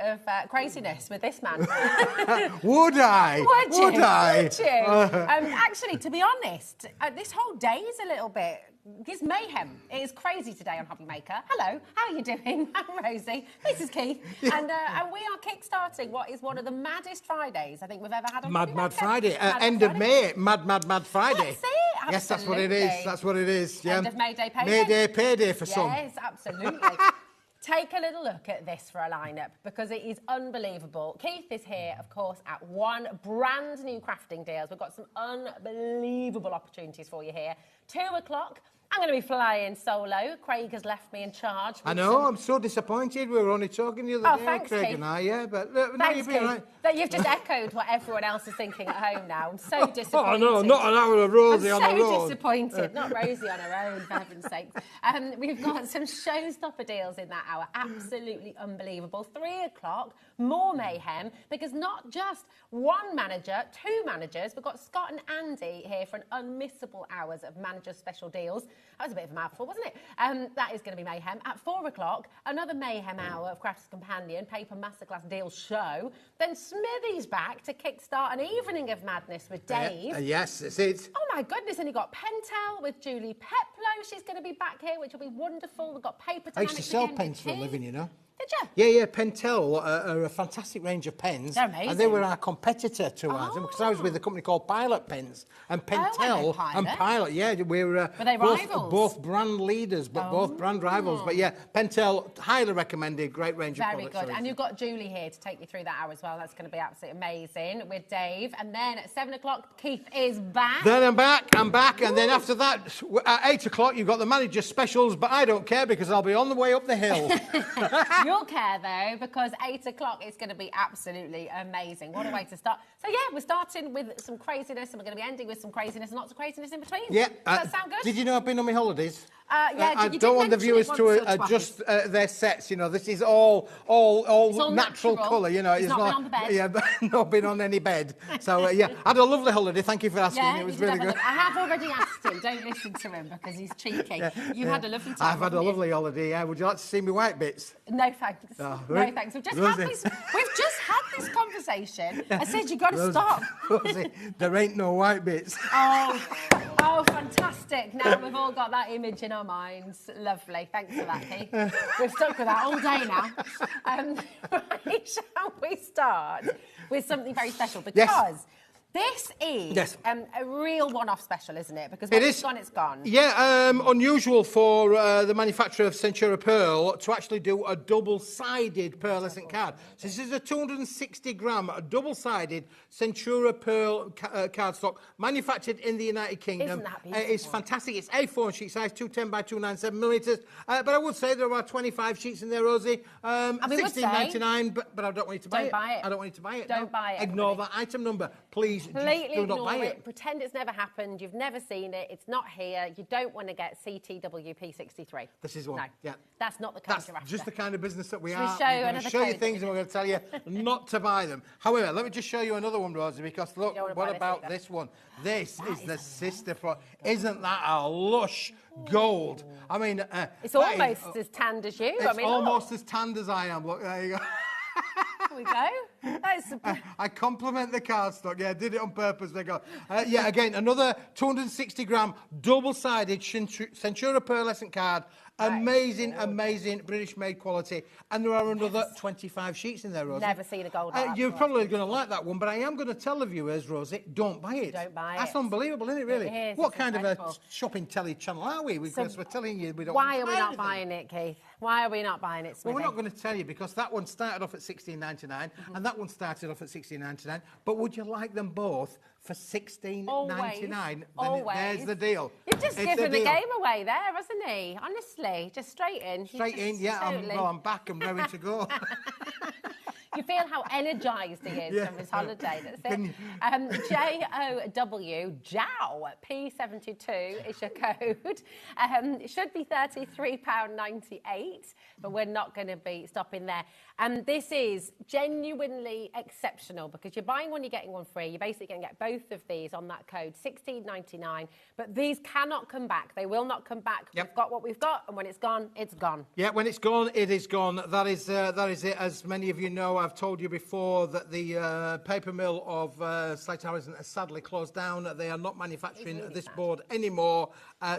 of craziness with this man. Would I? Would you? I? Actually, to be honest, this whole day is a little bit... It's mayhem. It is crazy today on HobbyMaker. Hello, how are you doing? I'm Rosie. This is Keith. And we are kickstarting what is one of the maddest Fridays I think we've ever had on HobbyMaker. Mad Friday. End of May. Mad Friday. That's it. Absolutely. Yes, that's what it is. That's what it is. Yeah. End of May Day payday. May Day payday for some. Yes, absolutely. Take a little look at this for a lineup because it is unbelievable. Keith is here, of course, at one brand new crafting deals. We've got some unbelievable opportunities for you here. 2 o'clock. I'm going to be flying solo. Craig has left me in charge. I know, I'm so disappointed. We were only talking the other day, thanks, Craig Keith. and I, yeah. But thanks, you've been Keith. right. That you've just echoed what everyone else is thinking at home now. I'm so disappointed. Oh, no, not an hour of Rosie on the road. I'm so disappointed. Not Rosie on her own, for heaven's sake. We've got some showstopper deals in that hour. Absolutely unbelievable. 3 o'clock, more mayhem, because not just one manager, 2 managers. We've got Scott and Andy here for an unmissable hours of manager special deals. That was a bit of a mouthful, wasn't it? That is going to be mayhem. At 4 o'clock, another mayhem hour of Crafters Companion, Paper Masterclass Deal Show. Then Smithy's back to kickstart an evening of madness with Dave. Yes, that's it. Oh my goodness, and you've got Pentel with Julie Peplow. She's going to be back here, which will be wonderful. We've got Paper I used to sell again pens with for a Keith. living, you know. Did Yeah, you? yeah, Pentel are a fantastic range of pens. They're amazing. And they were our competitor to ours, because I was with a company called Pilot Pens. And Pentel and Pilot, yeah, we were they rivals? both brand leaders, but both brand rivals. But yeah, Pentel, highly recommended, great range of products. Very good. And you've got Julie here to take you through that hour as well. That's going to be absolutely amazing with Dave. And then at 7 o'clock, Keith is back. Then I'm back. And then after that, at 8 o'clock, you've got the manager specials, but I don't care because I'll be on the way up the hill. You'll care though, because 8 o'clock is going to be absolutely amazing. What a way to start. So yeah, we're starting with some craziness and we're going to be ending with some craziness and lots of craziness in between. Yeah. Does that sound good? Did you know I've been on my holidays? Yeah, I don't want the viewers to adjust their sets. You know, this is all natural colour. You know, it's not been on the bed. Yeah, not been on any bed. So yeah, I had a lovely holiday. Thank you for asking. Yeah, it was really good. I have already asked him. Don't listen to him because he's cheeky. You had a lovely time. I've had a lovely holiday. Yeah. Would you like to see me white bits? No thanks. Oh, no thanks. We've just had this conversation. I said you've got to stop. Rosie, there ain't no white bits. Oh, fantastic. Now we've all got that image in our minds. Lovely. Thanks for that, Keith. We've stuck with that all day now. Right, shall we start with something very special? Because this is a real one-off special, isn't it? Because when it's gone, it's gone. Yeah, unusual for the manufacturer of Centura Pearl to actually do a double-sided pearlescent card. So this is a 260-gram, double-sided Centura Pearl cardstock, manufactured in the United Kingdom. Isn't that beautiful? It's fantastic. It's A4 sheet size, 210 by 297 millimetres. But I would say there are 25 sheets in there, Rosie. $16.99, but I don't want you to buy it. I don't want you to buy it. Don't buy it. Ignore that item number, please. Completely do not ignore buy it. Pretend it's never happened. You've never seen it. It's not here. You don't want to get CTWP63. This is one. No, yeah. That's not the kind you're after. Just the kind of business that we Should are. we show We're going to show you code? things and we're going to tell you not to buy them. However, let me just show you another one, Rosie, because look, what about this one? This is the sister product. Isn't that a lush gold? I mean, it's almost as tanned as you. It's almost as tanned as I am. Look, there you go. There we go. I compliment the cardstock. Yeah, I did it on purpose. They go. Yeah, again, another 260-gram double-sided Centura pearlescent card. Amazing, amazing British-made quality. And there are another 25 sheets in there, Rosie. Never seen a gold You're probably going to like that one, but I am going to tell the viewers, Rosie, don't buy it. Don't buy it. That's unbelievable, isn't it, really? It is. What kind of a shopping telly channel are we? Because we're telling you we don't Why want to are we not anything. buying it, Keith? Why are we not buying it, Smithy? Well, we're not going to tell you because that one started off at $16.99 and that one started off at $16.99. But would you like them both for $16.99? Always. There's the deal. You've just given the game away there, hasn't he? Honestly, just straight in. Straight in, yeah. Totally. I'm back and ready to go. You feel how energised he is from his holiday. That's it. JOW, JOW, P72 is your code. It should be £33.98, but we're not going to be stopping there. And this is genuinely exceptional because you're buying one, you're getting one free. You're basically going to get both of these on that code, £16.99. But these cannot come back. They will not come back. We've got what we've got, and when it's gone, it's gone. Yeah, when it's gone, it is gone. That is it. As many of you know, I've told you before that the paper mill of Slate Harrison has sadly closed down. They are not manufacturing this board anymore.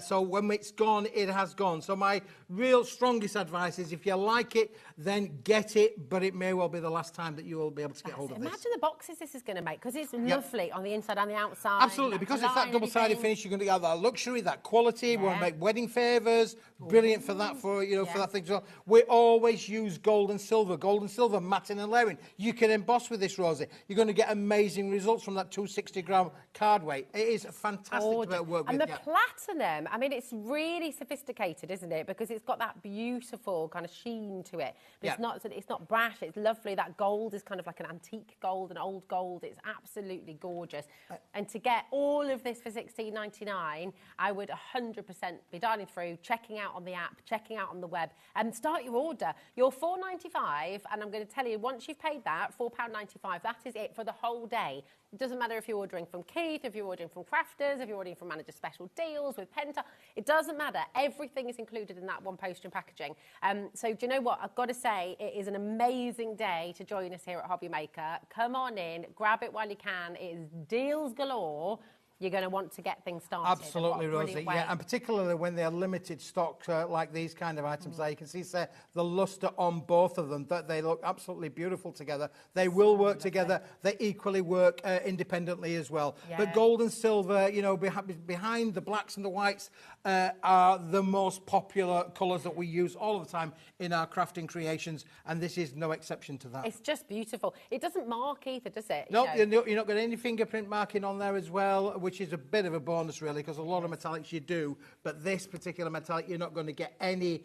So when it's gone, it has gone. So my real strongest advice is if you like it, then get it, but it may well be the last time that you will be able to get hold of this. Imagine the boxes this is going to make, because it's lovely on the inside and the outside. Absolutely, because it's that double-sided finish, you're going to get that luxury, that quality. We want to make wedding favours. Brilliant for that, for that thing as well. We always use gold and silver. Gold and silver, matting and layering. You can emboss with this, Rosie. You're going to get amazing results from that 260-gram card weight. It is fantastic to work with. And the platinum, I mean, it's really sophisticated, isn't it? Because it's got that beautiful kind of sheen to it. But it's not brash, it's lovely. That gold is kind of like an antique gold, an old gold. It's absolutely gorgeous. And to get all of this for £16.99, I would 100% be dialing through, checking out on the app, checking out on the web, and start your order. You're £4.95, and I'm going to tell you, once you've paid that, £4.95, that is it for the whole day. It doesn't matter if you're ordering from Keith, if you're ordering from Crafters, if you're ordering from Manager Special Deals with Penta. It doesn't matter. Everything is included in that one post and packaging. So do you know what? I've got to say, it is an amazing day to join us here at HobbyMaker. Come on in, grab it while you can. It is deals galore. You're going to want to get things started. Absolutely, Rosie. Yeah, and particularly when they're limited stock like these kind of items there, you can see the lustre on both of them. That they look absolutely beautiful together. They will work together. They equally work independently as well. Yeah. But gold and silver, behind the blacks and the whites are the most popular colours that we use all the time in our crafting creations, and this is no exception to that. It's just beautiful. It doesn't mark either, does it? No, you're not got any fingerprint marking on there as well, which is a bit of a bonus, really, because a lot of metallics you do, but this particular metallic, you're not going to get any.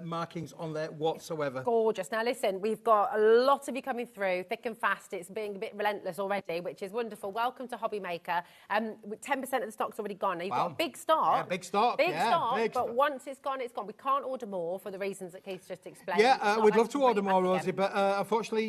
Markings on there whatsoever. It's gorgeous. Now, listen, we've got a lot of you coming through, thick and fast. It's being a bit relentless already, which is wonderful. Welcome to HobbyMaker. 10% of the stock's already gone. Now, you've got a big stock. Yeah, big stock. Big stock. But once it's gone, it's gone. We can't order more for the reasons that Keith just explained. Yeah, we'd love to order more, Rosie, but unfortunately,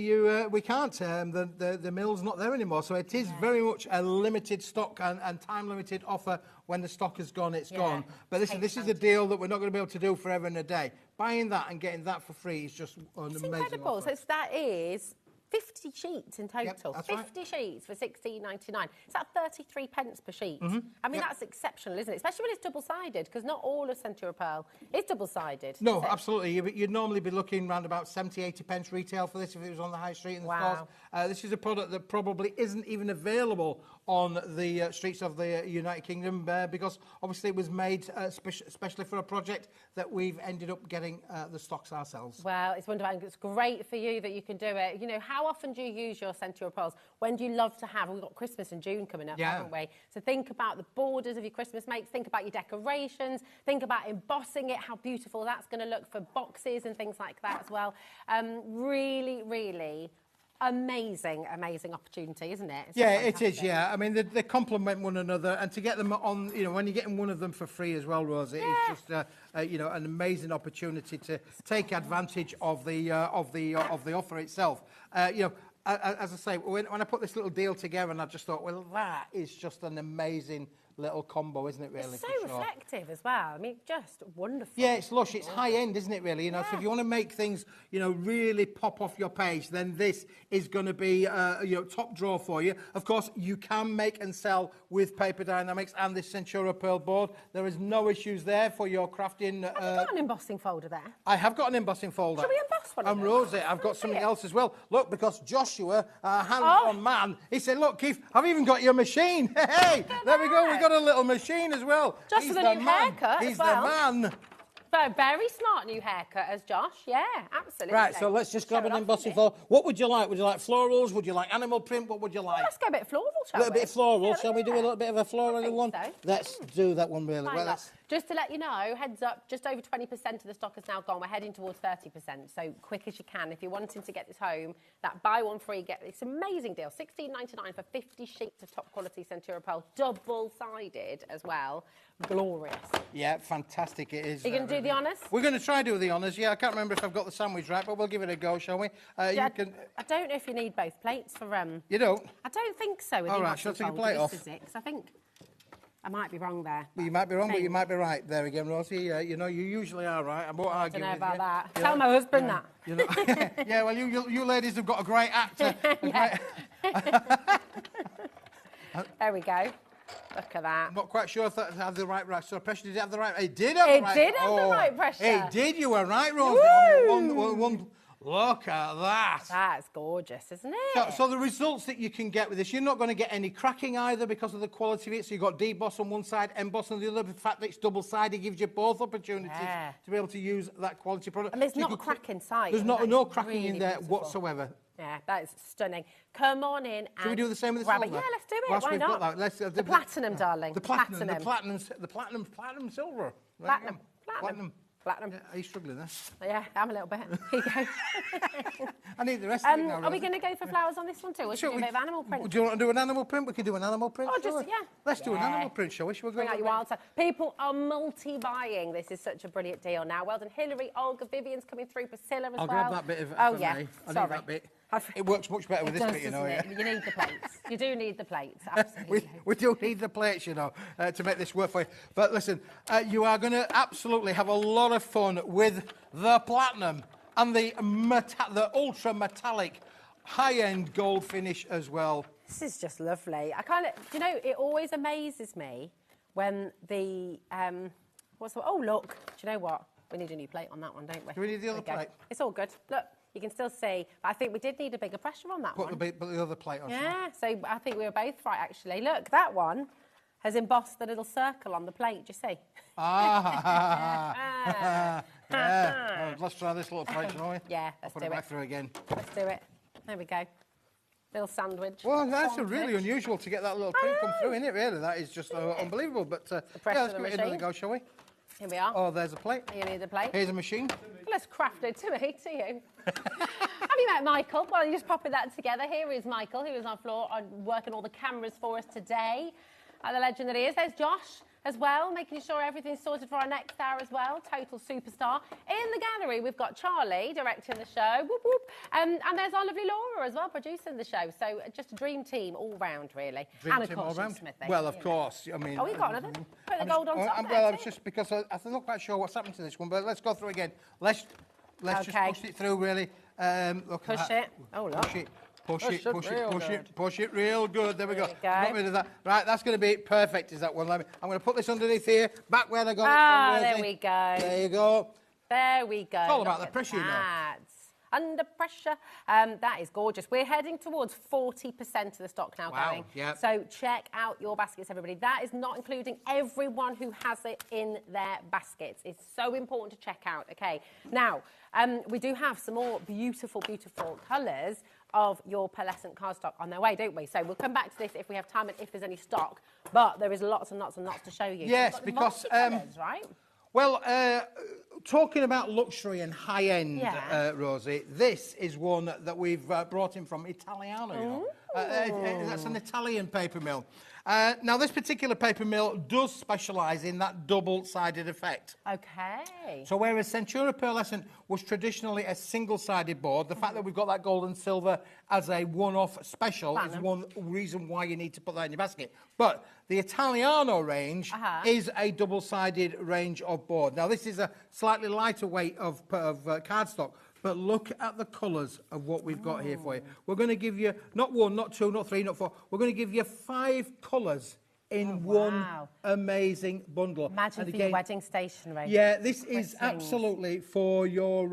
we can't. The mill's not there anymore, so it is very much a limited stock and time-limited offer. When the stock has gone, it's gone. But listen, this is a deal that we're not going to be able to do forever and a day. Buying that and getting that for free is just an amazing incredible. offer. So that is 50 sheets in total. Yep, 50 sheets for £16.99. Is that 33 pence per sheet? I mean, that's exceptional, isn't it? Especially when it's double-sided, because not all of Centura Pearl is double-sided. No, absolutely. You'd normally be looking around about 70, 80 pence retail for this if it was on the high street in the stores. This is a product that probably isn't even available on the streets of the United Kingdom because obviously it was made especially for a project that we've ended up getting the stocks ourselves. Well, it's wonderful. It's great for you that you can do it. You know, how often do you use your Centura Pearls? When do you love to have? We've got Christmas in June coming up, haven't we? So think about the borders of your Christmas makes. Think about your decorations. Think about embossing it, how beautiful that's going to look for boxes and things like that as well. Really, really amazing opportunity, isn't it? It is. I mean, they complement one another, and to get them on, when you're getting one of them for free as well, Rosie, it's just an amazing opportunity to take advantage of the offer itself. As I say, when I put this little deal together, and I just thought, well, that is just an amazing little combo, isn't it, really? It's so reflective as well. I mean, just wonderful. Yeah, it's lush. It's high end, isn't it, really? So if you want to make things, really pop off your page, then this is going to be, top draw for you. Of course, you can make and sell with Paper Dynamics and this Centura Pearl board. There is no issues there for your crafting. Have you got an embossing folder there? I have got an embossing folder. Shall we emboss one? And Rosie, I've got something else as well. Look, because Joshua, hands-on man, he said, look, Keith, I've even got your machine. Hey, there we go. We've got a little machine as well. Just with a new haircut He's the man. Very smart new haircut as Josh. Yeah, absolutely. Right, so let's just grab an embossing folder. What would you like? Would you like florals? Would you like animal print? What would you like? Well, let's go a bit floral, shall we? A little bit floral. Shall we do a little bit of a floral one? So. Let's do that one, really. Well, Just to let you know, heads up, just over 20% of the stock has now gone. We're heading towards 30%, so quick as you can. If you're wanting to get this home, that buy one free, get this amazing deal. $16.99 for 50 sheets of top quality Centura Pearl, double-sided as well. Glorious. Yeah, fantastic it is. Are you going to do the honours? We're going to try do the honours, yeah. I can't remember if I've got the sandwich right, but we'll give it a go, shall we? Yeah, I don't know if you need both plates for... You don't? I don't think so. All right, shall I take a plate off? Sizzix. I think... I might be wrong there. Well, you might be wrong, but you might be right there again, Rosie. You know, you usually are right. I won't argue. I don't know with about you. that. Tell my husband that. You know, yeah, well, you ladies have got a great actor. There we go. Look at that. I'm not quite sure if that had the right pressure. Did it have the right? It did have the right. It did have the right pressure. It did. You were right, Rosie. One. Look at that. That's gorgeous, isn't it? So the results that you can get with this, you're not going to get any cracking either because of the quality of it. So you've got deboss on one side, emboss on the other. The fact that it's double-sided gives you both opportunities to be able to use that quality product. And there's not a crack inside. There's no cracking really in there beautiful. whatsoever. Yeah, that is stunning. Come on in and Should we do the same with the grab silver? it. Yeah, let's do it. Why not? The platinum, darling. The platinum silver. Platinum. Platinum. Yeah, are you struggling there? Yeah, I'm a little bit. Here you go. I need the rest of it now. Are we going to go for flowers on this one too, or should we do a bit of animal print? Do you want to do an animal print? We can do an animal print. Oh, just, yeah. Let's do an animal print, shall we? Shall we Bring out your wild side. People are multi-buying. This is such a brilliant deal now. Well done, Hillary, Olga, Vivian's coming through, Priscilla as well. I'll grab that bit of Oh, yeah. I need that bit. It works much better with this bit, you know. Yeah. You need the plates. You do need the plates, absolutely. we do need the plates, you know, to make this work for you. But listen, you are going to absolutely have a lot of fun with the platinum and the ultra metallic high-end gold finish as well. This is just lovely. You know, it always amazes me when the, oh, look, do you know what? We need a new plate on that one, don't we? Do we need the other plate? It's all good. Look. You can still see, but I think we did need a bigger pressure on that one. Put the other plate on. Yeah, so I think we were both right, actually. Look, that one has embossed the little circle on the plate, do you see? Yeah. Let's try this little plate, shall we? Yeah, let's do it. Put it back through again. Let's do it. There we go. Little sandwich. Well, that's really unusual to get that little print come through, isn't it, really? That is just unbelievable. But yeah, let's give it another go, shall we? Here we are. Oh, there's a plate. You need a plate. Here's a machine. Let's craft it to me, to you. Have you met Michael? Well, you're just popping that together. Here is Michael, who is on floor working all the cameras for us today. The legend that he is. There's Josh as well, making sure everything's sorted for our next hour as well. Total superstar. In the gallery, we've got Charlie directing the show. Whoop, whoop. And there's our lovely Laura as well, producing the show. So just a dream team all round, really. Dream team all round. Well, of course. I mean. Oh, we got another. Put the gold on top. Well, I'm just because I'm not quite sure what's happened to this one, but let's go through again. Let's just push it through, really. Look push it. Oh, look. Push it real good. There we go. Got rid of that. Right, that's going to be perfect, is that one. I'm going to put this underneath here, back where I got it from. There we go. There you go. There we go. It's all about the pressure, you know. Under pressure. That is gorgeous. We're heading towards 40% of the stock now going. Yeah. So check out your baskets, everybody. That is not including everyone who has it in their baskets. It's so important to check out. Okay. Now, we do have some more beautiful, beautiful colours of your pearlescent cardstock on their way, don't we? So we'll come back to this if we have time and if there's any stock. But there is lots and lots and lots to show you. Yes, because right? Well, talking about luxury and high-end, Rosie, this is one that we've brought in from Italiano, you know. That's an Italian paper mill. Now, this particular paper mill does specialise in that double-sided effect. Okay. So whereas Centura Pearlescent was traditionally a single-sided board, the fact that we've got that gold and silver as a one-off special is one reason why you need to put that in your basket. But the Italiano range is a double-sided range of board. Now, this is a slightly lighter weight of cardstock, but look at the colours of what we've got here for you. We're going to give you not one, not two, not three, not four. We're going to give you 5 colours in one amazing bundle. Imagine for your wedding stationery. Yeah, this is absolutely for your,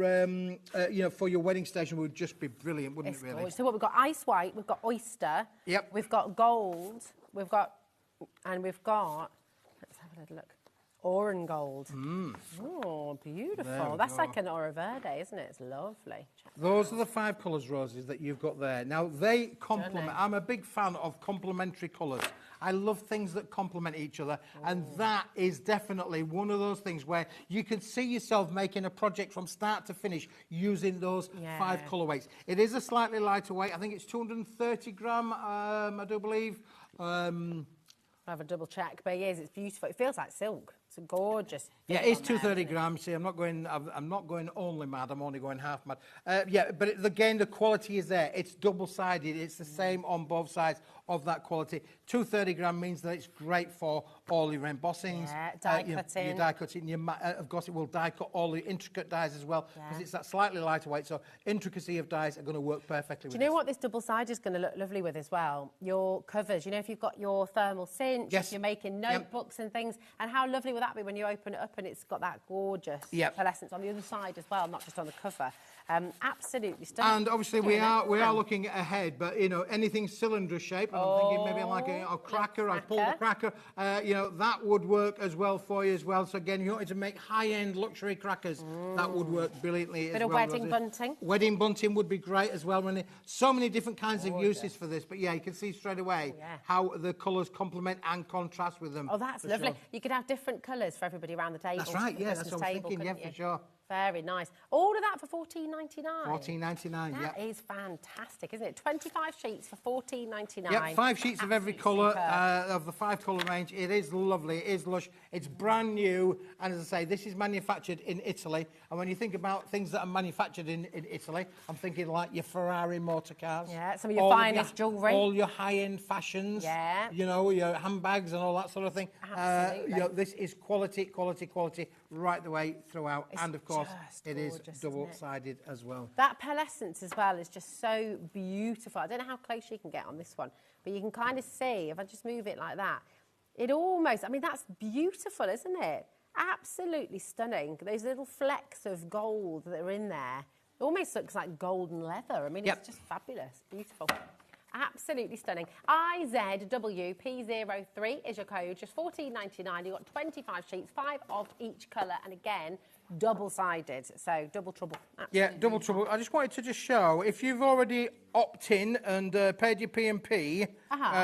for your wedding station would just be brilliant, wouldn't it, really? Gorgeous. So what we've got ice white, we've got oyster, we've got gold, let's have a little look. Orange gold. Oh, beautiful. That's like an Oro Verde, isn't it? It's lovely. Those are the 5 colours, Roses, that you've got there. Now, they complement. I'm a big fan of complementary colours. I love things that complement each other. And that is definitely one of those things where you can see yourself making a project from start to finish using those 5 colour weights. It is a slightly lighter weight. I think it's 230 gram, I do believe. I'll have a double check, but yes, it's beautiful. It feels like silk. It's a gorgeous. Yeah, it's 230 grams. See, I'm not going only mad. I'm only going half mad. Yeah, but again, the quality is there. It's double-sided. It's the same on both sides of that quality. 230 gram means that it's great for all your embossings. Yeah, die cutting. Your die cutting. Of course, it will die cut all the intricate dies as well because it's that slightly lighter weight. So intricacy of dies are going to work perfectly. Do you know what this double-sided is going to look lovely with as well? Your covers. You know, if you've got your thermal cinch, if you're making notebooks and things, and how lovely will that be when you open it up and it's got that gorgeous pearlescence on the other side as well, not just on the cover. Absolutely stunning. And obviously we are looking ahead, but you know, anything cylinder shape, and I'm thinking maybe like a cracker, I've pulled a cracker, you know, that would work as well for you as well. So again, you wanted to make high-end luxury crackers, that would work brilliantly as well. Bit of wedding bunting. Wedding bunting would be great as well. So many different kinds of uses for this, but yeah, you can see straight away how the colours complement and contrast with them. Oh, that's lovely. Sure. You could have different colours for everybody around the table. That's right, yeah, that's what I'm thinking, yeah, for sure. Very nice. All of that for $14.99. $14.99, yeah. That is fantastic, isn't it? 25 sheets for $14.99. Yep, 5 sheets of every colour of the 5 colour range. It is lovely, it is lush, it's brand new, and as I say, this is manufactured in Italy. And when you think about things that are manufactured in Italy, I'm thinking like your Ferrari motor cars. Yeah, some of your finest jewellery. All your high-end fashions. Yeah. You know, your handbags and all that sort of thing. Absolutely. You know, this is quality, quality, quality right the way throughout. And of course, it is double-sided as well. That pearlescence as well is just so beautiful. I don't know how close you can get on this one, but you can kind of see, if I just move it like that, it almost, I mean, that's beautiful, isn't it? Absolutely stunning. Those little flecks of gold that are in there, it almost looks like golden leather. I mean, it's just fabulous, beautiful. Absolutely stunning. IZWP03 is your code, just $14.99. You've got 25 sheets, 5 of each colour, and again, double-sided, so double trouble. Absolutely. Yeah, double trouble. I just wanted to just show, if you've already opt-in and paid your P&P,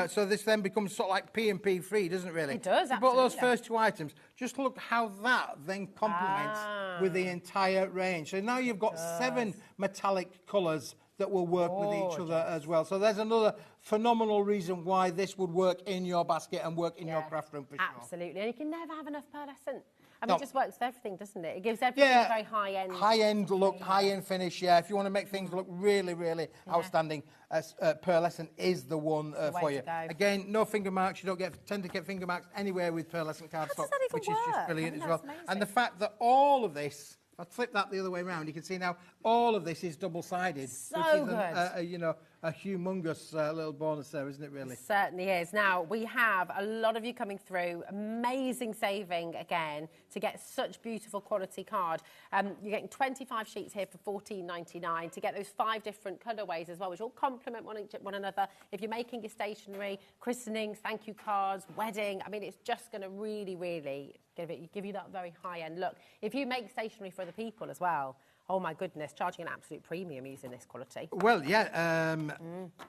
so this then becomes sort of like P&P free, doesn't it, really? It does, absolutely. You bought those first 2 items, just look how that then complements with the entire range. So now you've got 7 metallic colours that will work with each other as well. So there's another phenomenal reason why this would work in your basket and work in your craft room for sure. Absolutely, and you can never have enough pearlescent. I mean, it just works with everything, doesn't it? It gives everything a very high-end... High-end look, high-end finish, yeah. If you want to make things look really, really outstanding, pearlescent is the one for you. Again, no finger marks. You don't tend to get finger marks anywhere with pearlescent cardstock, which is just brilliant as well. And the fact that all of this... If I flip that the other way around, you can see now all of this is double-sided. So which is good. You know, a humongous little bonus there, isn't it, really? It certainly is. Now, we have a lot of you coming through. Amazing saving, again, to get such beautiful quality card. You're getting 25 sheets here for $14.99 to get those 5 different colourways as well, which all complement one another. If you're making your stationery, christenings, thank you cards, wedding, I mean, it's just going to really, really give you that very high-end look. If you make stationery for other people as well, oh my goodness, charging an absolute premium using this quality. Well, yeah,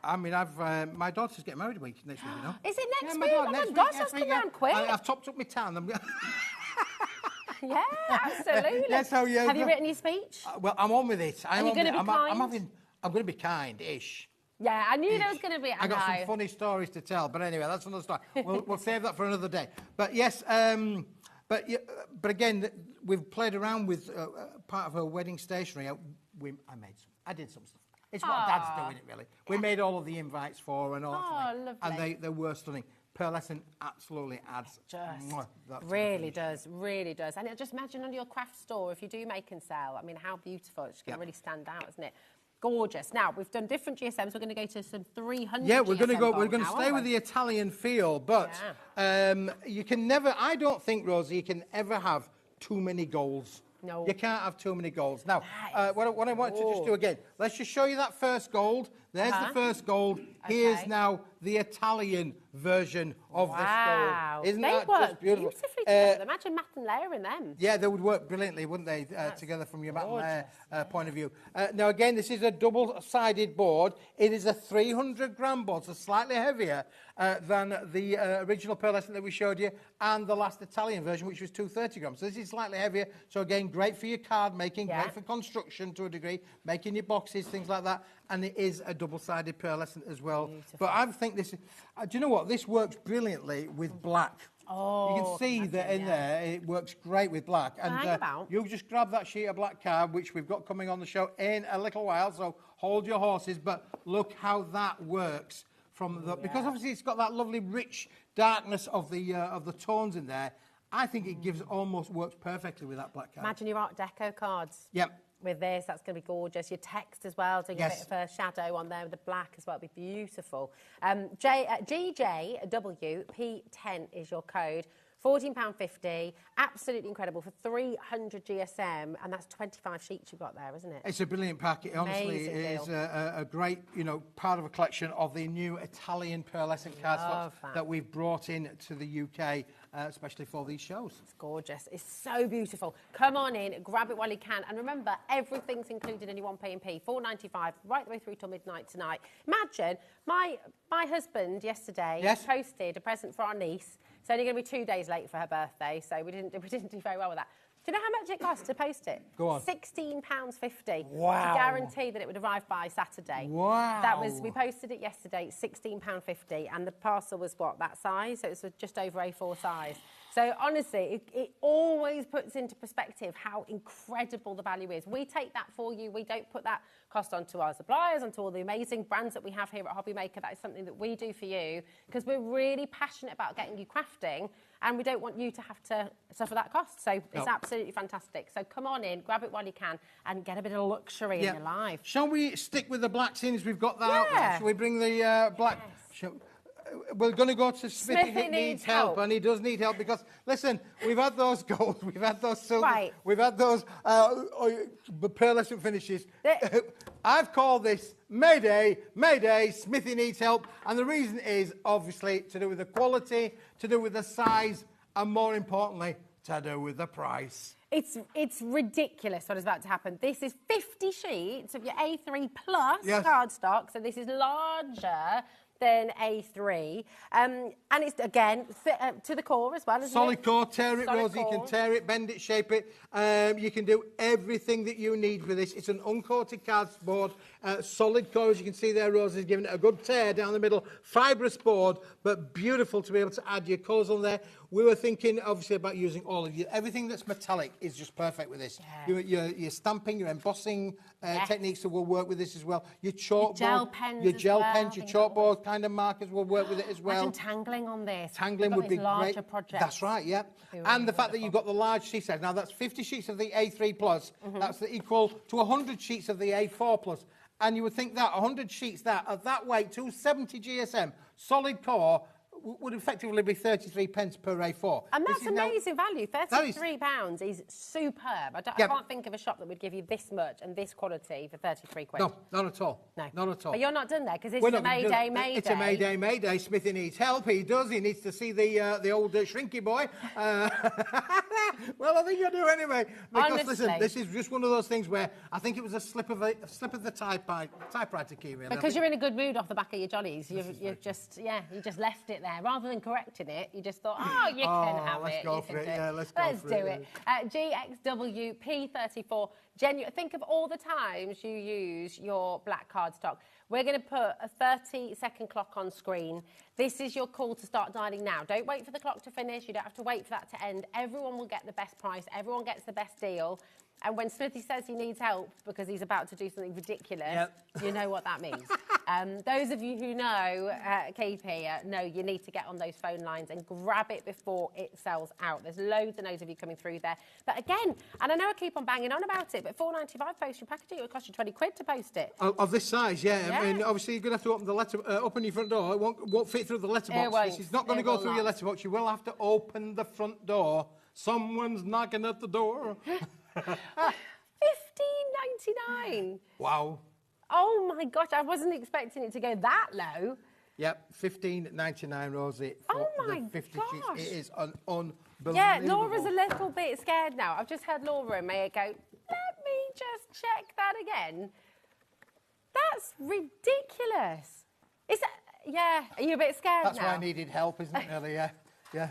I mean, my daughter's getting married next week, you know. Is it next week? Oh my gosh, that's come round quick. I've topped up my tan. Yeah, absolutely. Yes, so, yeah, have you written your speech? Well, I'm on with it. Are you going to be kind? I'm going to be kind-ish. Yeah, I knew there was going to be. I got some funny stories to tell, but anyway, that's another story. We'll save that for another day. But yes, but again, we've played around with part of her wedding stationery. I did some stuff. It's what Dad's doing it, really. We made all of the invites for her and all that. Lovely. And they were stunning. Pearlescent absolutely adds. Really does. And just imagine on your craft store, if you do make and sell, I mean, how beautiful. It's going to really stand out, isn't it? Gorgeous. Now, we've done different GSMs. We're going to go to some 300 Yeah, we're going to stay with the Italian feel, but you can never, I don't think, Rosie, you can ever have too many goals. No. You can't have too many golds. Now, what I want to just do again, let's just show you that first gold. There's the first gold. Here's now the Italian version of this Wow. gold. Isn't They that work just beautiful? beautifully together. Imagine matte and layering them. Yeah, they would work brilliantly, wouldn't they, together from your matte and layer point of view. Now, again, this is a double-sided board. It is a 300-gram board, so slightly heavier than the original pearlescent that we showed you and the last Italian version, which was 230 grams. So this is slightly heavier. So, again, great for your card making, great for construction to a degree, making your boxes, things like that. And it is a double-sided pearlescent as well. Beautiful. But I think this, do you know what? This works brilliantly with black. Oh, you can see that in there, it works great with black. And you'll just grab that sheet of black card, which we've got coming on the show in a little while, so hold your horses. But look how that works from the, because obviously it's got that lovely rich darkness of the tones in there. I think it gives almost works perfectly with that black card. Imagine your Art Deco cards. Yep. With this, that's going to be gorgeous. Your text as well, doing a bit of a shadow on there with the black as well, it'll be beautiful. GJWP10 is your code. £14.50, absolutely incredible for 300 GSM, and that's 25 sheets you've got there, isn't it? It's a brilliant pack. It honestly is a great, part of a collection of the new Italian pearlescent cardstocks that we've brought in to the UK, especially for these shows. It's gorgeous. It's so beautiful. Come on in, grab it while you can, and remember, everything's included in your 1p&p, £4.95, right the way through till midnight tonight. Imagine, my husband yesterday posted a present for our niece. It's only going to be 2 days late for her birthday, so we didn't do very well with that. Do you know how much it cost to post it? Go on. £16.50. Wow. To guarantee that it would arrive by Saturday. Wow. We posted it yesterday, £16.50, and the parcel was what, that size? So it was just over A4 size. So honestly, it always puts into perspective how incredible the value is. We take that for you. We don't put that cost onto our suppliers, onto all the amazing brands that we have here at HobbyMaker. That is something that we do for you because we're really passionate about getting you crafting, and we don't want you to have to suffer that cost. So it's absolutely fantastic. So come on in, grab it while you can, and get a bit of luxury in your life. Shall we stick with the black since we've got that out there? Shall we bring the black... We're going to go to Smithy needs help, and he does need help because, listen, we've had those golds, we've had those silver, we've had those pearlescent finishes. I've called this Mayday, Mayday, Smithy needs help, and the reason is, obviously, to do with the quality, to do with the size, and more importantly, to do with the price. It's ridiculous what is about to happen. This is 50 sheets of your A3 plus cardstock, so this is larger than A3, and it's again to the core as well, isn't Solid core, tear it, Rosie. You can tear it, bend it, shape it. You can do everything that you need with this. It's an uncoated cardboard, solid core, as you can see there. Rosie's giving it a good tear down the middle. Fibrous board, but beautiful to be able to add your colours on there. We were thinking, obviously, about using all of you. Everything that's metallic is just perfect with this. Your stamping, your embossing techniques will work with this as well. Your chalkboard, your gel pens, your chalkboard kind of markers will work with it as well. Imagine tangling on this. Tangling would be larger great. Projects. That's right, yeah. And the fact that you've got the large sheet size. Now, that's 50 sheets of the A3 plus. That's equal to 100 sheets of the A4 plus. And you would think that 100 sheets of that weight, 270 GSM, solid core, would effectively be 33 pence per A4. And that's amazing value. £33 is superb. I can't think of a shop that would give you this much and this quality for 33 quid. No, not at all. No. Not at all. But you're not done there because it's a Mayday, Mayday. It's a Mayday, Mayday. Smithy needs help. He does. He needs to see the old shrinky boy. Well, I think I do anyway. Because, honestly, listen, this is just one of those things where I think it was a slip of the typewriter key, really. Because you're in a good mood off the back of your jollies. You just left it there. Rather than correcting it, you just thought, you can have let's it. Go for it. Yeah, let's do it. GXWP34. Think of all the times you use your black cardstock. We're going to put a 30-second clock on screen. This is your call to start dialing now. Don't wait for the clock to finish. You don't have to wait for that to end. Everyone will get the best price. Everyone gets the best deal. And when Smithy says he needs help because he's about to do something ridiculous, you know what that means. Those of you who know KP know you need to get on those phone lines and grab it before it sells out. There's loads and loads of you coming through there. But again, and I know I keep on banging on about it, but £4.95 postage packaging, it would cost you 20 quid to post it. Of this size, I mean, obviously, you're going to have to open the open your front door. It won't fit through the letterbox. This is not going to go through your letterbox. You will have to open the front door. Someone's knocking at the door. £15.99. Wow. Oh my gosh, I wasn't expecting it to go that low. Yep, $15.99, Rosie, for Oh my the 50 gosh. sheets. It is an unbelievable. Yeah, Laura's a little bit scared now. I've just heard Laura and Maya go, let me just check that again. That's ridiculous. Is that, yeah, are you a bit scared That's now? why I needed help, isn't it, really? Yeah, yeah.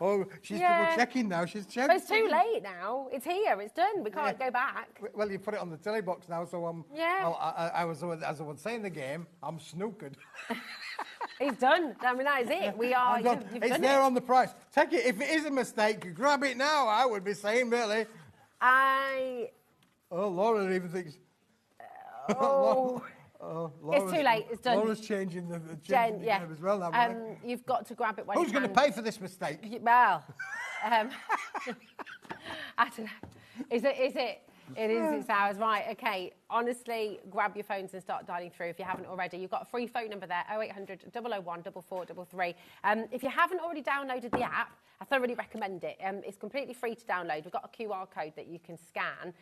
Oh, she's Yeah. double checking now. She's checking. But it's too late now. It's here. It's done. We can't go back. Well, you put it on the telly box now, so I'm. Yeah. Well, I was, as I would say in the game, I'm snookered. It's done. I mean, that is it. We are. You've It's done there it. on the price. Take it. If it is a mistake, grab it now. I would be saying, really. Oh, Laura even thinks. Oh. Laura's, too late. It's done. Laura's changing the Jen, game as well now. really. You've got to grab it when Who's you going to pay for this mistake? Well, I don't know. Is it? It is. It's ours, right? Okay. Honestly, grab your phones and start dialing through if you haven't already. You've got a free phone number there: 0800 001 4433. If you haven't already downloaded the app, I thoroughly recommend it. It's completely free to download. We've got a QR code that you can scan,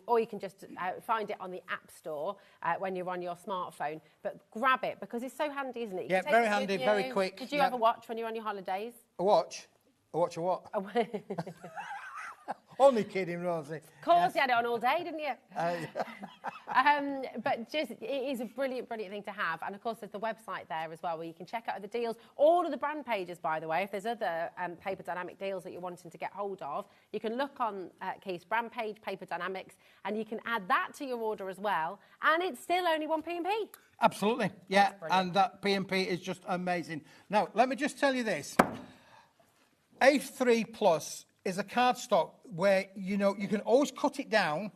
or you can just find it on the App Store when you're on your smartphone. But grab it because it's so handy, isn't it? You Yeah, can take very it with handy, you. very quick. Did you Yeah. ever watch when you're on your holidays? A watch? A watch of what? Only kidding, Rosie. Of course, you had it on all day, didn't you? Yeah. But just, it is a brilliant, brilliant thing to have. And of course, there's the website there as well, where you can check out the deals. All of the brand pages, by the way, if there's other Paper Dynamic deals that you're wanting to get hold of, you can look on Keith's brand page, Paper Dynamics, and you can add that to your order as well. And it's still only one P&P. Absolutely, yeah. And that P&P is just amazing. Now, let me just tell you this. A3 Plus is a cardstock where, you know, you can always cut it down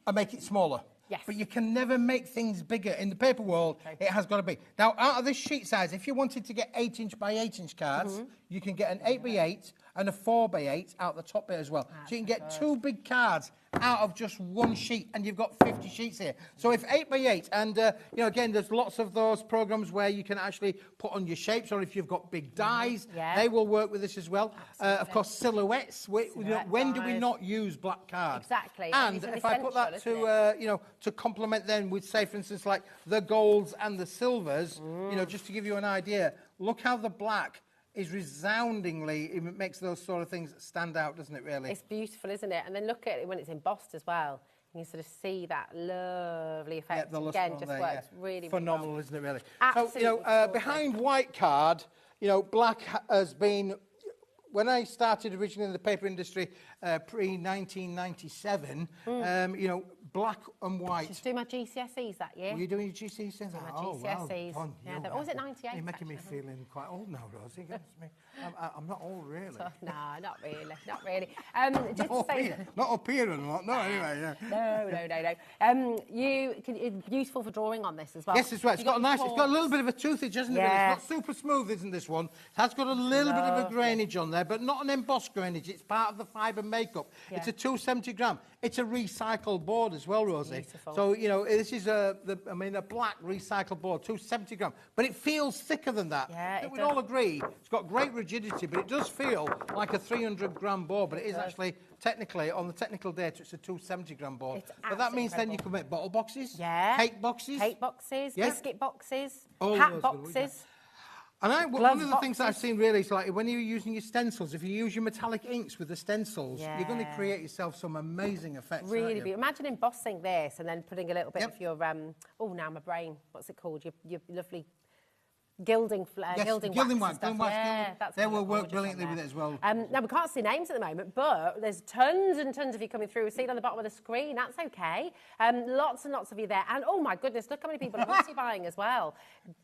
and make it smaller. Yes. But you can never make things bigger. In the paper world, it has got to be. Now, out of this sheet size, if you wanted to get 8-inch by 8-inch cards, you can get an 8x8 and a 4x8 out the top bit as well. So you can get two big cards out of just one sheet, and you've got 50 sheets here. So if 8x8, and you know, again, there's lots of those programs where you can actually put on your shapes, or if you've got big dies, they will work with this as well. Of course, silhouettes. When do we not use black cards? Exactly. And if I put that to, you know, to complement then with, say, for instance, like the golds and the silvers, you know, just to give you an idea, look how the black is resoundingly, it makes those sort of things stand out, doesn't it, really? It's beautiful, isn't it? And then look at it when it's embossed as well. You can sort of see that lovely effect. Yeah, the Again, luster just on there, works really phenomenal, well. isn't it, really? Absolutely. So, you know, behind white card, you know, black has been, when I started originally in the paper industry pre-1997, you know, black and white. Just do my GCSEs that year. Were you doing your GCSEs? My Oh, GCSEs. wow. Yeah, or was it 98? You're making me actually? feeling quite old now, Rosie. Goodness me. I'm not old, really. No, not really, not really. Just Not to say, up here and not. No, anyway, yeah. No. It's useful for drawing on this as well. Yes, it's right. It's got a little bit of a toothage, hasn't it? Yeah. It's not super smooth, isn't this one? It has got a little bit of a grainage on there, but not an embossed grainage. It's part of the fibre makeup. Yeah. It's a 270 gram. It's a recycled board as well, Rosie. Beautiful. So, you know, this is a black recycled board, 270 gram. But it feels thicker than that. Yeah, I think it we'd does. all agree it's got great rigidity, but it does feel like a 300 gram board, but it is actually, technically, on the technical data, it's a 270 gram board. It's But that means then incredible. you can make bottle boxes, Yeah. cake boxes. Cake boxes, Yeah. biscuit boxes, All hat those good, boxes. And one Glove of the things that I've boxes. seen really is like when you're using your stencils, if you use your metallic inks with the stencils, you're going to Yeah. create yourself some amazing effects. aren't Really you? beautiful. Imagine embossing this and then putting a little bit Yep. of your, oh, now my brain, what's it called? Your lovely gilding Yes, gilding gilding wax. wax, And gilding stuff. wax, Yeah, gilding- that's they gonna will look work gorgeous brilliantly on with there. it as well. Now, we can't see names at the moment, but there's tons and tons of you coming through. We see it on the bottom of the screen. That's okay. Lots and lots of you there. And, oh, my goodness, look how many people are multi buying as well.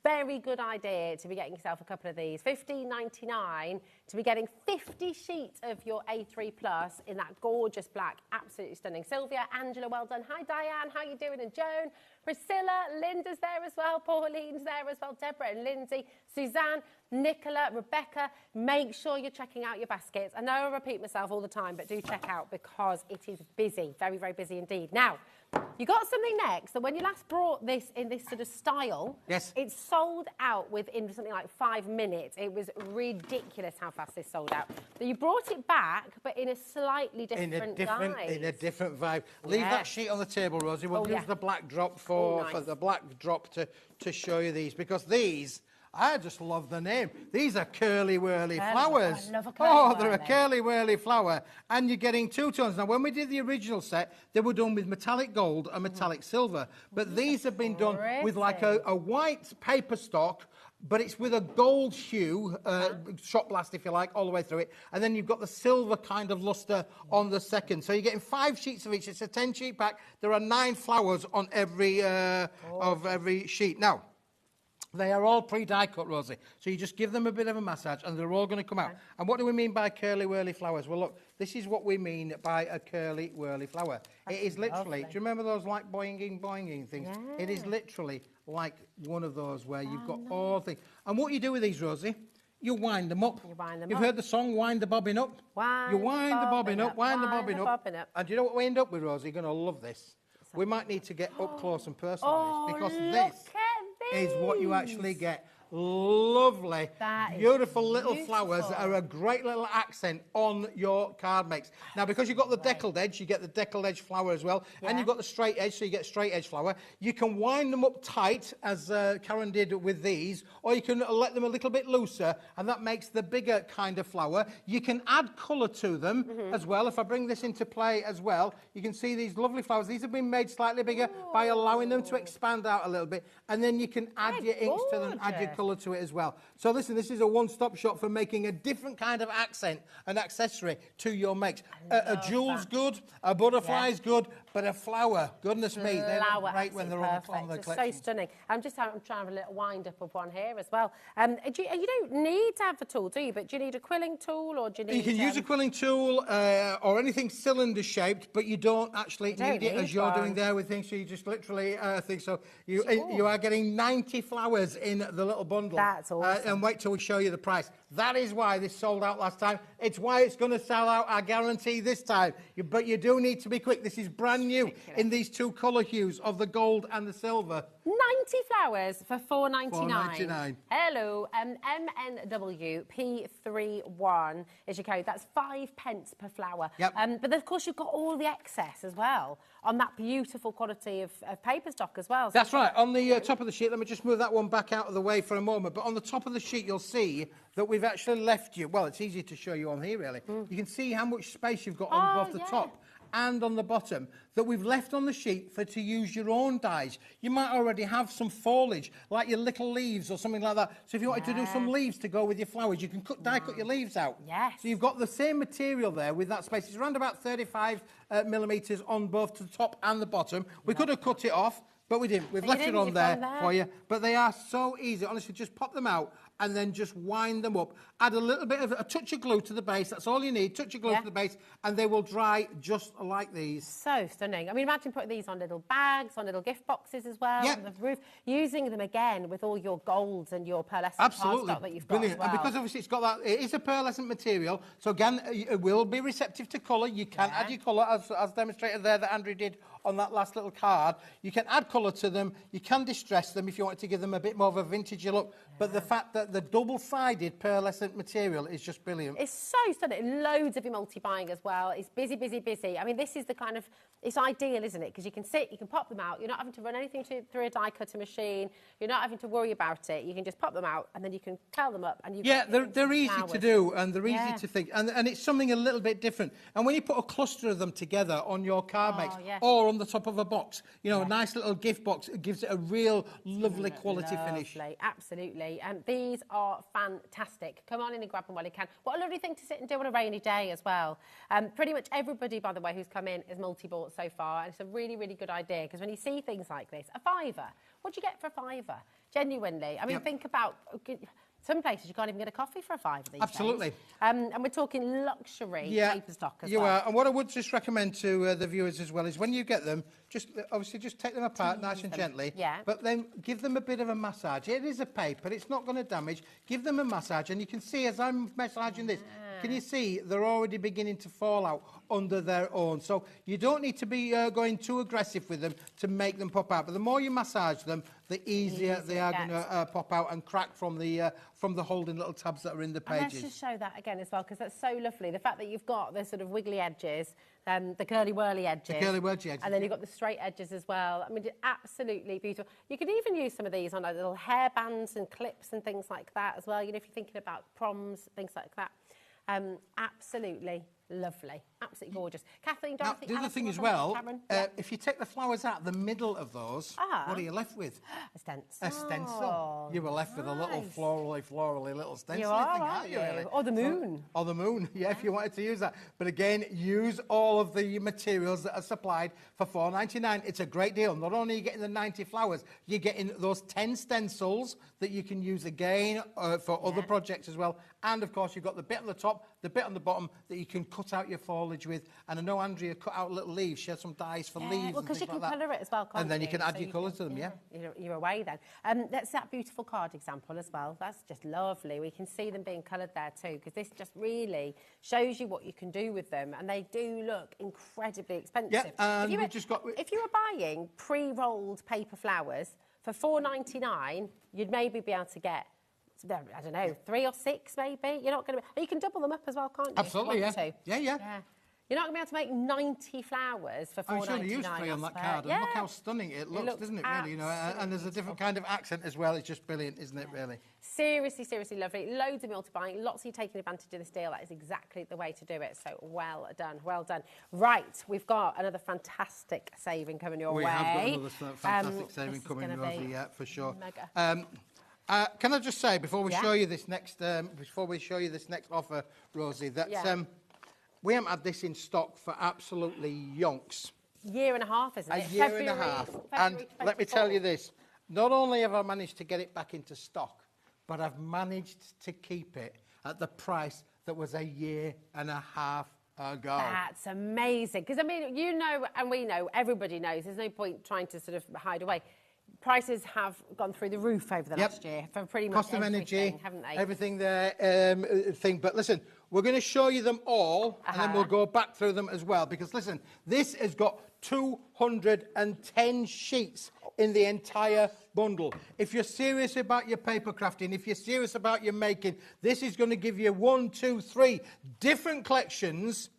Very good idea to be getting yourself a couple of these. $15.99 to be getting 50 sheets of your A3 Plus in that gorgeous black. Absolutely stunning. Sylvia, Angela, well done. Hi, Diane. How you doing? And Joan, Priscilla, Linda's there as well. Pauline's there as well. Deborah and Lindsay, Suzanne, Nicola, Rebecca. Make sure you're checking out your baskets. I know I repeat myself all the time, but do check out because it is busy. Very, very busy indeed. Now, You got something next. So when you last brought this in this sort of style, yes, it sold out within something like 5 minutes. It was ridiculous how fast this sold out. So you brought it back, but in a slightly different guise. In a different vibe. Leave that sheet on the table, Rosie. We'll use the black drop for the black drop to show you these, because these, I just love the name. These are curly whirly flowers. I love a curly whirly. They're a curly whirly flower. And you're getting 2 tones. Now, when we did the original set, they were done with metallic gold and metallic silver. But these have been done with like a white paper stock, but it's with a gold hue, shot blast, if you like, all the way through it. And then you've got the silver kind of luster on the second. So you're getting 5 sheets of each. It's a 10-sheet pack. There are 9 flowers on every of every sheet. Now, they are all pre-die cut, Rosie. So you just give them a bit of a massage and they're all going to come out. And what do we mean by curly whirly flowers? Well, look, this is what we mean by a curly whirly flower. It is literally, do you remember those like boinging things? Yeah. It is literally like one of those where you've got all things. And what you do with these, Rosie, you wind them up. You've heard the song, Wind the Bobbin Up? You wind the bobbin up, wind the bobbin up. And do you know what we end up with, Rosie? You're going to love this. We might need to get up close and personal because this is what you actually get. Lovely, beautiful little flowers that are a great little accent on your card makes. Now, because you've got the deckled edge, you get the deckled edge flower as well, and you've got the straight edge, so you get straight edge flower. You can wind them up tight, as Karen did with these, or you can let them a little bit looser, and that makes the bigger kind of flower. You can add colour to them as well. If I bring this into play as well, you can see these lovely flowers. These have been made slightly bigger by allowing them to expand out a little bit, and then you can add your inks to them, add your colour to it as well. So listen, this is a one-stop shop for making a different kind of accent and accessory to your makes. A jewel's good, a butterfly's good, but a flower, goodness me, they look great when they're on the collection. So stunning. I'm trying to have a little wind-up of one here as well. You don't need to have a tool, do you? But do you need a quilling tool, or do you need... You can use a quilling tool or anything cylinder-shaped, but you don't actually need it as you're doing there with things. So you just literally think so. You are getting 90 flowers in the little bundle. That's awesome. And wait till we show you the price. That is why this sold out last time. It's why it's going to sell out, I guarantee, this time. But you do need to be quick. This is brand new in these 2 colour hues of the gold and the silver. 90 flowers for £4.99. £4.99. Hello, MNWP31 is your code. That's 5 pence per flower. Yep. But of course, you've got all the excess as well on that beautiful quality of paper stock as well. So that's right. On the top of the sheet, let me just move that one back out of the way for a moment. But on the top of the sheet, you'll see that we've actually left you. Well, it's easy to show you on here, really. You can see how much space you've got on both the top and on the bottom that we've left on the sheet for to use your own dies. You might already have some foliage, like your little leaves or something like that. So if you wanted to do some leaves to go with your flowers, you can die cut your leaves out. Yes. So you've got the same material there with that space. It's around about 35 millimetres on both the top and the bottom. We could have cut it off, but we didn't. We've left it on there for you. But they are so easy. Honestly, just pop them out and then just wind them up. Add a little bit of a touch of glue to the base. That's all you need. Touch of glue to the base, and they will dry just like these. So stunning. I mean, imagine putting these on little bags, on little gift boxes as well, on the roof. Using them again with all your golds and your pearlescent cardstock that you've got as well. And because obviously it's got that, it is a pearlescent material. So again, it will be receptive to colour. You can add your colour, as demonstrated there that Andrew did on that last little card. You can add colour to them. You can distress them if you want to give them a bit more of a vintagey look. But the fact that the double-sided pearlescent material is just brilliant. It's so stunning. Loads of your multi-buying as well. It's busy, busy, busy. I mean, this is the kind of... It's ideal, isn't it? Because you can sit, you can pop them out. You're not having to run anything through a die cutter machine. You're not having to worry about it. You can just pop them out and then you can curl them up. And they're easy to do and they're easy to think. And it's something a little bit different. And when you put a cluster of them together on your card makes or on the top of a box, you know, a nice little gift box, it gives it a real lovely quality finish. Absolutely. And these are fantastic. Come on in and grab them while you can. What a lovely thing to sit and do on a rainy day as well. Pretty much everybody, by the way, who's come in is multi-bought so far, and it's a really, really good idea because when you see things like this, a fiver, what do you get for a fiver? Genuinely. I mean, think about... Some places you can't even get a coffee for a fiver these days. And we're talking luxury paper stock as well. You are. And what I would just recommend to the viewers as well is when you get them, obviously just take them apart nice and gently. But then give them a bit of a massage. It is a paper. It's not going to damage. Give them a massage. And you can see as I'm massaging this, Can you see they're already beginning to fall out under their own? So you don't need to be going too aggressive with them to make them pop out. But the more you massage them, the easier they are going to pop out and crack from the holding little tabs that are in the pages. And let's just show that again as well, because that's so lovely. The fact that you've got the sort of wiggly edges, the curly whirly edges. The curly whirly edges. And then you've got the straight edges as well. I mean, absolutely beautiful. You could even use some of these on like little hair bands and clips and things like that as well. You know, if you're thinking about proms, things like that. Absolutely lovely, absolutely gorgeous. Kathleen, now, the other thing as well, if you take the flowers out the middle of those, what are you left with? A stencil. A stencil. You were left with a little florally little stencil thing, aren't you? Really? Or the moon. Or the moon, yeah, if you wanted to use that. But again, use all of the materials that are supplied for $4.99. It's a great deal. Not only are you getting the 90 flowers, you're getting those 10 stencils that you can use again for other projects as well. And of course, you've got the bit on the top, the bit on the bottom that you can cut out your foliage with. And I know Andrea cut out little leaves. She had some dyes for leaves. Well, because you can colour it as well, can't you? And then you can add your colour to them, You're away then. That's that beautiful card example as well. That's just lovely. We can see them being coloured there too, because this just really shows you what you can do with them. And they do look incredibly expensive. Yeah, and if you were buying pre-rolled paper flowers for $4.99, you'd maybe be able to get, I don't know, 3 or 6 maybe. You're not going to. You can double them up as well, can't you? Absolutely, yeah. You're not going to be able to make 90 flowers for $4.99. I should have used 3 on that card. And look how stunning it looks, doesn't it? Really, you know. And there's a different kind of accent as well. It's just brilliant, isn't it? Really. Seriously, seriously lovely. Loads of multi-buying. Lots of you taking advantage of this deal. That is exactly the way to do it. So well done, well done. Right, we've got another fantastic saving coming your way. We have got another fantastic saving coming, Rosie, for sure. Mega. Can I just say before we show you this next offer, Rosie, that we haven't had this in stock for absolutely yonks. Year and a half, isn't it? A year and a half. And let me tell you this: not only have I managed to get it back into stock, but I've managed to keep it at the price that was a year and a half ago. That's amazing. Because I mean, you know, and we know, everybody knows. There's no point trying to sort of hide away. Prices have gone through the roof over the last year for pretty much cost of energy, haven't they? Everything there, But listen, we're going to show you them all, and then we'll go back through them as well. Because listen, this has got 210 sheets in the entire bundle. If you're serious about your paper crafting, if you're serious about your making, this is going to give you 1, 2, 3 different collections.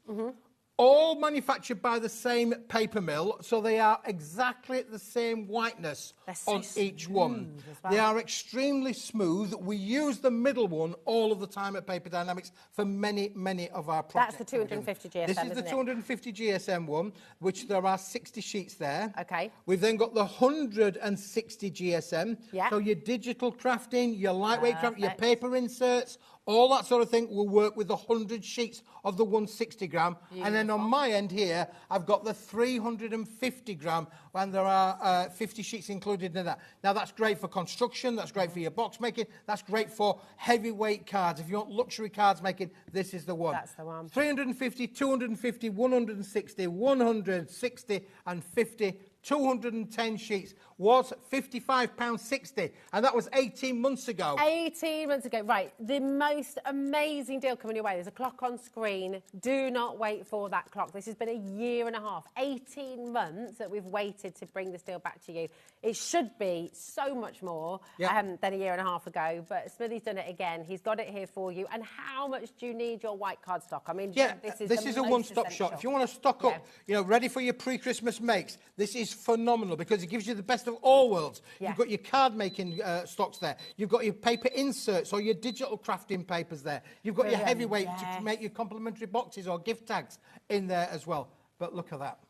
All manufactured by the same paper mill, so they are exactly the same whiteness on each one. Well. They are extremely smooth. We use the middle one all of the time at Paper Dynamics for many, many of our projects. That's the 250 GSM, This is the 250 GSM one, which there are 60 sheets there. Okay. We've then got the 160 GSM. Yeah. So your digital crafting, your lightweight crafting, your paper inserts, all that sort of thing will work with the 100 sheets of the 160 gram. Beautiful. And then on my end here, I've got the 350 gram, and there are 50 sheets included in that. Now, that's great for construction. That's great for your box making. That's great for heavyweight cards. If you want luxury cards making, this is the one. That's the one. 350, 250, 160, 160, and 50. 210 sheets was £55.60, and that was 18 months ago. 18 months ago, right. The most amazing deal coming your way. There's a clock on screen. Do not wait for that clock. This has been a year and a half, 18 months that we've waited to bring this deal back to you. It should be so much more than a year and a half ago, but Smithy's done it again. He's got it here for you. And how much do you need your white cardstock? I mean, this is a one-stop shop. If you want to stock up, you know, ready for your pre-Christmas makes, this is phenomenal because it gives you the best of all worlds. You've got your card making stocks there. You've got your paper inserts or your digital crafting papers there. You've got your heavyweight to make your complimentary boxes or gift tags in there as well. But look at that.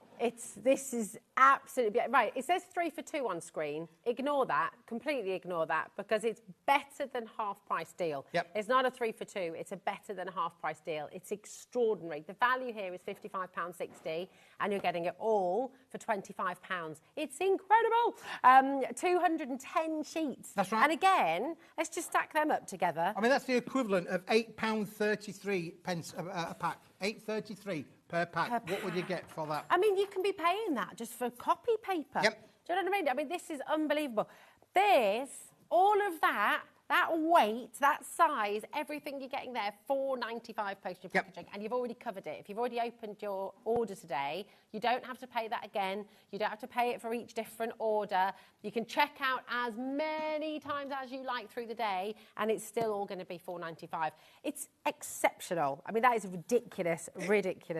This is absolutely right. It says 3 for 2 on screen. Ignore that, completely ignore that, because it's better than half price deal. It's not a 3 for 2. It's a better than half price deal. It's extraordinary. The value here is £55.60, and you're getting it all for £25. It's incredible. 210 sheets. That's right. And again, let's just stack them up together. I mean, that's the equivalent of £8.33 a pack. £8.33 per pack. What would you get for that? I mean, you can be paying that just for copy paper. Do you know what I mean? I mean, this is unbelievable. All of that, That weight, that size, everything you're getting there, £4.95 postage and packaging, and you've already covered it. If you've already opened your order today, you don't have to pay that again. You don't have to pay it for each different order. You can check out as many times as you like through the day, and it's still all going to be £4.95. It's exceptional. I mean, that is a ridiculous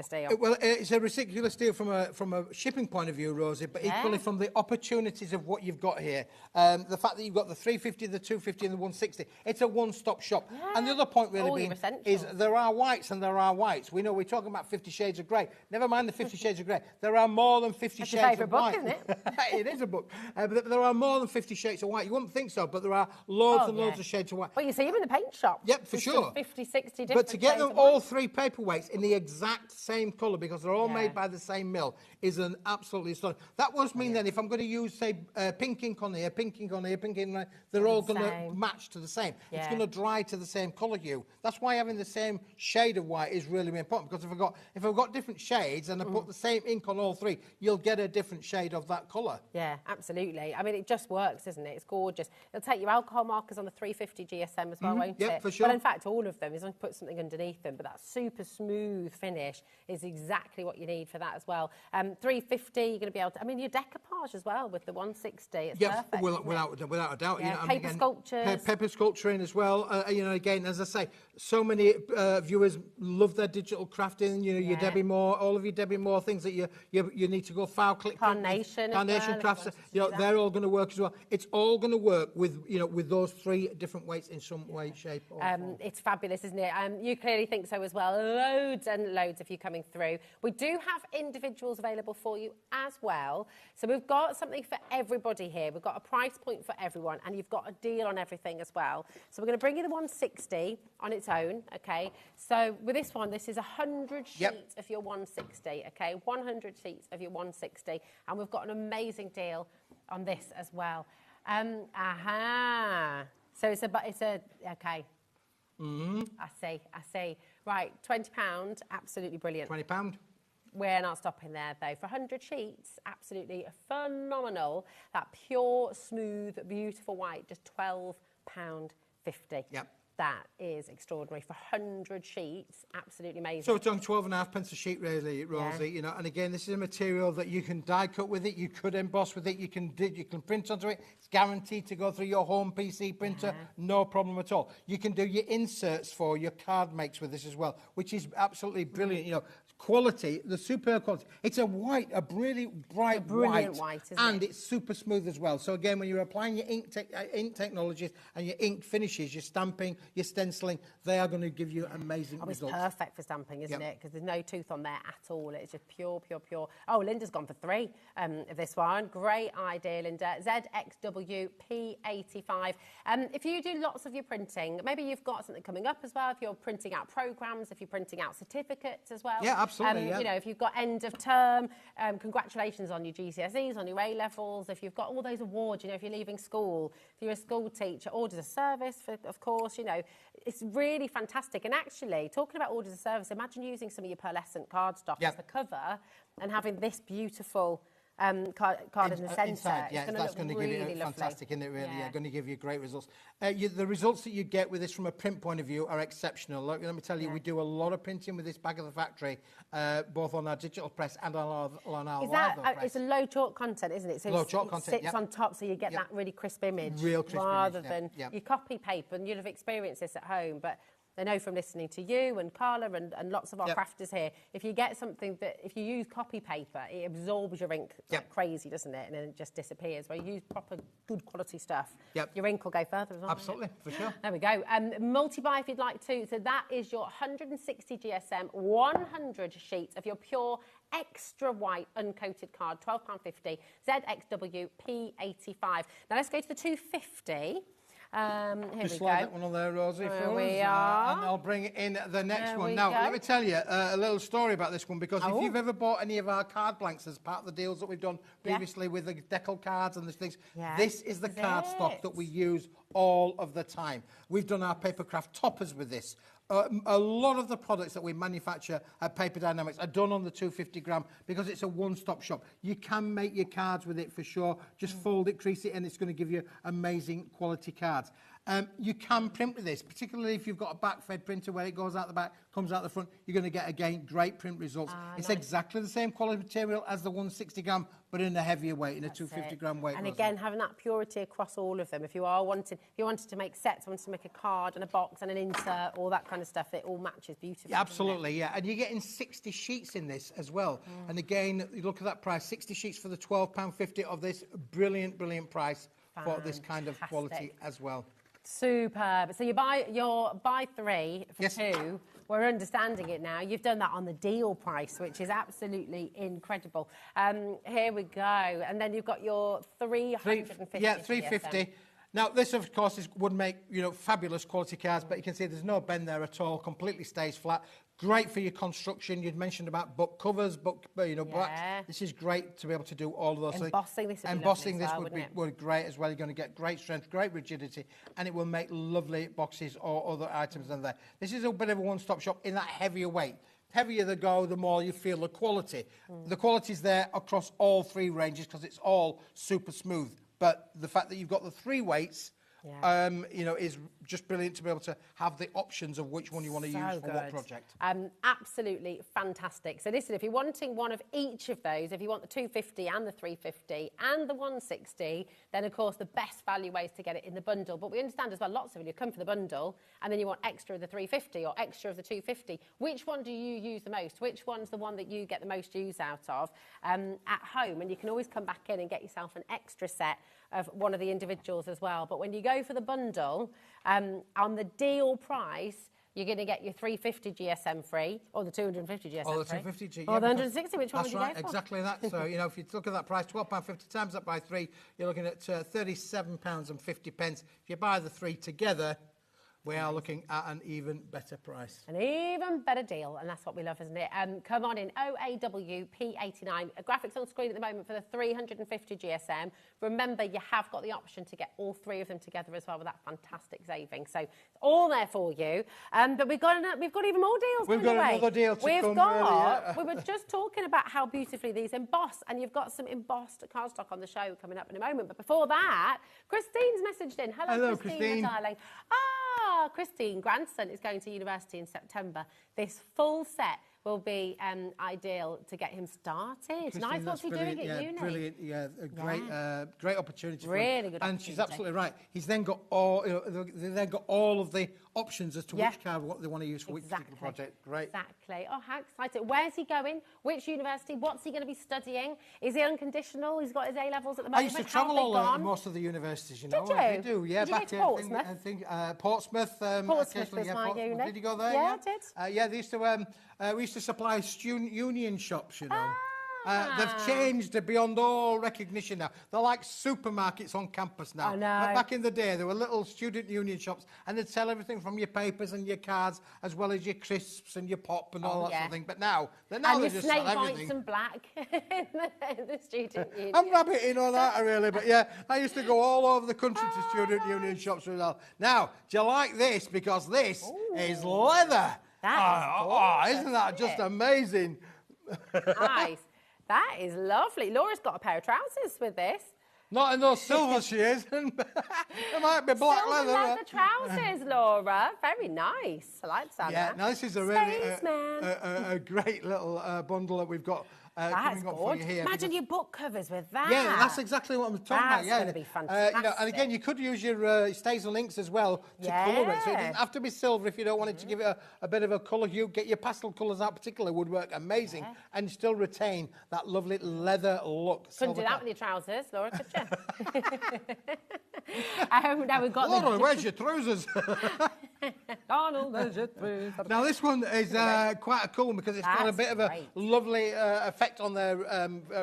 deal. Well, it's a ridiculous deal from a shipping point of view, Rosie, but equally from the opportunities of what you've got here. The fact that you've got the 350, the 250 and the 160, it's a one-stop shop. Yeah. And the other point really being is there are whites and there are whites. We know we're talking about 50 Shades of Grey. Never mind the 50 Shades of Grey. There are more than 50 shades of white. That's your favourite book, isn't it? It is a book. But there are more than 50 shades of white. You wouldn't think so, but there are loads and loads of shades of white. Well, you see them in the paint shop. Yep, for sure. 50, 60 different But to get shades them of all white. three paperweights in the exact same colour, because they're all made by the same mill, is an absolutely astonishing. That must mean then if I'm going to use, say, pink ink on here, pink ink on here, pink ink on here, they're all going to match to the same. It's going to dry to the same colour hue. That's why having the same shade of white is really important, because if I've got different shades and I put the same ink on all three, you'll get a different shade of that colour. Yeah, absolutely. I mean, it just works, isn't it? It's gorgeous. It'll take your alcohol markers on the 350 GSM as well, won't it? Yeah, for sure. Well, in fact, all of them. Is going to put something underneath them, but that super smooth finish is exactly what you need for that as well. 350, you're going to be able to, I mean, your decoupage as well with the 160. It's perfect. Without a doubt. Yeah, You know, paper sculptures. Paper sculpturing as well. You know, again, as I say, so many viewers love their digital crafting. You know, your Debbie Moore, all of your Debbie Moore things that you need to go file click. Carnation crafts. You know, they're all going to work as well. It's all going to work with with those three different weights in some way, shape, or form. It's fabulous, isn't it? You clearly think so as well. Loads and loads of you coming through. We do have individuals available for you as well. So we've got something for everybody here. We've got a price point for everyone, and you've got a deal on everything as well. So we're going to bring you the 160 on its own, okay? So with this one, this is 100 sheets of your 160, okay? 100 sheets of your 160, and we've got an amazing deal on this as well. So it's a okay. I see. Right, £20, absolutely brilliant. £20. We're not stopping there, though. For 100 sheets, absolutely phenomenal. That pure, smooth, beautiful white, just £12.50. Yep. That is extraordinary. For 100 sheets, absolutely amazing. So it's on 12.5 a sheet, really, Rosie. You know, and again, this is a material that you can die cut with it, you could emboss with it, you can print onto it. It's guaranteed to go through your home PC printer, no problem at all. You can do your inserts for your card makes with this as well, which is absolutely brilliant. You know, quality, the superb quality. It's a white, a really bright brilliant white, isn't and it? it's super smooth as well. So again, when you're applying your ink technologies and your ink finishes, your stamping, your stenciling, they are going to give you amazing results. It's perfect for stamping, isn't it? Because there's no tooth on there at all. It's just pure. Oh, Linda's gone for 3 of this one. Great idea, Linda. ZXWP85. If you do lots of your printing, maybe you've got something coming up as well. If you're printing out programs, if you're printing out certificates as well. Yeah, absolutely. You know, if you've got end of term, congratulations on your GCSEs, on your A levels. If you've got all those awards, you know, if you're leaving school, if you're a school teacher, orders of service, of course, you know, it's really fantastic. And actually, talking about orders of service, imagine using some of your Pearlescent cardstock as the cover and having this beautiful card in the centre. Yeah, that's going to give you fantastic, isn't it, really? Yeah. Going to give you great results. The results that you get with this from a print point of view are exceptional. Let me tell you, we do a lot of printing with this bag of the factory, both on our digital press and on our live press. It's a low chalk content, isn't it? So low chalk content, sits on top, so you get that really crisp image. Real crisp rather image, than your copy paper, and you'd have experienced this at home, but I know from listening to you and Carla and lots of our crafters here, if you get something that, if you use copy paper, it absorbs your ink like crazy, doesn't it? And then it just disappears. Where you use proper good quality stuff, your ink will go further as well. Absolutely, for sure. There we go. Multi-buy if you'd like to. So that is your 160 GSM, 100 sheets of your pure extra white uncoated card, £12.50, ZXW P85. Now let's go to the 250. Here Just we slide go. that one on there, Rosie, There for us, we are. and I'll bring in the next There one. we Now, go. let me tell you a little story about this one, because if you've ever bought any of our card blanks as part of the deals that we've done previously with the decal cards and these things, this is the card stock that we use all of the time. We've done our papercraft toppers with this. A lot of the products that we manufacture at Paper Dynamics are done on the 250 gram because it's a one-stop shop. You can make your cards with it for sure. Just fold it, crease it, and it's going to give you amazing quality cards. You can print with this, particularly if you've got a back-fed printer where it goes out the back, comes out the front. You're going to get, again, great print results. It's nice. exactly the same quality material as the 160 gram, but in a heavier weight, in a 250 gram weight. And again, having that purity across all of them. If you wanted to make sets, wanted to make a card and a box and an insert, all that kind of stuff, it all matches beautifully. Yeah, absolutely, yeah. And you're getting 60 sheets in this as well. And again, you look at that price, 60 sheets for the £12.50 of this. Brilliant, brilliant price for this kind of quality as well. Superb. So you buy 3 for 2. We're understanding it now. You've done that on the deal price, which is absolutely incredible. Here we go. And then you've got your 350. Yeah, 350. Now, this, of course, would make, fabulous quality cards, but you can see there's no bend there at all. Completely stays flat. Great for your construction. You'd mentioned about book covers, backs. This is great to be able to do all of those things. Embossing this would be great as well. You're going to get great strength, great rigidity, and it will make lovely boxes or other items in there. This is a bit of a one-stop shop in that heavier weight. Heavier they go, the more you feel the quality. The quality's there across all 3 ranges because it's all super smooth. But the fact that you've got the 3 weights, is just brilliant to be able to have the options of which one you want to use for what project. Absolutely fantastic. So listen, if you're wanting one of each of those, if you want the 250 and the 350 and the 160, then of course the best value way is to get it in the bundle. But we understand as well, lots of you come for the bundle and then you want extra of the 350 or extra of the 250. Which one do you use the most? Which one's the one that you get the most use out of at home? And you can always come back in and get yourself an extra set of one of the individuals as well. But when you go for the bundle, on the deal price, you're going to get your 350 GSM free, or the 250 GSM free. Or the 250 or the 160, which one would you go for? That's right, exactly that. So, if you look at that price, £12.50 times that by 3, you're looking at £37.50. If you buy the 3 together, we are looking at an even better price. An even better deal, and that's what we love, isn't it? Come on in, OAWP89. Graphics on screen at the moment for the 350 GSM. Remember, you have got the option to get all 3 of them together as well with that fantastic saving. So, it's all there for you. But we've got even more deals. We've got another deal to come. We were just talking about how beautifully these emboss, and you've got some embossed cardstock on the show coming up in a moment. But before that, Christine's messaged in. Hello, Christine. Darling. Christine, grandson is going to university in September. This full set will be ideal to get him started. Christine, nice, what's he doing at uni? Brilliant, a great opportunity. Really good opportunity. And she's absolutely right. He's then got all, of the options as to which card they want to use for which particular project. Great. Exactly. Oh, how exciting. Where's he going? Which university? What's he going to be studying? Is he unconditional? He's got his A-levels at the moment. I used to travel most of the universities, Did you? I do, yeah. Did you go to Portsmouth? I think Portsmouth. Portsmouth was my uni. Did you go there? Yeah, I did. They used to... we used to supply student union shops, They've changed beyond all recognition now. They're like supermarkets on campus now. I know. But back in the day, there were little student union shops, and they'd sell everything from your papers and your cards, as well as your crisps and your pop and all that sort of thing. But now they just sell everything. And your snake bites and black in the student union. I'm rabbiting on that, really. But yeah, I used to go all over the country to student union shops. Now, do you like this? Because this is leather. Isn't that just amazing? Nice. That is lovely. Laura's got a pair of trousers with this. Not in those silver, she is. There might be black silver leather. Trousers, Laura. Very nice. I like that. Yeah, now this is a really a great little bundle that we've got coming up for you here. Imagine your book covers with that. Yeah, that's exactly what I'm talking about. Yeah, that's going to be fantastic. And again, you could use your stays and links as well to colour it. So it doesn't have to be silver if you don't want it to give it a bit of a colour hue. Get your pastel colours out, particularly would work amazing, and still retain that lovely leather look. Couldn't do that with your trousers, Laura, could you? Now we've got Laura, where's your trousers? Donald, where's your trousers? Now this one is quite a cool one because it's got a bit of a lovely effect on there,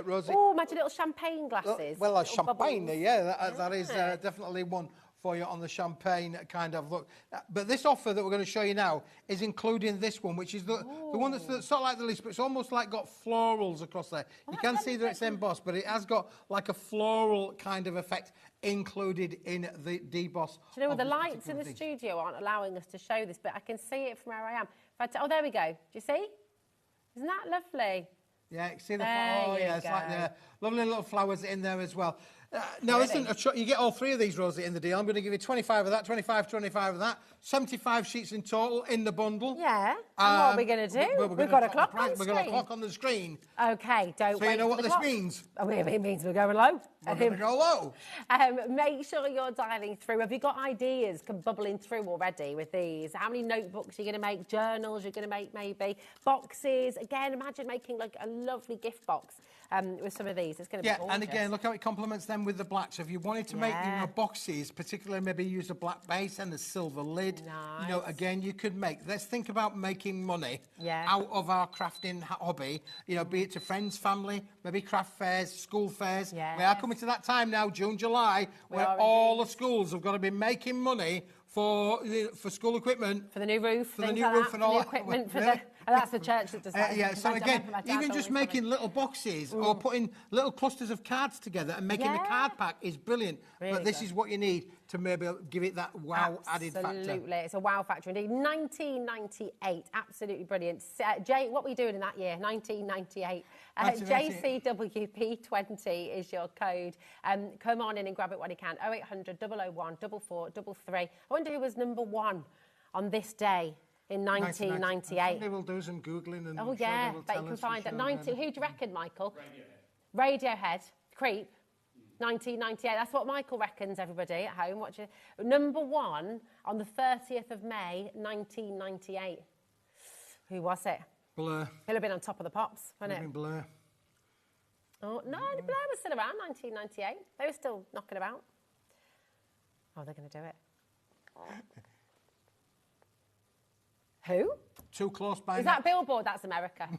Rosie. Oh, imagine little champagne glasses. Well, a champagne, that is definitely one for you on the champagne kind of look. But this offer that we're going to show you now is including this one, which is the one that's sort of like the least, but it's almost like got florals across there. You can see that it's embossed, but it has got like a floral kind of effect included in the deboss. Do you know, the lights in the studio aren't allowing us to show this, but I can see it from where I am. Oh, there we go. Do you see? Isn't that lovely? Yeah, see the it's like the lovely little flowers in there as well. Now, listen, you get all three of these, Rosie, in the deal. I'm going to give you 25 of that, 25 of that, 75 sheets in total in the bundle. Yeah. And what are we going to do? We've got a clock on the screen. We've got a clock on the screen. Okay, don't wait. So you know what this clock. means? Oh, it means we're going low. We're going to go low. Make sure you're dialing through. Have you got ideas bubbling through already with these? How many notebooks you're going to make? Journals you're going to make, maybe? Boxes. Again, imagine making like a lovely gift box with some of these. It's going to be gorgeous. And again, look how it complements them with the black. So if you wanted to make boxes, particularly maybe use a black base and a silver lid, nice. you know, again, you could make. Let's think about making money Yeah. out of our crafting hobby, you know, be it to friends, family, maybe craft fairs, school fairs. Yes. We are coming to that time now, June, July, where all the schools have got to be making money for school equipment. For the new roof. For the new roof and all that. Equipment for the... And that's the church that does that. Yeah, so again, even just making little boxes or putting little clusters of cards together and making the card pack is brilliant. Really but this is what you need to maybe give it that wow added factor. Absolutely, it's a wow factor indeed. 1998, absolutely brilliant. Jay, what were you doing in that year? 1998. JCWP20 is your code. Come on in and grab it when you can. 0800 001 4433. I wonder who was number one on this day in 1998. They will do some Googling and oh yeah, bet you can find it. 90. Who do you reckon, Michael? Radiohead. Creep. 1998. That's what Michael reckons, everybody at home. Watch it. Number one on the 30th of May, 1998. Who was it? Blur. He'll have been on top of the pops, wouldn't it? Blur. Oh, no, Blur was still around, 1998. They were still knocking about. Oh, they're going to do it. Who? Too close by. Is that Billboard? That's America.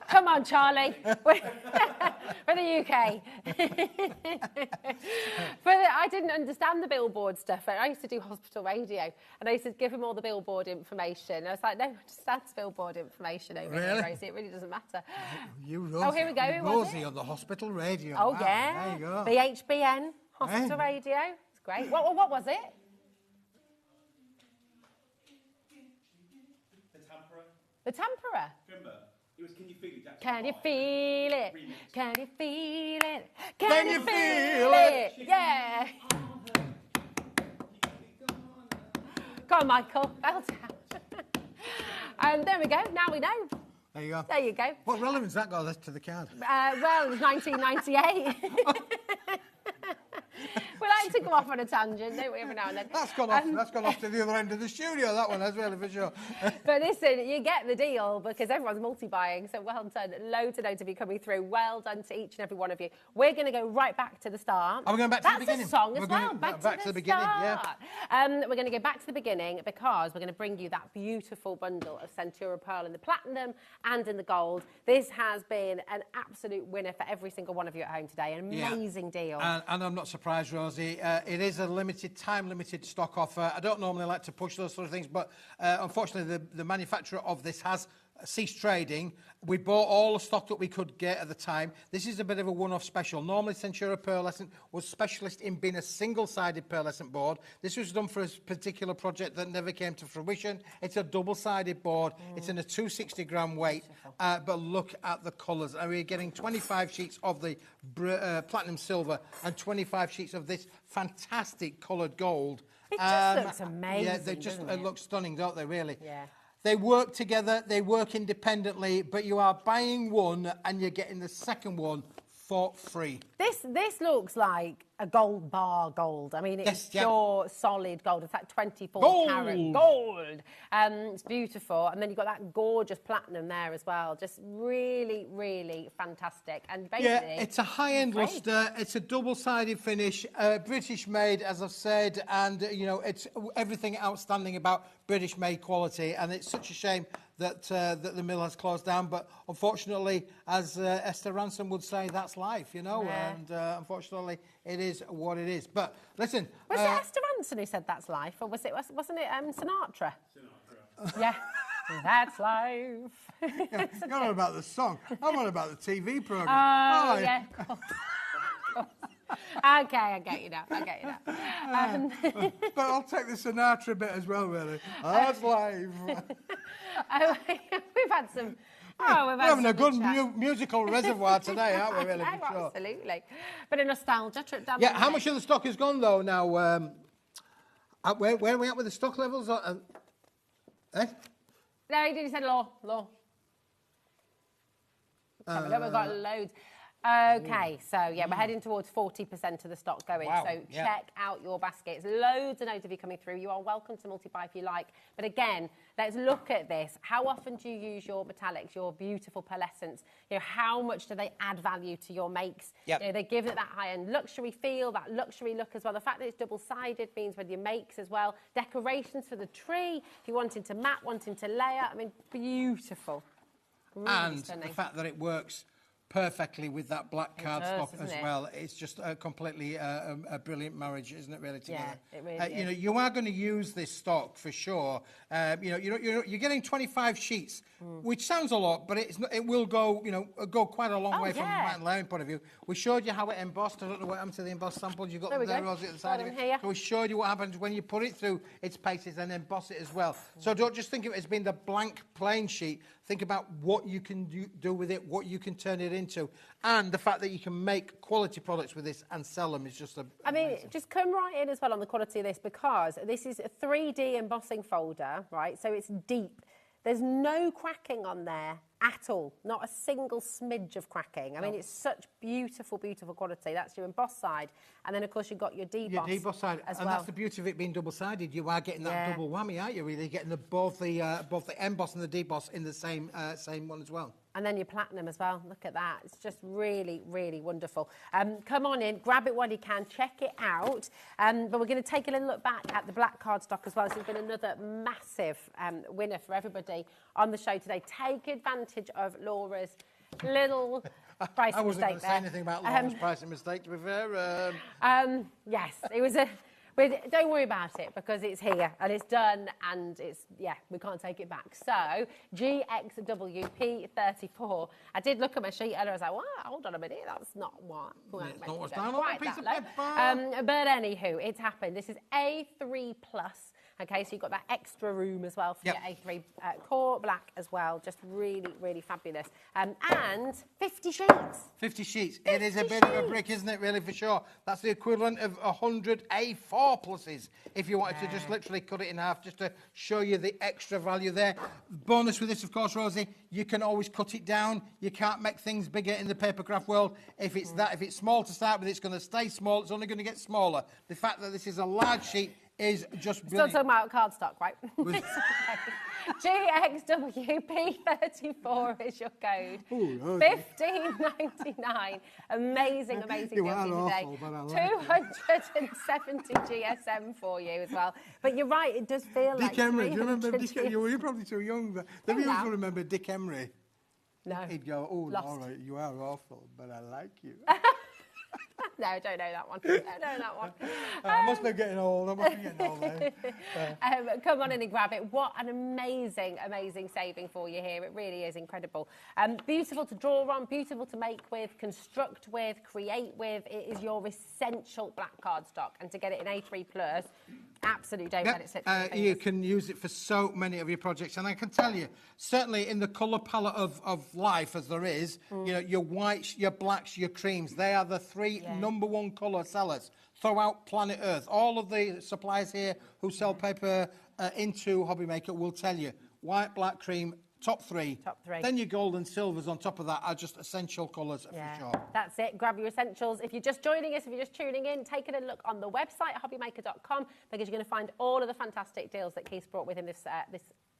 Come on, Charlie. We're the UK. But I didn't understand the Billboard stuff. I used to do hospital radio, and I used to give them all the Billboard information. I was like, no, it just stands Billboard information over here, Rosie. It really doesn't matter. You, Rosie. Oh, here we go. Who was Rosie it? on the hospital radio. Oh, wow. yeah. There you go. The HBN hospital radio. It's great. What was it? The Tempera. Remember, it was Can You Feel It? Can you feel it? Can you feel it? Can you feel it? Yeah. Go on, Michael. Well done. There we go. Now we know. There you go. There you go. What relevance that got to the card? Well, it was 1998. We like to go off on a tangent, don't we, every now and then? That's gone off to the other end of the studio, that one, as well, for sure. But listen, you get the deal because everyone's multi-buying, so well done. Loads and loads of you coming through. Well done to each and every one of you. We're going to go right back to the start. Are we going back to the beginning? That's a song as well. Back to the beginning, start. yeah. We're going to go back to the beginning because we're going to bring you that beautiful bundle of Centura Pearl in the platinum and in the gold. This has been an absolute winner for every single one of you at home today. An amazing deal. And I'm not surprised, Rosie. It is a time-limited stock offer. I don't normally like to push those sort of things, but unfortunately, the manufacturer of this has ceased trading. We bought all the stock that we could get at the time. This is a bit of a one-off special. Normally, Centura Pearlescent was specialist in being a single-sided pearlescent board. This was done for a particular project that never came to fruition. It's a double-sided board. It's in a 260-gram weight. But look at the colours. And we're getting 25 sheets of the platinum silver and 25 sheets of this fantastic coloured gold. It just looks amazing. Yeah, they just look stunning, don't they, really? Yeah. They work together, they work independently, but you are buying one and you're getting the second one for free. This looks like a gold bar gold. I mean, it's pure solid gold. It's like 24 karat gold. It's beautiful. And then you've got that gorgeous platinum there as well. Just really, really fantastic. And basically, it's a high-end luster. It's a double-sided finish, British-made, as I've said, and you know, it's everything outstanding about British-made quality. And it's such a shame that that the mill has closed down. But unfortunately, as Esther Ransom would say, that's life, you know. Yeah. And unfortunately, it is what it is. But listen, was it Esther Ransom who said that's life, or wasn't it Sinatra? Sinatra. Yeah. That's life. Yeah, you're on about the song. I'm on about the TV programme. Oh, yeah. Okay, I get you now. But I'll take the Sinatra bit as well, really. That's live. We've had some Oh, we've We're having a good chat. musical reservoir today, aren't we, really? I know, For sure. absolutely. Bit of nostalgia trip down Yeah, memory how lane. much of the stock is gone, though, now? Where are we at with the stock levels? Eh? No, he said law. Have a look, we've got loads. Okay, so yeah, we're heading towards 40% of the stock going. Wow, So yeah. check out your baskets. Loads and loads of you coming through. You are welcome to multi-buy if you like. But again, let's look at this. How often do you use your metallics, your beautiful pearlescents? You know, how much do they add value to your makes? Yep. You know, they give it that high-end luxury feel, that luxury look as well. The fact that it's double-sided means with your makes as well. Decorations for the tree, if you wanting to matte, wanting to layer. I mean, beautiful. Really And stunning. the fact that it works perfectly with that black cardstock does, as isn't it? well. It's just a completely a brilliant marriage, isn't it, really, together? Yeah, it really You know, is. you are going to use this stock for sure. You know, you're getting 25 sheets, which sounds a lot, but it's not, it will go, you know, go quite a long Oh, way from a yeah. matte and layering point of view. We showed you how it embossed. I don't know what happened to the embossed samples. You've got There we them there, go. Rosie, at the side Got of it. them here. So we showed you what happens when you put it through its paces and emboss it as well. So don't just think of it as being the blank plain sheet. Think about what you can do with it, what you can turn it into, and the fact that you can make quality products with this and sell them is just a. I mean, just come right in as well on the quality of this, because this is a 3D embossing folder, right? So it's deep. There's no cracking on there at all. Not a single smidge of cracking. I mean, it's such beautiful, beautiful quality. That's your emboss side. And then, of course, you've got your deboss, Your deboss side, as and well. that's the beauty of it being double-sided. You are getting that Yeah. double whammy, aren't you? Really getting both the emboss and the deboss in the same one as well. And then your platinum as well. Look at that. It's just really, really wonderful. Come on in, grab it while you can, check it out. But we're going to take a little look back at the black cardstock as well. This has been another massive winner for everybody on the show today. Take advantage of Laura's little price I wasn't going mistake to say there. anything about Laura's pricing mistake, to be fair. Yes, it was a... But don't worry about it, because it's here and it's done, and it's, yeah, we can't take it back. So, GXWP34. I did look at my sheet earlier. I was like, wow, hold on a minute, that's not what. It's not what's down on that piece of paper. But anywho, it's happened. This is A3 plus. Okay, so you've got that extra room as well for Yep. your A3 core black as well. Just really, really fabulous. And 50 sheets. 50 sheets. It is a bit of a brick, isn't it, really, for sure? That's the equivalent of 100 A4 pluses, if you wanted to just literally cut it in half, just to show you the extra value there. Bonus with this, of course, Rosie, you can always cut it down. You can't make things bigger in the paper craft world. If it's if it's small to start with, it's going to stay small. It's only going to get smaller. The fact that this is a large sheet is just Still brilliant. talking about cardstock, right? GXWP34 is your code. Ooh, $15.99. Amazing, amazing You deal are for you awful, today. but I like 270 GSM for you as well. But you're right, it does feel like Dick Emery, do you remember 300 Dick? You're probably too young, but the viewers now. will remember Dick Emery. No. He'd go, oh, Lost. Laura, you are awful, but I like you. No, I don't know that one. Don't know that one. I must be getting old. I must be getting old now. Come on in and grab it. What an amazing, amazing saving for you here. It really is incredible. Beautiful to draw on, beautiful to make with, construct with, create with. It is your essential black cardstock. And to get it in A3+, absolutely don't let it slip through your You fingers. can use it for so many of your projects, and I can tell you, certainly in the colour palette of life as there is, you know, your whites, your blacks, your creams, they are the three #1 colour sellers throughout planet Earth. All of the suppliers here who sell paper into HobbyMaker will tell you, white, black, cream, top three. Top three. Then your gold and silvers on top of that are just essential colours for sure. That's it. Grab your essentials. If you're just joining us, if you're just tuning in, take a look on the website, hobbymaker.com, because you're going to find all of the fantastic deals that Keith's brought with him this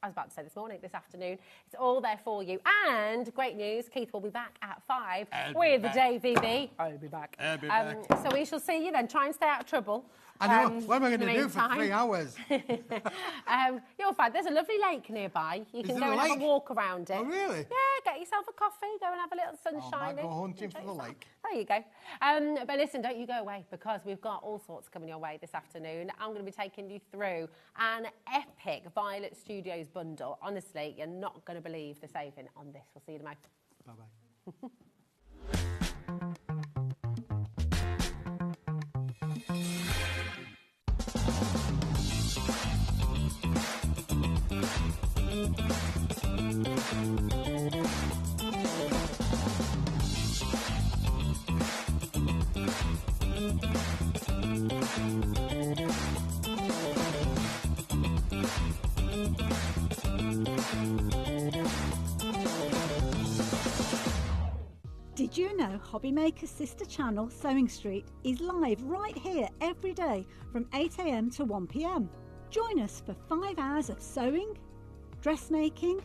I was about to say this morning, this afternoon. It's all there for you. And great news, Keith will be back at 5 with the JVB. I'll be back. I'll be back. So we shall see you then. Try and stay out of trouble. I know. What am I going to do for 3 hours? You'll find there's a lovely lake nearby. You can there go a and have lake? a walk around it. Oh, really? Yeah, get yourself a coffee, go and have a little sunshine. might go hunting for the lake. There you go. But listen, don't you go away, because we've got all sorts coming your way this afternoon. I'm going to be taking you through an epic Violet Studios bundle. Honestly, you're not going to believe the saving on this. We'll see you tomorrow. Bye-bye. HobbyMaker's sister channel, Sewing Street, is live right here every day from 8 AM to 1 PM. Join us for 5 hours of sewing, dressmaking,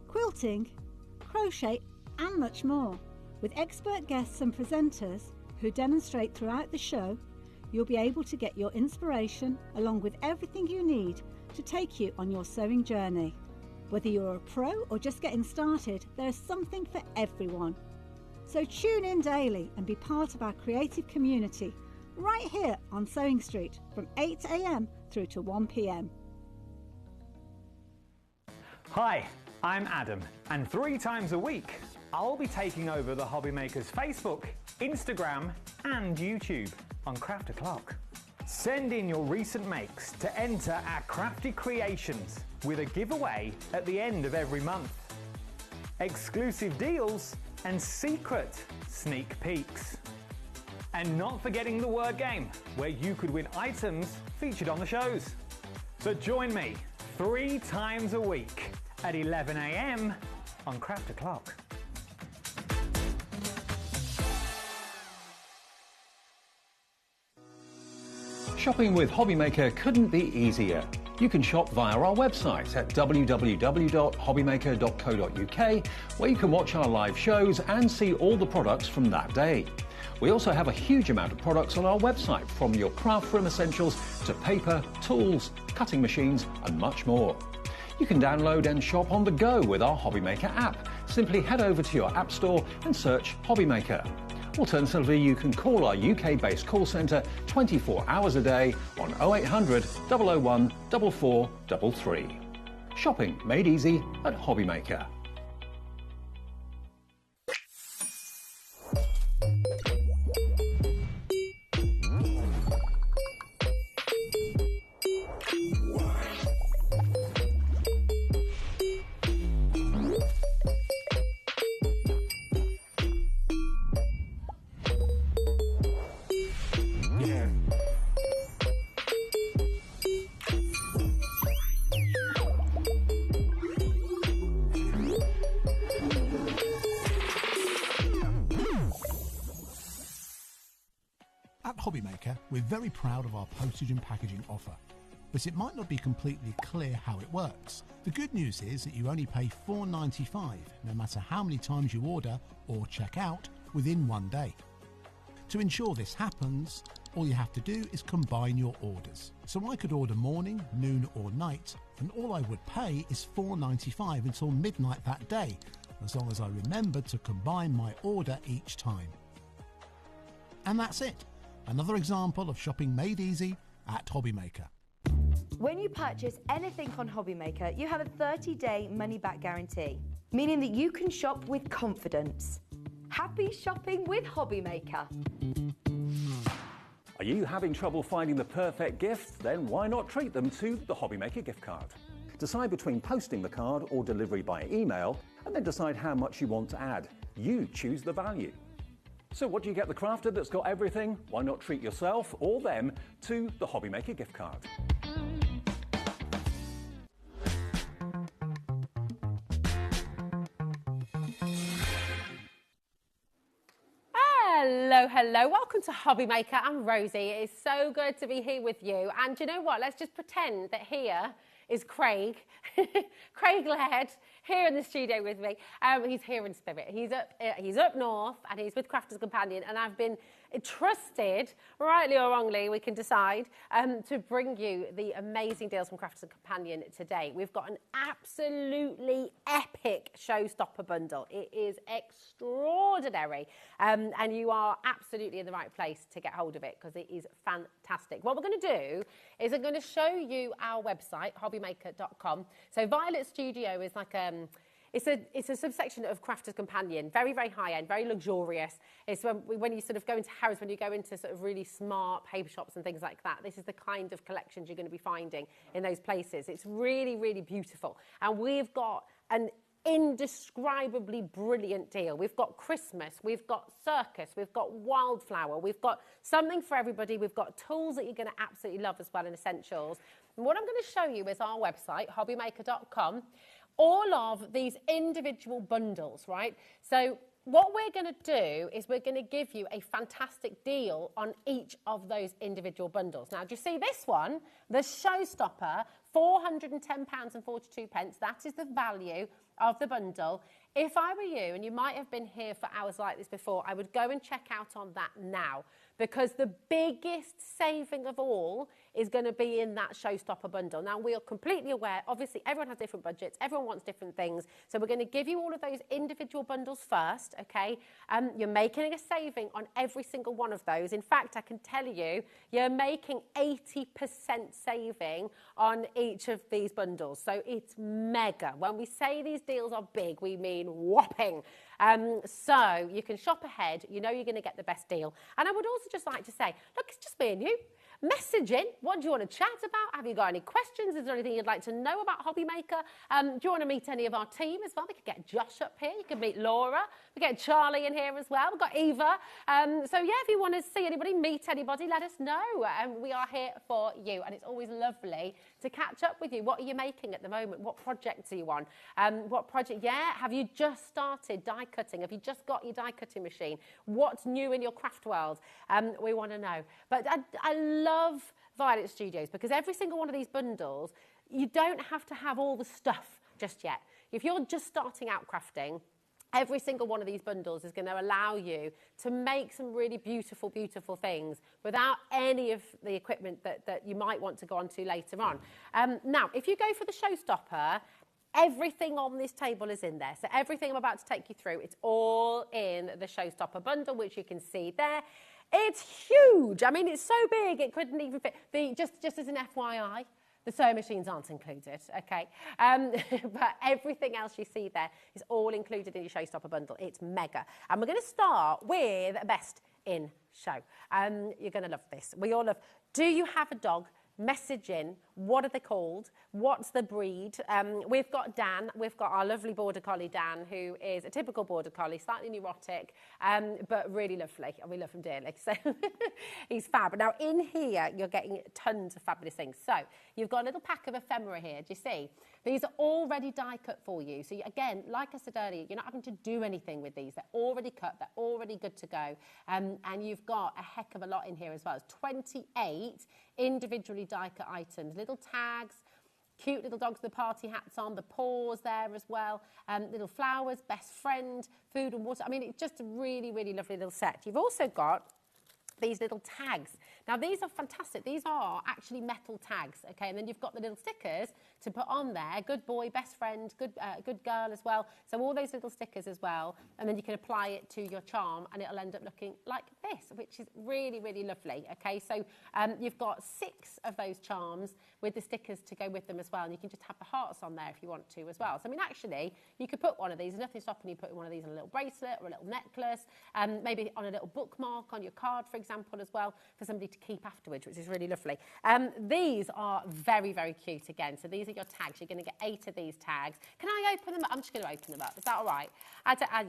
quilting, crochet and much more. With expert guests and presenters who demonstrate throughout the show, you'll be able to get your inspiration along with everything you need to take you on your sewing journey. Whether you're a pro or just getting started, there's something for everyone. So tune in daily and be part of our creative community right here on Sewing Street from 8 AM through to 1 PM. Hi, I'm Adam, and 3 times a week I'll be taking over the HobbyMaker's Facebook, Instagram and YouTube on Craft O'Clock. Send in your recent makes to enter our crafty creations with a giveaway at the end of every month. Exclusive deals and secret sneak peeks. And not forgetting the word game, where you could win items featured on the shows. So join me 3 times a week at 11 AM on Craft O'Clock. Shopping with HobbyMaker couldn't be easier. You can shop via our website at www.hobbymaker.co.uk, where you can watch our live shows and see all the products from that day. We also have a huge amount of products on our website, from your craft room essentials to paper, tools, cutting machines and much more. You can download and shop on the go with our HobbyMaker app. Simply head over to your app store and search HobbyMaker. Alternatively, you can call our UK-based call centre 24 hours a day on 0800 001 4433. Shopping made easy at HobbyMaker. At HobbyMaker, we're very proud of our postage and packaging offer, but it might not be completely clear how it works. The good news is that you only pay $4.95 no matter how many times you order or check out within 1 day. To ensure this happens, all you have to do is combine your orders. So I could order morning, noon or night, and all I would pay is $4.95 until midnight that day, as long as I remembered to combine my order each time. And that's it. Another example of shopping made easy at HobbyMaker. When you purchase anything on HobbyMaker, you have a 30-day money-back guarantee, meaning that you can shop with confidence. Happy shopping with HobbyMaker. Are you having trouble finding the perfect gift? Then why not treat them to the HobbyMaker gift card? Decide between posting the card or delivery by email, and then decide how much you want to add. You choose the value. So what do you get the crafter that's got everything? Why not treat yourself or them to the HobbyMaker gift card? Hello, hello. Welcome to HobbyMaker. I'm Rosie. It is so good to be here with you. And you know what? Let's just pretend that here is Craig. Craig Laird here in the studio with me. He's here in spirit. He's up north and he's with Crafters Companion, and I've been trusted, rightly or wrongly, we can decide, to bring you the amazing deals from Crafters Companion today. We've got an absolutely epic Showstopper bundle. It is extraordinary, and you are absolutely in the right place to get hold of it because it is fantastic. What we're going to do is I'm going to show you our website, hobbymaker.com. So Violet Studio is like it's a subsection of Crafters Companion, very, very high-end, very luxurious. It's when you sort of go into Harrods, when you go into sort of really smart paper shops and things like that, this is the kind of collections you're going to be finding in those places. It's really, really beautiful. And we've got an indescribably brilliant deal. We've got Christmas, we've got Circus, we've got Wildflower, we've got something for everybody. We've got tools that you're going to absolutely love as well, and essentials. And what I'm going to show you is our website, hobbymaker.com. All of these individual bundles, right? So what we're going to do is we're going to give you a fantastic deal on each of those individual bundles. Now, do you see this one? The Showstopper, £410.42. That is the value of the bundle. If I were you, and you might have been here for hours like this before, I would go and check out on that now, because the biggest saving of all is going to be in that Showstopper bundle. Now, we are completely aware, obviously, everyone has different budgets, everyone wants different things, so we're going to give you all of those individual bundles first, okay? You're making a saving on every single one of those. In fact, I can tell you, you're making 80% saving on each of these bundles, so it's mega. When we say these deals are big, we mean whopping. So you can shop ahead, you know you're going to get the best deal. And I would also just like to say, look, it's just me and you. Message in. What do you want to chat about? Have you got any questions? Is there anything you'd like to know about HobbyMaker? Do you want to meet any of our team as well? We could get Josh up here. You could meet Laura. We get Charlie in here as well. We've got Eva. So yeah, if you want to see anybody, meet anybody, let us know. We are here for you. And it's always lovely to catch up with you. What are you making at the moment? What projects are you on? What project? Yeah, have you just started die cutting? Have you just got your die cutting machine? What's new in your craft world? We want to know. But I love Violet Studios because every single one of these bundles, you don't have to have all the stuff just yet. If you're just starting out crafting, every single one of these bundles is going to allow you to make some really beautiful, beautiful things without any of the equipment that you might want to go on to later on. Now, if you go for the Showstopper, everything on this table is in there. So everything I'm about to take you through, it's all in the Showstopper bundle, which you can see there. It's huge. I mean, it's so big, it couldn't even fit. Just as an FYI, the sewing machines aren't included, okay? But everything else you see there is all included in your Showstopper bundle. It's mega. And we're going to start with Best in Show. You're going to love this. We all love, do you have a dog? Message in, what are they called? What's the breed? We've got Dan, we've got our lovely Border Collie Dan, who is a typical Border Collie, slightly neurotic, but really lovely, and we love him dearly, so he's fab. Now in here, you're getting tons of fabulous things. So you've got a little pack of ephemera here, do you see? These are already die cut for you. So again, like I said earlier, you're not having to do anything with these. They're already cut, they're already good to go. And you've got a heck of a lot in here as well. It's 28 individually die cut items, little tags, cute little dogs with the party hats on, the paws there as well, little flowers, best friend, food and water. I mean, it's just a really, really lovely little set. You've also got these little tags. Now, these are fantastic. These are actually metal tags, okay? And then you've got the little stickers to put on there. Good boy, best friend, good girl as well. So all those little stickers as well. And then you can apply it to your charm and it'll end up looking like this, which is really, really lovely, okay? So you've got 6 of those charms with the stickers to go with them as well. And you can just have the hearts on there if you want to as well. So, I mean, actually, you could put one of these. There's nothing stopping you putting one of these on a little bracelet or a little necklace, maybe on a little bookmark on your card, for example, as well, for somebody to keep afterwards, which is really lovely. These are very, very cute again. So these are your tags. You're going to get 8 of these tags. Can I open them up? I'm just going to open them up. Is that all right? Yeah,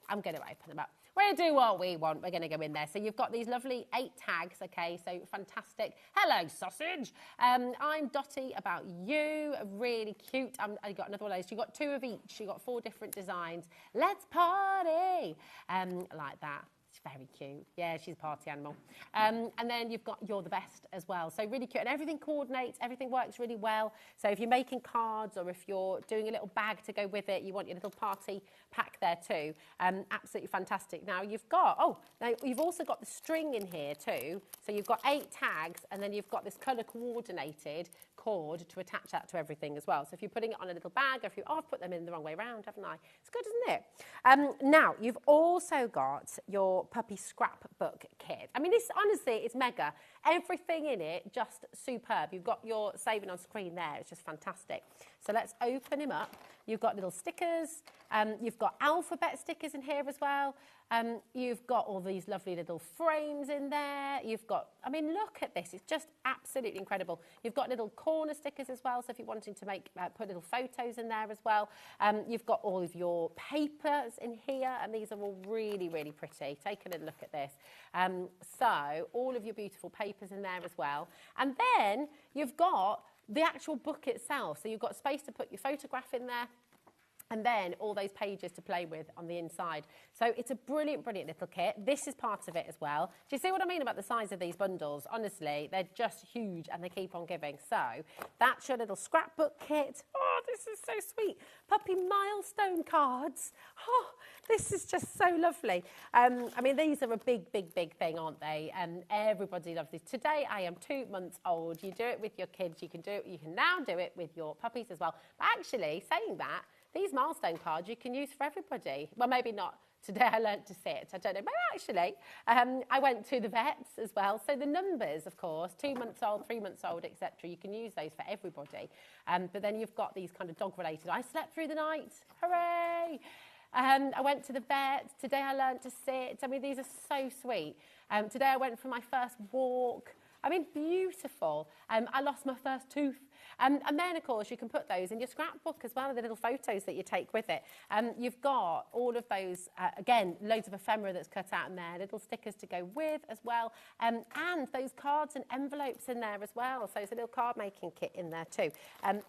I'm going to open them up. We'll do what we want. We're going to go in there. So you've got these lovely 8 tags, okay? So fantastic. Hello, sausage. I'm Dottie, about you. Really cute. I got another one of those. You've got 2 of each. You've got 4 different designs. Let's party. Like that. Very cute. Yeah, she's a party animal. And then you've got You're the Best as well. So really cute. And everything coordinates. Everything works really well. So if you're making cards or if you're doing a little bag to go with it, you want your little party pack there too. Absolutely fantastic. Now you've got, now you've also got the string in here too. So you've got 8 tags and then you've got this colour coordinated cord to attach that to everything as well. So if you're putting it on a little bag or if you, I've put them in the wrong way around, haven't I? It's good, isn't it? Now, you've also got your puppy scrapbook kit. I mean, this, honestly, it's mega. Everything in it, just superb. You've got your saving on screen there. It's just fantastic. So let's open him up. You've got little stickers. You've got alphabet stickers in here as well. You've got all these lovely little frames in there. You've got, I mean, look at this. It's just absolutely incredible. You've got little corner stickers as well. So if you're wanting to make, put little photos in there as well. You've got all of your papers in here. And these are all really, really pretty. Take a little look at this. So all of your beautiful papers in there as well. And then you've got the actual book itself. So you've got space to put your photograph in there. And then all those pages to play with on the inside. So it's a brilliant, brilliant little kit. This is part of it as well. Do you see what I mean about the size of these bundles? Honestly, they're just huge and they keep on giving. So that's your little scrapbook kit. Oh, this is so sweet. Puppy milestone cards. Oh, this is just so lovely. I mean, these are a big, big, big thing, aren't they? Everybody loves these. Today, I am 2 months old. You do it with your kids. You can now do it with your puppies as well. But actually, saying that, these milestone cards you can use for everybody. Well, maybe not. Today I learnt to sit. I don't know. But actually, I went to the vets as well. So the numbers, of course, 2 months old, 3 months old, etc. You can use those for everybody. But then you've got these kind of dog-related. I slept through the night. Hooray! I went to the vet. Today I learnt to sit. I mean, these are so sweet. Today I went for my first walk. I mean, beautiful. I lost my first tooth. And then, of course, you can put those in your scrapbook as well, the little photos that you take with it. You've got all of those, again, loads of ephemera that's cut out in there, little stickers to go with as well, and those cards and envelopes in there as well. So there's a little card making kit in there too.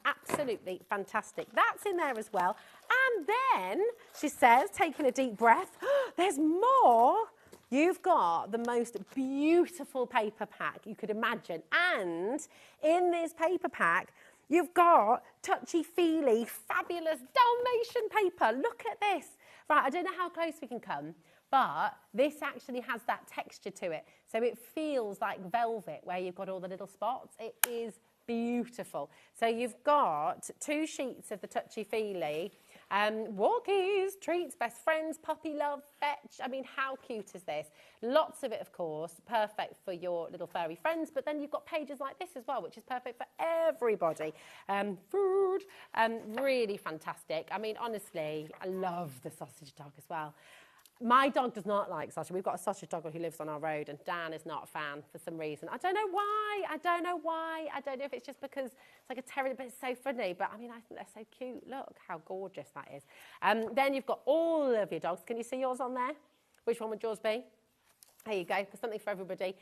Absolutely fantastic. That's in there as well. And then, she says, taking a deep breath, there's more. You've got the most beautiful paper pack you could imagine. And in this paper pack, you've got touchy-feely, fabulous Dalmatian paper. Look at this. Right, I don't know how close we can come, but this actually has that texture to it. So it feels like velvet where you've got all the little spots. It is beautiful. So you've got 2 sheets of the touchy-feely, walkies, treats, best friends, puppy love, fetch. I mean, how cute is this? Lots of it, of course, perfect for your little furry friends, but then you've got pages like this as well, which is perfect for everybody. Food, really fantastic. I mean, honestly, I love the sausage dog as well. My dog does not like sausage. We've got a sausage dog who lives on our road, and Dan is not a fan for some reason. I don't know why. I don't know if it's just because it's like a terrier, but it's so funny. But I mean, I think they're so cute. Look how gorgeous that is. Then you've got all of your dogs. Can you see yours on there? Which one would yours be? There you go. There's something for everybody.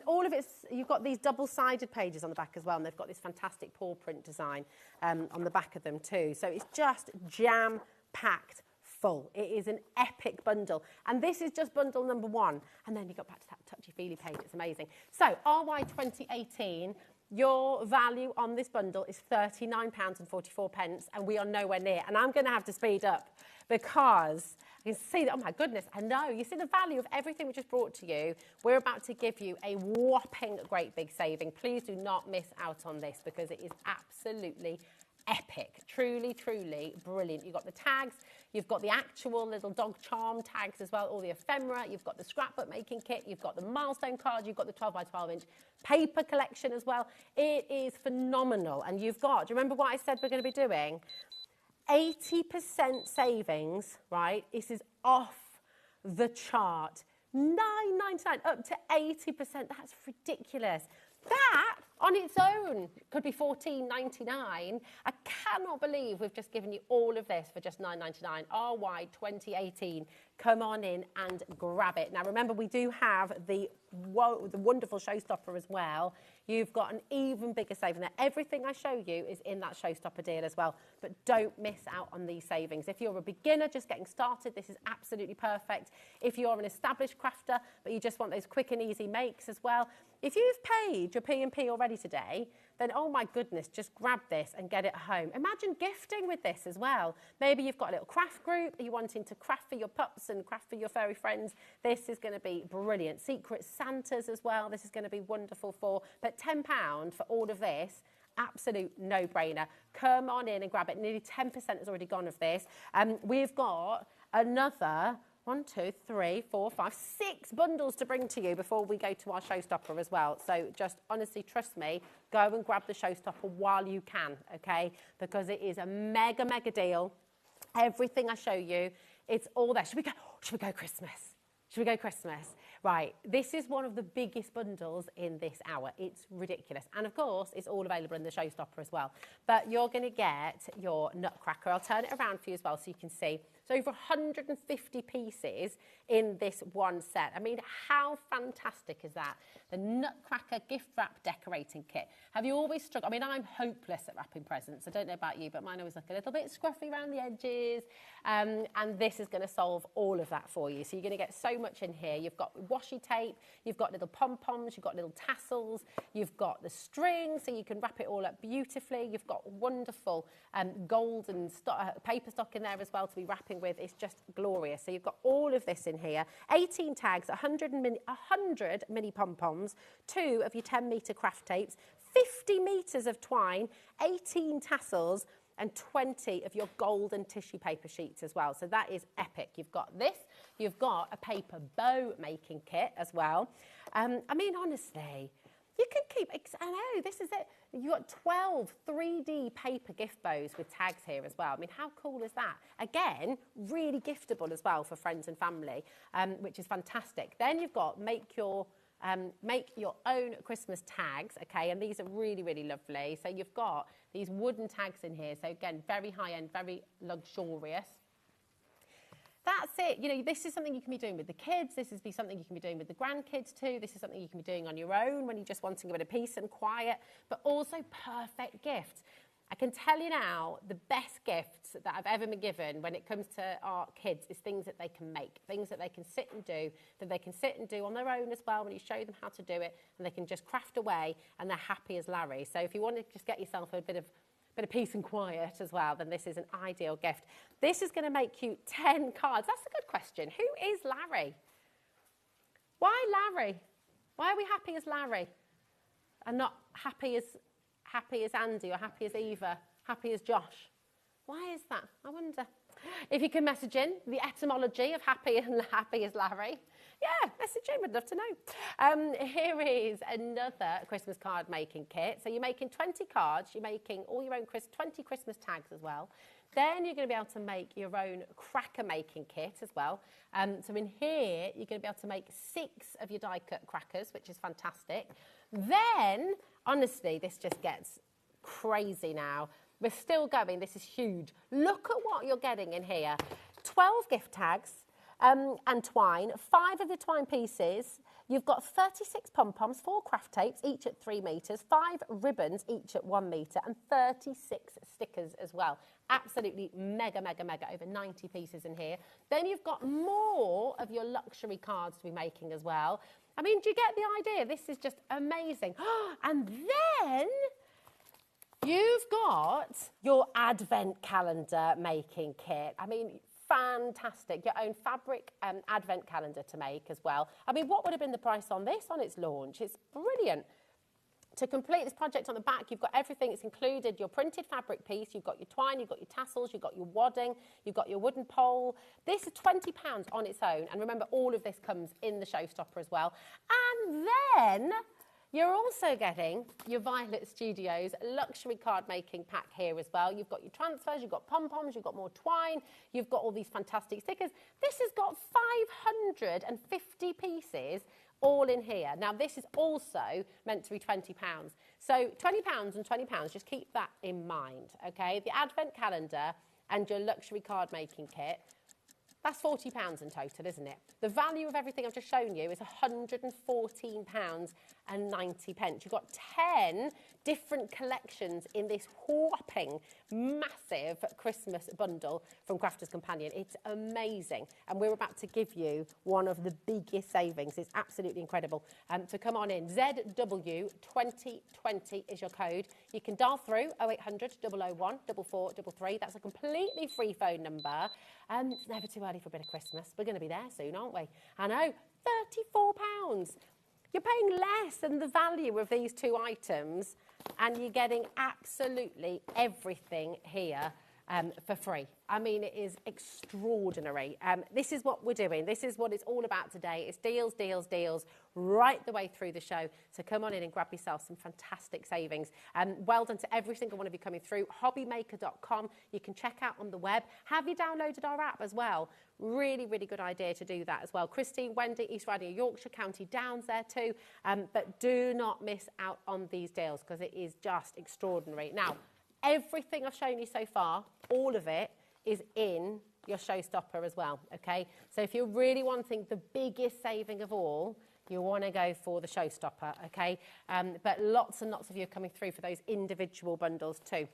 All of it's, you've got these double-sided pages on the back as well, and they've got this fantastic paw print design on the back of them too. So it's just jam-packed full. It is an epic bundle. And this is just bundle number 1. And then you got back to that touchy-feely page. It's amazing. So RY 2018, your value on this bundle is £39.44, and we are nowhere near. And I'm going to have to speed up because you can see that, oh my goodness, I know. You see the value of everything we just brought to you. We're about to give you a whopping great big saving. Please do not miss out on this because it is absolutely epic. Truly, truly brilliant. You've got the tags, you've got the actual little dog charm tags as well, all the ephemera, you've got the scrapbook making kit, you've got the milestone card, you've got the 12 by 12 inch paper collection as well. It is phenomenal. And you've got, do you remember what I said we're going to be doing? 80% savings, right? This is off the chart. $9.99 up to 80%. That's ridiculous. That on its own could be $14.99. I cannot believe we've just given you all of this for just $9.99. RY 2018. Come on in and grab it. Now remember, we do have the wonderful Showstopper as well. You've got an even bigger saving there. Everything I show you is in that Showstopper deal as well. But don't miss out on these savings. If you're a beginner just getting started, this is absolutely perfect. If you're an established crafter, but you just want those quick and easy makes as well, if you've paid your P&P already today, then oh my goodness, just grab this and get it home. Imagine gifting with this as well. Maybe you've got a little craft group, you're wanting to craft for your pups and craft for your furry friends. This is going to be brilliant. Secret Santas as well, this is going to be wonderful for. But £10 for all of this, absolute no-brainer. Come on in and grab it. Nearly 10% has already gone of this. We've got another 1, 2, 3, 4, 5, 6 bundles to bring to you before we go to our Showstopper as well. So just honestly, trust me, go and grab the Showstopper while you can, okay? Because it is a mega, mega deal. Everything I show you, it's all there. Should we go Christmas? Should we go Christmas? Right, this is one of the biggest bundles in this hour. It's ridiculous. And of course, it's all available in the Showstopper as well. But you're going to get your Nutcracker. I'll turn it around for you as well so you can see. So over 150 pieces in this one set. I mean, how fantastic is that? The Nutcracker gift wrap decorating kit. Have you always struggled? I mean, I'm hopeless at wrapping presents. I don't know about you, but mine always look a little bit scruffy around the edges. And this is going to solve all of that for you. So you're going to get so much in here. You've got washi tape, you've got little pom-poms, you've got little tassels, you've got the string, so you can wrap it all up beautifully. You've got wonderful gold and paper stock in there as well to be wrapping with. It's just glorious. So you've got all of this in here. 18 tags, 100 mini pom-poms, 2 of your 10-metre craft tapes, 50 metres of twine, 18 tassels, and 20 of your golden tissue paper sheets as well. So that is epic. You've got this. You've got a paper bow making kit as well. I mean, honestly, you can keep, I know, this is it. You've got 12 3D paper gift bows with tags here as well. I mean, how cool is that? Again, really giftable as well for friends and family, which is fantastic. Then you've got make your own Christmas tags, okay, and these are really, really lovely. So you've got these wooden tags in here. So again, very high-end, very luxurious. That's it. You know, this is something you can be doing with the kids. This is something you can be doing with the grandkids too. This is something you can be doing on your own when you're just wanting a bit of peace and quiet, but also perfect gifts. I can tell you now, the best gifts that I've ever been given when it comes to our kids is things that they can make, things that they can sit and do on their own as well when you show them how to do it, and they can just craft away and they're happy as Larry. So if you want to just get yourself a bit of peace and quiet as well, then this is an ideal gift. This is going to make you 10 cards. That's a good question. Who is Larry? Why Larry? Why are we happy as Larry and not happy as Andy or happy as Eva, happy as Josh? Why is that? I wonder. If you can message in the etymology of happy as Larry. Yeah, message in, we'd love to know. Here is another Christmas card making kit. So you're making 20 cards, you're making all your own 20 Christmas tags as well. Then you're going to be able to make your own cracker making kit as well. So in here, you're going to be able to make 6 of your die cut crackers, which is fantastic. Then, honestly, this just gets crazy now. We're still going. This is huge. Look at what you're getting in here. 12 gift tags and twine, 5 of the twine pieces. You've got 36 pom-poms, 4 craft tapes, each at 3 metres, 5 ribbons, each at 1 metre, and 36 stickers as well. Absolutely mega, mega, mega. Over 90 pieces in here. Then you've got more of your luxury cards to be making as well. I mean, do you get the idea? This is just amazing. And then you've got your advent calendar making kit. I mean, fantastic. Your own fabric advent calendar to make as well. I mean, what would have been the price on this on its launch? It's brilliant. To complete this project on the back, you've got everything. It's included your printed fabric piece, you've got your twine, you've got your tassels, you've got your wadding, you've got your wooden pole. This is £20 on its own. And remember, all of this comes in the Showstopper as well. And then you're also getting your Violet Studios luxury card making pack here as well. You've got your transfers, you've got pom-poms, you've got more twine, you've got all these fantastic stickers. This has got 550 pieces all in here. Now, this is also meant to be £20. So £20 and £20, just keep that in mind, okay? The advent calendar and your luxury card making kit, that's £40 in total, isn't it? The value of everything I've just shown you is £114.90. You've got 10 different collections in this whopping massive Christmas bundle from Crafters Companion. It's amazing. And we're about to give you one of the biggest savings. It's absolutely incredible. So come on in. ZW2020 is your code. You can dial through 0800 001 4433. That's a completely free phone number. It's never too early for a bit of Christmas. We're going to be there soon, aren't we? I know, £34. You're paying less than the value of these 2 items, and you're getting absolutely everything here for free. I mean, it is extraordinary. This is what we're doing. This is what it's all about today. It's deals, deals, deals right the way through the show. So come on in and grab yourself some fantastic savings. Well done to every single one of you coming through. HobbyMaker.com. You can check out on the web. Have you downloaded our app as well? Really, really good idea to do that as well. Christine, Wendy, East Riding of Yorkshire, County Downs there too. But do not miss out on these deals because it is just extraordinary. Now, everything I've shown you so far, all of it, is in your Showstopper as well, okay? So if you're really wanting the biggest saving of all, you want to go for the Showstopper, okay? But lots and lots of you are coming through for those individual bundles too.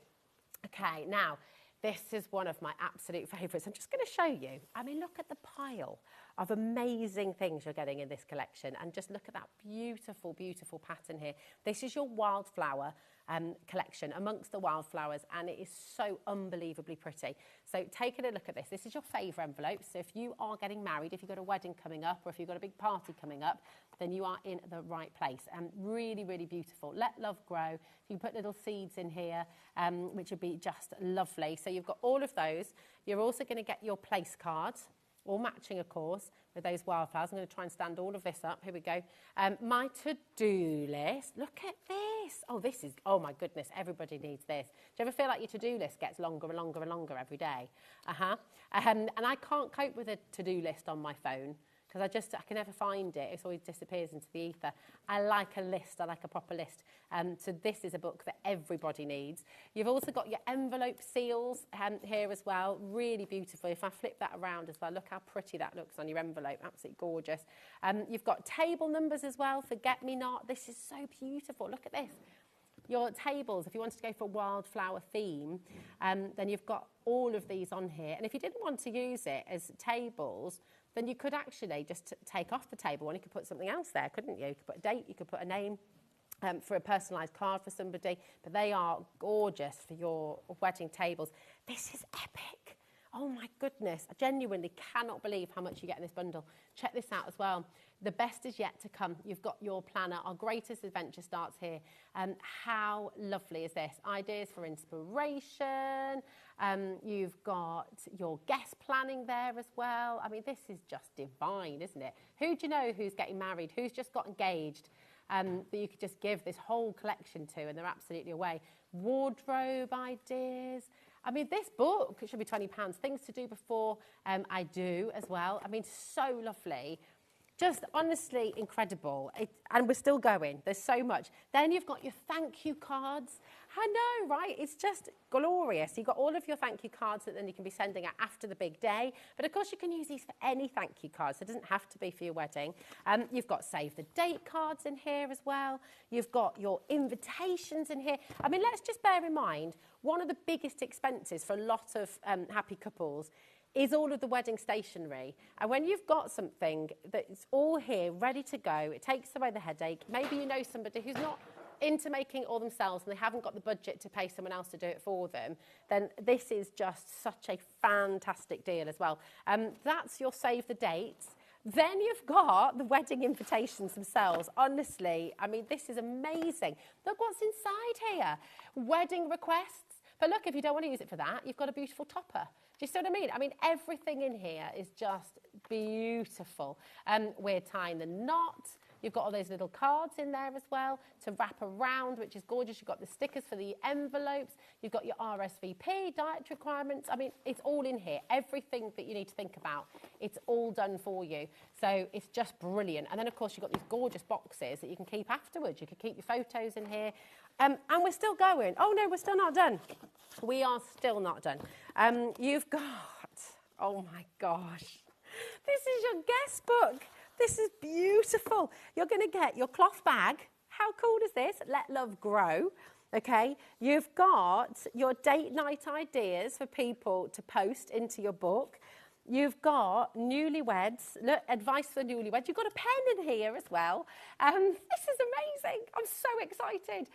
Okay, now, this is one of my absolute favourites. I'm just going to show you. I mean, look at the pile of amazing things you're getting in this collection. And just look at that beautiful, beautiful pattern here. This is your wildflower collection amongst the wildflowers, and it is so unbelievably pretty. So taking a look at this, this is your favour envelope. So if you are getting married, if you've got a wedding coming up, or if you've got a big party coming up, then you are in the right place. And really, really beautiful. Let love grow. You can put little seeds in here, which would be just lovely. So you've got all of those. You're also going to get your place cards, all matching, of course, with those wildflowers. I'm going to try and stand all of this up. Here we go. My to-do list. Look at this. Oh, this is, oh my goodness, everybody needs this. Do you ever feel like your to-do list gets longer and longer and longer every day? And I can't cope with a to-do list on my phone, because I can never find it. It always disappears into the ether. I like a list. I like a proper list. So this is a book that everybody needs. You've also got your envelope seals here as well. Really beautiful. If I flip that around as well, look how pretty that looks on your envelope. Absolutely gorgeous. You've got table numbers as well. Forget-me-not. This is so beautiful. Look at this. Your tables, if you wanted to go for a wildflower theme, then you've got all of these on here. And if you didn't want to use it as tables, then you could actually just take off the table and you could put something else there, couldn't you? You could put a date, you could put a name for a personalised card for somebody, but they are gorgeous for your wedding tables. This is epic. Oh my goodness, I genuinely cannot believe how much you get in this bundle. Check this out as well. The best is yet to come. You've got your planner. Our greatest adventure starts here. How lovely is this? Ideas for inspiration. You've got your guest planning there as well. I mean, this is just divine, isn't it? Who do you know who's getting married? Who's just got engaged? That you could just give this whole collection to, and they're absolutely away. Wardrobe ideas. I mean, this book, it should be £20. Things to do before I do as well. I mean, so lovely. Just honestly incredible. And we're still going. There's so much. Then you've got your thank you cards. I know, right? It's just glorious. You've got all of your thank you cards that then you can be sending out after the big day. But of course, you can use these for any thank you cards. So it doesn't have to be for your wedding. You've got save the date cards in here as well. You've got your invitations in here. I mean, let's just bear in mind, one of the biggest expenses for a lot of happy couples is all of the wedding stationery. And when you've got something that's all here, ready to go, it takes away the headache. Maybe you know somebody who's not into making it all themselves and they haven't got the budget to pay someone else to do it for them, then this is just such a fantastic deal as well. That's your save the dates. Then you've got the wedding invitations themselves. Honestly, I mean, this is amazing. Look what's inside here. Wedding requests. But look, if you don't want to use it for that, you've got a beautiful topper. Do you see what I mean? I mean, everything in here is just beautiful. We're tying the knot. You've got all those little cards in there as well to wrap around, which is gorgeous. You've got the stickers for the envelopes. You've got your RSVP, diet requirements. I mean, it's all in here. Everything that you need to think about, it's all done for you. So it's just brilliant. And then, of course, you've got these gorgeous boxes that you can keep afterwards. You can keep your photos in here. And we're still going. Oh, no, we're still not done. We are still not done. You've got, oh, my gosh. This is your guest book. This is beautiful. You're going to get your cloth bag. How cool is this? Let love grow. Okay. You've got your date night ideas for people to post into your book. You've got newlyweds, look, advice for newlyweds. You've got a pen in here as well. This is amazing. I'm so excited.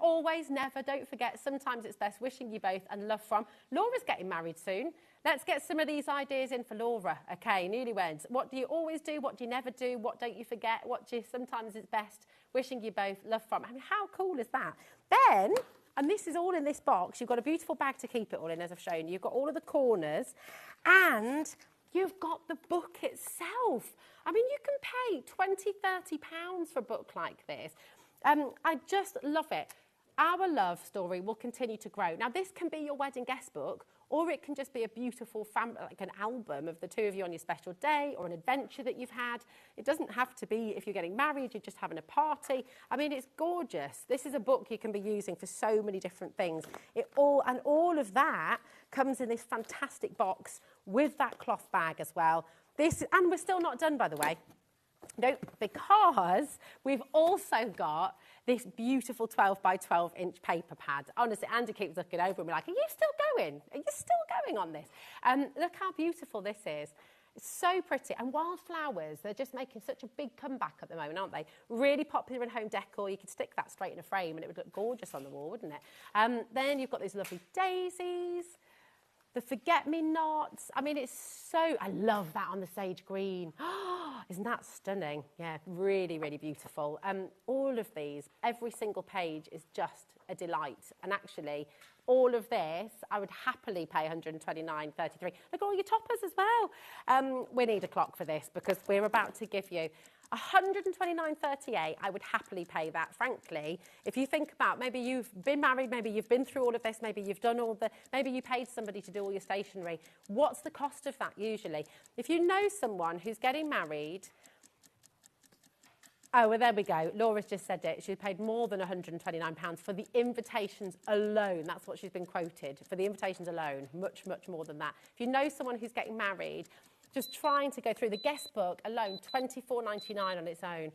Always, never, don't forget, sometimes it's best, wishing you both and love from. Laura's getting married soon. Let's get some of these ideas in for Laura. Okay, newlyweds. What do you always do? What do you never do? What don't you forget? What do you sometimes it's best, wishing you both love from. I mean, how cool is that? Then, and this is all in this box, you've got a beautiful bag to keep it all in, as I've shown you. You've got all of the corners, and you've got the book itself. I mean, you can pay £20, £30 for a book like this. I just love it. Our love story will continue to grow. Now, this can be your wedding guest book, or it can just be a beautiful family, like an album of the two of you on your special day, or an adventure that you've had. It doesn't have to be if you're getting married, you're just having a party. I mean, it's gorgeous. This is a book you can be using for so many different things. All of that comes in this fantastic box with that cloth bag as well. And we're still not done, by the way. No, because we've also got this beautiful 12 by 12 inch paper pad. Honestly, Andy keeps looking over and we're like, are you still going? Are you still going on this? Look how beautiful this is. It's so pretty. And wildflowers, they're just making such a big comeback at the moment, aren't they? Really popular in home decor. You could stick that straight in a frame and it would look gorgeous on the wall, wouldn't it? Then you've got these lovely daisies. The forget-me-nots. I mean, I love that on the sage green. Isn't that stunning? Yeah, really, really beautiful. All of these, every single page is just a delight. And actually, all of this, I would happily pay $129.33. Look at all your toppers as well. We need a clock for this because we're about to give you $129.38. I would happily pay that, frankly. If you think about, maybe you've been married, maybe you've been through all of this, maybe you've done maybe you paid somebody to do all your stationery. What's the cost of that usually? If you know someone who's getting married, oh, well, there we go. Laura's just said it. She paid more than £129 for the invitations alone. That's what she's been quoted. For the invitations alone, much, much more than that. If you know someone who's getting married, just trying to go through the guest book alone, $24.99 on its own.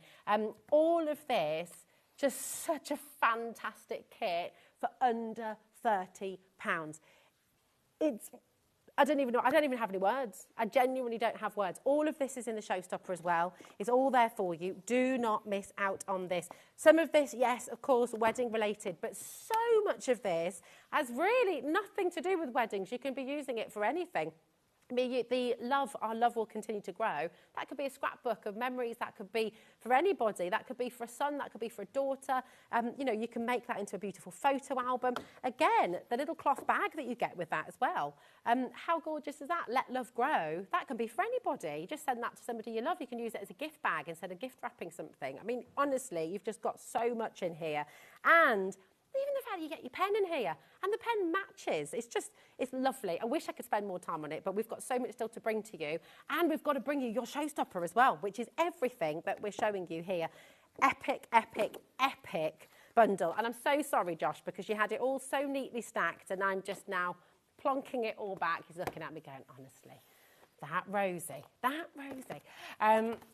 All of this, just such a fantastic kit for under £30. I don't even have any words. I genuinely don't have words. All of this is in the Showstopper as well. It's all there for you. Do not miss out on this. Some of this, yes, of course, wedding related, but so much of this has really nothing to do with weddings. You can be using it for anything. Our love will continue to grow. That could be a scrapbook of memories. That could be for anybody. That could be for a son. That could be for a daughter. You can make that into a beautiful photo album. Again, the little cloth bag that you get with that as well. How gorgeous is that? Let love grow. That can be for anybody. You just send that to somebody you love. You can use it as a gift bag instead of gift wrapping something. I mean, honestly, you've just got so much in here. And even the fact you get your pen in here and the pen matches. It's lovely. I wish I could spend more time on it, but we've got so much still to bring to you. And we've got to bring you your Showstopper as well, which is everything that we're showing you here. Epic, epic, epic bundle. And I'm so sorry, Josh, because you had it all so neatly stacked and I'm just now plonking it all back. He's looking at me going, honestly, that Rosie.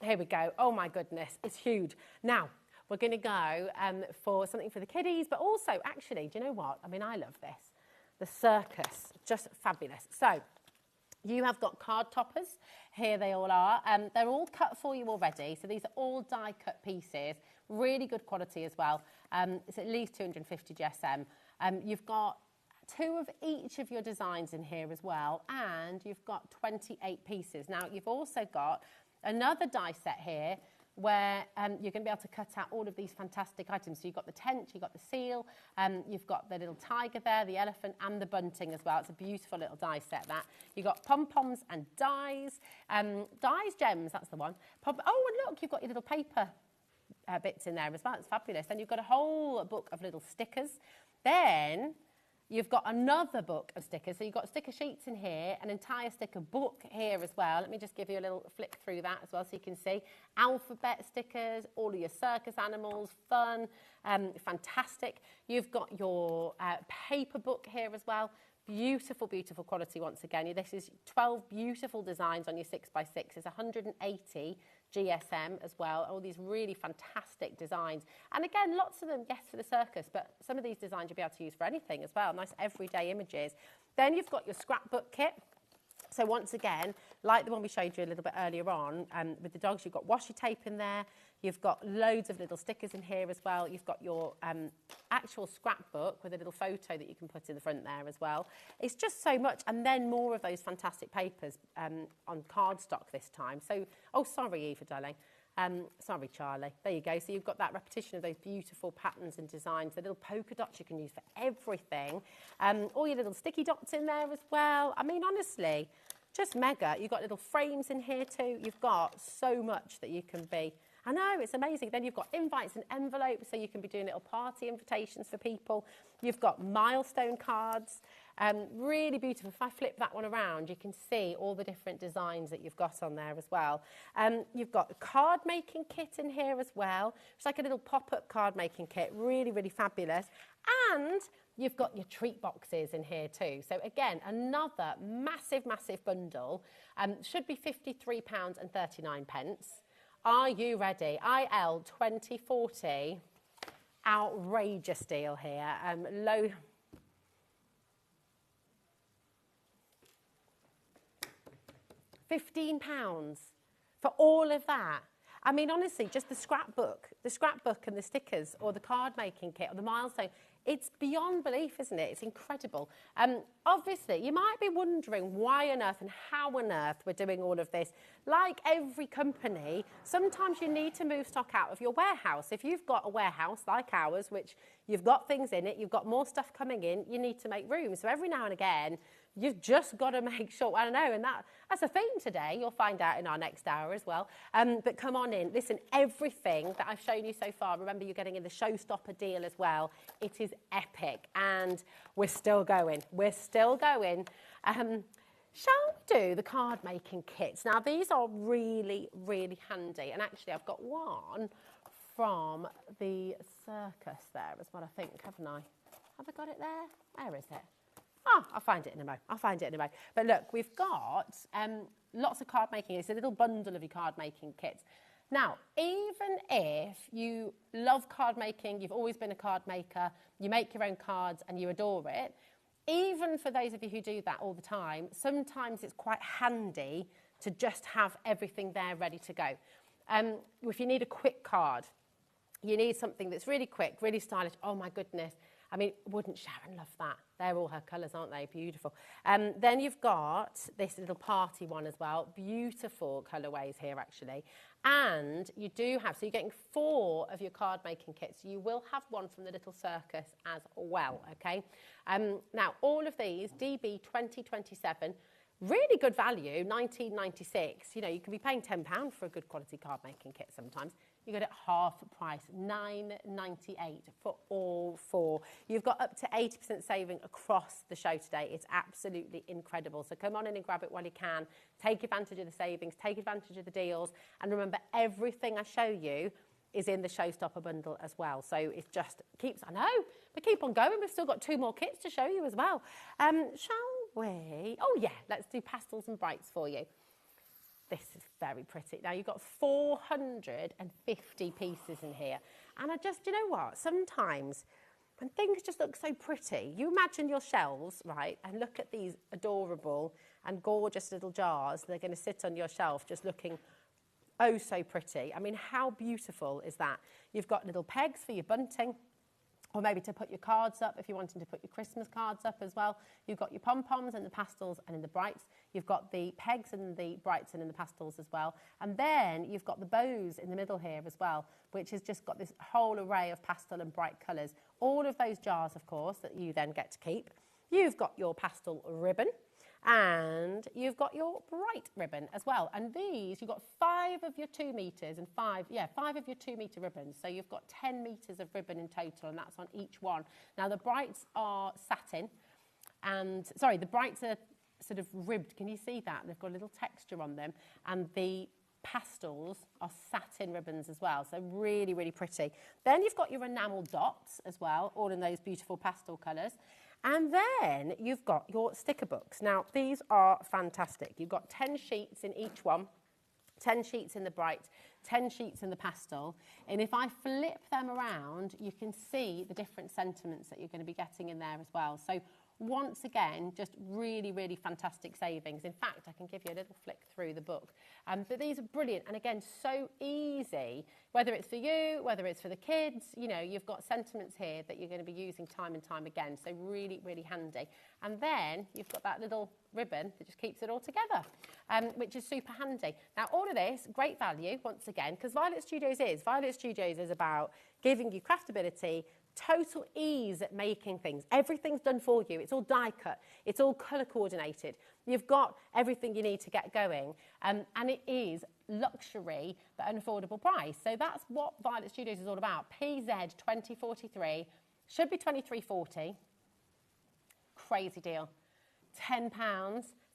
Here we go. Oh my goodness, it's huge. Now, we're going to go for something for the kiddies, but also, actually, do you know what? I mean, I love this. The Circus, just fabulous. So, you have got card toppers. Here they all are. They're all cut for you already. So, these are all die-cut pieces. Really good quality as well. It's at least 250 GSM. You've got 2 of each of your designs in here as well, and you've got 28 pieces. Now, you've also got another die set here, where you're going to be able to cut out all of these fantastic items. So you've got the tent, you've got the seal, you've got the little tiger there, the elephant and the bunting as well. It's a beautiful little die set, that. You've got pom-poms and dies. Dies, gems, that's the one. Oh, and look, you've got your little paper bits in there as well. It's fabulous. Then you've got a whole book of little stickers. Then you've got another book of stickers. So you've got sticker sheets in here, an entire sticker book here as well. Let me just give you a little flick through that as well so you can see. Alphabet stickers, all of your circus animals, fun, fantastic. You've got your paper book here as well. Beautiful, beautiful quality once again. This is 12 beautiful designs on your 6x6. It's 180 GSM as well. All these really fantastic designs. And again, lots of them, yes, for the circus, but some of these designs you'll be able to use for anything as well. Nice everyday images. Then you've got your scrapbook kit. So once again, like the one we showed you a little bit earlier on, with the dogs, you've got washi tape in there. You've got loads of little stickers in here as well. You've got your actual scrapbook with a little photo that you can put in the front there as well. It's just so much. And then more of those fantastic papers on cardstock this time. So, oh, sorry, Eva, darling. Sorry, Charlie. There you go. So you've got that repetition of those beautiful patterns and designs. The little polka dots you can use for everything. All your little sticky dots in there as well. I mean, honestly, just mega. You've got little frames in here too. You've got so much that you can be. I know, it's amazing. Then you've got invites and envelopes, so you can be doing little party invitations for people. You've got milestone cards. Really beautiful. If I flip that one around, you can see all the different designs that you've got on there as well. You've got a card making kit in here as well. It's like a little pop-up card making kit, really, really fabulous. And you've got your treat boxes in here too. So again, another massive, massive bundle. Should be £53.39. Are you ready? IL 2040. Outrageous deal here. Low. £15 for all of that. I mean, honestly, just the scrapbook and the stickers or the card making kit or the milestone, it's beyond belief, isn't it? It's incredible. Obviously, you might be wondering why on earth and how on earth we're doing all of this. Like every company, sometimes you need to move stock out of your warehouse. If you've got a warehouse like ours, which you've got things in it, you've got more stuff coming in, you need to make room. So every now and again, you've just got to make sure, I don't know, and that's a theme today. You'll find out in our next hour as well. But come on in. Listen, everything that I've shown you so far, remember you're getting in the Showstopper deal as well. It is epic, and we're still going. We're still going. Shall we do the card making kits? Now, these are really, really handy. And actually, I've got one from the Circus there as well, I think, haven't I? Have I got it there? Where is it? Oh, I'll find it in a mo. But look, we've got lots of card making. It's a little bundle of your card making kits. Now, even if you love card making, you've always been a card maker, you make your own cards and you adore it, even for those of you who do that all the time, sometimes it's quite handy to just have everything there ready to go. If you need a quick card, you need something that's really quick, really stylish. Oh my goodness. I mean, wouldn't Sharon love that? They're all her colours, aren't they? Beautiful. Then you've got this little party one as well. Beautiful colourways here, actually. And you do have, so you're getting 4 of your card making kits. You will have one from the little Circus as well, okay? Now, all of these, DB 2027, really good value, 19.96. You know, you can be paying £10 for a good quality card making kit sometimes. You get it half price, $9.98 for all 4. You've got up to 80% saving across the show today. It's absolutely incredible. So come on in and grab it while you can. Take advantage of the savings, take advantage of the deals. And remember, everything I show you is in the Showstopper bundle as well. So it just keeps, I know, but keep on going. We've still got 2 more kits to show you as well. Shall we? Oh yeah, let's do pastels and brights for you. This is very pretty. Now, you've got 450 pieces in here. And I just, you know what? Sometimes when things just look so pretty, you imagine your shelves, right, and look at these adorable and gorgeous little jars. They're going to sit on your shelf just looking oh so pretty. I mean, how beautiful is that? You've got little pegs for your bunting, or maybe to put your cards up if you're wanting to put your Christmas cards up as well. You've got your pom-poms and the pastels and in the brights. You've got the pegs and the brights and in the pastels as well. And then you've got the bows in the middle here as well, which has just got this whole array of pastel and bright colours. All of those jars, of course, that you then get to keep. You've got your pastel ribbon. And you've got your bright ribbon as well. And these, you've got 5 of your 2 metres and 5 of your 2 metre ribbons. So you've got 10 metres of ribbon in total, and that's on each one. Now, the brights are satin. And, sorry, the brights are sort of ribbed. Can you see that? They've got a little texture on them. And the pastels are satin ribbons as well. So really, really pretty. Then you've got your enamel dots as well, all in those beautiful pastel colours. And then you've got your sticker books. Now, these are fantastic. You've got 10 sheets in each one, 10 sheets in the bright, 10 sheets in the pastel. And if I flip them around, you can see the different sentiments that you're going to be getting in there as well. So once again, just really, really fantastic savings. In fact, I can give you a little flick through the book. But these are brilliant. And again, so easy, whether it's for you, whether it's for the kids, you know, you've got sentiments here that you're going to be using time and time again. So really, really handy. And then you've got that little ribbon that just keeps it all together, which is super handy. Now, all of this, great value, once again, because Violet Studios is about giving you craftability, total ease at making things. Everything's done for you. It's all die cut. It's all colour coordinated. You've got everything you need to get going. And it is luxury, but an affordable price. So that's what Violet Studios is all about. PZ 2043, should be 2340. crazy deal. £10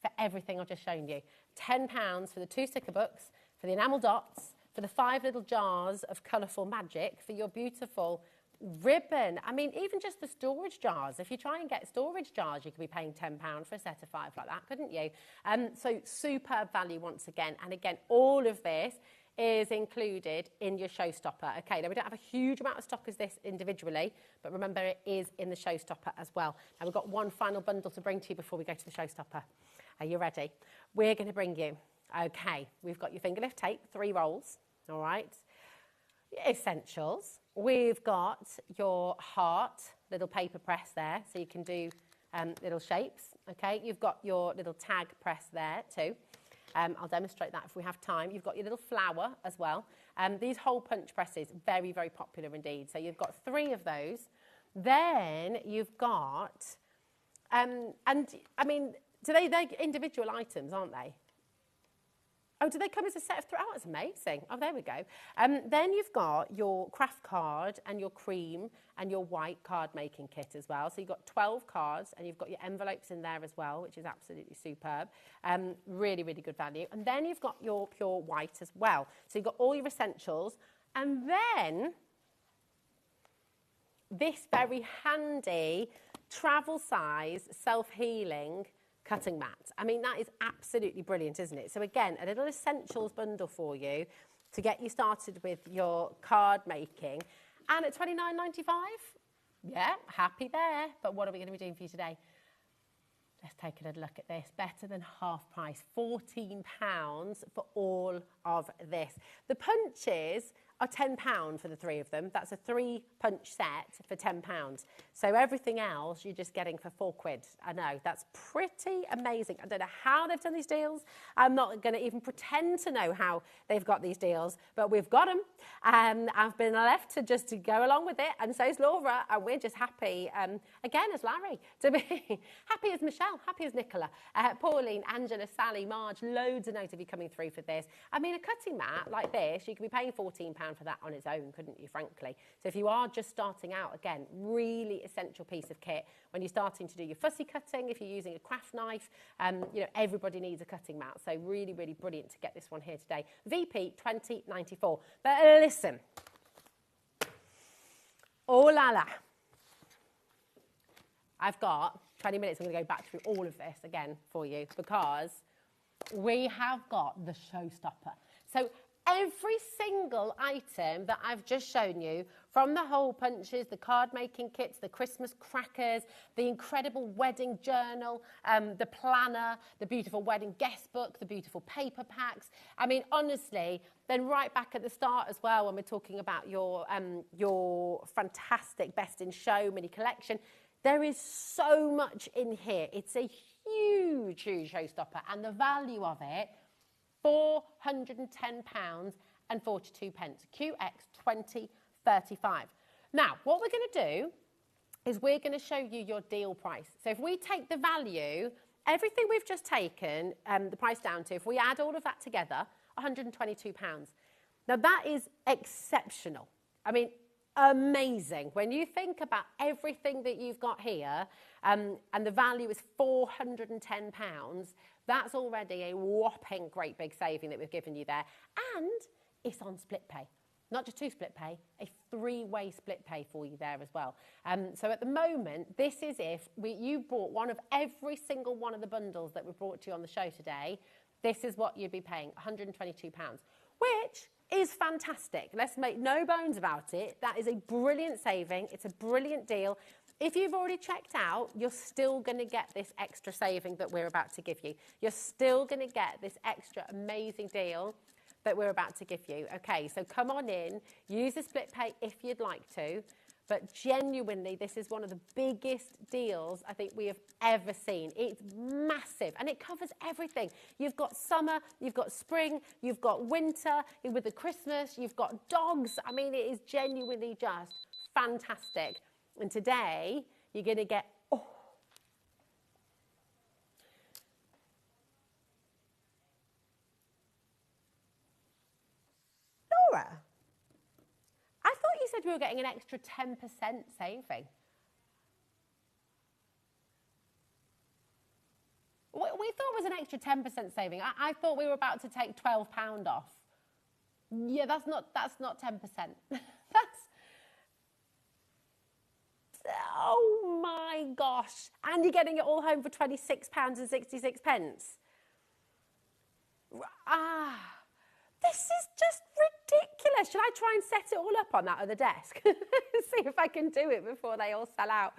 for everything I've just shown you. £10 for the 2 sticker books, for the enamel dots, for the 5 little jars of colourful magic, for your beautiful ribbon. I mean, even just the storage jars. If you try and get storage jars, you could be paying £10 for a set of 5 like that, couldn't you? So superb value once again. And again, all of this is included in your Showstopper. Okay, now we don't have a huge amount of stock as this individually, but remember it is in the Showstopper as well. And we've got one final bundle to bring to you before we go to the Showstopper. Are you ready? We're going to bring you, okay, we've got your finger lift tape, 3 rolls, all right? Essentials. We've got your heart, little paper press there, so you can do little shapes, okay? You've got your little tag press there too. I'll demonstrate that if we have time. You've got your little flower as well. These hole punch presses, very, very popular indeed. So you've got 3 of those. Then you've got, and I mean, they're individual items, aren't they? Oh, do they come as a set of 3? Oh, that's amazing. Oh, there we go. Then you've got your craft card and your cream and your white card making kit as well. So you've got 12 cards and you've got your envelopes in there as well, which is absolutely superb. Really, really good value. And then you've got your pure white as well. So you've got all your essentials. And then this very handy travel size self-healing cutting mat. I mean, that is absolutely brilliant, isn't it? So again, a little essentials bundle for you to get you started with your card making. And at £29.95, yeah, happy there. But what are we going to be doing for you today? Let's take a little look at this. Better than half price, £14 for all of this. The punches are £10 for the 3 of them. That's a 3 punch set for £10. So everything else you're just getting for £4. I know, that's pretty amazing. I don't know how they've done these deals. I'm not going to even pretend to know how they've got these deals, but we've got them. I've been left to just to go along with it, and so is Laura, and we're just happy, again, as Larry, to be happy as Michelle, happy as Nicola, Pauline, Angela, Sally, Marge, loads of notes of you coming through for this. I mean, a cutting mat like this, you could be paying £14 for that on its own, couldn't you, frankly? So if you are just starting out, again, really essential piece of kit when you're starting to do your fussy cutting, if you're using a craft knife, you know, everybody needs a cutting mat. So really, really brilliant to get this one here today. VP 2094. But listen, oh la la. I've got 20 minutes. I'm going to go back through all of this again for you because we have got the Showstopper. So every single item that I've just shown you, from the hole punches, the card making kits, the Christmas crackers, the incredible wedding journal, the planner, the beautiful wedding guest book, the beautiful paper packs. I mean, honestly, then right back at the start as well, when we're talking about your fantastic Best in Show mini collection, there is so much in here. It's a huge, huge Showstopper, and the value of it, £410 and 42 pence, QX 2035. Now, what we're going to do is we're going to show you your deal price. So if we take the value, everything we've just taken the price down to, if we add all of that together, £122. Now, that is exceptional. I mean, amazing. When you think about everything that you've got here, and the value is £410, that's already a whopping great big saving that we've given you there. And it's on split pay. Not just 2 split pay, a 3-way split pay for you there as well. So at the moment, this is if you bought one of every single one of the bundles that we brought to you on the show today, this is what you'd be paying, £122, which is fantastic. Let's make no bones about it. That is a brilliant saving. It's a brilliant deal. If you've already checked out, you're still going to get this extra saving that we're about to give you. You're still going to get this extra amazing deal that we're about to give you. Okay, so come on in, use the split pay if you'd like to, but genuinely, this is one of the biggest deals I think we have ever seen. It's massive, and it covers everything. You've got summer, you've got spring, you've got winter, with the Christmas, you've got dogs. I mean, it is genuinely just fantastic. And today, you're going to get, Laura, I thought you said we were getting an extra 10% saving. we thought it was an extra 10% saving. I thought we were about to take £12 off. Yeah, that's not 10%. Oh my gosh. And you're getting it all home for £26.66. This is just ridiculous. Should I try and set it all up on that other desk? See if I can do it before they all sell out.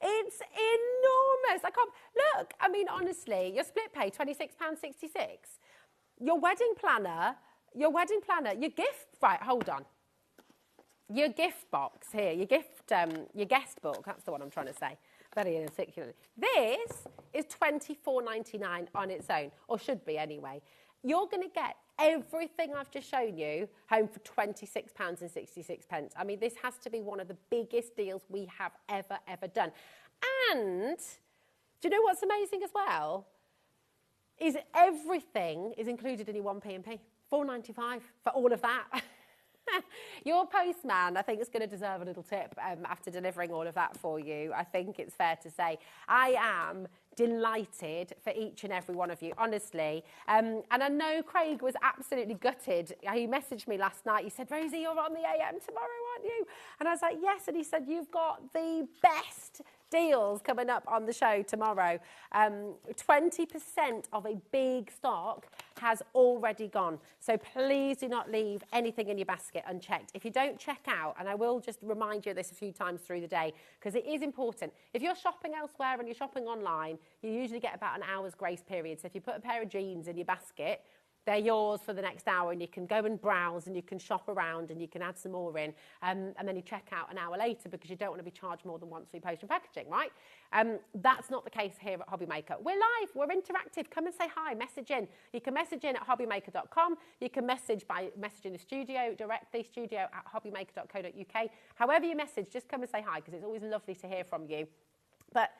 It's enormous. I can't, look, I mean, honestly, your split pay, £26.66. Your wedding planner, your gift, right, hold on. Your gift box here, your guest book, that's the one I'm trying to say, very inarticulate. This is £24.99 on its own, or should be anyway. You're going to get everything I've just shown you home for £26.66. I mean, this has to be one of the biggest deals we have ever done. And do you know what's amazing as well? Is everything is included in your 1p&p. £4.95 for all of that. Your postman, I think, is going to deserve a little tip after delivering all of that for you. I think it's fair to say. I am delighted for each and every one of you, honestly. And I know Craig was absolutely gutted. He messaged me last night. He said, Rosie, you're on the AM tomorrow, aren't you? And I was like, yes. And he said, you've got the best deals coming up on the show tomorrow. 20% of a big stock has already gone. So please do not leave anything in your basket unchecked. If you don't check out, and I will just remind you of this a few times through the day, because it is important. If you're shopping elsewhere and you're shopping online, you usually get about an hour's grace period. So if you put a pair of jeans in your basket, they're yours for the next hour, and you can go and browse and you can shop around and you can add some more in, and then you check out an hour later because you don't want to be charged more than once for your post and packaging, right? That's not the case here at HobbyMaker. We're live, we're interactive. Come and say hi, message in. You can message in at hobbymaker.com. You can message by messaging the studio directly, studio@hobbymaker.co.uk. However you message, just come and say hi because it's always lovely to hear from you. But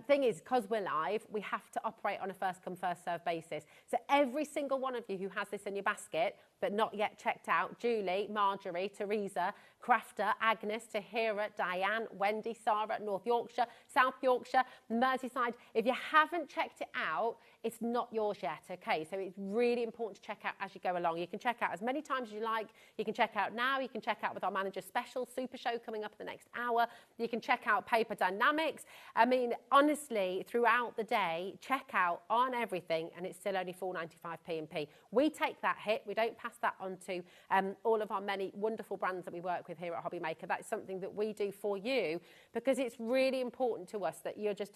thing is, because we're live, we have to operate on a first come, first serve basis. So every single one of you who has this in your basket, but not yet checked out, Julie, Marjorie, Teresa, Crafter, Agnes, Tahira, Diane, Wendy, Sarah, North Yorkshire, South Yorkshire, Merseyside. If you haven't checked it out, it's not yours yet, okay? So it's really important to check out as you go along. You can check out as many times as you like. You can check out now. You can check out with our manager special super show coming up in the next hour. You can check out Paper Dynamics. I mean, honestly, throughout the day, check out on everything, and it's still only £4.95 P&P. We take that hit. We don't pass that on to all of our many wonderful brands that we work with here at HobbyMaker. That's something that we do for you because it's really important to us that you're just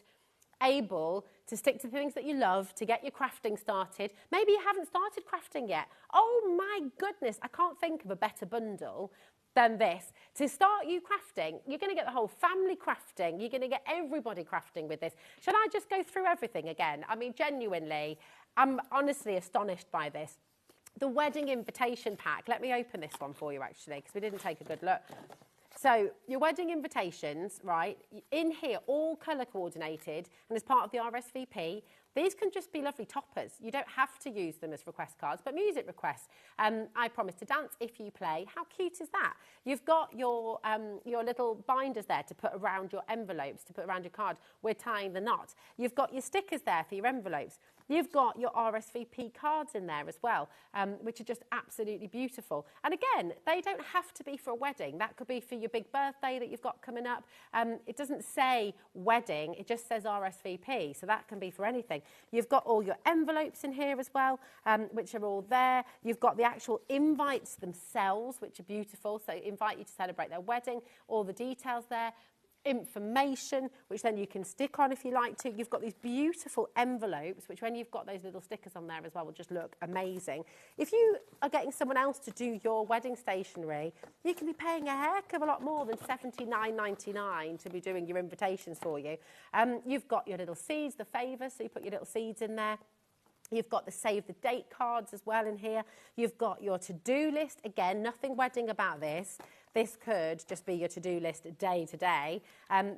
able to stick to the things that you love, to get your crafting started. Maybe you haven't started crafting yet. Oh my goodness, I can't think of a better bundle than this. To start you crafting, you're going to get the whole family crafting. You're going to get everybody crafting with this. Should I just go through everything again? I mean, genuinely, I'm honestly astonished by this. The wedding invitation pack. Let me open this one for you, actually, because we didn't take a good look. So your wedding invitations, right, in here, all colour coordinated, and as part of the RSVP, these can just be lovely toppers. You don't have to use them as request cards, but music requests. I promise to dance if you play. How cute is that? You've got your little binders there to put around your envelopes, to put around your card. We're tying the knot. You've got your stickers there for your envelopes. You've got your RSVP cards in there as well, which are just absolutely beautiful. And again, they don't have to be for a wedding. That could be for your big birthday that you've got coming up. It doesn't say wedding, it just says RSVP, so that can be for anything. You've got all your envelopes in here as well, which are all there. You've got the actual invites themselves, which are beautiful, so invite you to celebrate their wedding, all the details there. Information, which then you can stick on if you like to. You've got these beautiful envelopes, which when you've got those little stickers on there as well will just look amazing. If you are getting someone else to do your wedding stationery, you can be paying a heck of a lot more than $79.99 to be doing your invitations for you. You've got your little seeds, the favours, so you put your little seeds in there. You've got the save the date cards as well in here. You've got your to-do list. Again, nothing wedding about this. this could just be your to-do list day to day.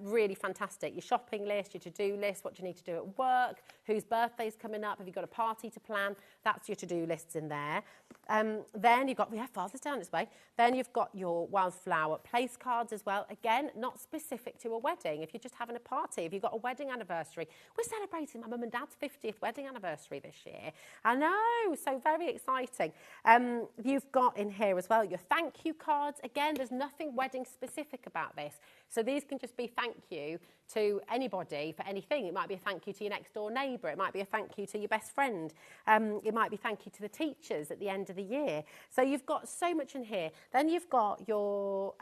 Really fantastic. Your shopping list, your to-do list, what do you need to do at work, whose birthday's coming up, have you got a party to plan? That's your to-do lists in there. Then you've got, Father's Day on its way. Then you've got your wildflower place cards as well. Again, not specific to a wedding. If you're just having a party, if you've got a wedding anniversary. We're celebrating my mum and dad's 50th wedding anniversary this year. I know, so very exciting. You've got in here as well your thank you cards. Again, there's nothing wedding specific about this. So these can just be thank you to anybody for anything. It might be a thank you to your next door neighbour. It might be a thank you to your best friend. It might be thank you to the teachers at the end of the year. So you've got so much in here. Then you've got your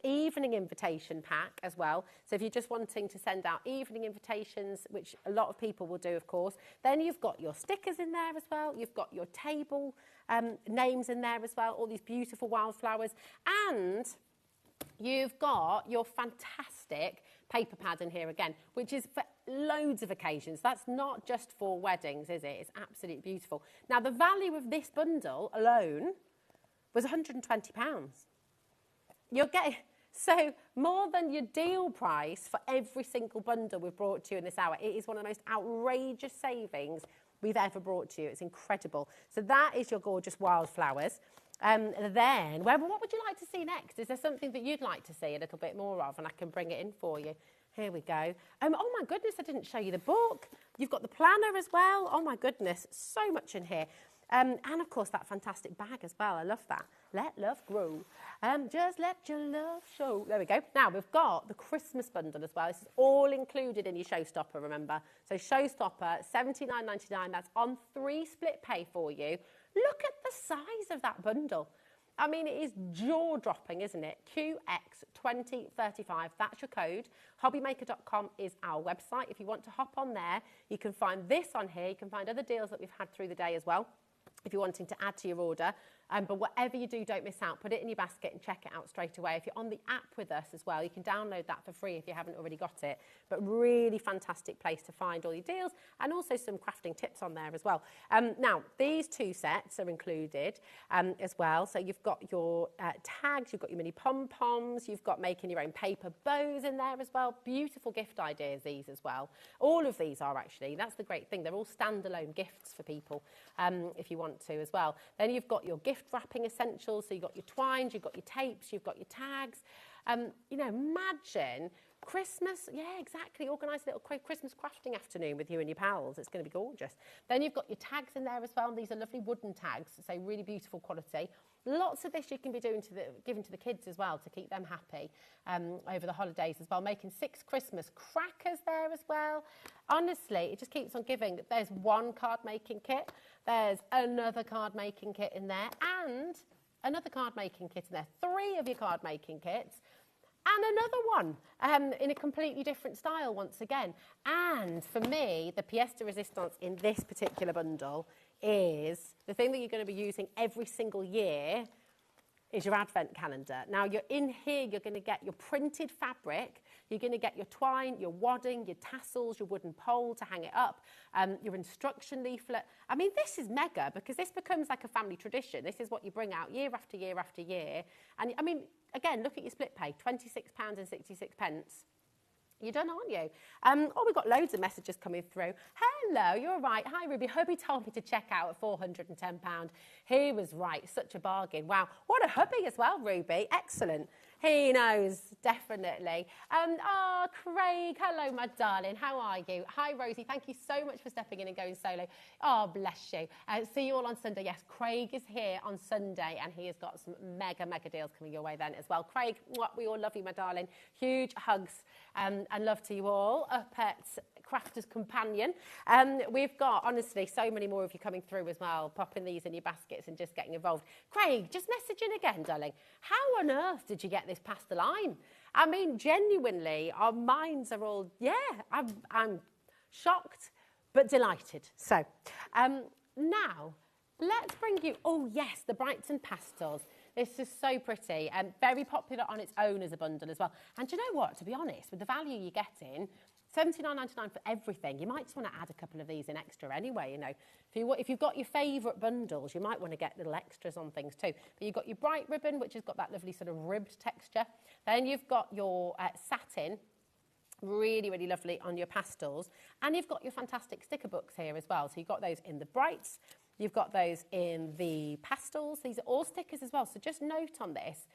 evening invitation pack as well. So if you're just wanting to send out evening invitations, which a lot of people will do, of course, then you've got your stickers in there as well. You've got your table names in there as well, all these beautiful wildflowers. And you've got your fantastic paper pad in here again, which is for loads of occasions. That's not just for weddings, is it? It's absolutely beautiful. Now, the value of this bundle alone was £120. You're getting, so more than your deal price for every single bundle we've brought to you in this hour. It is one of the most outrageous savings we've ever brought to you. It's incredible. So that is your gorgeous wildflowers. Then, what would you like to see next? Is there something that you'd like to see a little bit more of, and I can bring it in for you? Here we go. Oh my goodness, I didn't show you the book. You've got the planner as well. Oh my goodness, so much in here. And of course that fantastic bag as well. I love that. Let love grow. Just let your love show. There we go. Now we've got the Christmas bundle as well. This is all included in your Showstopper, remember. So Showstopper, $79.99. That's on 3 split pay for you. Look at the size of that bundle. I mean, it is jaw-dropping, isn't it? QX2035, that's your code. HobbyMaker.com is our website. If you want to hop on there, you can find this on here. You can find other deals that we've had through the day as well, if you're wanting to add to your order. But whatever you do, don't miss out. Put it in your basket and check it out straight away. If you're on the app with us as well, you can download that for free if you haven't already got it. But really fantastic place to find all your deals, and also some crafting tips on there as well. Now, these 2 sets are included as well. So you've got your tags, you've got your mini pom-poms, you've got making your own paper bows in there as well. Beautiful gift ideas, these as well. All of these are actually, that's the great thing. They're all standalone gifts for people if you want to as well. Then you've got your gift wrapping essentials. So you've got your twines, you've got your tapes, you've got your tags. You know, imagine Christmas, yeah, exactly. Organise a little Christmas crafting afternoon with you and your pals. It's going to be gorgeous. Then you've got your tags in there as well. And these are lovely wooden tags, so really beautiful quality. Lots of this you can be doing giving to the kids as well to keep them happy over the holidays as well. Making 6 Christmas crackers there as well. Honestly, it just keeps on giving. There's 1 card making kit. There's another card making kit in there, and another card making kit in there. 3 of your card making kits. And another one in a completely different style once again. And for me, the pièce de résistance in this particular bundle is the thing that you're going to be using every single year is your advent calendar. Now, you're in here, you're going to get your printed fabric, you're going to get your twine, your wadding, your tassels, your wooden pole to hang it up, your instruction leaflet. I mean, this is mega because this becomes like a family tradition. This is what you bring out year after year after year. And I mean, again, look at your split pay, £26.66. You're done, aren't you? We've got loads of messages coming through. Hello, you're right. Hi, Ruby. Hubby told me to check out at £410. He was right. Such a bargain. Wow. What a hubby as well, Ruby. Excellent. He knows, definitely. Craig, hello, my darling. How are you? Hi, Rosie. Thank you so much for stepping in and going solo. Oh, bless you. See you all on Sunday. Yes, Craig is here on Sunday, and he has got some mega, mega deals coming your way then as well. Craig, we all love you, my darling. Huge hugs and love to you all up at Crafter's Companion. We've got, honestly, so many more of you coming through as well, popping these in your baskets and just getting involved. Craig, just message in again, darling. How on earth did you get this past the line? I mean, genuinely, our minds are all, yeah, I'm shocked but delighted. So, now, let's bring you, oh yes, the Brighton pastels. This is so pretty and very popular on its own as a bundle as well. And do you know what, to be honest, with the value you're getting, $79.99 for everything. You might just want to add a couple of these in extra anyway, you know. If you've got your favourite bundles, you might want to get little extras on things too. But you've got your bright ribbon, which has got that lovely sort of ribbed texture. Then you've got your satin, really, really lovely on your pastels. And you've got your fantastic sticker books here as well. So you've got those in the brights. You've got those in the pastels. These are all stickers as well. So just note on this,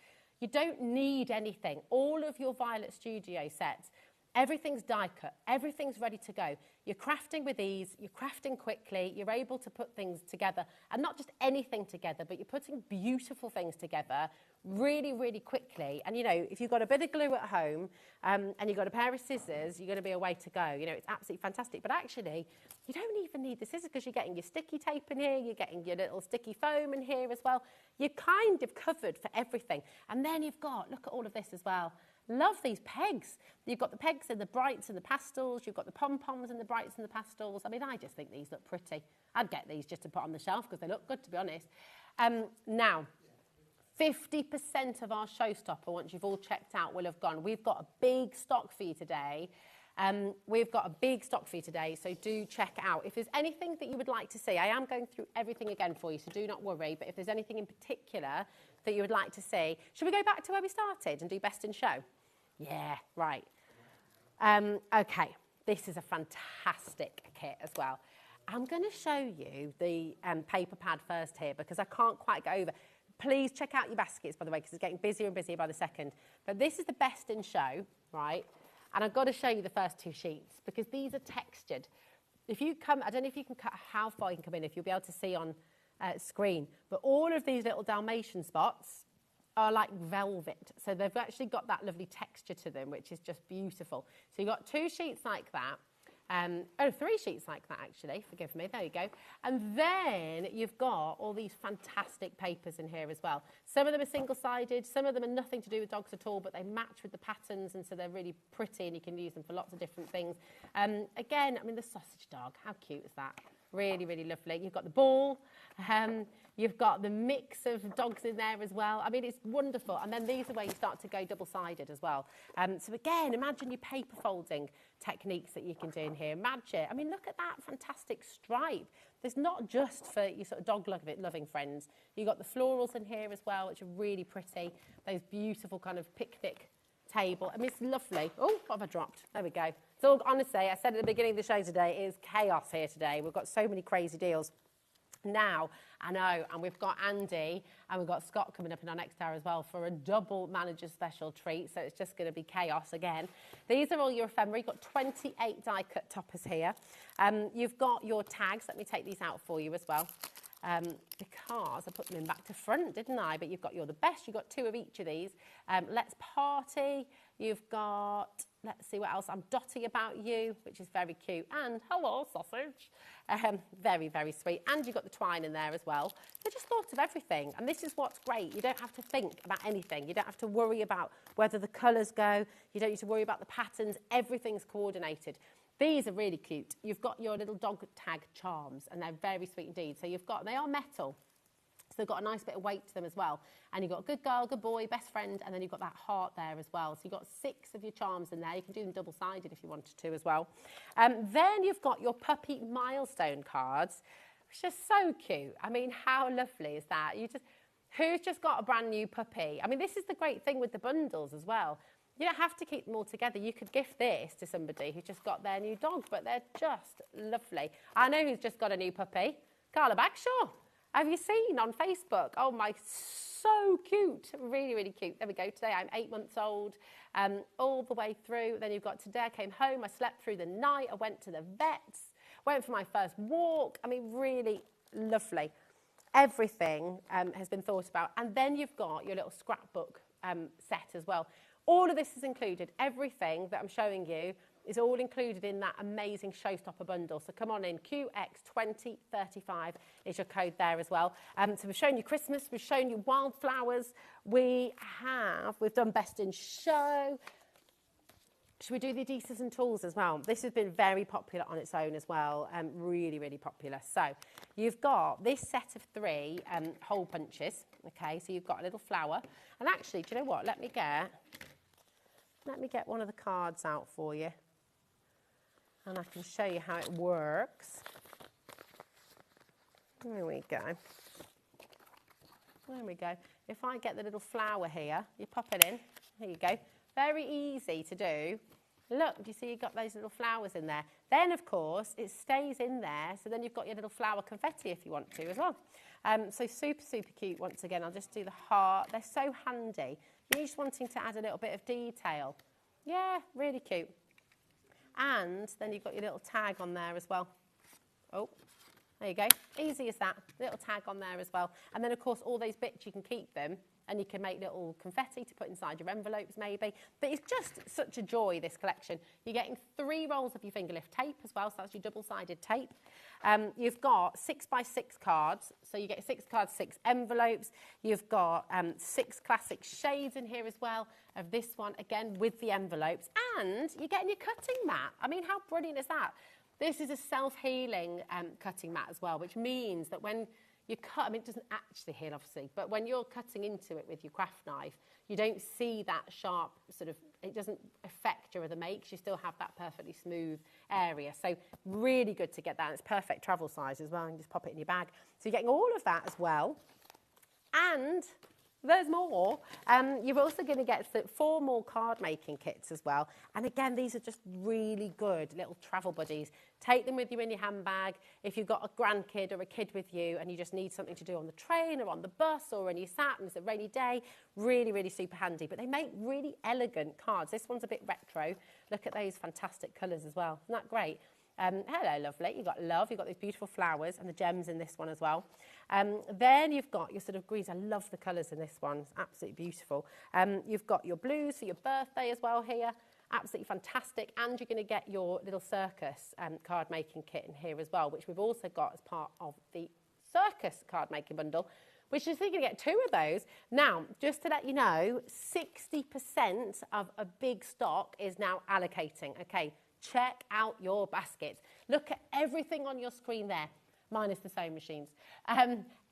you don't need anything. All of your Violet Studio sets, everything's die cut, everything's ready to go. You're crafting with ease, you're crafting quickly, you're able to put things together, and not just anything together, but you're putting beautiful things together really, really quickly. And you know, if you've got a bit of glue at home and you've got a pair of scissors, you're going to be a way to go. You know, it's absolutely fantastic. But actually, you don't even need the scissors because you're getting your sticky tape in here, you're getting your little sticky foam in here as well. You're kind of covered for everything. And then you've got, look at all of this as well. Love these pegs. You've got the pegs and the brights and the pastels. You've got the pom-poms and the brights and the pastels. I mean, I just think these look pretty. I'd get these just to put on the shelf because they look good, to be honest. Now, 50% of our Showstopper, once you've all checked out, will have gone. We've got a big stock for you today. So do check out. If there's anything that you would like to see, I am going through everything again for you, so do not worry. But if there's anything in particular that you would like to see, should we go back to where we started and do best in show? Yeah, right. Okay, this is a fantastic kit as well. I'm going to show you the paper pad first here because I can't quite go over. Please check out your baskets, by the way, because it's getting busier and busier by the second. But this is the best in show, right? And I've got to show you the first two sheets because these are textured. If you come, I don't know if you can cut how far you can come in, if you'll be able to see on screen, but all of these little Dalmatian spots are like velvet. So they've actually got that lovely texture to them, which is just beautiful. So you've got two sheets like that. Three sheets like that, actually. Forgive me. There you go. And then you've got all these fantastic papers in here as well. Some of them are single-sided. Some of them are nothing to do with dogs at all, but they match with the patterns, and so they're really pretty, and you can use them for lots of different things. Again, I mean, the sausage dog. How cute is that? Really, really lovely. You've got the ball. You've got the mix of dogs in there as well. I mean, it's wonderful. And then these are where you start to go double-sided as well. So again, imagine your paper folding techniques that you can do in here. Imagine. I mean, look at that fantastic stripe. There's not just for your sort of dog-loving friends. You've got the florals in here as well, which are really pretty. Those beautiful kind of picnic table. I mean, it's lovely. Oh, what have I dropped? There we go. So honestly, I said at the beginning of the show today, it is chaos here today. We've got so many crazy deals. Now, I know, and we've got Andy and we've got Scott coming up in our next hour as well for a double manager's special treat, so it's just going to be chaos again. These are all your ephemera. You've got 28 die-cut toppers here. You've got your tags. Let me take these out for you as well. Because I put them in back to front, didn't I? But you've got You're the Best. You've got two of each of these. Let's Party. You've got, let's see what else. I'm Dotty About You, which is very cute. And Hello, Sausage. Very, very sweet. And you've got the twine in there as well. They just thought of everything. And this is what's great. You don't have to think about anything. You don't have to worry about whether the colours go. You don't need to worry about the patterns. Everything's coordinated. These are really cute. You've got your little dog tag charms, and they're very sweet indeed. So they are metal, so they've got a nice bit of weight to them as well. And you've got good girl, good boy, best friend, and then you've got that heart there as well. So you've got 6 of your charms in there. You can do them double-sided if you wanted to as well. Then you've got your puppy milestone cards, which are so cute. I mean, how lovely is that? Who's just got a brand new puppy? I mean, this is the great thing with the bundles as well. You don't have to keep them all together. You could gift this to somebody who's just got their new dog, but they're just lovely. I know who's just got a new puppy. Carla Bagshaw. Have you seen on Facebook? Oh my, so cute. Really, really cute. There we go. Today I'm 8 months old, all the way through. Then you've got today I came home. I slept through the night. I went to the vets, went for my first walk. I mean, really lovely. Everything has been thought about. And then you've got your little scrapbook set as well. All of this is included. Everything that I'm showing you is all included in that amazing Showstopper bundle. So come on in, QX2035 is your code there as well. So we've shown you Christmas, we've shown you wildflowers, we've done best in show. Should we do the adhesives and tools as well? This has been very popular on its own as well, really, really popular. So you've got this set of 3 hole punches, okay? So you've got a little flower. And actually, do you know what? Let me get one of the cards out for you. and I can show you how it works. There we go. There we go. If I get the little flower here, you pop it in. There you go. Very easy to do. Look, do you see you've got those little flowers in there? Then, of course, it stays in there, so then you've got your little flower confetti if you want to as well. So super, super cute. Once again, I'll just do the heart. They're so handy. You're just wanting to add a little bit of detail. Yeah, really cute. And then you've got your little tag on there as well. Oh, there you go. Easy as that. Little tag on there as well. And then, of course, all those bits, you can keep them. And you can make little confetti to put inside your envelopes maybe. But it's just such a joy, this collection. You're getting 3 rolls of your finger lift tape as well, so that's your double-sided tape. You've got 6x6 cards, so you get 6 cards, 6 envelopes. You've got 6 classic shades in here as well of this one, again, with the envelopes. And you're getting your cutting mat. I mean, how brilliant is that? This is a self-healing cutting mat as well, which means that when you cut, I mean, it doesn't actually heal, obviously, but when you're cutting into it with your craft knife, you don't see that sharp sort of, it doesn't affect your other makes. You still have that perfectly smooth area. So really good to get that. And it's perfect travel size as well. You can just pop it in your bag. So you're getting all of that as well. And there's more. You're also going to get 4 more card making kits as well. And again, these are just really good little travel buddies. Take them with you in your handbag. If you've got a grandkid or a kid with you and you just need something to do on the train or on the bus or when you sat and it's a rainy day, really, really super handy. But they make really elegant cards. This one's a bit retro. Look at those fantastic colours as well. Isn't that great? Hello, lovely. You've got love. You've got these beautiful flowers and the gems in this one as well. Then you've got your sort of greens. I love the colours in this one. It's absolutely beautiful. You've got your blues for your birthday as well here. Absolutely fantastic. And you're going to get your little Circus card making kit in here as well, which we've also got as part of the Circus card making bundle, which is you're going to get 2 of those. Now, just to let you know, 60% of a big stock is now allocating. Okay. Check out your baskets. Look at everything on your screen there, minus the sewing machines.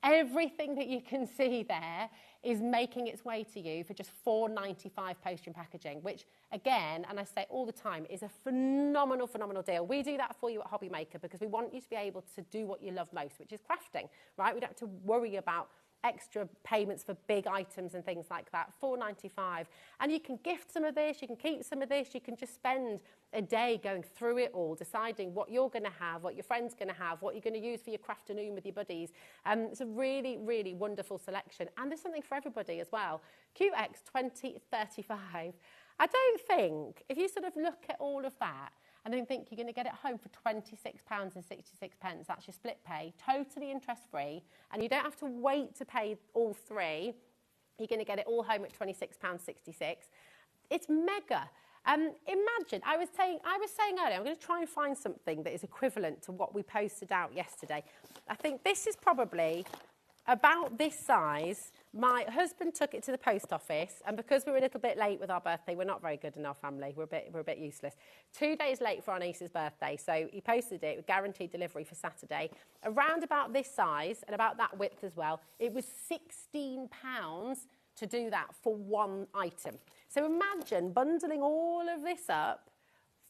Everything that you can see there is making its way to you for just $4.95 postage and packaging, which, again, and I say all the time, is a phenomenal, phenomenal deal. We do that for you at HobbyMaker because we want you to be able to do what you love most, which is crafting, right? We don't have to worry about extra payments for big items and things like that. $4.95. And you can gift some of this, you can keep some of this, you can just spend a day going through it all, deciding what you're going to have, what your friend's going to have, what you're going to use for your crafternoon with your buddies. It's a really, really wonderful selection. And there's something for everybody as well. QX 2035. I don't think, if you sort of look at all of that, and then think you're going to get it home for £26.66. That's your split pay, totally interest-free, and you don't have to wait to pay all 3. You're going to get it all home at £26.66. It's mega. Imagine, I was saying earlier, I'm going to try and find something that is equivalent to what we posted out yesterday. I think this is probably about this size. My husband took it to the post office, and because we were a little bit late with our birthday, we're not very good in our family. We're a bit useless. 2 days late for our niece's birthday, so he posted it with guaranteed delivery for Saturday. Around about this size and about that width as well. It was £16 to do that for 1 item. So imagine bundling all of this up,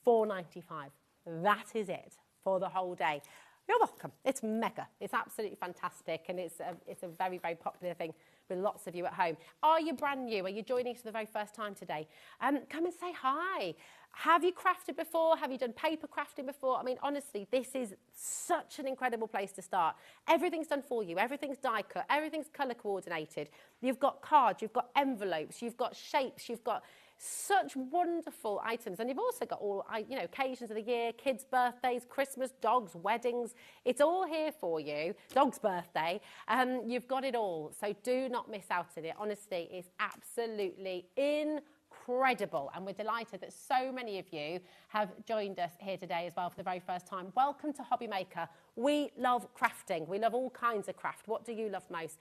$4.95. That is it for the whole day. You're welcome. It's mega. It's absolutely fantastic, and it's a very, very popular thing with lots of you at home. Are you brand new? Are you joining us for the very first time today? Come and say hi. Have you crafted before? Have you done paper crafting before? I mean, honestly, this is such an incredible place to start. Everything's done for you. Everything's die cut. Everything's colour coordinated. You've got cards. You've got envelopes. You've got shapes. You've got such wonderful items, and you've also got all occasions of the year, kids' birthdays, Christmas, dogs, weddings. It's all here for you. Dog's birthday. You've got it all, so do not miss out on it. Honestly, it's absolutely incredible, and we're delighted that so many of you have joined us here today as well for the very first time. Welcome to HobbyMaker. We love crafting. We love all kinds of craft. What do you love most?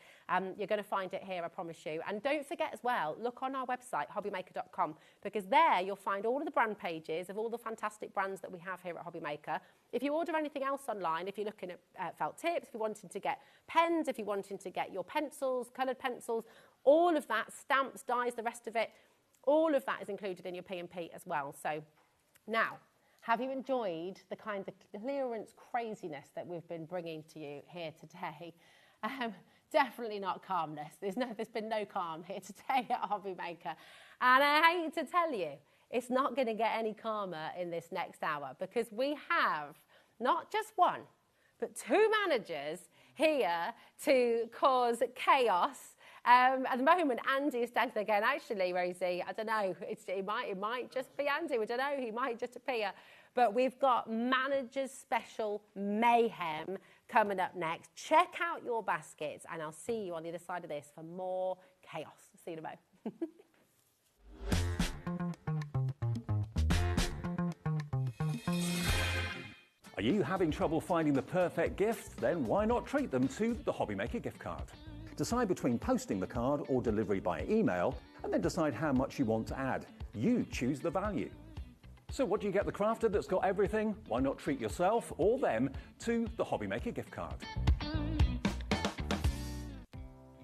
You're going to find it here, I promise you. And don't forget as well, look on our website, hobbymaker.com, because there you'll find all of the brand pages of all the fantastic brands that we have here at HobbyMaker. If you order anything else online, if you're looking at felt tips, if you're wanting to get pens, if you're wanting to get your pencils, coloured pencils, all of that, stamps, dies, the rest of it, all of that is included in your P&P as well. So now, Have you enjoyed the kind of clearance craziness that we've been bringing to you here today? Definitely not calmness. There's been no calm here today at HobbyMaker. And I hate to tell you, it's not going to get any calmer in this next hour, because we have not just one, but two managers here to cause chaos. At the moment, Andy is standing there going, actually, Rosie, I don't know, it might just be Andy, we don't know, he might just appear. But we've got Manager's Special Mayhem coming up next. Check out your baskets, and I'll see you on the other side of this for more chaos. See you in a moment. Are you having trouble finding the perfect gift? Then why not treat them to the HobbyMaker gift card? Decide between posting the card or delivery by email, and then decide how much you want to add. You choose the value. So what do you get the crafter that's got everything? Why not treat yourself or them to the HobbyMaker gift card?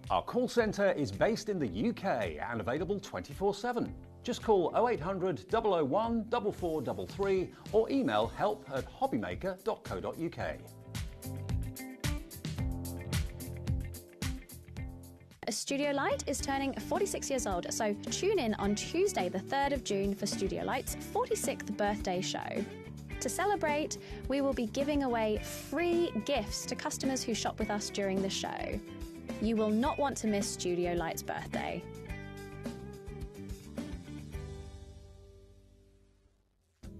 Our call centre is based in the UK and available 24/7. Just call 0800 001 4433 or email help@hobbymaker.co.uk. Studio Light is turning 46 years old, so tune in on Tuesday the 3rd of June for Studio Light's 46th birthday show. To celebrate, we will be giving away free gifts to customers who shop with us during the show. You will not want to miss Studio Light's birthday.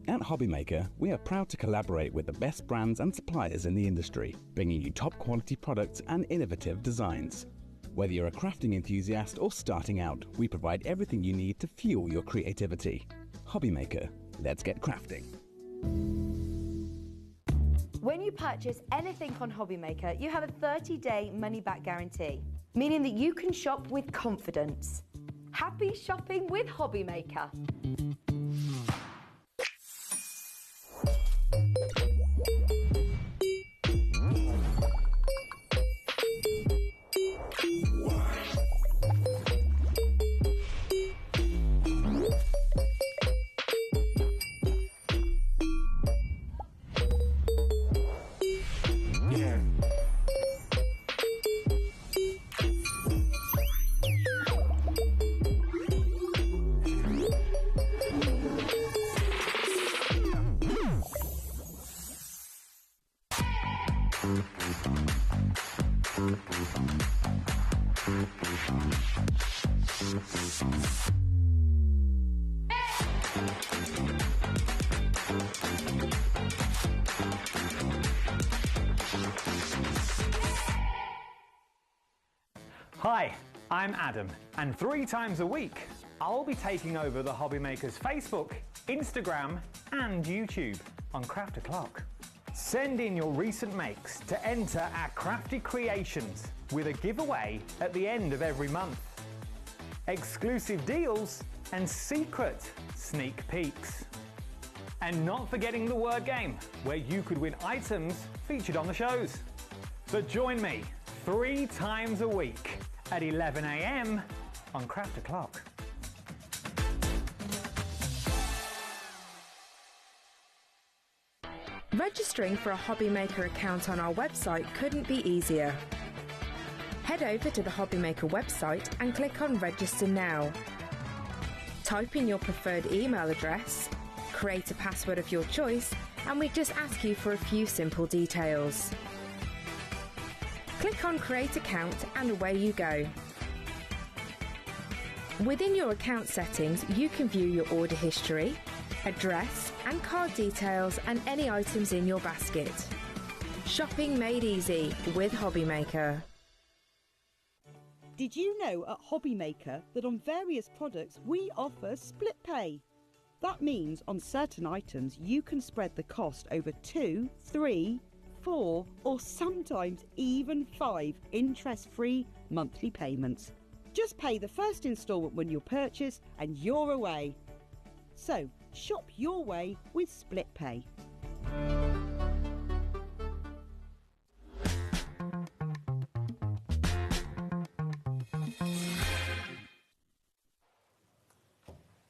At HobbyMaker, we are proud to collaborate with the best brands and suppliers in the industry, bringing you top quality products and innovative designs. Whether you're a crafting enthusiast or starting out, we provide everything you need to fuel your creativity. HobbyMaker, let's get crafting. When you purchase anything on HobbyMaker, you have a 30-day money-back guarantee, meaning that you can shop with confidence. Happy shopping with HobbyMaker. Hi, I'm Adam, and 3 times a week, I'll be taking over the HobbyMaker's Facebook, Instagram, and YouTube on Craft O'Clock. Send in your recent makes to enter our crafty creations with a giveaway at the end of every month. Exclusive deals and secret sneak peeks. And not forgetting the word game, where you could win items featured on the shows. So join me 3 times a week at 11 AM on Craft O'Clock. Registering for a HobbyMaker account on our website couldn't be easier. Head over to the HobbyMaker website and click on Register Now. Type in your preferred email address, create a password of your choice, and we just ask you for a few simple details. Click on Create Account and away you go. Within your account settings, you can view your order history, address and card details and any items in your basket. Shopping made easy with HobbyMaker. Did you know at HobbyMaker that on various products we offer split pay? That means on certain items you can spread the cost over 2, 3, 4 or sometimes even 5 interest-free monthly payments. Just pay the first instalment when you purchase and you're away. So shop your way with split pay.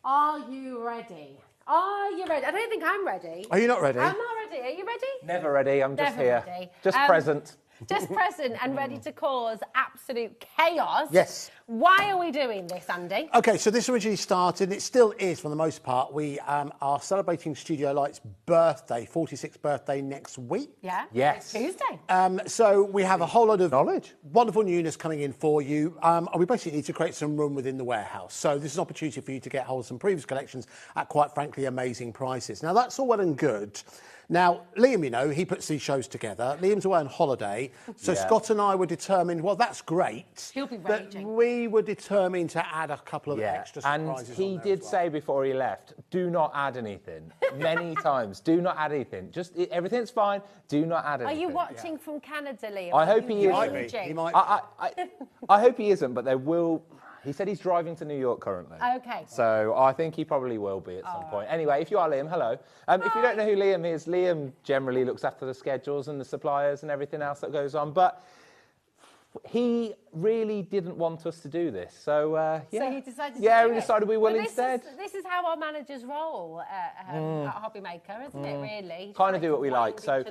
Are you ready? Are you ready? I don't think I'm ready. Are you not ready? I'm not ready. Are you ready? Never ready, I'm just Never here. ready. Just present. Just present and ready to cause absolute chaos. Yes. Why are we doing this, Andy? Okay, so this originally started, it still is for the most part. We are celebrating Studio Light's birthday, 46th birthday next week. Yeah? Yes. Tuesday. So we have a whole lot of wonderful newness coming in for you. And we basically need to create some room within the warehouse. So this is an opportunity for you to get hold of some previous collections at quite frankly amazing prices. Now that's all well and good. Now, Liam, you know, he puts these shows together. Liam's away on holiday. So Scott and I were determined, well, that's great. He'll be but raging. we were determined to add a couple of extra surprises. And he did say before he left, do not add anything. Many times, do not add anything. Just, everything's fine, do not add anything. Are you watching from Canada, Liam? I hope he is. He might be. I hope he isn't, but there will... He said he's driving to New York currently. Okay. So I think he probably will be at some point. Anyway, if you are Liam, hello. If you don't know who Liam is, Liam generally looks after the schedules and the suppliers and everything else that goes on. But he really didn't want us to do this. So, So he decided to we decided we will instead. This is how our managers roll at HobbyMaker, isn't it, really? Kind of do what we like. So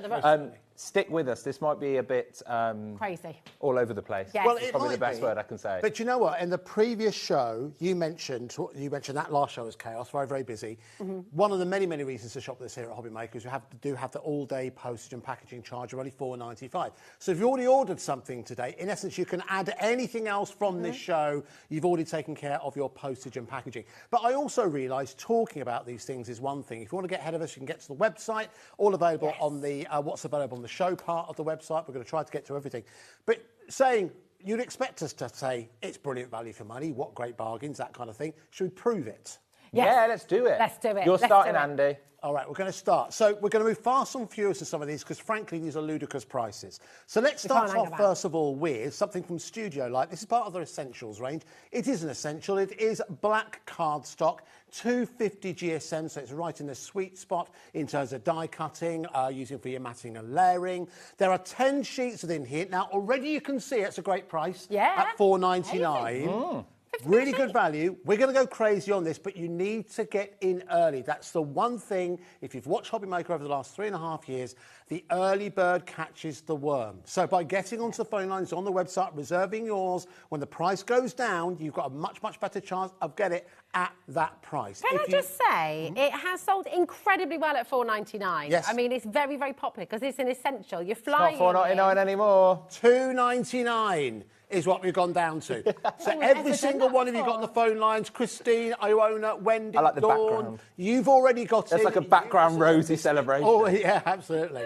stick with us. This might be a bit... crazy. All over the place. Yes. Well, It's it probably might the best be. word I can say. But you know what? In the previous show, you mentioned that last show was chaos, very, very busy. One of the many, many reasons to shop this here at HobbyMaker is you do have the all-day postage and packaging charge of only $4.95. So if you already ordered something today, in essence, you can add anything else from this show. You've already taken care of your postage and packaging. But I also realise talking about these things is one thing. If you want to get ahead of us, you can get to the website, all available on the what's available on the show part of the website. We're going to try to get to everything. But saying... You'd expect us to say, it's brilliant value for money, what great bargains, that kind of thing. Should we prove it? Yes. Yeah, let's do it. Let's do it. You're Let's starting, do it. Andy. All right, we're going to start. So we're going to move fast and furious to some of these because, frankly, these are ludicrous prices. So let's start can't hang off, about. first of all, with something from Studio Light. This is part of their Essentials range. It is an essential. It is black cardstock, 250 GSM, so it's right in the sweet spot in terms of die cutting, using for your matting and layering. There are 10 sheets within here. Now, already you can see it's a great price at $4.99. Really good value. We're going to go crazy on this, but you need to get in early. That's the one thing, if you've watched HobbyMaker over the last 3.5 years, the early bird catches the worm. So by getting onto the phone lines on the website, reserving yours, when the price goes down, you've got a much, much better chance of getting it at that price. Can I just say, it has sold incredibly well at $4.99. Yes. I mean, it's very, very popular because it's an essential. You're Not flying. $4.99 anymore. $2.99 is what we've gone down to. So every single one of you got on the phone lines. Christine, Iona, Wendy, I like the Dawn, background. you've already got There's in. like a background rosy celebration. Oh, yeah, absolutely.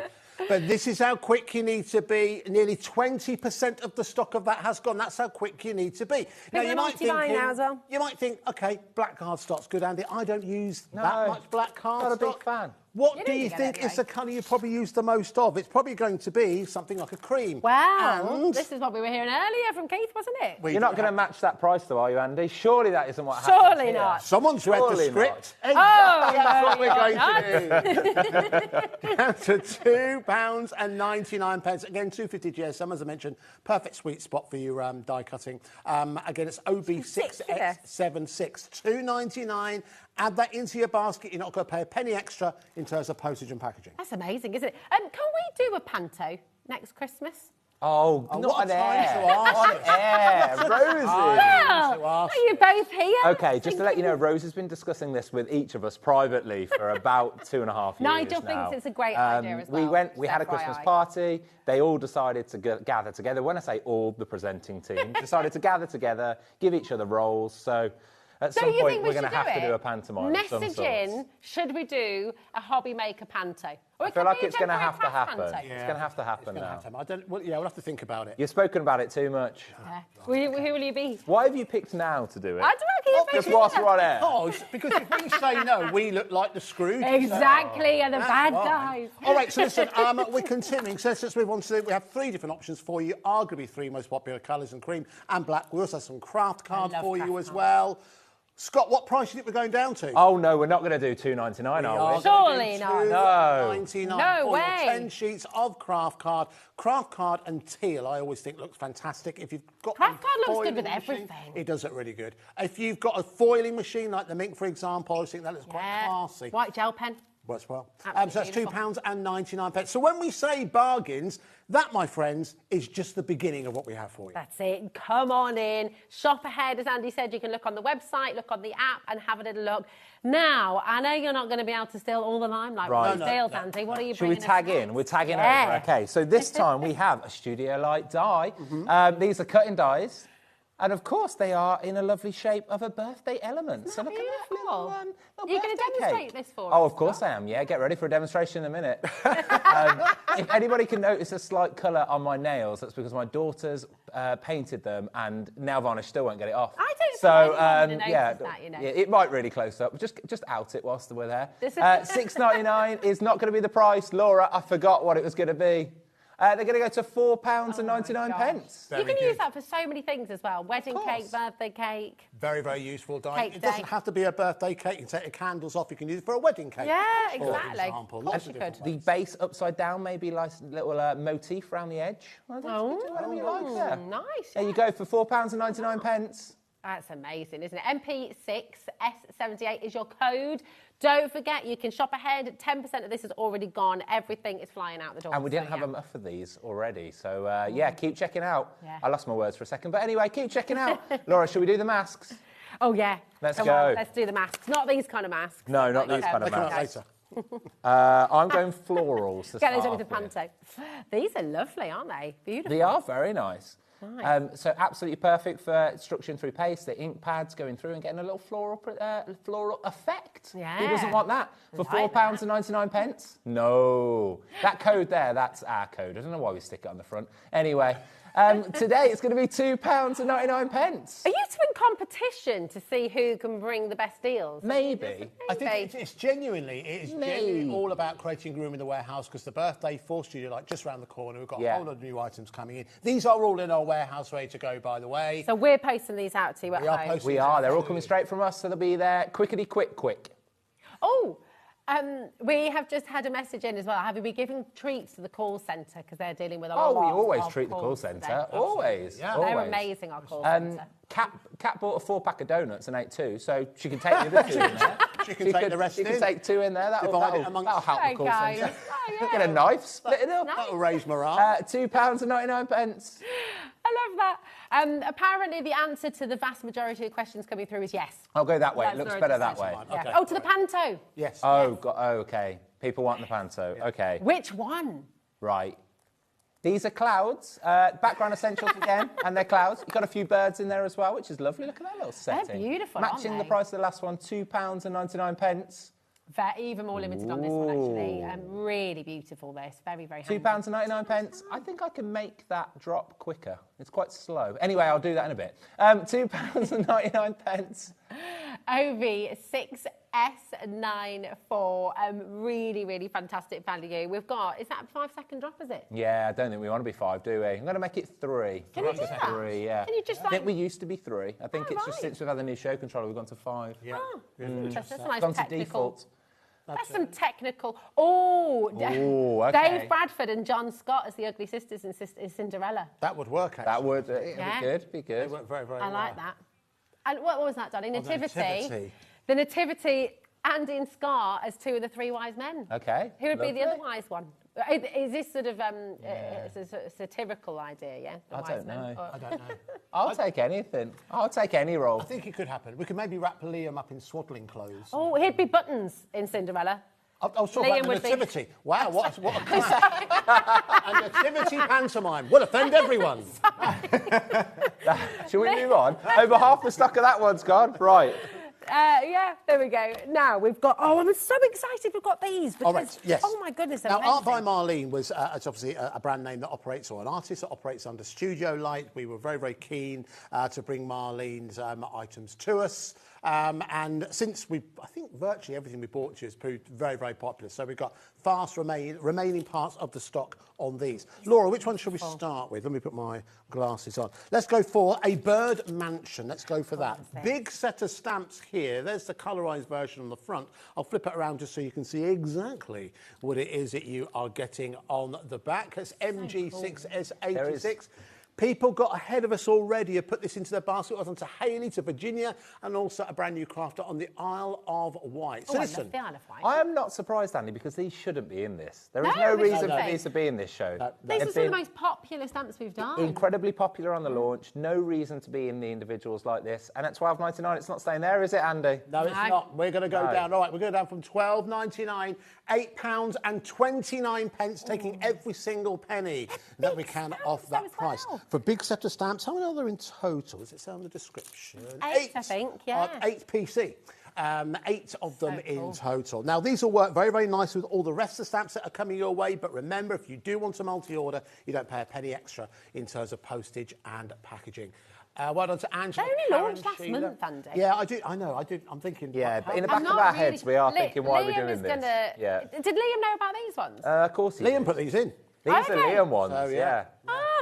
But this is how quick you need to be. Nearly 20% of the stock of that has gone. That's how quick you need to be. Now, you might think, OK, black cardstock's good, Andy. I don't use that much black cardstock. Not a big fan. What do you think is the colour you probably use the most of? It's probably going to be something like a cream. Wow. And This is what we were hearing earlier from Keith, wasn't it? You're not going to match that price, though, are you, Andy? Surely that isn't what happens. Surely not. Someone's read the Surely script. Oh, That's what we're no, going to do. Down to £2.99. Again, 250 GSM, as I mentioned. Perfect sweet spot for your die cutting. Again, it's OB6X76. $2.99. Add that into your basket. You're not going to pay a penny extra in terms of postage and packaging. That's amazing, isn't it? Can we do a panto next Christmas? Oh, not what on a time air. to ask On it. air. Rosie. Well, are you both here? OK, just to let you know, Rose has been discussing this with each of us privately for about 2.5 years Nigel now. thinks it's a great idea as well. We had a Christmas FYI. party. They all decided to gather together. When I say all, the presenting team decided to gather together, give each other roles. So at some point, we're going to have to do a pantomime of some Message sort. in, should we do a HobbyMaker panto? Or I it feel could like be a it's going to have to temporary happen. panto. It's going to have to happen now. We'll have to think about it. You've spoken about it too much. Yeah. Who will you be? Why have you picked now to do it? I don't know. Just whilst we're on air. Because if we say no, we look like the Scrooge. Exactly, and the That's bad right. guys. All right, so listen, we're continuing. So let's move on to, we have 3 different options for you. Arguably 3 most popular colours in cream and black. We also have some craft cards for you as well. Scott, what price do you think we're going down to? Oh no, we're not going to do £2.99, are we? Surely not. No. £2.99 No for way. your 10 sheets of craft card. Craft card and teal, I always think looks fantastic. If you've got Craft card looks foiling good with machine, everything. It does look really good. If you've got a foiling machine like the Mink, for example, I always think that looks quite classy. White gel pen. Works well. Absolutely So that's beautiful. £2.99. So when we say bargains, that, my friends, is just the beginning of what we have for you. That's it. Come on in. Shop ahead. As Andy said, you can look on the website, look on the app and have a little look. Now, I know you're not going to be able to steal all the limelight with these deals, Andy. What are you Should we bringing tag us in? We're tagging Yeah. over. Okay, so this time we have a Studio Light die. These are cutting dies. And of course, they are in a lovely shape of a birthday element. So look at that little, little You're going to birthday demonstrate cake. this for us? Oh, of course I am. Yeah, get ready for a demonstration in a minute. If anybody can notice a slight colour on my nails, that's because my daughters painted them, and nail varnish still won't get it off. I don't so, think anyone would have noticed that, you know. Yeah, it might really close up. Just out it whilst we're there. $6.99 is not going to be the price. Laura, I forgot what it was going to be. They're going to go to £4.99. You can use that for so many things as well. Wedding cake, birthday cake. Very, very useful die. Cake It doesn't day. have to be a birthday cake. You can take the candles off. You can use it for a wedding cake. Yeah, for exactly. example. Of Lots course of you different could. The base upside down, maybe like a little motif around the edge. Oh, Whatever you like there. nice. There you go for £4.99. That's amazing, isn't it? MP6S78 is your code. Don't forget, you can shop ahead. 10% of this is already gone. Everything is flying out the door. And we didn't So, have yeah. enough of these already. So, yeah, keep checking out. Yeah. I lost my words for a second. But anyway, keep checking out. Laura, should we do the masks? Oh, yeah. Let's Come go. on, let's do the masks. Not these kind of masks. No, not Like, these kind of They come out masks. later. I'm going florals to Get those start over the off with. panto. These are lovely, aren't they? Beautiful. They are very nice. Nice. So absolutely perfect for structuring through paste, the ink pads going through and getting a little floral effect. Yeah. Who doesn't want that? For Like £4.99? No. That code there, that's our code. I don't know why we stick it on the front. Anyway, today it's going to be £2.99. Are you two in competition to see who can bring the best deals? Maybe. I think it's genuinely all about creating room in the warehouse because the birthday for Studio Light just around the corner. We've got a whole lot of new items coming in. These are all in our warehouse ready to go, by the way. So we're posting these out to you at home. We are. They're all coming straight from us, so they'll be there quickety quick. Oh, we have just had a message in as well. Have you been giving treats to the call centre because they're dealing with a lot Oh, we always of treat the call calls centre. today. Always. Yeah. Always. They're amazing, our call centre. Kat bought a 4-pack of donuts and ate 2, so she can take the other 2 in there. She can take the rest She in. can take 2 in there. That'll Divide it amongst- help the Hey, call guys. centre. Oh, yeah. Get a knife, split it up. That'll raise morale. £2.99. I love that. Apparently, the answer to the vast majority of questions coming through is yes. I'll go that way. That's It looks already better that decided. way. Yeah. Okay. Oh, to the panto. Yes. Oh, okay. People want the panto. Okay. Which one? Right. These are clouds. Background essentials again, and they're clouds. You've got a few birds in there as well, which is lovely. Look at that little setting. beautiful, aren't Matching the they? price of the last one, £2.99. Even more limited on this one, actually. Really beautiful, this. Very, very handy. £2.99. I think I can make that drop quicker. It's quite slow. Anyway, I'll do that in a bit. £2.99. OV6S94. Really, really fantastic value. We've got, is that a 5-second drop, is it? Yeah, I don't think we want to be 5, do we? I'm going to make it 3. Can you do that? 3, yeah. Can you just, I think like- we used to be 3. I think it's just right. since we've had the new show controller, we've gone to 5. Yeah. That's a nice Gone to technical. default. That's some technical. Oh, Ooh, okay. Dave Bradford and John Scott as the Ugly Sisters in Cinderella. That would work, actually. That would Yeah. be good. Be They good. work very, very I well. like that. And what was that, Donny? Nativity. Nativity. The Nativity, Andy and Scar as 2 of the 3 wise men. Okay. Who would be the lovely. other wise one? Is this sort of it's a sort of satirical idea, yeah? The I wise don't men? know. Or- I don't know. I'll take anything. I'll take any role. I think it could happen. We could maybe wrap Liam up in swaddling clothes. Oh, he'd be Buttons in Cinderella. I was talking Liam about the would be- nativity. Wow, what a crack. A nativity pantomime will offend everyone. Shall we move on? Over half the stock of that one's gone. Right. Yeah, there we go. Now we've got. Oh, I'm so excited we've got these. Because, All right, yes. Oh my goodness. Now, amazing. Art by Marlene was it's obviously a brand name that operates, or an artist that operates under Studio Light. We were very, very keen to bring Marlene's items to us. And since I think virtually everything we bought to you has proved very, very popular. So we've got fast remaining parts of the stock on these. Laura, which one should we start with? Let me put my glasses on. Let's go for a bird mansion. Let's go for that. Big set of stamps here. There's the colorized version on the front. I'll flip it around just so you can see exactly what it is that you are getting on the back. It's MG6S86. People got ahead of us already, have put this into their basket. It was on to Hayley, to Virginia, and also a brand new crafter on the Isle of Wight. So listen, the Isle of Wight. I am not surprised, Andy, because these shouldn't be in this. There is no reason for these to be in this show. These are some of the most popular stamps we've done. Incredibly popular on the launch. No reason to be in the individuals like this. And at £12.99, it's not staying there, is it, Andy? No, it's not. We're going to go down. All right, we're going to go down from £12.99, £8.29, taking every single penny that we can off that price. For a big set of stamps, how many are there in total? Does it say on the description? 8, I think, yeah. 8 PC. 8 of them in total. Now, these will work very, very nice with all the rest of the stamps that are coming your way, but remember, if you do want to multi-order, you don't pay a penny extra in terms of postage and packaging. Well done to Angela. They only launched last month, Andy. Yeah, I do. I know. I'm thinking. Yeah, but in the back of our heads, we are thinking, why are we doing this? Yeah. Did Liam know about these ones? Of course he did. Liam put these in. These are Liam ones, yeah.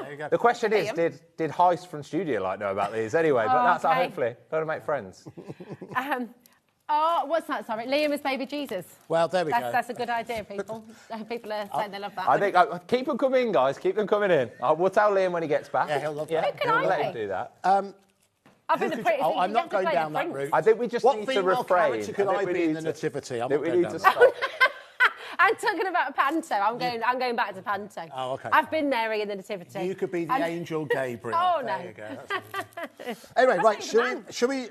There you go. The question is, did Heist from Studio Light know about these anyway? But that's hopefully got to make friends. What's that? Sorry, Liam is baby Jesus. Well, there we go. That's a good idea, people. People are saying they love that. I think keep them coming in, guys. Keep them coming in. We'll tell Liam when he gets back. Yeah, he'll love that. Who can I let be? him do that. I've been a pretty. I'm not going down that route. I think we just need to refrain. What female character could I be in the nativity? I'm not we going need down to that. stop. I'm talking about Panto. I'm going back to Panto. Oh, okay. I've been there in the nativity. You could be the angel Gabriel. Oh, there no. you go. Anyway, right, should we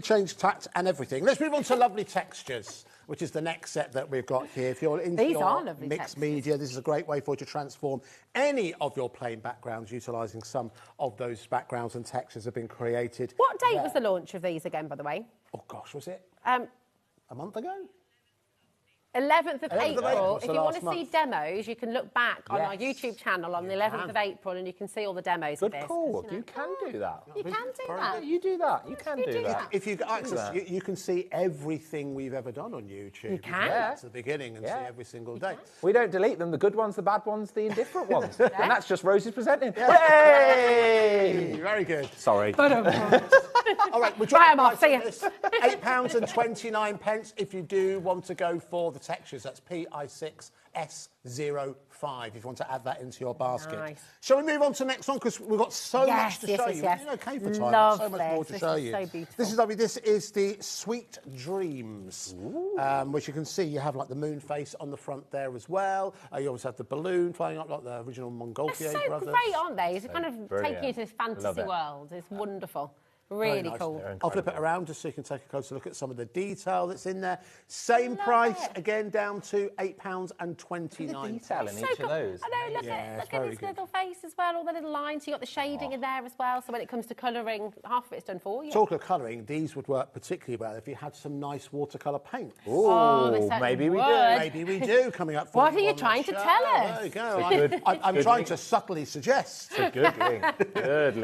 change tact and everything? Let's move on to lovely textures, which is the next set that we've got here. If you're into mixed media, this is a great way for you to transform any of your plain backgrounds, utilising some of those backgrounds and textures have been created. What date was the launch of these again, by the way? Oh, gosh, was it? A month ago? 11th of April. If you want to month. see demos, you can look back on our YouTube channel on the 11th of April and you can see all the demos of this. Good call. You can do that. You can do that. You do that. You can do that. If you get access, you can see everything we've ever done on YouTube. You can. That's the beginning and see every single day. We don't delete them. The good ones, the bad ones, the indifferent ones. And that's just Rosie's presenting. Hey! Very good. Sorry. All right, we're trying to £8.29 if you do want to go for the textures. That's PI6S05 if you want to add that into your basket. Nice. Shall we move on to the next one? Because we've got so much to show you. We're doing okay for time. Love so much more to show you. So beautiful. This is lovely. This is the Sweet Dreams, which you can see you have like the moon face on the front there as well. You also have the balloon flying up like the original Montgolfier They're so brothers. great, aren't they? It's kind of take you to this fantasy world. It's wonderful. Really cool. I'll flip it around just so you can take a closer look at some of the detail that's in there. Same price, again, down to £8.29. Detail in each of those. I know, look at his little face as well, all the little lines. You've got the shading in there as well, so when it comes to colouring, half of it's done for you. Talking of colouring, these would work particularly well if you had some nice watercolour paint. Maybe we do. Maybe we do, coming up for What are you trying to tell us? There you go. I'm trying to subtly suggest. It's a good link.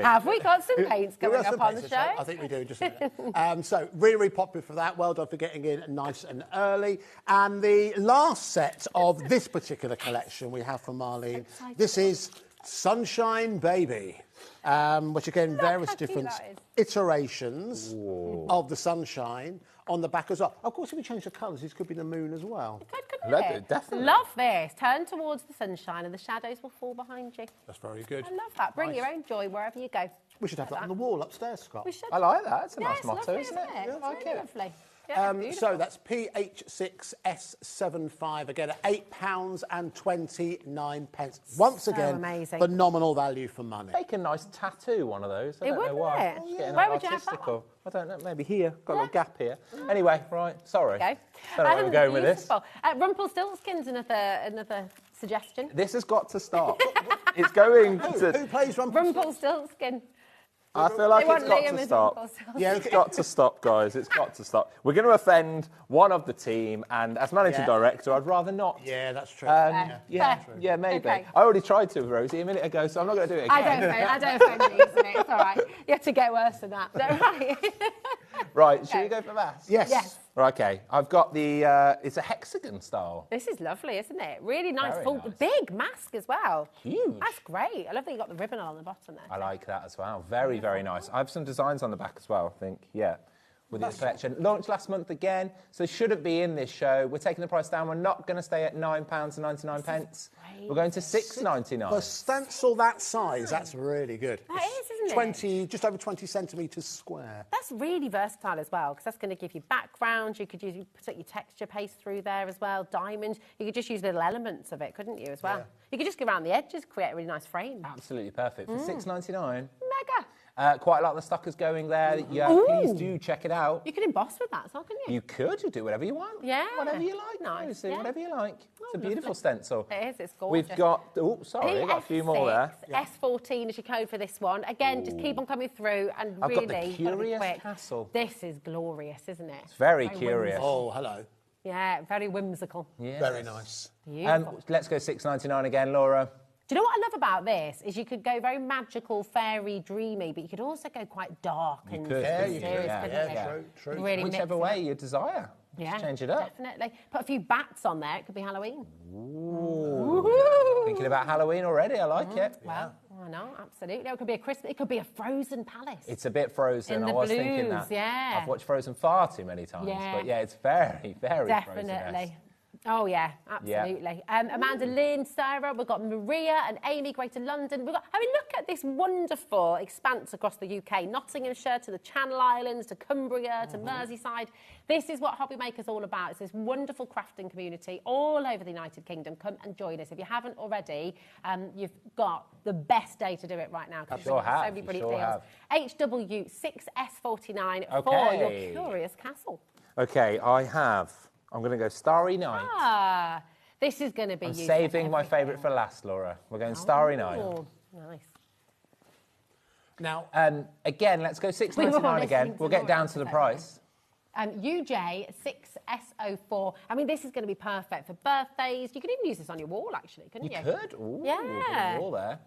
Have we got some paints coming up on the show? I think we do, just a minute. So, really, really popular for that. Well done for getting in nice and early. And the last set of this particular collection we have from Marlene, this is Sunshine Baby, which again, various different iterations of the sunshine on the back as well. Of course, if we change the colours, this could be the moon as well. Definitely. Love this. Turn towards the sunshine and the shadows will fall behind you. That's very good. I love that. Bring your own joy wherever you go. We should have that on the wall upstairs, Scott. We should. I like that. It's a nice it's motto, lovely, isn't it? Yeah, I like it. Lovely. So that's PH6S75 again at £8.29. Once again, amazing. phenomenal value for money. Make a nice tattoo, one of those. I don't know why. Where would you have that one? I don't know, maybe here. Got a little gap here. Anyway, right, sorry. Okay. Don't know where we're going with this. Rumpelstiltskin's another suggestion. This has got to stop. It's going to... Who plays Rumpelstiltskin. I feel like it's got to stop. Yeah, it's got to stop, guys. It's got to stop. We're going to offend one of the team, and as managing director, I'd rather not. Yeah, that's true. Yeah, maybe. Okay. I already tried to, Rosie, a minute ago, so I'm not going to do it again. I don't offend you, isn't it? It's all right. You have to get worse than that. Is that right? Right, should we go for maths? Yes. Okay, I've got the, it's a hexagon style. This is lovely, isn't it? Really nice, Very full, nice. big mask as well. Huge. That's great. I love that you got the ribbon on the bottom there. I like that as well. Very, very nice. I have some designs on the back as well, I think. Yeah. With this collection. Launched last month again, so shouldn't be in this show. We're taking the price down. We're not going to stay at £9.99. We're going to £6.99. For a stencil that size, that's really good. That is, isn't it? 20, just over 20 centimetres square. That's really versatile as well, because that's going to give you background. You could use put your texture paste through there as well. Diamond. You could just use little elements of it, couldn't you, as well? Yeah. You could just go around the edges, create a really nice frame. Absolutely perfect. For £6.99. Mega. Quite a lot of the stock is going there. Yeah, Ooh. please do check it out. You can emboss with that as well, couldn't you? You could. You do whatever you want. Yeah. Whatever you like. Nice. Honestly, Yeah. whatever you like. It's a lovely. beautiful stencil. It is. It's gorgeous. We've got... Oh, sorry. I've got a few more there. S14 is your code for this one. Again, just keep on coming through and I've really... got the gotta be Curious quick. Castle. This is glorious, isn't it? It's very curious. whimsical. Oh, hello. Yeah, very whimsical. Yes. Very nice. Beautiful. Let's go £6.99 again, Laura. Do you know what I love about this? Is you could go very magical, fairy, dreamy, but you could also go quite dark and mysterious, couldn't you? True. Really Whichever mix it way up. you desire. Yeah, Just change it up. Definitely. Put a few bats on there. It could be Halloween. Ooh. Thinking about Halloween already. I like it. Well, I know, absolutely. It could be a Christmas. It could be a frozen palace. It's a bit Frozen. In the I was thinking blues, that. yeah. I've watched Frozen far too many times. Yeah. But yeah, it's very, very Definitely. Frozen-esque. Oh, yeah, absolutely. Amanda Lynn, Sarah, we've got Maria and Amy, Greater London. We've got, I mean, look at this wonderful expanse across the UK. Nottinghamshire to the Channel Islands, to Cumbria, to Merseyside. This is what HobbyMaker's all about. It's this wonderful crafting community all over the United Kingdom. Come and join us. If you haven't already, you've got the best day to do it right now. You sure have. So many brilliant You sure deals. HW6S49 Okay. for your Curious Castle. Okay, I'm going to go Starry Night. Ah, this is going to be I'm used saving for my everything. favourite for last, Laura. We're going Starry Night. Oh, nice. Now, again, let's go £6.99 again. We'll get down to the price. UJ6S04. I mean, this is going to be perfect for birthdays. You could even use this on your wall, actually, couldn't you? You could. Ooh, Yeah. wall there.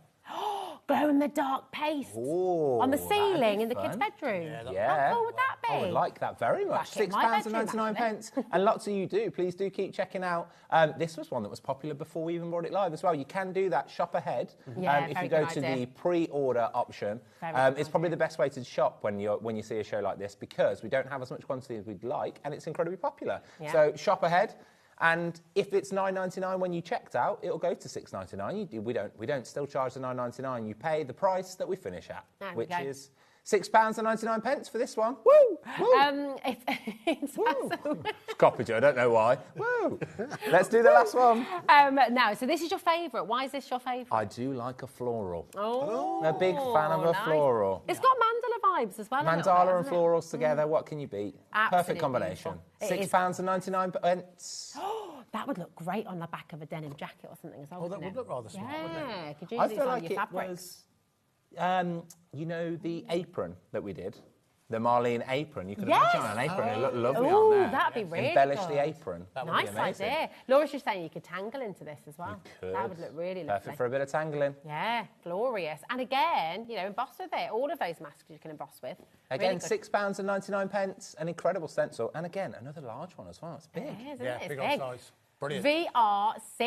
Glow in the dark paste Ooh, on the that'd be ceiling in the fun. kids' bedroom. Yeah. How cool would that be? I would like that very much. Back in my bedroom, £6.99. And lots of you do. Please do keep checking out. This was one that was popular before we even brought it live as well. You can do that. Shop ahead. Yeah, if very you go good to idea. the pre-order option, Very good it's probably the best way to shop when you see a show like this, because we don't have as much quantity as we'd like, and it's incredibly popular. Yeah. So shop ahead. And if it's £9.99 when you checked out, it'll go to £6.99. We don't still charge the £9.99. You pay the price that we finish at, There we which go. is £6.99 for this one. Woo! It's Copied you, I don't know why. Woo! Let's do the last one. now, so this is your favourite. Why is this your favourite? I do like a floral. Oh, I'm a big fan of a nice. floral. It's got mandala vibes as well. a little Mandala bit, and hasn't it? florals together, what can you beat? Absolutely Perfect combination. beautiful. It is. £6.99. That would look great on the back of a denim jacket or something as well. Oh, that wouldn't would it? look rather smart, wouldn't it? Yeah, could use I these feel on like your it fabrics. was, you know, the apron that we did? The Marlene apron. You could Yes! imagine an apron. It looked lovely Ooh, on there. that'd be really Embellish good. the apron. That would Nice be amazing. idea. Laura's just saying you could tangle into this as well. Could. That would look really lovely. Perfect for a bit of tangling. Yeah, glorious. And again, you know, emboss with it. All of those masks you can emboss with. Again, Really good. £6.99, an incredible stencil. And again, another large one as well. It's big. It is, isn't Yeah, it? It's big on size. Brilliant.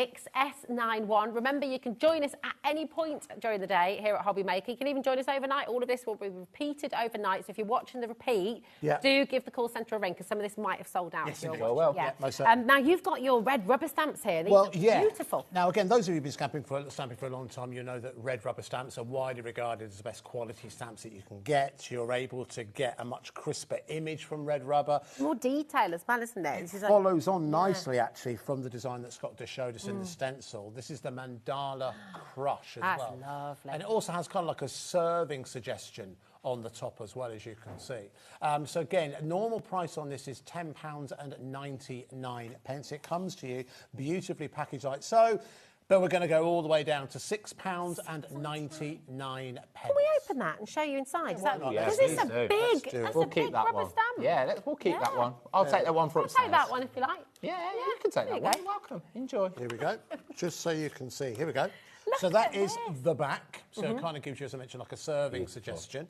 VR6S91. Remember, you can join us at any point during the day here at HobbyMaker. You can even join us overnight. All of this will be repeated overnight. So if you're watching the repeat, do give the call centre a ring, because some of this might have sold out. Yes, if you're it will. watching. Yeah, most certainly. Now, you've got your red rubber stamps here. These are beautiful. Now, again, those of you who've been stamping for a long time, you know that red rubber stamps are widely regarded as the best quality stamps that you can get. You're able to get a much crisper image from red rubber. More detail as well, isn't it? It follows on nicely, actually, from the design that Scott just showed us in the stencil. This is the mandala crush as That's well. lovely. And it also has kind of like a serving suggestion on the top as well, as you can see. So again, normal price on this is £10.99. It comes to you beautifully packaged like so. But we're going to go all the way down to £6.99. Can we open that and show you inside? Is that, Yes, because it's a please do. big, Let's do it. that's We'll a keep big that rubber one. stamp. Yeah, we'll keep that one. I'll take that one for I'll upstairs. take that one if you like. Yeah, you can take There that you one. go. You're welcome. Enjoy. Here we go. Just so you can see. Here we go. So that is the back. So it kind of gives you, as I mentioned, like a serving suggestion.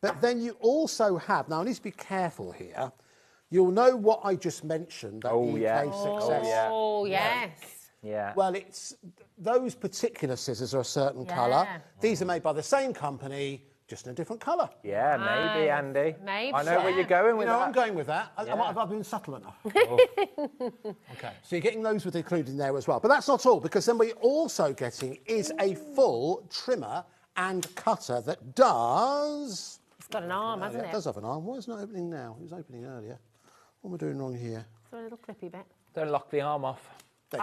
But then you also have, now I need to be careful here, you'll know what I just mentioned, that UK Success. Oh, yes. Yeah. Well, it's those particular scissors are a certain colour. These are made by the same company, just in a different colour. Yeah, maybe, Andy. Maybe. I know where you're going with that. I'm going with that. Yeah. Have I been subtle enough? Okay, so you're getting those with included in there as well. But that's not all, because then what you're also getting is a full trimmer and cutter that does... It's got an arm, hasn't it? It does have an arm. Why is it not opening now? It was opening earlier. What am I doing wrong here? It's a little clippy bit. Don't lock the arm off. There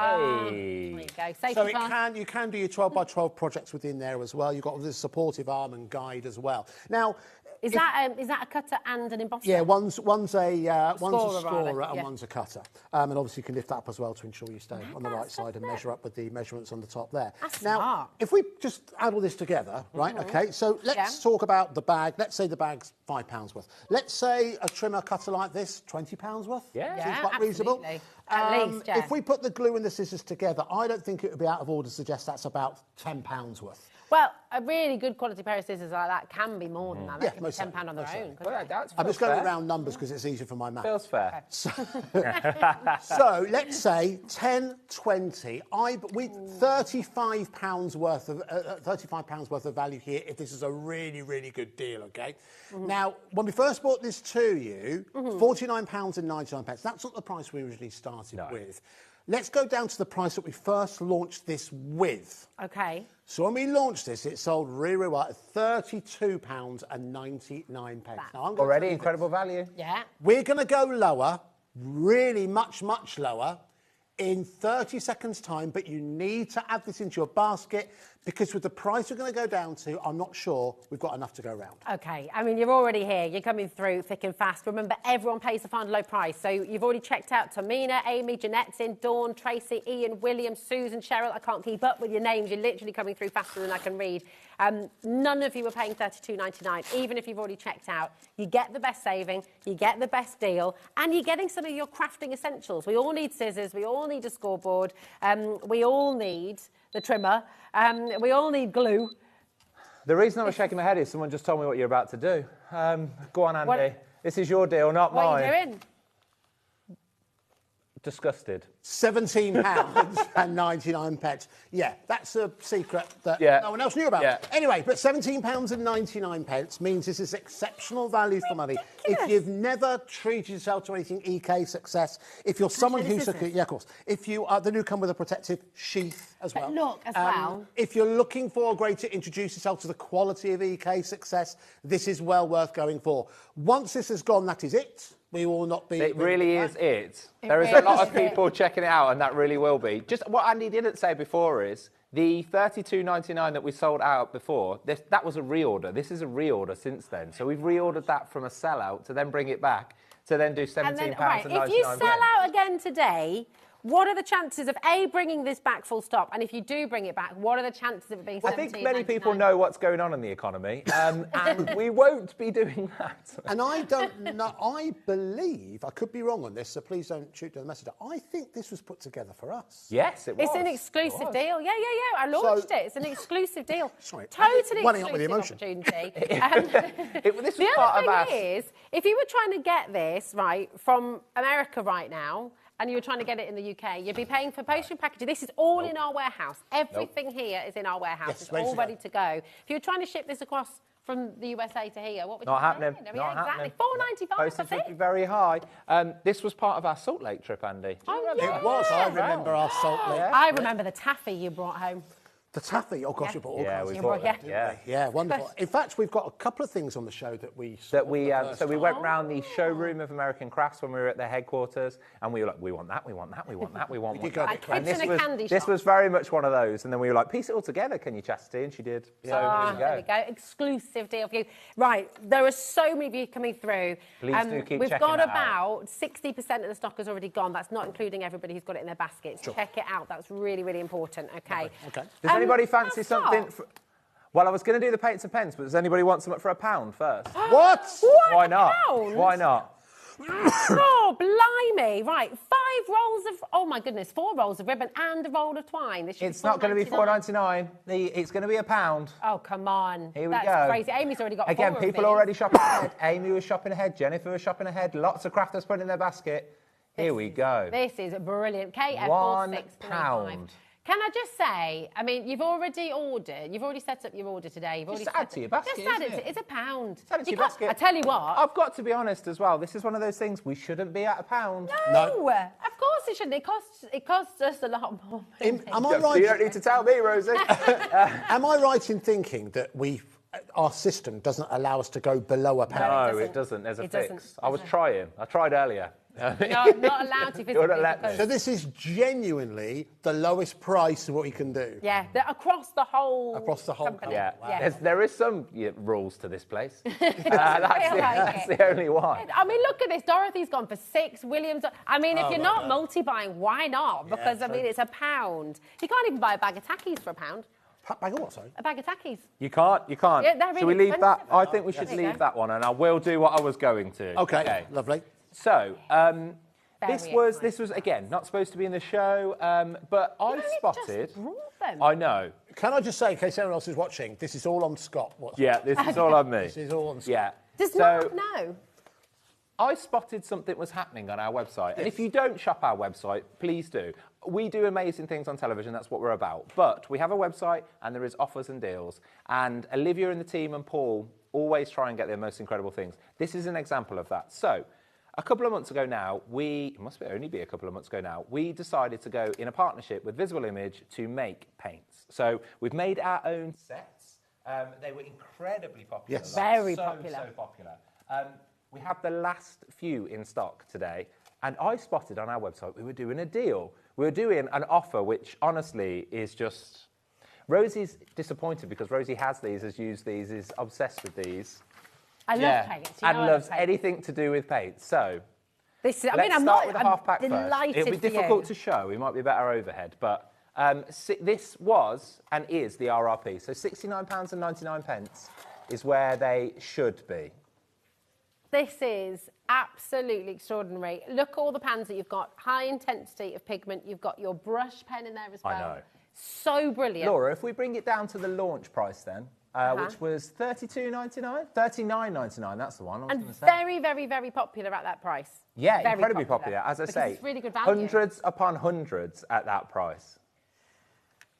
you go. So you can do your 12 by 12 projects within there as well. You've got this supportive arm and guide as well. Now, is that a cutter and an embosser? yeah, one's a scorer and yeah. one's a cutter, and obviously you can lift that up as well to ensure you stay on the right side and measure up with the measurements on the top there. That's now, smart. if we just add all this together, right? Okay, so let's talk about the bag. Let's say the bag's £5 worth. Let's say a trimmer cutter like this, £20 worth. Yeah, seems quite reasonable. At least, yeah. If we put the glue and the scissors together, I don't think it would be out of order to suggest that's about £10 worth. Well, a really good quality pair of scissors like that can be more than that. They can be £10 on their own. Well, that's I'm just going around numbers because it's easier for my math. Feels fair. So let's say 10, 20. £35 worth of £35 worth of value here. If this is a really, really good deal, okay. Now, when we first bought this to you, £49.99. That's not the price we originally started with. Let's go down to the price that we first launched this with. Okay. So when we launched this, it sold really, really well at £32.99. Now, I'm gonna Already incredible value. Yeah. We're going to go lower, really much, much lower, in 30 seconds' time, but you need to add this into your basket because with the price we're going to go down to, I'm not sure we've got enough to go round. Okay, I mean, you're already here. You're coming through thick and fast. Remember, everyone pays the final low price. So you've already checked out Tamina, Amy, Jeanette's in, Dawn, Tracy, Ian, William, Susan, Cheryl. I can't keep up with your names. You're literally coming through faster than I can read. None of you are paying $32.99, even if you've already checked out. You get the best saving, you get the best deal, and you're getting some of your crafting essentials. We all need scissors, we all need a scoreboard, we all need the trimmer, we all need glue. The reason I was shaking my head is someone just told me what you're about to do. Go on, Andy. This is your deal, not mine. What are you doing? Disgusted. £17.99. Yeah, that's a secret that no one else knew about. Yeah. Anyway, but £17.99 means this is exceptional value for money. If you've never treated yourself to anything EK Success, if you're someone who's yeah, of course. If you are, they do come with a protective sheath as well. Look, as well. If you're looking for a way to introduce yourself to the quality of EK Success, this is well worth going for. Once this has gone, that is it. We will not be... It really is it. There is a lot of people checking it out, and that really will be. Just what Andy didn't say before is the $32.99 that we sold out before, that was a reorder. This is a reorder since then. So we've reordered that from a sellout to then bring it back to then do £17.99. If you sell out again today, what are the chances of A, bringing this back full stop? And if you do bring it back, what are the chances of it being I think many people know what's going on in the economy, and we won't be doing that. And I don't know, I believe, I could be wrong on this, so please don't shoot down the messenger. I think this was put together for us. Yes, it was. It's an exclusive deal. Yeah. I launched it. It's an exclusive deal. Sorry, totally running exclusive up with the emotion. opportunity. This was the part other of thing is, if you were trying to get this, right, from America right now, and you were trying to get it in the UK, you'd be paying for postage and packaging. This is all in our warehouse. Everything here is in our warehouse. Yes, it's all ready to go. If you were trying to ship this across from the USA to here, what would you Not happening. Not happening. $4.95. Postage would be very high. This was part of our Salt Lake trip, Andy. It was. I remember our Salt Lake. I remember the taffy you brought home. The taffy. Oh gosh, we bought all kinds. We bought that. Yeah, wonderful. In fact, we've got a couple of things on the show that we so we went round the showroom of American Crafts when we were at their headquarters, and we were like, we want that, we want that, we want that, we want that. And this was very much one of those, and then we were like, piece it all together, can you, Chastity? And she did. So there we go. Exclusive deal for you. Right, there are so many of you coming through. Please do keep We've checking got it about 60% of the stock has already gone. That's not including everybody who's got it in their baskets. Sure. Check it out. That's really, really important. Okay. Does anybody fancy something? Well, I was going to do the paints and pens, but does anybody want something for £1 first? What? Why not? Why not? Oh, blimey. Right, 5 rolls of, oh my goodness, 4 rolls of ribbon and a roll of twine. This should It's not going to be £4.99. It's going to be £1. Oh, come on. Here we That's go. Crazy. Amy's already got Again, 4 people of are these. already shopping ahead. Amy was shopping ahead. Jennifer was shopping ahead. Lots of crafters put in their basket. Here we go. This is brilliant. KF £1. Can I just say, I mean, you've already ordered, you've already set up your order today. You've already Just add to your basket, Just add isn't it. It's £1. Add it to your basket. I tell you what. I've got to be honest as well. This is one of those things we shouldn't be at £1. No, of course it shouldn't. It costs us a lot more. Am I right? You don't need to tell me, Rosie. Am I right in thinking that our system doesn't allow us to go below £1? No, it doesn't. There's a fix. I was trying. I tried earlier. No, I'm not allowed to physically. So this is genuinely the lowest price of what you can do? Yeah, across the whole company. Yeah, Yeah. there is some rules to this place. That's the only one. I mean, look at this. Dorothy's gone for 6. Williams. I mean, if you're not multi-buying, why not? Because, I mean, it's £1. You can't even buy a bag of tackies for £1. Bag of what, sorry? A bag of tackies. You can't. Yeah, they're Should we really leave that? expensive. I think we should There you leave go. that one, and I will do what I was going to. Okay. Lovely. So, this Very was again not supposed to be in the show, but I spotted. Brought them. I know. Can I just say, in case anyone else is watching, this is all on Scott. Yeah, this is all on me. This is all on Scott. Yeah. Does So, Mark know? I spotted something was happening on our website. And if you don't shop our website, please do. We do amazing things on television, that's what we're about. But we have a website and there is offers and deals. And Olivia and the team and Paul always try and get their most incredible things. This is an example of that. So, a couple of months ago now, it must only be a couple of months ago now, we decided to go in a partnership with Visible Image to make paints. So, we've made our own sets. They were incredibly popular. Yes. Very popular. So popular. We have the last few in stock today, and I spotted on our website we were doing a deal. We were doing an offer which honestly is just... Rosie's disappointed because Rosie has these, has used these, is obsessed with these. I love paints. You know And I loves love paints. anything to do with paints. So, This is, let's start with the half pack first. delighted It'll be for you. difficult to show. We might be better overhead, but this was and is the RRP. So £69.99 is where they should be. This is absolutely extraordinary. Look at all the pans that you've got. High intensity of pigment. You've got your brush pen in there as well. I know. So brilliant. Laura, if we bring it down to the launch price then, which was $32.99? $39.99, that's the one. I was And gonna say. very, very, very popular at that price. Yeah, Very incredibly popular. As I Because say, it's really good value. hundreds upon hundreds at that price.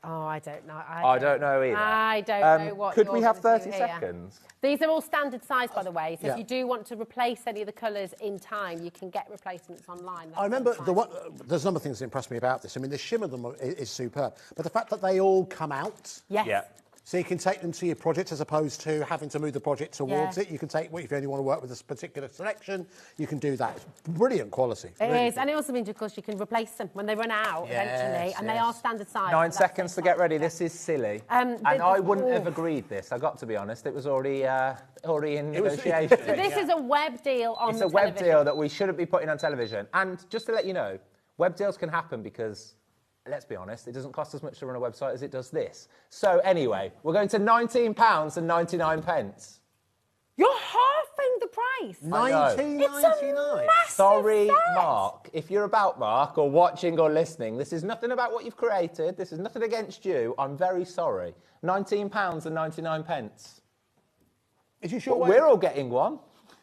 Oh, I don't know. I don't know either. I don't know what Could you're we have gonna do 30 here. seconds? These are all standard size, by the way. So Yeah. if you do want to replace any of the colours in time, you can get replacements online. I remember there's a number of things that impressed me about this. I mean, the shimmer of them is superb, but the fact that they all come out. Yes. Yeah. So you can take them to your project as opposed to having to move the project towards Yeah. it. You can take, if you only want to work with this particular selection, you can do that. It's brilliant quality. It really is, good. and it also means, of course, you can replace them when they run out eventually, and they yes. are standard size. 9 so that's seconds to fine. get ready. This is silly. And I wouldn't have agreed this, I got to be honest. It was already in negotiation. So this is a web deal on It's the a web television. deal that we shouldn't be putting on television. And just to let you know, web deals can happen because, let's be honest, it doesn't cost as much to run a website as it does this. So anyway, we're going to £19.99. You're halving the price. $19.99. Sorry, set. Mark. If you're about Mark or watching or listening, this is nothing about what you've created. This is nothing against you. I'm very sorry. £19.99. Is you sure? But we're all getting one.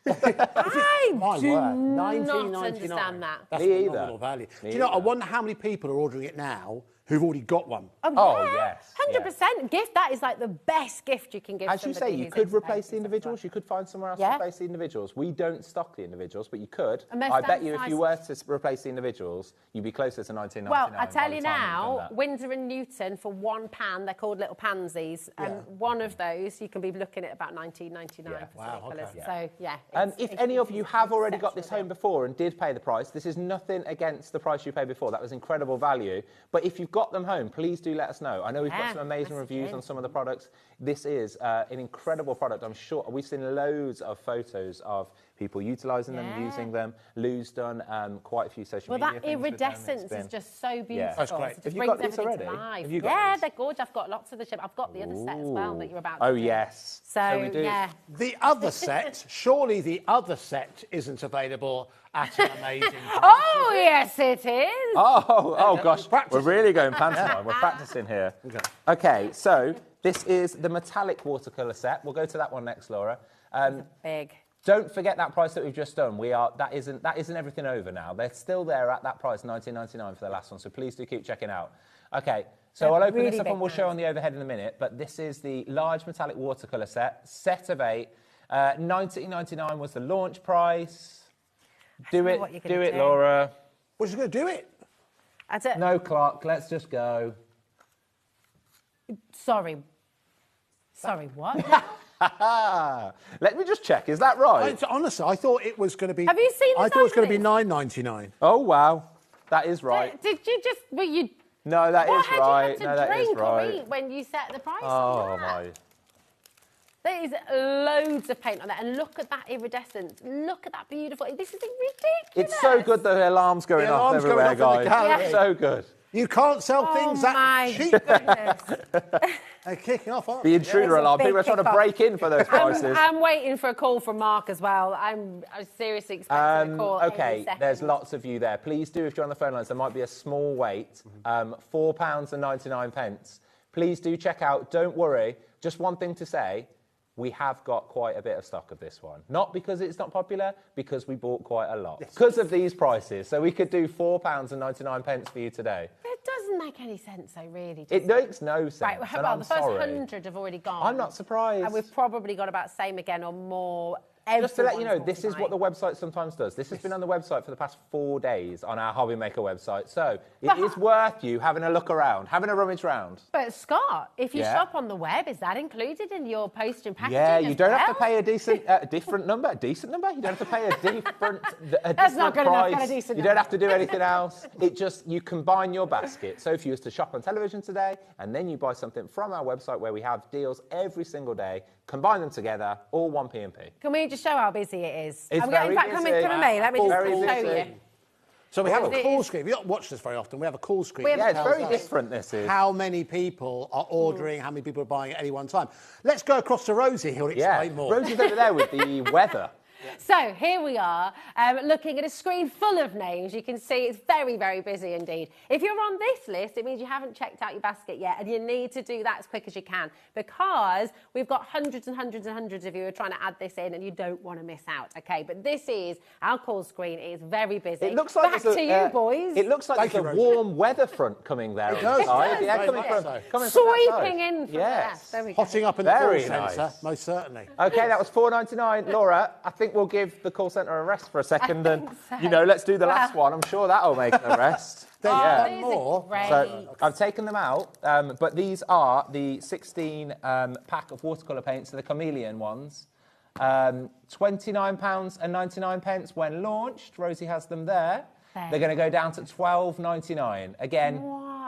I My do word, not $19.99. understand that. That's Me either. phenomenal value. Me Do you know, I either. wonder how many people are ordering it now who've already got one. Oh, yes. 100% gift. That is like the best gift you can give. As you say, somebody you who's could into replace painting the individuals. You could find somewhere else Yeah. to replace the individuals. We don't stock the individuals, but you could. And they're I bet standard you if size. you were to replace the individuals, you'd be closer to $19.99. Well, I tell by you the time now, you've done that. Windsor and Newton for one pan, they're called little pansies, and one of those you can be looking at about $19.99 Yeah. for Wow, colours. okay. So yeah. If any of you have already got this home before and did pay the price, this is nothing against the price you paid before. That was incredible value. But if you've got them home, please do let us know. I know we've got some amazing reviews on some of the products. This is an incredible product. I'm sure we've seen loads of photos of people utilising them, using them. Lou's done quite a few social Well, media that things with them. It's iridescence is been- just so beautiful. Yeah. That's great. It just Have you brings got these everything to already? life. Have you got Yeah, these? they're gorgeous. I've got lots of the ship. I've got the other set as well that you're about to Oh, do. yes. So, we do. yeah. The other set, surely the other set isn't available That's an amazing price. Oh, yes, it is. Oh gosh, we're really going pantomime. We're practicing here. Okay, so this is the metallic watercolour set. We'll go to that one next, Laura. Big. Don't forget that price that we've just done. That isn't everything over now. They're still there at that price, $19.99 for the last one. So please do keep checking out. Okay, so I'll open this up and we'll show on the overhead in a minute. But this is the large metallic watercolour set of 8. $19.99 was the launch price. Do it, Laura. We're just going to do it. That's it. No clock. Let's just go. Sorry, what? Let me just check. Is that right? Honestly, I thought it was going to be. Have you seen this? I thought it was going to be $9.99. Oh wow, that is right. Did you just? Were you? No, that is right. What had you No, had to that is drink or right. eat when you set the price? Oh on that? my. There is loads of paint on there, and look at that iridescence. Look at that beautiful. This is ridiculous. It's so good the alarm's going off everywhere, guys. Yeah. So good. You can't sell things that cheap. Goodness. They're kicking off, aren't The they? intruder alarm. People are trying to break in for those prices. I'm waiting for a call from Mark as well. I'm seriously expecting a call. Okay, there's lots of you there. Please do, if you're on the phone lines, there might be a small wait. £4.99. Please do check out. Don't worry. Just one thing to say. We have got quite a bit of stock of this one. Not because it's not popular, because we bought quite a lot. Because of these prices. So we could do £4.99 for you today. It doesn't make any sense, though, really. It makes no sense. Right, and well, I'm the first sorry. 100 have already gone. I'm not surprised. And we've probably got about the same again or more. Just to let you know, this is what the website sometimes does. This has been on the website for the past 4 days on our HobbyMaker website. So it is worth you having a look around, having a rummage round. But Scott, if you shop on the web, is that included in your post and packaging? Yeah, you don't have to pay a decent number. A decent number? You don't have to pay a different That's not good price. enough for a decent You number. don't have to do anything else. You combine your basket. So if you was to shop on television today and then you buy something from our website where we have deals every single day, combine them together, all 1p&p. Can we just show how busy it is? It's in very fact, come in me. Let me just show you. So we have a call screen. If you don't watch this very often, we have a call screen. Yeah, it's very different, this is. How many people are ordering, how many people are buying at any one time. Let's go across to Rosie, who'll explain more. Rosie's over there with the weather. So here we are, looking at a screen full of names. You can see it's very, very busy indeed. If you're on this list, it means you haven't checked out your basket yet, and you need to do that as quick as you can, because we've got hundreds and hundreds and hundreds of you who are trying to add this in, and you don't want to miss out, okay? But this is our call screen. It is very busy. It looks like Back to you, boys. It looks like there's a warm weather front coming there. It does. Yeah, coming from sweeping in from yes. there. There we go. Hotting up in the Very call nice. centre, most certainly. Okay, that was $4.99. Laura, I think we'll give the call centre a rest for a second and, so. let's do the last one. I'm sure that'll make a rest. There's yeah. one more. So I've taken them out, but these are the 16 pack of watercolour paints, so the chameleon ones. £29.99 when launched. Rosie has them there. They're going to go down to $12.99. Again,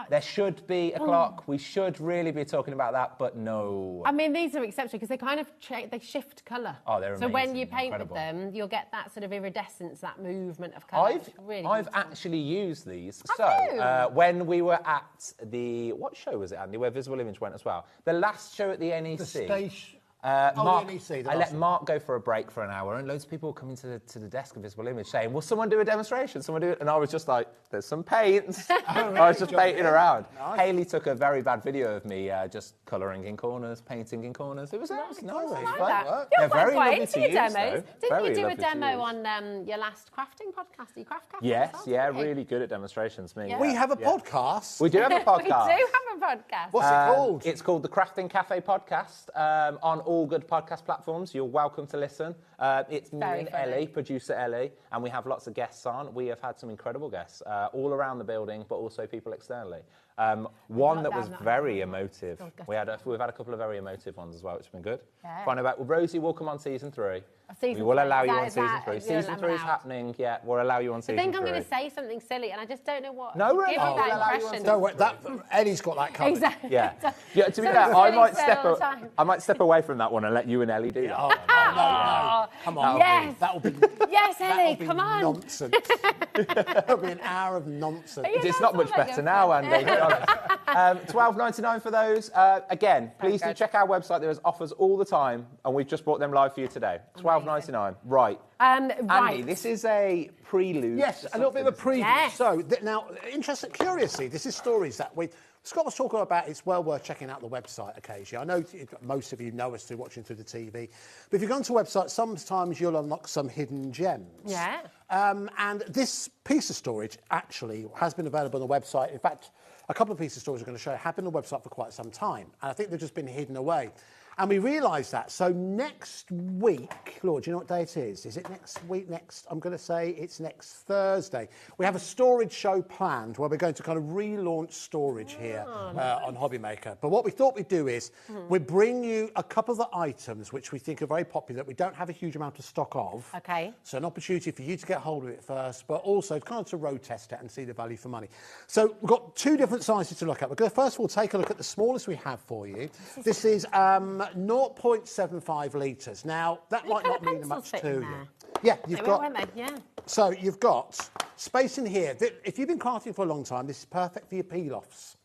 there should be a clock. We should really be talking about that, but no. I mean, these are exceptional because they kind of they shift colour. Oh, they're amazing. So when you paint with them, you'll get that sort of iridescence, that movement of colour. I've actually used these. So when we were at what show was it, Andy, where Visible Image went as well? The last show at the NEC. The station. Mark, the NEC, I let Mark go for a break for an hour, and loads of people were coming to the desk of Visible Image saying, will someone do a demonstration? Someone do it? And I was just like, there's some paints. I was just painting around. Nice. Hayley took a very bad video of me just colouring in corners, painting in corners. It was nice. You're very lovely to to your use, demos. though. Didn't you do a demo on your last crafting podcast? Your craft cafe? Yes, really good at demonstrations. Me. Yeah. We have a podcast. We do have a podcast. We do have a podcast. What's it called? It's called the Crafting Cafe Podcast on all good podcast platforms. You're welcome to listen. It's me and Ellie, producer Ellie, and we have lots of guests on. We have had some incredible guests all around the building, but also people externally. One that was very emotive. We've had a couple of very emotive ones as well, which has been good. Yeah. Find out Rosie will come on season 3. We will three. allow you on Is season that- 3. is your Season 3 is allowed? happening. Yeah, we'll allow you on season 3. I think I'm going to say something silly, and I just don't know what. No, give me we'll that allow you on impression. Don't worry, Eddie's got that covered. Exactly. Yeah. To be So fair, I silly might said all the time. I might step away from that one and let you and Ellie do that. No. Come on. Yes. That'll be Yes, Ellie, come on. nonsense. That'll be an hour of nonsense. It's not much better now, Andy. I £12.99 for those. Again, please do check our website. There's offers all the time, and we've just brought them live for you today. £12.99. Right. Andy, this is a prelude. Yes, a little bit of a preview. Yes. So, now, interesting, curiously, this is stories that Scott was talking about. It's well worth checking out the website occasionally. I know most of you know us through watching through the TV, but if you go onto the website, sometimes you'll unlock some hidden gems. Yeah. And this piece of storage actually has been available on the website. In fact, a couple of pieces of storage I'm going to show you have been on the website for quite some time, and I think they've just been hidden away. And we realised that. So next week, Lord, do you know what day it is? Is it next week? I'm going to say it's next Thursday. We have a storage show planned where we're going to kind of relaunch storage here on HobbyMaker. But what we thought we'd do is we'd bring you a couple of the items which we think are very popular that we don't have a huge amount of stock of. Okay. So an opportunity for you to get hold of it first, but also kind of to road test it and see the value for money. So we've got two different sizes to look at. We're going to first of all take a look at the smallest we have for you. This is 0.75 litres. Now, that might not mean much to you. Yeah, you've got... Yeah. So you've got space in here. If you've been crafting for a long time, this is perfect for your peel-offs.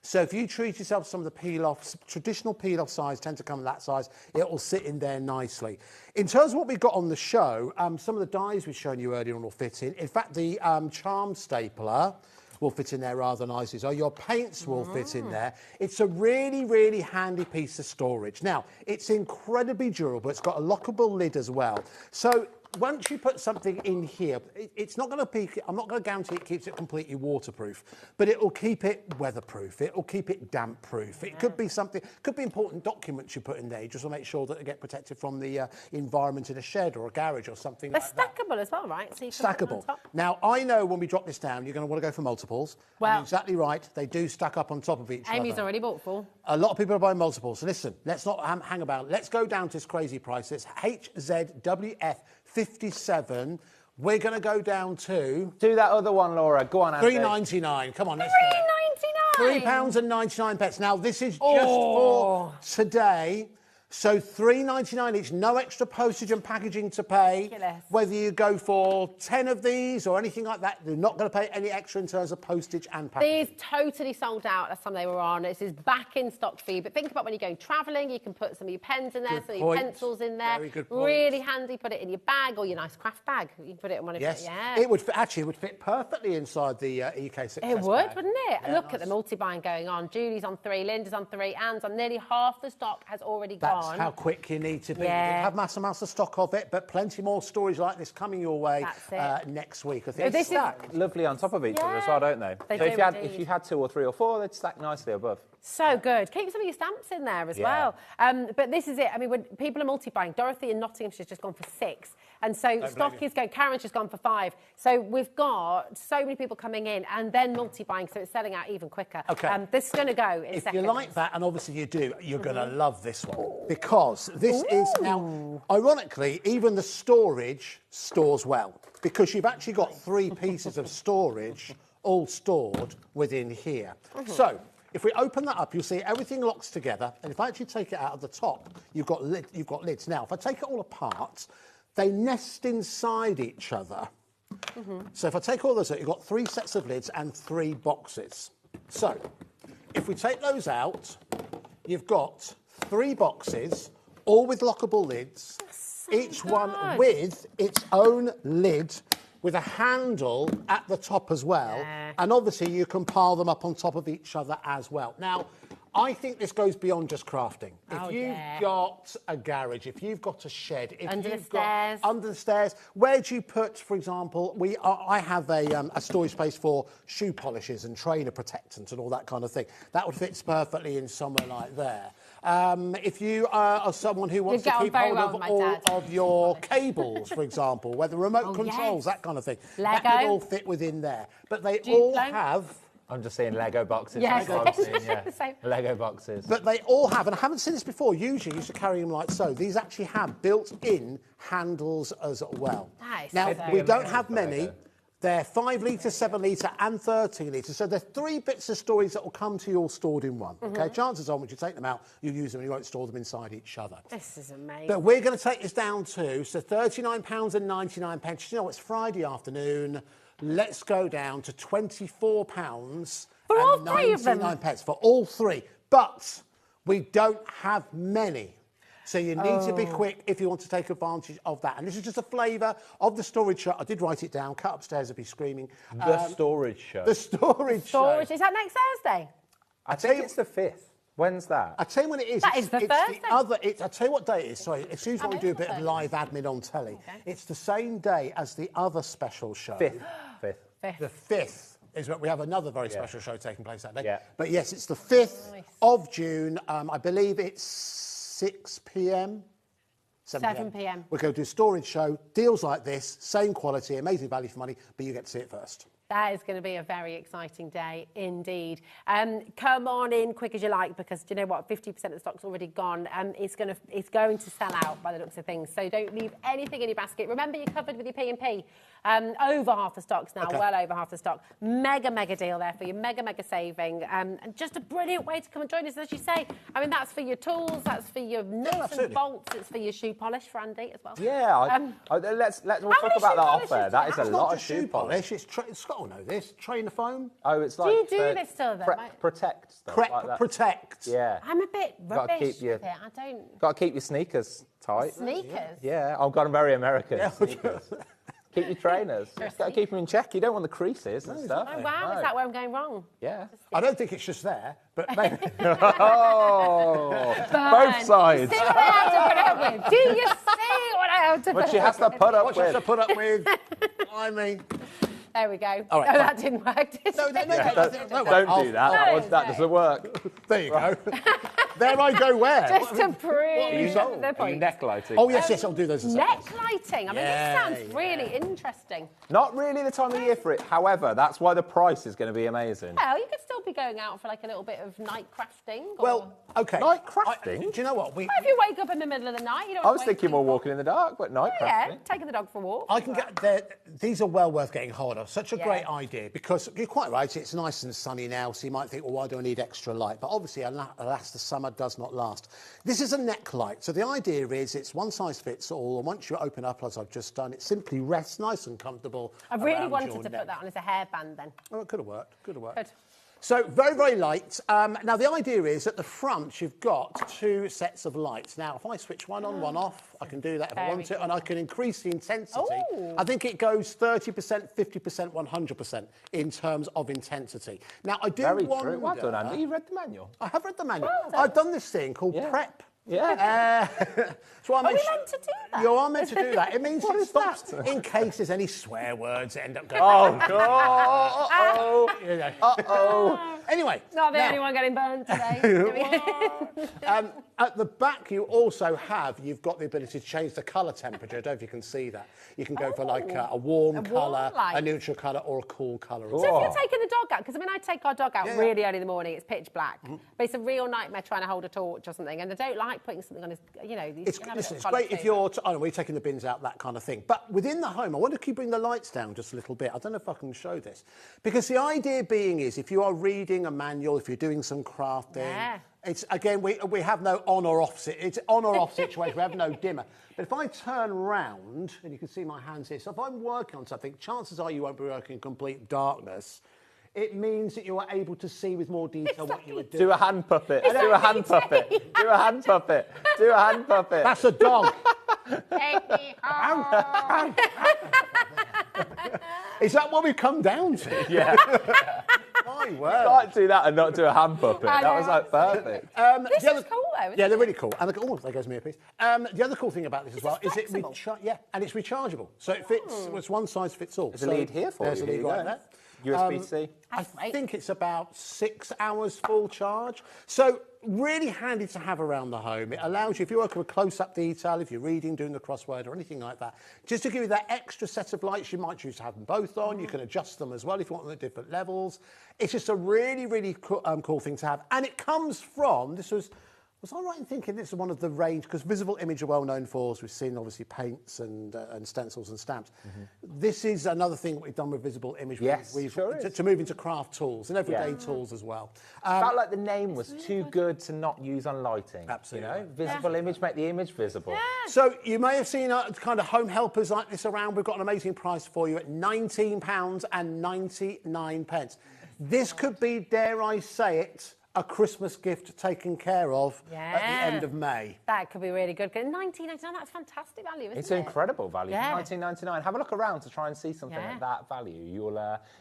So if you treat yourself to some of the peel-offs, traditional peel-off size tend to come in that size, it will sit in there nicely. In terms of what we've got on the show, some of the dies we've shown you earlier on will fit in. In fact, the charm stapler will fit in there rather nicely. So your paints will fit in there. It's a really, really handy piece of storage. Now, it's incredibly durable. It's got a lockable lid as well. So once you put something in here, it's not going to peak. I'm not going to guarantee it keeps it completely waterproof, but it will keep it weatherproof. It will keep it damp proof. It could be something, could be important documents you put in there just to make sure that they get protected from the environment in a shed or a garage or something like that. They're stackable as well, right? So you can put them on Stackable. top. Now, I know when we drop this down, you're going to want to go for multiples. Well, and you're exactly right. They do stack up on top of each other. Amy's already bought 4. A lot of people are buying multiples. So listen, let's not hang about. Let's go down to this crazy price. It's HZWF 57. We're going to go down to... Do that other one, Laura. Go on, Andy. £3.99. Come on, let's go. £3.99. Now, this is just for today. So £3.99 each, no extra postage and packaging to pay. Ridiculous. Whether you go for 10 of these or anything like that, you're not going to pay any extra in terms of postage and packaging. These totally sold out last time they were on. This is back in stock for you. But think about when you're going travelling, you can put some of your pens in there, some of your pencils in there. Very good point. Really handy. Put it in your bag or your nice craft bag. You can put it in one of your... Yeah. It would actually would fit perfectly inside the EK Success It would, bag. wouldn't it? Yeah, Look at the multi-buying going on. Julie's on 3, Linda's on 3, Anne's on nearly half the stock has already gone. That's how quick you need to be. Yeah. You don't have mass amounts of stock of it, but plenty more stories like this coming your way next week. I think They stack lovely on top of each other as well, don't they? They So do if you had 2 or 3 or 4, they'd stack nicely above. So good. Keep some of your stamps in there as well. But this is it. I mean, when people are multi-buying, Dorothy in Nottinghamshire's just gone for 6. And so stock is going, Karen's just gone for 5. So we've got so many people coming in and then multi-buying, so it's selling out even quicker. Okay. This is going to go in If seconds. you like that, and obviously you do, you're going to love this one. Because this is now, ironically, even the storage stores well. Because you've actually got 3 pieces of storage all stored within here. So, if we open that up, you'll see everything locks together. And if I actually take it out of the top, you've got lids. Now, if I take it all apart, they nest inside each other. So if I take all those out, you've got 3 sets of lids and 3 boxes. So if we take those out, you've got 3 boxes, all with lockable lids, each one with its own lid, with a handle at the top as well. And obviously you can pile them up on top of each other as well. Now, I think this goes beyond just crafting. If you've got a garage, if you've got a shed, if under you've the stairs. got under the stairs, where do you put, for example, I have a storage space for shoe polishes and trainer protectants and all that kind of thing. That would fit perfectly in somewhere like there. If you are someone who wants to keep hold of all of your cables, for example, where the remote controls, that kind of thing, that could all fit within there. But they all have... I'm just seeing Lego boxes. Yes. That's what I'm seeing, Lego boxes. But they all have, and I haven't seen this before, usually you used to carry them like so. These actually have built-in handles as well. Nice. Now, we don't have many. They're 5 litre, 7 litre and 13 litre. So they're 3 bits of storage that will come to you all stored in one. Okay, chances are, once you take them out, you'll use them and you won't store them inside each other. This is amazing. But we're going to take this down to, so £39.99. You know, it's Friday afternoon. Let's go down to £24 For all three of them? 99 pence for all three. But we don't have many. So you need to be quick if you want to take advantage of that. And this is just a flavour of the storage show. I did write it down. Cut upstairs, I'll be screaming. The storage show. The storage show. Is that next Thursday? I think it's the 5th. When's that? I'll tell you when it is. That is the Thursday. I'll tell you what day it is. Sorry, it's usually when we do a bit of live admin on telly. Okay. It's the same day as the other special show. 5th. The 5th. Is what we have another very special show taking place that day. Yeah. But yes, it's the 5th of June. I believe it's 6 p.m. 7 p.m. We're going to do a storage show, deals like this, same quality, amazing value for money, but you get to see it first. That is going to be a very exciting day indeed. Come on in quick as you like, because do you know what? 50% of the stock's already gone. It's going to sell out by the looks of things. So don't leave anything in your basket. Remember, you're covered with your P&P. Over half the stock's now, well over half the stock. Mega deal there for you. Mega saving. And just a brilliant way to come and join us, as you say. I mean, that's for your tools, that's for your nuts and bolts, it's for your shoe polish for Andy as well. Yeah, let's talk about that off there. That is a lot of shoe polish. Scott will know this. Trainer foam. Oh, it's like... Do you do this still, though? Protect stuff like that. Protect. Yeah. I'm a bit rubbish with it. I don't... Got to keep your sneakers tight. Sneakers? Yeah, I've got them very American. Sneakers. Keep your trainers. You've got to keep them in check. You don't want the creases and stuff. Oh, wow. Is that where I'm going wrong? Yeah. I don't think it's just there, but maybe... Both sides. See what I have to put up with? Do you see what I have to put up with? What she has to put up with. What she has to put up with. I mean... There we go. All right, that didn't work, did it? Don't do that. That doesn't work. There you go. There I go where? Just to prove the point. Are you neck lighting? Oh, yes, I'll do those. Neck lighting. I mean, this sounds really interesting. Not really the time of year for it. However, that's why the price is going to be amazing. Well, you could still be going out for like a little bit of night crafting. Well, okay. Night crafting? Do you know what? Well, if you wake up in the middle of the night, you don't I was thinking more walking in the dark, but night crafting. Yeah, taking the dog for a walk. I can get there. These are well worth getting hold of. Such a great idea, because you're quite right, it's nice and sunny now, so you might think, well, why do I need extra light? But obviously, alas, the summer does not last. This is a neck light, so the idea is it's one size fits all, and once you open up, as I've just done, it simply rests nice and comfortable. I really wanted to put that on as a hairband then. Oh, it could have worked. Could have worked. Could. So, very light. Now, the idea is at the front, you've got 2 sets of lights. Now, if I switch one on, one off, I can do that if I want to, and I can increase the intensity. Ooh. I think it goes 30%, 50%, 100% in terms of intensity. Now, I do wonder... True. Well done, Andy. You read the manual. I have read the manual. I've done this thing called prep. Yeah. So Are we meant to do that? You are meant to do that. It means it stops in case there's any swear words that end up going... Oh, God. Uh-oh. Anyway. Not the only one getting burned today. At the back, you've got the ability to change the colour temperature. I don't know if you can see that. You can go for like a warm colour, a neutral colour, or a cool colour. So if you're taking the dog out, because I mean, I take our dog out really early in the morning, it's pitch black, but it's a real nightmare trying to hold a torch or something, and they don't like putting something on his, It's great if you're, we're taking the bins out, that kind of thing. But within the home, I wonder if you bring the lights down just a little bit. I don't know if I can show this. Because the idea being is, if you are reading a manual, if you're doing some crafting, it's, again, we have no on or off, it's on or off situation, we have no dimmer. But if I turn round, and you can see my hands here, so if I'm working on something, chances are you won't be working in complete darkness. It means that you are able to see with more detail what you would do. Do a hand puppet. Do a hand puppet. Do a hand puppet. Do a hand puppet. That's a dog. Is that what we've come down to? Yeah. My word. You can't do that and not do a hand puppet. That was like perfect. This is cool though. Yeah, they're really cool. And there goes me a piece. The other cool thing about this as well is and it's rechargeable. So it fits. It's one size fits all. There's a lead here for you. There's a lead right there. USB-C. I think it's about 6 hours full charge. So really handy to have around the home. It allows you, if you work with close-up detail, if you're reading, doing the crossword or anything like that, just to give you that extra set of lights. You might choose to have them both on. You can adjust them as well if you want them at different levels. It's just a really cool thing to have. And it comes from, was I right in thinking this is one of the range, because Visible Image are well known for, as we've seen, obviously, paints and stencils and stamps. This is another thing that we've done with Visible Image. Yes, to move into craft tools and everyday tools as well. Felt like the name was too good to not use on lighting. Absolutely. Visible Image, make the image visible. Yeah. So you may have seen kind of home helpers like this around. We've got an amazing price for you at £19.99. This could be, dare I say it, a Christmas gift taken care of at the end of May. That could be really good. $19.99, that's fantastic value, isn't it? It's incredible value. Yeah. $19.99. Have a look around to try and see something at that value.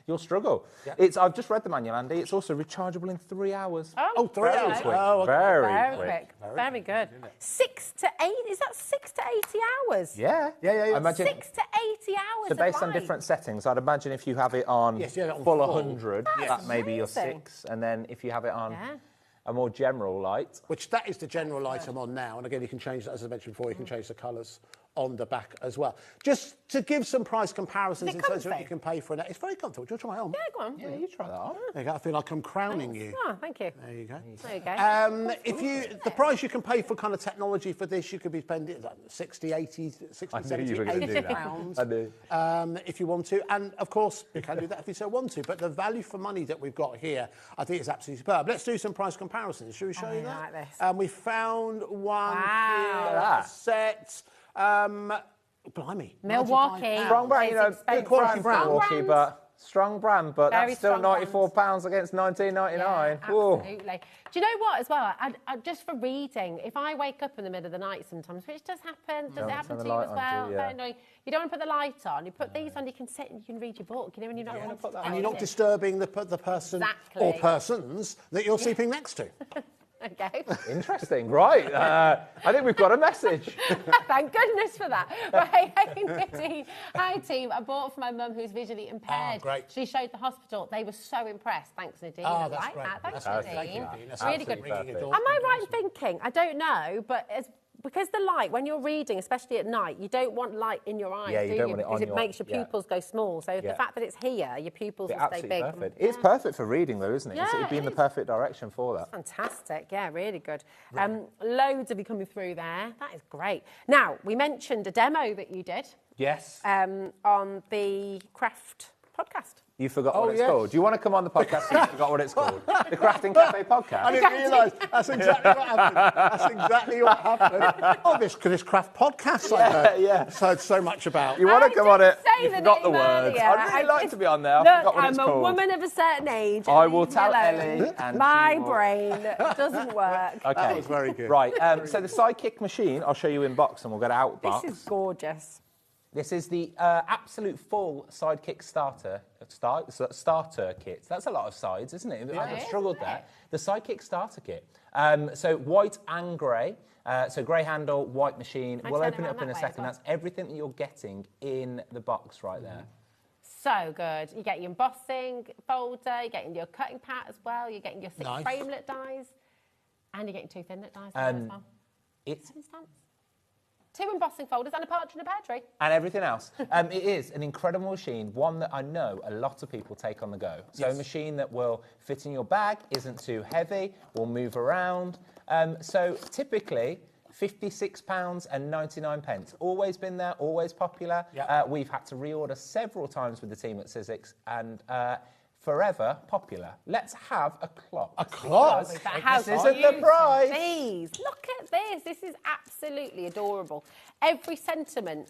You'll struggle. Yeah. I've just read the manual, Andy. It's also rechargeable in 3 hours. Oh, 3 hours. Quick. Oh, okay. Very quick. Very good. 6 to 8. Is that 6 to 80 hours? Yeah. Imagine 6 to 80 hours. So based on different settings, I'd imagine if you have it on full 100, that may be your 6, and then if you have it on a more general light. Which that is the general light I'm on now, and again you can change that, as I mentioned before, you can change the colours on the back as well. Just to give some price comparisons in terms of what you can pay for it. It's very comfortable. Do you want to try it on? Yeah, go on. Yeah, you try that on. There you go. I feel like I'm crowning you. Oh, thank you. There you go. There you go. The price you can pay for kind of technology for this, you could be spending 60, 80, 60, 70, 80 pounds. I do. If you want to. And of course, you can do that if you so want to. But the value for money that we've got here, I think is absolutely superb. Let's do some price comparisons. Should we show you that? Like this. We found one Wow. here, set. Blimey. Milwaukee. Strong brand, big quality brand, Milwaukee, but strong brand, but Very that's still strong £94 against $19.99. Yeah, absolutely. Do you know what, as well? I just for reading, if I wake up in the middle of the night sometimes, which does happen, does it happen to you as well? Very annoying. You don't want to put the light on. You put these on, you can sit and you can read your book. You know, when you're not want to put that And you're not disturbing the person or persons that you're sleeping next to. Okay. Interesting, right. I think we've got a message. Thank goodness for that. Right, hey Nadine, hi team. I bought for my mum who's visually impaired. Oh, great. She showed the hospital. They were so impressed. Thanks, Nadine. Oh, that's like great. that. Thanks, That's Nadine. That's Really good. absolutely Am I right in thinking? I don't know, but because the light, when you're reading, especially at night, you don't want light in your eyes, Yeah, do you don't want it Because on it makes your pupils go small. So the fact that it's here, your pupils will stay big. Perfect. It's perfect for reading, though, isn't it? Yeah, It'd be in the perfect direction for that. Fantastic, yeah, really good. Loads of you coming through there. That is great. Now, we mentioned a demo that you did. Yes. On the craft podcast. You forgot what it's called. Do you want to come on the podcast and you forgot what it's called? The Crafting Cafe podcast. I didn't realise. That's exactly what happened. That's exactly what happened. Oh, this craft podcast I heard. Yeah. So much about. You want to come on it? Say You the forgot the name words. earlier. I'd really like to be on there. I Look, forgot what it's I'm called. a woman of a certain age. I will tell Hello. Ellie and my she will- brain doesn't work. Okay. That was very good. Right. So the Sidekick machine, I'll show you in box and we'll get out box. This is gorgeous. This is the absolute full Sidekick starter kit. That's a lot of sides, isn't it? I've struggled there. The Sidekick starter kit. So white and grey. So grey handle, white machine. We'll open it up in a second. That's everything that you're getting in the box right there. So good. You get your embossing folder, you're getting your cutting pad as well, you're getting your 6 framelit dies, and you're getting 2 thinlit dies as well. It's Stamps. 2 embossing folders and a partridge in a pear tree. and everything else. It is an incredible machine, one that I know a lot of people take on the go. So a machine that will fit in your bag, isn't too heavy, will move around. So typically, £56.99. Always been there, always popular. Yep. We've had to reorder several times with the team at Sizzix, and forever popular. Let's have a clock. A clock? This isn't the price. Please, look at this. This is absolutely adorable. Every sentiment.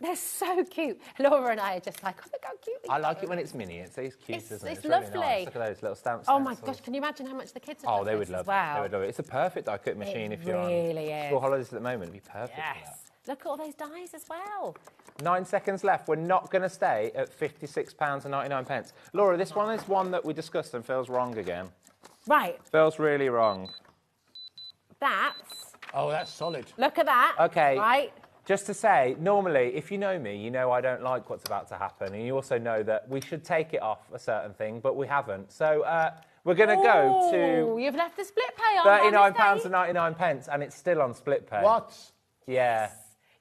They're so cute. Laura and I are just like, oh, look how cute they I are. like it when it's mini. It's cute, isn't it? It's really lovely. nice. Look at those little stamps. Oh my gosh, can you imagine how much the kids would Oh, love they would this love as well? it. They would love it. It's a perfect die cut machine if you're really on is. school holidays at the moment. It'd be perfect for that. Yes. Look at all those dies as well. 9 seconds left. We're not going to stay at £56.99. Laura, this one is one that we discussed and feels wrong again. Right. Feels really wrong. That's... Oh, that's solid. Look at that. Okay. Right. Just to say, normally, if you know me, you know I don't like what's about to happen. And you also know that we should take it off a certain thing, but we haven't. So we're going to go to... You've left the split pay on. £39.99, and it's still on split pay. What? Yeah.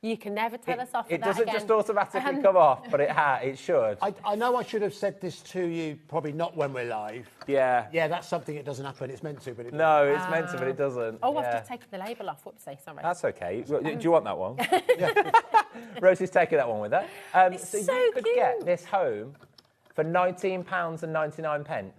You can never tell us off for It that doesn't again. just automatically come off, but it should. I know I should have said this to you, probably not when we're live. Yeah. Yeah, that's something it doesn't happen. It's meant to, but it No, it's meant to, but it doesn't. Oh, I've Yeah. just taken the label off. Whoopsie, sorry. That's okay. Do you want that one? Rosie's taking that one with her. So you could get this home for £19.99.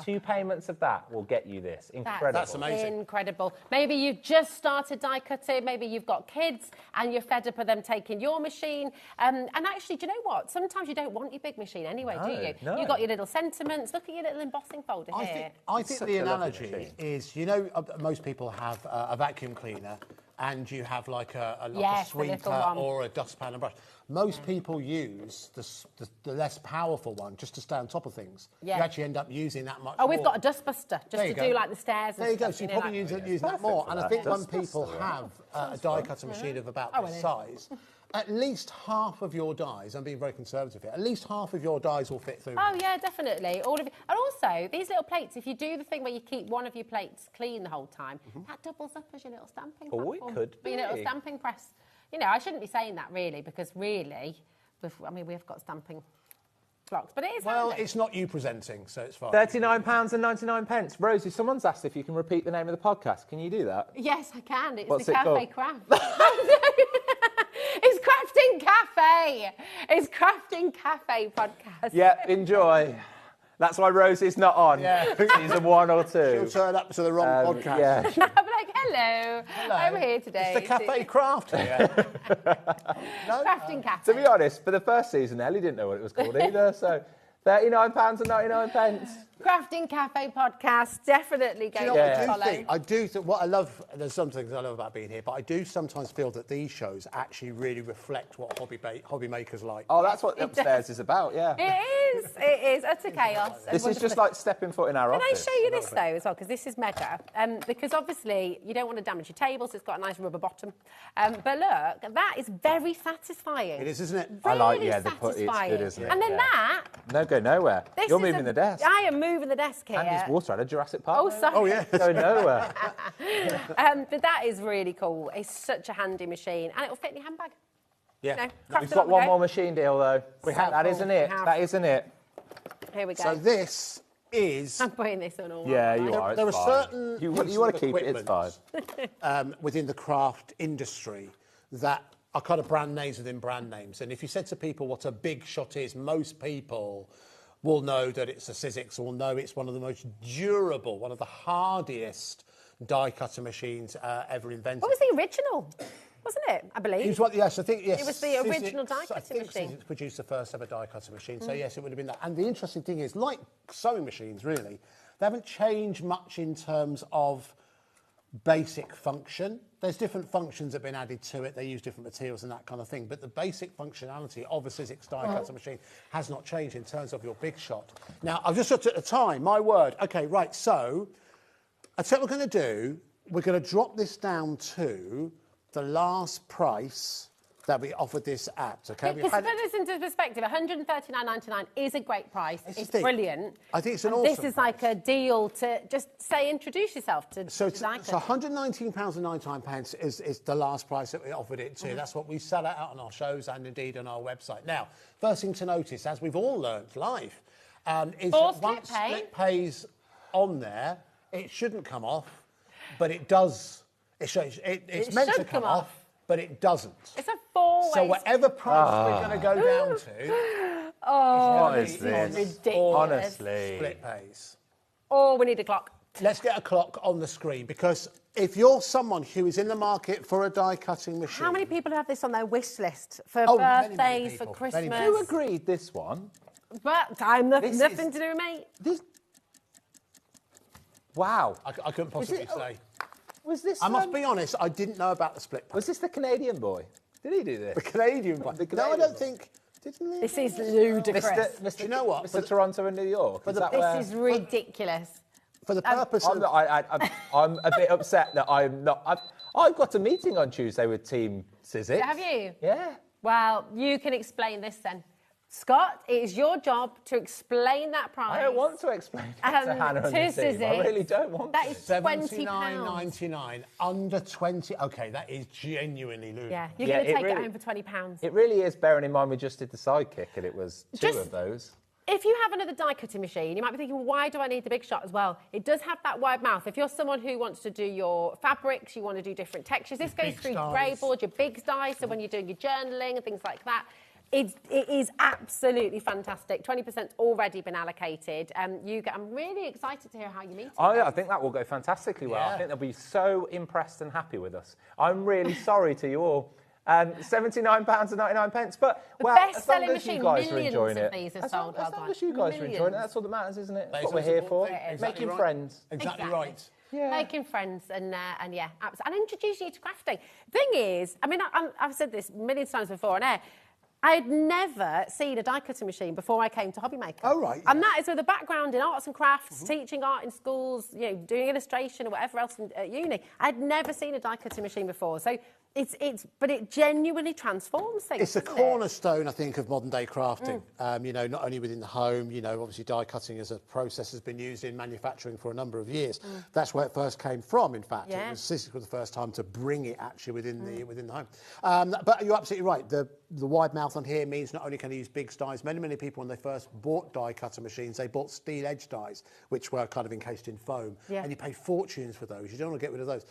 2 payments of that will get you this. Incredible. That's amazing. Incredible. Maybe you've just started die cutting, maybe you've got kids and you're fed up of them taking your machine. And actually, do you know what? Sometimes you don't want your big machine anyway, do you? No. You've got your little sentiments. Look at your little embossing folder here. I think the analogy is, you know, most people have a vacuum cleaner and you have like a sweeper or a dustpan and brush. Most people use the less powerful one just to stay on top of things. Yeah. You actually end up using that much Oh, more. we've got a dustbuster just to do like the stairs and There you stuff. go, so you probably use that more. And I think when people have a die cutter machine of about this size, at least half of your dies, I'm being very conservative here, at least half of your dies will fit through. Oh, yeah, definitely. All of it. And also, these little plates, if you do the thing where you keep one of your plates clean the whole time, that doubles up as your little stamping Oh, it platform. could be. Your little stamping press. You know, I shouldn't be saying that really, because really, we've got stamping blocks, but it is Well, handy. it's not you presenting, so it's fine. £39.99. Rosie, someone's asked if you can repeat the name of the podcast. Can you do that? Yes, I can. It's What's the it Cafe called? Craft. It's Crafting Cafe. It's Crafting Cafe podcast. Yep, enjoy. That's why Rosie's not on. Yeah. Season 1 or 2. She'll turn up to the wrong podcast. Yeah. I'll be like, hello, I'm here today. It's the Cafe Craft here. Crafting Cafe. To be honest, for the first season, Ellie didn't know what it was called either, so £39.99. Crafting Cafe podcast, definitely go Do you know to what follow. I do think what I love, there's some things I love about being here, but I do sometimes feel that these shows actually really reflect what hobby makers like. Oh, that's what upstairs is about, yeah. It is utter chaos. This is just like stepping foot in our Can I office. show you this though as well, because this is mega. Because obviously you don't want to damage your tables. It's got a nice rubber bottom. But look, that is very satisfying. It is, isn't it? I like, Really yeah, the put, it's satisfying. good, isn't it? And then Yeah. that. No, go nowhere. This You're is moving the desk. I am moving the desk here. And there's water out of Jurassic Park. Oh, sorry. Oh, yeah. Go nowhere. But that is really cool. It's such a handy machine, and it will fit in your handbag. Yeah. You know, We've craft got it one on the more go. machine deal, though. That isn't it. That isn't it. Here we go. So this is... I'm putting this on all. Yeah, aren't you I? are. It's There are fine. certain You pieces want of to keep it, it's fine. equipment, within the craft industry that are kind of brand names within brand names. And if you said to people what a Big Shot is, most people will know that it's a Sizzix, or will know it's one of the most durable, one of the hardiest die cutter machines ever invented. What was the original? Wasn't it? I believe. It was what? Yes, I think yes. It was the original die I cutting think machine. Sizzix produced the first ever die cutter machine. So yes, it would have been that. And the interesting thing is, like sewing machines, really, they haven't changed much in terms of basic function. There's different functions that have been added to it. They use different materials and that kind of thing. But the basic functionality of a Sizzix die cutter machine has not changed in terms of your Big Shot. Now, I've just looked at the time. My word. Okay, right. So, I tell you what we're going to do. We're going to drop this down to the last price that we offered this at. Okay. Because to put this into perspective, $139.99 is a great price. It's It's the thing. brilliant. I think it's an And awesome This is like a deal to just say, introduce yourself to So die so cutting. £119.99 is the last price that we offered it to. That's what we sell it out on our shows and indeed on our website. Now, first thing to notice, as we've all learnt live, is Or that once split pay. split pays on there, it shouldn't come off, but it does. It's meant to should come come off, off. but it doesn't. It's a four-way. So whatever price we're going to go down to, What is it's this? ridiculous. Honestly. split pays. Oh, we need a clock. Let's get a clock on the screen, because if you're someone who is in the market for a die cutting machine, How many people have this on their wish list for Oh, many, many birthdays, people. for Many, Christmas? many. Who agreed this one? But I'm nothing This to is- do with me. This. Wow. I couldn't possibly say. Was this? I must be honest, I didn't know about the split pay. Was this the Canadian boy? Did he do The this? Canadian one? The No, I Canadian don't one. think. Didn't they? This is ludicrous. Mr. Do you know what? Mr. Toronto and New York. Is that where? This is ridiculous. For the purpose I'm, of. not, I'm a bit upset that I'm not. I've got a meeting on Tuesday with Team Sizzix. Have you? Yeah. Well, you can explain this then. Scott, it is your job to explain that price. I don't want to explain it to Hannah and the team. I Sizzix. really don't want That to. is £20. $79.99 under 20. Okay, that is genuinely ludicrous. Yeah, you're Yeah, going to it take it really- home for £20. It really is, bearing in mind we just did the Sidekick and it was two Just- of those. If you have another die cutting machine, you might be thinking, well, why do I need the Big Shot as well? It does have that wide mouth. If you're someone who wants to do your fabrics, you want to do different textures, this goes big through dies. grey board, your big dies, so when you're doing your journaling and things like that. It is absolutely fantastic. 20% already been allocated. I'm really excited to hear how you meet. Oh, yeah, I think that will go fantastically well. I think they'll be so impressed and happy with us. I'm really sorry to you all. £79.99, but as long as you guys are enjoying it, as long as you guys are enjoying it, that's all that matters, isn't it? That's what we're here for. Making friends. Exactly right. Yeah. Making friends and yeah, absolutely. And introducing you to crafting. Thing is, I mean, I've said this millions of times before on air. I'd never seen a die cutting machine before I came to HobbyMaker. Oh, right. And that is with a background in arts and crafts, teaching art in schools, doing illustration or whatever else at uni. I'd never seen a die cutting machine before. So but it genuinely transforms things. It's a cornerstone, I think, of modern day crafting. Not only within the home, obviously die cutting as a process has been used in manufacturing for a number of years. That's where it first came from, in fact. Yeah. Sizzix was the first time to bring it actually within the home. But you're absolutely right. The wide mouth on here means not only can you use big dies, many people when they first bought die cutter machines, they bought steel edge dies, which were kind of encased in foam. Yeah. And you pay fortunes for those. You don't want to get rid of those.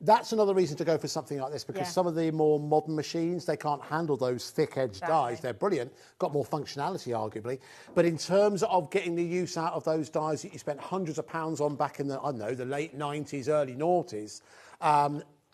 That's another reason to go for something like this, because some of the more modern machines, they can't handle those thick-edged dies. They're brilliant, got more functionality, arguably. But in terms of getting the use out of those dies that you spent hundreds of pounds on back in the, the late 90s, early noughties,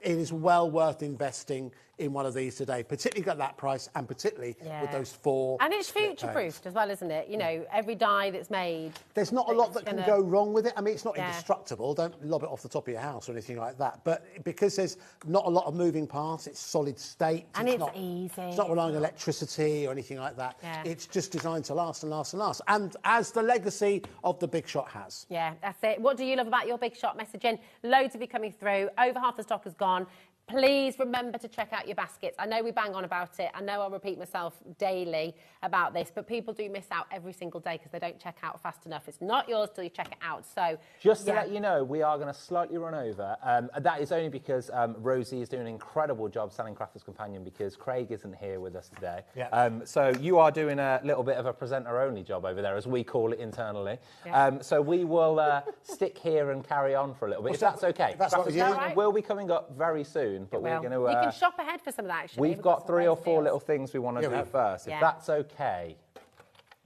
it is well worth investing in one of these today, particularly at that price and particularly with those 4. And it's future-proofed as well, isn't it? Every die that's made. There's not a lot that can go wrong with it. I mean, it's not indestructible. Don't lob it off the top of your house or anything like that. But because there's not a lot of moving parts, it's solid state. And it's easy. It's not relying on electricity or anything like that. Yeah. It's just designed to last and last and last. And as the legacy of the Big Shot has. Yeah, that's it. What do you love about your Big Shot messaging? Loads of you coming through. Over half the stock is gone. Please remember to check out your baskets. I know we bang on about it. I know I'll repeat myself daily about this, but people do miss out every single day because they don't check out fast enough. It's not yours till you check it out. So just to let you know, we are going to slightly run over. That is only because Rosie is doing an incredible job selling Crafter's Companion because Craig isn't here with us today. Yeah. So you are doing a little bit of a presenter-only job over there, as we call it internally. Yeah. So we will stick here and carry on for a little bit, if that's okay. That's what right. Will be coming up very soon. But we're going to. You can shop ahead for some of that. Actually, we've got 3 or 4 little things we want to do first. If that's okay.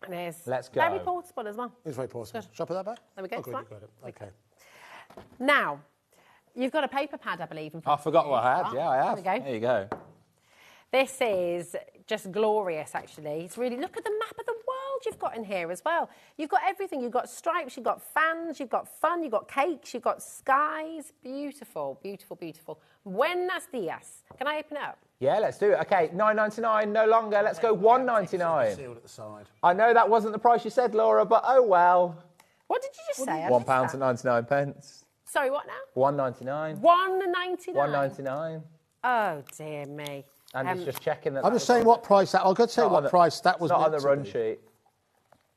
It is. Let's go. Very portable as well. It's very portable. Shall I put that back? There we go. Oh, good, you got it. Okay. Now, you've got a paper pad, I believe. I forgot what I had. Yeah, I have. There you go. This is just glorious, actually. It's really, look at the map of the world you've got in here as well. You've got everything. You've got stripes, you've got fans, you've got fun, you've got cakes, you've got skies. Beautiful, beautiful, beautiful. Buenos dias. Can I open it up? Yeah, let's do it. Okay, $9.99, no longer. Let's go $1.99. Sealed at the side. I know that wasn't the price you said, Laura, but oh well. What did you just say? £1.99. Sorry, what now? $1.99. $1.99. $1.99. Oh, dear me. And it's just checking that. I'm just saying what price that. I'll go tell you what price that was. Not on the run sheet.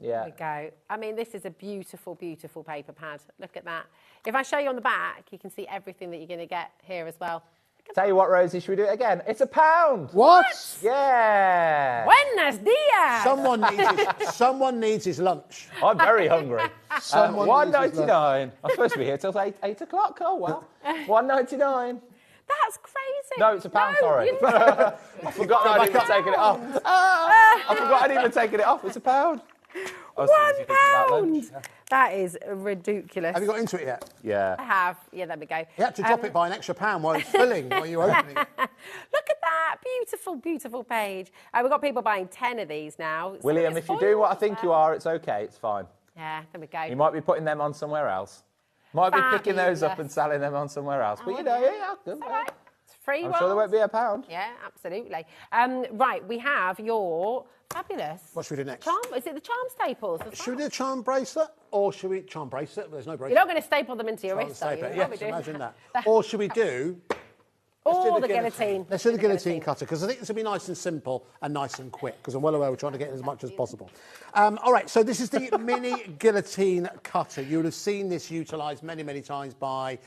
Yeah. There we go. I mean, this is a beautiful, beautiful paper pad. Look at that. If I show you on the back, you can see everything that you're going to get here as well. Tell you what, Rosie, should we do it again? It's £1. What? Yeah. Buenos dias. Someone needs his lunch. I'm very hungry. $1.99. I'm supposed to be here till 8 o'clock. Oh, well. $1.99. That's crazy. No, it's £1, sorry. I forgot I'd even taken it off. I forgot I'd even taken it off. It's £1. £1. That is ridiculous. Have you got into it yet? Yeah. I have. Yeah, there we go. You had to drop it by an extra £1 while it's filling, while you're opening. Look at that. Beautiful, beautiful page. We've got people buying 10 of these now. William, if you do what I think you are, it's okay. It's fine. Yeah, there we go. You might be putting them on somewhere else. Might be picking those up and selling them on somewhere else. But, good. It's free. I'm sure there won't be £1. Yeah, absolutely. Right, we have your fabulous. What should we do next? Charm. Is it the charm staples? Should we do a charm bracelet? Or should we... Charm bracelet? There's no bracelet. You're not going to staple them into your wrist, are you? Yes, imagine that. Or should we do... the guillotine. Let's do the guillotine cutter, because I think this will be nice and simple and nice and quick, because I'm well aware we're trying to get as much as possible. All right, so this is the mini guillotine cutter. You would have seen this utilised many, many times by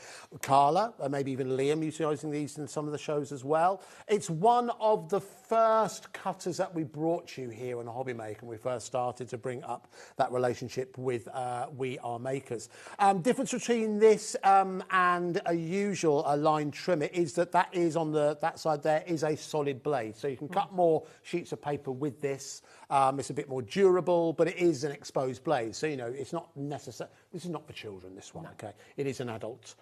Carla, and maybe even Liam utilising these in some of the shows as well. It's one of the first cutters that we brought you here on HobbyMaker when we first started to bring up that relationship with We Are Makers. Difference between this and a usual line trimmer is that is on that side there is a solid blade. So you can cut more sheets of paper with this. It's a bit more durable, but it is an exposed blade. So, you know, it's not necessary. This is not for children, this one, okay? It is an adult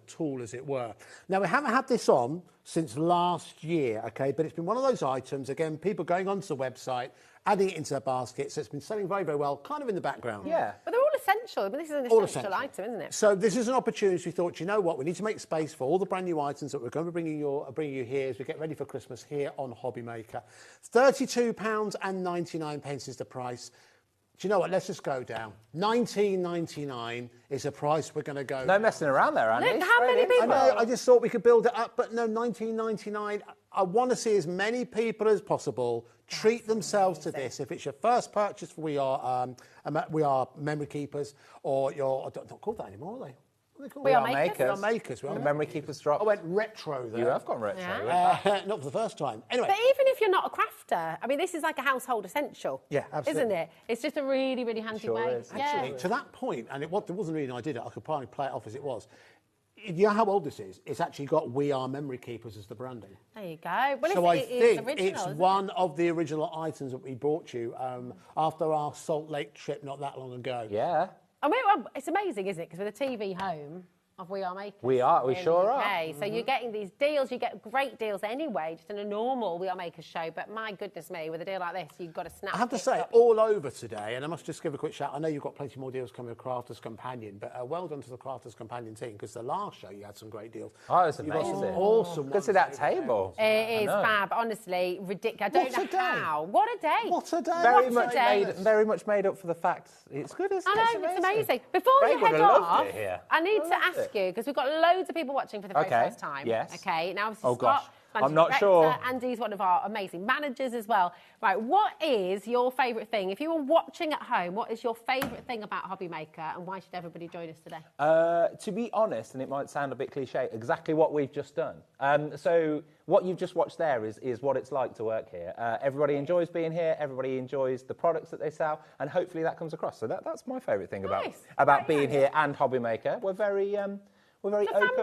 tool, as it were. Now, we haven't had this on since last year, okay? But it's been one of those items, again, people going onto the website, adding it into their basket, so it's been selling very, very well, kind of in the background. Yeah. But they're all essential. But this is an essential item, isn't it? So this is an opportunity. We thought, you know what, we need to make space for all the brand new items that we're going to be bringing you here as we get ready for Christmas here on HobbyMaker. £32.99 is the price. Do you know what? Let's just go down. $19.99 is the price we're going to go. No messing around there, Andy. Look, how many people? I know, I just thought we could build it up, but no, $19.99. I want to see as many people as possible treat themselves to this. If it's your first purchase, we are memory keepers, or your not called that anymore, are they? We are makers. We are makers. The memory keepers drop. I went retro there. You have gone retro. Yeah. Not for the first time. Anyway. But even if you're not a crafter, I mean, this is like a household essential. Yeah, absolutely. Isn't it? It's just a really, really handy way. Is. Actually, to that point, and there wasn't a reason I did it, I could probably play it off as it was. You know how old this is? It's actually got We Are Memory Keepers as the branding. There you go. Well, so I think original, it's one of the original items that we brought you after our Salt Lake trip not that long ago. Yeah. I mean, it's amazing, isn't it? Because with a TV home of We Are Makers. We sure are. So you're getting these deals. You get great deals anyway, just in a normal We Are Makers show. But my goodness me, with a deal like this, you've got to snap. I have to say, all over today, and I must just give a quick shout. I know you've got plenty more deals coming with Crafters Companion, but well done to the Crafters Companion team, because the last show you had some great deals. Oh, it's amazing. Awesome. Good to that table. It is fab, honestly, ridiculous. I don't know how. What a day. What a day. Very much made up for the fact it's good, isn't it? I know, it's amazing. Before Ray you head would have loved off, it here. I need to ask you, because we've got loads of people watching for the very first time. Yes. Okay, now Oh, gosh. Managing I'm not director, sure. Andy's one of our amazing managers as well. Right, what is your favourite thing? If you were watching at home, what is your favourite thing about HobbyMaker, and why should everybody join us today? To be honest, and it might sound a bit cliche, exactly what we've just done. So what you've just watched there is what it's like to work here. Everybody enjoys being here. Everybody enjoys the products that they sell, and hopefully that comes across. So that's my favourite thing about being here and HobbyMaker. We're very open,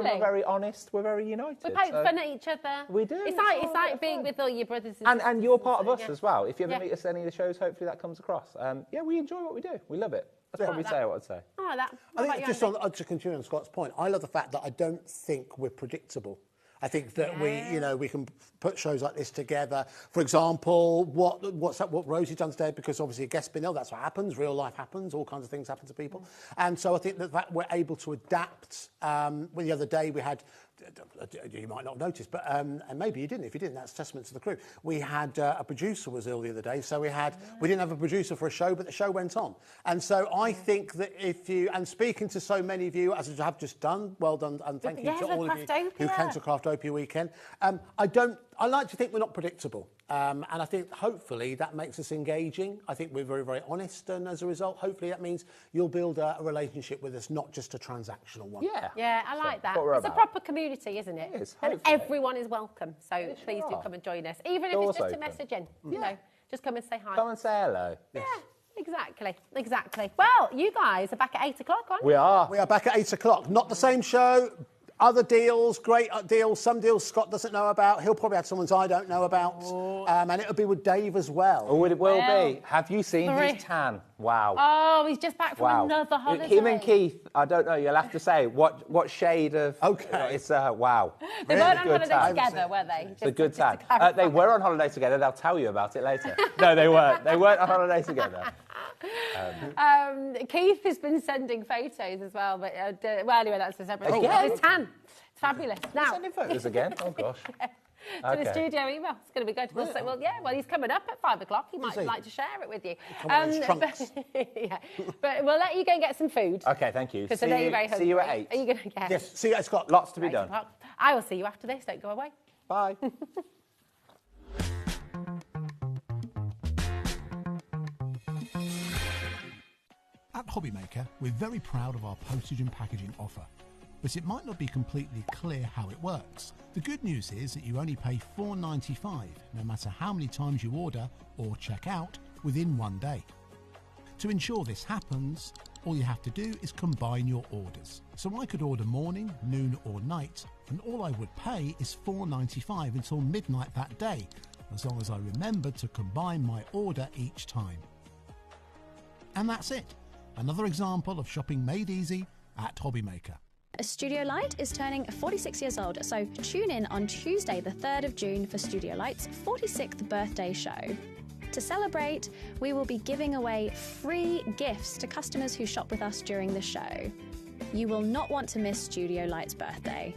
we're very honest, we're very united. We poke fun at each other. We do. It's like being with all your brothers and sisters. And you're part of us as well. If you ever meet us at any of the shows, hopefully that comes across. Yeah, we enjoy what we do. We love it. That's probably what I'd say. I like that. I think just to continue on Scott's point, I love the fact that I don't think we're predictable. I think that we can put shows like this together. For example, what Rosie's done today, because obviously a guest's been ill, that's what happens. Real life happens. All kinds of things happen to people. And so I think that we're able to adapt. The other day we had, you might not have noticed, but and maybe you didn't. If you didn't, that's testament to the crew. We had a producer was ill the other day, so we didn't have a producer for a show, but the show went on. And so I think that and speaking to so many of you, as I have just done, well done, and thank you to all of you who came to Craftopia weekend. I like to think we're not predictable, and I think hopefully that makes us engaging. I think we're very, very honest, and as a result, hopefully that means you'll build a relationship with us, not just a transactional one. Yeah, I like that. It's a proper community, isn't it? It is, and everyone is welcome. So please do come and join us, even if it's just a message in. You know, just come and say hi. Come and say hello. Yeah. Exactly. Well, you guys are back at 8 o'clock, aren't you? We are. We are back at 8 o'clock. Not the same show. Other deals, great deals. Some deals Scott doesn't know about. He'll probably have some ones I don't know about. And it'll be with Dave as well. Oh, it will be. Have you seen his tan? Wow. Oh, he's just back from another holiday. Him and Keith, I don't know, you'll have to say what shade of... Okay. It's wow. They weren't on holiday together, were they? It's a good tan. They were on holiday together. They'll tell you about it later. No, they weren't. They weren't on holiday together. Keith has been sending photos as well, but anyway, that's a separate thing. Again? It's tan. It's fabulous. Now, sending photos again? Oh gosh. To the studio email. It's going to be good. Well, he's coming up at 5 o'clock. He might like to share it with you. But we'll let you go and get some food. Okay, thank you. Because I know you're very hungry. See you at 8. Are you going to get? Yes, see you at 8 o'clock. Lots to be done. I will see you after this. Don't go away. Bye. At HobbyMaker, we're very proud of our postage and packaging offer, but it might not be completely clear how it works. The good news is that you only pay $4.95 no matter how many times you order or check out within one day. To ensure this happens, all you have to do is combine your orders. So I could order morning, noon or night, and all I would pay is $4.95 until midnight that day, as long as I remembered to combine my order each time. And that's it. Another example of shopping made easy at HobbyMaker. Studio Light is turning 46 years old, so tune in on Tuesday the 3rd of June for Studio Light's 46th birthday show. To celebrate, we will be giving away free gifts to customers who shop with us during the show. You will not want to miss Studio Light's birthday.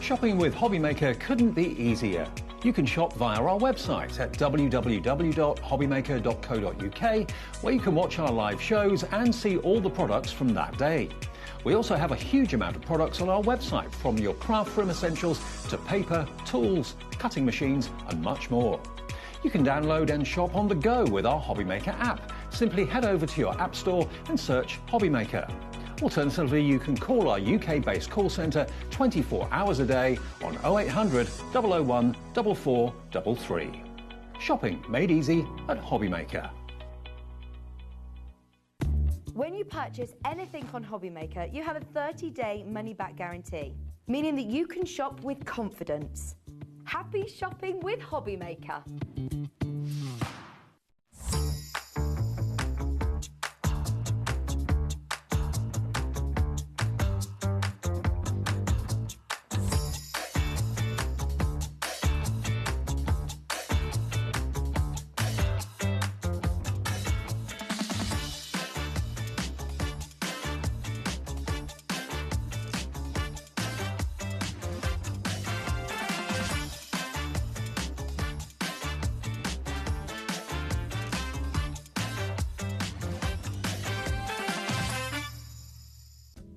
Shopping with HobbyMaker couldn't be easier. You can shop via our website at www.hobbymaker.co.uk, where you can watch our live shows and see all the products from that day. We also have a huge amount of products on our website, from your craft room essentials to paper, tools, cutting machines and much more. You can download and shop on the go with our HobbyMaker app. Simply head over to your app store and search HobbyMaker. Alternatively, you can call our UK-based call centre 24 hours a day on 0800 001 4433. Shopping made easy at HobbyMaker. When you purchase anything on HobbyMaker, you have a 30-day money-back guarantee, meaning that you can shop with confidence. Happy shopping with HobbyMaker.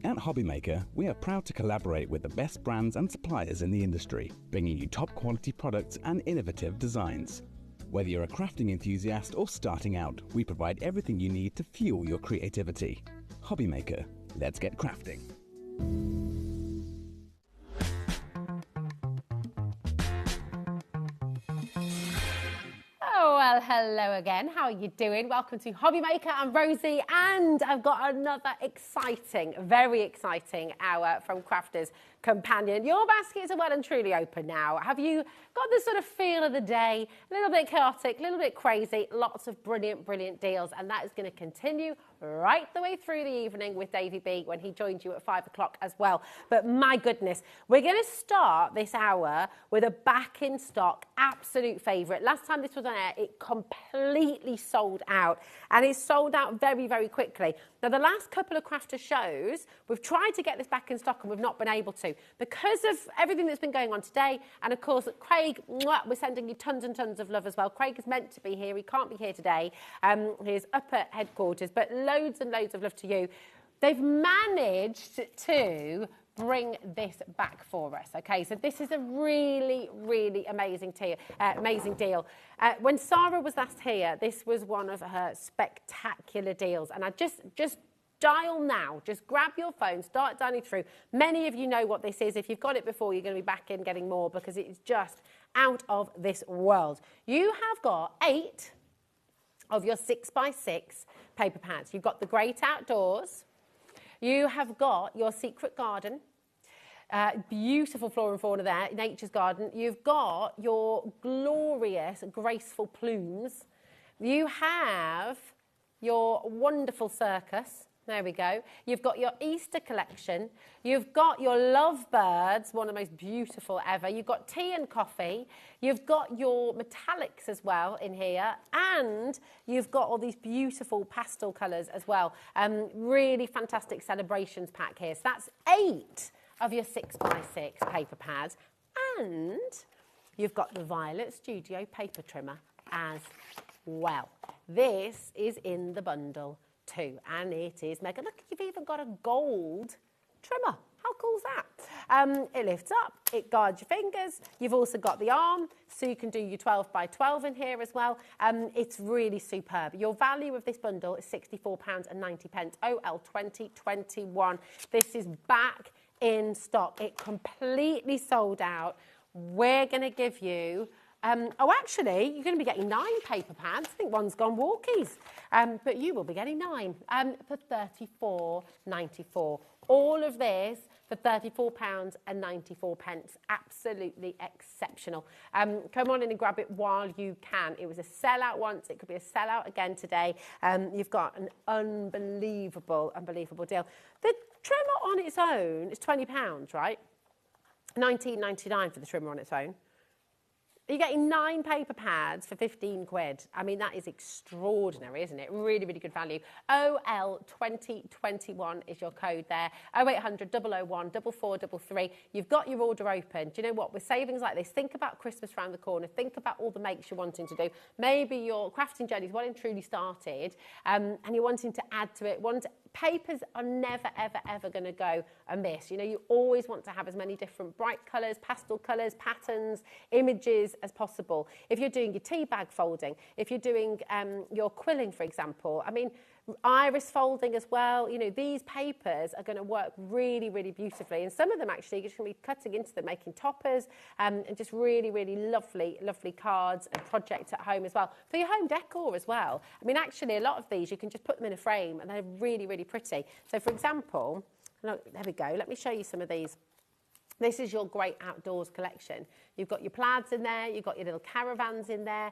At HobbyMaker, we are proud to collaborate with the best brands and suppliers in the industry, bringing you top quality products and innovative designs. Whether you're a crafting enthusiast or starting out, we provide everything you need to fuel your creativity. HobbyMaker, let's get crafting. Well, hello again. How are you doing? Welcome to HobbyMaker. I'm Rosie, and I've got another exciting, very exciting hour from Crafters Companion. Your baskets are well and truly open now. Have you got the sort of feel of the day? A little bit chaotic, a little bit crazy, lots of brilliant, brilliant deals, and that is going to continue right the way through the evening with Davey B when he joined you at 5 o'clock as well. But my goodness, we're going to start this hour with a back in stock absolute favourite. Last time this was on air, it completely sold out, and it's sold out very, very quickly. Now, the last couple of crafter shows, we've tried to get this back in stock and we've not been able to because of everything that's been going on today. And of course, Craig, we're sending you tons and tons of love as well. Craig is meant to be here. He can't be here today. He's up at headquarters, but loads and loads of love to you. They've managed to bring this back for us. Okay, so this is a really, really amazing deal. When Sarah was last here, this was one of her spectacular deals, and I just dial now. Just grab your phone, start dialing through. Many of you know what this is. If you've got it before, you're going to be back in getting more because it is just out of this world. You have got 8 of your 6x6 paper pads. You've got the Great Outdoors. You have got your Secret Garden. Beautiful flora and fauna there, Nature's Garden. You've got your glorious, graceful plumes. You have your wonderful Circus. There we go. You've got your Easter collection. You've got your lovebirds, one of the most beautiful ever. You've got tea and coffee. You've got your metallics as well in here. And you've got all these beautiful pastel colours as well. Really fantastic celebrations pack here. So that's 8 of your 6x6 paper pads. And you've got the Violet Studio paper trimmer as well. This is in the bundle too, and it is mega. Look, you've even got a gold trimmer. How cool is that? It lifts up, it guards your fingers. You've also got the arm, so you can do your 12x12 in here as well. It's really superb. Your value of this bundle is £64.90, OL 2021. This is back in stock. It completely sold out. We're going to give you actually, you're going to be getting 9 paper pads. I think one's gone walkies. But you will be getting 9 for £34.94. All of this for £34.94. Absolutely exceptional. Come on in and grab it while you can. It was a sellout once. It could be a sellout again today. You've got an unbelievable deal. The trimmer on its own is £20, right? £19.99 for the trimmer on its own. You're getting 9 paper pads for 15 quid. I mean, that is extraordinary, isn't it? Really, really good value. OL 2021 is your code there. 0800 001 4433. You've got your order open. Do you know what? With savings like this, think about Christmas around the corner. Think about all the makes you're wanting to do. Maybe your crafting journey is well and truly started, and you're wanting to add to it. Papers are never, ever, ever going to go amiss. You know, you always want to have as many different bright colours, pastel colours, patterns, images as possible. If you're doing your tea bag folding, if you're doing your quilling, for example, I mean, iris folding as well, you know, these papers are going to work really, really beautifully. And some of them actually, you're just going to be cutting into them, making toppers, and just really, really lovely, lovely cards and projects at home as well. For your home decor as well. I mean, actually, a lot of these, you can just put them in a frame and they're really, really pretty. So, for example, look, there we go. Let me show you some of these. This is your great outdoors collection. You've got your plaids in there, you've got your little caravans in there,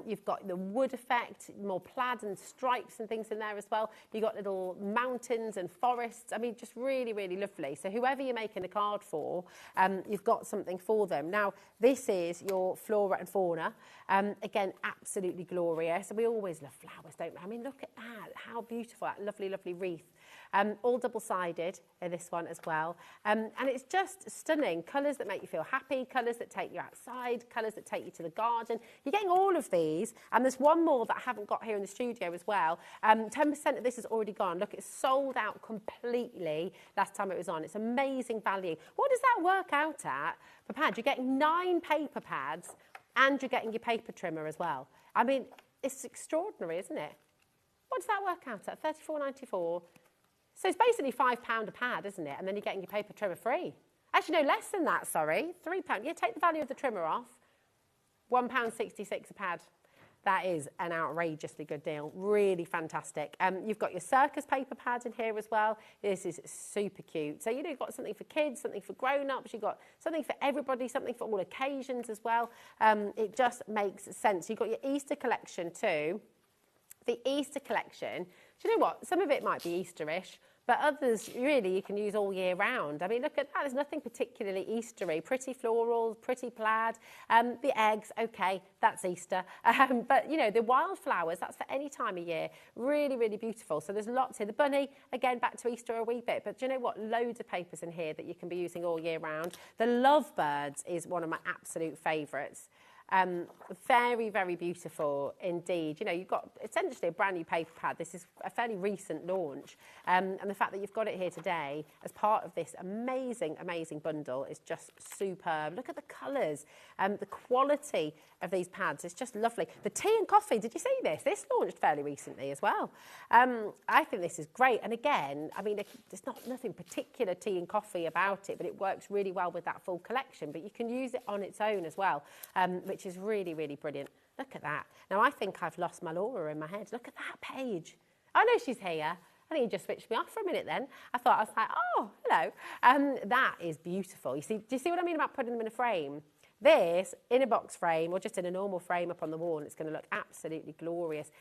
you've got the wood effect, more plaid and stripes and things in there as well. You've got little mountains and forests. I mean, just really, really lovely. So whoever you're making a card for, you've got something for them. Now, this is your flora and fauna. Again, absolutely glorious. We always love flowers, don't we? I mean, look at that. How beautiful, that lovely, lovely wreath. All double-sided in this one as well. And it's just stunning. Colours that make you feel happy, colours that take you outside, colours that take you to the garden. You're getting all of these. And there's one more that I haven't got here in the studio as well. 10% of this is already gone. Look, it's sold out completely last time it was on. It's amazing value. What does that work out at per pad? You're getting 9 paper pads and you're getting your paper trimmer as well. I mean, it's extraordinary, isn't it? What does that work out at? £34.94. So it's basically £5 a pad, isn't it? And then you're getting your paper trimmer free. Actually, no, less than that, sorry. £3. Yeah, take the value of the trimmer off. £1.66 a pad. That is an outrageously good deal. Really fantastic. You've got your Circus paper pad in here as well. This is super cute. So, you know, you've got something for kids, something for grown-ups. You've got something for everybody, something for all occasions as well. It just makes sense. You've got your Easter collection too. The Easter collection, do you know what? Some of it might be Easterish, but others, really, you can use all year round. I mean, look at that. There's nothing particularly Eastery. Pretty florals, pretty plaid. The eggs, OK, that's Easter. But, you know, the wildflowers, that's for any time of year. Really, really beautiful. So there's lots here. The bunny, again, back to Easter a wee bit. But do you know what? Loads of papers in here that you can be using all year round. The lovebirds is one of my absolute favourites. Very, very beautiful indeed. You know, you've got essentially a brand new paper pad. This is a fairly recent launch. And the fact that you've got it here today as part of this amazing, amazing bundle is just superb. Look at the colours, the quality of these pads. It's just lovely. The tea and coffee, did you see this? This launched fairly recently as well. I think this is great. And again, I mean, there's nothing particular tea and coffee about it, but it works really well with that full collection. But you can use it on its own as well, which is really, really brilliant. Look at that. Now, I think I've lost my Laura in my head. Look at that page. Oh, no, she's here. I think you just switched me off for a minute then. I was like, oh, hello. That is beautiful. You see, do you see what I mean about putting them in a frame? This, in a box frame or just in a normal frame up on the wall, it's going to look absolutely glorious.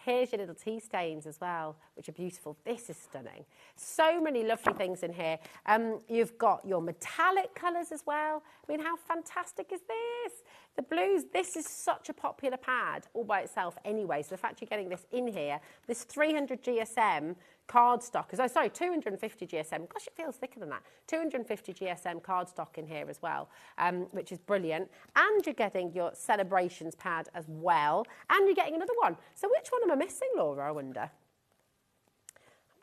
Here's your little tea stains as well, which are beautiful. This is stunning. So many lovely things in here. You've got your metallic colours as well. I mean, how fantastic is this? The blues, this is such a popular pad all by itself anyway. So the fact you're getting this in here, this 300 GSM cardstock, 250 GSM. Gosh, it feels thicker than that. 250 GSM cardstock in here as well, which is brilliant. And you're getting your celebrations pad as well. And you're getting another one. So which one am I missing, Laura, I wonder? I'm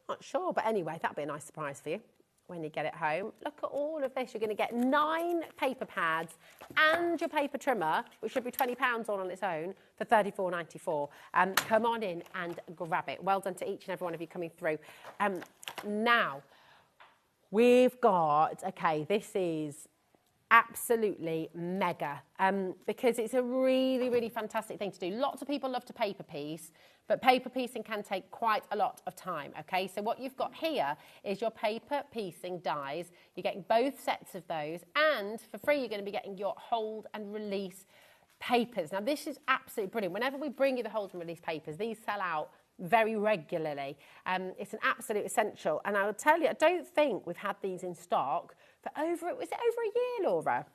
not sure, but anyway, that'll be a nice surprise for you when you get it home. Look at all of this. You're going to get 9 paper pads and your paper trimmer, which should be £20 all on its own, for $34.94. Come on in and grab it. Well done to each and every one of you coming through. Now, we've got, okay, this is absolutely mega, because it's a really, really fantastic thing to do. Lots of people love to paper piece, but paper piecing can take quite a lot of time, okay? So what you've got here is your paper piecing dies. You're getting both sets of those, and for free, you're going to be getting your hold and release papers. Now, this is absolutely brilliant. Whenever we bring you the hold and release papers, these sell out very regularly. It's an absolute essential. And I'll tell you, I don't think we've had these in stock for was it over a year, Laura?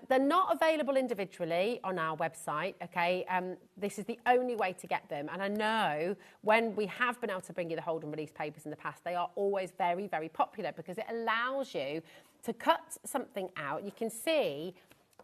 They're not available individually on our website, okay? This is the only way to get them. And I know when we have been able to bring you the hold and release papers in the past, they are always very, very popular because it allows you to cut something out. You can see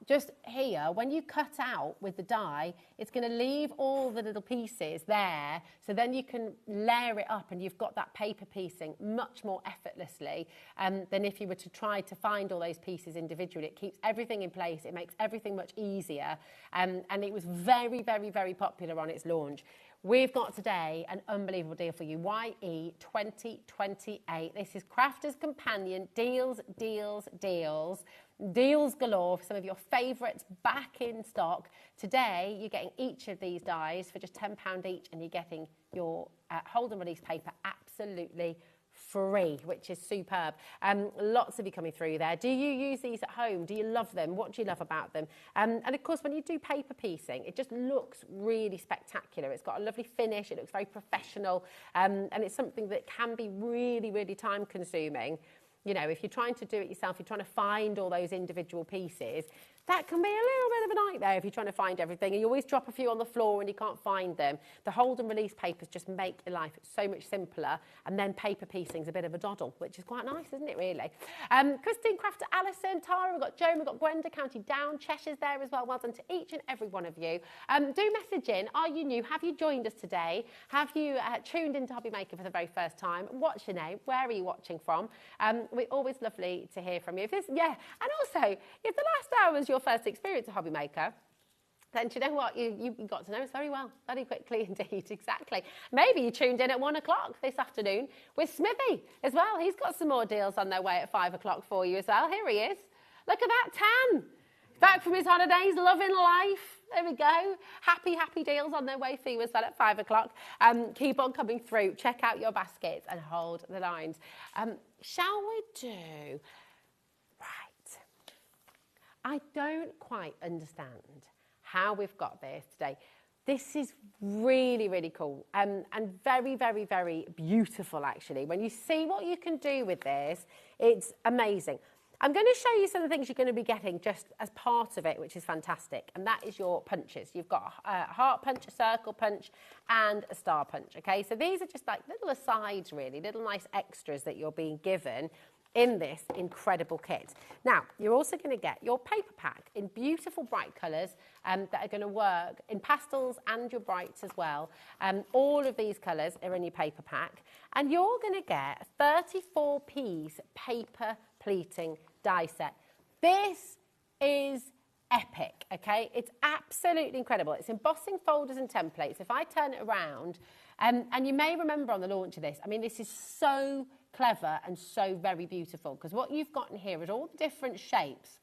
just here, when you cut out with the die, it's going to leave all the little pieces there, so then you can layer it up and you've got that paper piecing much more effortlessly than if you were to try to find all those pieces individually. It keeps everything in place, it makes everything much easier, and it was very, very, very popular on its launch. We've got today an unbelievable deal for you. YE 2028. This is Crafter's Companion. Deals, deals, deals. Deals galore for some of your favourites back in stock. Today, you're getting each of these dies for just £10 each, and you're getting your hold and release paper absolutely free, which is superb. Lots of you coming through there. Do you use these at home? Do you love them? What do you love about them? And of course, when you do paper piecing, it just looks really spectacular. It's got a lovely finish. It looks very professional. And it's something that can be really, really time consuming. You know, if you're trying to do it yourself, you're trying to find all those individual pieces, that can be a little bit of a nightmare if you're trying to find everything and you always drop a few on the floor and you can't find them. The hold and release papers just make your life so much simpler, and then paper piecing's a bit of a doddle, which is quite nice, isn't it, really? Christine Crafter, Alison, Tara, we've got Joan, we've got Gwenda, County Down, Cheshire's there as well. Well done to each and every one of you. Do message in. Are you new? Have you joined us today? Have you tuned into HobbyMaker for the very first time? What's your name? Where are you watching from? We're always lovely to hear from you. And also, if the last hour was your first experience of HobbyMaker, then do you know what? You got to know us very well, very quickly indeed, exactly. Maybe you tuned in at 1 o'clock this afternoon with Smithy as well. He's got some more deals on their way at 5 o'clock for you as well. Here he is. Look at that tan. Back from his holidays, loving life. There we go. Happy, happy deals on their way for you as well at 5 o'clock. Keep on coming through. Check out your baskets and hold the lines. Shall we do... I don't quite understand how we've got this today. This is really, really cool and very, very, very beautiful, actually. When you see what you can do with this, it's amazing. I'm going to show you some of the things you're going to be getting just as part of it, which is fantastic, and that is your punches. You've got a heart punch, a circle punch, and a star punch, okay? So these are just like little asides, really, little nice extras that you're being given in this incredible kit. Now, you're also going to get your paper pack in beautiful bright colours that are going to work in pastels and your brights as well. All of these colours are in your paper pack, and you're going to get a 34-piece paper pleating die set. This is epic, okay? It's absolutely incredible. It's embossing folders and templates. If I turn it around, and you may remember on the launch of this, I mean, this is so clever and so very beautiful, because what you've got in here is all the different shapes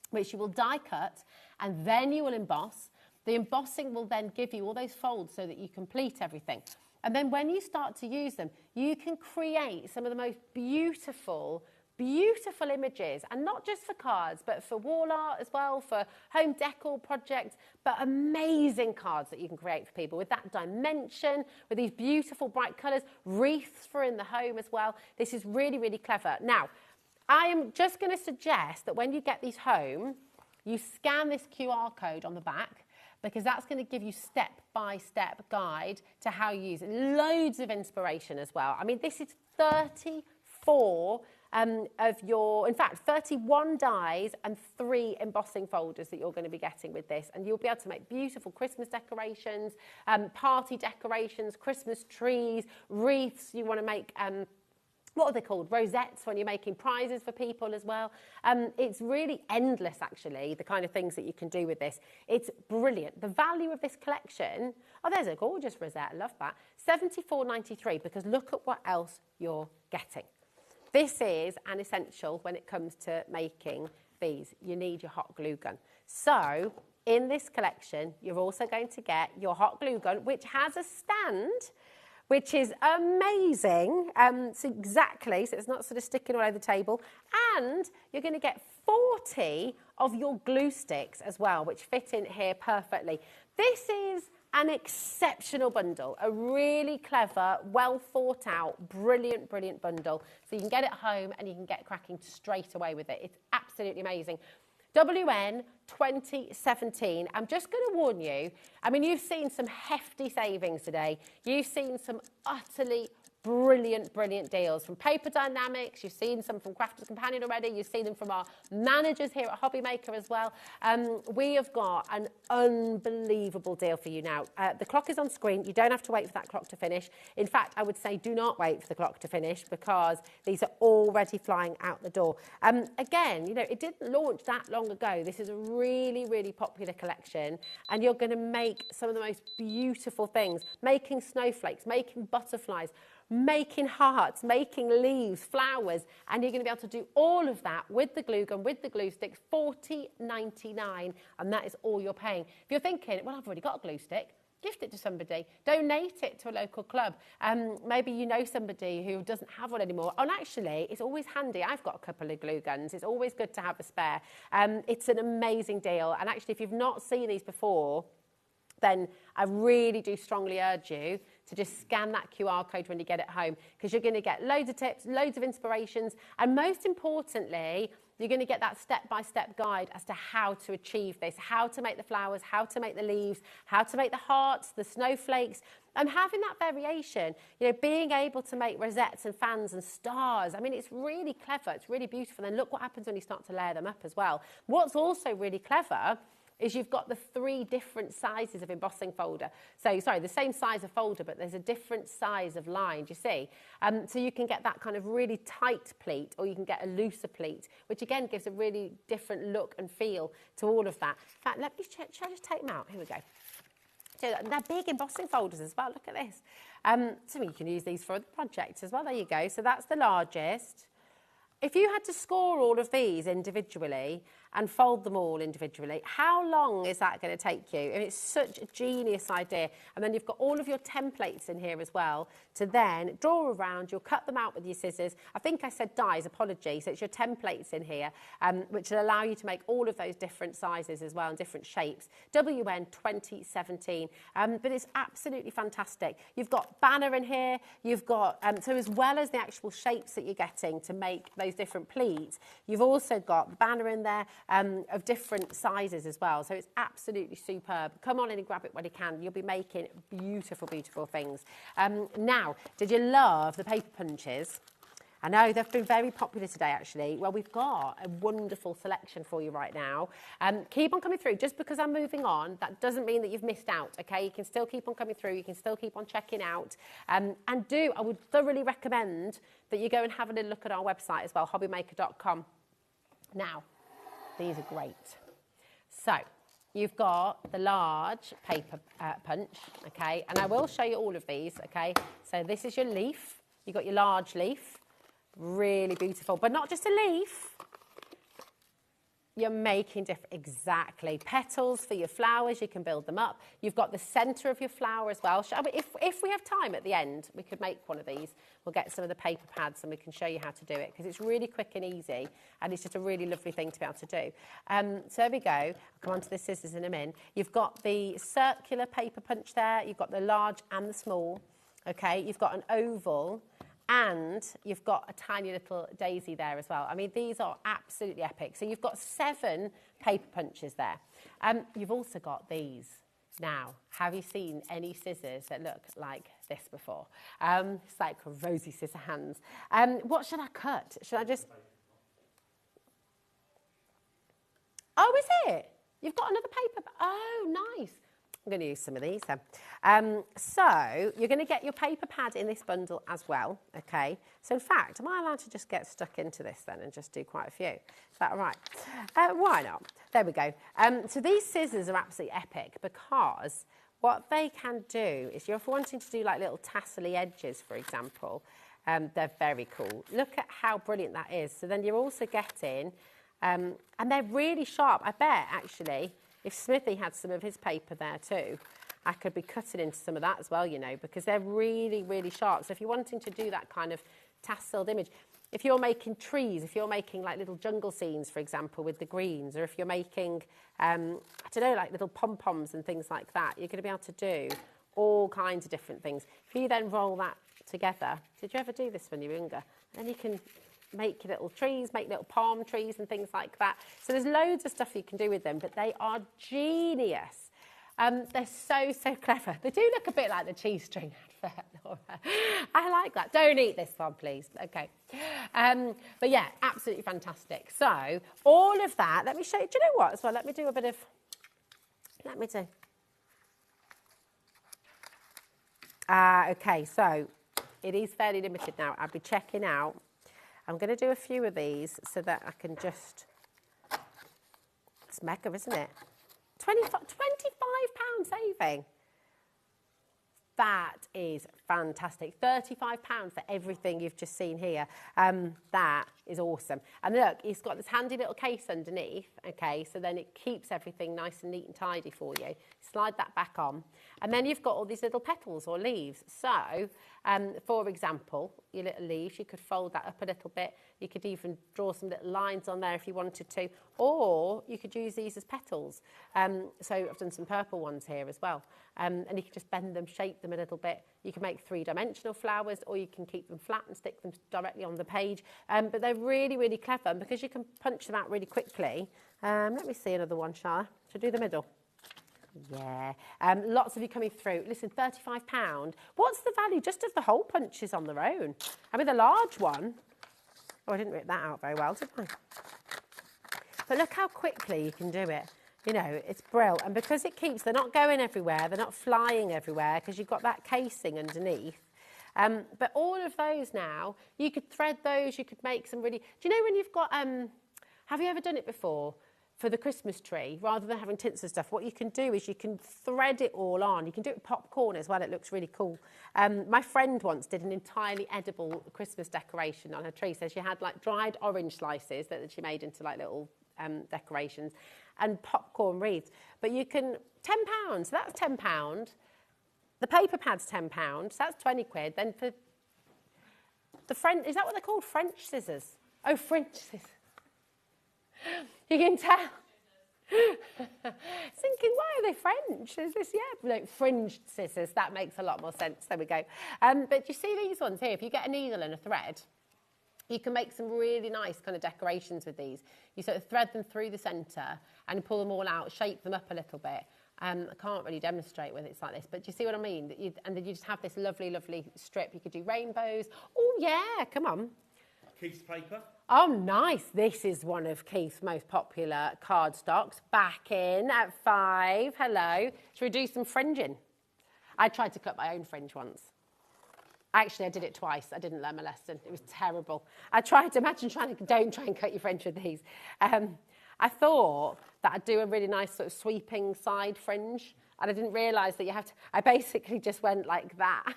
which you will die cut and then you will emboss. The embossing will then give you all those folds so that you complete everything. And then when you start to use them, you can create some of the most beautiful beautiful images, and not just for cards, but for wall art as well, for home decor projects, but amazing cards that you can create for people with that dimension, with these beautiful bright colours, wreaths for in the home as well. This is really, really clever. Now, I am just going to suggest that when you get these home, you scan this QR code on the back, because that's going to give you step-by-step guide to how you use it. Loads of inspiration as well. I mean, this is 34 in fact, 31 dies and 3 embossing folders that you're going to be getting with this. And you'll be able to make beautiful Christmas decorations, party decorations, Christmas trees, wreaths. You want to make... what are they called? Rosettes, when you're making prizes for people as well. It's really endless, actually, the kind of things that you can do with this. It's brilliant. The value of this collection, oh, there's a gorgeous rosette. I love that. $74.93, because look at what else you're getting. This is an essential when it comes to making these. You need your hot glue gun. So in this collection, you're also going to get your hot glue gun, which has a stand, which is amazing. So it's not sort of sticking all over the table. And you're going to get 40 of your glue sticks as well, which fit in here perfectly. This is an exceptional bundle, a really clever, well thought out, brilliant, brilliant bundle. So you can get it home and you can get cracking straight away with it. It's absolutely amazing. WN 2017, I'm just going to warn you, I mean, you've seen some hefty savings today. You've seen some utterly brilliant, brilliant deals from Paper Dynamics. You've seen some from Crafters Companion already. You've seen them from our managers here at HobbyMaker as well. We have got an unbelievable deal for you now. The clock is on screen. You don't have to wait for that clock to finish. In fact, I would say do not wait for the clock to finish, because these are already flying out the door. Again, you know, it didn't launch that long ago. This is a really, really popular collection, and you're going to make some of the most beautiful things, making snowflakes, making butterflies, making hearts, making leaves, flowers, and you're going to be able to do all of that with the glue gun, with the glue sticks, $40.99, and that is all you're paying. If you're thinking, well, I've already got a glue stick, gift it to somebody, donate it to a local club. Maybe you know somebody who doesn't have one anymore. And actually, it's always handy. I've got a couple of glue guns. It's always good to have a spare. It's an amazing deal. And actually, if you've not seen these before, then I really do strongly urge you to just scan that QR code when you get it home, because you're going to get loads of tips, loads of inspirations, and most importantly, you're going to get that step-by-step guide as to how to achieve this, how to make the flowers, how to make the leaves, how to make the hearts, the snowflakes, and having that variation, you know, being able to make rosettes and fans and stars. I mean, it's really clever. It's really beautiful. And look what happens when you start to layer them up as well. What's also really clever is you've got the 3 different sizes of embossing folder. So, sorry, the same size of folder, but there's a different size of line, do you see? So you can get that kind of really tight pleat, or you can get a looser pleat, which again gives a really different look and feel to all of that. In fact, let me shall I just take them out? Here we go. So they're big embossing folders as well, look at this. So you can use these for other projects as well, there you go. So that's the largest. If you had to score all of these individually and fold them all individually, how long is that going to take you? And it's such a genius idea. And then you've got all of your templates in here as well to then draw around. You'll cut them out with your scissors. I think I said dies, apologies. So it's your templates in here, which will allow you to make all of those different sizes as well and different shapes. WN 2017. But it's absolutely fantastic. You've got banner in here. You've got, so as well as the actual shapes that you're getting to make those different pleats, you've also got the banner in there of different sizes as well. So it's absolutely superb. Come on in and grab it when you can. You'll be making beautiful, beautiful things. Now, did you love the paper punches? I know they've been very popular today, actually. Well, we've got a wonderful selection for you right now. Keep on coming through. Just because I'm moving on, that doesn't mean that you've missed out, okay? You can still keep on coming through. You can still keep on checking out. And I would thoroughly recommend that you go and have a little look at our website as well, hobbymaker.com. Now, these are great. So, you've got the large paper punch, okay? And I will show you all of these, okay? So this is your leaf. You've got your large leaf. Really beautiful. But not just a leaf. You're making different, exactly. Petals for your flowers, you can build them up. You've got the centre of your flower as well. If we have time at the end, we could make one of these. We'll get some of the paper pads and we can show you how to do it because it's really quick and easy and it's just a really lovely thing to be able to do. So there we go. I'll come on to the scissors in a minute. You've got the circular paper punch there. You've got the large and the small. Okay, you've got an oval. And you've got a tiny little daisy there as well. I mean, these are absolutely epic. So you've got 7 paper punches there. You've also got these. Now, have you seen any scissors that look like this before? It's like rosy scissor hands. What should I cut? Should I just... Oh, is it? You've got another paper... Oh, nice. I'm going to use some of these then. So you're going to get your paper pad in this bundle as well, okay? So in fact, am I allowed to just get stuck into this then and just do quite a few? Is that all right? Why not? There we go. So these scissors are absolutely epic because what they can do is you're wanting to do like little tassely edges, for example. They're very cool. Look at how brilliant that is. So then you're also getting, and they're really sharp. I bet actually, if Smithy had some of his paper there too, I could be cutting into some of that as well, you know, because they're really, really sharp. So if you're wanting to do that kind of tasseled image, if you're making trees, if you're making like little jungle scenes, for example, with the greens, or if you're making, I don't know, like little pom-poms and things like that, you're going to be able to do all kinds of different things. If you then roll that together, did you ever do this when you were younger? And then you can make little trees, make little palm trees and things like that. So there's loads of stuff you can do with them, but they are genius. They're so clever. They do look a bit like the cheese string advert, Laura. I like that. Don't eat this one, please. Okay. But yeah, absolutely fantastic. So all of that, let me show you. Do you know what as well? Let me do a bit of, okay, so it is fairly limited now. I'll be checking out. I'm going to do a few of these so that I can just... It's mega, isn't it? £25 saving. That is fantastic. £35 for everything you've just seen here. That is awesome. And look, it's got this handy little case underneath, okay, so then it keeps everything nice and neat and tidy for you. Slide that back on. And then you've got all these little petals or leaves. So, for example, your little leaves, you could fold that up a little bit. You could even draw some little lines on there if you wanted to. Or you could use these as petals. So I've done some purple ones here as well. And you can just bend them, shape them a little bit. You can make 3-dimensional flowers, or you can keep them flat and stick them directly on the page. But they're really, really clever, and because you can punch them out really quickly. Let me see another one, shall I? Should I do the middle? Yeah. Lots of you coming through. Listen, £35. What's the value just of the hole punches on their own? I mean, the large one. Oh, I didn't rip that out very well, did I? But look how quickly you can do it. You know, it's brilliant. And because it keeps, they're not going everywhere, they're not flying everywhere, because you've got that casing underneath. But all of those now, you could thread those, you could make some really... Do you know when you've got... have you ever done it before? For the Christmas tree, rather than having tinsel stuff, what you can do is you can thread it all on. You can do it with popcorn as well. It looks really cool. My friend once did an entirely edible Christmas decoration on her tree. So she had like dried orange slices that she made into like little decorations and popcorn wreaths. But you can, £10, so that's £10. The paper pad's £10, so that's 20 quid. Then for the French, is that what they're called? French scissors? Oh, French scissors. You can tell. Thinking, why are they French? Is this, yeah, like fringed scissors. That makes a lot more sense. There we go. But you see these ones here? If you get a needle and a thread, you can make some really nice kind of decorations with these. You sort of thread them through the centre and pull them all out, shape them up a little bit. I can't really demonstrate when it's like this, but do you see what I mean? And then you just have this lovely, lovely strip. You could do rainbows. Oh, yeah, come on. Keith's paper. Oh, nice. This is one of Keith's most popular cardstocks. Back in at 5. Hello. Should we do some fringing? I tried to cut my own fringe once. Actually, I did it twice. I didn't learn my lesson. It was terrible. I tried to imagine don't try and cut your fringe with these. I thought that I'd do a really nice sort of sweeping side fringe, and I didn't realise that you have to... I basically just went like that.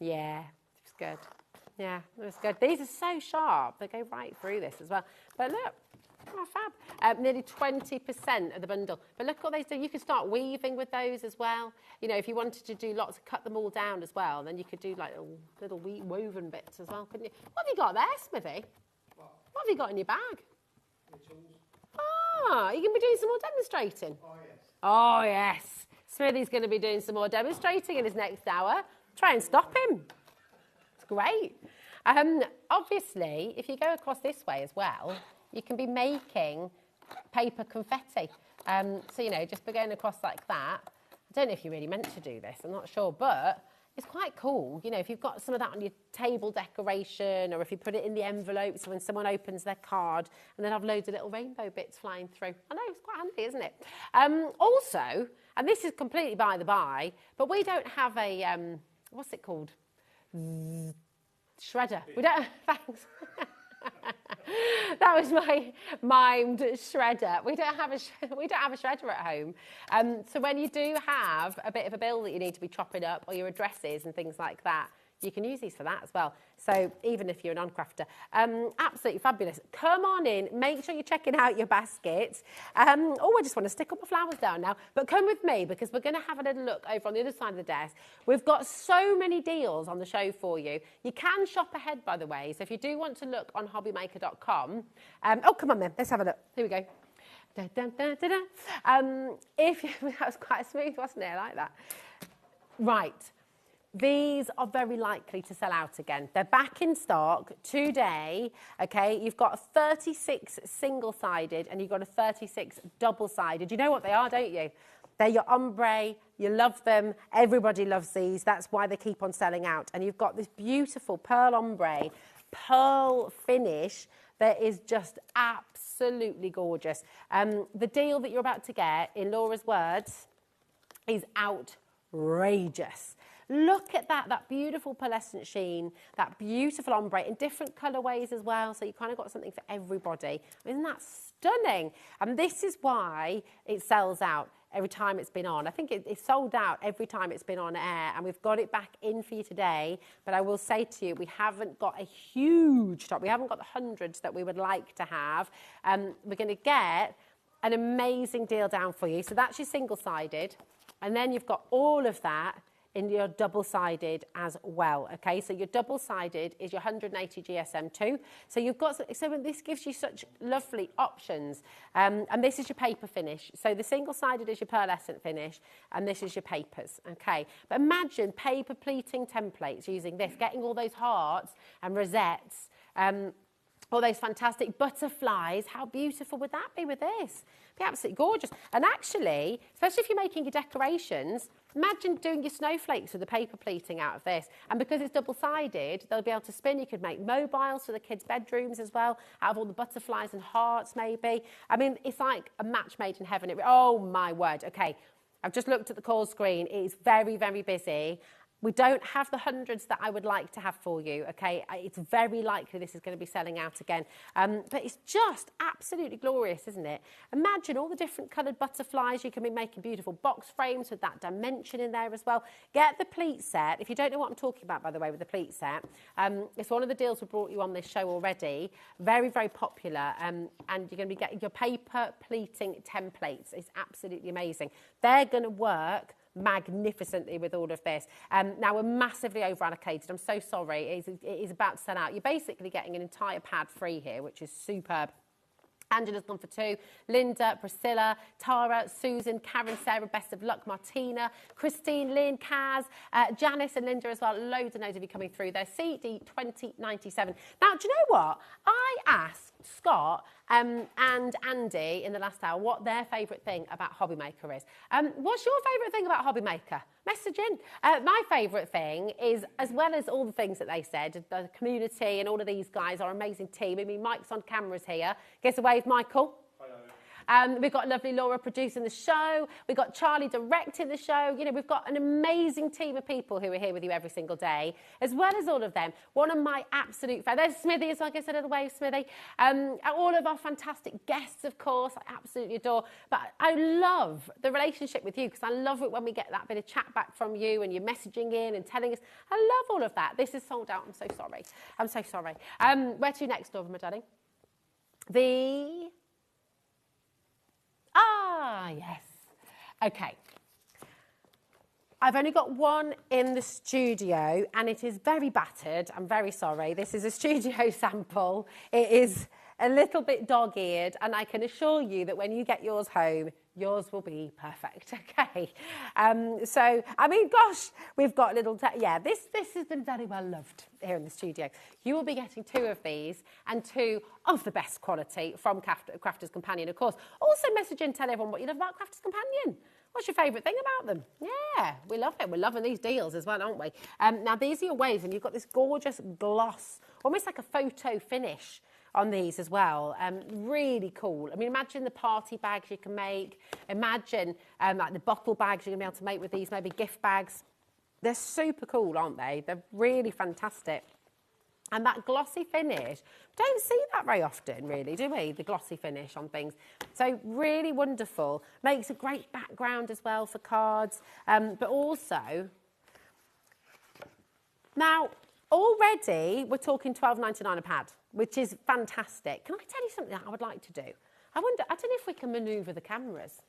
Yeah, it was good. Yeah, it was good. These are so sharp. They go right through this as well. But look, oh, fab. Nearly 20% of the bundle. But look what they do. You can start weaving with those as well. You know, if you wanted to do lots, cut them all down as well, then you could do like little woven bits as well, couldn't you? What have you got there, Smithy? What have you got in your bag? Ah, you can be doing some more demonstrating. Oh, yes. Smithy's going to be doing some more demonstrating in his next hour. Try and stop him. It's great. Obviously, if you go across this way as well, you can be making paper confetti. So, you know, just by going across like that. I don't know if you're really meant to do this. I'm not sure. But it's quite cool. You know, if you've got some of that on your table decoration or if you put it in the envelope so when someone opens their card and then have loads of little rainbow bits flying through. I know, it's quite handy, isn't it? Also, and this is completely by the by, but we don't have a, what's it called? Shredder. We don't, thanks. That was my mimed shredder. We don't have a shredder at home. So when you do have a bit of a bill that you need to be chopping up or your addresses and things like that, you can use these for that as well. So even if you're a non-crafter, absolutely fabulous. Come on in, make sure you're checking out your baskets. Oh, I just want to stick all my flowers down now. But come with me because we're going to have a little look over on the other side of the desk. We've got so many deals on the show for you. You can shop ahead, by the way. So if you do want to look on hobbymaker.com. Oh, come on then, let's have a look. Here we go. Dun, dun, dun, dun, dun. That was quite smooth, wasn't it? I like that. Right. These are very likely to sell out again. They're back in stock today, okay? You've got a 36 single-sided and you've got a 36 double-sided. You know what they are, don't you? They're your ombre. You love them. Everybody loves these. That's why they keep on selling out. And you've got this beautiful pearl ombre, pearl finish that is just absolutely gorgeous. The deal that you're about to get, in Laura's words, is outrageous. Look at that beautiful pearlescent sheen, that beautiful ombre in different colourways as well. So you kind of got something for everybody. Isn't that stunning? And this is why it sells out every time it's been on. I think it's sold out every time it's been on air, and we've got it back in for you today. But I will say to you, we haven't got a huge stock. We haven't got the hundreds that we would like to have. We're going to get an amazing deal down for you. So that's your single-sided. And then you've got all of that in your double-sided as well, okay? So your double-sided is your 180 GSM2. So you've got, so this gives you such lovely options. And this is your paper finish. So the single-sided is your pearlescent finish, and this is your papers, okay? But imagine paper pleating templates using this, getting all those hearts and rosettes, all those fantastic butterflies. How beautiful would that be with this? Be absolutely gorgeous. And actually, especially if you're making your decorations, imagine doing your snowflakes with the paper pleating out of this. And because it's double-sided, they'll be able to spin. You could make mobiles for the kids' bedrooms as well, out of all the butterflies and hearts, maybe. I mean, it's like a match made in heaven. Oh, my word. Okay, I've just looked at the call screen. It is very, very busy. We don't have the hundreds that I would like to have for you, okay? It's very likely this is going to be selling out again. But it's just absolutely glorious, isn't it? Imagine all the different coloured butterflies. You can be making beautiful box frames with that dimension in there as well. Get the pleat set. If you don't know what I'm talking about, by the way, with the pleat set, it's one of the deals we brought you on this show already. Very, very popular. And you're going to be getting your paper pleating templates. It's absolutely amazing. They're going to work magnificently with all of this. Now we're massively over allocated. I'm so sorry. It is about to sell out. You're basically getting an entire pad free here, which is superb. Angela's gone for 2. Linda, Priscilla, Tara, Susan, Karen, Sarah, best of luck, Martina, Christine, Lynn, Kaz, Janice and Linda as well. Loads and loads of you coming through there. CD 2097. Now, do you know what? I asked Scott and Andy in the last hour what their favourite thing about HobbyMaker is. What's your favourite thing about HobbyMaker? Message in. My favourite thing is, as well as all the things that they said, the community and all of these guys are an amazing team. I mean, Mike's on cameras here. Give us a wave, Michael. We've got lovely Laura producing the show. We've got Charlie directing the show. You know, we've got an amazing team of people who are here with you every single day, as well as all of them. One of my absolute favourites, there's Smithy as well, give us a little wave, Smithy. All of our fantastic guests, of course, I absolutely adore. But I love the relationship with you because I love it when we get that bit of chat back from you and you're messaging in and telling us. I love all of that. This is sold out. I'm so sorry. I'm so sorry. Where to next, Dora, my darling? Yes. Okay. I've only got one in the studio and it is very battered. I'm very sorry. This is a studio sample. It is a little bit dog-eared and I can assure you that when you get yours home, yours will be perfect, okay? So, I mean, gosh, we've got little... this has been very well loved here in the studio. You will be getting 2 of these and 2 of the best quality from Crafter's Companion, of course. Also message and tell everyone what you love about Crafter's Companion. What's your favourite thing about them? Yeah, we love it. We're loving these deals as well, aren't we? Now, these are your waves, and you've got this gorgeous gloss, almost like a photo finish on these as well. Really cool. I mean, imagine the party bags you can make. Imagine like the bottle bags you're going to be able to make with these, maybe gift bags. They're super cool, aren't they? They're really fantastic. And that glossy finish, don't see that very often, really, do we? The glossy finish on things. So really wonderful. Makes a great background as well for cards. But also, now, already we're talking $12.99 a pad, which is fantastic. Can I tell you something that I would like to do? I don't know if we can manoeuvre the cameras.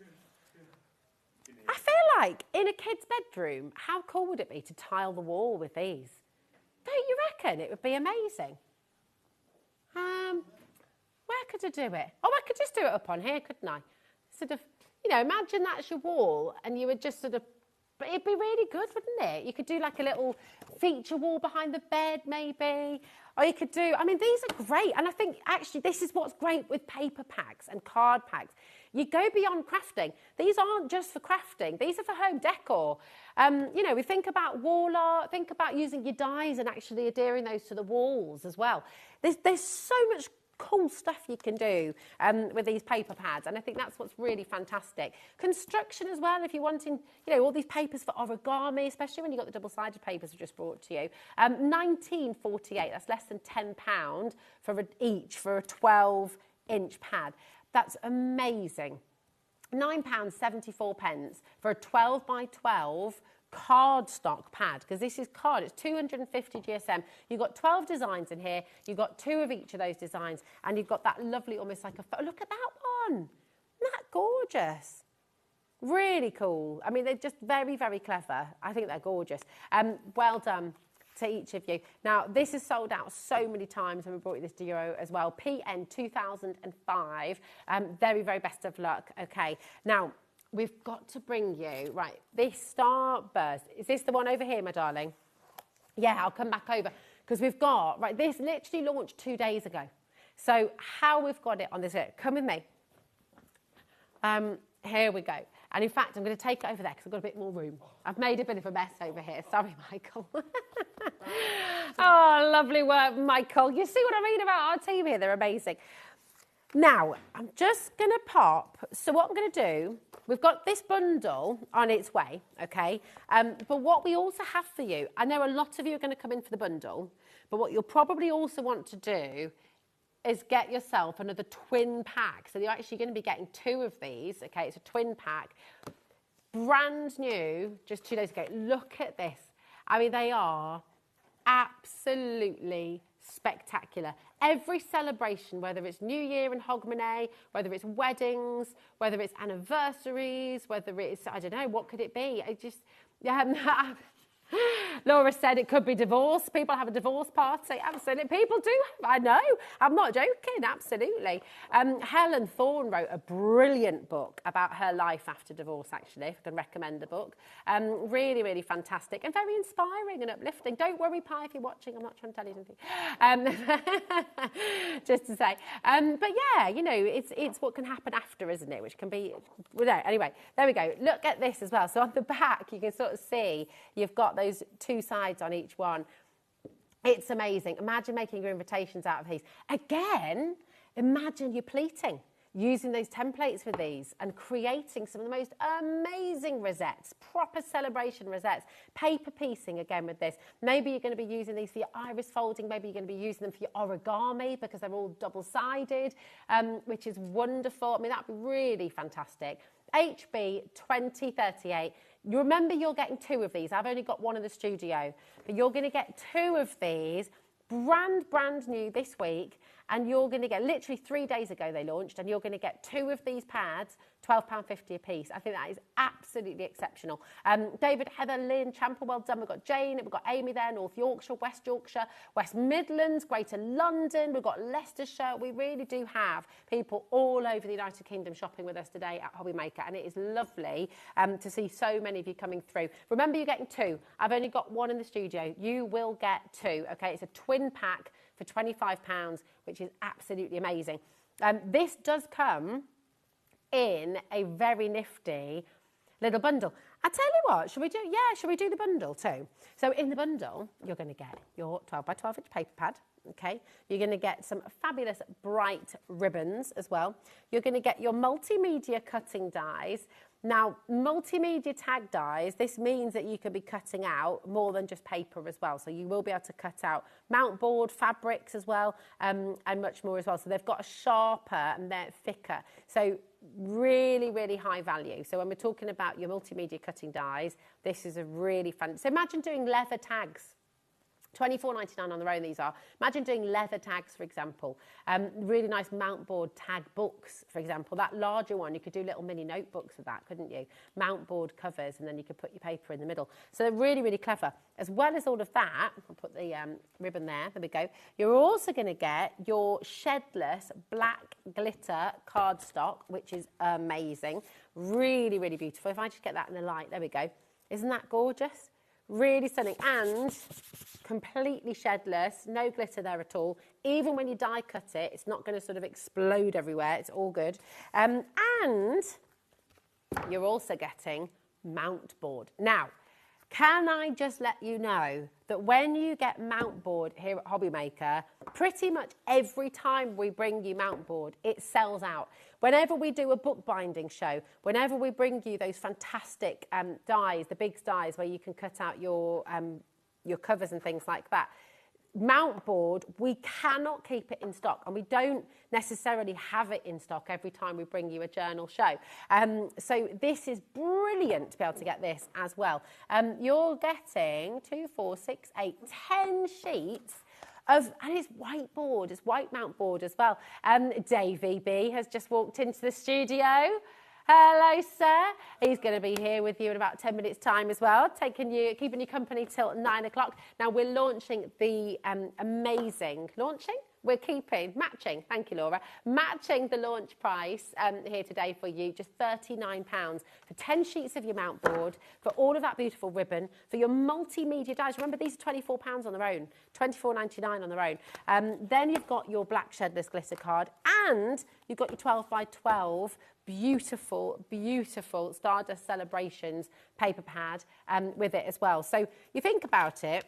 I feel like in a kid's bedroom, how cool would it be to tile the wall with these? Don't you reckon it would be amazing? Where could I do it? Oh, I could just do it up on here, couldn't I? Sort of, you know, imagine that's your wall and you would just sort of, but it'd be really good, wouldn't it? You could do like a little feature wall behind the bed, maybe. Or you could do, I mean, these are great. And I think actually this is what's great with paper packs and card packs. You go beyond crafting. These aren't just for crafting. These are for home decor. You know, we think about wall art, think about using your dies and actually adhering those to the walls as well. There's so much cool stuff you can do with these paper pads, and I think that's what's really fantastic. Construction as well, if you're wanting, you know, all these papers for origami, especially when you've got the double-sided papers we just brought to you. $19.48, that's less than £10 for each for a 12-inch pad. That's amazing. £9.74 for a 12 by 12 cardstock pad, because this is card, it's 250 GSM. You've got 12 designs in here, you've got 2 of each of those designs, and you've got that lovely, almost like a, look at that one. Isn't that gorgeous? Really cool. I mean, they're just very, very clever. I think they're gorgeous. Well done to each of you. Now, this is sold out so many times, and we brought you this duo as well. PN 2005. Very, very best of luck. Okay, now, we've got to bring you, right, this Starburst. Is this the one over here, my darling? Yeah, I'll come back over. Because we've got, right, this literally launched 2 days ago. So how we've got it on this, come with me. Here we go. And in fact, I'm going to take it over there because I've got a bit more room. I've made a bit of a mess over here. Sorry, Michael. Oh, lovely work, Michael. You see what I mean about our team here? They're amazing. Now, I'm just going to pop. So what I'm going to do, we've got this bundle on its way, okay? But what we also have for you, I know a lot of you are going to come in for the bundle, but what you'll probably also want to do is get yourself another twin pack. So you're actually going to be getting 2 of these, okay? It's a twin pack. Brand new, just 2 days ago. Look at this. I mean, they are absolutely spectacular. Every celebration, whether it's New Year and Hogmanay, whether it's weddings, whether it's anniversaries, whether it's, I don't know, what could it be? I just, Laura said it could be divorce. People have a divorce party. Absolutely. People do. I know. I'm not joking. Absolutely. Helen Thorne wrote a brilliant book about her life after divorce, actually, if I can recommend the book. Really, really fantastic and very inspiring and uplifting. Don't worry, Pi, if you're watching. I'm not trying to tell you anything. Just to say. But yeah, you know, it's what can happen after, isn't it? Which can be, well, no, anyway, there we go. Look at this as well. So on the back, you can sort of see you've got those 2 sides on each one. It's amazing. Imagine making your invitations out of these. Again, imagine you pleating, using those templates for these and creating some of the most amazing rosettes, proper celebration rosettes, paper piecing again with this. Maybe you're going to be using these for your iris folding. Maybe you're going to be using them for your origami because they're all double-sided, which is wonderful. I mean, that'd be really fantastic. HB 2038. You remember you're getting 2 of these. I've only got 1 in the studio, but you're going to get 2 of these, brand new this week, and you're going to get, literally 3 days ago they launched, and you're going to get 2 of these pads, £12.50 a piece. I think that is absolutely exceptional. David, Heather, Lynn, Champa, well done. We've got Jane, we've got Amy there, North Yorkshire, West Midlands, Greater London, we've got Leicestershire. We really do have people all over the United Kingdom shopping with us today at HobbyMaker, and it is lovely to see so many of you coming through. Remember, you're getting 2. I've only got 1 in the studio. You will get 2, okay? It's a twin pack for £25, which is absolutely amazing. This does come in a very nifty little bundle. I tell you what, should we do the bundle too? So in the bundle, you're going to get your 12 by 12 inch paper pad, okay? You're going to get some fabulous bright ribbons as well. You're going to get your multimedia cutting dies. Now, multimedia tag dies, this means that you can be cutting out more than just paper as well. So you will be able to cut out mount board, fabrics as well, and much more as well. So they've got a sharper and they're thicker. So really, really high value. So when we're talking about your multimedia cutting dies, this is a really fun. So imagine doing leather tags. £24.99 on their own, these are. Imagine doing leather tags, for example. Really nice mount board tag books, for example. That larger one, you could do little mini notebooks with that, couldn't you? Mount board covers, and then you could put your paper in the middle. So they're really, really clever. As well as all of that, I'll put the ribbon there we go. You're also going to get your shedless black glitter cardstock, which is amazing. Really, really beautiful. If I just get that in the light, there we go. Isn't that gorgeous? Really stunning, and completely shedless, no glitter there at all. Even when you die cut it, it's not going to sort of explode everywhere. It's all good. And you're also getting mount board. Now, can I just let you know that when you get mount board here at HobbyMaker, pretty much every time we bring you mount board, it sells out. Whenever we do a bookbinding show, whenever we bring you those fantastic dies, the big dies where you can cut out your covers and things like that, mount board, we cannot keep it in stock, and we don't necessarily have it in stock every time we bring you a journal show. So this is brilliant to be able to get this as well. You're getting 2, 4, 6, 8, 10 sheets of, and it's whiteboard, it's white mount board as well. Davey B has just walked into the studio. Hello, sir. He's going to be here with you in about 10 minutes' time as well, keeping you company till 9 o'clock. Now, we're launching the matching, thank you, Laura, matching the launch price here today for you, just £39 for 10 sheets of your mount board, for all of that beautiful ribbon, for your multimedia dies. Remember, these are £24 on their own, £24.99 on their own. Then you've got your black shedless glitter card, and you've got your 12 by 12 beautiful, beautiful Stardust Celebrations paper pad with it as well. So you think about it,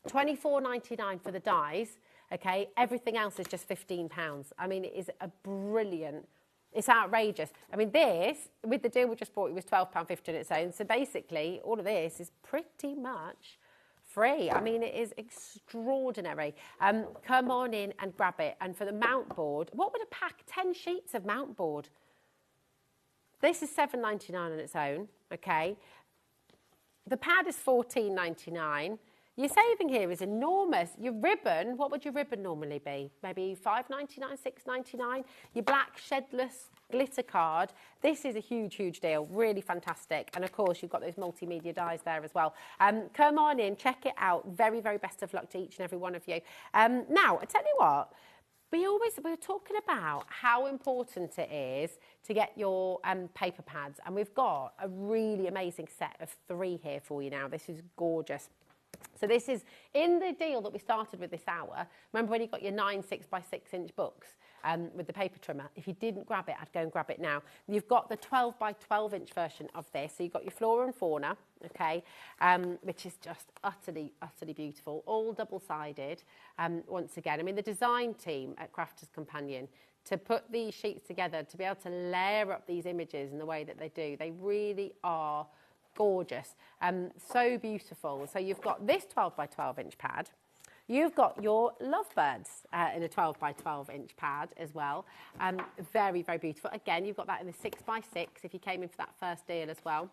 £24.99 for the dies, okay? Everything else is just £15. I mean, it is a brilliant, it's outrageous. I mean, this, with the deal we just bought, it was £12.50 on its own. So basically, all of this is pretty much free. I mean, it is extraordinary. Come on in and grab it. And for the mount board, what would a pack? 10 sheets of mount board. This is £7.99 on its own, okay? The pad is £14.99. Your saving here is enormous. Your ribbon, what would your ribbon normally be? Maybe £5.99, £6.99. Your black shedless glitter card. This is a huge, huge deal. Really fantastic. And of course, you've got those multimedia dies there as well. Come on in, check it out. Very, very best of luck to each and every one of you. Now, I tell you what, we're talking about how important it is to get your paper pads. And we've got a really amazing set of 3 here for you now. This is gorgeous. So this is in the deal that we started with this hour. Remember when you got your 9 6 by 6 inch books with the paper trimmer? If you didn't grab it, I'd go and grab it now. You've got the 12 by 12 inch version of this. So you've got your flora and fauna, okay, which is just utterly, utterly beautiful. All double-sided, once again. I mean, the design team at Crafter's Companion, to put these sheets together, to be able to layer up these images in the way that they do, they really are gorgeous. So beautiful. So you've got this 12 by 12 inch pad. You've got your lovebirds in a 12 by 12 inch pad as well. Very, very beautiful. Again, you've got that in the 6 by 6 if you came in for that first deal as well.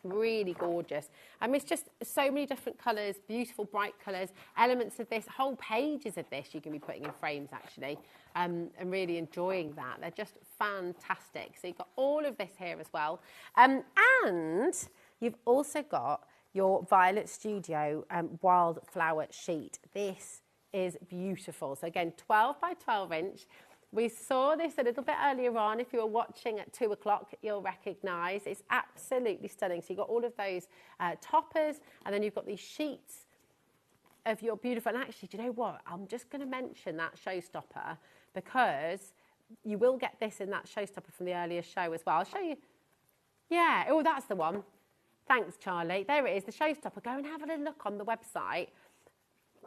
Really gorgeous. It's just so many different colours, beautiful bright colours, elements of this, whole pages of this you can be putting in frames actually, and really enjoying that. They're just fantastic. So you've got all of this here as well. And you've also got your Violet Studio wildflower sheet. This is beautiful. So again, 12 by 12 inch. We saw this a little bit earlier on. If you were watching at 2 o'clock, you'll recognise. It's absolutely stunning. So you've got all of those toppers, and then you've got these sheets of your beautiful... And actually, do you know what? I'm just going to mention that Showstopper because you will get this in that Showstopper from the earlier show as well. I'll show you. Yeah, oh, that's the one. Thanks, Charlie. There it is, the Showstopper. Go and have a little look on the website.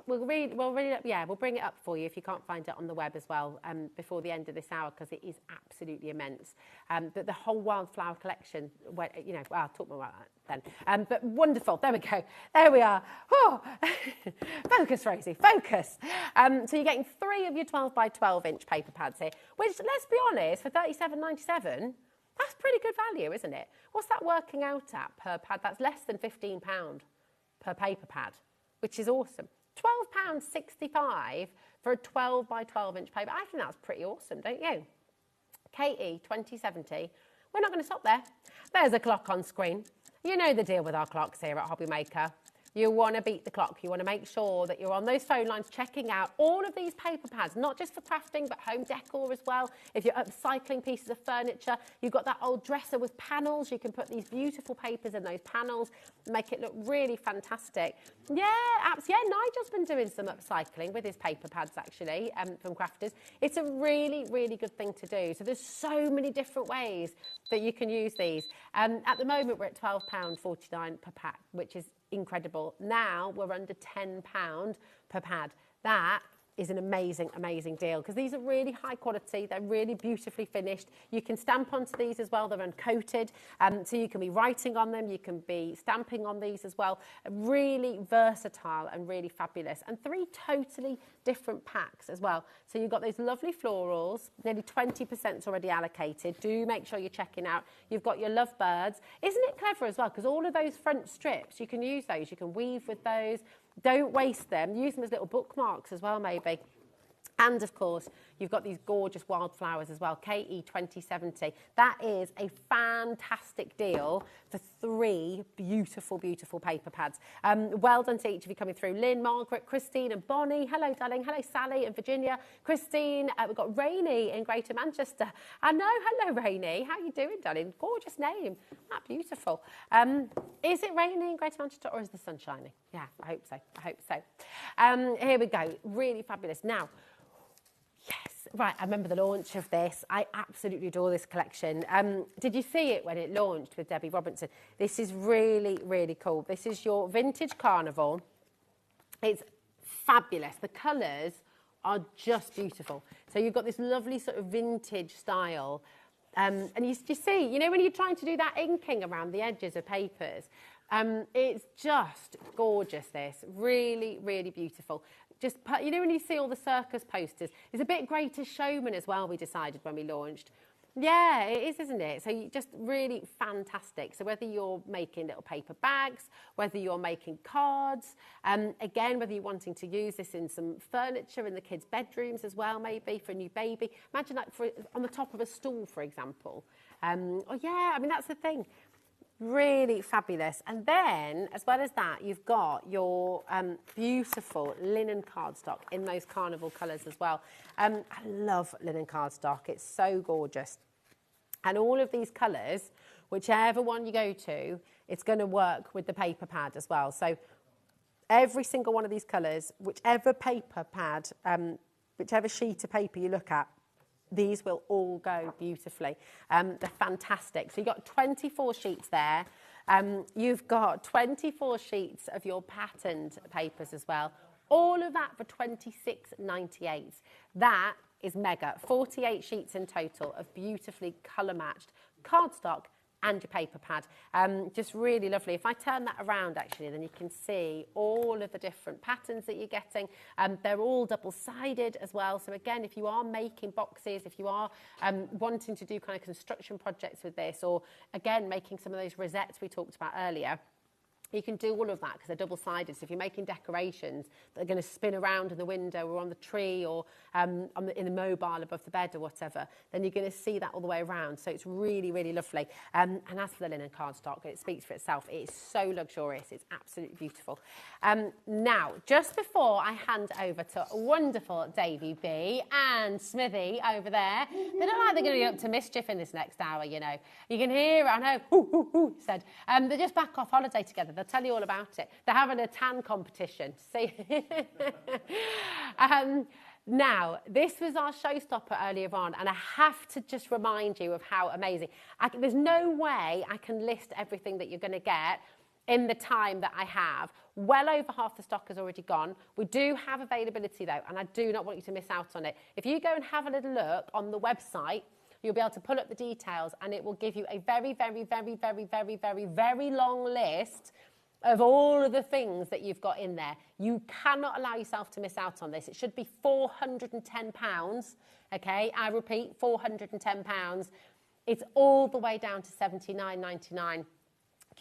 We'll bring it up for you if you can't find it on the web as well before the end of this hour because it is absolutely immense. But the whole wildflower collection, I'll talk more about that then. But wonderful, there we go. There we are. Oh. Focus, Rosie, focus. So you're getting 3 of your 12 by 12 inch paper pads here, which, let's be honest, for £37.97, that's pretty good value, isn't it? What's that working out at per pad? That's less than £15 per paper pad, which is awesome. £12.65 for a 12 by 12 inch paper. I think that's pretty awesome, don't you? KE 2070. We're not going to stop there. There's a clock on screen. You know the deal with our clocks here at HobbyMaker. You want to beat the clock. You want to make sure that you're on those phone lines checking out all of these paper pads, not just for crafting, but home decor as well. If you're upcycling pieces of furniture, you've got that old dresser with panels. You can put these beautiful papers in those panels, make it look really fantastic. Yeah, absolutely. Yeah, Nigel's been doing some upcycling with his paper pads, actually, from crafters. It's a really, really good thing to do. So there's so many different ways that you can use these. At the moment, we're at £12.49 per pack, which is incredible. Now we're under £10 per pad. That is an amazing, amazing deal because these are really high quality. They're really beautifully finished. You can stamp onto these as well. They're uncoated. So you can be writing on them. You can be stamping on these as well. Really versatile and really fabulous. And 3 totally different packs as well. So you've got those lovely florals. Nearly 20% is already allocated. Do make sure you're checking out. You've got your lovebirds. Isn't it clever as well? Because all of those front strips, you can use those. You can weave with those. Don't waste them. Use them as little bookmarks as well, maybe. And, of course, you've got these gorgeous wildflowers as well, KE 2070. That is a fantastic deal for 3 beautiful, beautiful paper pads. Well done to each of you coming through. Lynn, Margaret, Christine and Bonnie. Hello, darling. Hello, Sally and Virginia. Christine, we've got Rainey in Greater Manchester. I know. Hello, Rainey. How are you doing, darling? Gorgeous name. That beautiful. Is it raining in Greater Manchester or is the sun shining? Yeah, I hope so. I hope so. Here we go. Really fabulous. Now, yes, right, I remember the launch of this. I absolutely adore this collection. Did you see it when it launched with Debbie Robinson? This is really, really cool. This is your vintage carnival. It's fabulous. The colours are just beautiful. So you've got this lovely sort of vintage style. And you see, you know, when you're trying to do that inking around the edges of papers, it's just gorgeous, this. Really, really beautiful. Just, you know, when you see all the Circus posters, it's a bit Greatest Showman as well, we decided when we launched. Yeah, it is, isn't it? So just really fantastic. So whether you're making little paper bags, whether you're making cards, again, whether you're wanting to use this in some furniture in the kids' bedrooms as well, maybe for a new baby. Imagine like on the top of a stool, for example. Oh yeah, I mean, that's the thing. Really fabulous. And then, as well as that, you've got your beautiful linen cardstock in those carnival colours as well. I love linen cardstock. It's so gorgeous. And all of these colours, whichever one you go to, it's going to work with the paper pad as well. So every single one of these colours, whichever paper pad, whichever sheet of paper you look at, these will all go beautifully. They're fantastic. So you've got 24 sheets there. You've got 24 sheets of your patterned papers as well. All of that for £26.98. That is mega. 48 sheets in total of beautifully colour-matched cardstock and your paper pad. Just really lovely. If I turn that around, actually, then you can see all of the different patterns that you're getting. They're all double-sided as well. So again, if you are making boxes, if you are wanting to do kind of construction projects with this, or again, making some of those rosettes we talked about earlier, you can do all of that because they're double-sided. So if you're making decorations that are going to spin around in the window or on the tree or in the mobile above the bed or whatever, then you're going to see that all the way around. So it's really, really lovely. And as for the linen cardstock, it speaks for itself. It is so luxurious. It's absolutely beautiful. Now, just before I hand over to wonderful Davy B and Smithy over there, they look like they're going to be up to mischief in this next hour, you know. You can hear, I know, ooh, ooh, ooh, said. They're just back off holiday together. They'll tell you all about it. They're having a tan competition. See? Now, this was our showstopper earlier on, and I have to just remind you of how amazing. There's no way I can list everything that you're going to get in the time that I have. Well over half the stock has already gone. We do have availability, though, and I do not want you to miss out on it. If you go and have a little look on the website, you'll be able to pull up the details, and it will give you a very, very, very, very, very, very, very long list of all of the things that you've got in there. You cannot allow yourself to miss out on this. It should be £410, okay? I repeat, £410. It's all the way down to $79.99.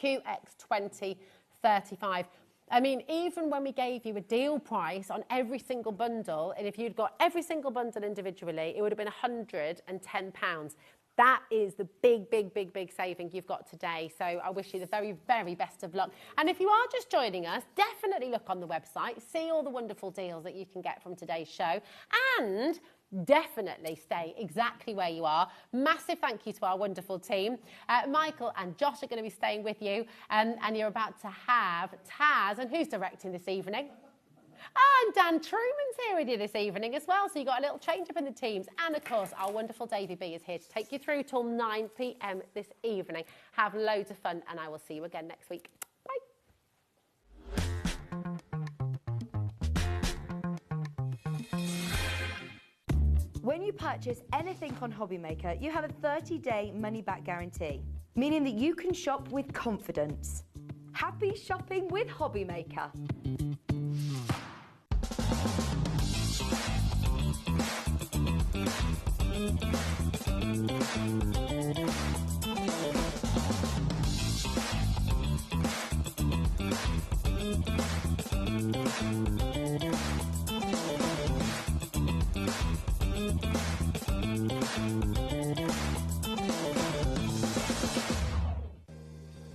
QX20 35. I mean, even when we gave you a deal price on every single bundle, and if you'd got every single bundle individually, it would have been £110. That is the big, big, big, big saving you've got today. So I wish you the very, very best of luck. And if you are just joining us, definitely look on the website, see all the wonderful deals that you can get from today's show, and definitely stay exactly where you are. Massive thank you to our wonderful team. Michael and Josh are going to be staying with you, and you're about to have Taz, and who's directing this evening? And Dan Truman's here with you this evening as well, so you got a little change up in the teams. And of course, our wonderful Davy B is here to take you through till 9 p.m. this evening. Have loads of fun, and I will see you again next week. Bye. When you purchase anything on HobbyMaker, you have a 30-day money-back guarantee, meaning that you can shop with confidence. Happy shopping with HobbyMaker.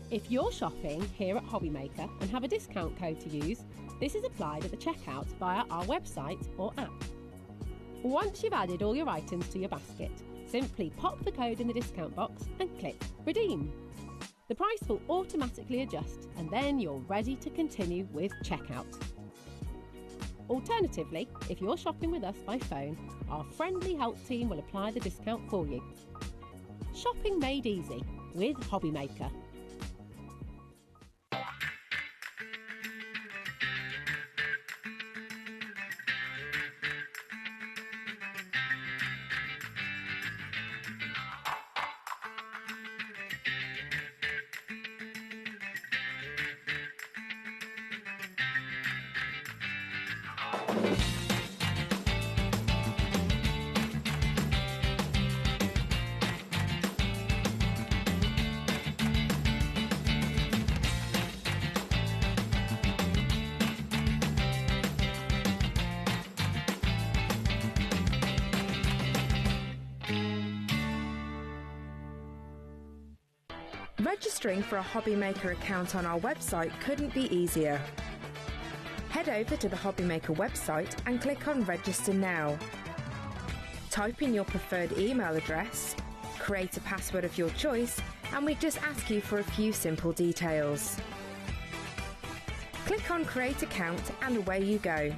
If you're shopping here at HobbyMaker and have a discount code to use, this is applied at the checkout via our website or app. Once you've added all your items to your basket, simply pop the code in the discount box and click Redeem. The price will automatically adjust, and then you're ready to continue with checkout. Alternatively, if you're shopping with us by phone, our friendly help team will apply the discount for you. Shopping made easy with HobbyMaker. Registering for a HobbyMaker account on our website couldn't be easier. Head over to the HobbyMaker website and click on Register Now. Type in your preferred email address, create a password of your choice, and we just ask you for a few simple details. Click on Create Account and away you go.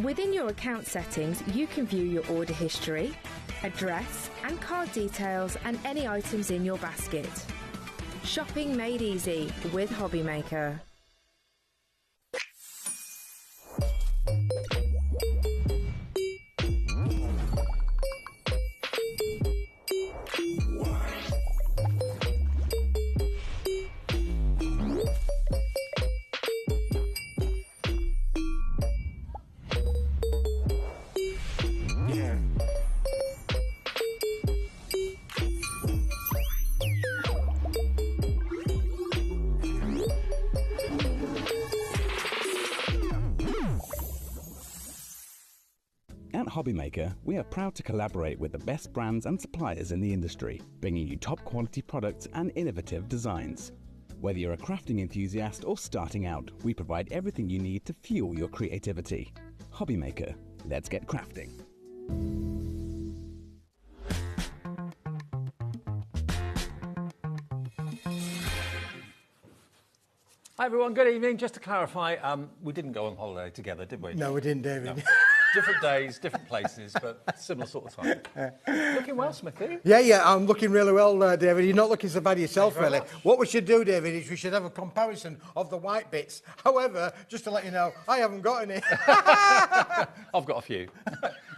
Within your account settings, you can view your order history, address and card details and any items in your basket. Shopping made easy with HobbyMaker. HobbyMaker, we are proud to collaborate with the best brands and suppliers in the industry, bringing you top quality products and innovative designs. Whether you're a crafting enthusiast or starting out, we provide everything you need to fuel your creativity. HobbyMaker, let's get crafting. Hi everyone, good evening. Just to clarify, we didn't go on holiday together, did we? No, we didn't, David. No. Different days, different places, but similar sort of time. Looking well, Smithy. Yeah, I'm looking really well, David. You're not looking so bad yourself, really. What we should do, David, is we should have a comparison of the white bits. However, just to let you know, I haven't got any. I've got a few.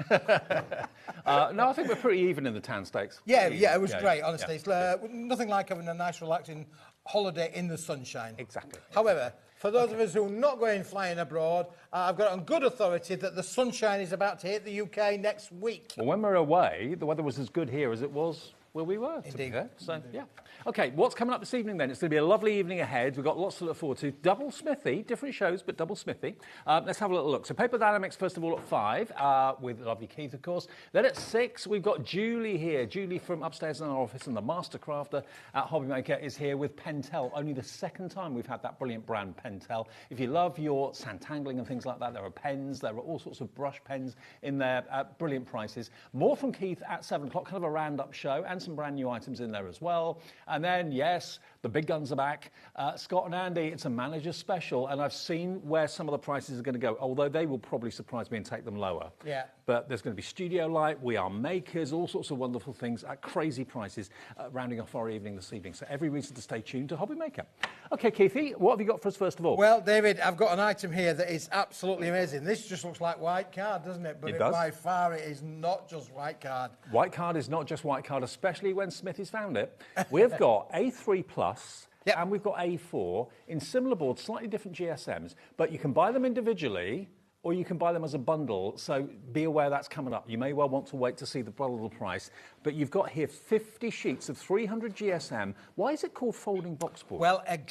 No, I think we're pretty even in the tan steaks. Yeah, it was great, honestly. It's nothing like having a nice, relaxing holiday in the sunshine. Exactly. However, for those of us who are not going flying abroad, I've got on good authority that the sunshine is about to hit the UK next week. Well, when we're away, the weather was as good here as it was where we were. Indeed. So, yeah. OK, what's coming up this evening then? It's going to be a lovely evening ahead. We've got lots to look forward to. Double Smithy, different shows, but double Smithy. Let's have a little look. So Paper Dynamics, first of all, at 5, with lovely Keith, of course. Then at 6, we've got Julie here. Julie from upstairs in our office, and the Master Crafter at HobbyMaker is here with Pentel. Only the second time we've had that brilliant brand, Pentel. If you love your sandtangling and things like that, there are pens, there are all sorts of brush pens in there at brilliant prices. More from Keith at 7 o'clock, kind of a roundup show, and some brand new items in there as well. And then, yes, the big guns are back. Scott and Andy, it's a manager special, and I've seen where some of the prices are going to go, although they will probably surprise me and take them lower. Yeah. But there's going to be Studio Light, We Are Makers, all sorts of wonderful things at crazy prices, rounding off our evening this evening. So every reason to stay tuned to HobbyMaker. OK, Keithy, what have you got for us first of all? Well, David, I've got an item here that is absolutely amazing. This just looks like white card, doesn't it? But it does. By far, it is not just white card. White card is not just white card, especially when Smithy's found it. We've got A3 Plus. Yep. And we've got A4 in similar boards, slightly different GSMs, but you can buy them individually or you can buy them as a bundle, so be aware that's coming up. You may well want to wait to see the bundle price, but you've got here 50 sheets of 300 GSM. Why is it called folding box board? Well, I'm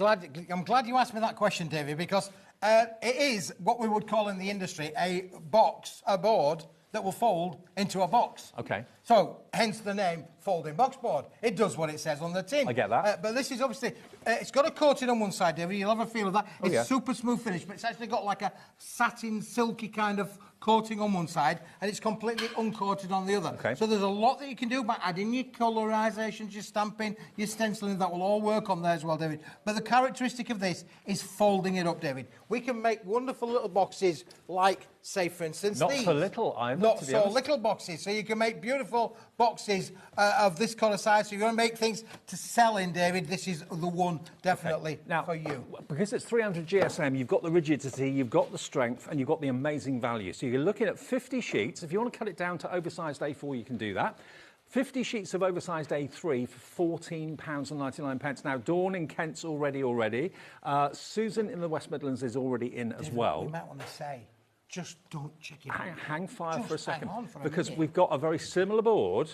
glad you asked me that question, David, because it is what we would call in the industry a board that will fold into a box. Okay. So, hence the name folding box board. It does what it says on the tin. I get that. But this is obviously, it's got a coating on one side, David. You'll have a feel of that. It's super smooth finish, but it's actually got like a satin, silky kind of coating on one side, and it's completely uncoated on the other. Okay. So there's a lot that you can do by adding your colorisations, your stamping, your stenciling. That will all work on there as well, David. But the characteristic of this is folding it up, David. We can make wonderful little boxes like, say, for instance, Not these. so little, either, Not to be so honest. little boxes. So you can make beautiful boxes of this kind of size. So you're going to make things to sell in, David. This is the one, definitely, now, for you. Because it's 300 GSM, you've got the rigidity, you've got the strength, and you've got the amazing value. So you're looking at 50 sheets. If you want to cut it down to oversized A4, you can do that. 50 sheets of oversized A3 for £14.99. Now, Dawn in Kent's already. Susan in the West Midlands is already in as well. We might want to say, just don't check it. Hang fire Just for a second, hang on for a because minute. we've got a very similar board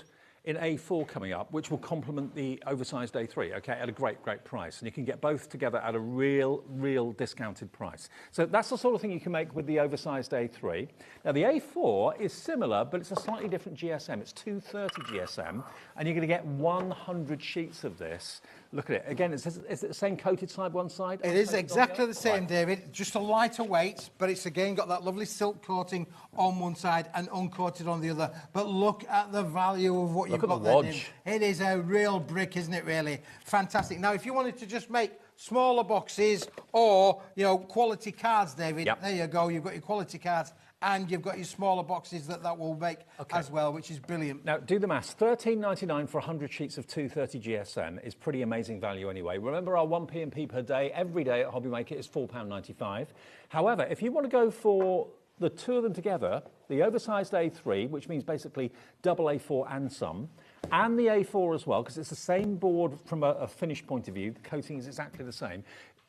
in A4 coming up, which will complement the oversized A3, okay, at a great price. And you can get both together at a real discounted price. So that's the sort of thing you can make with the oversized A3. Now, the A4 is similar, but it's a slightly different GSM. It's 230 GSM, and you're going to get 100 sheets of this. Look at it. Again, is it the same coated side one side? It is exactly the same, David. Just a lighter weight, but it's again got that lovely silk coating on one side and uncoated on the other. But look at the value of what you've got there, David. It is a real brick, isn't it, really? Fantastic. Now, if you wanted to just make smaller boxes or, you know, quality cards, David, there you go. You've got your quality cards. And you've got your smaller boxes that will make as well, which is brilliant. Now, do the maths. $13.99 for 100 sheets of 230 GSM is pretty amazing value anyway. Remember, our 1p and p per day, every day at HobbyMaker is £4.95. However, if you want to go for the two of them together, the oversized A3, which means basically double A4 and some, and the A4 as well, because it's the same board from a finish point of view, the coating is exactly the same,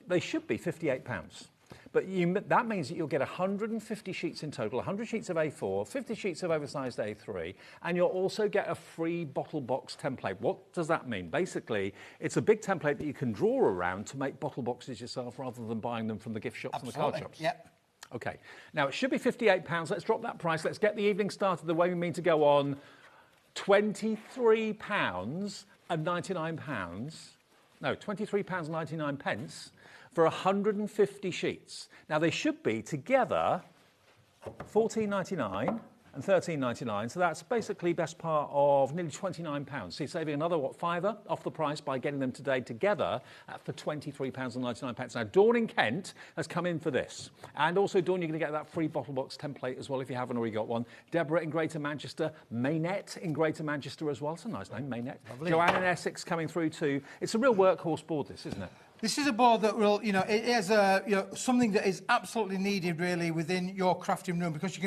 they should be £58. But that means that you'll get 150 sheets in total, 100 sheets of A4, 50 sheets of oversized A3, and you'll also get a free bottle box template. What does that mean? Basically, it's a big template that you can draw around to make bottle boxes yourself rather than buying them from the gift shops and the card shops. Yep. Okay, now it should be £58. Let's drop that price. Let's get the evening started the way we mean to go on. £23 and £99. No, £23.99 for 150 sheets. Now they should be together £14.99 and £13.99, so that's basically best part of nearly £29. So you're saving another, what, £5 off the price by getting them today together for £23.99. Now, Dawn in Kent has come in for this. And also, Dawn, you're going to get that free bottle box template as well if you haven't already got one. Deborah in Greater Manchester, Maynette in Greater Manchester as well. It's a nice name, Maynette. Lovely. Joanne in Essex coming through too. It's a real workhorse board, this, isn't it? This is a board that will, it is something that is absolutely needed really within your crafting room, because you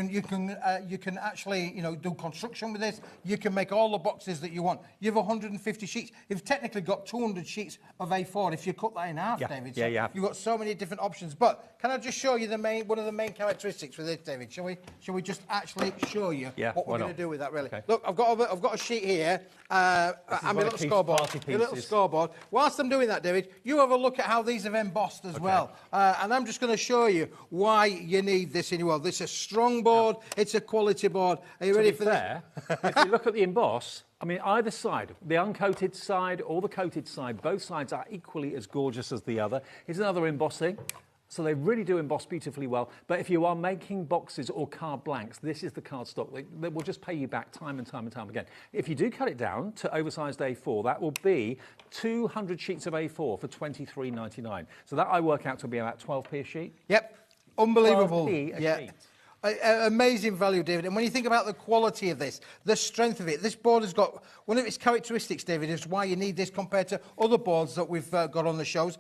can actually, do construction with this. You can make all the boxes that you want. You have 150 sheets. You've technically got 200 sheets of A4 if you cut that in half, David. So you have. You've got so many different options. But can I just show you one of the main characteristics with this, David? Shall we just actually show you what we're going to do with that, really? Okay. Look, I've got a sheet here, and my little scoreboard. Whilst I'm doing that, David, you have a look at how these have embossed as well. And I'm just going to show you why you need this in your world. This is a strong board. It's a quality board. Are you ready for this? If you look at the emboss, I mean, either side, the uncoated side or the coated side, both sides are equally as gorgeous as the other. Here's another embossing. So they really do emboss beautifully well. But if you are making boxes or card blanks, this is the cardstock that will just pay you back time and time and time again. If you do cut it down to oversized A4, that will be 200 sheets of A4 for £23.99. So that I work out to be about 12p a sheet. Yep, unbelievable. 12p a sheet. Amazing value, David. And when you think about the quality of this, the strength of it, this board has got one of its characteristics, David, is why you need this compared to other boards that we've got on the shows,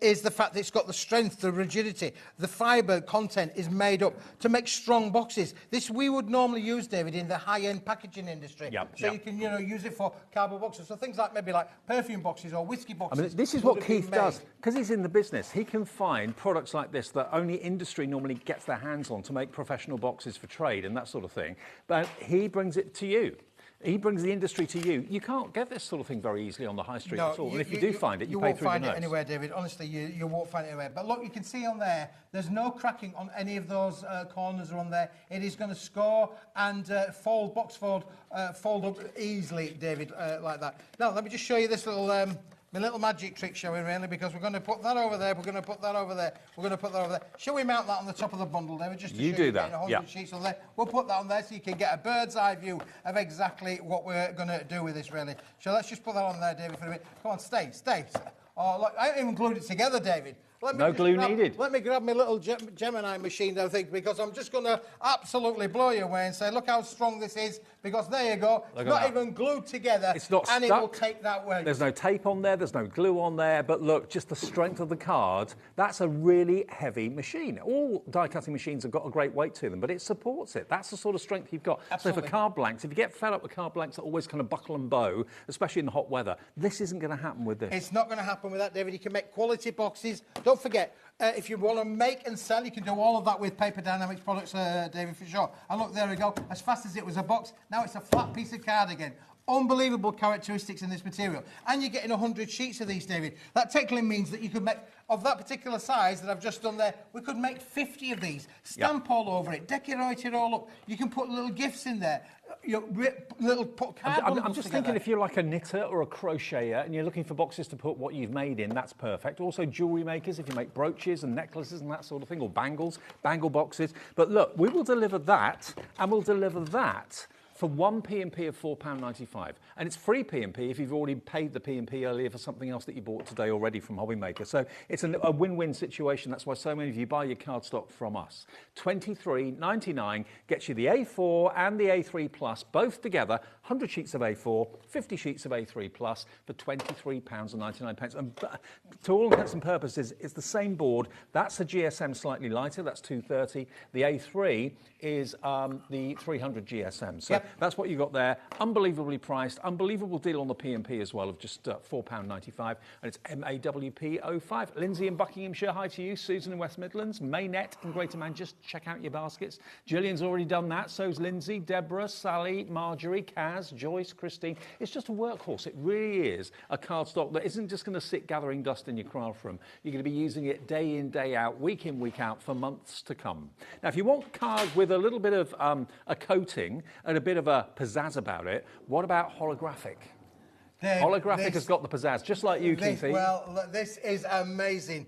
is the fact that it's got the strength, the rigidity, the fibre content is made up to make strong boxes. This we would normally use, David, in the high-end packaging industry. You can, use it for cardboard boxes. So things like maybe like perfume boxes or whiskey boxes. I mean, this is what Keith does, because he's in the business. He can find products like this that only industry normally gets their hands on to make professional boxes for trade and that sort of thing, but he brings it to you. He brings the industry to you. You can't get this sort of thing very easily on the high street at all. And if you do find it, you pay through the nose. You won't find it anywhere, David. Honestly, you won't find it anywhere. But look, you can see on there, there's no cracking on any of those corners on there. It is going to score and fold up easily, David, like that. Now, let me just show you this little... my little magic trick, shall we, really? Because we're going to put that over there, we're going to put that over there, we're going to put that over there. Shall we mount that on the top of the bundle, David? Just to you show do you that, 100 sheets on there. We'll put that on there so you can get a bird's eye view of exactly what we're going to do with this, really. So let's just put that on there, David, for a minute. Come on, stay. Oh, look, I haven't even glued it together, David. No glue needed. Let me grab my little Gemini machine, though, because I'm just going to absolutely blow you away and say, look how strong this is, because there you go. It's not even glued together. It's not and stuck. It will take that weight. There's no tape on there. There's no glue on there. But look, just the strength of the card. That's a really heavy machine. All die-cutting machines have got a great weight to them, but it supports it. That's the sort of strength you've got. Absolutely. So for card blanks, if you get fed up with card blanks that always kind of buckle and bow, especially in the hot weather, this isn't going to happen with this. It's not going to happen with that, David. You can make quality boxes. Don't forget, if you want to make and sell, you can do all of that with Paper Dynamics products, David, for sure. And look, there we go. As fast as it was a box, now it's a flat piece of card again. Unbelievable characteristics in this material. And you're getting 100 sheets of these, David. That technically means that you could make, of that particular size that I've just done there, we could make 50 of these. Stamp all over it, decorate it all up. You can put little gifts in there. Put card I'm just thinking if you're like a knitter or a crocheter and you're looking for boxes to put what you've made in, that's perfect. Also jewellery makers, if you make brooches and necklaces and that sort of thing, or bangle boxes. But look, we will deliver that, and we'll deliver that for one P&P of £4.95. And it's free P&P if you've already paid the P&P earlier for something else that you bought today already from HobbyMaker. So it's a win-win situation. That's why so many of you buy your cardstock from us. £23.99 gets you the A4 and the A3 Plus, both together, 100 sheets of A4, 50 sheets of A3 Plus for £23.99. And to all intents and purposes, it's the same board. That's a GSM slightly lighter, that's 230. The A3 is the 300 GSM. So that's what you got there. Unbelievably priced. Unbelievable deal on the P&P as well of just £4.95. And it's MAWP05. Lindsay in Buckinghamshire, hi to you. Susan in West Midlands. Maynette in Greater Manchester, check out your baskets. Gillian's already done that. So's Lindsay, Deborah, Sally, Marjorie, Kaz. Jazz, Joyce, Christine. It's just a workhorse. It really is a cardstock that isn't just going to sit gathering dust in your craft room. You're going to be using it day in, day out, week in, week out for months to come. Now, if you want cards with a little bit of a coating and a bit of a pizzazz about it, what about holographic? Holographic has got the pizzazz, just like you, Keithy. Well, look, this is amazing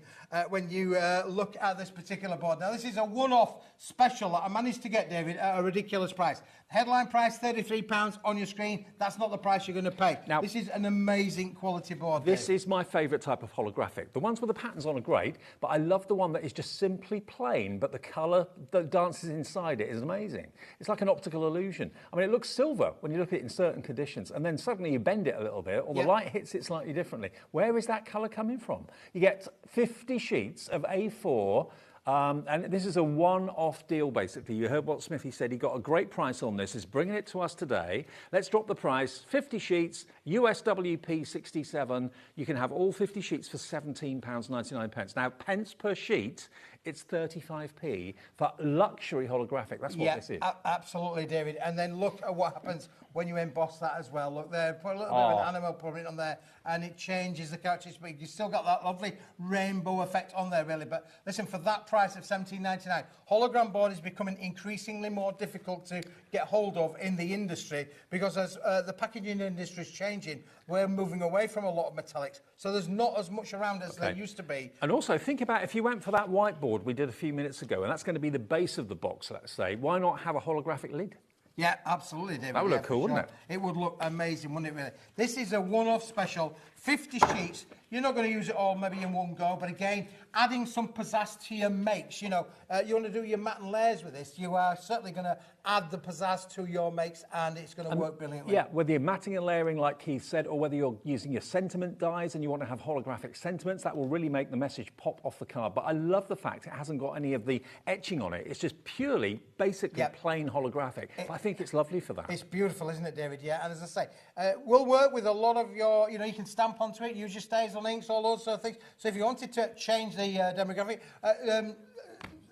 when you look at this particular board. Now, this is a one-off special that I managed to get, David, at a ridiculous price. Headline price, £33 on your screen. That's not the price you're going to pay. Now, this is an amazing quality board. This is my favourite type of holographic. The ones with the patterns on are great, but I love the one that is just simply plain, but the colour that dances inside it is amazing. It's like an optical illusion. I mean, it looks silver when you look at it in certain conditions, and then suddenly you bend it a little bit, or the light hits it slightly differently. Where is that colour coming from? You get 50 sheets of A4, and this is a one-off deal, basically. You heard what Smithy said. He got a great price on this. He's bringing it to us today. Let's drop the price. 50 sheets, USWP 67. You can have all 50 sheets for £17.99. Now, pence per sheet, it's 35p for luxury holographic. That's what this is. Absolutely, David. And then look at what happens when you emboss that as well. Look there, put a little bit of an animal print on there, and it changes the characteristics. But you still got that lovely rainbow effect on there, really. But listen, for that price of $17.99, hologram board is becoming increasingly more difficult to get hold of in the industry, because as the packaging industry is changing, we're moving away from a lot of metallics. So there's not as much around as there used to be. And also, think about if you went for that whiteboard we did a few minutes ago, and that's going to be the base of the box, let's say, why not have a holographic lid? Yeah, absolutely, David. That would look cool, wouldn't it? It would look amazing, wouldn't it, really? This is a one-off special, 50 sheets. You're not going to use it all maybe in one go, but again, adding some pizzazz to your makes. You know, you want to do your matte and layers with this, you are certainly going to add the pizzazz to your makes, and it's going to work brilliantly. Yeah, whether you're matting and layering, like Keith said, or whether you're using your sentiment dies and you want to have holographic sentiments, that will really make the message pop off the card. But I love the fact it hasn't got any of the etching on it. It's just purely, basically plain holographic. But I think it's lovely for that. It's beautiful, isn't it, David? Yeah, and as I say, we'll work with a lot of your, you know, you can stamp onto it, use your stays on inks, all those sort of things. So if you wanted to change the demographic,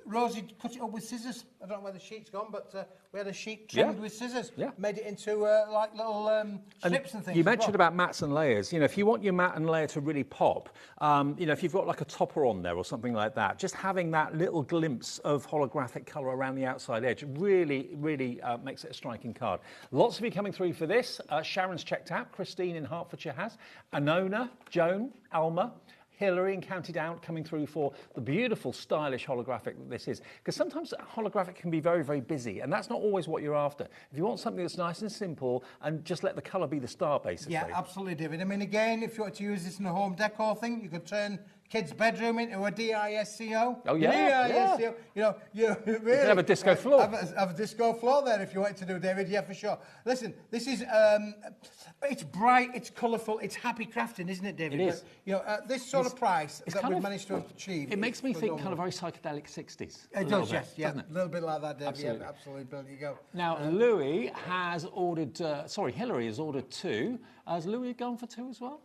Rosie cut it up with scissors. I don't know where the sheet's gone, but we had a sheet trimmed with scissors. Yeah. Made it into like little strips and things. You mentioned about mats and layers. You know, if you want your mat and layer to really pop, you know, if you've got like a topper on there or something like that, just having that little glimpse of holographic colour around the outside edge really, really makes it a striking card. Lots of you coming through for this. Sharon's checked out. Christine in Hertfordshire has. Anona, Joan, Alma, Hillary in County Down coming through for the beautiful, stylish holographic that this is. Because sometimes holographic can be very, very busy, and that's not always what you're after. If you want something that's nice and simple and just let the colour be the star, basically. Yeah, absolutely, David. I mean, again, if you wanted to use this in a home decor thing, you could turn kids' bedroom into a DISCO. Oh, yeah. DISCO. You know, you really... You can have a disco floor. Have a disco floor there if you wanted to do, David. Yeah, for sure. Listen, this is... it's bright, it's colourful, it's happy crafting, isn't it, David? It is. But, you know, this sort of price that we've managed to achieve... It makes me think kind of very psychedelic 60s. It does, yes. Yeah, a little bit like that, David. Absolutely. Yeah, absolutely. There you go. Now, Louis has ordered... Hillary has ordered 2. Has Louis gone for 2 as well?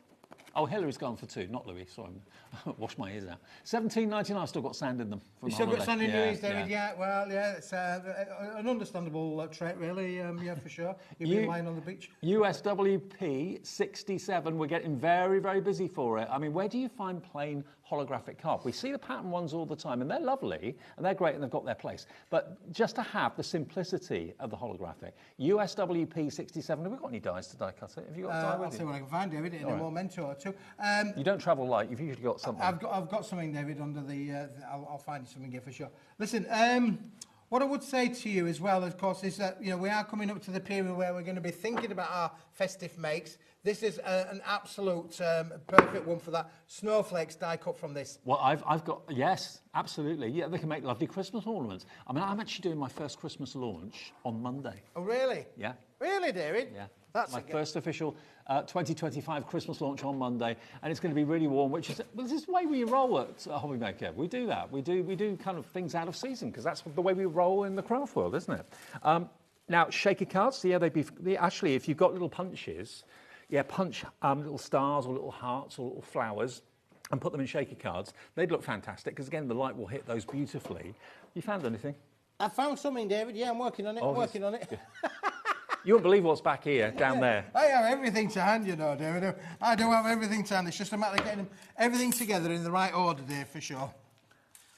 Oh, Hillary's gone for 2, not Louis. Sorry, wash my ears out. $17.99. I've still got sand in them. You still got sand in your ears, David? Yeah. Well, yeah, it's an understandable trait, really. Yeah, for sure. You've been lying on the beach. USWP 67. We're getting very, very busy for it. I mean, where do you find plain holographic card? We see the pattern ones all the time, and they're lovely and they're great and they've got their place. But just to have the simplicity of the holographic, USWP 67. Have we got any dies to die cut it? Have you got a die with you? I'll see what I can find, David, in a memento or two. You don't travel light. You've usually got something. I've got something, David, under the... I'll find you something here for sure. Listen, what I would say to you as well, of course, is that, you know, we are coming up to the period where we're going to be thinking about our festive makes. This is an absolute perfect one for that. Snowflakes die cut from this. Well, I've got, yes, absolutely. Yeah, they can make lovely Christmas ornaments. I mean, I'm actually doing my first Christmas launch on Monday. Oh, really? Yeah. Really, David? Yeah. That's my first official 2025 Christmas launch on Monday, and it's going to be really warm. Which is this is the way we roll at HobbyMaker. We do that. We do kind of things out of season because that's the way we roll in the craft world, isn't it? Now, shaker cards. Yeah, actually, if you've got little punches, punch little stars or little hearts or little flowers, and put them in shaker cards. They'd look fantastic because again, the light will hit those beautifully. You found anything? I found something, David. Yeah, I'm working on it. I'm working on it. You won't believe what's back here, down there. I have everything to hand, you know, David. I do have everything to hand. It's just a matter of getting everything together in the right order, Dave, for sure.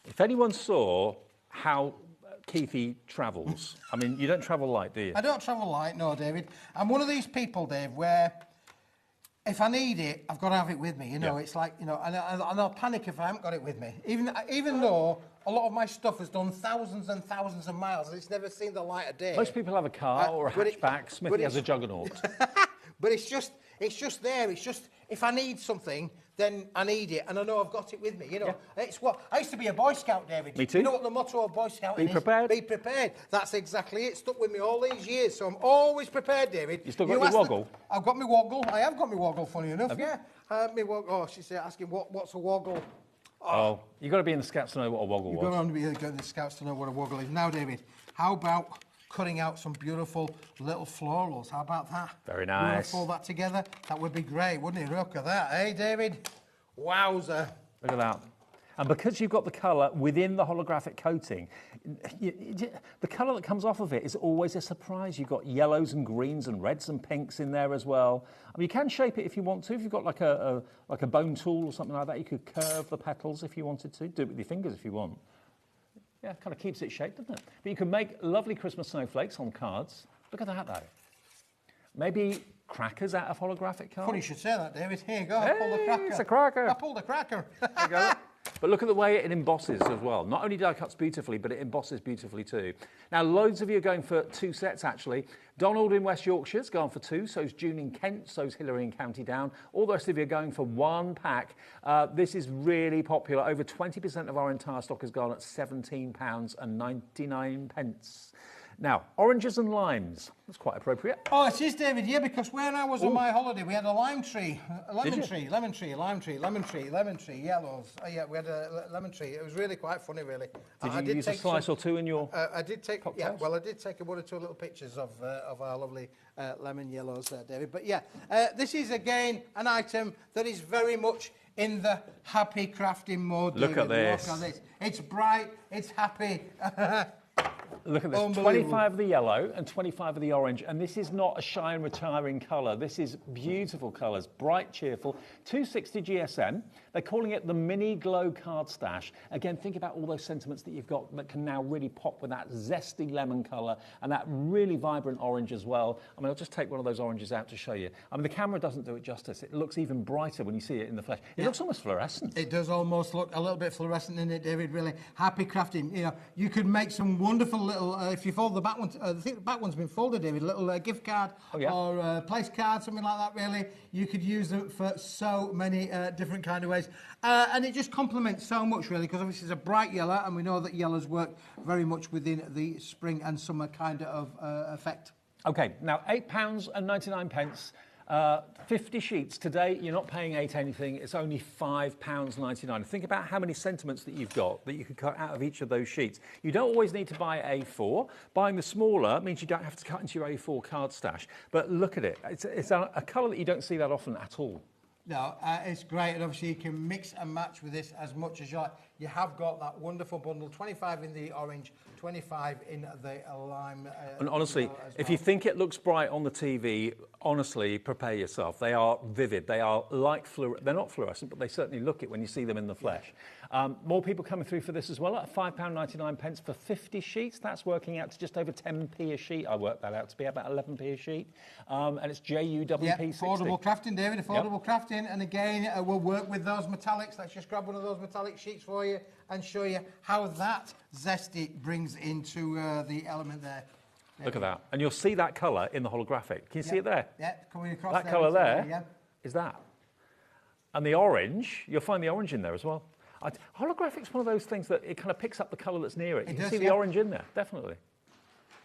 If anyone saw how Keithy travels, I mean, you don't travel light, do you? I don't travel light, no, David. I'm one of these people, Dave, where if I need it, I've got to have it with me. You know, it's like, you know, and I'll panic if I haven't got it with me. Even though a lot of my stuff has done thousands and thousands of miles and it's never seen the light of day. Most people have a car or a hatchback. Smithy has a juggernaut. But it's just there. It's just, if I need something, then I need it, and I know I've got it with me. You know, it's what I used to be a Boy Scout, David. Me too. You know what the motto of Boy Scouting is? Be prepared. Be prepared. That's exactly it. Stuck with me all these years, so I'm always prepared, David. You still got your woggle? I've got my woggle. I have got my woggle. Funny enough, yeah. My woggle. Oh, she's asking what's a woggle. Oh, you've got to be in the Scouts to know what a woggle was. You've got to be in the Scouts to know what a woggle is. Now, David, how about cutting out some beautiful little florals? How about that? Very You want nice. to fold that together? That would be great, wouldn't it? Look at that, eh, David? Wowzer. Look at that. And because you've got the colour within the holographic coating, the colour that comes off of it is always a surprise. You've got yellows and greens and reds and pinks in there as well. I mean, you can shape it if you want to. If you've got like a bone tool or something like that, you could curve the petals if you wanted to. Do it with your fingers if you want. Yeah, it kind of keeps it shaped, doesn't it? But you can make lovely Christmas snowflakes on cards. Look at that, though. Maybe crackers out of holographic cards. Funny you should say that, David. Here you go. I pulled a cracker. It's a cracker. I pulled a cracker. There you go. But look at the way it embosses as well. Not only die cuts beautifully, but it embosses beautifully too. Now, loads of you are going for 2 sets, actually. Donald in West Yorkshire's gone for 2, so's June in Kent, so's Hilary in County Down. All the rest of you are going for 1 pack. This is really popular. Over 20% of our entire stock has gone at £17.99. Now, oranges and limes. That's quite appropriate. Oh, it is, David, yeah, because when I was on my holiday, we had a lime tree, lemon tree, yellows. Yeah, we had a lemon tree. It was really quite funny, really. Did you use a slice or 2 in your I did take, cocktails? yeah, well, I did take 1 or 2 little pictures of our lovely lemon yellows there, David. But yeah, this is, again, an item that is very much in the happy crafting mode, Look David. at this. Look at this. It's bright, it's happy. Look at this, 25 of the yellow and 25 of the orange, and this is not a shy and retiring colour. This is beautiful colours, bright, cheerful. 260 GSM. They're calling it the Mini Glow Card Stash. Again, think about all those sentiments that you've got that can now really pop with that zesty lemon colour and that really vibrant orange as well. I mean, I'll just take one of those oranges out to show you. I mean, the camera doesn't do it justice. It looks even brighter when you see it in the flesh. It looks almost fluorescent. It does almost look a little bit fluorescent in it, David, really. Happy crafting. You know, you could make some wonderful little, if you fold the back one, I think the back one's been folded, David, a little gift card or place card, something like that, really. You could use them for so many different kind of ways. And it just complements so much, really, because obviously it's a bright yellow, and we know that yellows work very much within the spring and summer kind of effect. OK, now £8.99. 50 sheets. Today, you're not paying 8 anything. It's only £5.99. Think about how many sentiments that you've got that you could cut out of each of those sheets. You don't always need to buy A4. Buying the smaller means you don't have to cut into your A4 card stash. But look at it. It's a colour that you don't see that often at all. No, it's great, and obviously you can mix and match with this as much as you like. You have got that wonderful bundle, 25 in the orange, 25 in the lime. And honestly, if you think it looks bright on the TV, honestly, prepare yourself. They are vivid. They are like they're not fluorescent, but they certainly look it when you see them in the flesh. More people coming through for this as well at £5.99 for 50 sheets. That's working out to just over 10p a sheet. I worked that out to be about 11p a sheet. And it's JUWP60. Affordable crafting, David, affordable crafting. And again, we'll work with those metallics. Let's just grab one of those metallic sheets for you and show you how that zesty brings into the element there. Look at that. And you'll see that colour in the holographic. Can you see it there? Yeah, coming across that colour there is that. And the orange, you'll find the orange in there as well. Holographic's one of those things that it kind of picks up the colour that's near it. You can see the orange in there, definitely.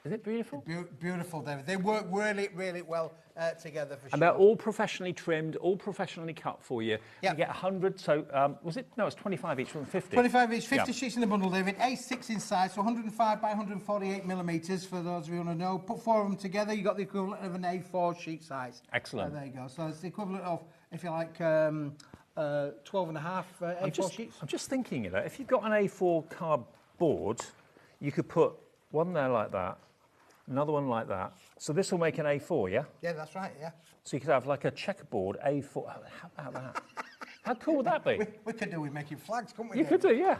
Isn't it beautiful? Beautiful, David. They work really, really well together, for sure. And they're all professionally trimmed, all professionally cut for you. You get 100, so was it? No, it's 25 each from 50. 25 each, 50 sheets in the bundle, David. A6 in size, so 105 by 148 millimetres, for those of you who want to know. Put 4 of them together, you got the equivalent of an A4 sheet size. Excellent. There you go. So it's the equivalent of, if you like, 12 and a half A4 sheets. I'm just thinking, you know, if you've got an A4 cardboard, you could put one there like that, Another one like that. So this will make an A4, yeah? Yeah, that's right, yeah. So you could have like a checkerboard A4. How about that? How cool would that be? We could do with making flags, couldn't we? You could do, yeah.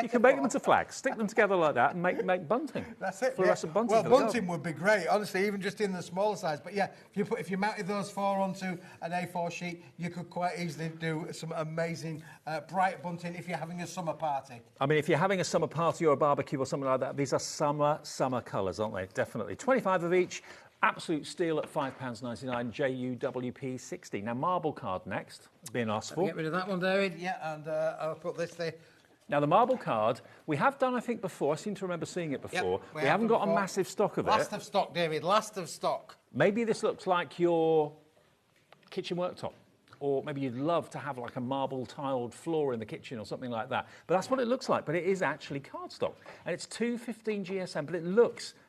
You can make them into flags, stick them together like that, and make bunting. That's it. Fluorescent bunting. Well, bunting would be great, honestly, even just in the smaller size. But yeah, if you mounted those 4 onto an A4 sheet, you could quite easily do some amazing bright bunting if you're having a summer party. I mean, if you're having a summer party or a barbecue or something like that, these are summer colours, aren't they? Definitely. 25 of each. Absolute steal at £5.99, JUWP 60. Now, marble card next, being asked for. Get rid of that one, David. Yeah, and I'll put this there. Now, the marble card, we have done, I think, before. I seem to remember seeing it before. Yep, we haven't got a massive stock of it. Last of stock, David, last of stock. Maybe this looks like your kitchen worktop. Or maybe you'd love to have like a marble tiled floor in the kitchen or something like that. But that's what it looks like. But it is actually cardstock. And it's 215 GSM, but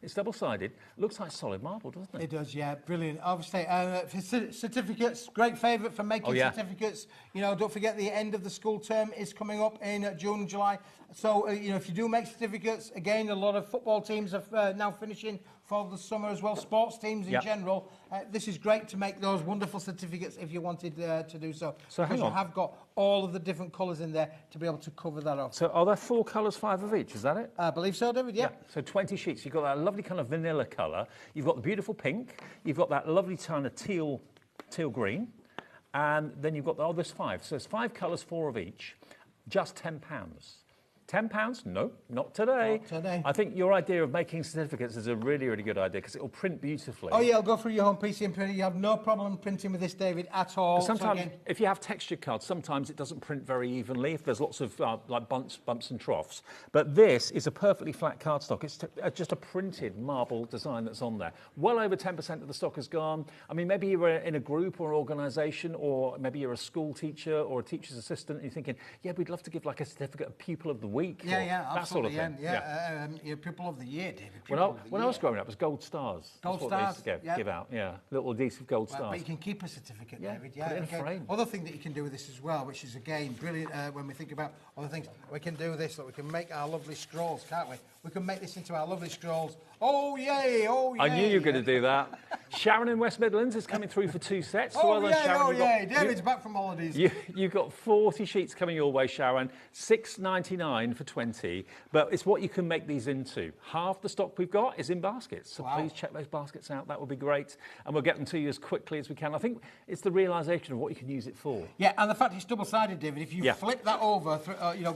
it's double-sided, looks like solid marble, doesn't it? It does, yeah, brilliant. Obviously, for certificates, great favourite for making certificates. You know, don't forget the end of the school term is coming up in June and July. So, you know, if you do make certificates, again, a lot of football teams are now finishing for the summer as well, sports teams in general. This is great to make those wonderful certificates if you wanted to do so. So hang on. You have got all of the different colours in there to be able to cover that off. So are there 4 colours, 5 of each? Is that it? I believe so, David, yeah. So 20 sheets. You've got that lovely kind of vanilla colour. You've got the beautiful pink. You've got that lovely kind of teal green. And then you've got, there's 5. So it's 5 colours, 4 of each. Just £10. £10? No, not today. Not today. I think your idea of making certificates is a really, really good idea because it will print beautifully. Oh, yeah, it'll go through your home PC and print it. You have no problem printing with this, David, at all. Sometimes, if you have textured cards, sometimes it doesn't print very evenly if there's lots of like bumps and troughs. But this is a perfectly flat cardstock. It's just a printed marble design that's on there. Well over 10% of the stock has gone. I mean, maybe you're in a group or organisation, or maybe you're a school teacher or a teacher's assistant, and you're thinking, yeah, we'd love to give like a certificate of pupil of the week. Yeah, that sort of thing. You're pupil of the year, David. When I was growing up, it was gold stars. Gold That's stars, what they used to give out, little adhesive gold stars. But you can keep a certificate, David. Put it in a frame. Other thing that you can do with this as well, which is again brilliant when we think about other things, we can do this. That we can make our lovely scrolls, can't we? We can make this into our lovely scrolls. Oh yay! Oh yay! I knew you were going to do that. Sharon in West Midlands is coming through for 2 sets. Oh well yay! Sharon, Oh yay! David's back from holidays. You've got 40 sheets coming your way, Sharon. $6.99 for 20. But it's what you can make these into. Half the stock we've got is in baskets. So please check those baskets out. That would be great. And we'll get them to you as quickly as we can. I think it's the realisation of what you can use it for. Yeah, and the fact it's double-sided, David. If you flip that over,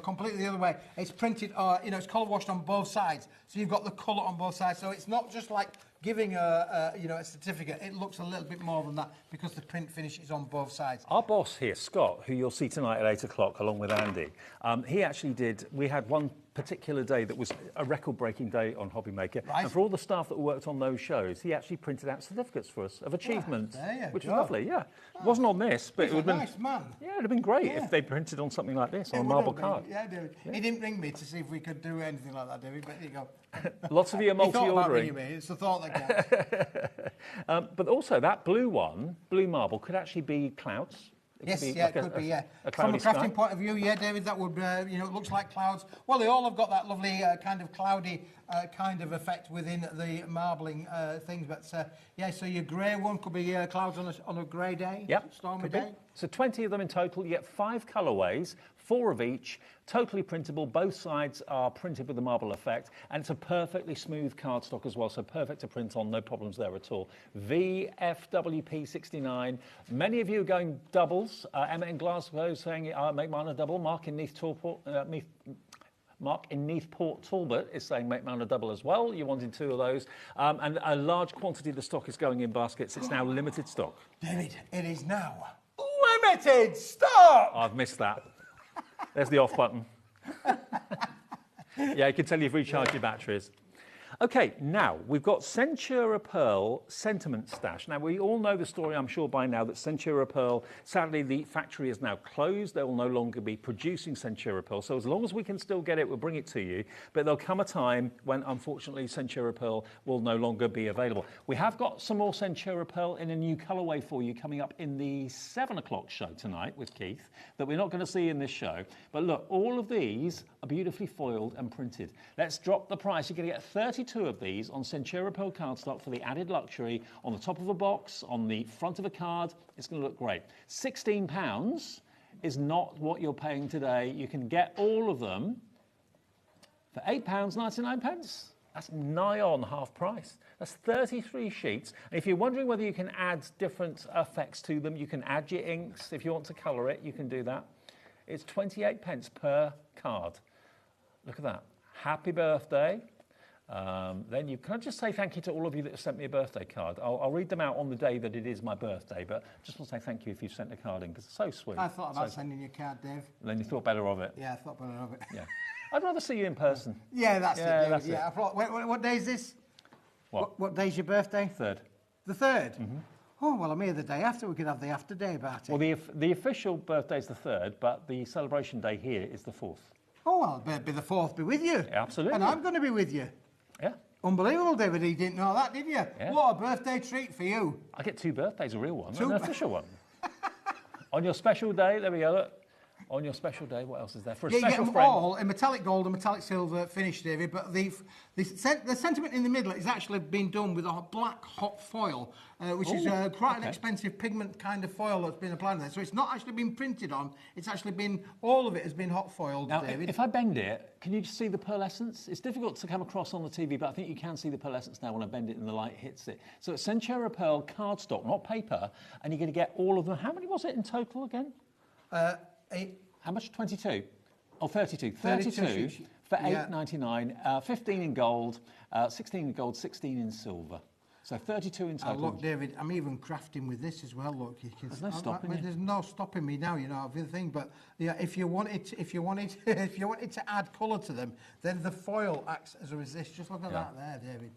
completely the other way, it's printed. It's colour washed on both sides. So you've got the colour on both sides. So it's not just like giving a certificate. It looks a little bit more than that because the print finish is on both sides. Our boss here, Scott, who you'll see tonight at 8 o'clock along with Andy, he actually we had one particular day that was a record-breaking day on HobbyMaker. Right. And for all the staff that worked on those shows, he actually printed out certificates for us of achievement, which was lovely, yeah. It wasn't on this, but it would have been... nice man. Yeah, it would have been great if they printed on something like this, on a marble card. Yeah, David. Yeah. He didn't ring me to see if we could do anything like that, David, but there you go. Lots of you are multi-ordering. It's the thought that counts. But also, that blue marble, could actually be clouds. Yes, it could be. From a crafting point of view, David, that would, it looks like clouds. Well, they all have got that lovely kind of cloudy kind of effect within the marbling things. But, so your grey one could be clouds on a grey day, stormy day. So 20 of them in total. You get 5 colourways, 4 of each, totally printable. Both sides are printed with the marble effect, and it's a perfectly smooth cardstock as well, so perfect to print on, no problems there at all. VFWP 69. Many of you are going doubles. Emma in Glasgow saying, make mine a double. Mark in Neathport Talbot is saying make mine a double as well. You're wanting 2 of those. And a large quantity of the stock is going in baskets. It's now limited stock. David, it is now limited stock! I've missed that. There's the off button. You can tell you've recharged your batteries. Okay, now we've got Centura Pearl Sentiment Stash. Now, we all know the story, I'm sure by now, that Centura Pearl, sadly, the factory is now closed. They will no longer be producing Centura Pearl. So as long as we can still get it, we'll bring it to you. But there'll come a time when, unfortunately, Centura Pearl will no longer be available. We have got some more Centura Pearl in a new colourway for you coming up in the 7 o'clock show tonight with Keith that we're not going to see in this show. But look, all of these are beautifully foiled and printed. Let's drop the price. You're going to get 32 of these on Centura Pearl cardstock for the added luxury on the top of a box, on the front of a card. It's going to look great. £16 is not what you're paying today. You can get all of them for £8.99. That's nigh on half price. That's 33 sheets. And if you're wondering whether you can add different effects to them, you can add your inks. If you want to colour it, you can do that. It's 28 pence per card. Look at that. Happy birthday. Then can I just say thank you to all of you that have sent me a birthday card. I'll read them out on the day that it is my birthday, but just want to say thank you if you've sent a card in, because it's so sweet. I thought about sending you a card, Dave. And then you thought better of it. Yeah, I thought better of it. Yeah. I'd rather see you in person. Yeah, that's it, David. That's yeah. it. What day is this? What day's your birthday? 3rd. The 3rd? Mm-hmm. Oh, well, I'm here the day after. We could have the after day party. Well, the official birthday's the 3rd, but the celebration day here is the 4th. Oh, well, be the 4th be with you. Yeah, absolutely. And I'm going to be with you. Yeah. Unbelievable, David. You didn't know that, did you? Yeah. What a birthday treat for you. I get 2 birthdays, a real one, and an official one. On your special day, there we go. Look. On your special day, what else is there? For a special you get them friend. all in metallic gold and metallic silver finish, David, but the sentiment in the middle is actually been done with a black hot foil, which is quite an expensive pigment kind of foil that's been applied there. So it's not actually been printed on, it's actually been, all of it has been hot foiled, Now, David. if I bend it, can you just see the pearlescence? It's difficult to come across on the TV, but I think you can see the pearlescence now when I bend it and the light hits it. So it's Centura Pearl cardstock, not paper, and you're going to get all of them. How many was it in total again? 8. How much? 22? Oh, 32. 32 32 for £8.99. 15 in gold, 16 in gold, 16 in silver. So 32 in total. Look, David, I'm even crafting with this as well. Look, there's no stopping you. There's no stopping me now. You know, the thing. But yeah, if you wanted to add colour to them, then the foil acts as a resist. Just look at that there, David.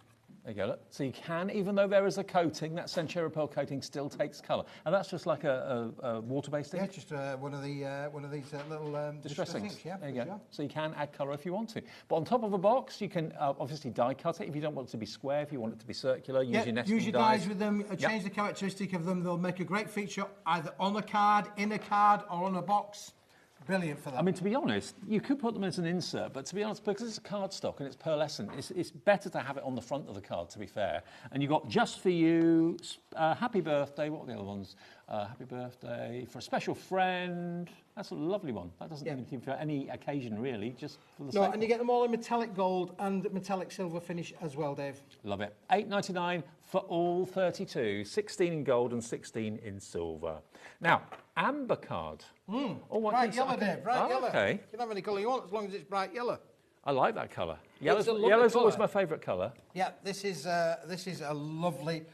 There you go, look. So you can, even though there is a coating, that Centura Pearl coating still takes colour. And that's just like a water-based ink? Yeah, just one of these little distress inks. Yeah, there you go. Sure. So you can add colour if you want to. But on top of a box, you can obviously die cut it. If you don't want it to be square, if you want it to be circular, use your nesting use your dies with them, change the characteristic of them. They'll make a great feature either on a card, in a card, or on a box. Brilliant for that. I mean, to be honest, you could put them as an insert, but to be honest, because it's a cardstock and it's pearlescent, it's better to have it on the front of the card, to be fair. And you've got just for you, happy birthday, what are the other ones? Happy birthday for a special friend. That's a lovely one. That doesn't need for any occasion, really, just for the sake. And you get them all in metallic gold and metallic silver finish as well, Dave. Love it. £8.99 for all 32, 16 in gold and 16 in silver. Now, amber card. Bright yellow, Dave, bright yellow. Okay. You can have any colour you want as long as it's bright yellow. I like that colour. Yellow's always my favourite colour. Yeah, this is a lovely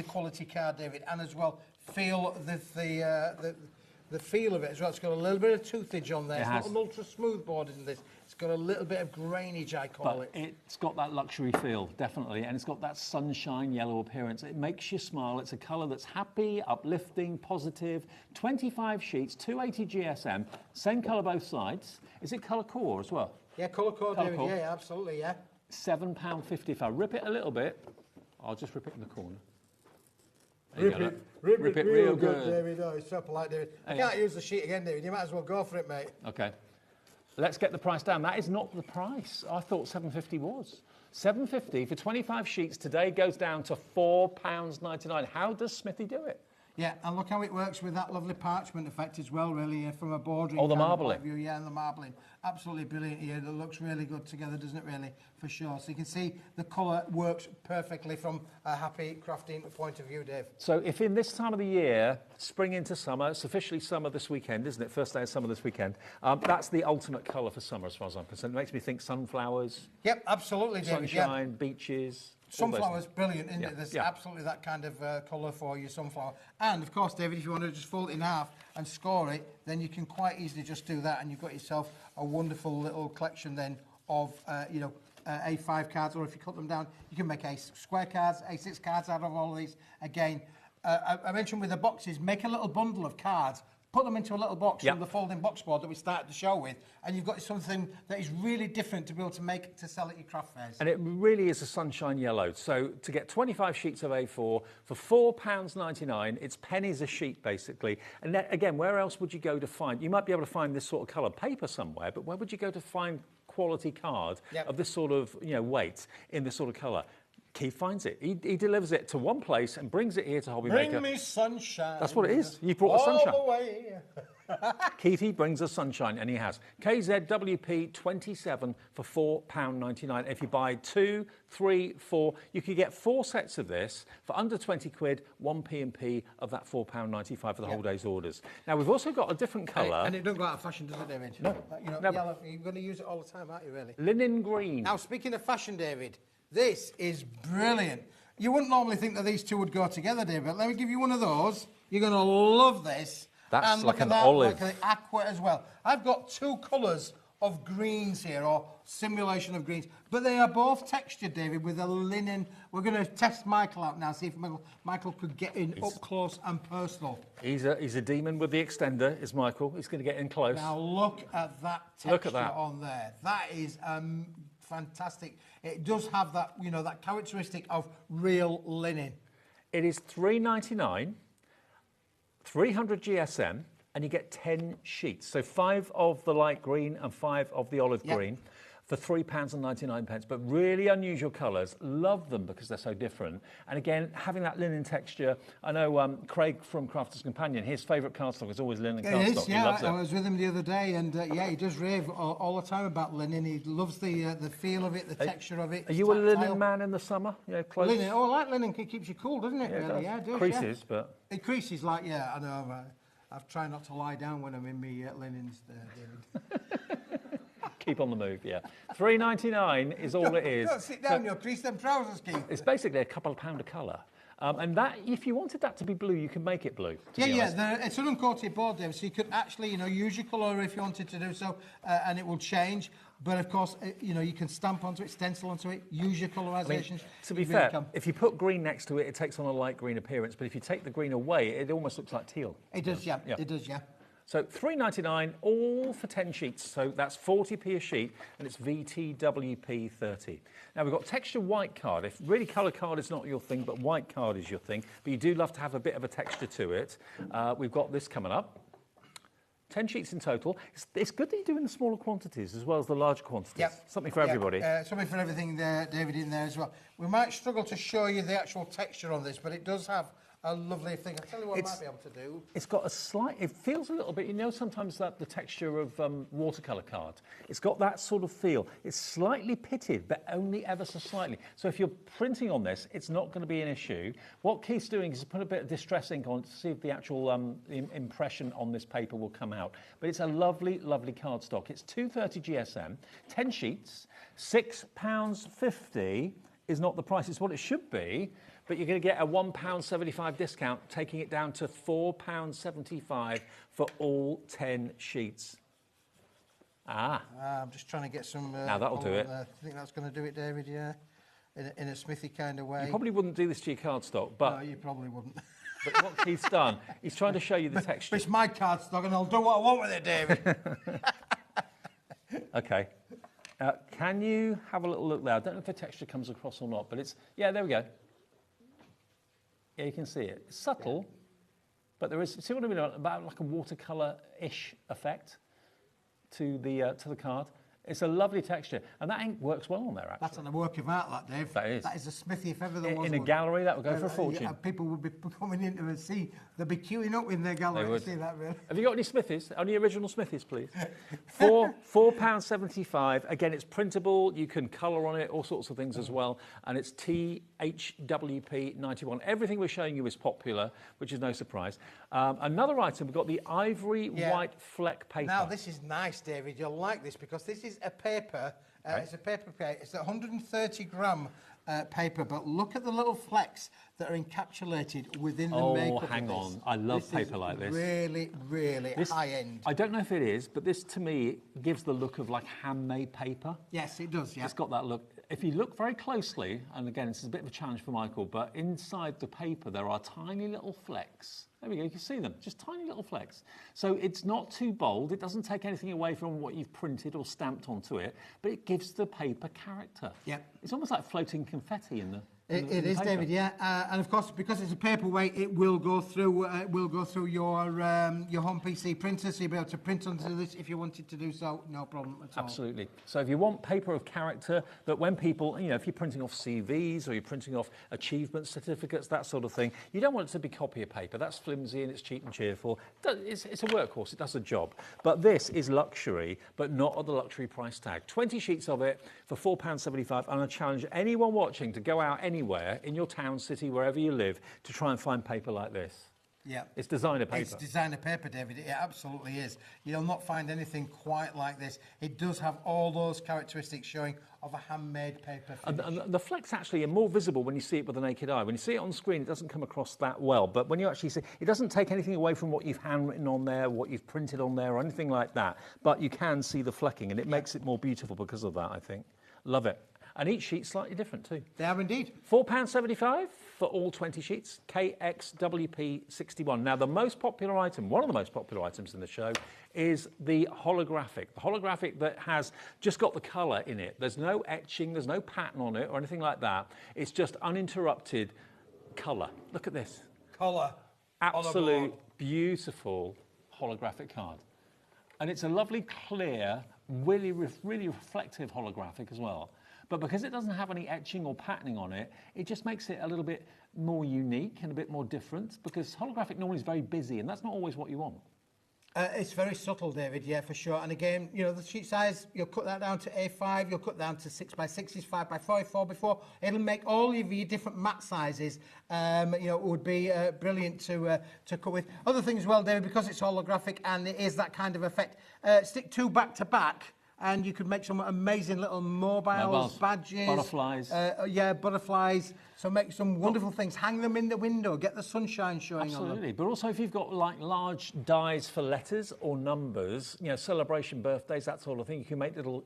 quality card, David, and as well feel the feel of it as well. It's got a little bit of toothage on there. It's not an ultra smooth board in this. It's got a little bit of grainage, I call it. It's got that luxury feel, definitely, and it's got that sunshine yellow appearance. It makes you smile. It's a colour that's happy, uplifting, positive. 25 sheets, 280 GSM, same colour both sides. Is it colour core as well? Yeah, colour core, David. Yeah, absolutely, yeah. £7.50. If I rip it a little bit, I'll just rip it in the corner. Rip it real good, David. Oh, it's so polite, David. I can't use the sheet again, David. You might as well go for it, mate. Okay. Let's get the price down. That is not the price. I thought £7.50 was. £7.50 for 25 sheets today goes down to £4.99. How does Smithy do it? Yeah, and look how it works with that lovely parchment effect as well, really, from a bordering the marbling. point of view. Yeah, and the marbling. Absolutely brilliant here. It looks really good together, doesn't it, really, for sure. So you can see the colour works perfectly from a happy crafting point of view, Dave. So if in this time of the year, spring into summer, it's officially summer this weekend, isn't it? First day of summer this weekend. That's the ultimate colour for summer, as far as I'm concerned. It makes me think sunflowers. Yep, absolutely, David. Sunshine, beaches. Sunflower's brilliant, isn't it? There's absolutely that kind of colour for you, sunflower. And, of course, David, if you want to just fold it in half and score it, then you can quite easily just do that, and you've got yourself a wonderful little collection then of, A5 cards, or if you cut them down, you can make square cards, A6 cards out of all of these. Again, I mentioned with the boxes, make a little bundle of cards, put them into a little box from the folding box board that we started the show with, and you've got something that is really different to be able to make to sell at your craft fairs. And it really is a sunshine yellow. So to get 25 sheets of A4 for £4.99, it's pennies a sheet basically. And then, again, where else would you go to find? You might be able to find this sort of coloured paper somewhere, but where would you go to find quality card Yep. of this sort of weight in this sort of colour. Keith finds it. He delivers it to one place and brings it here to HobbyMaker. Bring me sunshine. That's what it is. You brought the sunshine. All the way. Keithy brings us sunshine, and he has. KZWP 27 for £4.99. If you buy 2, 3, 4, you could get 4 sets of this for under 20 quid, 1 P&P of that £4.95 for the whole day's orders. Now, we've also got a different colour. And it doesn't go out of fashion, does it, David? No. No, yellow, you're going to use it all the time, aren't you, really? Linen green. Now, speaking of fashion, David, this is brilliant. You wouldn't normally think that these two would go together, David, but let me give you one of those. You're going to love this. That's and like look at an that, olive. like the aqua as well. I've got 2 colours of greens here, or simulation of greens, but they are both textured, David, with a linen. We're going to test Michael out now, see if Michael could get in up close and personal. He's a demon with the extender, is Michael. He's going to get in close. Now look at that texture Look at that. on there. That is fantastic. It does have that, that characteristic of real linen. It is $3.99, 300 GSM, and you get 10 sheets. So 5 of the light green and 5 of the olive green for £3.99. But really unusual colours. Love them because they're so different. And again, having that linen texture. I know Craig from Crafter's Companion, his favourite cardstock is always linen cardstock. It is, He loves it. I was with him the other day, and he does rave all the time about linen. He loves the feel of it, the texture of it. Are you a linen man in the summer? Clothes? Linen, I like linen. It keeps you cool, doesn't it? Yeah, really? it Does, creases, but... It creases, I know. I've tried not to lie down when I'm in my linens there, David. Keep on the move, yeah. $3.99 is all it is. Don't sit down, you'll crease them trousers, Keith. It's basically a couple of pound of colour. And that, if you wanted that to be blue, you can make it blue. It's an uncoated board, David, so you could actually, use your colour if you wanted to do so, and it will change. But of course, you can stamp onto it, stencil onto it, use your colourisations. To be fair, if you put green next to it, it takes on a light green appearance. But if you take the green away, it almost looks like teal. It does, yeah. It does, yeah. So $3.99, all for 10 sheets. So that's 40p a sheet, and it's VTWP 30. Now we've got texture white card. If really colour card is not your thing, but white card is your thing, but you do love to have a bit of a texture to it. We've got this coming up. 10 sheets in total. It's good that you do in the smaller quantities as well as the larger quantities. Yep. Something for everybody. Something for everything there, David, in there as well. We might struggle to show you the actual texture on this, but it does have a lovely thing. I'll tell you what I might be able to do. It's got a slight, it feels a little bit, sometimes that the texture of watercolour card. It's got that sort of feel. It's slightly pitted, but only ever so slightly. So if you're printing on this, it's not going to be an issue. What Keith's doing is put a bit of distress ink on to see if the actual impression on this paper will come out. But it's a lovely, lovely cardstock. It's 230 GSM, 10 sheets, £6.50 is not the price. It's what it should be. But you're going to get a £1.75 discount, taking it down to £4.75 for all 10 sheets. I'm just trying to get some... now that'll do it. I think that's going to do it, David, yeah. In a Smithy kind of way. You probably wouldn't do this to your cardstock, but... No, you probably wouldn't. But what Keith's done, he's trying to show you the texture. It's my cardstock and I'll do what I want with it, David. OK. Can you have a little look there? I don't know if the texture comes across or not, but it's... Yeah, there we go. Yeah, you can see it. It's subtle, but there is, see what I mean, about like a watercolour-ish effect to the card. It's a lovely texture, and that ink works well on there, actually. That's a work of art, that, Dave. That is. That is a Smithy, if ever there was in a gallery, that would go for a fortune. Yeah, people would be coming in to see. They'd be queuing up in their gallery to see that, really. Have you got any Smithies? Any original Smithies, please? £4.75. Again, it's printable. You can colour on it, all sorts of things as well. And it's THWP 91. Everything we're showing you is popular, which is no surprise. Another item, we've got the ivory white fleck paper. Now, this is nice, David. You'll like this because this is a paper. It's a paper plate. It's 130 gram paper, but look at the little flecks that are encapsulated within the makeup. Oh, hang on. I love paper like this. Really, really high end. I don't know if it is, but this to me gives the look of like handmade paper. Yes, it does, yeah. It's got that look. If you look very closely, and again, this is a bit of a challenge for Michael, but inside the paper there are tiny little flecks. There we go, you can see them, just tiny little flecks. So it's not too bold, it doesn't take anything away from what you've printed or stamped onto it, but it gives the paper character. Yeah. It's almost like floating confetti in the... It is, David. Yeah, and of course, because it's a paperweight, it will go through. Your home PC printer, so you'll be able to print onto this if you wanted to do so. No problem at all. Absolutely. So if you want paper of character, that when people, if you're printing off CVs or you're printing off achievement certificates, that sort of thing, you don't want it to be copier paper. That's flimsy and it's cheap and cheerful. It's a workhorse. It does a job. But this is luxury, but not at the luxury price tag. 20 sheets of it for £4.75, and I challenge anyone watching to go out anywhere in your town, city, wherever you live, to try and find paper like this. Yeah. It's designer paper. It's designer paper, David. It absolutely is. You'll not find anything quite like this. It does have all those characteristics showing of a handmade paper finish. And the flecks actually are more visible when you see it with the naked eye. When you see it on screen, it doesn't come across that well. But when you actually see it, doesn't take anything away from what you've handwritten on there, what you've printed on there, or anything like that. But you can see the flecking, and it makes it more beautiful because of that, I think. Love it. And each sheet's slightly different too. They are indeed. £4.75 for all 20 sheets, KXWP61. Now, the most popular item, one of the most popular items in the show, is the holographic. The holographic that has just got the colour in it. There's no etching, there's no pattern on it or anything like that. It's just uninterrupted colour. Look at this. Colour. Absolute beautiful holographic card. And it's a lovely, clear, really reflective holographic as well. But because it doesn't have any etching or patterning on it, it just makes it a little bit more unique and a bit more different, because holographic normally is very busy, and that's not always what you want. It's very subtle, David, yeah, for sure. And again, the sheet size, you'll cut that down to A5, you'll cut down to 6x6s, 5x4, 4x4. It'll make all of your different mat sizes, it would be brilliant to cut with. Other things as well, David, because it's holographic and it is that kind of effect, stick two back to back, and you could make some amazing little mobiles, badges. Butterflies. Butterflies. So make some wonderful things. Hang them in the window. Get the sunshine showing on them. Absolutely. But also if you've got like large dies for letters or numbers, celebration birthdays, that sort of thing, you can make little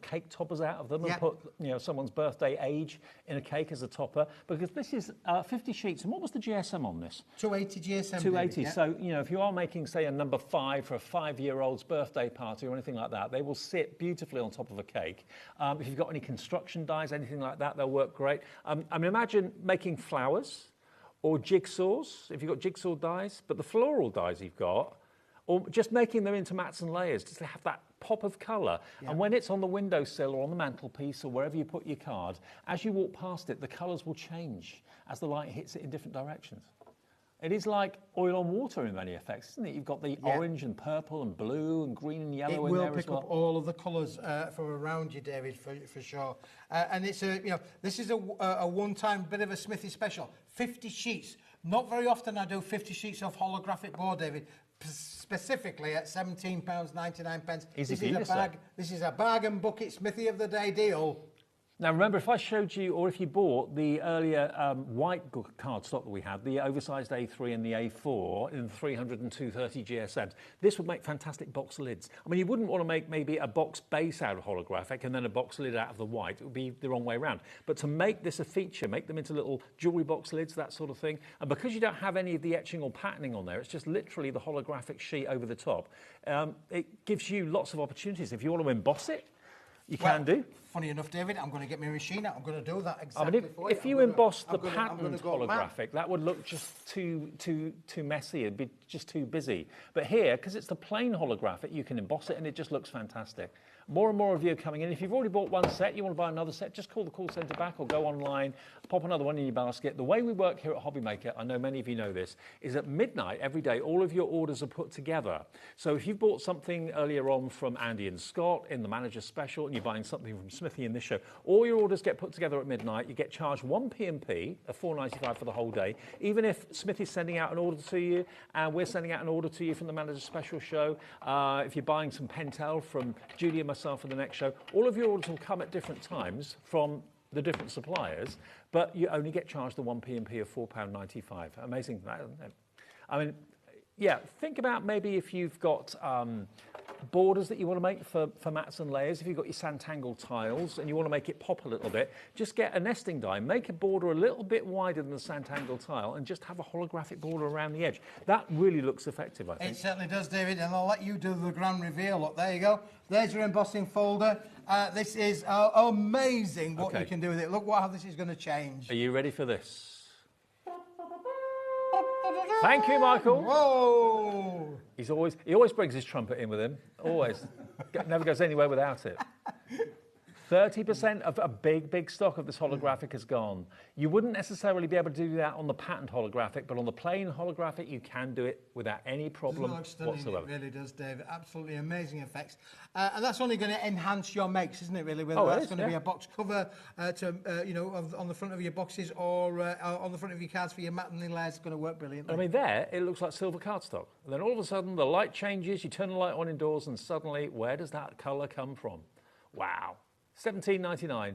cake toppers out of them and put, someone's birthday age in a cake as a topper. Because this is 50 sheets. And what was the GSM on this? 280 GSM. 280. David, So, if you are making, say, a number 5 for a 5-year-old's birthday party or anything like that, they will sit beautifully on top of a cake. If you've got any construction dies, anything like that, they'll work great. Imagine making flowers or jigsaws, if you've got jigsaw dies, but the floral dies you've got, or just making them into mats and layers just to have that pop of colour. Yeah. And when it's on the windowsill or on the mantelpiece or wherever you put your card, as you walk past it, the colours will change as the light hits it in different directions. It is like oil on water in many effects, isn't it? You've got the orange and purple and blue and green and yellow in there as well. It will pick up all of the colours from around you, David, for sure. And it's this is a one-time bit of a Smithy special. 50 sheets. Not very often I do 50 sheets of holographic board, David. Specifically at £17.99. This is a bag and bucket Smithy of the day deal. Now remember, if I showed you, or if you bought the earlier white cardstock that we had, the oversized A3 and the A4 in 300 and 230 GSMs, this would make fantastic box lids. I mean, you wouldn't want to make maybe a box base out of holographic and then a box lid out of the white. It would be the wrong way around. But to make this a feature, make them into little jewellery box lids, that sort of thing, and because you don't have any of the etching or patterning on there, it's just literally the holographic sheet over the top, it gives you lots of opportunities. If you want to emboss it, you can do. Funny enough, David, I'm going to get my machine out. I'm going to do that exactly for you. If you emboss the patterned holographic, that would look just too messy. It'd be just too busy. But here, because it's the plain holographic, you can emboss it and it just looks fantastic. More and more of you are coming in. If you've already bought one set, you want to buy another set, just call the call centre back or go online, pop another one in your basket. The way we work here at HobbyMaker, I know many of you know this, is at midnight every day, all of your orders are put together. So if you've bought something earlier on from Andy and Scott in the Manager's Special and you're buying something from Smithy in this show, all your orders get put together at midnight. You get charged one P&P of $4.95 for the whole day. Even if Smithy's sending out an order to you and we're sending out an order to you from the Manager's Special show, if you're buying some Pentel from Judy and myself for the next show, all of your orders will come at different times from the different suppliers, but you only get charged the one P&P of £4.95. Amazing, isn't it? I mean, yeah, think about maybe if you've got borders that you want to make for mats and layers. If you've got your Sanntangle tiles and you want to make it pop a little bit, just get a nesting die, make a border a little bit wider than the Sanntangle tile and just have a holographic border around the edge. That really looks effective, I think. It certainly does, David, and I'll let you do the grand reveal. Look, there you go. There's your embossing folder. This is amazing what you can do with it. Look how this is going to change. Are you ready for this? Thank you, Michael. Whoa! He always brings his trumpet in with him. Always. Never goes anywhere without it. 30% of a big stock of this holographic has gone. You wouldn't necessarily be able to do that on the patent holographic, but on the plain holographic, you can do it without any problem whatsoever. It really does, David. Absolutely amazing effects. And that's only going to enhance your makes, isn't it, really? Whether that's going to be a box cover on the front of your boxes or on the front of your cards for your matte and layers, it's going to work brilliantly. I mean, there, it looks like silver cardstock. And then all of a sudden, the light changes, you turn the light on indoors, and suddenly, where does that colour come from? Wow. $17.99.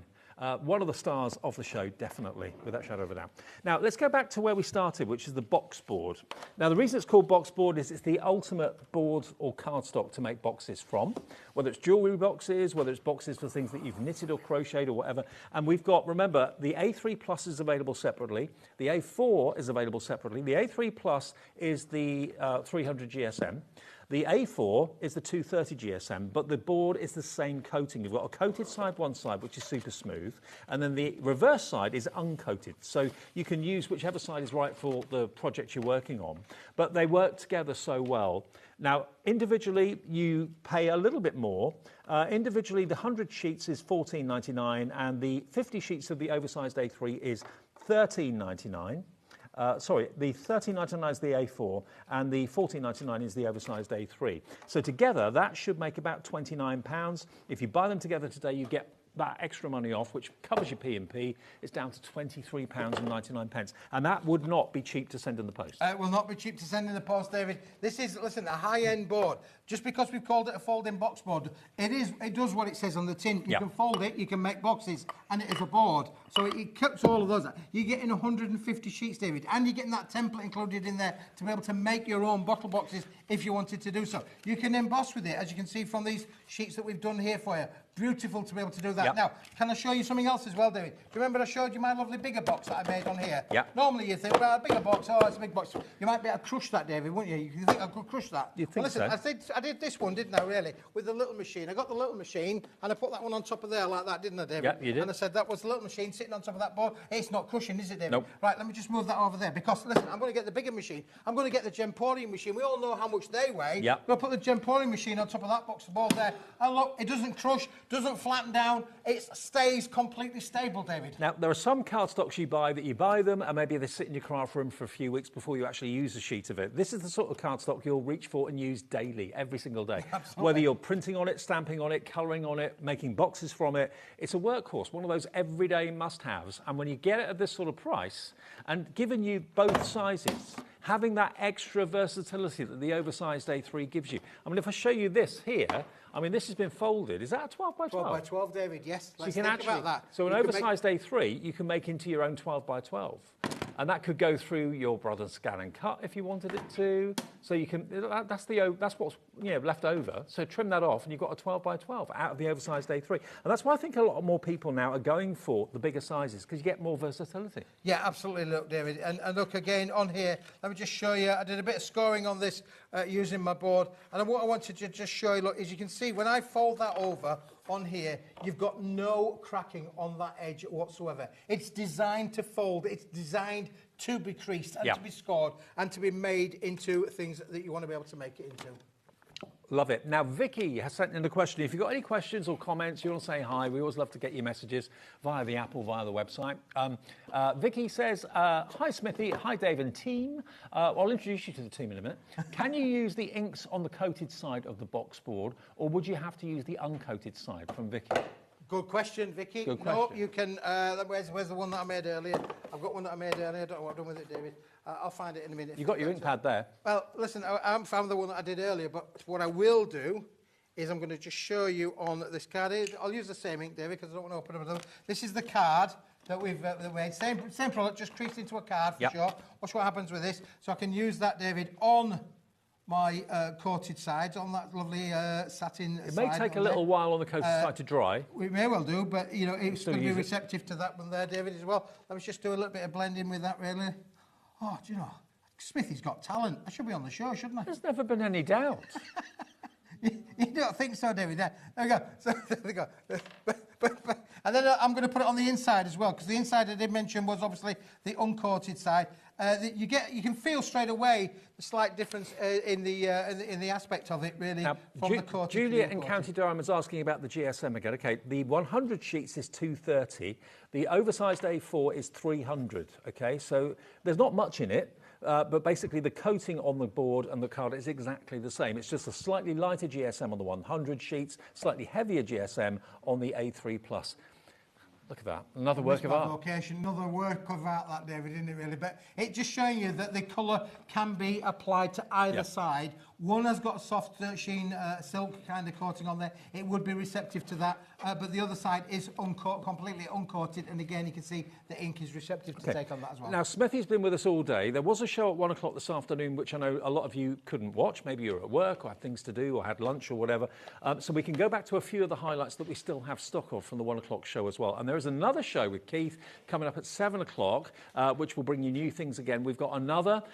One of the stars of the show, definitely, without shadow of a doubt. Now, let's go back to where we started, which is the box board. Now, the reason it's called box board is it's the ultimate board or cardstock to make boxes from, whether it's jewellery boxes, whether it's boxes for things that you've knitted or crocheted or whatever. And we've got, remember, the A3 Plus is available separately. The A4 is available separately. The A3 Plus is the 300 GSM. The A4 is the 230 GSM, but the board is the same coating. You've got a coated side one side, which is super smooth, and then the reverse side is uncoated. So you can use whichever side is right for the project you're working on, but they work together so well. Now, individually, you pay a little bit more. Individually, the 100 sheets is $14.99, and the 50 sheets of the oversized A3 is $13.99. Sorry, the $13.99 is the A4 and the $14.99 is the oversized A3. So together, that should make about £29. If you buy them together today, you get that extra money off, which covers your P&P. It's down to £23.99. And that would not be cheap to send in the post. It will not be cheap to send in the post, David. This is, listen, a high-end board. Just because we've called it a folding box board, it does what it says on the tin. You can fold it, you can make boxes, and it is a board. So it cuts all of those. You're getting 150 sheets, David, and you're getting that template included in there to be able to make your own bottle boxes if you wanted to do so. You can emboss with it, as you can see from these sheets that we've done here for you. Beautiful to be able to do that. Yep. Now, can I show you something else as well, David? Do you remember I showed you my lovely bigger box that I made on here? Yeah. Normally you think, well, a bigger box, oh, it's a big box. You might be able to crush that, David, wouldn't you? You think I could crush that? You think listen, so? I did this one, didn't I, really? With the little machine. I got the little machine and I put that one on top of there like that, didn't I, David? Yeah, you did. And I said that was the little machine sitting on top of that board. It's not crushing, is it, David? Nope. Right, let me just move that over there because, listen, I'm going to get the bigger machine. I'm going to get the Gemporium machine. We all know how much they weigh. Yeah. I'm going to put the Gemporium machine on top of that box of board there. And look, it doesn't crush, doesn't flatten down. It stays completely stable, David. Now, there are some cardstocks you buy that you buy them and maybe they sit in your craft room for a few weeks before you actually use a sheet of it. This is the sort of cardstock you'll reach for and use daily, every single day. Absolutely. Whether you're printing on it, stamping on it, colouring on it, making boxes from it, it's a workhorse, one of those everyday must-haves. And when you get it at this sort of price, and given you both sizes, having that extra versatility that the oversized A3 gives you. I mean, if I show you this here, I mean, this has been folded. Is that a 12 by 12? 12 by 12, David, yes. So Let's you can think about that. So an oversized A3, you can make into your own 12 by 12. And that could go through your brother's scan and cut if you wanted it to. So you can, that's what's left over. So trim that off and you've got a 12 by 12 out of the oversized A3. And that's why I think a lot more people now are going for the bigger sizes because you get more versatility. Yeah, absolutely, look, David. And look, again, on here, let me just show you. I did a bit of scoring on this using my board. And what I wanted to just show you, look, is you can see when I fold that over on here, you've got no cracking on that edge whatsoever. It's designed to fold. It's designed to be creased and to be scored and to be made into things that you want to be able to make it into. Love it. Now, Vicky has sent in a question. If you've got any questions or comments, you want to say hi, we always love to get your messages via the app or via the website. Vicky says, hi, Smithy. Hi, Dave and team. I'll introduce you to the team in a minute. Can you use the inks on the coated side of the box board, or would you have to use the uncoated side? From Vicky. Good question, Vicky. Good question. No, you can. Where's the one that I made earlier? I've got one that I made earlier. I don't know what I've done with it, David. I'll find it in a minute. You've got your ink pad there. Well, listen, I haven't found the one that I did earlier, but what I will do is I'm going to just show you on this card. I'll use the same ink, David, because I don't want to open it up. This is the card that we've made. Same product, just creased into a card for sure. Watch what happens with this. So I can use that, David, on my coated sides, on that lovely satin It may take a little while on the coated side to dry. We may well do, but, you know, it's going to be receptive to that one there, David, as well. Let me just do a little bit of blending with that, really. Oh, do you know, Smithy's got talent. I should be on the show, shouldn't I? There's never been any doubt. You don't think so, David? There we go. So, there we go. And then I'm going to put it on the inside as well, because the inside I did mention was obviously the uncoated side. You can feel straight away the slight difference in the aspect of it, really, from the coated. Juliet in County Durham is asking about the GSM again. Okay, the 100 sheets is 230. The oversized A4 is 300. Okay, so there's not much in it. But basically the coating on the board and the card is exactly the same. It's just a slightly lighter GSM on the 100 sheets, slightly heavier GSM on the A3 Plus. Look at that, another work of art. Location, another work of art, that, David, isn't it, really? But it's just showing you that the colour can be applied to either side. One has got a soft sheen silk kind of coating on there. It would be receptive to that. But the other side is completely uncoated. And again, you can see the ink is receptive to take on that as well. Now, Smithy's been with us all day. There was a show at 1 o'clock this afternoon, which I know a lot of you couldn't watch. Maybe you were at work or had things to do or had lunch or whatever. So we can go back to a few of the highlights that we still have stock of from the 1 o'clock show as well. And there is another show with Keith coming up at 7 o'clock, which will bring you new things again. We've got another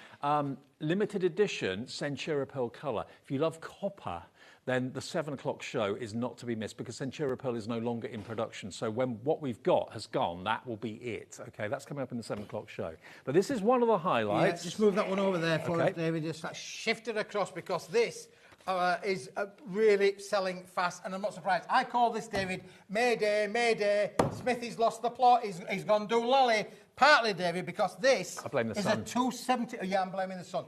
limited edition Centura Pearl colour. If you love copper, then the 7 o'clock show is not to be missed, because Centura Pearl is no longer in production. So when what we've got has gone, that will be it. Okay, that's coming up in the 7 o'clock show. But this is one of the highlights. Yeah, just move that one over there for us, David. Just shift it across, because this is really selling fast, and I'm not surprised. I call this, David, Mayday, Mayday. Smithy's lost the plot. He's gone do lolly. Partly, David, because this I blame the is sun. a 270. Yeah, I'm blaming the sun.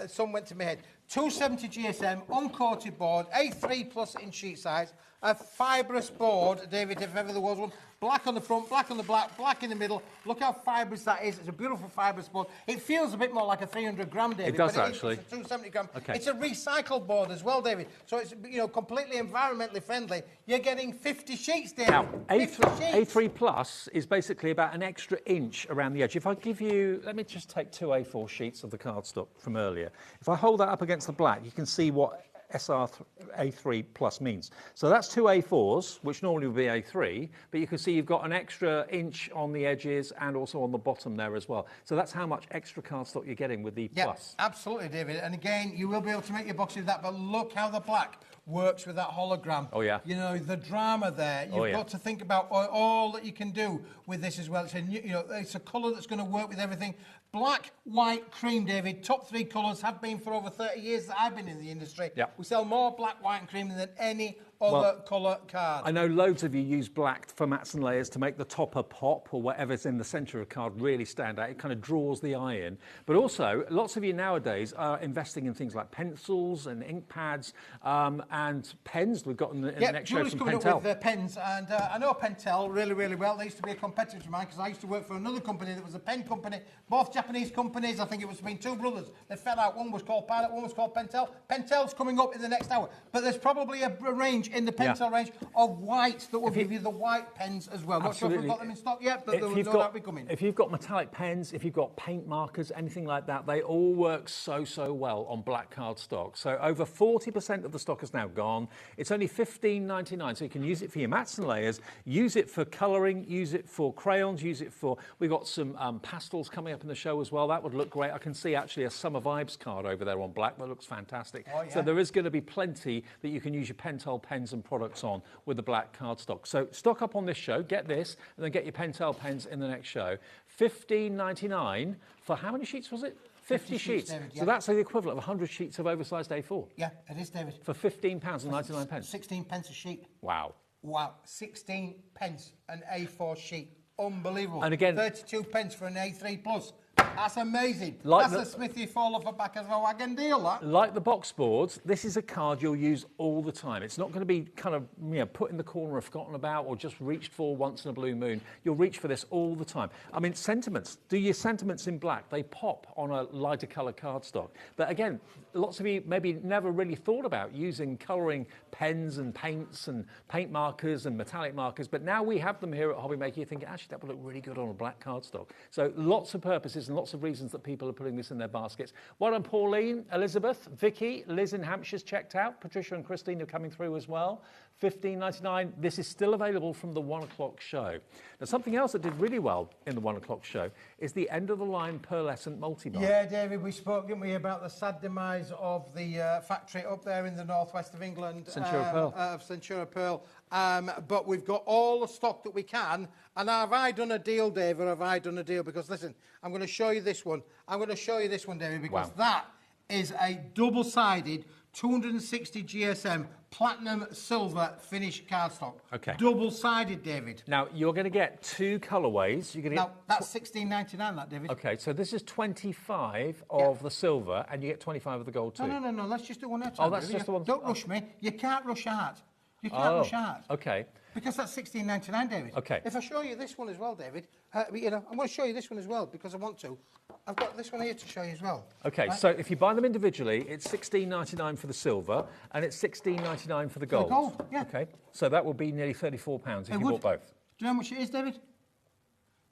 Sun went to my head. 270 GSM, uncoated board, A3 plus in sheet size, a fibrous board, David, if ever there was one. Black on the front, black on the back, black in the middle. Look how fibrous that is. It's a beautiful fibrous board. It feels a bit more like a 300 gram, David. It does, but actually. It's a 270 gram. Okay. It's a recycled board as well, David. So it's, you know, completely environmentally friendly. You're getting 50 sheets, David. Now, 50 sheets. A3 Plus is basically about an extra inch around the edge. If I give you, let me just take 2 A4 sheets of the cardstock from earlier. If I hold that up against the black, you can see what A3 Plus means. So that's 2 A4s, which normally would be A3, but you can see you've got an extra inch on the edges and also on the bottom there as well. So that's how much extra cardstock you're getting with the Plus. Absolutely, David. And again, you will be able to make your boxes with that, but look how the black works with that hologram. Oh, yeah. You know, the drama there. You've got to think about all that you can do with this as well. It's a, you know, it's a colour that's going to work with everything. Black, white, cream, David. Top 3 colours, have been for over 30 years that I've been in the industry. Yeah. We sell more black, white and cream than any other colour card. I know loads of you use black for mats and layers to make the topper pop or whatever's in the centre of the card really stand out. It kind of draws the eye in. But also, lots of you nowadays are investing in things like pencils and ink pads and pens. We've got in the next show Julie's from coming Pentel. up with pens, and I know Pentel really, really well. They used to be a competitor of mine, because I used to work for another company that was a pen company, both Japanese companies. I think it was between 2 brothers. They fell out. One was called Pilot, one was called Pentel. Pentel's coming up in the next hour. But there's probably a range in the Pentel range of whites that will give you the white pens as well. Not sure if we've got them in stock yet, but they'll no doubt be coming. If you've got metallic pens, if you've got paint markers, anything like that, they all work so well on black cardstock. So over 40% of the stock is now gone. It's only $15.99, so you can use it for your mats and layers, use it for colouring, use it for crayons, use it for... We've got some pastels coming up in the show as well. That would look great. I can see actually a Summer Vibes card over there on black. That looks fantastic. Oh, yeah. So there is going to be plenty that you can use your Pentel pens and products on with the black cardstock. So stock up on this show, get this, and then get your Pentel pens in the next show. $15.99 for how many sheets was it? 50 sheets. David, So that's the equivalent of 100 sheets of oversized A4. Yeah, it is, David. For £15.99. 16 pence a sheet. Wow. Wow, 16 pence an A4 sheet. Unbelievable. And again, 32 pence for an A3 plus. That's amazing. Like That's a Smithy fall off the back of a wagon deal, that. Like the box boards, this is a card you'll use all the time. It's not going to be kind of put in the corner or forgotten about or just reached for once in a blue moon. You'll reach for this all the time. I mean, sentiments. Do your sentiments in black. They pop on a lighter colour cardstock. But again, lots of you maybe never really thought about using colouring pens and paints and paint markers and metallic markers. But now we have them here at HobbyMaker. You're thinking, actually, that would look really good on a black cardstock. So lots of purposes and lots of reasons that people are putting this in their baskets. Well done, Pauline, Elizabeth, Vicky, Liz in Hampshire's checked out. Patricia and Christine are coming through as well. $15.99. This is still available from the 1 o'clock show. Now, something else that did really well in the 1 o'clock show is the end-of-the-line Pearlescent multi-bar. Yeah, David, we spoke, didn't we, about the sad demise of the factory up there in the northwest of England. Centura Pearl. Of Centura Pearl. But we've got all the stock that we can. And have I done a deal, David, or have I done a deal? Because, listen, I'm going to show you this one. I'm going to show you this one, David, because that is a double-sided 260 GSM platinum silver finish cardstock. Okay. Double-sided, David. Now, you're going to get 2 colourways. You're going to Now, that's $16.99, that, David. Okay, so this is 25 of the silver, and you get 25 of the gold too. No. Let's just do one at a Oh, time. that's David. just the one. Don't rush me. You can't rush art. You can't rush art. Okay. Because that's $16.99, David. Okay. If I show you this one as well, David, you know, I'm going to show you this one as well because I want to. I've got this one here to show you as well. Okay, right? so if you buy them individually, it's $16.99 for the silver, and it's $16.99 for the gold. For the gold, yeah. Okay, so that will be nearly £34 if you bought both. Do you know how much it is, David?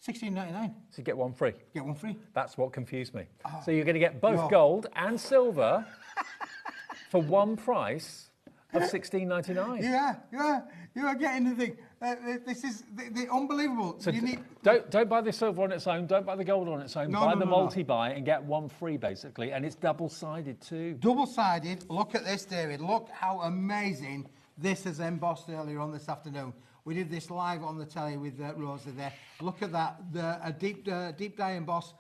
$16.99. So you get one free. Get one free. That's what confused me. So you're going to get both gold and silver for one price of $16.99. You are getting the thing. This is the unbelievable. So you need... don't buy the silver on its own. Don't buy the gold on its own. Buy the multi-buy and get one free, basically. And it's double-sided too. Double-sided. Look at this, David. Look how amazing this is embossed earlier on this afternoon. We did this live on the telly with Rosa there. Look at that. A deep dye emboss.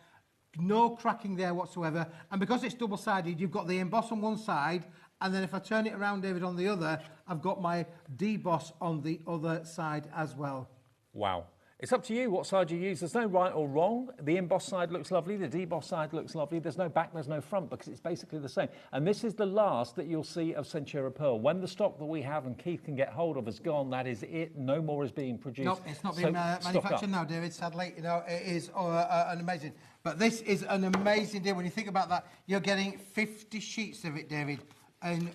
No cracking there whatsoever. And because it's double-sided, you've got the emboss on one side. And then if I turn it around, David, on the other, I've got my deboss on the other side as well. Wow. It's up to you what side you use. There's no right or wrong. The emboss side looks lovely. The deboss side looks lovely. There's no back, there's no front because it's basically the same. And this is the last that you'll see of Centura Pearl. When the stock that we have and Keith can get hold of is gone, that is it. No more is being produced. No, it's not being manufactured now, David, sadly. You know, it is an amazing. But this is an amazing deal. When you think about that, you're getting 50 sheets of it, David, in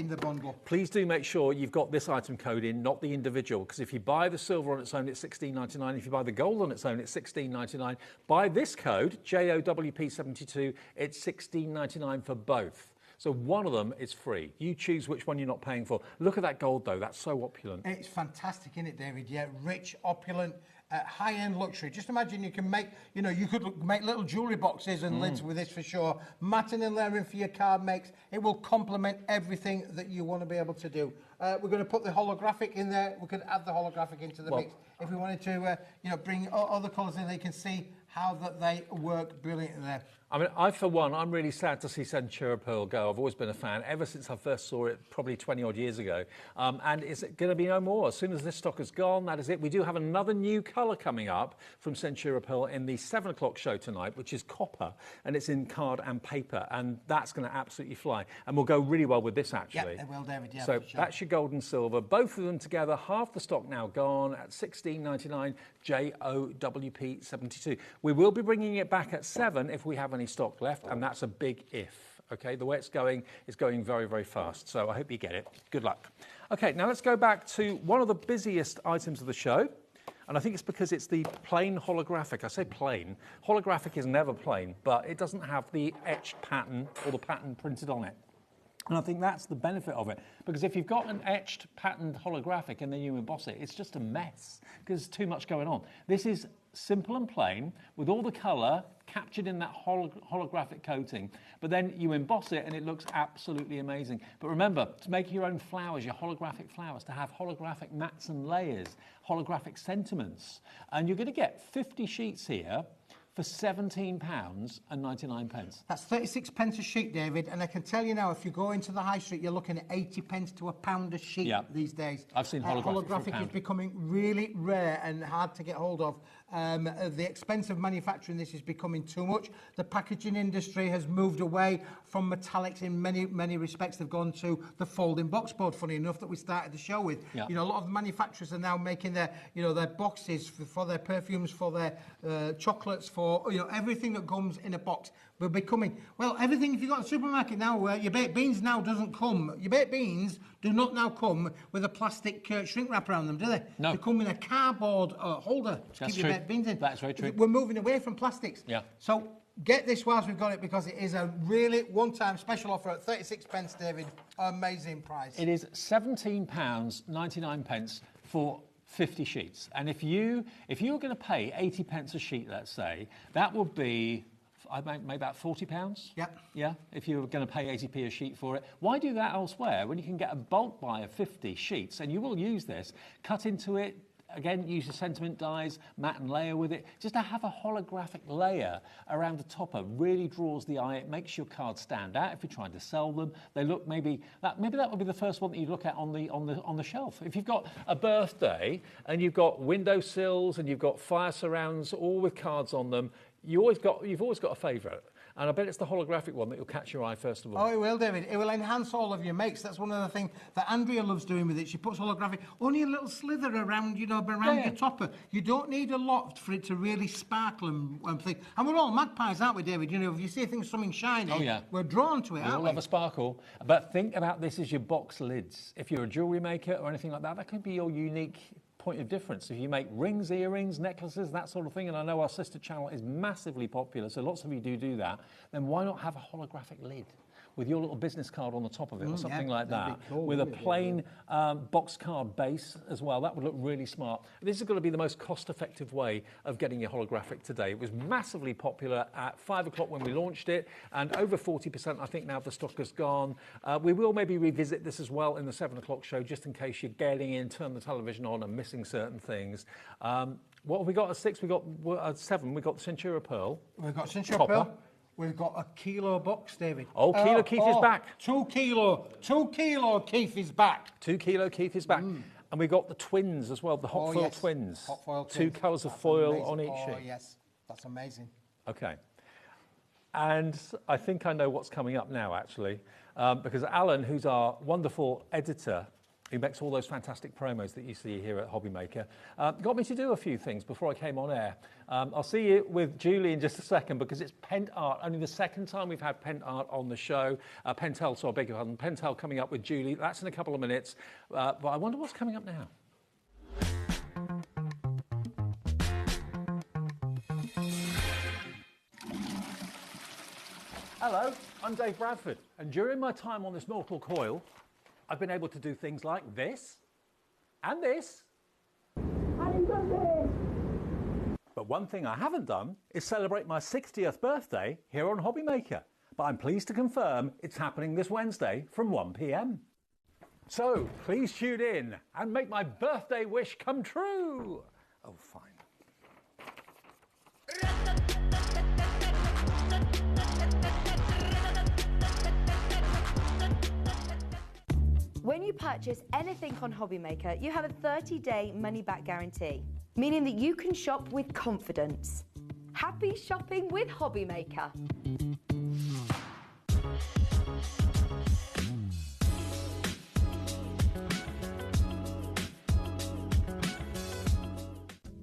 the bundle. Please do make sure you've got this item code in, not the individual, because if you buy the silver on its own, it's $16.99. If you buy the gold on its own, it's $16.99. Buy this code, JOWP72, it's $16.99 for both. So one of them is free. You choose which one you're not paying for. Look at that gold, though. That's so opulent. It's fantastic, isn't it, David? Yeah, rich, opulent, high-end luxury. Just imagine you can make, you know, you could make little jewellery boxes and lids with this for sure. Matting and layering for your card makes. It will complement everything that you want to be able to do. We're going to put the holographic in there. We could add the holographic into the mix if we wanted to, you know, bring other colours in. They can see how that they work brilliantly there. I mean, for one, I'm really sad to see Centura Pearl go. I've always been a fan, ever since I first saw it, probably 20-odd years ago. And it's going to be no more. As soon as this stock is gone, that is it. We do have another new colour coming up from Centura Pearl in the 7 o'clock show tonight, which is copper, and it's in card and paper, and that's going to absolutely fly. And will go really well with this, actually. Yeah, it will, David, yeah, So for sure. that's your gold and silver. Both of them together, half the stock now gone at $16.99, JOWP72. We will be bringing it back at 7 if we have any stock left, and that's a big if. Okay, the way it's going is going very, very fast. So I hope you get it. Good luck. Okay, now let's go back to one of the busiest items of the show. And I think it's because it's the plain holographic. I say plain. Holographic is never plain, but it doesn't have the etched pattern or the pattern printed on it. And I think that's the benefit of it. Because if you've got an etched patterned holographic and then you emboss it, it's just a mess because there's too much going on. This is simple and plain with all the colour captured in that holographic coating. But then you emboss it and it looks absolutely amazing. But remember, to make your own flowers, your holographic flowers, to have holographic mats and layers, holographic sentiments. And you're going to get 50 sheets here for £17.99. That's 36 pence a sheet, David, and I can tell you now, if you go into the high street, you're looking at 80 pence to £1 a sheet these days. I've seen holographic for Holographic is becoming really rare and hard to get hold of. The expense of manufacturing this is becoming too much. The packaging industry has moved away from metallics in many, many respects. They've gone to the folding box board, funny enough, that we started the show with. Yeah. You know, a lot of manufacturers are now making their, you know, their boxes for their perfumes, for their chocolates, for, you know, everything that comes in a box will be coming. Well, everything, if you've got a supermarket now, your baked beans now doesn't come. Your baked beans do not now come with a plastic shrink wrap around them, do they? No. They come in a cardboard holder to That's keep your true. baked beans in. That's very true. We're moving away from plastics. Yeah. So get this whilst we've got it, because it is a really one-time special offer at 36 pence, David. Amazing price. It is £17.99 for 50 sheets. And if you're going to pay 80 pence a sheet, let's say, that would be maybe about £40. Yeah. Yeah, if you were going to pay 80p a sheet for it. Why do that elsewhere when you can get a bulk buy of 50 sheets? And you will use this, cut into it. Again, use your sentiment dies, matte and layer with it. Just to have a holographic layer around the topper really draws the eye. It makes your cards stand out if you're trying to sell them. They look maybe that would be the first one that you look at on the shelf. If you've got a birthday and you've got windowsills and you've got fire surrounds all with cards on them, you've always got a favourite. And I bet it's the holographic one that will catch your eye first of all. Oh, it will, David. It will enhance all of your makes. That's one of the things that Andrea loves doing with it. She puts holographic, only a little slither around, your topper. You don't need a lot for it to really sparkle and thing. And we're all magpies, aren't we, David? You know, if you see things, something shiny, we're drawn to it, aren't we? We all have a sparkle. But think about this as your box lids. If you're a jewellery maker or anything like that, that could be your unique point of difference. If you make rings, earrings, necklaces, that sort of thing, and I know our sister channel is massively popular, so lots of you do that, then why not have a holographic lid with your little business card on the top of it or something like that, cool, with a plain box card base as well? That would look really smart. This is going to be the most cost-effective way of getting your holographic today. It was massively popular at 5 o'clock when we launched it, and over 40% I think now the stock has gone. We will maybe revisit this as well in the 7 o'clock show, just in case you're getting in, turn the television on and missing certain things. What have we got at 6? We got at 7. We got the Centura Pearl. We've got Centura Pearl. We've got a kilo box, David. Oh, Kilo Keith is back. 2 kilo. 2 kilo Keith is back. 2 kilo Keith is back. And we got the twins as well, the hot foil twins. Hot foil twins. 2 colours of foil on each sheet. Oh, yes. That's amazing. Okay. And I think I know what's coming up now, actually, because Alan, who's our wonderful editor, who makes all those fantastic promos that you see here at HobbyMaker, got me to do a few things before I came on air. I'll see you with Julie in just a second, because it's Pent Art. Only the second time we've had Pent Art on the show. Pentel, so I beg your pardon. Pentel coming up with Julie. That's in a couple of minutes. But I wonder what's coming up now. Hello, I'm Dave Bradford, and during my time on this mortal coil, I've been able to do things like this, and this. But one thing I haven't done is celebrate my 60th birthday here on HobbyMaker. But I'm pleased to confirm it's happening this Wednesday from 1 p.m. So please tune in and make my birthday wish come true. Oh, fine. When you purchase anything on HobbyMaker, you have a 30-day money-back guarantee, meaning that you can shop with confidence. Happy shopping with HobbyMaker.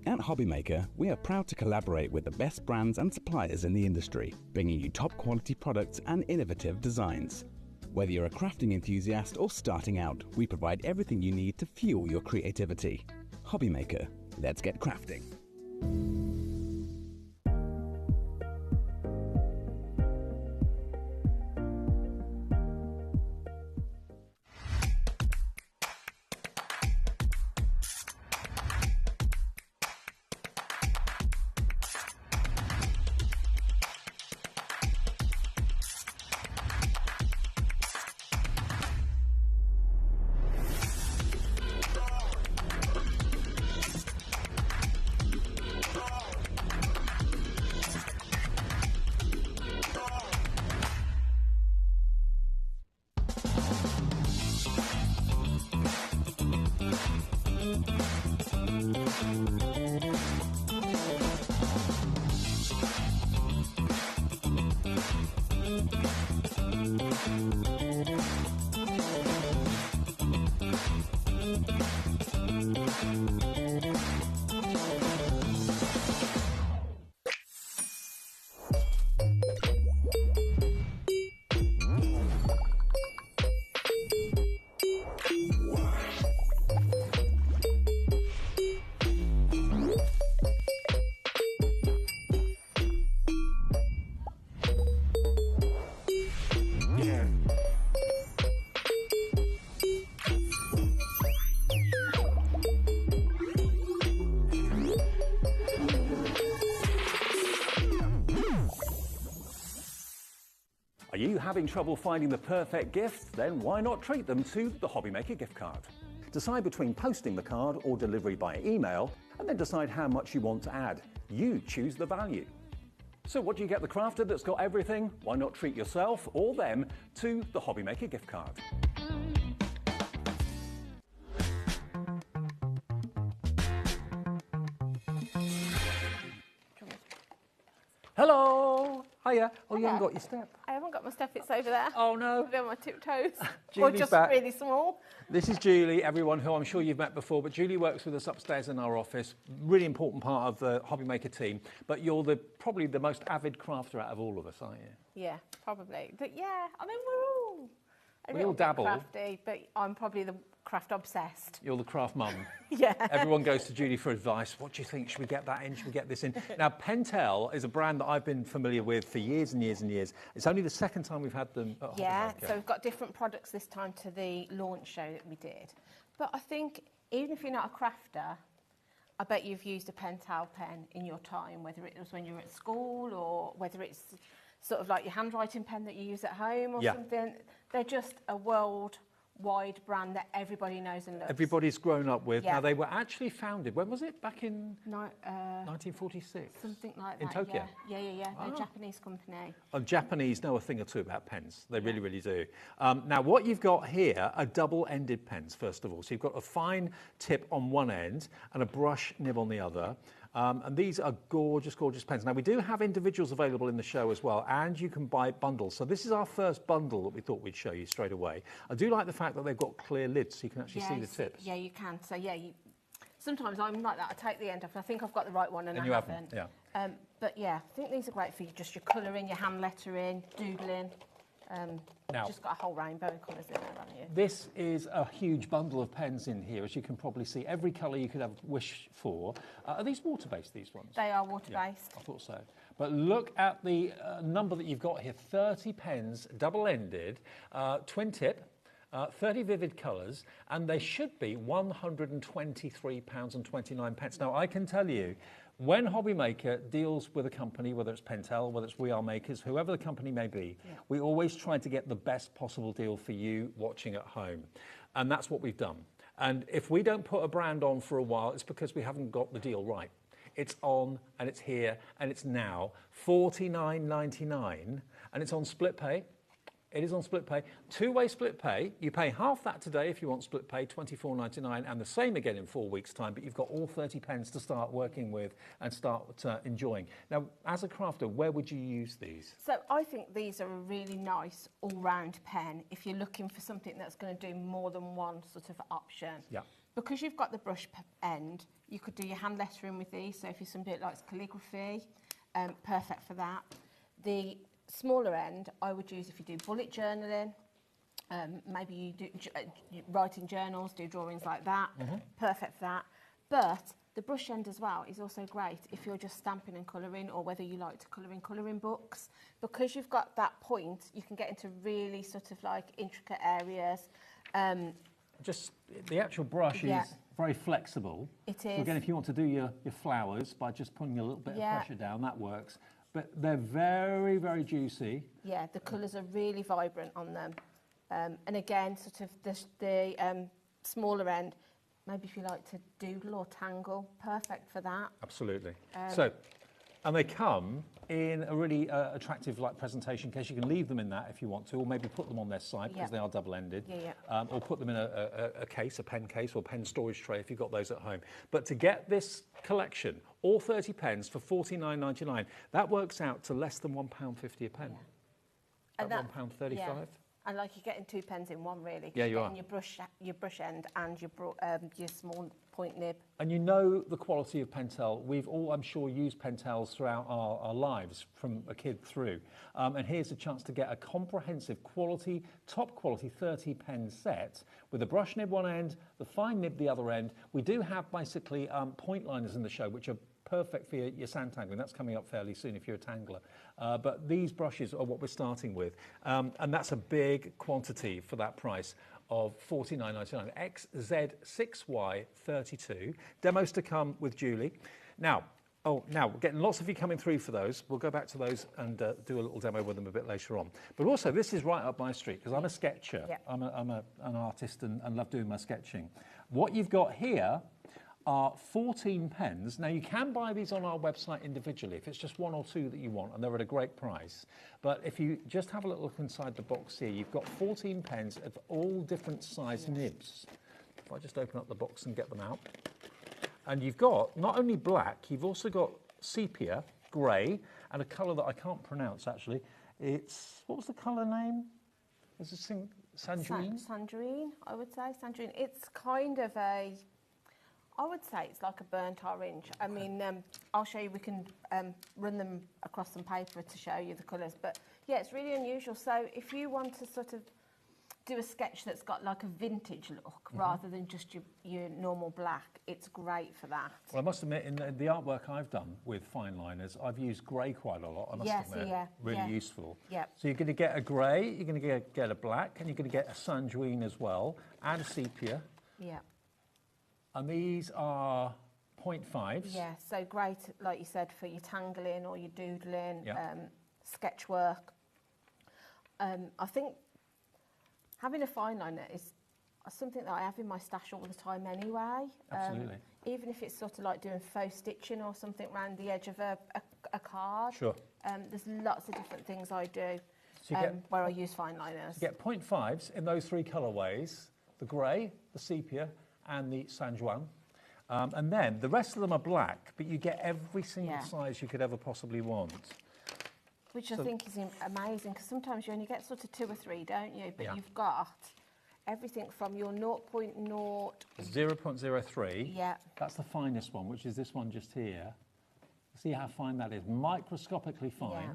At HobbyMaker, we are proud to collaborate with the best brands and suppliers in the industry, bringing you top quality products and innovative designs. Whether you're a crafting enthusiast or starting out, we provide everything you need to fuel your creativity. HobbyMaker, let's get crafting. Having trouble finding the perfect gift? Then why not treat them to the HobbyMaker gift card? Decide between posting the card or delivery by email, and then decide how much you want to add. You choose the value. So what do you get the crafter that's got everything? Why not treat yourself or them to the HobbyMaker gift card? Hello! Hiya. Oh, you haven't got your step. I haven't got my step, it's over there. Oh, no. I'm on my tiptoes. Or Julie's just back. really small. This is Julie, everyone who I'm sure you've met before, but Julie works with us upstairs in our office, really important part of the HobbyMaker team, but you're probably the most avid crafter out of all of us, aren't you? Yeah, probably. But yeah, I mean, we're all a We little all bit dabble. crafty, but I'm probably the craft obsessed. You're the craft mum. Yeah. Everyone goes to Julie for advice. What do you think? Should we get that in? Should we get this in? Now, Pentel is a brand that I've been familiar with for years and years and years. It's only the second time we've had them at Yeah, HobbyMaker. so we've got different products this time to the launch show that we did. But I think even if you're not a crafter, I bet you've used a Pentel pen in your time, whether it was when you were at school or whether it's sort of like your handwriting pen that you use at home or something. They're just a worldwide brand that everybody knows and loves. Everybody's grown up with. Yeah. Now, they were actually founded, when was it? Back in No, 1946? something like that. In Tokyo? Yeah. They're Ah. a Japanese company. Japanese know a thing or two about pens. They really, really do. Now, what you've got here are double-ended pens, first of all. So you've got a fine tip on one end and a brush nib on the other. And these are gorgeous, gorgeous pens. Now, we do have individuals available in the show as well, and you can buy bundles. So this is our first bundle that we thought we'd show you straight away. I do like the fact that they've got clear lids, so you can actually see the tips. Yeah, you can. So, yeah, sometimes I'm like that. I take the end off and I think I've got the right one and I you haven't. Yeah. But, yeah, I think these are great for just your colouring, your hand lettering, doodling. Now- Just got a whole rainbow of colours in there, haven't you? This is a huge bundle of pens in here, as you can probably see. Every colour you could have wish for. Are these water-based, these ones? They are water-based. Yeah, I thought so. But look at the number that you've got here. 30 pens, double-ended, twin tip, 30 vivid colours, and they should be £123.29. Now, I can tell you, when HobbyMaker deals with a company, whether it's Pentel, whether it's We Are Makers, whoever the company may be, we always try to get the best possible deal for you watching at home. And that's what we've done. And if we don't put a brand on for a while, it's because we haven't got the deal right. It's on, and it's here, and it's now. $49.99, and it's on split pay. It is on split pay. Two-way split pay. You pay half that today if you want split pay, $24.99, and the same again in 4 weeks' time, but you've got all 30 pens to start working with and start enjoying. Now, as a crafter, where would you use these? So I think these are a really nice all-round pen if you're looking for something that's going to do more than one sort of option. Yeah. Because you've got the brush end, you could do your hand lettering with these. So if you're somebody that likes calligraphy, perfect for that. The smaller end, I would use if you do bullet journaling. Maybe you do writing journals, do drawings like that. Perfect for that. But the brush end as well is also great if you're just stamping and colouring, or whether you like to colour in colouring books. Because you've got that point, you can get into really sort of like intricate areas. Just the actual brush is very flexible. It is. So again, if you want to do your flowers by just putting a little bit of pressure down, that works. But they're very, very juicy. Yeah, the colours are really vibrant on them. And again, sort of the smaller end, maybe if you like to doodle or tangle, perfect for that. Absolutely. And they come in a really attractive presentation case. You can leave them in that if you want to, or maybe put them on their side because they are double-ended. Or put them in a case, a pen case or pen storage tray if you've got those at home. But to get this collection, all 30 pens for $49.99, that works out to less than £1.50 a pen. About £1.35. Yeah. And like you're getting 2 pens in one, really. Yeah, you are. Your brush end and your small point nib. And you know the quality of Pentel. We've all, I'm sure, used Pentels throughout our lives, from a kid through. And here's a chance to get a comprehensive quality, top quality 30 pen set with a brush nib one end, the fine nib the other end. We do have basically point liners in the show, which are perfect for your sand tangling. That's coming up fairly soon if you're a tangler. But these brushes are what we're starting with. And that's a big quantity for that price of $49.99. XZ6Y32. Demos to come with Julie. Now, Oh, now, we're getting lots of you coming through for those. We'll go back to those and do a little demo with them a bit later on. But also, this is right up my street, because I'm a sketcher. Yeah. I'm an artist and love doing my sketching. What you've got here are 14 pens. Now, you can buy these on our website individually if it's just one or two that you want, and they're at a great price. But if you just have a little look inside the box here, you've got 14 pens of all different size nibs. If I just open up the box and get them out. And you've got not only black, you've also got sepia, grey, and a colour that I can't pronounce actually. It's, what was the colour name? Is this thing Sangerine? Sangerine, I would say. Sangerine. It's kind of a, I would say it's like a burnt orange. I mean, I'll show you, we can run them across some paper to show you the colours. But yeah, it's really unusual. So if you want to sort of do a sketch that's got like a vintage look rather than just your normal black, it's great for that. Well, I must admit, in the artwork I've done with fine liners, I've used grey quite a lot, I must admit. Really useful. Yep. So you're going to get a grey, you're going to get a black, and you're going to get a sangerine as well, and a sepia. Yeah. And these are 0.5s. Yeah, so great, like you said, for your tangling or your doodling, sketch work. I think having a fine liner is something that I have in my stash all the time anyway. Absolutely. Even if it's sort of like doing faux stitching or something around the edge of a card. Sure. There's lots of different things I do So where I use fine liners. You get 0.5s in those three colourways, the grey, the sepia, and the San Juan. And then the rest of them are black, but you get every single size you could ever possibly want. Which I think is amazing, because sometimes you only get sort of 2 or 3, don't you? But you've got everything from your 0.0... 0.03. Yeah. That's the finest one, which is this one just here. See how fine that is? Microscopically fine. Yeah.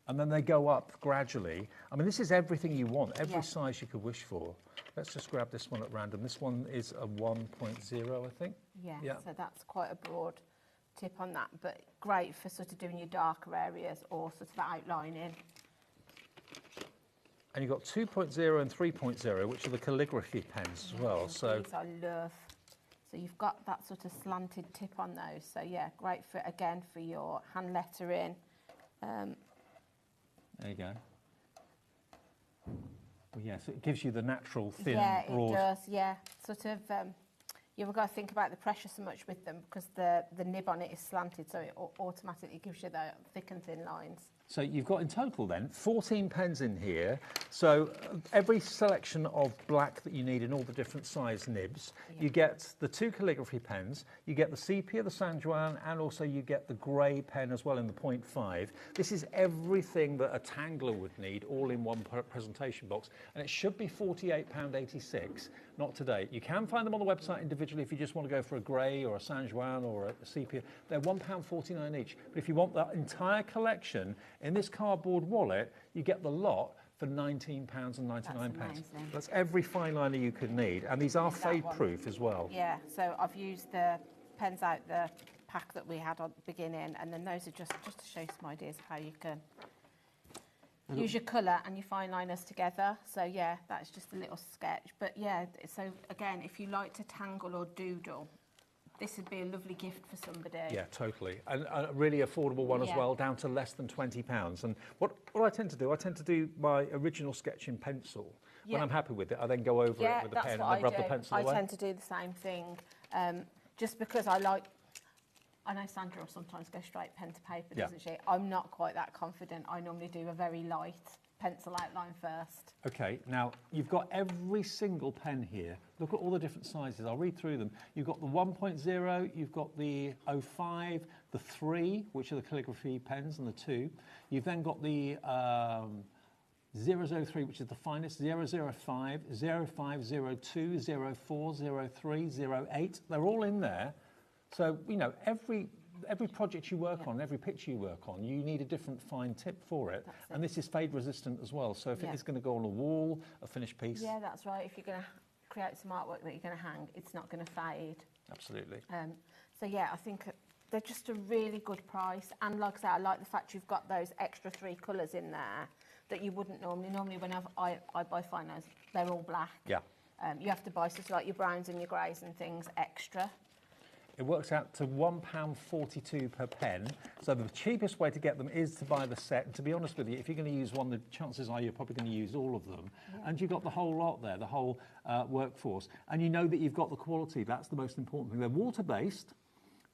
And then they go up gradually. I mean, this is everything you want, every size you could wish for. Let's just grab this one at random. This one is a 1.0, I think. Yeah, so that's quite a broad tip on that, but great for sort of doing your darker areas or sort of outlining. And you've got 2.0 and 3.0, which are the calligraphy pens as well. So these I love. So you've got that sort of slanted tip on those. So yeah, great for, again, for your hand lettering. There you go. Well, yes, it gives you the natural thin, broad. Yeah, it does, yeah. Sort of, you've got to think about the pressure so much with them, because the nib on it is slanted, so it automatically gives you the thick and thin lines. So you've got in total then 14 pens in here. So every selection of black that you need in all the different size nibs. You get the 2 calligraphy pens, you get the sepia, the San Juan, and also you get the grey pen as well in the 0.5. This is everything that a tangler would need all in one presentation box. And it should be £48.86, not today. You can find them on the website individually if you just want to go for a grey or a San Juan or a sepia. They're £1.49 each. But if you want that entire collection in this cardboard wallet, you get the lot for £19.99. That's every fine liner you could need, and these are fade-proof as well. Yeah, so I've used the pens out the pack that we had at the beginning, and then those are just to show you some ideas of how you can use your colour and your fine liners together. So yeah, that's just a little sketch. But yeah, so again, if you like to tangle or doodle, this would be a lovely gift for somebody. Yeah, totally. And a really affordable one as well, down to less than £20. And what I tend to do my original sketch in pencil. When I'm happy with it, I then go over it with a pen and then rub the pencil away. I tend to do the same thing, just because I know Sandra will sometimes go straight pen to paper, doesn't she? I'm not quite that confident. I normally do a very light pencil outline first. Okay, now you've got every single pen here. Look at all the different sizes. I'll read through them. You've got the 1.0, you've got the 05, the 3, which are the calligraphy pens, and the 2. You've then got the 003, which is the finest, 005, 0502, 04, 03, 08. They're all in there. So, you know, every project you work on, every picture you work on, you need a different fine tip for it. And this is fade resistant as well. So if it is going to go on a wall, a finished piece. Yeah, that's right. If you're going to create some artwork that you're going to hang, it's not going to fade. Absolutely. So yeah, I think they're just a really good price. And like I say, I like the fact you've got those extra 3 colours in there that you wouldn't normally. Normally when I buy fine liners, they're all black. Yeah. You have to buy sort of like your browns and your greys and things extra. it works out to £1.42 per pen. So the cheapest way to get them is to buy the set. And to be honest with you, if you're going to use one, the chances are you're probably going to use all of them. Yeah. And you've got the whole lot there, the whole workforce. And you know that you've got the quality. That's the most important thing. They're water-based.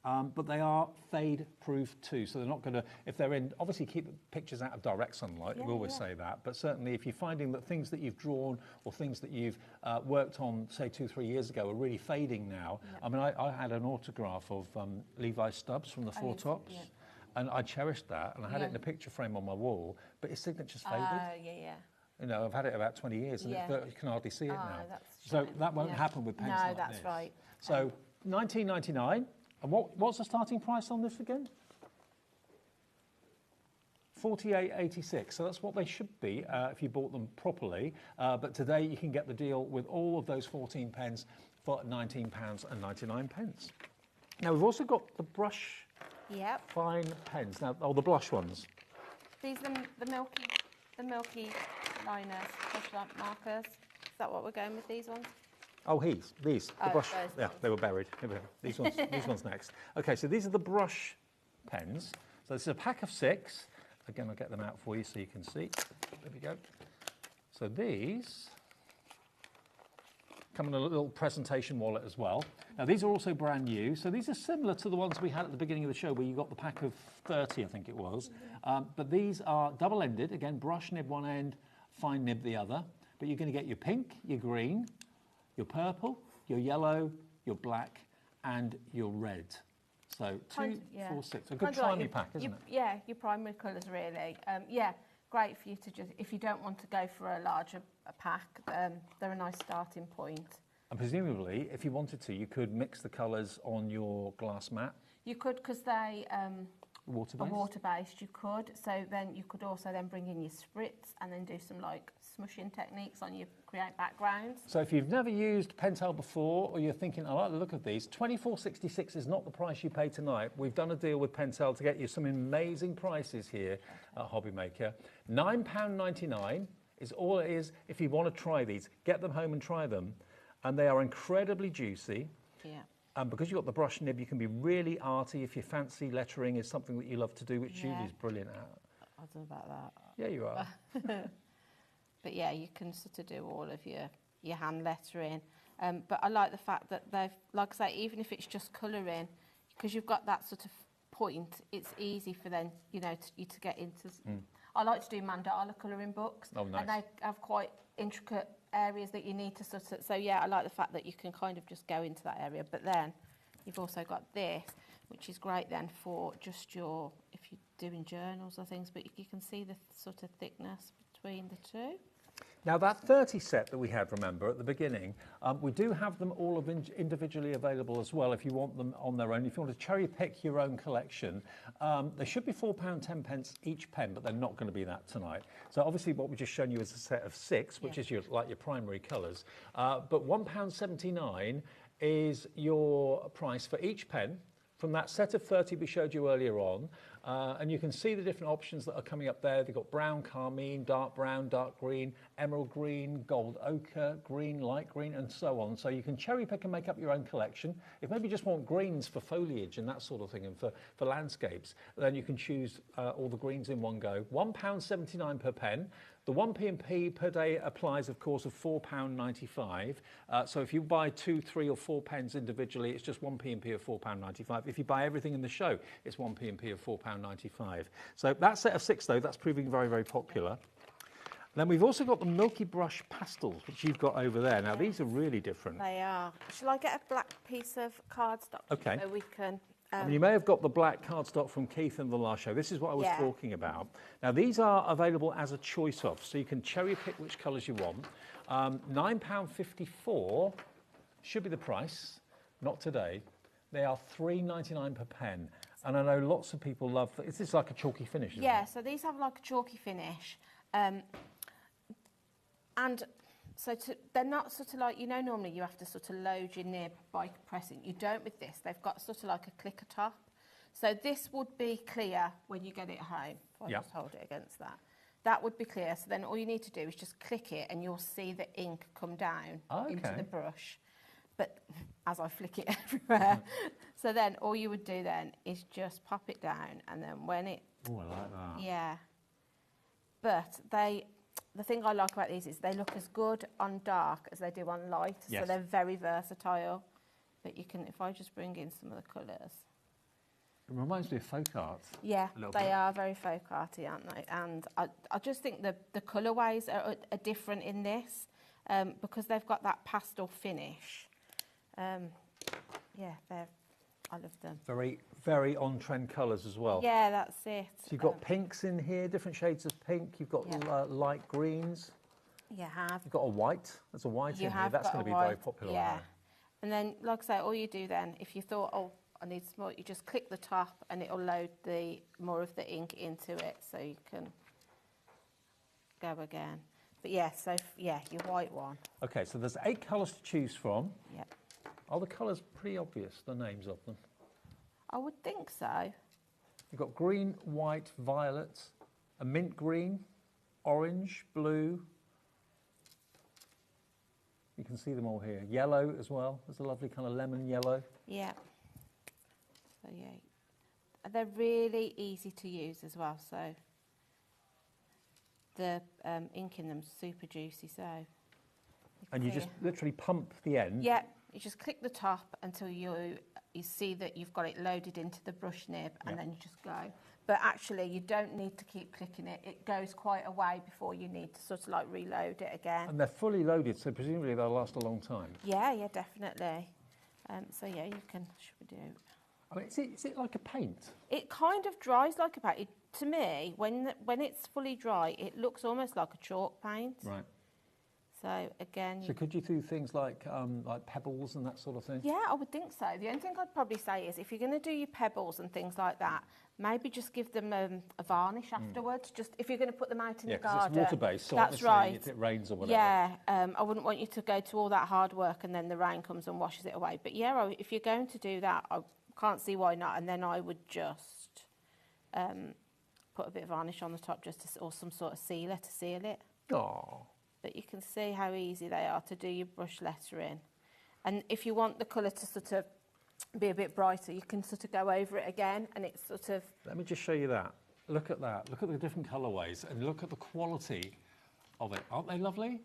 But they are fade-proof too, so they're not going to, if they're in, obviously keep the pictures out of direct sunlight, we always say that, but certainly if you're finding that things that you've drawn or things that you've worked on, say 2-3 years ago, are really fading now. I mean, I had an autograph of Levi Stubbs from the Four Tops, and I cherished that, and I had it in a picture frame on my wall, but his signature's faded. You know, I've had it about 20 years, and you can hardly see it now. So that won't happen with pens like that's this. Right. So $19.99. And what's the starting price on this again? $48.86. So that's what they should be if you bought them properly. But today you can get the deal with all of those 14 pens for £19.99. Now we've also got the brush fine pens. Now, the blush ones. These are the milky liners, brush line markers. Is that what we're going with, these ones? Oh, these, the brush, yeah, they were buried. These ones next. Okay, so these are the brush pens. So this is a pack of 6. Again, I'll get them out for you so you can see. There we go. So these come in a little presentation wallet as well. Now, these are also brand new. So these are similar to the ones we had at the beginning of the show where you got the pack of 30, I think it was. But these are double-ended. Again, brush nib one end, fine nib the other. But you're going to get your pink, your green, your purple, your yellow, your black, and your red. So 2, 4, 6. A good primary pack, isn't it? Yeah, your primary colours really. Great for you to just, if you don't want to go for a larger pack, they're a nice starting point. And presumably, if you wanted to, you could mix the colours on your glass mat. You could, because they water-based. are water-based. You could. So then you could also then bring in your spritz and then do some like smushing techniques on your create backgrounds. So if you've never used Pentel before, or you're thinking, I like the look of these, $24.66 is not the price you pay tonight. We've done a deal with Pentel to get you some amazing prices here at HobbyMaker. £9.99 is all it is if you want to try these. Get them home and try them. And they are incredibly juicy. Yeah. And because you've got the brush nib, you can be really arty if your fancy lettering is something that you love to do, which Julie's brilliant at. I don't know about that. Yeah, you are. But yeah, you can sort of do all of your hand lettering. But I like the fact that they've, like I say, even if it's just colouring, because you've got that sort of point, it's easy for then, you know, you to get into... I like to do mandala colouring books. Oh, nice. And they have quite intricate areas that you need to sort of... So yeah, I like the fact that you can kind of just go into that area. But then you've also got this, which is great then for just your... If you're doing journals or things, but you can see the sort of thickness between the two. Now, that 30 set that we had, remember, at the beginning, we do have them all individually available as well if you want them on their own. If you want to cherry pick your own collection, they should be £4.10 each pen, but they're not going to be that tonight. So obviously what we've just shown you is a set of 6, which is your primary colours. But £1.79 is your price for each pen from that set of 30 we showed you earlier on. And you can see the different options that are coming up there. They've got brown, carmine, dark brown, dark green, emerald green, gold ochre, green, light green, and so on. So you can cherry pick and make up your own collection. If maybe you just want greens for foliage and that sort of thing and for landscapes, then you can choose all the greens in one go. £1.79 per pen. The 1p&p per day applies, of course, of £4.95. So if you buy 2, 3 or 4 pens individually, it's just 1p&p of £4.95. If you buy everything in the show, it's 1p&p of £4.95. So that set of 6, though, that's proving very, very popular. Then we've also got the Milky Brush Pastels, which you've got over there. Now, these are really different. They are. Shall I get a black piece of cardstock so we can... I mean, you may have got the black cardstock from Keith in the last show. This is what I was talking about. Now, these are available as a choice of, so you can cherry pick which colours you want. £9.54 should be the price, not today. They are £3.99 per pen. And I know lots of people love... Is this like a chalky finish? Yeah, so these have like a chalky finish. And so they're not sort of like, you know, normally you have to sort of load your nib by pressing. You don't with this. They've got sort of like a clicker top. So this would be clear when you get it home. If I just hold it against that. That would be clear. So then all you need to do is just click it and you'll see the ink come down into the brush. but as I flick it everywhere. So then all you would do then is just pop it down, and then when it... Oh, I like that. Yeah. But the thing I like about these is they look as good on dark as they do on light. Yes. So they're very versatile. But you can, if I just bring in some of the colours. It reminds me of folk art. Yeah, they they are very folk arty, aren't they? And I just think the colourways are different in this because they've got that pastel finish. Yeah, I love them. Very, very on-trend colours as well. Yeah, that's it. So you've got pinks in here, different shades of pink. You've got light greens. You have. You've got a white. There's a white in here. That's going to be very popular. Yeah. And then, like I say, all you do then, if you thought, oh, I need some more, you just click the top and it'll load more of the ink into it, so you can go again. But yeah, so yeah, your white one. Okay, so there's 8 colours to choose from. Yeah. Are the colours pretty obvious, the names of them? I would think so. You've got green, white, violet, a mint green, orange, blue. You can see them all here. Yellow as well. There's a lovely kind of lemon yellow. Yeah. So yeah, they're really easy to use as well. So the ink in them's super juicy. So. And you just literally pump the end. Yeah. You just click the top until you see that you've got it loaded into the brush nib, and then you just go. But actually, you don't need to keep clicking it. It goes quite a way before you need to sort of like reload it again. And they're fully loaded, so presumably they'll last a long time. Yeah, yeah, definitely. So yeah, you can. Should we do? I mean, is it like a paint? It kind of dries like a paint. To me, when it's fully dry, it looks almost like a chalk paint. Right. So again, So could you do things like pebbles and that sort of thing? yeah, I would think so. The only thing I'd probably say is if you're going to do your pebbles and things like that, maybe just give them a varnish afterwards. Just if you're going to put them out in the garden. Yeah, it's water-based, so that's right. if it rains or whatever. Yeah, I wouldn't want you to go to all that hard work and then the rain comes and washes it away. But yeah, if you're going to do that, I can't see why not. And then I would just put a bit of varnish on the top or some sort of sealer to seal it. Oh. But you can see how easy they are to do your brush lettering. And if you want the colour to sort of be a bit brighter, you can sort of go over it again, and it's sort of... Let me just show you that. Look at that. Look at the different colourways and look at the quality of it. Aren't they lovely?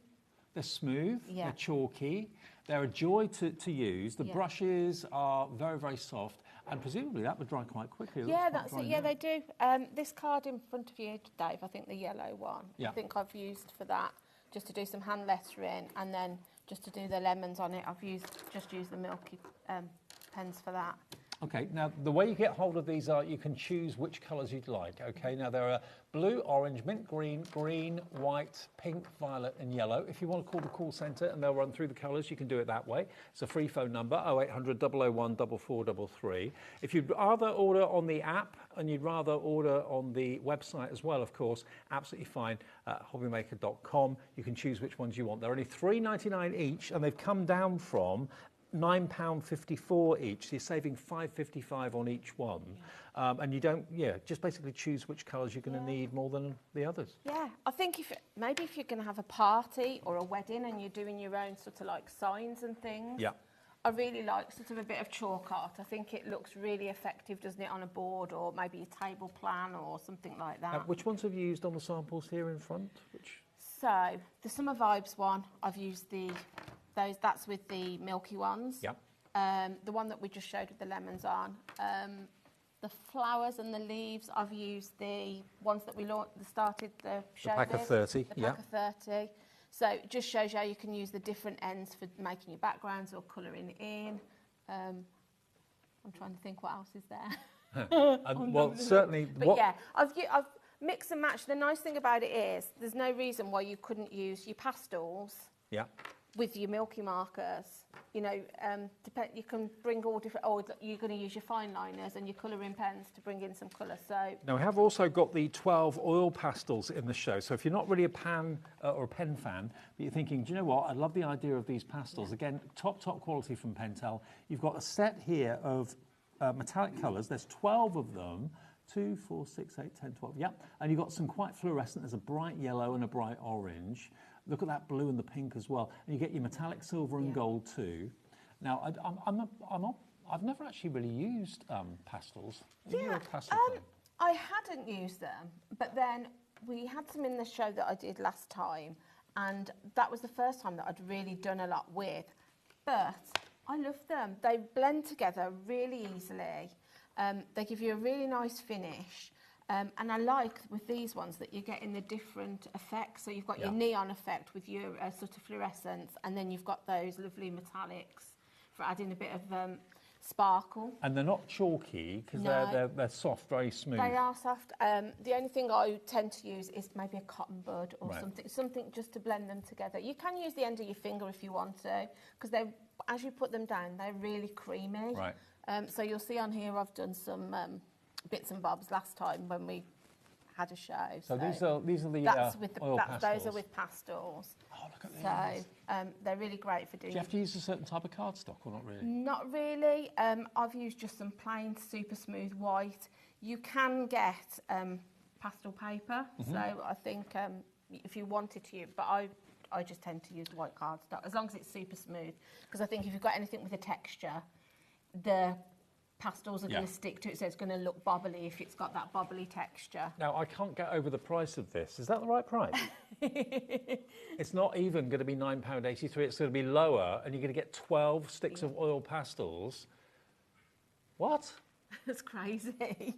They're smooth, they're chalky, they're a joy to use. The brushes are very, very soft, and presumably that would dry quite quickly. Yeah, that's it. Yeah, they do. This card in front of you, Dave, I think the yellow one, I think I've used for that, just to do some hand lettering, and then just to do the lemons on it, I've just used the milky pens for that. Okay, now the way you get hold of these are you can choose which colours you'd like. Okay, now there are blue, orange, mint green, green, white, pink, violet and yellow. If you want to call the call centre and they'll run through the colours, you can do it that way. It's a free phone number, 0800 001 4433. If you'd rather order on the app and you'd rather order on the website as well, of course, absolutely fine, hobbymaker.com. You can choose which ones you want. They're only $3.99 each, and they've come down from £9.54 each, so you're saving £5.55 on each one. And you don't, just basically choose which colours you're going to need more than the others. Yeah, I think maybe if you're going to have a party or a wedding and you're doing your own sort of like signs and things, I really like sort of a bit of chalk art. I think it looks really effective, doesn't it, on a board or maybe a table plan or something like that. Which ones have you used on the samples here in front? So, the Summer Vibes one, I've used that's with the milky ones. Yep. The one that we just showed with the lemons on. The flowers and the leaves, I've used the ones that we started the show with. The pack of 30, The pack of 30. So it just shows you how you can use the different ends for making your backgrounds or colouring in. I'm trying to think what else is there. Well, certainly... But yeah, I've mixed and matched. The nice thing about it is there's no reason why you couldn't use your pastels with your milky markers. You know, you can bring all different, or you're going to use your fine liners and your colouring pens to bring in some colour. So now we have also got the 12 oil pastels in the show. So if you're not really a pan or a pen fan, but you're thinking, do you know what? I love the idea of these pastels. Again, top quality from Pentel. You've got a set here of metallic colours. There's 12 of them. 2, 4, 6, 8, 10, 12. Yep. And you've got some quite fluorescent. There's a bright yellow and a bright orange. Look at that blue and the pink as well. And you get your metallic silver and gold too. Now, I've never actually really used pastels. Are you a pastel fan? I hadn't used them, but then we had some in the show that I did last time, and that was the first time that I'd really done a lot with. But I love them. They blend together really easily. They give you a really nice finish. And I like with these ones that you're getting the different effects. So you've got your neon effect with your sort of fluorescence, and then you've got those lovely metallics for adding a bit of sparkle. And they're not chalky because they're soft, very smooth. They are soft. The only thing I tend to use is maybe a cotton bud or something just to blend them together. You can use the end of your finger if you want to, because as you put them down, they're really creamy. Right. So you'll see on here I've done some bits and bobs last time when we had a show. So these are the oil pastels. Those are with pastels. Oh, look at these. So they're really great for doing. Do you have to use a certain type of cardstock or not really? Not really. I've used just some plain, super smooth white. You can get pastel paper. So I think if you wanted to, but I just tend to use white cardstock as long as it's super smooth. Because I think if you've got anything with a texture, the pastels are going to stick to it, so it's going to look bobbly if it's got that bobbly texture. Now, I can't get over the price of this. Is that the right price? It's not even going to be £9.83. It's going to be lower, and you're going to get 12 sticks of oil pastels. What? That's crazy.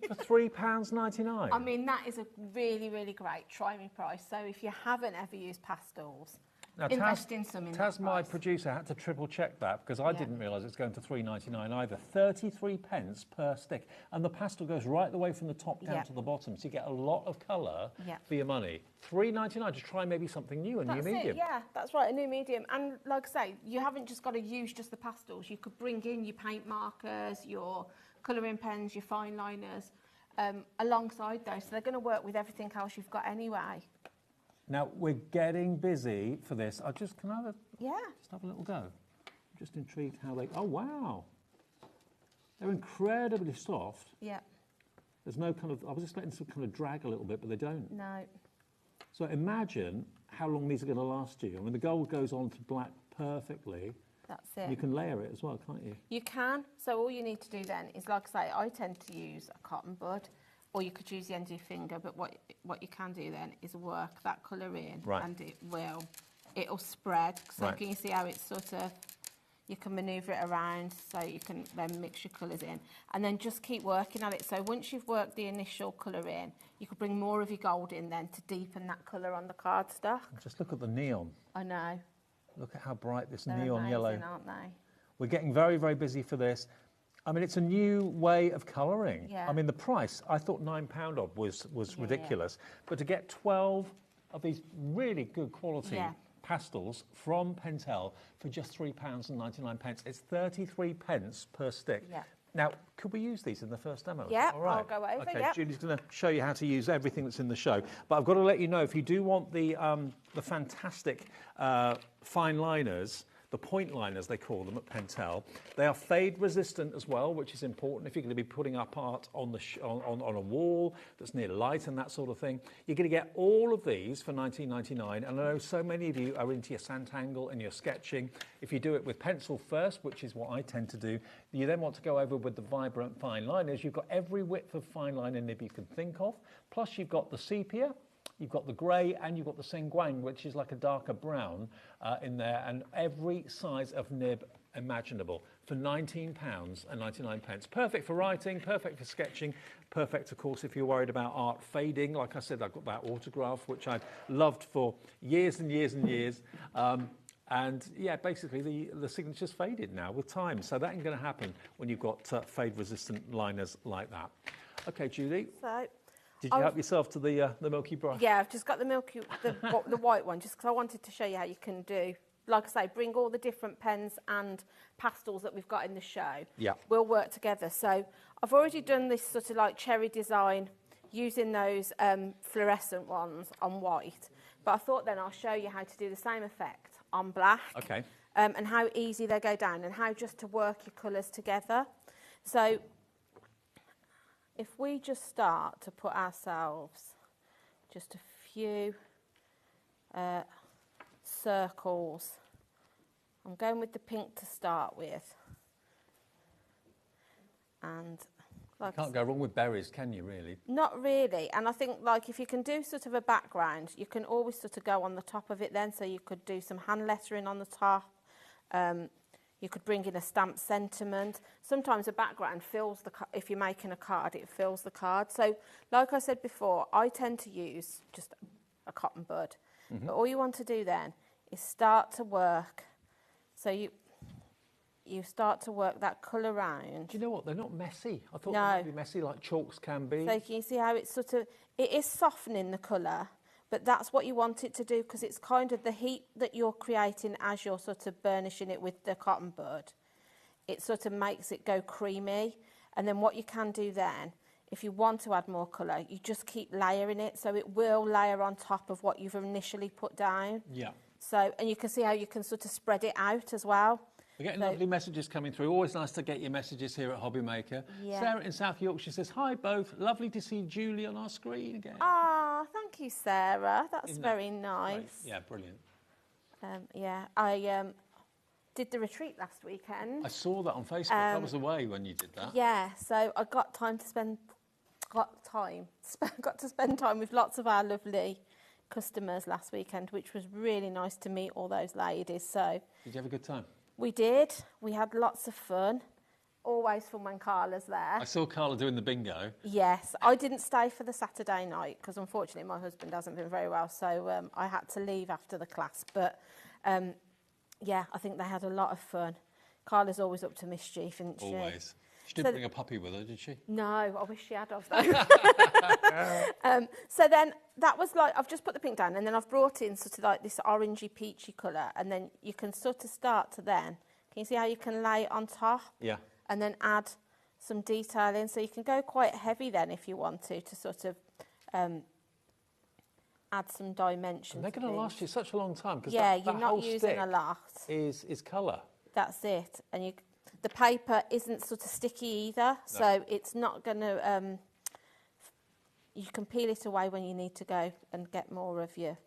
For £3.99? I mean, that is a really, really great try-me price. So if you haven't ever used pastels, now, invest in some in Taz, my producer, had to triple check that because I didn't realise it's going to £3.99 either. 33 pence per stick. And the pastel goes right the way from the top down to the bottom. So you get a lot of colour for your money. £3.99 to try maybe something new, a new medium. Yeah, that's right, a new medium. And like I say, you haven't just got to use just the pastels. You could bring in your paint markers, your colouring pens, your fine liners alongside those. So they're going to work with everything else you've got anyway. Now, we're getting busy for this. Just have a little go. I'm just intrigued how they... Oh, wow. They're incredibly soft. Yeah. There's no kind of... I was expecting some kind of drag a little bit, but they don't. No. So imagine how long these are going to last you. I mean, the gold goes on to black perfectly. That's it. You can layer it as well, can't you? You can. So all you need to do then is, like I say, I tend to use a cotton bud, or you could use the end of your finger, but what you can do then is work that colour in, and it'll spread. So can you see how it's sort of, you can manoeuvre it around so you can then mix your colours in, and then just keep working at it. So once you've worked the initial colour in, you could bring more of your gold in then to deepen that colour on the cardstock. Just look at the neon. I know. Look at how bright this They're neon amazing, yellow. aren't they? We're getting very, very busy for this. I mean, it's a new way of colouring. Yeah. I mean, the price, I thought £9 odd was ridiculous. But to get 12 of these really good quality pastels from Pentel for just £3.99, it's 33 pence per stick. Yeah. Now, could we use these in the first demo? Yeah, all right. I'll go over, Okay, Julie's going to show you how to use everything that's in the show. But I've got to let you know, if you do want the fantastic fine liners, the point liners, they call them at Pentel. They are fade resistant as well, which is important if you're going to be putting up art on on a wall that's near light and that sort of thing. You're going to get all of these for $19.99, and I know so many of you are into your Sanntangle and your sketching. If you do it with pencil first, which is what I tend to do, you then want to go over with the vibrant fine liners. You've got every width of fine liner nib you can think of, plus you've got the sepia, you've got the grey, and you've got the sanguine, which is like a darker brown in there, and every size of nib imaginable for £19.99. Perfect for writing, perfect for sketching, perfect, of course, if you're worried about art fading. Like I said, I've got that autograph, which I've loved for years and years and years. And yeah, basically the signature's faded now with time. So that ain't going to happen when you've got fade-resistant liners like that. Okay, Julie. So... Did you help yourself to the milky brush? Yeah, I've just got the the white one, just because I wanted to show you how you can do. Like I say, bring all the different pens and pastels that we've got in the show. Yeah. We'll work together. So I've already done this sort of like cherry design using those fluorescent ones on white. But I thought then I'll show you how to do the same effect on black. Okay. And how easy they go down and how just to work your colours together. So... if we just start to put ourselves just a few circles I'm going with the pink to start with. And like You can't go wrong with berries, can you, really? not really. And I think, like, if you can do sort of a background, you can always sort of go on the top of it then. So you could do some hand lettering on the top. You could bring in a stamped sentiment. Sometimes a background fills the if you're making a card, it fills the card. So, like I said before, I tend to use just a cotton bud. But all you want to do then is start to work. So you start to work that colour round. Do you know what? They're not messy. I thought No. they might be messy like chalks can be. So can you see how it's sort of, it is softening the colour, but that's what you want it to do because it's kind of the heat that you're creating as you're sort of burnishing it with the cotton bud. It sort of makes it go creamy. And then what you can do then, if you want to add more colour, you just keep layering it so it will layer on top of what you've initially put down. Yeah. So, and you can see how you can sort of spread it out as well. We're getting lovely messages coming through. Always nice to get your messages here at HobbyMaker. Yeah. Sarah in South Yorkshire says, hi both. Lovely to see Julie on our screen again. Ah, thank you, Sarah. That's Isn't that very nice. great? Yeah, brilliant. Yeah, I did the retreat last weekend. I saw that on Facebook. I was away when you did that. Yeah, so I got time to spend time with lots of our lovely customers last weekend, which was really nice to meet all those ladies. So Did you have a good time? we did. We had lots of fun. Always fun when Carla's there. I saw Carla doing the bingo. Yes, I didn't stay for the Saturday night because unfortunately my husband hasn't been very well, so I had to leave after the class. But yeah, I think they had a lot of fun. Carla's always up to mischief, isn't she? Always. She didn't bring a puppy with her, did she? No, I wish she had of though. So then that was like, I've just put the pink down and then I've brought in sort of like this orangey peachy colour and then you can sort of start to then, can you see how you can lay it on top? Yeah. And then add some detail in. So you can go quite heavy then if you want to sort of add some dimension. And they're going to last you such a long time because yeah, that you're not whole using stick a lot. is colour. That's it. And the paper isn't sort of sticky either, so it's not going to, you can peel it away when you need to go and get more of your...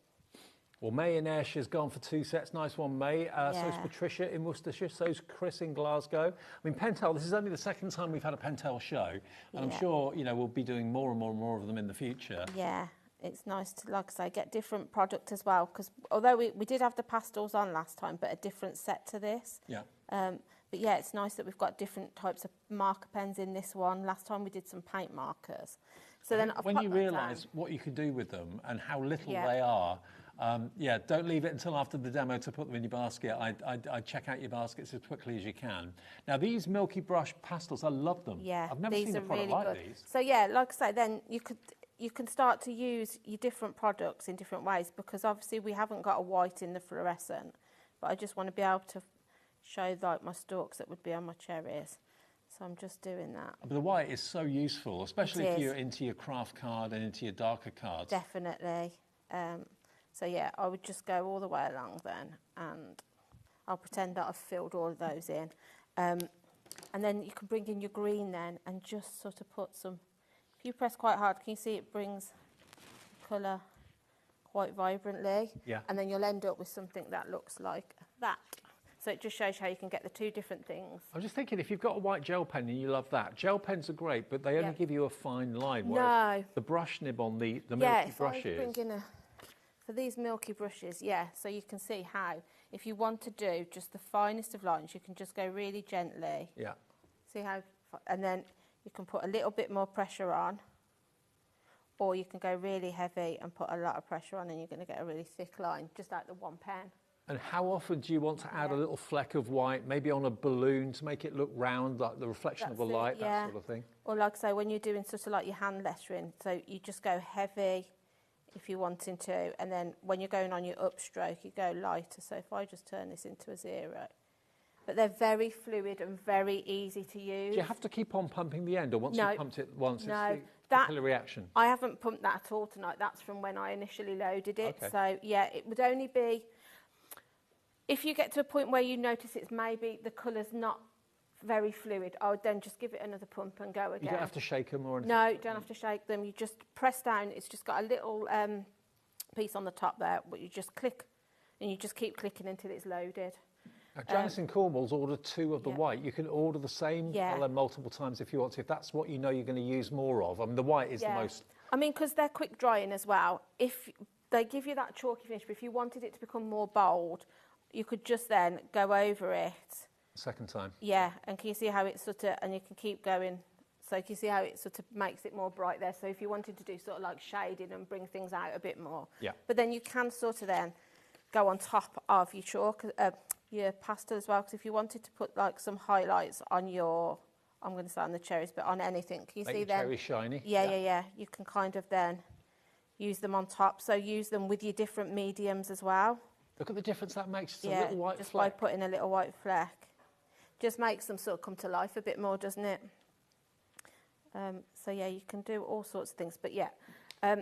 Well, May in Ayrshire has gone for 2 sets. Nice one, May. So's Patricia in Worcestershire. So's Chris in Glasgow. I mean, Pentel, this is only the second time we've had a Pentel show. And I'm sure, you know, we'll be doing more and more and more of them in the future. Yeah, it's nice to, like I say, get different product as well. Because although we did have the pastels on last time, but a different set to this. Yeah. But yeah, it's nice that we've got different types of marker pens in this one. Last time we did some paint markers. So then when you realise what you can do with them and how little Yeah. they are, yeah, don't leave it until after the demo to put them in your basket. I'd check out your baskets as quickly as you can. Now, these Milky Brush pastels, I love them. Yeah, I've never these seen a are product really like good. these. So yeah, like I say, then you can start to use your different products in different ways because obviously we haven't got a white in the fluorescent, but I just want to be able to show like my stalks that would be on my cherries. So I'm just doing that. But the white is so useful, especially It if is. you're into your craft card and into your darker cards. Definitely. So yeah, I would just go all the way along then, and I'll pretend that I've filled all of those in. And then you can bring in your green then and just sort of put some, if you press quite hard, can you see it brings colour quite vibrantly? Yeah. And then you'll end up with something that looks like that. So it just shows how you can get the two different things. I'm just thinking, if you've got a white gel pen and you love that, gel pens are great, but they only give you a fine line. Whereas the brush nib on the Milky brushes. I bring in for these Milky brushes, so you can see how, if you want to do just the finest of lines, you can just go really gently. Yeah. See how, and then you can put a little bit more pressure on, or you can go really heavy and put a lot of pressure on, and you're going to get a really thick line, just like the one pen. And how often do you want to add a little fleck of white, maybe on a balloon to make it look round, like the reflection of the light, that sort of thing? Or like I say, when you're doing sort of like your hand lettering, so you just go heavy if you're wanting to, and then when you're going on your upstroke, you go lighter. So if I just turn this into a 0. But they're very fluid and very easy to use. Do you have to keep on pumping the end, or once you've pumped it once, it's the killer reaction? I haven't pumped that at all tonight. That's from when I initially loaded it. Okay. So yeah, it would only be... If you get to a point where you notice it's maybe the colour's not very fluid, I would then just give it another pump and go again. You don't have to shake them or anything? No, you don't have to shake them. You just press down. It's just got a little piece on the top there, but you just click, and you just keep clicking until it's loaded. Janice in Cornwall's ordered 2 of the white. You can order the same colour multiple times if you want to, if that's what you know you're going to use more of. I mean, the white is the most... I mean, because they're quick drying as well. If they give you that chalky finish, but if you wanted it to become more bold, you could just then go over it. Second time. Yeah, and can you see how it sort of, and you can keep going. So can you see how it sort of makes it more bright there? So if you wanted to do sort of like shading and bring things out a bit more. Yeah. But then you can sort of then go on top of your chalk, your pastel as well, because if you wanted to put like some highlights on your, I'm going to say on the cherries, but on anything, can you Make see your them? cherry shiny. Yeah. You can kind of then use them on top. So use them with your different mediums as well. Look at the difference that makes. Just a little white just fleck. by putting a little white fleck. Just makes them sort of come to life a bit more, doesn't it? So yeah, you can do all sorts of things, but yeah.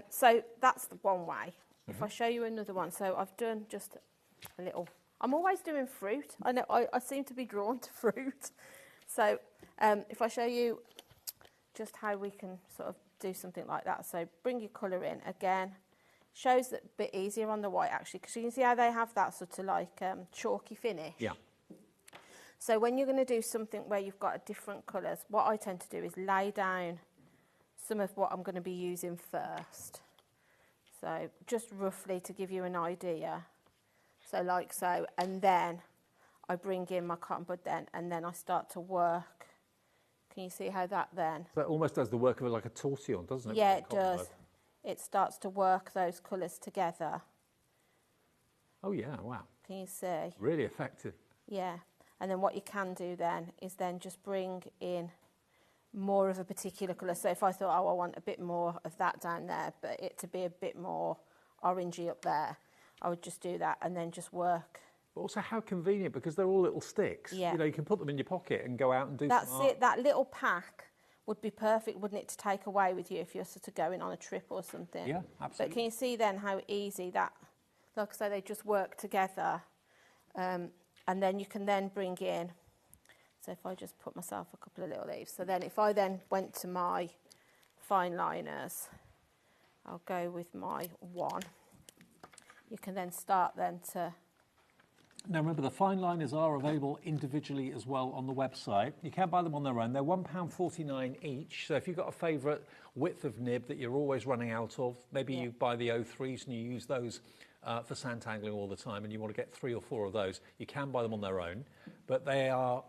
So that's the one way. If I show you another one, so I've done just a little, I'm always doing fruit. I know, I seem to be drawn to fruit. So if I show you just how we can sort of do something like that. So bring your colour in again. Shows it a bit easier on the white actually, because you can see how they have that sort of like chalky finish. Yeah. So when you're going to do something where you've got different colours, what I tend to do is lay down some of what I'm going to be using first. So just roughly to give you an idea. So like so, and then I bring in my cotton bud then, and then I start to work. Can you see how that then? So it almost does the work of it like a tortillon, doesn't it? Yeah, it does. It starts to work those colours together. Oh yeah, wow. Can you see? Really effective. Yeah. And then what you can do then is then just bring in more of a particular colour. So if I thought, oh, I want a bit more of that down there, but it to be a bit more orangey up there, I would just do that and then just work. But also how convenient, because they're all little sticks. Yeah. You know, you can put them in your pocket and go out and do That's some art. it. That little pack would be perfect, wouldn't it, to take away with you if you're sort of going on a trip or something. Yeah, absolutely. But can you see then how easy that, like I say, they just work together. And then you can then bring in, so if I just put myself a couple of little leaves, so then if I then went to my fine liners, I'll go with my one. You can then start then to... Now remember, the fine liners are available individually as well on the website. You can buy them on their own. They're £1.49 each. So if you've got a favourite width of nib that you're always running out of, maybe you buy the 03s and you use those for sand angling all the time and you want to get 3 or 4 of those, you can buy them on their own. But they are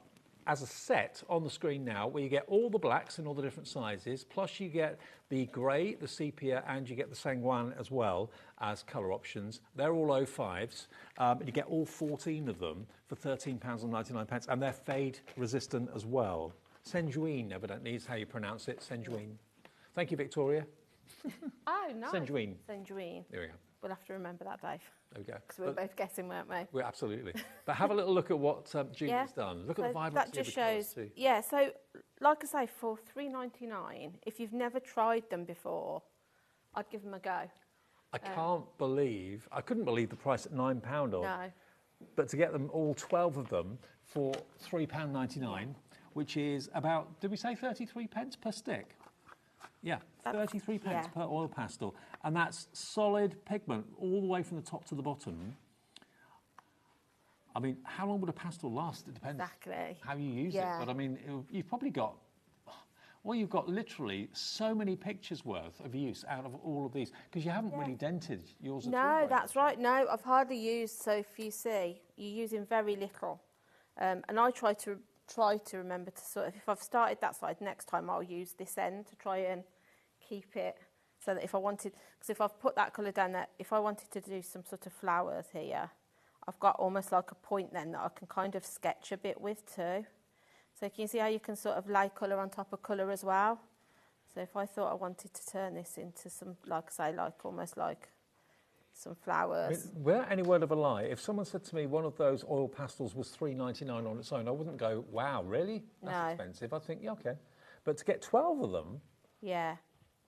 as a set on the screen now, where you get all the blacks in all the different sizes, plus you get the grey, the sepia, and you get the sanguine as well as colour options. They're all 05s. You get all 14 of them for £13.99, and they're fade resistant as well. Sanguine, evidently, is how you pronounce it. Sanguine. Thank you, Victoria. Oh, nice. Sanguine. Sanguine. There we go. We'll have to remember that, Dave. There we go. Because we were both guessing, weren't we? We're absolutely. But have a little look at what Julie's done. Look at the vibrancy that just of the colours shows, too. Yeah, so like I say, for $3.99, if you've never tried them before, I'd give them a go. I couldn't believe the price at £9 off. No. But to get them all 12 of them for £3.99, which is about, did we say 33 pence per stick? Yeah, 33 pence per oil pastel. And that's solid pigment all the way from the top to the bottom. I mean, how long would a pastel last? It depends how you use it. But I mean, you've probably got, you've got literally so many pictures worth of use out of all of these, because you haven't really dented yours at all. No, that's right. No, I've hardly used, so if you see, you're using very little. And I try to remember to sort of, if I've started that side, next time I'll use this end to try and keep it, so that if I wanted, because if I've put that colour down there, if I wanted to do some sort of flowers here, I've got almost like a point then that I can kind of sketch a bit with too. So can you see how you can sort of lay colour on top of colour as well? So if I thought I wanted to turn this into some, like I say, like almost like some flowers. I mean, without any word of a lie, if someone said to me one of those oil pastels was $3.99 on its own, I wouldn't go, wow, really? That's expensive. I'd think, yeah, okay. But to get 12 of them,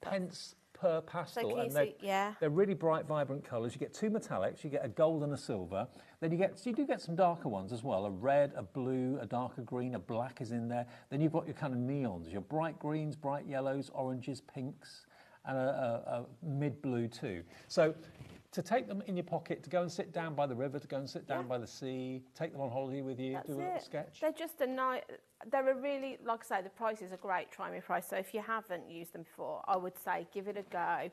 pence per pastel, so and see, they're really bright, vibrant colours. You get 2 metallics, you get a gold and a silver. Then you do get some darker ones as well, a red, a blue, a darker green, a black is in there. Then you've got your kind of neons, your bright greens, bright yellows, oranges, pinks, and a mid-blue too. So to take them in your pocket, to go and sit down by the river, to go and sit down by the sea, take them on holiday with you, do a little sketch. They're just a nice, they're a really, like I say, the prices are great, try me price. So if you haven't used them before, I would say give it a go.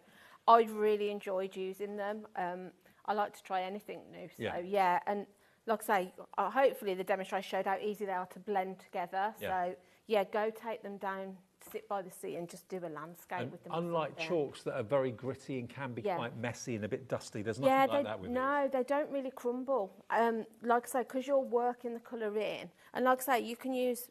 I've really enjoyed using them. I like to try anything new. So yeah, and like I say, hopefully the demonstration showed how easy they are to blend together. So yeah, go take them down, sit by the sea and just do a landscape with them. Unlike chalks that are very gritty and can be quite messy and a bit dusty, there's nothing like that with No, they don't really crumble. Like I say, because you're working the colour in, and like I say, you can use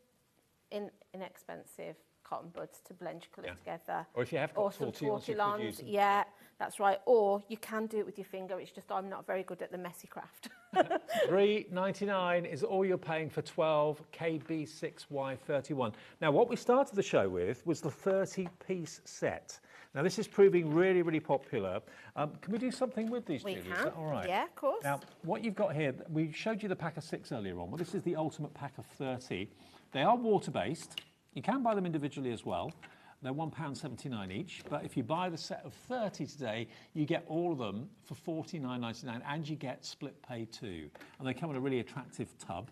inexpensive cotton buds to blend your colour together. Or if you have got tortillons, yeah, that's right. Or you can do it with your finger. It's just I'm not very good at the messy craft. $3.99 is all you're paying for 12 KB6Y31. Now, what we started the show with was the 30-piece set. Now, this is proving really, really popular. Can we do something with these, Julie? We can. Is that all right? Yeah, of course. Now, what you've got here, we showed you the pack of 6 earlier on. Well, this is the ultimate pack of 30. They are water-based. You can buy them individually as well. They're £1.79 each, but if you buy the set of 30 today, you get all of them for $49.99, and you get split pay too. And they come in a really attractive tub.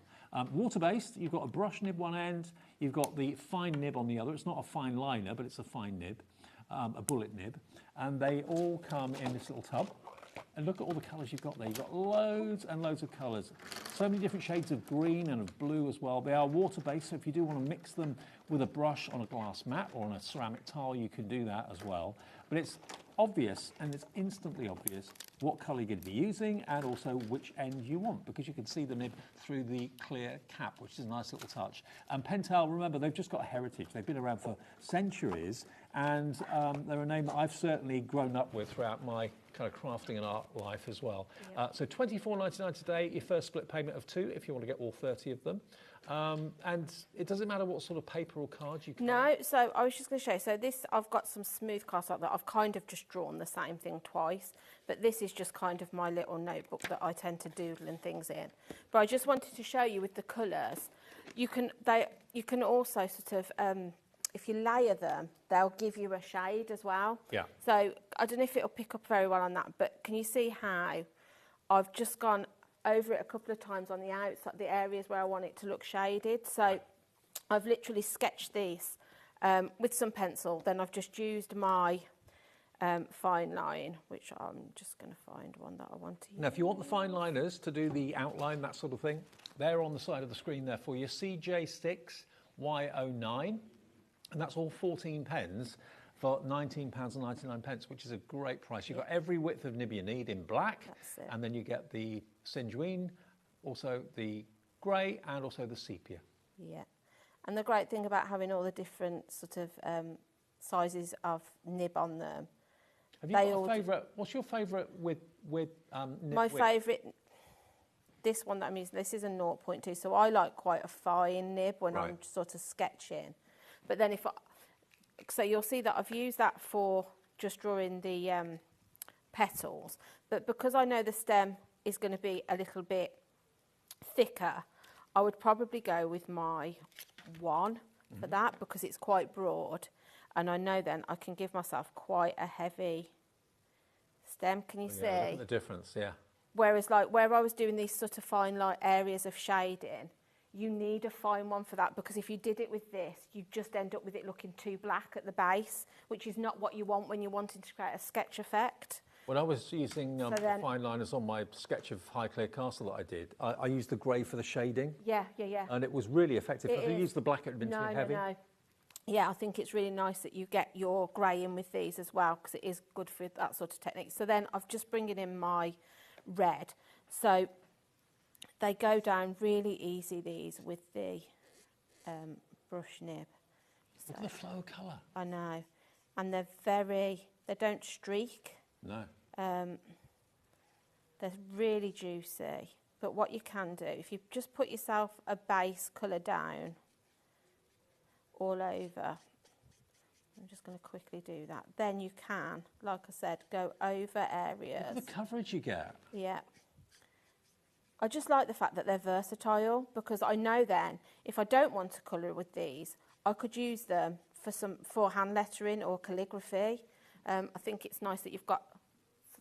Water-based, you've got a brush nib one end, you've got the fine nib on the other. It's not a fine liner, but it's a fine nib, a bullet nib. And they all come in this little tub. And look at all the colours you've got there. You've got loads and loads of colours. So many different shades of green and of blue as well. They are water-based, so if you do want to mix them with a brush on a glass mat or on a ceramic tile, you can do that as well. But it's obvious, and it's instantly obvious, what colour you're going to be using and also which end you want, because you can see the nib through the clear cap, which is a nice little touch. And Pentel, remember, they've just got a heritage. They've been around for centuries, and they're a name that I've certainly grown up with throughout my kind of crafting and art life as well. So $24.99 today, your first split payment of 2 if you want to get all 30 of them. And it doesn't matter what sort of paper or card you can. No, so I was just going to show you. So this, I've got some smooth cardstock that I've kind of just drawn the same thing twice, but this is just kind of my little notebook that I tend to doodle and things in. But I just wanted to show you with the colours, you can also sort of, if you layer them, they'll give you a shade as well. Yeah. So I don't know if it'll pick up very well on that, but can you see how I've just gone over it a couple of times on the outside, the areas where I want it to look shaded. So I've literally sketched this with some pencil. Then I've just used my fine line, which I'm just going to find one that I want to use. Now, if you want the fine liners to do the outline, that sort of thing, they're on the side of the screen there for you. CJ6 Y09, and that's all 14 pens for £19.99, which is a great price. You've got every width of nib you need in black, and then you get the Singeine, also the grey, and also the sepia. Yeah, and the great thing about having all the different sort of sizes of nib on them. Have you got a favourite? What's your favourite with nib? My favourite, this one that I'm using, this is a 0.2, so I like quite a fine nib when I'm sort of sketching. But then so you'll see that I've used that for just drawing the petals, but because I know the stem is going to be a little bit thicker, I would probably go with my one for that, because it's quite broad, and I know then I can give myself quite a heavy stem. Can you see? Look at the difference, yeah. Whereas like where I was doing these sort of fine light areas of shading, you need a fine one for that, because if you did it with this, you just end up with it looking too black at the base, which is not what you want when you're wanting to create a sketch effect. When I was using the fine liners on my sketch of Highclere Castle that I did, I used the grey for the shading. Yeah. And it was really effective. If I used the black, it would have been too heavy. No. Yeah, I think it's really nice that you get your grey in with these as well, because it is good for that sort of technique. So then I've just bringing in my red. So they go down really easy, these, with the brush nib. Look at the flow of colour. I know. And they don't streak. No. They're really juicy. But what you can do, if you just put yourself a base colour down all over, I'm just going to quickly do that. Then you can, like I said, go over areas. Look at the coverage you get. Yeah. I just like the fact that they're versatile, because I know then if I don't want to colour with these, I could use them for hand lettering or calligraphy. I think it's nice that you've got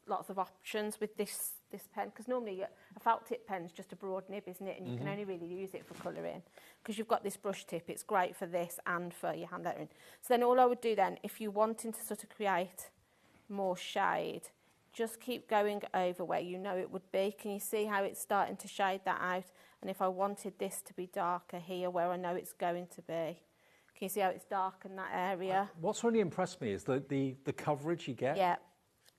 lots of options with this pen, because normally a felt tip pen's just a broad nib, isn't it? And you can only really use it for colouring. Because you've got this brush tip, it's great for this and for your hand lettering. So then all I would do then, if you're wanting to sort of create more shade, just keep going over where you know it would be. Can you see how it's starting to shade that out? And if I wanted this to be darker here where I know it's going to be, can you see how it's dark in that area? What's really impressed me is the coverage you get. Yeah.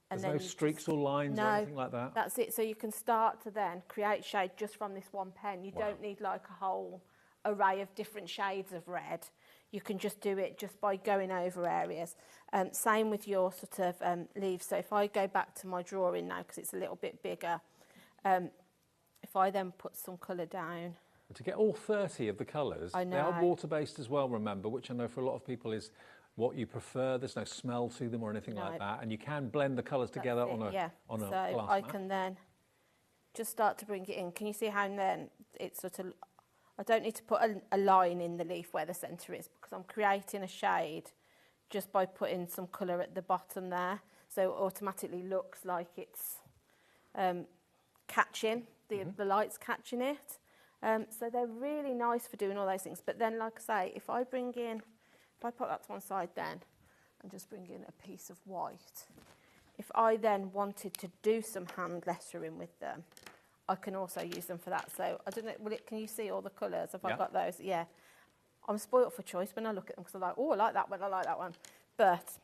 There's no streaks or lines or anything like that. That's it. So you can start to then create shade just from this one pen. You don't need like a whole array of different shades of red. You can just do it just by going over areas. Same with your sort of leaves. So if I go back to my drawing now, because it's a little bit bigger, if I then put some colour down. To get all 30 of the colours, they are water-based as well, remember, which I know for a lot of people is what you prefer. There's no smell to them or anything like that. And you can blend the colours together on a glass So I can then just start to bring it in. Can you see how then it's sort of... I don't need to put a line in the leaf where the centre is, because I'm creating a shade just by putting some colour at the bottom there. So it automatically looks like it's catching, the light's catching it. So they're really nice for doing all those things. But then, like I say, if I put that to one side then and just bring in a piece of white, if I then wanted to do some hand lettering with them, I can also use them for that. So I don't know, can you see all the colours? Have I got those? Yeah. I'm spoilt for choice when I look at them, because I'm like, oh, I like that one, I like that one. But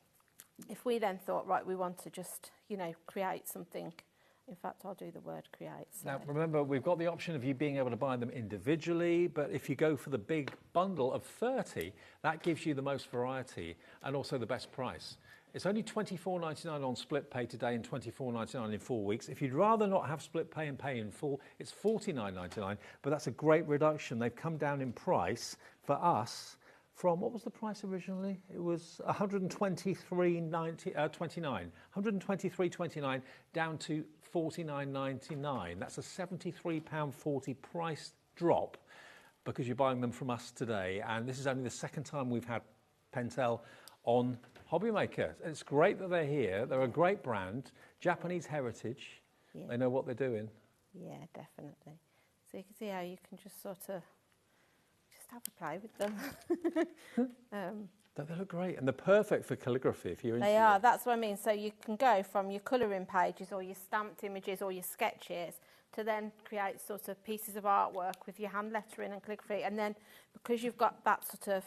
if we then thought, right, we want to just, you know, create something. In fact, I'll do the word create. So. Now, remember, we've got the option of you being able to buy them individually, but if you go for the big bundle of 30, that gives you the most variety and also the best price. It's only $24.99 on split pay today and $24.99 in 4 weeks. If you'd rather not have split pay and pay in full, it's $49.99, but that's a great reduction. They've come down in price for us from, what was the price originally? It was $123.29 down to $49.99. That's a £73.40 price drop because you're buying them from us today. And this is only the second time we've had Pentel on HobbyMaker. It's great that they're here. They're a great brand, Japanese heritage. Yeah. They know what they're doing. Yeah, definitely. So you can see how you can just sort of just have a play with them. They look great, and they're perfect for calligraphy if you're into They are, that's what I mean. So you can go from your colouring pages or your stamped images or your sketches to then create sort of pieces of artwork with your hand lettering and calligraphy. And then because you've got that sort of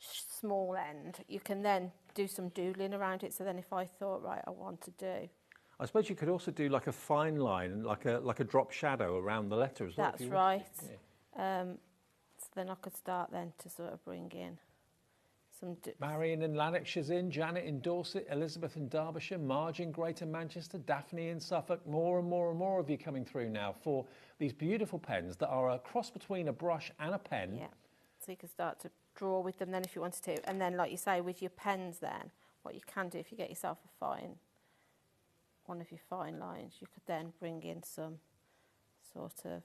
small end, you can then do some doodling around it. So then if I thought, right, I want to do... I suppose you could also do like a fine line, like a drop shadow around the letter as well. That's right. Yeah. So then I could start then to sort of bring in some... Marion in Lanarkshire's in, Janet in Dorset, Elizabeth in Derbyshire, Marge in Greater Manchester, Daphne in Suffolk. More and more and more of you coming through now for these beautiful pens that are a cross between a brush and a pen. Yeah, so you can start to draw with them then if you wanted to. And then, like you say, with your pens then, what you can do if you get yourself one of your fine lines, you could then bring in some sort of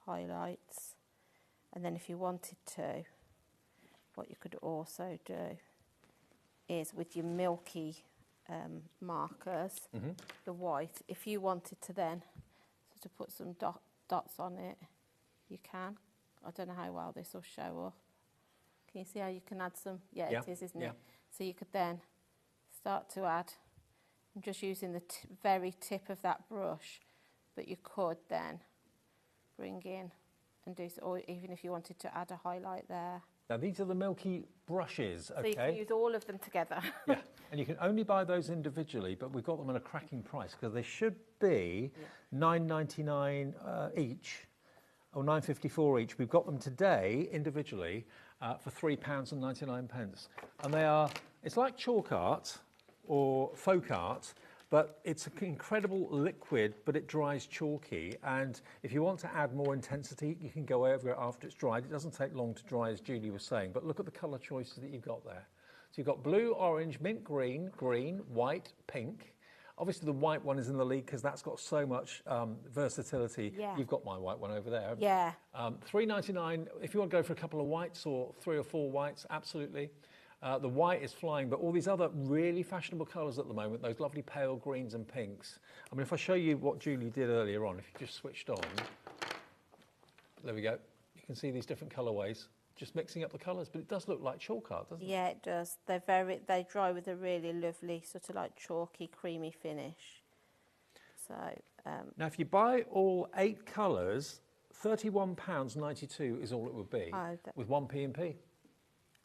highlights. And then if you wanted to, what you could also do is with your milky markers, the white, if you wanted to then sort of put some dots on it, you can. I don't know how well this will show up. Can you see how you can add some? Yeah, it is, isn't it? So you could then start to add, I'm just using the very tip of that brush, but you could then bring in and do, or even if you wanted to add a highlight there. Now these are the milky brushes, okay? So you can use all of them together. Yeah, and you can only buy those individually, but we've got them at a cracking price because they should be $9.99 each, or $9.54 each. We've got them today individually for £3.99, and they are. It's like chalk art or folk art, but it's an incredible liquid, but it dries chalky. And if you want to add more intensity, you can go over it after it's dried. It doesn't take long to dry, as Julie was saying, but look at the colour choices that you've got there. So you've got blue, orange, mint green, green, white, pink. Obviously the white one is in the lead because that's got so much versatility. Yeah. You've got my white one over there. Yeah. $3.99 if you want to go for a couple of whites or 3 or 4 whites, absolutely. The white is flying, but all these other really fashionable colours at the moment, those lovely pale greens and pinks. I mean, if I show you what Julie did earlier on, if you just switched on, there we go. You can see these different colourways, just mixing up the colours, but it does look like chalk art, doesn't it? Yeah, it does. They dry with a really lovely sort of like chalky, creamy finish. So now, if you buy all 8 colours, £31.92 is all it would be, with 1 P&P.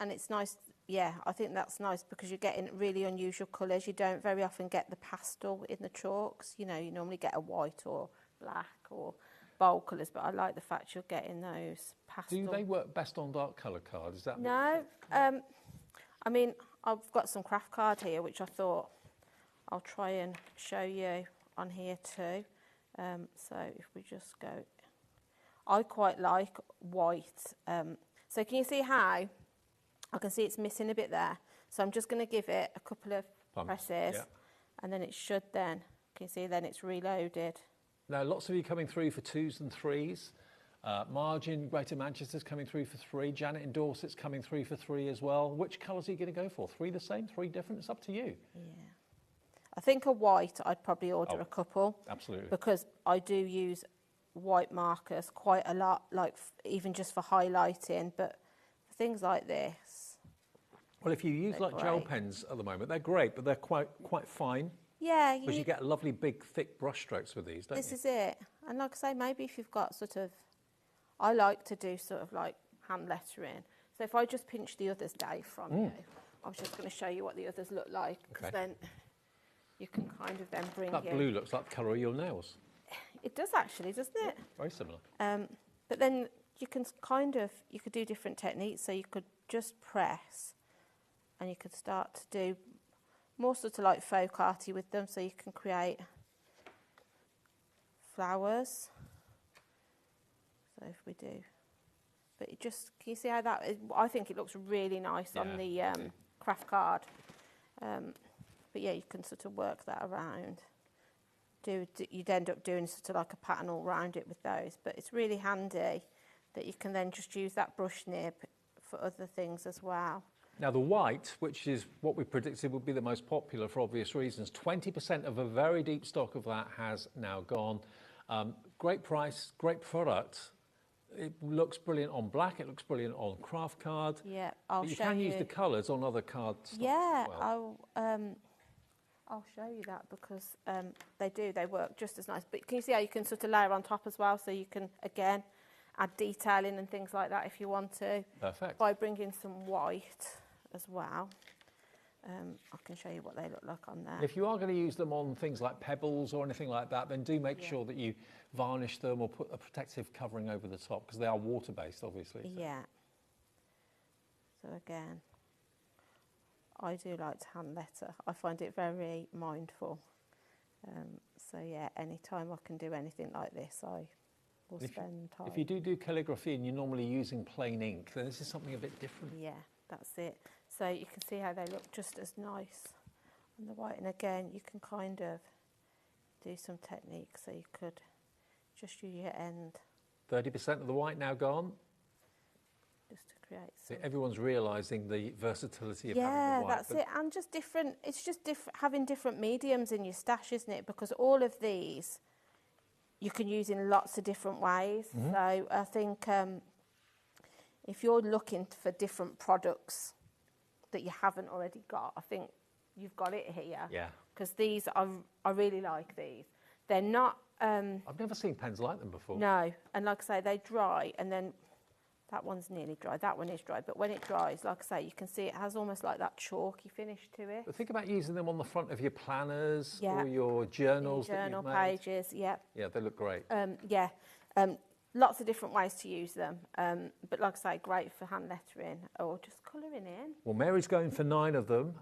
And it's nice. Yeah, I think that's nice because you're getting really unusual colours. You don't very often get the pastel in the chalks. You know, you normally get a white or black or bold colours, but I like the fact you're getting those pastel. Do they work best on dark colour cards? Is that No. I mean, I've got some craft card here, which I thought I'll try and show you on here too. So if we just go, I quite like white. So can you see how? I can see it's missing a bit there. So I'm just going to give it a couple of presses, and then it should then, can you see, then it's reloaded. Now, lots of you coming through for 2s and 3s. Margin, Greater Manchester's coming through for 3. Janet in Dorset's coming through for 3 as well. Which colours are you going to go for? 3 the same, 3 different? It's up to you. Yeah. I think a white, I'd probably order a couple. Absolutely. Because I do use white markers quite a lot, like even just for highlighting, but for things like this. Well, if you use like gel pens at the moment, they're great, but they're quite fine. Yeah. Because you get lovely big, thick brush strokes with these, don't you? This is it. And like I say, maybe if you've got sort of, I like to do sort of like hand lettering. So if I just pinch the others, Dave, from you, I was just going to show you what the others look like, because then you can kind of then bring that blue looks like the colour of your nails. It does actually, doesn't it? Very similar. But then you can kind of, you could do different techniques. So you could just press, and you could start to do more sort of like folk arty with them. So you can create flowers. So if we do, but it just, can you see how that is? I think it looks really nice on the craft card. But yeah, you can sort of work that around. You'd end up doing sort of like a pattern all around it with those. But it's really handy that you can then just use that brush nib for other things as well. Now the white, which is what we predicted would be the most popular for obvious reasons, 20% of a very deep stock of that has now gone. Great price, great product. It looks brilliant on black, it looks brilliant on craft card. Yeah, I'll show you. You can use the colours on other cards. Yeah, as well. I'll show you that because they work just as nice. But can you see how you can sort of layer on top as well? So you can, again, add detailing and things like that if you want to. Perfect. By bringing some white as well. I can show you what they look like on there. If you are going to use them on things like pebbles or anything like that, then do make sure that you varnish them or put a protective covering over the top, because they are water-based, obviously. So. Yeah. So again, I do like to hand letter. I find it very mindful. So yeah, anytime I can do anything like this, I will spend time. If you do calligraphy and you're normally using plain ink, then this is something a bit different. Yeah, that's it. So you can see how they look just as nice on the white. And again, you can kind of do some techniques. So you could just use your end. 30% of the white now gone. Just to create some. Everyone's realising the versatility of having the white. Yeah, that's it. And just different, it's just having different mediums in your stash, isn't it? Because all of these you can use in lots of different ways. Mm-hmm. So I think if you're looking for different products that you haven't already got, I think you've got it here. Yeah. Because these, I really like these. They're not... I've never seen pens like them before. No. And like I say, they dry, and then that one's nearly dry. That one is dry. But when it dries, like I say, you can see it has almost like that chalky finish to it. But think about using them on the front of your planners or your journals. Journal pages, yeah. Yeah, they look great. Lots of different ways to use them. But like I say, great for hand lettering or just colouring in. Well, Mary's going for 9 of them.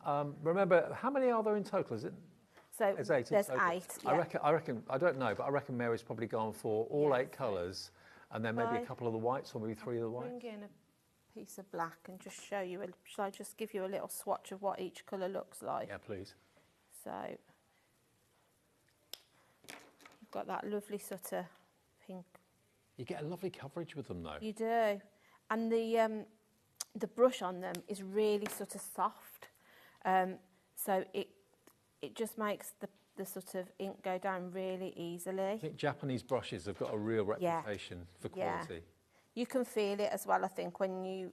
Remember, how many are there in total? Is it? So there's 8. There's 8. Yeah. I reckon. I don't know, but I reckon Mary's probably gone for all 8 colours, and then maybe a couple of the whites, or maybe 3 of the whites. Bring in a piece of black and just show you. Shall I just give you a little swatch of what each colour looks like? Yeah, please. So you've got that lovely sort of pink. You get a lovely coverage with them, though. You do, and the the brush on them is really sort of soft. So it just makes the sort of ink go down really easily. I think Japanese brushes have got a real reputation for quality. Yeah. You can feel it as well, I think, when you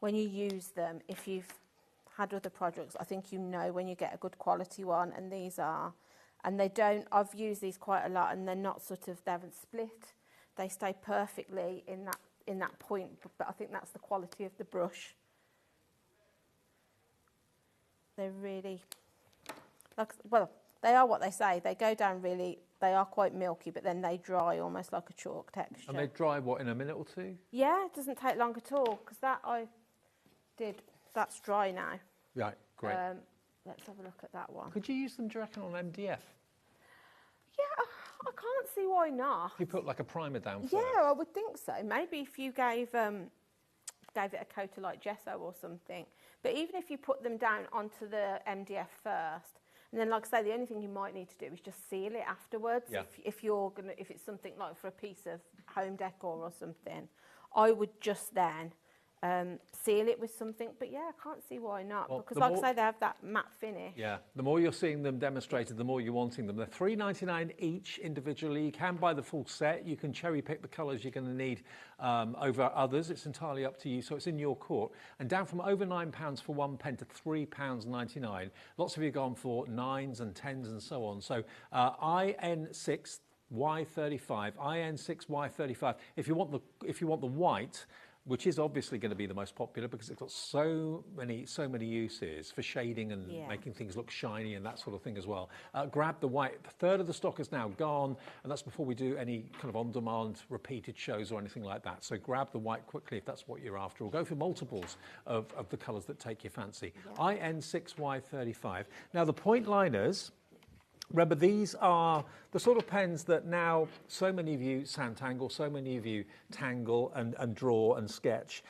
use them. If you've had other products, I think you know when you get a good quality one, and these are. And they don't, I've used these quite a lot, and they're not sort of, they haven't split. They stay perfectly in that point, but I think that's the quality of the brush. They're really, well, they are what they say. They go down really, they are quite milky, but then they dry almost like a chalk texture. And they dry, what, in a minute or two? Yeah, it doesn't take long at all, because that I did, that's dry now. Right, great. Let's have a look at that one. Could you use them, do you reckon, on MDF? Yeah, I can't see why not. If you put like a primer down first? Yeah, I would think so. Maybe if you gave it a coat of like gesso or something. But even if you put them down onto the MDF first, and then, like I say, the only thing you might need to do is just seal it afterwards. Yeah. If it's something like for a piece of home decor or something, I would just then seal it with something. But yeah, I can't see why not, well, because like I say, they have that matte finish. Yeah, the more you're seeing them demonstrated, the more you're wanting them. They're £3.99 each individually. You can buy the full set. You can cherry pick the colours you're going to need over others. It's entirely up to you, so it's in your court. And down from over £9 for one pen to £3.99. Lots of you have gone for 9s and 10s and so on. So IN6 Y35, IN6 Y35. If you want the white, which is obviously going to be the most popular because it's got so many uses for shading and making things look shiny and that sort of thing as well. Grab the white. A third of the stock is now gone, and that's before we do any kind of on-demand repeated shows or anything like that. So grab the white quickly if that's what you're after, or go for multiples of the colours that take your fancy. IN6Y35. Now the point liners, remember, these are the sort of pens that now so many of you sand-tangle, so many of you tangle and draw and sketch.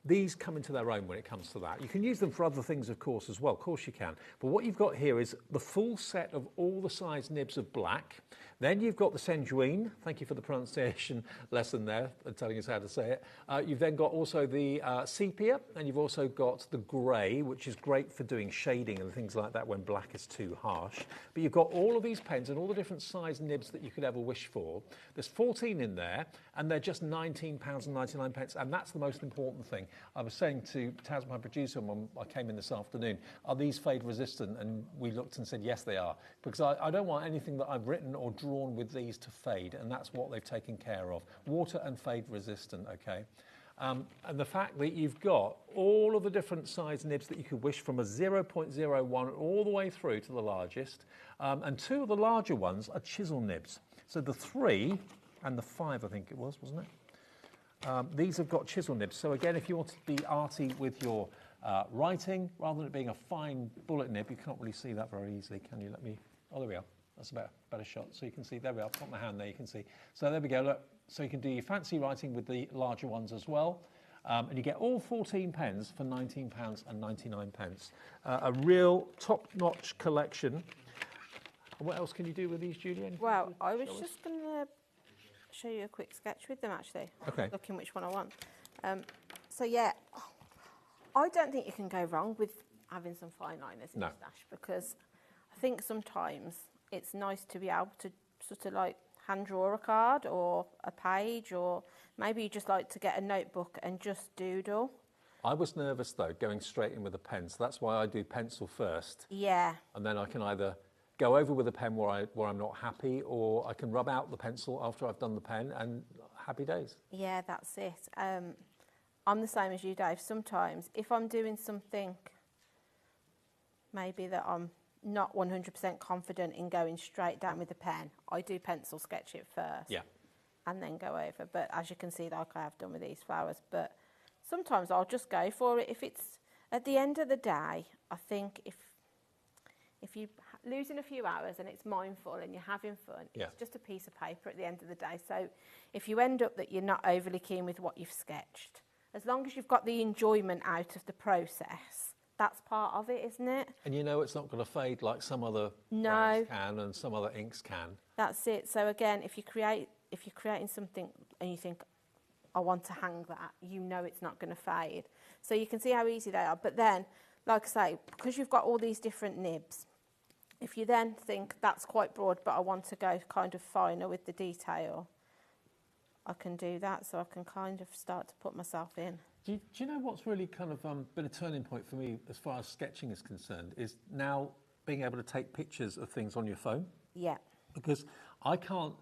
These come into their own when it comes to that. You can use them for other things, of course, as well. Of course you can. But what you've got here is the full set of all the size nibs of black. Then you've got the Sanguine. Thank you for the pronunciation lesson there, and telling us how to say it. You've then got also the sepia, and you've also got the grey, which is great for doing shading and things like that when black is too harsh. But you've got all of these pens and all the different size nibs that you could ever wish for. There's 14 in there, and they're just £19.99, and that's the most important thing. I was saying to Taz, my producer, when I came in this afternoon, are these fade resistant? And we looked and said, yes, they are. Because I don't want anything that I've written or drawn with these to fade, and that's what they've taken care of. Water and fade resistant, okay? And the fact that you've got all of the different size nibs that you could wish, from a 0.01 all the way through to the largest, and two of the larger ones are chisel nibs. So the 3 and the 5, I think it was, wasn't it? These have got chisel nibs. So again, if you want to be arty with your writing, rather than it being a fine bullet nib, you can't really see that very easily, can you? Let me, oh, there we are. That's a better shot. So you can see, there we are, I've got my hand there, you can see. So there we go, look. So you can do your fancy writing with the larger ones as well. And you get all 14 pens for £19.99. A real top-notch collection. What else can you do with these, Julie? Well, I was just going to show you a quick sketch with them, actually. Okay. Looking which one I want. So yeah, I don't think you can go wrong with having some fine liners in your stash, because I think sometimes it's nice to be able to sort of like hand draw a card or a page, or maybe you just like to get a notebook and just doodle. I was nervous though, going straight in with a pen, so that's why I do pencil first. Yeah. And then I can either go over with a pen where I'm not happy, or I can rub out the pencil after I've done the pen, and happy days. Yeah, that's it. I'm the same as you, Dave. Sometimes if I'm doing something maybe that I'm not 100% confident in going straight down with a pen, I do pencil sketch it first. Yeah. And then go over. But as you can see, like I have done with these flowers. But sometimes I'll just go for it. If it's at the end of the day, I think if you're losing a few hours and it's mindful and you're having fun, it's just a piece of paper at the end of the day. So if you end up that you're not overly keen with what you've sketched, as long as you've got the enjoyment out of the process, that's part of it, isn't it? And you know it's not going to fade like some other brands can and some other inks can. That's it. So again, if you're creating something and you think, I want to hang that, you know it's not going to fade. So you can see how easy they are. But then, like I say, because you've got all these different nibs, if you then think that's quite broad, but I want to go kind of finer with the detail, I can do that. So I can kind of start to put myself in. Do you know what's really kind of been a turning point for me as far as sketching is concerned is now being able to take pictures of things on your phone? Yeah. Because I can't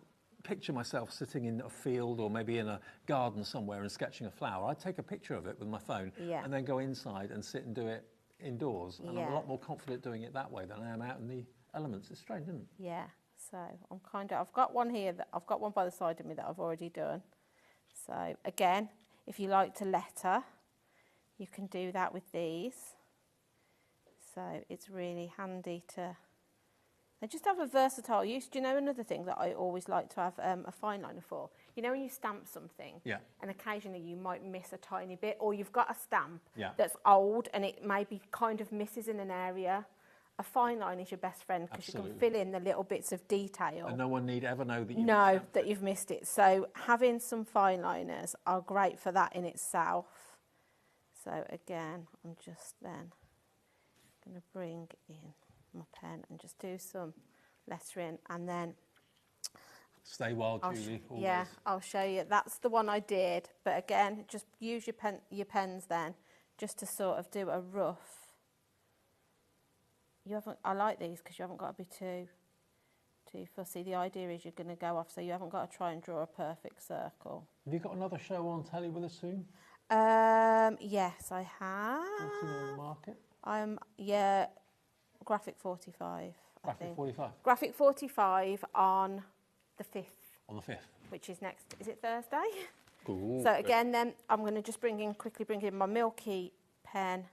picture myself sitting in a field or maybe in a garden somewhere and sketching a flower. I take a picture of it with my phone and then go inside and sit and do it indoors. And I'm a lot more confident doing it that way than I am out in the elements. It's strange, isn't it? Yeah. So I've got one here I've got one by the side of me that I've already done. So again, if you like to letter, you can do that with these. So it's really handy to... They just have a versatile use. Do you know another thing that I always like to have a fine liner for? You know when you stamp something and occasionally you might miss a tiny bit, or you've got a stamp that's old and it maybe kind of misses in an area. A fine line is your best friend because you can fill in the little bits of detail. And no one need ever know that you've missed it. So having some fine liners are great for that in itself. So again, I'm just then going to bring in my pen and just do some lettering, and then stay wild, Julie. Always. Yeah, I'll show you. That's the one I did, but again, just use your pens then, just to sort of do a rough. I like these because you haven't got to be too fussy. The idea is you're going to go off, so you haven't got to try and draw a perfect circle. Have you got another show on telly with us soon? Yes, I have. Anything on the market? Graphic 45. Graphic 45. Graphic 45 on the 5th. On the 5th. Which is next. Is it Thursday? Cool. So again, then I'm going to just quickly bring in my Milky pen,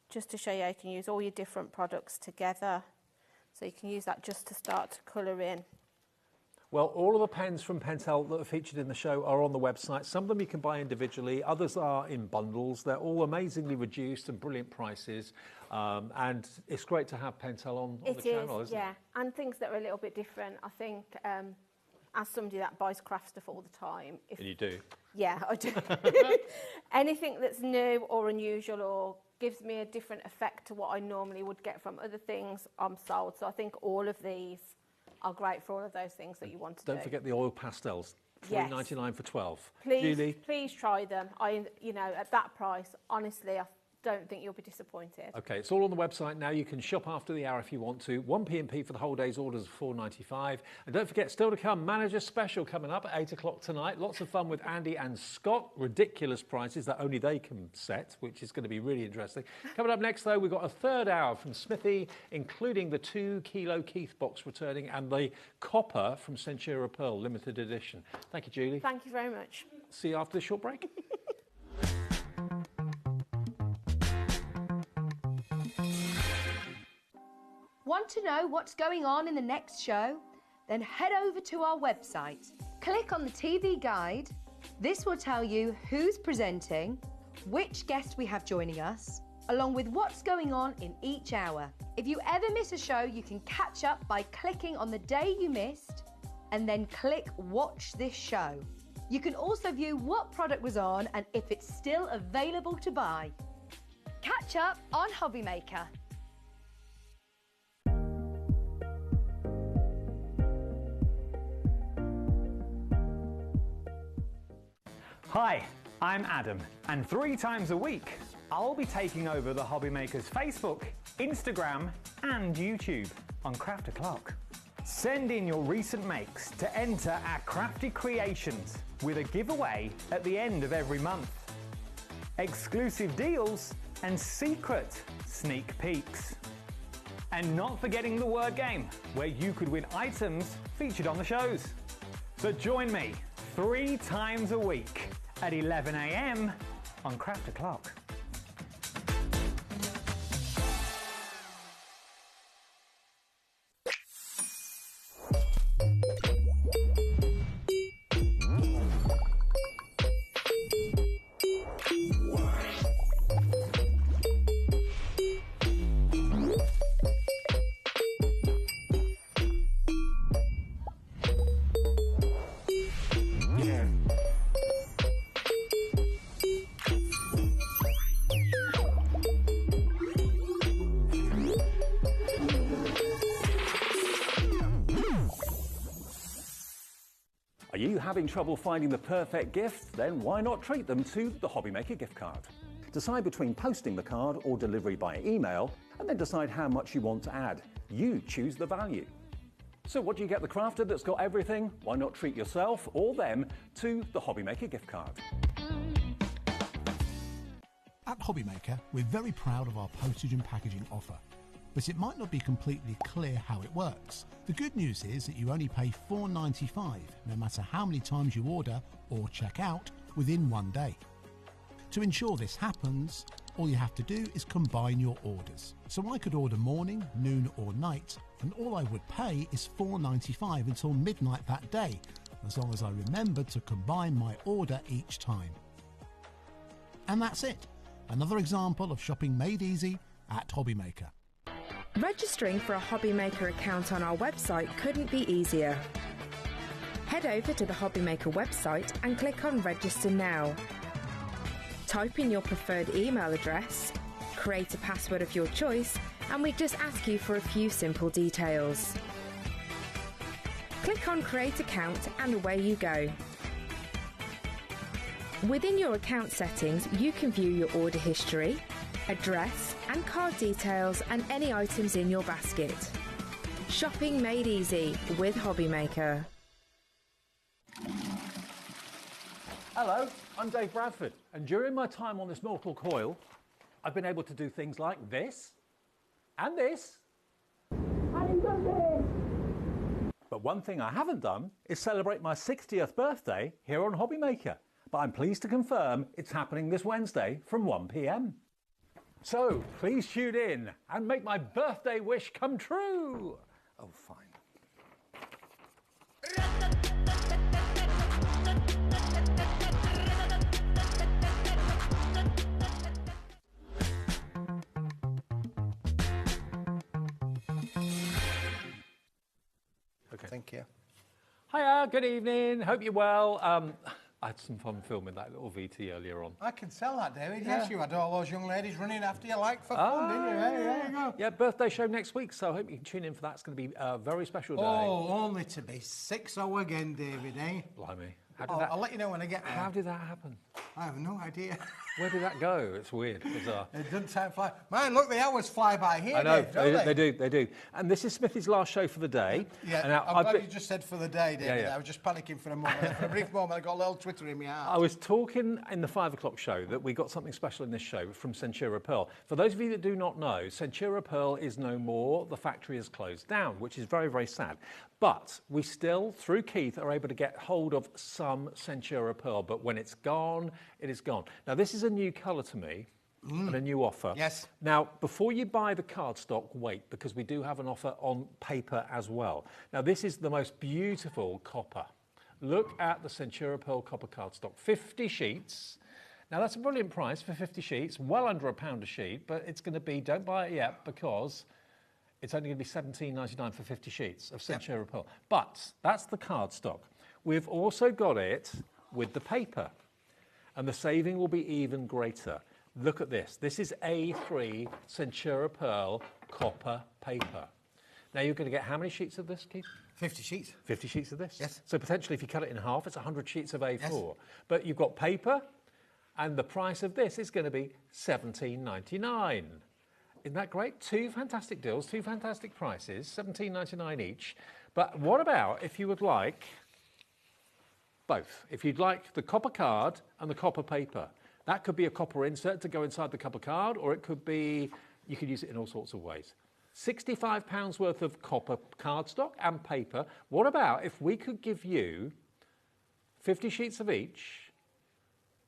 just to show you how you can use all your different products together. So you can use that just to start to colour in. Well, all of the pens from Pentel that are featured in the show are on the website. Some of them you can buy individually, others are in bundles. They're all amazingly reduced and brilliant prices. And it's great to have Pentel on the channel, isn't it? Yeah, and things that are a little bit different. I think as somebody that buys craft stuff all the time... And you do? Yeah, I do. Anything that's new or unusual or gives me a different effect to what I normally would get from other things, I'm sold. So I think all of these are great for all of those things that you want to do. Don't forget the oil pastels, $3.99 for 12. Please, please try them. At that price, honestly, I don't think you'll be disappointed. Okay, it's all on the website now. You can shop after the hour if you want to. 1 P&P for the whole day's orders of $4.95. And don't forget, still to come, Manager Special coming up at 8 o'clock tonight. Lots of fun with Andy and Scott. Ridiculous prices that only they can set, which is going to be really interesting. Coming up next, though, we've got a third hour from Smithy, including the 2 kilo Keith box returning and the copper from Centura Pearl limited edition. Thank you, Julie. Thank you very much. See you after the short break. Want to know what's going on in the next show? Then head over to our website. Click on the TV guide. This will tell you who's presenting, which guest we have joining us, along with what's going on in each hour. If you ever miss a show, you can catch up by clicking on the day you missed and then click Watch This Show. You can also view what product was on and if it's still available to buy. Catch up on HobbyMaker. Hi, I'm Adam, and 3 times a week, I'll be taking over the HobbyMaker's Facebook, Instagram, and YouTube on Craft O'Clock. Send in your recent makes to enter our crafty creations with a giveaway at the end of every month. Exclusive deals and secret sneak peeks. And not forgetting the word game, where you could win items featured on the shows. So join me 3 times a week at 11 a.m. on Craft O'Clock. having trouble finding the perfect gift? Then why not treat them to the HobbyMaker gift card? Decide between posting the card or delivery by email, and then decide how much you want to add. You choose the value. So what do you get the crafter that's got everything? Why not treat yourself or them to the HobbyMaker gift card? At HobbyMaker, we're very proud of our postage and packaging offer, but it might not be completely clear how it works. The good news is that you only pay $4.95 no matter how many times you order or check out within 1 day. To ensure this happens, all you have to do is combine your orders. So I could order morning, noon or night, and all I would pay is $4.95 until midnight that day, as long as I remembered to combine my order each time. And that's it. Another example of shopping made easy at HobbyMaker. Registering for a HobbyMaker account on our website couldn't be easier. Head over to the HobbyMaker website and click on Register Now. Type in your preferred email address, create a password of your choice, and we just ask you for a few simple details. Click on Create Account and away you go. Within your account settings, you can view your order history, address and card details and any items in your basket. Shopping made easy with HobbyMaker. Hello, I'm Dave Bradford, and during my time on this mortal coil, I've been able to do things like this, and this. But one thing I haven't done is celebrate my 60th birthday here on HobbyMaker. But I'm pleased to confirm it's happening this Wednesday from 1 p.m. So please tune in and make my birthday wish come true. Oh, fine. Okay. Thank you. Hiya, good evening. Hope you're well. I had some fun filming that little VT earlier on. I can tell that, David. Yes, you had all those young ladies running after you like for fun, didn't you? There you go. Yeah, birthday show next week, so I hope you can tune in for that. It's going to be a very special day. Oh, only to be 6-0 again, David, eh? Blimey. I'll let you know when I get there. How did that happen? I have no idea. Where did that go? It's weird, bizarre. It doesn't time fly. Man, look, the hours fly by here, I know, Dave, they do. And this is Smithy's last show for the day. Yeah, and now, I'm glad you just said for the day, David. Yeah. I was just panicking for a moment. For a brief moment, I got a little Twitter in my heart. I was talking in the 5 o'clock show that we got something special in this show from Centura Pearl. For those of you that do not know, Centura Pearl is no more. The factory is closed down, which is very, very sad. But we still, through Keith, are able to get hold of some Centura Pearl. But when it's gone, it is gone. Now, this is a new colour to me. And a new offer. Yes. Now, before you buy the cardstock, wait, because we do have an offer on paper as well. Now, this is the most beautiful copper. Look at the Centura Pearl copper cardstock. 50 sheets. Now, that's a brilliant price for 50 sheets, well under £1 a sheet, but it's going to be, don't buy it yet, because it's only going to be $17.99 for 50 sheets of Centura Pearl. But that's the cardstock. We've also got it with the paper, and the saving will be even greater. Look at this. This is A3 Centura Pearl copper paper. Now, you're going to get how many sheets of this, Keith? 50 sheets. 50 sheets of this? Yes. So potentially, if you cut it in half, it's 100 sheets of A4. Yes. But you've got paper, and the price of this is going to be $17.99. Isn't that great? Two fantastic deals, two fantastic prices, $17.99 each. But what about if you would like both? If you'd like the copper card and the copper paper. That could be a copper insert to go inside the copper card, or it could be, you could use it in all sorts of ways. £65 worth of copper cardstock and paper. What about if we could give you 50 sheets of each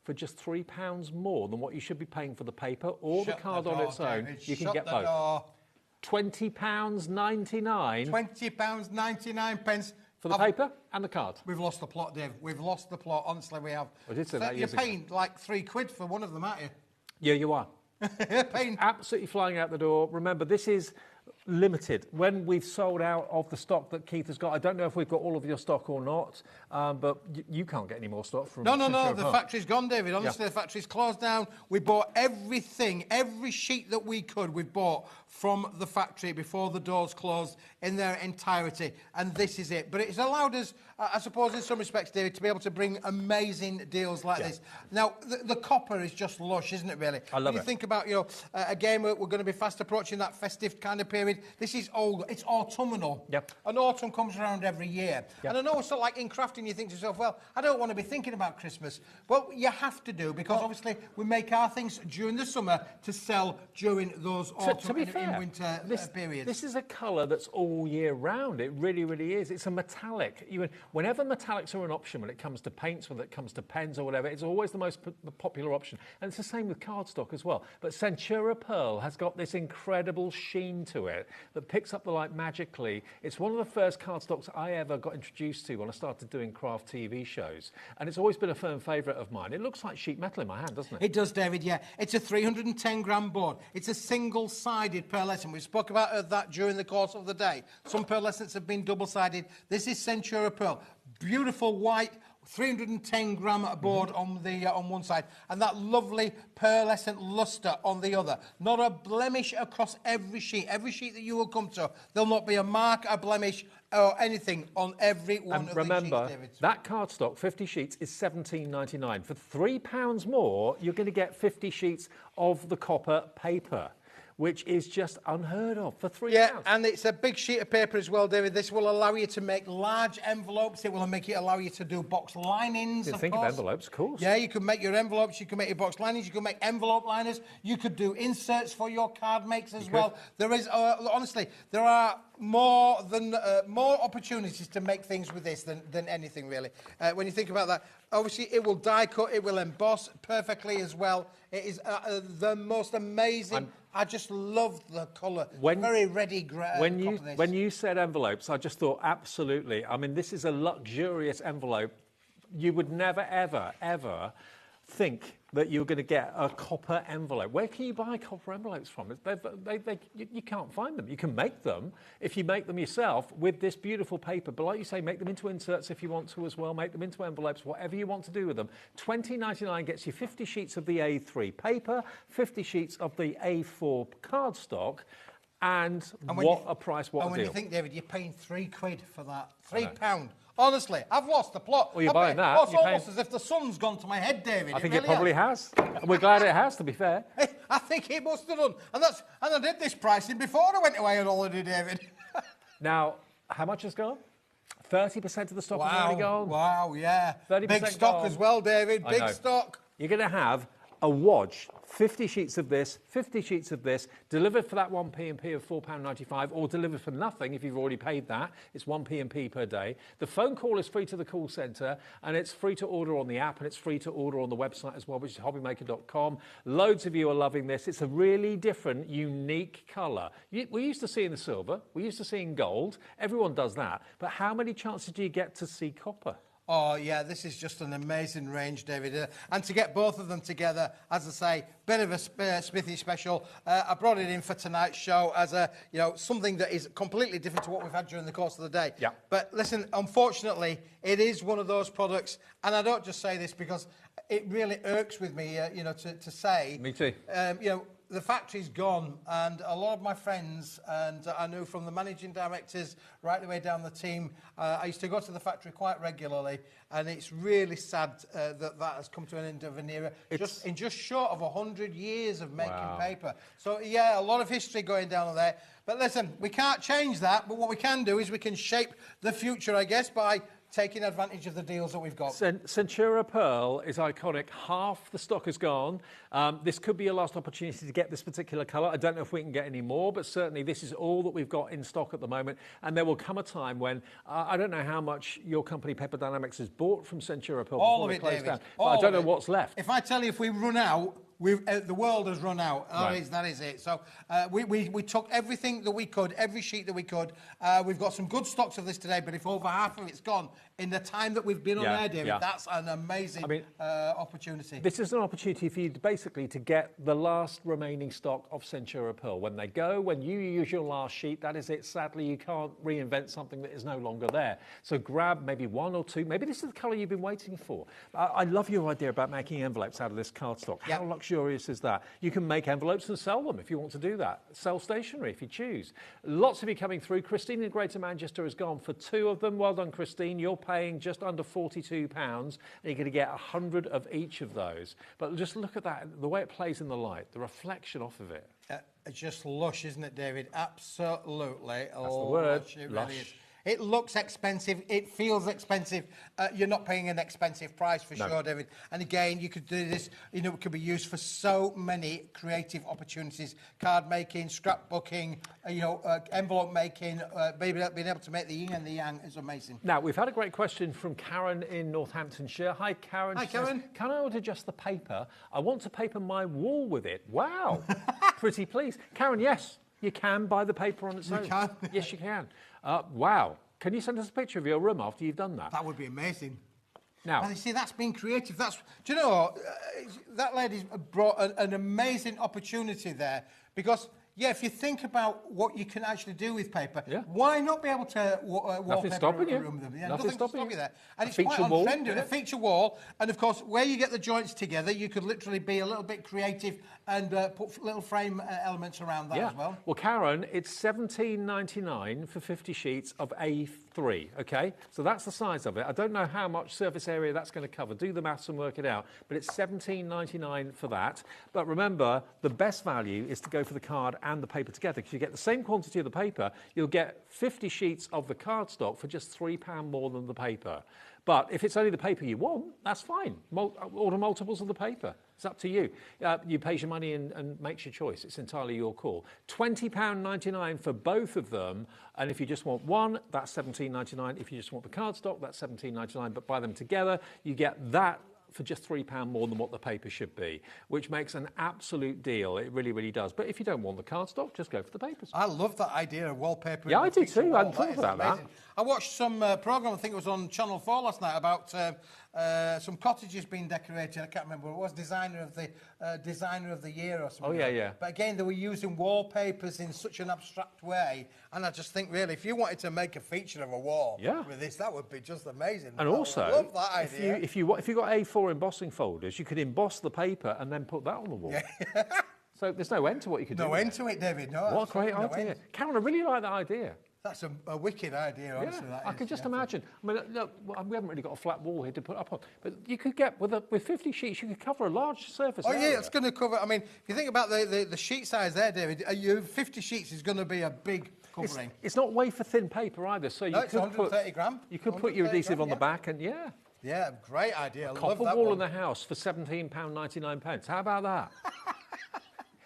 for just £3 more than what you should be paying for the paper or the card on its own? You can get both. £20.99. £20.99 for the paper and the card. We've lost the plot, Dave. We've lost the plot. Honestly, we have. I did say that You're paying like £3 for one of them, aren't you? Yeah, you are. Paying. Absolutely flying out the door. Remember, this is limited. When we've sold out of the stock that Keith has got, I don't know if we've got all of your stock or not, but you can't get any more stock from No, the factory's gone, David. Honestly, Yeah. the factory's closed down. We bought everything, every sheet that we could, we've bought from the factory before the doors closed in their entirety, and this is it. But it's allowed us, I suppose, in some respects, David, to be able to bring amazing deals like this. Now, the copper is just lush, isn't it, really? I love when you it. think about, you know, again, we're going to be fast approaching that festive kind of period. This is old, it's autumnal. Yep. And autumn comes around every year. Yep. And I know it's sort of like in crafting, you think to yourself, well, I don't want to be thinking about Christmas. Well, you have to do, because obviously we make our things during the summer to sell during those autumn To be fair, and winter periods. This is a colour that's all year round. It really, really is. It's a metallic. Whenever metallics are an option when it comes to paints, when it comes to pens or whatever, it's always the most popular option. And it's the same with cardstock as well. But Centura Pearl has got this incredible sheen to it that picks up the light magically. It's one of the first cardstocks I ever got introduced to when I started doing craft TV shows. And it's always been a firm favourite of mine. It looks like sheet metal in my hand, doesn't it? It does, David, yeah. It's a 310-gram board. It's a single-sided pearlescent. We spoke about that during the course of the day. Some pearlescents have been double-sided. This is Centura Pearl. Beautiful white, 310-gram board on one side, and that lovely pearlescent lustre on the other. Not a blemish across every sheet. Every sheet that you will come to, there'll not be a mark, a blemish, or anything on every one of remember, these sheets, David. that cardstock, 50 sheets, is £17.99. For £3 more, you're going to get 50 sheets of the copper paper, which is just unheard of for £3. Yeah, and it's a big sheet of paper as well, David. This will allow you to make large envelopes. It will allow you to do box linings, You think of envelopes, of course. Yeah, you can make your envelopes, you can make your box linings, you can make envelope liners, you could do inserts for your card makes as well. There is, honestly, there are more opportunities to make things with this than anything, really. When you think about that, obviously, it will die cut, it will emboss perfectly as well. It is the most amazing. I just love the colour. Very ready. When you said envelopes, I just thought absolutely. I mean, this is a luxurious envelope. You would never, ever, ever think that you're going to get a copper envelope. Where can you buy copper envelopes from? You can't find them. You can make them if you make them yourself with this beautiful paper. But like you say, make them into inserts if you want to as well. Make them into envelopes, whatever you want to do with them. $20.99 gets you 50 sheets of the A3 paper, 50 sheets of the A4 cardstock, and what a price, what a deal. And when you think, David, you're paying £3 for that. £3. Honestly, I've lost the plot. Well, you're buying that. It's almost as if the sun's gone to my head, David. I think it probably has. And we're glad it has, to be fair. I think it must have done. And I did this pricing before I went away on holiday, David. Now, how much has gone? 30% of the stock has already gone. Wow, yeah. 30% Big stock gone. as well, David. Big know. stock. You're going to have a wodge, 50 sheets of this, 50 sheets of this, delivered for that 1p&p of £4.95, or delivered for nothing if you've already paid that. It's 1p&p per day. The phone call is free to the call centre, and it's free to order on the app, and it's free to order on the website as well, which is hobbymaker.com. Loads of you are loving this. It's a really different, unique colour. We're used to seeing the silver. We're used to seeing gold. Everyone does that. But how many chances do you get to see copper? Oh, yeah, this is just an amazing range, David. And to get both of them together, as I say, bit of a Smithy special. I brought it in for tonight's show as something that is completely different to what we've had during the course of the day. Yeah. But listen, unfortunately, it is one of those products, and I don't just say this because it really irks with me, to say. Me too. The factory's gone, and a lot of my friends, and I knew from the managing directors right the way down the team, I used to go to the factory quite regularly, and it's really sad that has come to an end of an era, just short of 100 years of making paper. So, yeah, a lot of history going down there. But listen, we can't change that, but what we can do is we can shape the future, I guess, by taking advantage of the deals that we've got. Centura Pearl is iconic. Half the stock is gone. This could be your last opportunity to get this particular colour. I don't know if we can get any more, but certainly this is all that we've got in stock at the moment. And there will come a time when, I don't know how much your company, Paper Dynamics, has bought from Centura Pearl All before of they it, close David. down. But I don't know what's left. If I tell you if we run out, the world has run out. That is it. So we took everything that we could, every sheet that we could. We've got some good stocks of this today, but if over half of it's gone, in the time that we've been on air, David. Yeah. That's an amazing opportunity. This is an opportunity for you basically to get the last remaining stock of Centura Pearl. When you use your last sheet, that is it. Sadly, you can't reinvent something that is no longer there. So grab maybe one or two. Maybe this is the colour you've been waiting for. I love your idea about making envelopes out of this cardstock. How luxurious is that? You can make envelopes and sell them if you want to do that. Sell stationery if you choose. Lots of you coming through. Christine in Greater Manchester has gone for 2 of them. Well done, Christine. You're paying just under £42, and you're going to get 100 of each of those. But just look at that, the way it plays in the light, the reflection off of it. It's just lush, isn't it, David? Absolutely. That's the word, It lush. really is. It looks expensive. It feels expensive. You're not paying an expensive price for sure, David. And again, you could do this. It could be used for so many creative opportunities: card making, scrapbooking, envelope making. Being able to make the yin and the yang is amazing. Now, we've had a great question from Karen in Northamptonshire. Hi, Karen. Hi, Karen. Says, can I order just the paper? I want to paper my wall with it. Wow. Pretty please. Karen, yes, you can buy the paper on its own. You can? Yes, you can. Wow. Can you send us a picture of your room after you've done that? That would be amazing. Now, and you see, that's being creative. Do you know what? That lady's brought an amazing opportunity there, because if you think about what you can actually do with paper, why not be able to wallpaper stopping a you. room with them? Nothing stopping you there. And it's feature quite on wall, trend, a feature wall. And of course, where you get the joints together, you could literally be a little bit creative and put little frame elements around that as well. Well, Karen, it's $17.99 for 50 sheets of A3, okay? So that's the size of it. I don't know how much surface area that's going to cover. Do the maths and work it out. But it's $17.99 for that. But remember, the best value is to go for the card and the paper together, because you get the same quantity of the paper. You'll get 50 sheets of the cardstock for just £3 more than the paper. But if it's only the paper you want, that's fine. Order multiples of the paper. It's up to you. You pay your money and makes your choice. It's entirely your call. £20.99 for both of them. And if you just want one, that's $17.99. If you just want the cardstock, that's $17.99. But buy them together, you get that for just £3 more than what the paper should be, which makes an absolute deal. It really, really does. But if you don't want the cardstock, just go for the papers. I love that idea of wallpaper. Yeah, I do too. I hadn't thought about that. I watched some programme, I think it was on Channel 4 last night, about some cottages being decorated. I can't remember. It was designer of the year or something. Oh, yeah. But again, they were using wallpapers in such an abstract way. And I just think, really, if you wanted to make a feature of a wall with this, that would be just amazing. And also, I love that idea. if you got A4 embossing folders, you could emboss the paper and then put that on the wall. Yeah. So there's no end to what you could do. No end to it, David. No. What a great idea. Karen, I really like that idea. That's a wicked idea, honestly. Yeah, I could just imagine. I mean, look, we haven't really got a flat wall here to put up on, but you could get, with 50 sheets, you could cover a large surface area. Yeah, it's going to cover, I mean, if you think about the sheet size there, David, 50 sheets is going to be a big covering. It's not wafer-thin paper either, so you could 130 gram. You could put your adhesive on the back and, Yeah, great idea. I love copper that wall one. in the house for £17.99. How about that?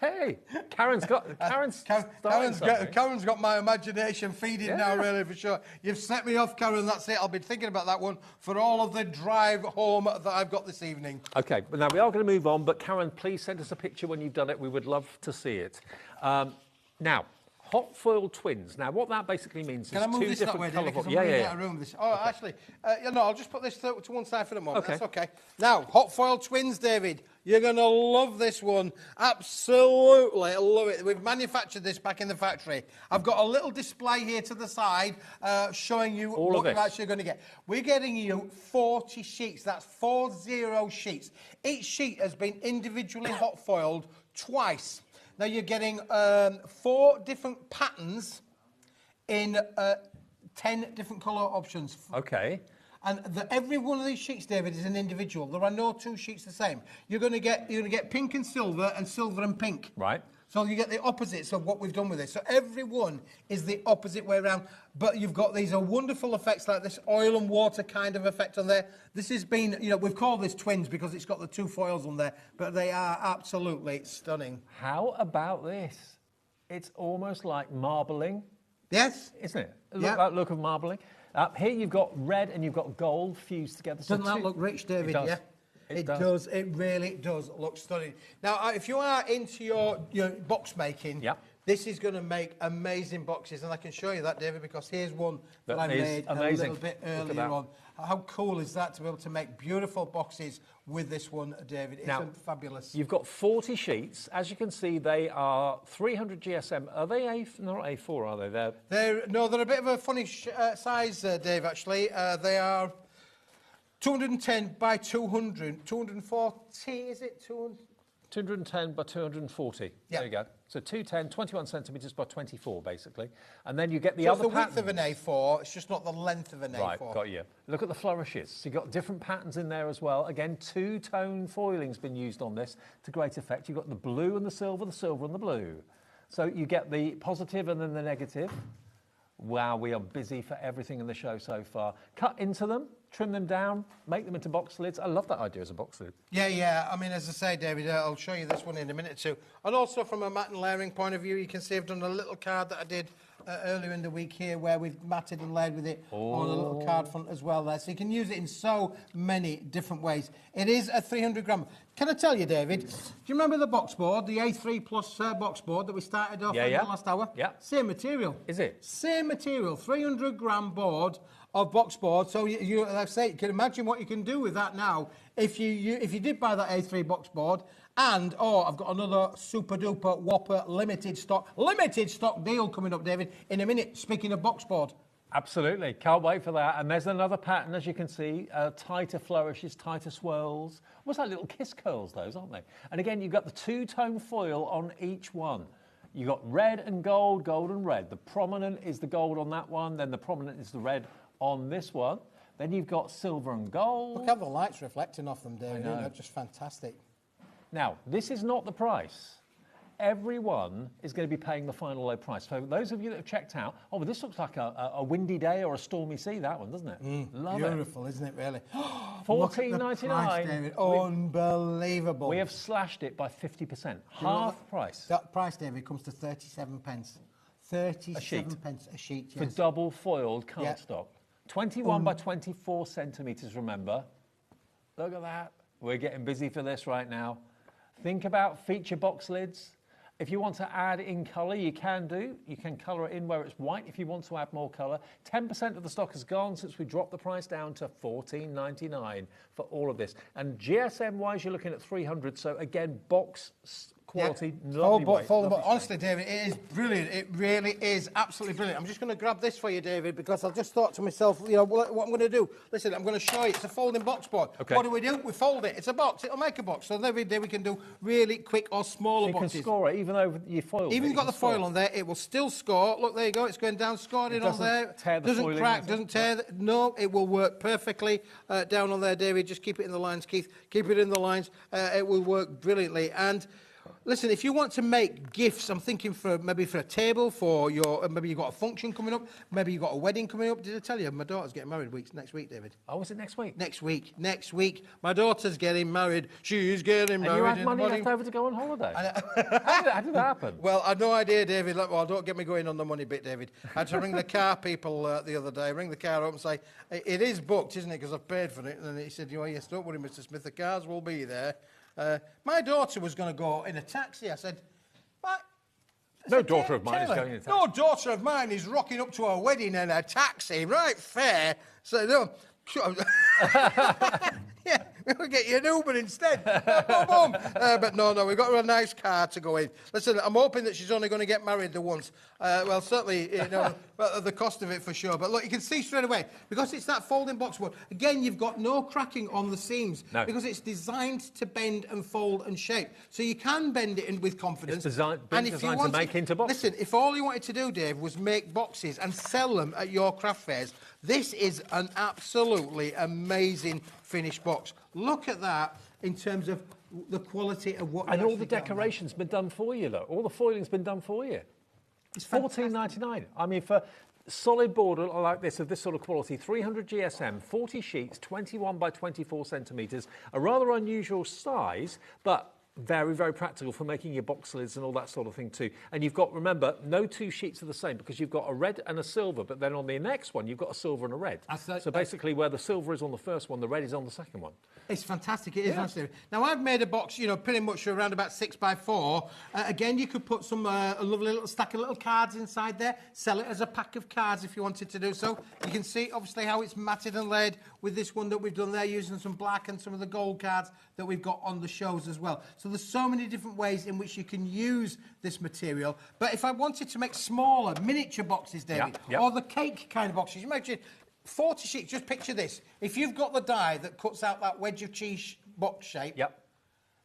Hey, Karen's got my imagination feeding now, really, for sure. You've set me off, Karen. That's it. I'll be thinking about that one for all of the drive home that I've got this evening. Okay, but now we are going to move on. But Karen, please send us a picture when you've done it. We would love to see it. Now, hot foil twins. Now, what that basically means Can is I move two this different that way, colour. David, 'cause I'm really out of room with this. Oh, Okay. actually, I'll just put this to one side for the moment. Okay. That's okay. Now, hot foil twins, David. You're going to love this one. Absolutely. I love it. We've manufactured this back in the factory. I've got a little display here to the side showing you what you're actually going to get. We're getting you 40 sheets. That's 40 sheets. Each sheet has been individually hot foiled twice. Now, you're getting 4 different patterns in 10 different colour options. Okay. And every one of these sheets, David, is an individual. There are no 2 sheets the same. You're going to get pink and silver and pink. Right. So you get the opposites of what we've done with this. So every one is the opposite way around. But you've got these wonderful effects like this oil and water kind of effect on there. This has been, we've called this twins because it's got the 2 foils on there. But they are absolutely stunning. How about this? It's almost like marbling. Yes. Isn't it? That look of marbling. Here you've got red and you've got gold fused together. Doesn't that look rich, David? It does. Yeah. It does. It really does look stunning. Now, if you are into your box making, This is going to make amazing boxes, and I can show you that, David, because here's one that I That is made a amazing. little bit Look at earlier that. on. How cool is that to be able to make beautiful boxes with this one, David? It's Now, fabulous. You've got 40 sheets. As you can see, they are 300 GSM. Are they not A4, are they? They're a bit of a funny size, Dave, actually. They are 210 by 200, 240, is it? 210 by 240. Yeah. There you go. So 210, 21 centimetres by 24, basically. And then you get the So other it's the width of an patterns. A4, it's just not the length of an Right, A4. got you. Look at the flourishes. So you've got different patterns in there as well. Again, two-tone foiling's been used on this to great effect. You've got the blue and the silver and the blue. So you get the positive and then the negative. Wow, we are busy for everything in the show so far. Cut into them, trim them down, make them into box lids. I love that idea as a box lid. Yeah. I mean, as I say, David, I'll show you this one in a minute or two. And also from a matte and layering point of view, you can see I've done a little card that I did earlier in the week here where we've matted and layered with it on a little card front as well there. So you can use it in so many different ways. It is a 300 gram. Can I tell you, David, do you remember the box board, the A3 Plus box board that we started off in the last hour? Yeah. Same material. Is it? Same material, 300 gram board of box board. So you like I say, you can imagine what you can do with that now. If you did buy that A3 box board, and I've got another super duper whopper limited stock deal coming up, David, in a minute. Speaking of box board. Absolutely, can't wait for that. And there's another pattern, as you can see, tighter flourishes, tighter swirls. What's that, little kiss curls, those, aren't they? And again, you've got the two-tone foil on each one. You've got red and gold, gold and red. The prominent is the gold on that one, then the prominent is the red on this one. Then you've got silver and gold. Look how the light's reflecting off them, David. I know. They're just fantastic. Now, this is not the price. Everyone is going to be paying the final low price. So those of you that have checked out, well, this looks like a windy day or a stormy sea, that one, doesn't it? Love Beautiful, isn't it, really? $14.99. David. Unbelievable. We have slashed it by 50%. Half price. That price, David, comes to 37 pence. 37 pence a sheet, For yes. double foiled cardstock. 21 by 24 centimetres, remember. Look at that. We're getting busy for this right now. Think about feature box lids. If you want to add in colour, you can do. You can colour it in where it's white if you want to add more colour. 10% of the stock has gone since we dropped the price down to $14.99 for all of this. And GSM-wise, you're looking at 300. So again, box quality, lovely weight, lovely honestly, David, it is brilliant. It really is absolutely brilliant. I'm just going to grab this for you, David, because I've just thought to myself, you know, what I'm going to do. Listen, I'm going to show you. It's a folding box board. Okay. What do? We fold it. It's a box. It'll make a box. So every day we can do really quick or smaller boxes. You can score it, even though you foiled it. Even got the foil on there, it will still score. Look, there you go. It's going down, scored in on there. Tear the doesn't foiling, crack, doesn't tear. No, it will work perfectly down on there, David. Just keep it in the lines, Keith. Keep it in the lines. It will work brilliantly. And listen, if you want to make gifts, I'm thinking maybe for a table, for your maybe you've got a function coming up, maybe you've got a wedding coming up. Did I tell you my daughter's getting married next week, David? Oh, is it next week? Next week. My daughter's getting married. She's getting married. And you had in money the left over to go on holiday? How did that happen? Well, I've no idea, David. Well, don't get me going on the money bit, David. I had to ring the car people the other day, ring the car up and say, it is booked, isn't it, because I've paid for it. And he said, oh, yes, don't worry, Mr. Smith, the cars will be there. My daughter was going to go in a taxi. I said, no daughter of mine is going in a taxi. No daughter of mine is rocking up to a wedding in a taxi. Right, fair. So, no. Yeah, we'll get you an Uber instead. But no, we've got her a nice car to go in. Listen, I'm hoping that she's only going to get married the once. Well, certainly, you know, the cost of it for sure. But look, you can see straight away, because it's that folding box board, again, you've got no cracking on the seams. No. Because it's designed to bend and fold and shape. So you can bend it in with confidence. It's designed to make into boxes. Listen, if all you wanted to do, Dave, was make boxes and sell them at your craft fairs, this is an absolutely amazing finished box. Look at that in terms of the quality of what. And all the decoration's been done for you, look. All the foiling's been done for you. It's $14.99. I mean, for solid board like this, of this sort of quality, 300 GSM, 40 sheets, 21 by 24 centimetres, a rather unusual size, but Very, very practical for making your box lids and all that sort of thing too. And you've got, remember, no two sheets are the same because you've got a red and a silver, but then on the next one, you've got a silver and a red. So basically where the silver is on the first one, the red is on the second one. It's fantastic, it is fantastic. Now, I've made a box, you know, pretty much around about 6x4. Again, you could put some a lovely little stack of little cards inside there, sell it as a pack of cards if you wanted to do so. You can see, obviously, how it's matted and laid with this one that we've done there, using some black and some of the gold cards that we've got on the shows as well. So there's so many different ways in which you can use this material. But if I wanted to make smaller, miniature boxes, David, or the cake kind of boxes, you imagine 40 sheets, just picture this. If you've got the die that cuts out that wedge of cheese box shape,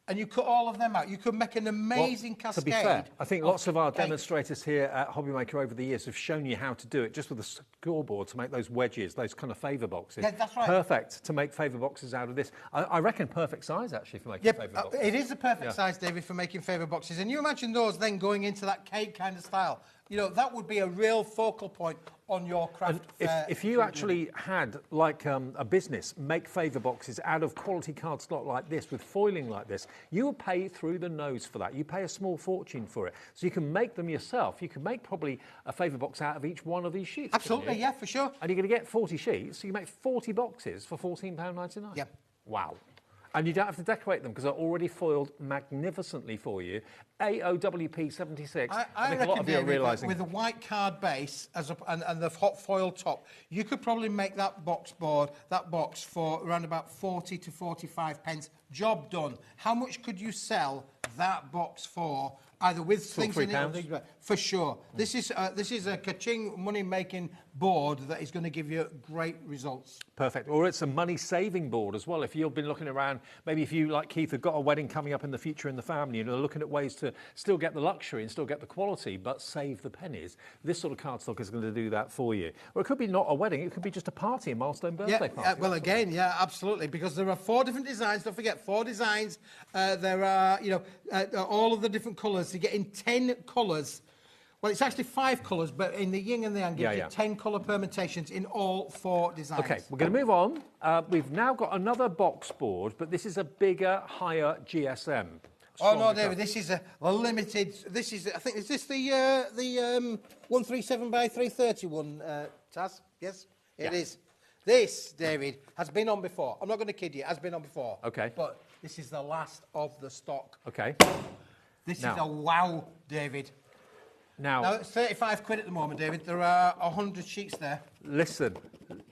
and you cut all of them out, you could make an amazing cascade. To be fair, I think lots of our demonstrators here at HobbyMaker over the years have shown you how to do it just with a scoreboard to make those wedges, those kind of favour boxes. Yeah, that's right. Perfect to make favour boxes out of this. I reckon perfect size, actually, for making favour boxes. It is the perfect size, David, for making favour boxes. And you imagine those then going into that cake kind of style. You know, that would be a real focal point on your craft. If you actually had, like a business, make favour boxes out of quality cardstock like this, with foiling like this, you would pay through the nose for that. You pay a small fortune for it. So you can make them yourself. You can make probably a favour box out of each one of these sheets. Absolutely, yeah, for sure. And you're going to get 40 sheets, so you make 40 boxes for £14.99. Yeah. Wow. And you don't have to decorate them because they're already foiled magnificently for you. AOWP76. I think reckon, a lot of you are David, realising. with a white card base and the hot foil top, you could probably make that box for around about 40 to 45 pence. Job done. How much could you sell that box for? Either with things in it, for sure. This is a ka-ching money-making board that is going to give you great results. Perfect. Or it's a money-saving board as well. If you've been looking around, maybe if you, like Keith, have got a wedding coming up in the future in the family and are looking at ways to still get the luxury and still get the quality, but save the pennies, this sort of cardstock is going to do that for you. Or it could be not a wedding, it could be just a party, a milestone birthday party. Well, again, yeah, absolutely, because there are 4 different designs. Don't forget, 4 designs. There are, all of the different colours. You get in 10 colours. Well, it's actually 5 colours, but in the yin and the yang, gives you 10 colour permutations in all 4 designs. OK, we're going to move on. We've now got another box board, but this is a bigger, higher GSM. Oh, no, David, this is a limited... This is, I think, is this the 137 by 331, Taz? Yes, it is. This, David, has been on before. I'm not going to kid you, it has been on before. OK. But this is the last of the stock. OK. This is a wow, David. Now, it's 35 quid at the moment, David. There are 100 sheets there. Listen,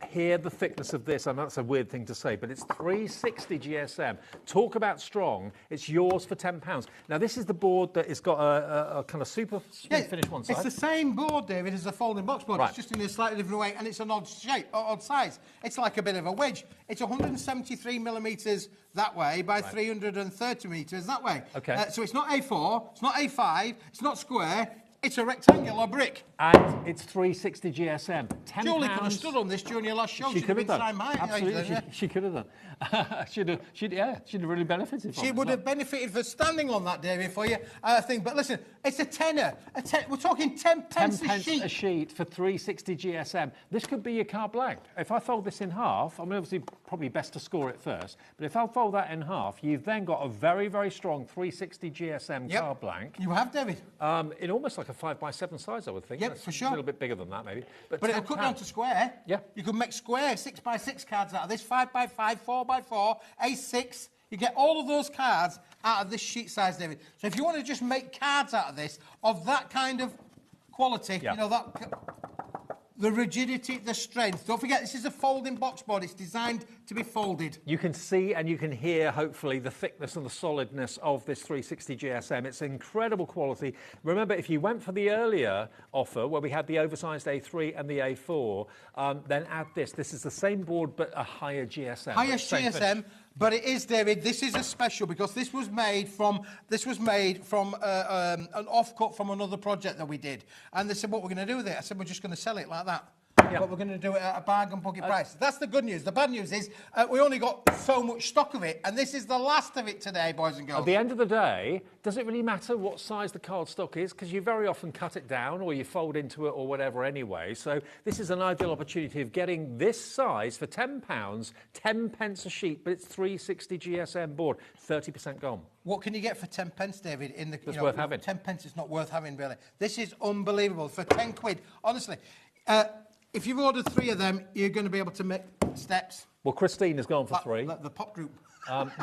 hear the thickness of this. I know that's a weird thing to say, but it's 360 GSM. Talk about strong. It's yours for £10. Now, this is the board that has got a kind of super smooth finish one side. It's the same board, David, as the folding box board. Right. It's just in a slightly different way, and it's an odd shape, odd size. It's like a bit of a wedge. It's 173 millimetres that way by 330 metres that way. Okay. So it's not A4, it's not A5, it's not square. It's a rectangular brick. And it's 360 GSM. £10. Julie could have stood on this during your last show. She could have done. Absolutely, she could have done. she'd have really benefited from it. She would have benefited for standing on that, David, for you, I think. But listen, it's a tenner. We're talking 10 pence a sheet. A sheet for 360 GSM. This could be your card blank. If I fold this in half, I mean, obviously, probably best to score it first, but if I fold that in half, you've then got a very, very strong 360 GSM card blank. You have, David. In almost like a 5x7 size, I would think. Yep, for sure. A little bit bigger than that, maybe. But it'll cut down to square. Yeah. You could make square 6x6 cards out of this, 5x5, 4x4, A6. You get all of those cards out of this sheet size, David. So if you want to just make cards out of this, of that kind of quality, you know, the rigidity, the strength. Don't forget, this is a folding box board. It's designed to be folded. You can see and you can hear, hopefully, the thickness and the solidness of this 360 GSM. It's incredible quality. Remember, if you went for the earlier offer, where we had the oversized A3 and the A4, then add this. This is the same board, but a higher GSM. Higher GSM, but it is, David, this is a special because this was made from an offcut from another project that we did. And they said, what we're going to do with it? I said, we're just going to sell it like that. but we're going to do it at a bargain bucket price. That's the good news. The bad news is we only got so much stock of it, and this is the last of it today, boys and girls. At the end of the day, does it really matter what size the cardstock is? Because you very often cut it down or you fold into it or whatever anyway. So this is an ideal opportunity of getting this size for £10, 10 pence a sheet, but it's 360 GSM board, 30% gone. What can you get for 10 pence, David? It's worth having. 10 pence is not worth having, really. This is unbelievable. For 10 quid, honestly. If you've ordered 3 of them, you're going to be able to make steps. Well, Christine has gone for 3. The pop group.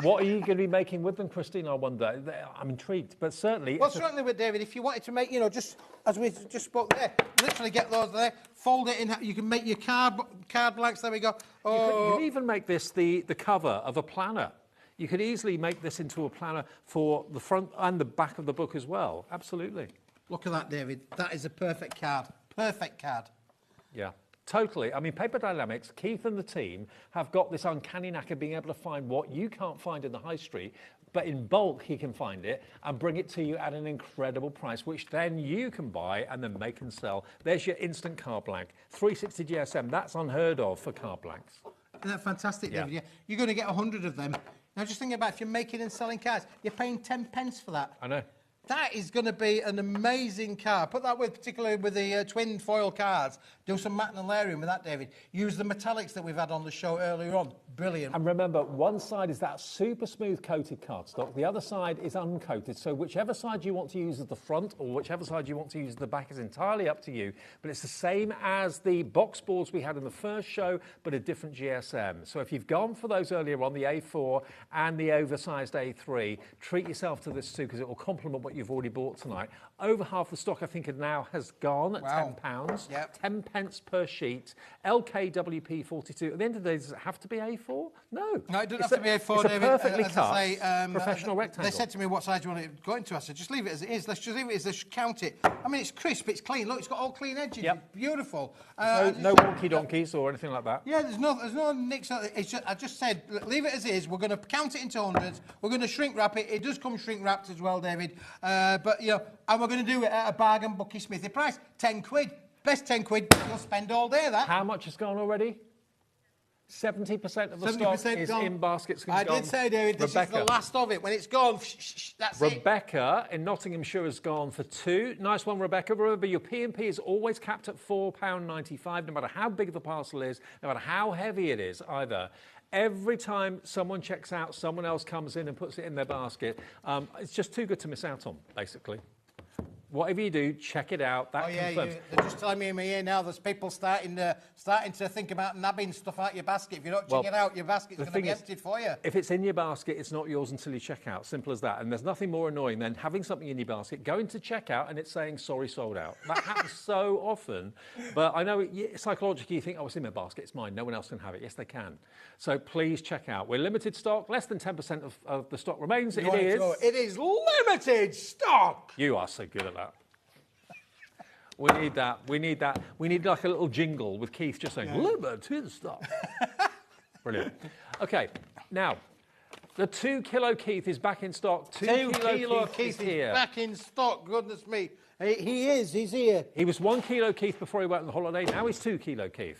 What are you going to be making with them, Christine, I wonder? I'm intrigued, but certainly... Well, certainly with David, if you wanted to make, just as we just spoke there, literally get those there, fold it in, you can make your card blanks, there we go. You could even make this the cover of a planner. You could easily make this into a planner for the front and the back of the book as well. Absolutely. Look at that, David. That is a perfect card. Perfect card. Yeah, totally. I mean, Paper Dynamics, Keith and the team have got this uncanny knack of being able to find what you can't find in the high street, but in bulk he can find it and bring it to you at an incredible price, which then you can buy and then make and sell. There's your instant card blank. 360 GSM, that's unheard of for card blanks. Isn't that fantastic, David? Yeah. You're going to get 100 of them. Now, just think about if you're making and selling cards, you're paying 10 pence for that. I know. That is going to be an amazing card. Put that with, particularly with the twin foil cards. Do some matte and layering with that, David. Use the metallics that we've had on the show earlier on. Brilliant. And remember, one side is that super smooth coated cardstock. The other side is uncoated. So whichever side you want to use as the front or whichever side you want to use as the back is entirely up to you. But it's the same as the box boards we had in the first show, but a different GSM. So if you've gone for those earlier on, the A4 and the oversized A3, treat yourself to this too, because it will complement what you've already bought tonight. Over half the stock, I think, now has gone at £10. Yep. 10 pence per sheet. LKWP 42. At the end of the day, does it have to be A4? No. No, it doesn't have to be A4, it's David. A perfectly As cut, I say, professional rectangle. They said to me, what size do you want it to go into? I said, just leave it as it is. Let's just leave it as let's count it. I mean, it's crisp, it's clean. Look, it's got all clean edges. Yep. It's beautiful. No wonky donkeys or anything like that. Yeah, there's no nicks. It's just, I just said, leave it as is. We're going to count it into hundreds. We're going to shrink wrap it. It does come shrink wrapped as well, David. But, and we're going to do it at a bargain bookie smithy price. 10 quid. Best 10 quid you'll spend all day, that. How much has gone already? 70% of the stock is gone. In baskets. I did say, David, this is the last of it. When it's gone, that's it. Rebecca in Nottinghamshire has gone for 2. Nice one, Rebecca. Remember, your P&P is always capped at £4.95, no matter how big the parcel is, no matter how heavy it is either. Every time someone checks out, someone else comes in and puts it in their basket. It's just too good to miss out on, basically. Whatever you do, check it out. That confirms. They're just telling me in my ear now there's people starting to think about nabbing stuff out your basket. If you don't check it out, your basket's going to be emptied for you. If it's in your basket, it's not yours until you check out. Simple as that. And there's nothing more annoying than having something in your basket, going to check out, and it's saying, sorry, sold out. That happens so often. But I know psychologically you think, oh, it's in my basket, it's mine. No one else can have it. Yes, they can. So please check out. We're limited stock. Less than 10% of the stock remains. It is limited stock. You are so good at that. We need that. We need that. We need like a little jingle with Keith just saying, limited stock. Brilliant. Okay, now, the 2 kilo Keith is back in stock. 2 kilo Keith is here. Back in stock, goodness me. He's here. He was 1 kilo Keith before he went on the holiday. Now he's 2 kilo Keith.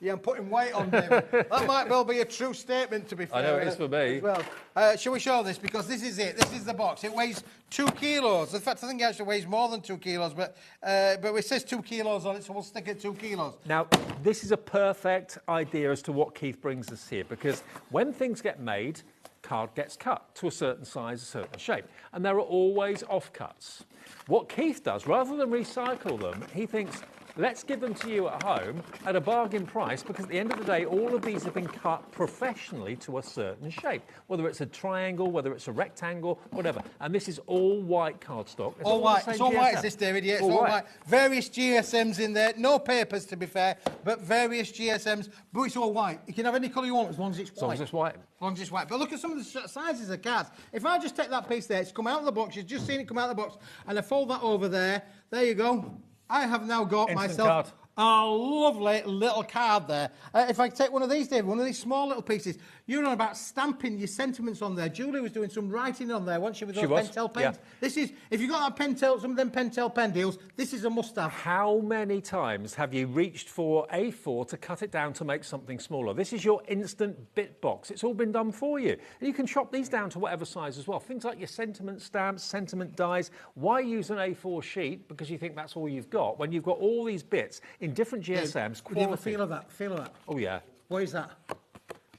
Yeah, I'm putting weight on, David. That might well be a true statement, to be fair. I know it is for me. As well. Shall we show this? Because this is it. This is the box. It weighs 2 kilos. In fact, I think it actually weighs more than 2 kilos, but it says 2 kilos on it, so we'll stick it 2 kilos. Now, this is a perfect idea as to what Keith brings us here, because when things get made, card gets cut to a certain size, a certain shape, and there are always offcuts. What Keith does, rather than recycle them, he thinks, let's give them to you at home at a bargain price, because at the end of the day, all of these have been cut professionally to a certain shape, whether it's a triangle, whether it's a rectangle, whatever. And this is all white cardstock. It's all white. It's all white, is this, David? Yeah, it's all white. Various GSMs in there. No papers, to be fair, but various GSMs. But it's all white. You can have any colour you want as long as it's white. As long as it's white. As long as it's white. But look at some of the sizes of cards. If I just take that piece there, it's come out of the box. You've just seen it come out of the box. And I fold that over there. There you go. I have now got myself a lovely little card there. If I take one of these, David, one of these small little pieces, you're on about stamping your sentiments on there. Julie was doing some writing on there, wasn't she, with those Pentel pens? Yeah. This is, if you've got that Pentel, some of them Pentel pen deals, this is a must-have. How many times have you reached for A4 to cut it down to make something smaller? This is your instant bit box. It's all been done for you. And you can chop these down to whatever size as well. Things like your sentiment stamps, sentiment dies. Why use an A4 sheet because you think that's all you've got when you've got all these bits in different GSMs? Would you have a feel of that? Feel of that? Oh, yeah. What is that?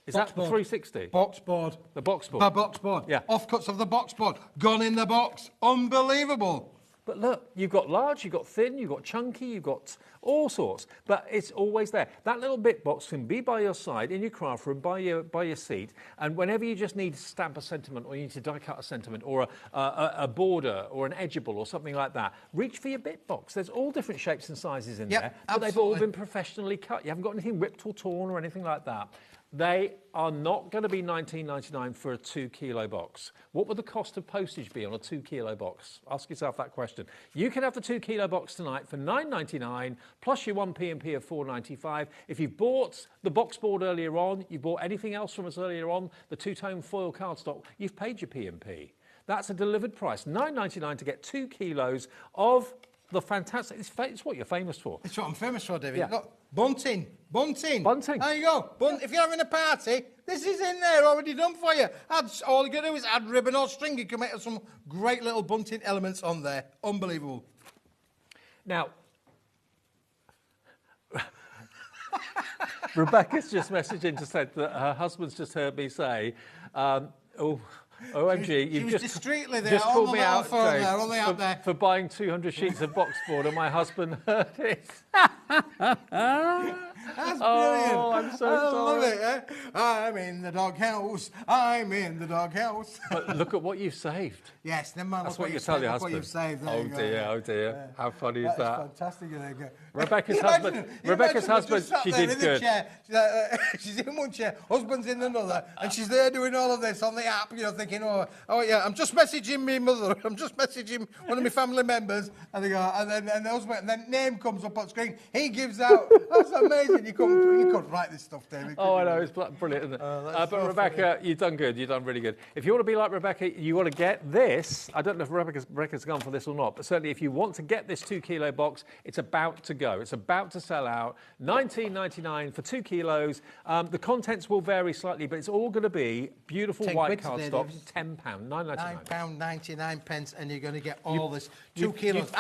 Is that the 360? Box board. The box board? The box board. Yeah. Offcuts of the box board. Gone in the box. Unbelievable. But look, you've got large, you've got thin, you've got chunky, you've got all sorts. But it's always there. That little bit box can be by your side, in your craft room, by your seat. And whenever you just need to stamp a sentiment or you need to die cut a sentiment or a border or an edgeable or something like that, reach for your bit box. There's all different shapes and sizes in there. But they've all been professionally cut. You haven't got anything ripped or torn or anything like that. They are not going to be $19.99 for a 2 kilo box. What would the cost of postage be on a 2 kilo box? Ask yourself that question. You can have the 2 kilo box tonight for $9.99 plus your 1 P&P of $4.95. If you bought the box board earlier on, you bought anything else from us earlier on, the two-tone foil cardstock, you've paid your P&P. That's a delivered price, $9.99 to get 2 kilos of the fantastic. It's what you're famous for. It's what I'm famous for, David. Yeah. Look, bunting. Bunting. Bunting. There you go. If you're having a party, this is in there, already done for you. All you got to do is add ribbon or string. You can make some great little bunting elements on there. Unbelievable. Now, Rebecca's just messaged in to say that her husband's just heard me say, OMG, you've just called me out, Dave, for buying 200 sheets of box board, and my husband heard it. That's brilliant. Oh, I'm so sorry. I love it. Eh? I'm in the doghouse. I'm in the doghouse. But look at what you've saved. Yes, never mind. That's what you tell your husband. What you've saved. Oh dear, oh dear. Yeah. How funny is that? Fantastic. There you go. Rebecca's husband, she did good. She's in one chair, husband's in another, and she's there doing all of this on the app, you know, thinking, oh yeah, I'm just messaging my mother, I'm just messaging one of my family members, and they go, and then the husband, and then name comes up on screen, he gives out. That's amazing. You couldn't write this stuff, David. Oh, I know, it's brilliant, isn't it? But so Rebecca, you've done good. You've done really good. If you want to be like Rebecca, you want to get this. I don't know if Rebecca's gone for this or not, but certainly if you want to get this 2 kilo box, it's about to go. It's about to sell out. $19.99 for 2 kilos. The contents will vary slightly, but it's all going to be beautiful white cardstock. £10, £9.99, and you're going to get all this 2 kilos.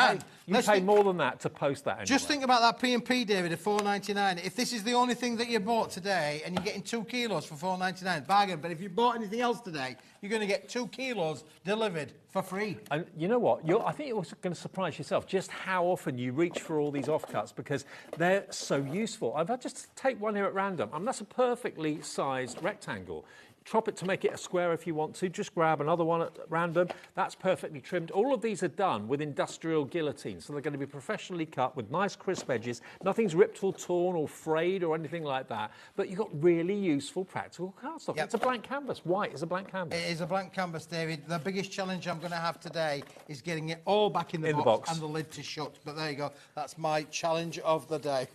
You pay more than that to post that. Anyway. Just think about that P&P, David, at $4.99. If this is the only thing that you bought today, and you're getting 2 kilos for $4.99, bargain. But if you bought anything else today, you're going to get 2 kilos delivered for free. And you know what? I think you're going to surprise yourself just how often you reach for all these offcuts because they're so useful. I've just take one here at random. That's a perfectly sized rectangle. Chop it to make it a square if you want to. Just grab another one at random. That's perfectly trimmed. All of these are done with industrial guillotine, so they're going to be professionally cut with nice crisp edges. Nothing's ripped or torn or frayed or anything like that. But you've got really useful practical cardstock. Yep. It's a blank canvas. White is a blank canvas. It is a blank canvas, David. The biggest challenge I'm going to have today is getting it all back in the box and the lid to shut. But there you go. That's my challenge of the day.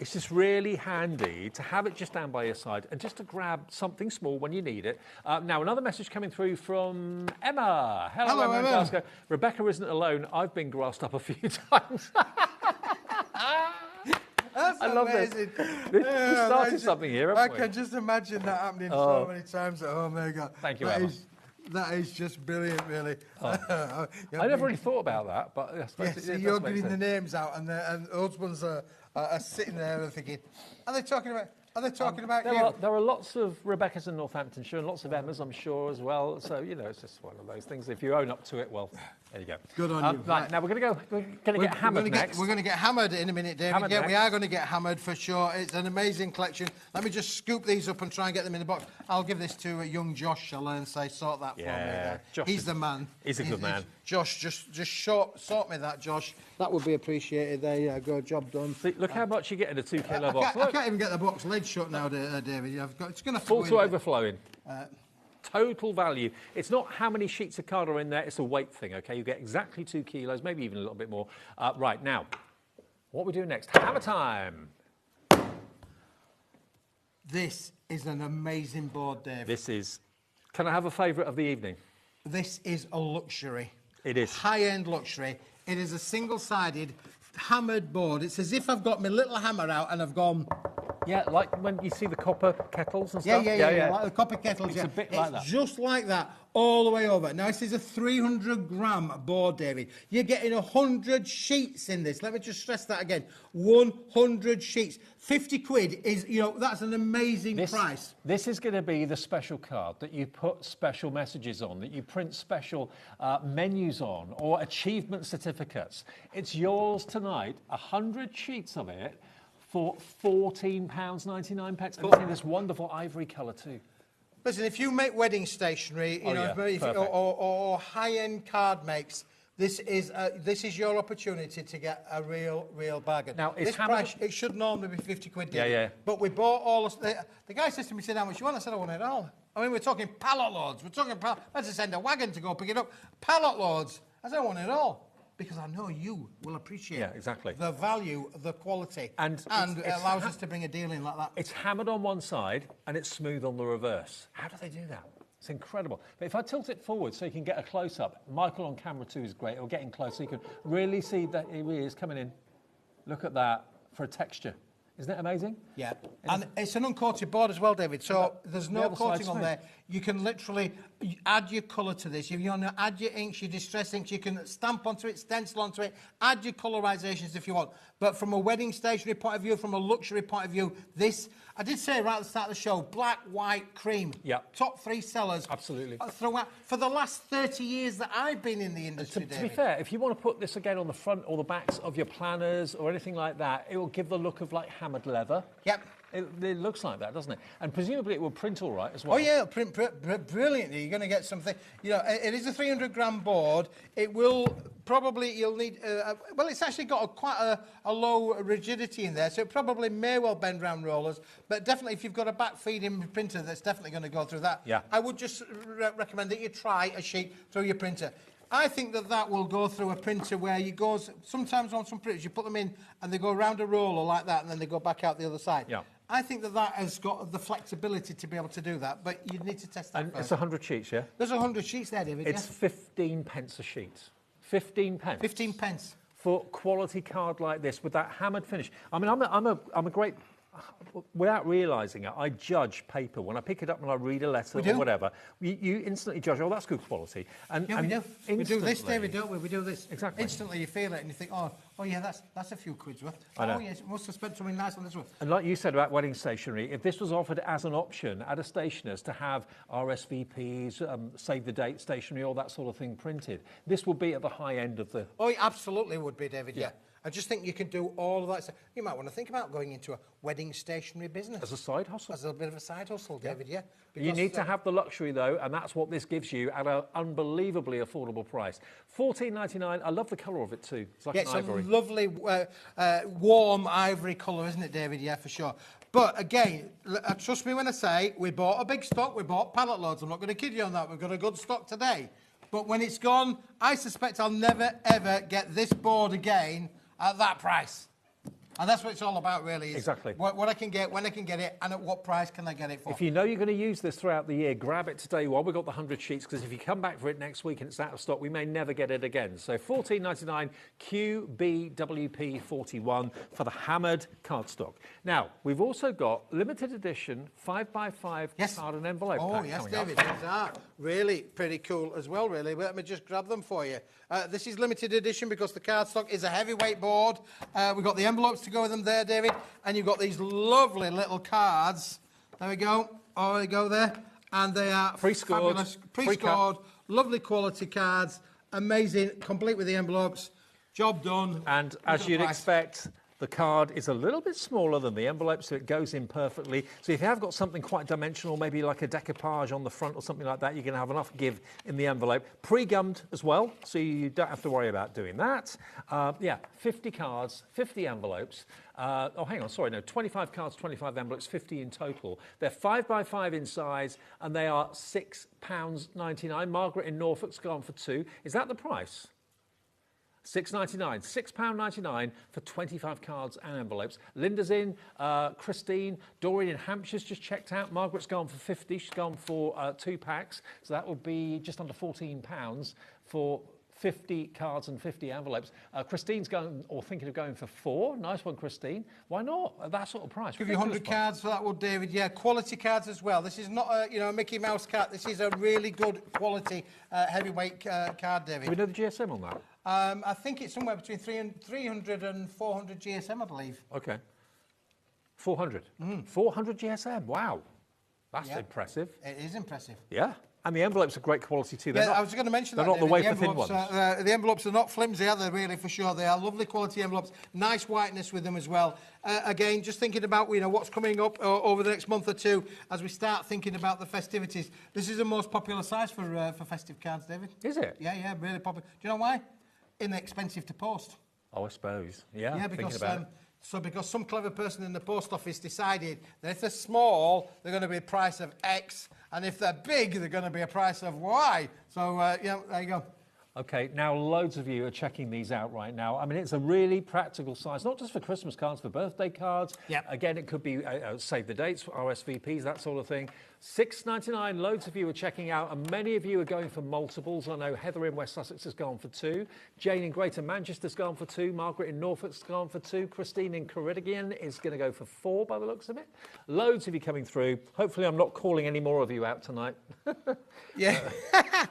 It's just really handy to have it just down by your side and just to grab something small when you need it. Now, another message coming through from Emma. Hello, Emma. Glasgow. Rebecca isn't alone. I've been grassed up a few times. That's amazing. We started something here, haven't we? I can just imagine that happening so many times at home. There you go. Thank you, Emma. That is just brilliant, really. I never really thought about that, but I suppose you're giving the names out, and husbands are sitting there and thinking, are they talking about you? There are lots of Rebeccas in Northamptonshire and lots of Emmas, I'm sure, as well. So, you know, it's just one of those things. If you own up to it, well, there you go. Good on you. Right, now we're going to get hammered next. We're going to get hammered in a minute, David. We are going to get hammered for sure. It's an amazing collection. Let me just scoop these up and try and get them in the box. I'll give this to young Josh, I'll learn, say, sort that for me. Josh He's the man. He's a good man. Josh, just sort me that, Josh. That would be appreciated. There you go, job done. See, look how much you get in a 2 kilo box. I can't even get the box lid shut now, David. It's going to full to overflowing. Total value. It's not how many sheets of card are in there, it's a weight thing, okay? You get exactly 2 kilos, maybe even a little bit more. Right, now, What we do next? Hammer time. This is an amazing board, Dave. This is... Can I have a favourite of the evening? This is a luxury. It is. High-end luxury. It is a single-sided hammered board. It's as if I've got my little hammer out and I've gone... Yeah, like when you see the copper kettles and Yeah, stuff? yeah, like the copper kettles. It's a bit like that. Just like that, all the way over. Now, this is a 300-gram board, David. You're getting 100 sheets in this. Let me just stress that again. 100 sheets. 50 quid is, you know, that's an amazing price. This is going to be the special card that you put special messages on, that you print special menus on, or achievement certificates. It's yours tonight, 100 sheets of it, for £14.99. And it's in this wonderful ivory colour too. Listen, if you make wedding stationery, or high-end card makes, this is your opportunity to get a real bargain. Now, this price, it should normally be 50 quid. Yeah. But we bought all the guy says to me, he said, how much you want? I said, I want it all. I mean, we're talking pallet loads. Let's just send a wagon to go pick it up. Pallet loads. I said, I want it all. Because I know you will appreciate the value, the quality, and it allows us to bring a deal in like that. It's hammered on one side and it's smooth on the reverse. How do they do that? It's incredible. But if I tilt it forward so you can get a close-up, Michael on camera too is great. Or getting close so you can really see that it really is coming in. Look at that for a texture. Isn't it amazing? Yeah, and it's an uncoated board as well, David, so there's no coating on there. You can literally add your colour to this. If you want to add your inks, your distress inks, you can stamp onto it, stencil onto it, add your colorisations if you want. But from a wedding stationery point of view, from a luxury point of view, this, I did say right at the start of the show, black, white, cream. Yeah. Top 3 sellers. Absolutely. Throughout, for the last 30 years that I've been in the industry, To be fair, if you want to put this again on the front or the backs of your planners or anything like that, it will give the look of like hammered leather. Yep. It looks like that, doesn't it? And presumably it will print all right as well. Oh, yeah, it'll print brilliantly. You're going to get something... You know, it is a 300-gram board. It will probably... You'll need... well, it's actually got quite a low rigidity in there, so it probably may well bend round rollers, but definitely if you've got a back-feeding printer, that's definitely going to go through that. Yeah. I would just recommend that you try a sheet through your printer. I think that will go through a printer where you go... Sometimes on some printers, you put them in and they go around a roller like that, and then they go back out the other side. Yeah. I think that has got the flexibility to be able to do that, but you need to test that And first. it's 100 sheets, yeah? There's 100 sheets there, David. It's 15 pence a sheet. 15 pence. 15 pence. For quality card like this with that hammered finish. I mean, I'm a great... Without realising it, I judge paper. When I pick it up and I read a letter or whatever, you instantly judge, oh, that's good quality. And, yeah, we do. We do this, David, don't we? We do this. Exactly. Instantly you feel it and you think, oh yeah, that's a few quid's worth. I know. Oh, yes, must have spent something nice on this one. And like you said about wedding stationery, if this was offered as an option at a stationer's to have RSVPs, save the date stationery, all that sort of thing printed, this would be at the high end of the... Oh, it absolutely would be, David, yeah. I just think you can do all of that stuff. You might want to think about going into a wedding stationery business. As a side hustle. As a bit of a side hustle, David, yeah. You need to have the luxury, though, and that's what this gives you at an unbelievably affordable price. $14.99. I love the colour of it, too. It's like an ivory. It's a lovely, warm ivory colour, isn't it, David? Yeah, for sure. But, again, trust me when I say we bought a big stock, we bought pallet loads. I'm not going to kid you on that. We've got a good stock today. But when it's gone, I suspect I'll never, ever get this board again at that price. And that's what it's all about, really. Exactly. What I can get, when I can get it, and at what price can I get it for. If you know you're going to use this throughout the year, grab it today while we've got the 100 sheets, because if you come back for it next week and it's out of stock, we may never get it again. So $14.99 QBWP41 for the hammered cardstock. Now, we've also got limited edition 5x5 card and envelope pack yes, coming up. David, these are really pretty cool as well, really. Let me just grab them for you. This is limited edition because the cardstock is a heavyweight board. We've got the envelopes to go with them there, David, and you've got these lovely little cards. There we go. Oh, they go there. And they are fabulous. Pre-scored, lovely quality cards. Amazing, complete with the envelopes. Job done. And as you'd expect, the card is a little bit smaller than the envelope, so it goes in perfectly. So if you have got something quite dimensional, maybe like a decoupage on the front or something like that, you're going to have enough give in the envelope. Pre-gummed as well, so you don't have to worry about doing that. 50 cards, 50 envelopes. 25 cards, 25 envelopes, 50 in total. They're 5x5 in size, and they are £6.99. Margaret in Norfolk's gone for £2. Is that the price? £6.99, £6.99 for 25 cards and envelopes. Linda's in, Christine, Doreen in Hampshire's just checked out. Margaret's gone for 50. She's gone for 2 packs. So that would be just under £14 for 50 cards and 50 envelopes. Christine's going, or thinking of going for 4. Nice one, Christine. Why not? At that sort of price. Give you 100 cards for that one, David. Yeah, quality cards as well. This is not a Mickey Mouse card. This is a really good quality heavyweight card, David. Do we know the GSM on that? I think it's somewhere between 300 and 400 GSM, I believe. Okay. 400. 400 GSM. Wow. That's impressive. It is impressive. Yeah. And the envelopes are great quality too. They're Yeah, not, I was going to mention they're that. not the David. wafer thin ones. The envelopes are not flimsy, are they? Really, for sure. They are lovely quality envelopes. Nice whiteness with them as well. Again, just thinking about what's coming up over the next month or two as we start thinking about the festivities. This is the most popular size for festive cards, David. Is it? Yeah, really popular. Do you know why? Inexpensive to post. Oh, I suppose. Yeah. Yeah, thinking because about it. because some clever person in the post office decided that if they're small, they're going to be a price of X, and if they're big, they're going to be a price of Y. So, there you go. Okay, now loads of you are checking these out right now. I mean, it's a really practical size, not just for Christmas cards, for birthday cards. Yep. Again, it could be save the dates, RSVPs, that sort of thing. £6.99, loads of you are checking out, and many of you are going for multiples. I know Heather in West Sussex has gone for 2. Jane in Greater Manchester's gone for 2. Margaret in Norfolk's gone for 2. Christine in Ceredigion is going to go for 4 by the looks of it. Loads of you coming through. Hopefully I'm not calling any more of you out tonight. Yeah.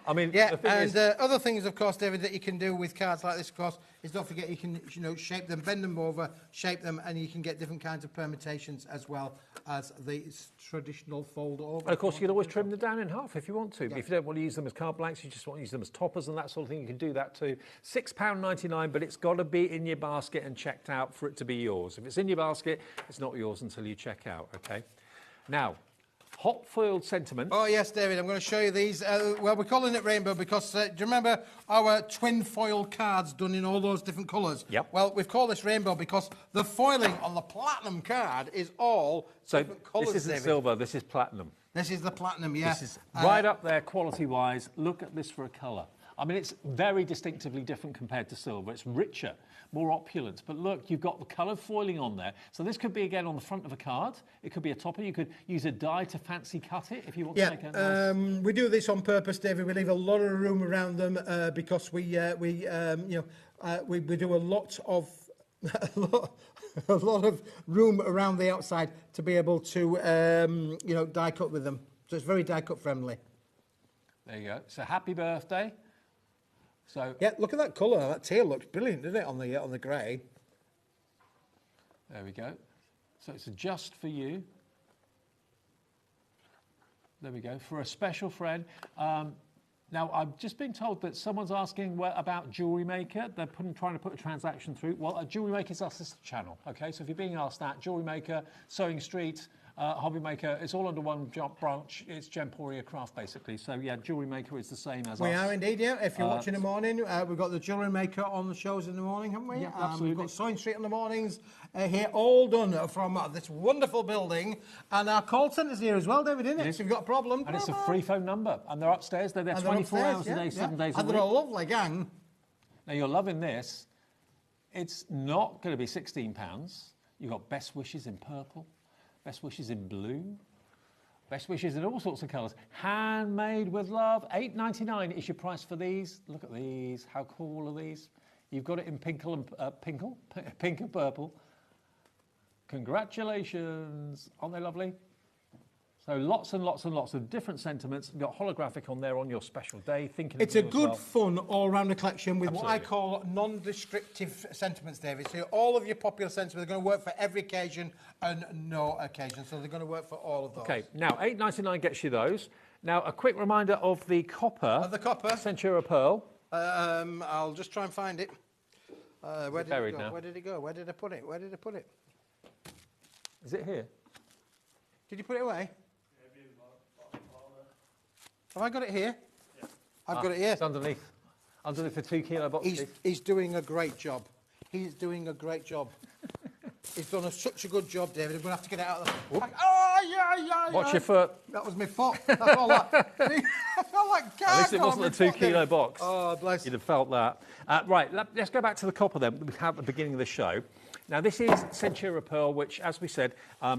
I mean, yeah, the thing and is, other things, of course, David, that you can do with cards like this, of course, is don't forget you can, shape them, bend them over, shape them, and you can get different kinds of permutations as well as the traditional fold over. and of course, you can always trim them down in half if you want to. But if you don't want to use them as card blanks, you just want to use them as toppers and that sort of thing, you can do that too. £6.99, but it's got to be in your basket and checked out for it to be yours. If it's in your basket, it's not yours until you check out, okay? Now, hot foiled sentiment. Oh, yes, David, I'm going to show you these. Well, we're calling it rainbow because, do you remember our twin foil cards done in all those different colours? Yep. Well, we've called this rainbow because the foiling on the platinum card is all different colours, this isn't David. silver, this is platinum. This is the platinum, yeah. This is right up there quality-wise. Look at this for a colour. I mean, it's very distinctively different compared to silver. It's richer, more opulent. But look, you've got the coloured foiling on there. So this could be, again, on the front of a card. It could be a topper. You could use a die to fancy cut it if you want to make a nice... we do this on purpose, David. We leave a lot of room around them because we do a lot of... a lot of room around the outside to be able to, die cut with them. So it's very die cut friendly. There you go. So happy birthday. So yeah, look at that colour. That tail looks brilliant, doesn't it, on the grey? There we go. So it's just for you. There we go. For a special friend. Now, I've just been told that someone's asking about Jewellery Maker. They're trying to put a transaction through. Well, Jewellery Maker is our sister channel, okay? So if you're being asked that, Jewellery Maker, Sewing Street, HobbyMaker, it's all under one branch. It's Gemporia Craft, basically. So, yeah, Jewellery Maker is the same as us. We are indeed, yeah. If you're watching in the morning, we've got the Jewellery Maker on the shows in the morning, haven't we? Yeah, absolutely. We've got Sewing Street in the mornings here, all done from this wonderful building. And our call centre's here as well, David, isn't it? So if you've got a problem... And it's a free phone number. And they're upstairs. They're there 24 hours a day, 7 days a week. And they're a lovely gang. Now, you're loving this. It's not going to be £16. You've got Best Wishes in purple, Best Wishes in blue, Best Wishes in all sorts of colours. Handmade with love. £8.99 is your price for these. Look at these. How cool are these? You've got it in pink and purple. Congratulations. Aren't they lovely? So lots and lots and lots of different sentiments. You've got holographic on there on your special day. It's a good, fun, all-rounder collection with what I call non-descriptive sentiments, David. So all of your popular sentiments are going to work for every occasion and no occasion. So they're going to work for all of those. Okay, now £8.99 gets you those. Now a quick reminder of the copper. Centura Pearl. I'll just try and find it. Where did it go? Now. Where did it go? Where did I put it? Where did I put it? Is it here? Did you put it away? Have I got it here? Yeah. I've got it here. It's underneath the 2 kilo box. He's doing a great job. He's doing a great job. He's done such a good job, David. I'm going to have to get it out of the... Oh, yeah. Watch your foot. That was my foot. That's all that. I felt like At least it wasn't a 2 kilo box. Oh, bless. You'd have felt that. Right, let's go back to the copper then, we had at the beginning of the show. Now, this is Centura Pearl, which, as we said,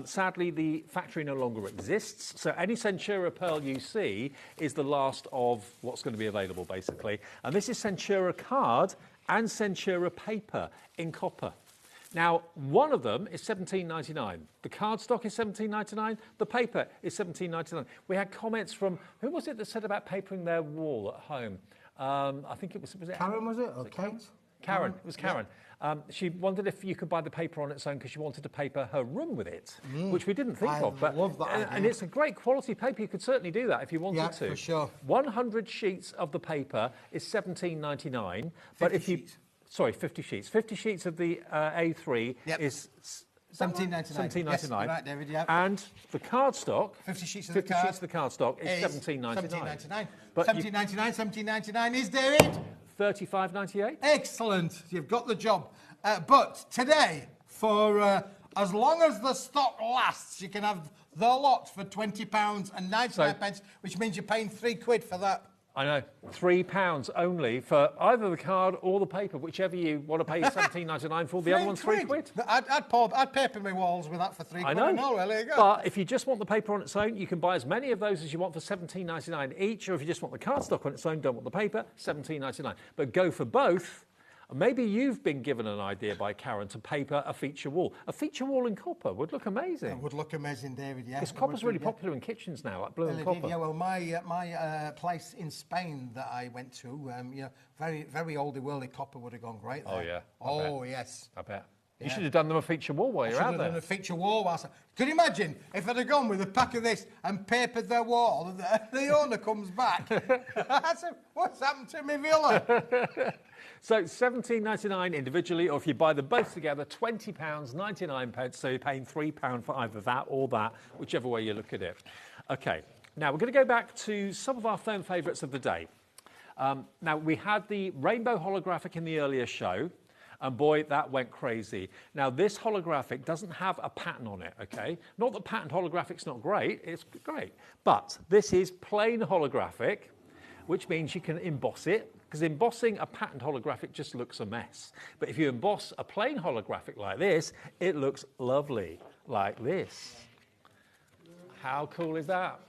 sadly, the factory no longer exists. So any Centura Pearl you see is the last of what's going to be available, basically. And this is Centura Card and Centura Paper in copper. Now, one of them is $17.99. The cardstock is $17.99. The paper is $17.99. We had comments from, who was it that said about papering their wall at home? I think it was it Karen, was it? Or Kate? Karen. It was Karen. Yeah. She wondered if you could buy the paper on its own because she wanted to paper her room with it, which we didn't think of. But love that and it's a great quality paper. You could certainly do that if you wanted to. Yeah, for sure. 100 sheets of the paper is $17.99. But if you... Sorry, 50 sheets. 50 sheets of the A3 is... $17.99. Yes, right, David, yeah. And the cardstock... 50 sheets of 50 the card sheets of the cardstock is $17.99. $17.99. But $17.99 is, David? $35.98. Excellent. You've got the job. But today, for as long as the stock lasts, you can have the lot for £20.99, which means you're paying £3 for that. I know, £3 only for either the card or the paper, whichever you want to pay $17.99 for. The other one's £3. I'd paper my walls with that for £3. I know. There you go. But if you just want the paper on its own, you can buy as many of those as you want for $17.99 each. Or if you just want the cardstock on its own, don't want the paper, $17.99. But go for both. Maybe you've been given an idea by Karen to paper a feature wall. A feature wall in copper would look amazing. It would look amazing, David, yeah. Because copper's really popular in kitchens now, like blue and copper. Yeah, well, my place in Spain that I went to, you know, very, very oldie worldly copper would have gone great there. Oh, yeah. Oh, yes. I bet. You should have done them a feature wall while you're out there. Should have done a feature wall whilst... Could you imagine if I'd have gone with a pack of this and papered their wall and the owner comes back? I said, what's happened to my villa? So $17.99 individually, or if you buy them both together, £20.99. So you're paying £3 for either that or that, whichever way you look at it. Okay, now we're going to go back to some of our firm favourites of the day. Now, we had the rainbow holographic in the earlier show. And boy, that went crazy. Now, this holographic doesn't have a pattern on it, okay? Not that patterned holographic's not great, it's great. But this is plain holographic, which means you can emboss it, because embossing a patterned holographic just looks a mess. But if you emboss a plain holographic like this, it looks lovely, like this. How cool is that?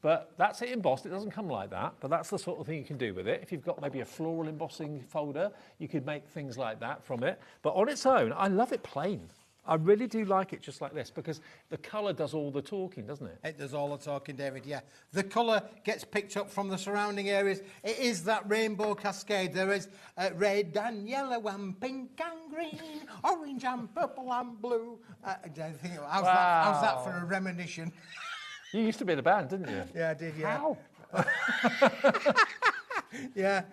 But that's it embossed. It doesn't come like that, but that's the sort of thing you can do with it. If you've got maybe a floral embossing folder, you could make things like that from it. But on its own, I love it plain. I really do like it just like this, because the colour does all the talking, doesn't it? It does all the talking, David, yeah. The colour gets picked up from the surrounding areas. It is that rainbow cascade. There is red and yellow and pink and green, orange and purple and blue. How's that for a reminiscence? You used to be in a band, didn't you? Yeah, I did, yeah. How? Yeah,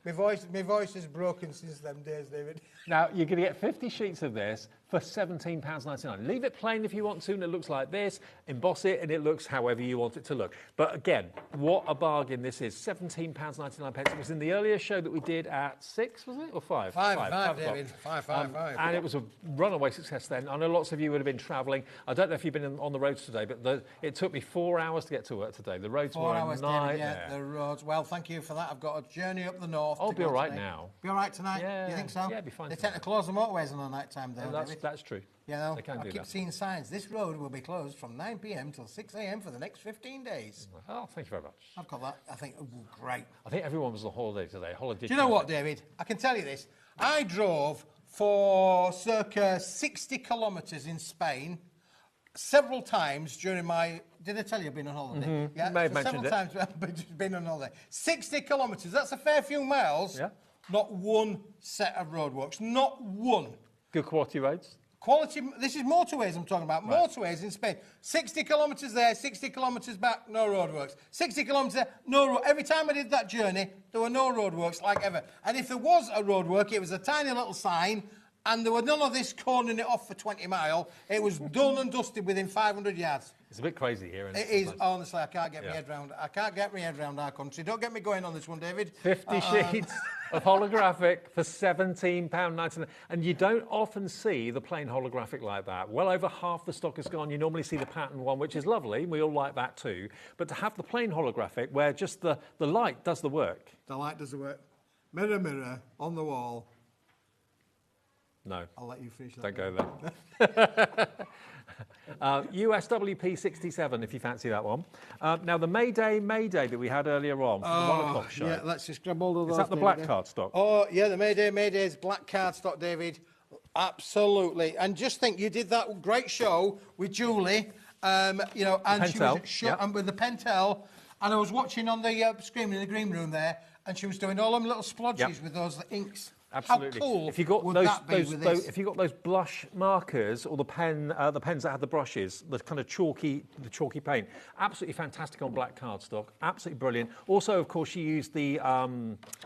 my voice is broken since them days, David. Now, you're going to get 50 sheets of this for £17.99. Leave it plain if you want to, and it looks like this. Emboss it, and it looks however you want it to look. But again, what a bargain this is. £17.99. It was in the earlier show that we did at 6, was it? Or 5? Five, David. Five. And it was a runaway success then. I know lots of you would have been travelling. I don't know if you've been on the roads today, but it took me 4 hours to get to work today. The roads were a nightmare. Yeah, the roads. Well, thank you for that. I've got a journey up the north. I'll be all right now. Be all right tonight? Yeah. You think so? Yeah, it'll be fine. They tend to close the motorways on the night time, though. That's true. You know, they can I do keep that. seeing signs. This road will be closed from 9 p.m. till 6 a.m. for the next 15 days. Oh, thank you very much. I've got that. I think, great. I think everyone was on holiday today. Do you know what, David? I can tell you this. I drove for circa 60 kilometres in Spain several times during my... Did I tell you I've been on holiday? Mm-hmm. Yeah, you may have mentioned several times I've been on holiday. 60 kilometres, that's a fair few miles. Yeah. Not one set of roadworks. Not one. Good quality roads? Quality, this is motorways I'm talking about. Right. Motorways in Spain. 60 kilometres there, 60 kilometres back, no roadworks. 60 kilometres there, no road. Every time I did that journey, there were no roadworks like ever. And if there was a roadwork, it was a tiny little sign, and there were none of this cornering it off for 20 mile. It was done and dusted within 500 yards. It's a bit crazy here, isn't it? It is, honestly, I can't get my head round. I can't get my head round our country. Don't get me going on this one, David. 50 sheets. of holographic for £17.99. And you don't often see the plain holographic like that. Well over half the stock is gone. You normally see the pattern one, which is lovely. We all like that too. But to have the plain holographic where just the light does the work. The light does the work. Mirror, mirror, on the wall. No. I'll let you finish that. Don't go there. USWP 67, if you fancy that one. Now, the Mayday that we had earlier on from the 1 o'clock show. Yeah, let's just grab all of those. Is that the black cardstock? Oh, yeah, the Mayday's black cardstock, David. Absolutely. And just think, you did that great show with Julie, you know, and she was and with the Pentel. And I was watching on the screen in the green room there, and she was doing all them little splodges with those inks. Absolutely. How cool if you got would those, that be with this? if you got those blush markers or the pens that had the brushes, the kind of chalky paint, absolutely fantastic on black cardstock. Absolutely brilliant. Also, of course, she used the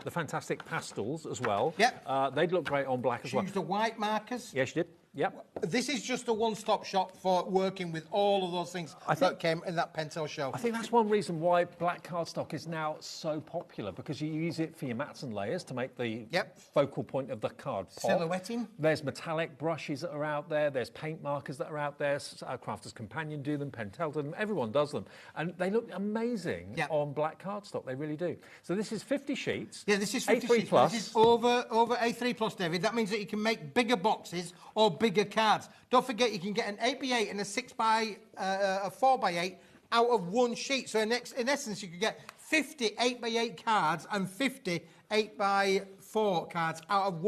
fantastic pastels as well. Yep. They'd look great on black as well. She used the white markers. Yes, she did. Yep. This is just a one-stop shop for working with all of those things that came in that Pentel show. I think that's one reason why black cardstock is now so popular, because you use it for your mats and layers to make the focal point of the card pop. Silhouetting. There's metallic brushes that are out there. There's paint markers that are out there. Crafter's Companion do them. Pentel do them. Everyone does them. And they look amazing on black cardstock. They really do. So this is 50 sheets. Yeah, this is 50 A3 sheets. plus. This is over A3 plus, David. That means that you can make bigger boxes or bigger cards. Don't forget, you can get an 8x8 and a 4x8 out of one sheet. So in essence, you could get 50 8x8 cards and 50 8x4 cards out of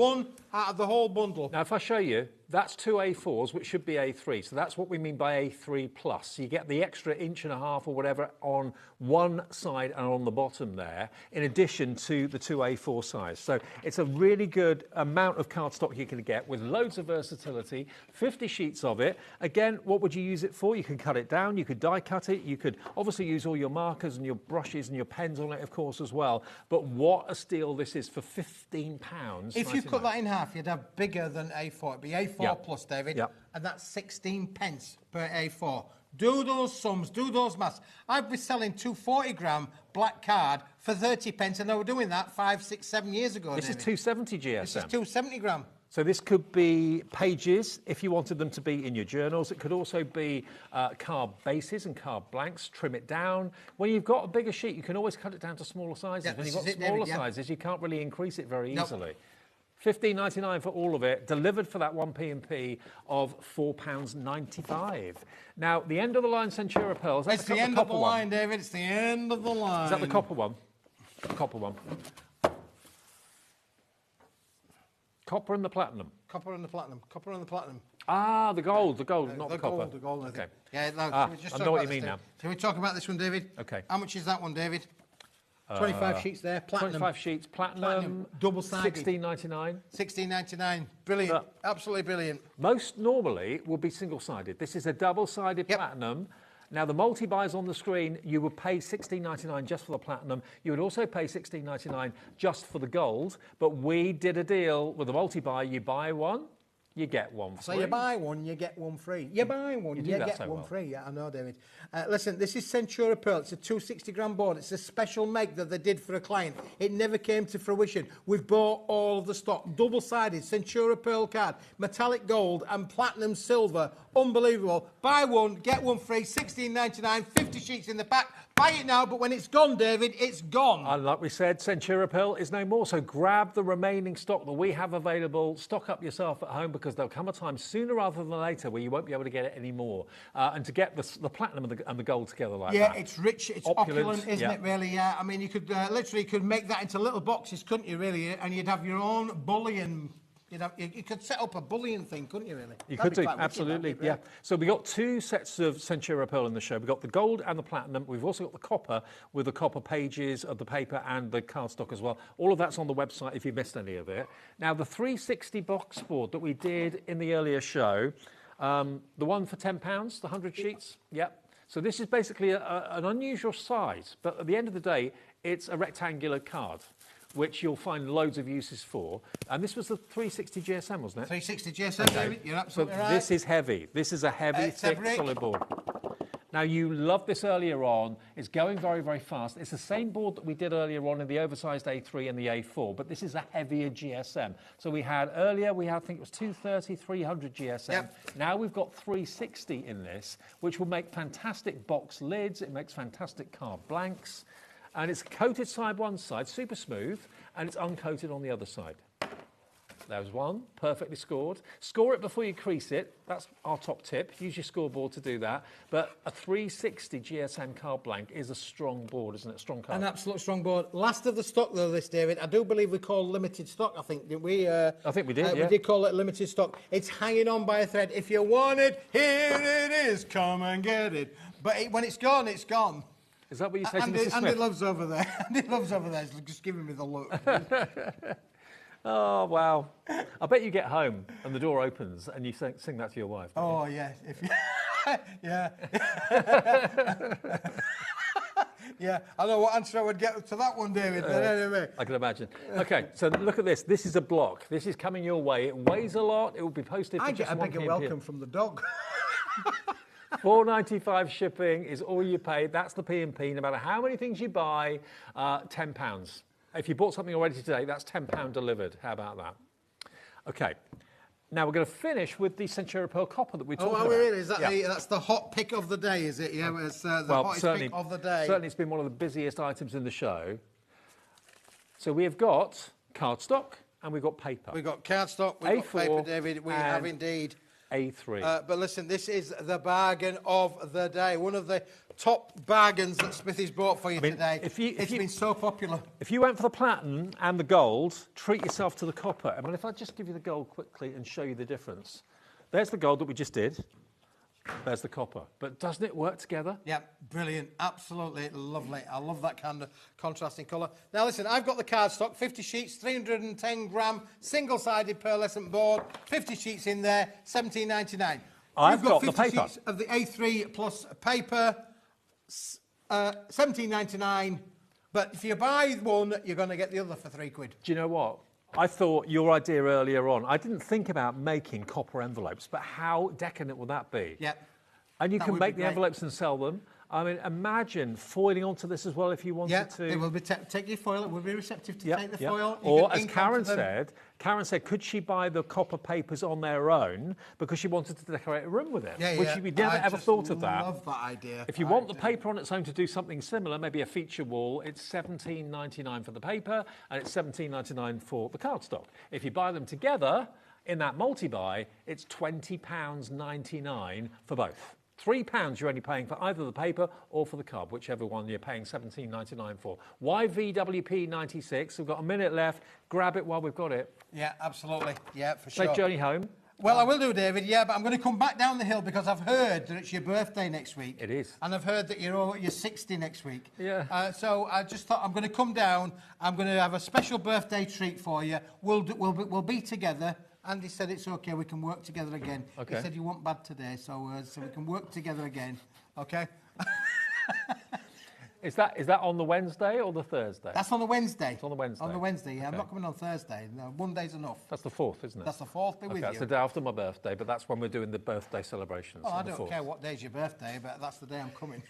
the whole bundle. Now, if I show you, that's 2 A4s, which should be A3. So that's what we mean by A3 plus. So you get the extra 1.5 inches or whatever on one side and on the bottom there, in addition to the 2 A4 size. So it's a really good amount of cardstock you can get with loads of versatility, 50 sheets of it. Again, what would you use it for? You could cut it down, you could die cut it, you could obviously use all your markers and your brushes and your pens on it, of course, as well. But what a steal this is for £15. If you cut that in half, you'd have bigger than A4. It'd be A4 plus, David, and that's 16 pence per A4. Do those sums, do those maths. I'd be selling 240-gram black card for 30 pence, and they were doing that 5, 6, 7 years ago. This David. is 270 GSM. This is 270-gram. So this could be pages, if you wanted them to be in your journals. It could also be card bases and card blanks. Trim it down. When you've got a bigger sheet, you can always cut it down to smaller sizes. When you've got smaller sizes, you can't really increase it very easily. £15.99 for all of it, delivered for that 1p&p of £4.95. Now, the end of the line Centura Pearl. It's the end of the line, David. It's the end of the line. Is that the copper one? The copper one. Copper and the platinum. Copper and the platinum. Copper and the platinum. Ah, the gold, not the copper. The gold. Okay. Yeah, no, I know what you mean now. Shall we talk about this one, David? Okay. How much is that one, David? 25 sheets there, platinum. 25 sheets, platinum, double-sided. £16.99. £16.99. Brilliant. Absolutely brilliant. Most normally will be single-sided. This is a double-sided platinum. Now, the multi-buys on the screen, you would pay £16.99 just for the platinum. You would also pay £16.99 just for the gold. But we did a deal with the multi-buy. You buy one, you get one free. So you buy one, you get one free. You buy one, you get one free. Yeah, I know, David. Listen, this is Centura Pearl. It's a 260-gram board. It's a special make that they did for a client. It never came to fruition. We've bought all of the stock. Double-sided Centura Pearl card, metallic gold and platinum silver. Unbelievable. Buy one, get one free. £16.99, 50 sheets in the pack. Buy it now, but when it's gone, David, it's gone. And like we said, Centura Pearl is no more. So grab the remaining stock that we have available. Stock up yourself at home, because there'll come a time sooner rather than later where you won't be able to get it anymore. And to get the platinum and the gold together like that. Yeah, it's rich, it's opulent, isn't it, really? Yeah, I mean, you could literally make that into little boxes, couldn't you, really? And you'd have your own bullion. You could set up a bullion thing, couldn't you, really? You could do, absolutely, yeah. So we got two sets of Centura Pearl in the show. We've got the gold and the platinum. We've also got the copper with the copper pages of the paper and the cardstock as well. All of that's on the website if you missed any of it. Now, the 360 box board that we did in the earlier show, the one for £10, the 100 sheets, yep. So this is basically an unusual size, but at the end of the day, it's a rectangular card, which you'll find loads of uses for. And this was the 360 GSM, wasn't it? 360 GSM, David, you're absolutely right. This is heavy. This is a heavy, thick, solid board. Now, you loved this earlier on. It's going very, very fast. It's the same board that we did earlier on in the oversized A3 and the A4, but this is a heavier GSM. So we had earlier, I think it was 230, 300 GSM. Yep. Now we've got 360 in this, which will make fantastic box lids. It makes fantastic card blanks. And it's coated side one side, super smooth, and it's uncoated on the other side. There's one, perfectly scored. Score it before you crease it. That's our top tip. Use your scoreboard to do that. But a 360 GSM card blank is a strong board, isn't it? Strong card. An absolute strong board. Last of the stock, though, this, David. I do believe we called limited stock, I think, didn't we? I think we did, yeah. We did call it limited stock. It's hanging on by a thread. If you want it, here it is. Come and get it. But when it's gone, it's gone. Is that what you say to Mrs. Smith? Andy loves over there. Andy loves over there. He's just giving me the look. Oh, wow. I bet you get home and the door opens and you sing that to your wife. Oh, yeah. If you... yeah. Yeah, I know what answer I would get to that one, David, but anyway. I can imagine. Okay, so look at this. This is a block. This is coming your way. It weighs a lot. It will be posted for just 1p. I get a bigger welcome from the dog. $4.95 shipping is all you pay. That's the P&P. No matter how many things you buy, £10. If you bought something already today, that's £10 delivered. How about that? Okay. Now we're going to finish with the Centura Pearl copper that we talked about. Oh, really? Is that that's the hot pick of the day, is it? Yeah, it's the hottest pick of the day. Certainly, it's been one of the busiest items in the show. So we have got cardstock and we've got paper. We've got cardstock, we've got paper, David. We have indeed. A3. But listen, this is the bargain of the day. One of the top bargains that Smithy's brought for you today. It's been so popular. If you went for the platinum and the gold, treat yourself to the copper. I mean, if I just give you the gold quickly and show you the difference. There's the gold that we just did. There's the copper. But doesn't it work together? Yeah, brilliant. Absolutely lovely. I love that kind of contrasting colour. Now, listen, I've got the cardstock, 50 sheets, 310 gram, single-sided pearlescent board, 50 sheets in there, $17.99. I've got the paper. 50 sheets of the A3 plus paper, $17.99. But if you buy one, you're going to get the other for £3. Do you know what? I thought your idea earlier on, I didn't think about making copper envelopes, but how decadent would that be? Yeah. And you can make the envelopes and sell them. I mean, imagine foiling onto this as well if you wanted to. Yeah, it will be take your foil. It will be receptive to take the foil. Or as Karen said, could she buy the copper papers on their own because she wanted to decorate a room with it? Yeah, which we never ever thought of that. I love that idea. If you want the paper on its own to do something similar, maybe a feature wall, it's $17.99 for the paper and it's $17.99 for the cardstock. If you buy them together in that multi-buy, it's $20.99 for both. £3 you're only paying for either the paper or for the card, whichever one you're paying $17.99 for. Why VWP 96? We've got a minute left. Grab it while we've got it. Yeah, absolutely. Yeah, for sure. Safe journey home. Well, I will do, David, yeah, but I'm going to come back down the hill because I've heard that it's your birthday next week. It is. And I've heard that you're 60 next week. Yeah. So I just thought I'm going to come down. I'm going to have a special birthday treat for you. We'll be together. Andy said it's okay, we can work together again. Okay. He said you weren't bad today, so we can work together again, okay? Is that on the Wednesday or the Thursday? That's on the Wednesday. It's on the Wednesday. On the Wednesday, yeah. Okay. I'm not coming on Thursday. No, one day's enough. That's the 4th, isn't it? That's the 4th, be with you. That's the day after my birthday, but that's when we're doing the birthday celebrations. Oh, I don't care what day's your birthday, but that's the day I'm coming.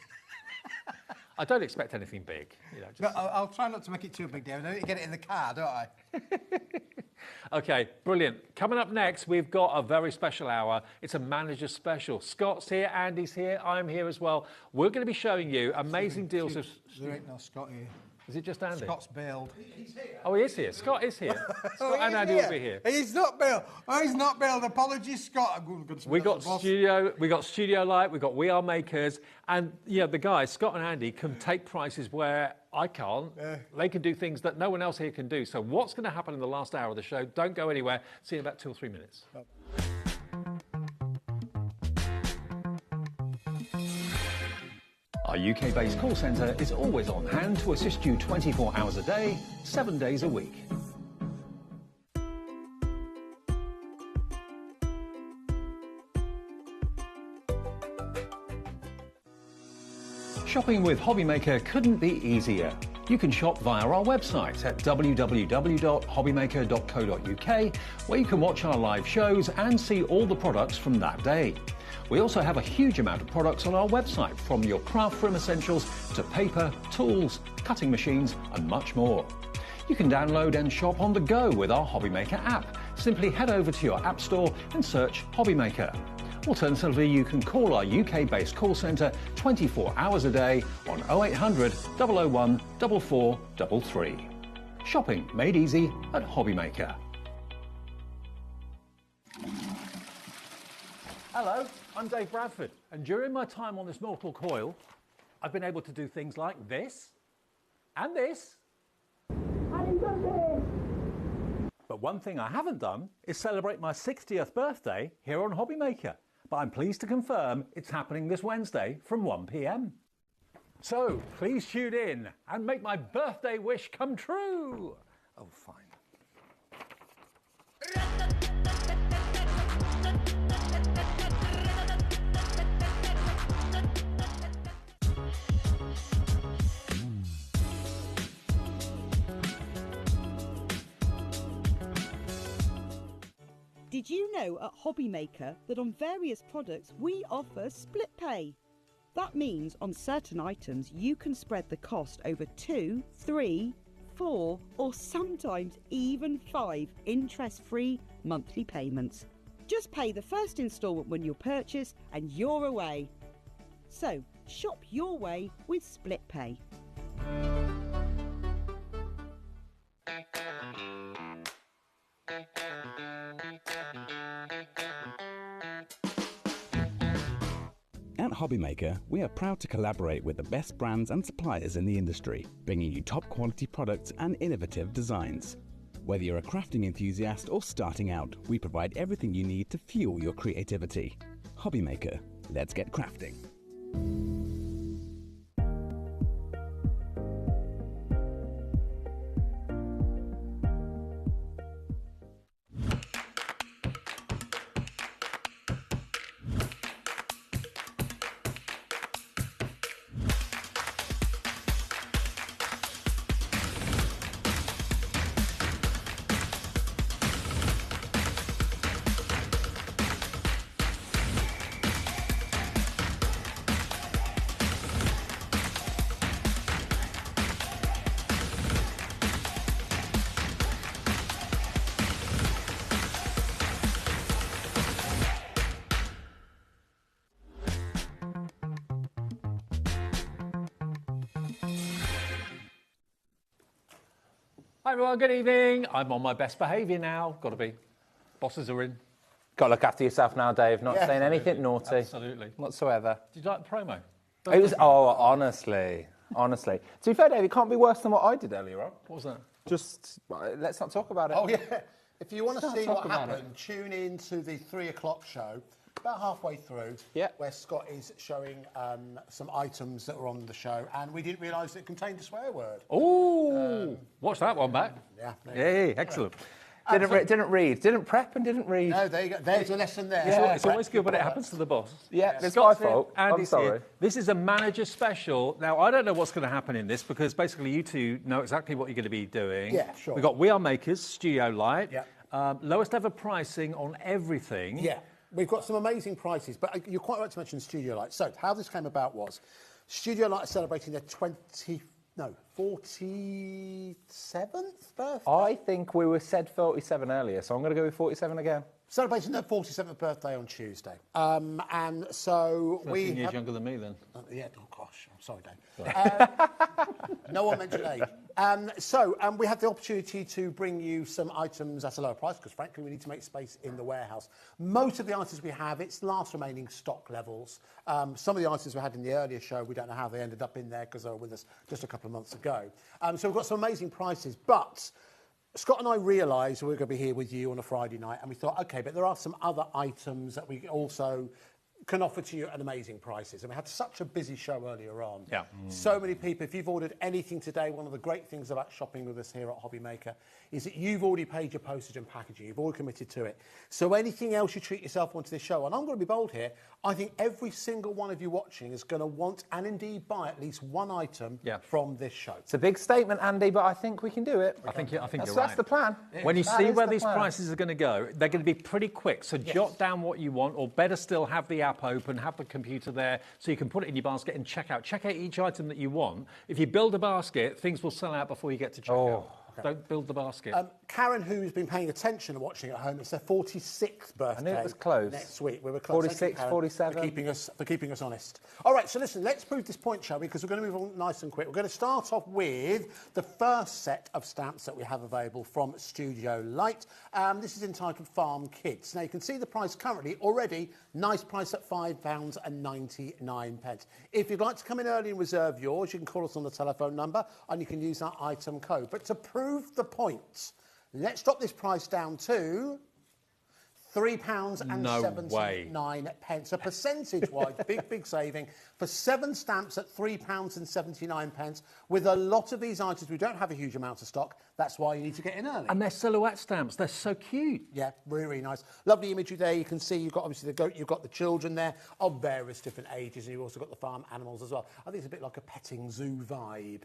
I don't expect anything big. You know, but I'll try not to make it too big, David. I need to get it in the car, don't I? Okay, brilliant. Coming up next, we've got a very special hour. It's a manager special. Scott's here, Andy's here, I'm here as well. We're going to be showing you amazing deals. There ain't no Scott here. Is it just Andy? Scott's bailed. He's here. Oh, he is here. Scott is here. Scott and Andy will be here. He's not bailed. Oh, he's not bailed. Apologies, Scott. We got studio light. We got We Are Makers, and the guys, Scott and Andy, can take prices where I can't. They can do things that no one else here can do. So what's going to happen in the last hour of the show? Don't go anywhere. See you in about 2 or 3 minutes. Our UK-based call centre is always on hand to assist you 24 hours a day, 7 days a week. Shopping with HobbyMaker couldn't be easier. You can shop via our website at www.hobbymaker.co.uk, where you can watch our live shows and see all the products from that day. We also have a huge amount of products on our website, from your craft room essentials to paper, tools, cutting machines and much more. You can download and shop on the go with our HobbyMaker app. Simply head over to your app store and search HobbyMaker. Alternatively, you can call our UK-based call centre 24 hours a day on 0800 001 4433. Shopping made easy at HobbyMaker. Hello, I'm Dave Bradford, and during my time on this mortal coil, I've been able to do things like this, and this. But one thing I haven't done is celebrate my 60th birthday here on HobbyMaker. But I'm pleased to confirm it's happening this Wednesday from 1 p.m. So please tune in and make my birthday wish come true. Oh, fine. Did you know at HobbyMaker that on various products we offer split pay? That means on certain items you can spread the cost over 2, 3, 4 or sometimes even 5 interest-free monthly payments. Just pay the first instalment when you purchase and you're away. So shop your way with split pay. At HobbyMaker, we are proud to collaborate with the best brands and suppliers in the industry, bringing you top quality products and innovative designs. Whether you're a crafting enthusiast or starting out, we provide everything you need to fuel your creativity. HobbyMaker, let's get crafting. Hi everyone, good evening. I'm on my best behaviour now. Got to be. Bosses are in. Got to look after yourself now, Dave. Not saying anything naughty. Absolutely. Whatsoever. Did you like the promo? It was, honestly. To be fair, Dave, it can't be worse than what I did earlier on. What was that? Just, let's not talk about it. Oh, yeah. If you want to Let's see not what talk about happened, tune in to the 3 o'clock show, about halfway through, where Scott is showing some items that were on the show, and we didn't realise it contained a swear word. Oh, watch that one back. Yeah. Yeah, excellent. Didn't read, didn't prep and didn't read. No, there you go. There's a lesson there. Yeah. It's always good when it happens to the boss. Yeah, it's Scott's my fault. here, Andy's I'm sorry. here. This is a manager special. Now, I don't know what's going to happen in this because basically you two know exactly what you're going to be doing. Yeah, sure. We've got We Are Makers, Studio Light. Yeah. Lowest ever pricing on everything. Yeah. We've got some amazing prices, but you're quite right to mention Studio Light. So, how this came about was Studio Light are celebrating their 47th birthday? I think we were said 47 earlier, so I'm going to go with 47 again. Celebrating their 47th birthday on Tuesday. And so 13 years younger than me then. Yeah, oh gosh, I'm sorry, Dave. No one mentioned age. So we had the opportunity to bring you some items at a lower price because, frankly, we need to make space in the warehouse. Most of the items we have, it's last remaining stock levels. Some of the items we had in the earlier show, we don't know how they ended up in there because they were with us just a couple of months ago. So we've got some amazing prices, but Scott and I realised we were going to be here with you on a Friday night, and we thought, OK, but there are some other items that we also can offer to you at amazing prices. And we had such a busy show earlier on. Yeah. So many people. If you've ordered anything today, one of the great things about shopping with us here at HobbyMaker is that you've already paid your postage and packaging. You've already committed to it. So anything else you treat yourself onto this show, and I'm going to be bold here, I think every single one of you watching is going to want and indeed buy at least one item from this show. It's a big statement, Andy, but I think we can do it. I think you're right. That's the plan. When you That see is where the these plan. prices are going to go, they're going to be pretty quick. So jot down what you want, or better still, have the app app open, have the computer there, so you can put it in your basket and check out. Check out each item that you want. If you build a basket, things will sell out before you get to checkout. Don't build the basket. Karen, who's been paying attention and watching at home, it's their 46th birthday. I knew it was close. Next week. We were close. 46, 47. For keeping us honest. All right, so listen, let's prove this point, shall we? Because we're going to move on nice and quick. We're going to start off with the first set of stamps that we have available from Studio Light. This is entitled Farm Kids. Now, you can see the price currently already. Nice price at £5.99. If you'd like to come in early and reserve yours, you can call us on the telephone number and you can use that item code. But to prove the point, let's drop this price down to £3.79. A percentage-wise, big saving for 7 stamps at £3.79. With a lot of these items, we don't have a huge amount of stock. That's why you need to get in early. And they're silhouette stamps. They're so cute. Yeah, really nice. Lovely imagery there. You can see you've got obviously the goat, you've got the children there of various different ages, and you've also got the farm animals as well. I think it's a bit like a petting zoo vibe.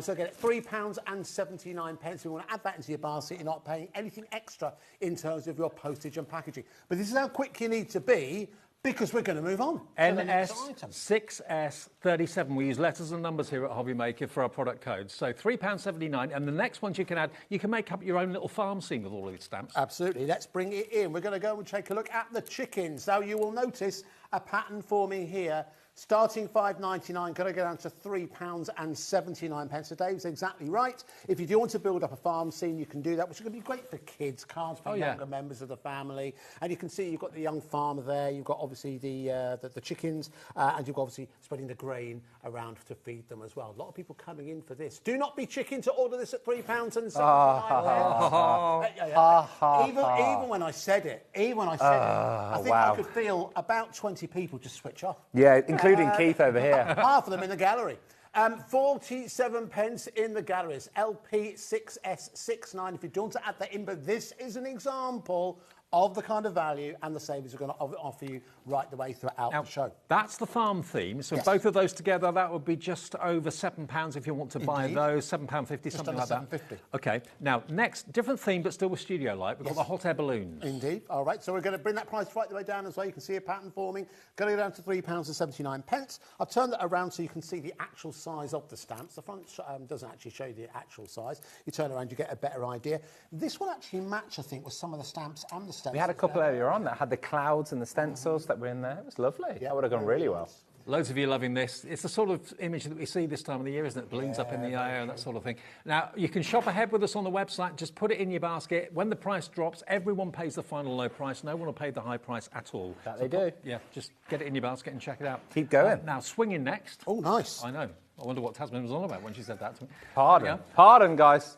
So again, at £3.79. If you want to add that into your basket, you're not paying anything extra in terms of your postage and packaging. But this is how quick you need to be, because we're going to move on. NS6S37. We use letters and numbers here at HobbyMaker for our product codes. So £3.79. And the next ones you can add, you can make up your own little farm scene with all of these stamps. Absolutely. Let's bring it in. We're going to go and take a look at the chickens. Now, you will notice a pattern forming here. Starting £5.99, going to go down to £3.79. So Dave's exactly right. If you do want to build up a farm scene, you can do that, which is going to be great for kids, cards for younger members of the family. And you can see you've got the young farmer there. You've got obviously the chickens, and you've got obviously spreading the grain around to feed them as well. A lot of people coming in for this. Do not be chicken to order this at £3.79. Even when I said it, I think I could feel about 20 people just switch off. Yeah, including Keith over here. Half of them in the gallery. 47p in the galleries. LP6S69 if you don't want to add that in, but this is an example of the kind of value and the savings we're going to offer you right the way throughout the show. That's the farm theme. So both of those together, that would be just over £7 if you want to buy those. £7.50, something like that. £7.50. Okay. Now, next, different theme, but still with Studio Light. We've got the hot air balloons. Indeed. All right. So we're going to bring that price right the way down as well. You can see a pattern forming. Going to go down to £3.79. I'll turn that around so you can see the actual size of the stamps. The front doesn't actually show you the actual size. You turn around, you get a better idea. This will actually match, I think, with some of the stamps and the stencils. We had a couple earlier on that had the clouds and the stencils that were in there. It was lovely. That would have gone really well. Loads of you loving this. It's the sort of image that we see this time of the year, isn't it? Balloons up in the air and that sort of thing. Now, you can shop ahead with us on the website. Just put it in your basket. When the price drops, everyone pays the final low price. No one will pay the high price at all. That they do. Yeah, just get it in your basket and check it out. Keep going. Now, swinging next. Oh, nice. I know. I wonder what Tasman was on about when she said that to me. Pardon, guys.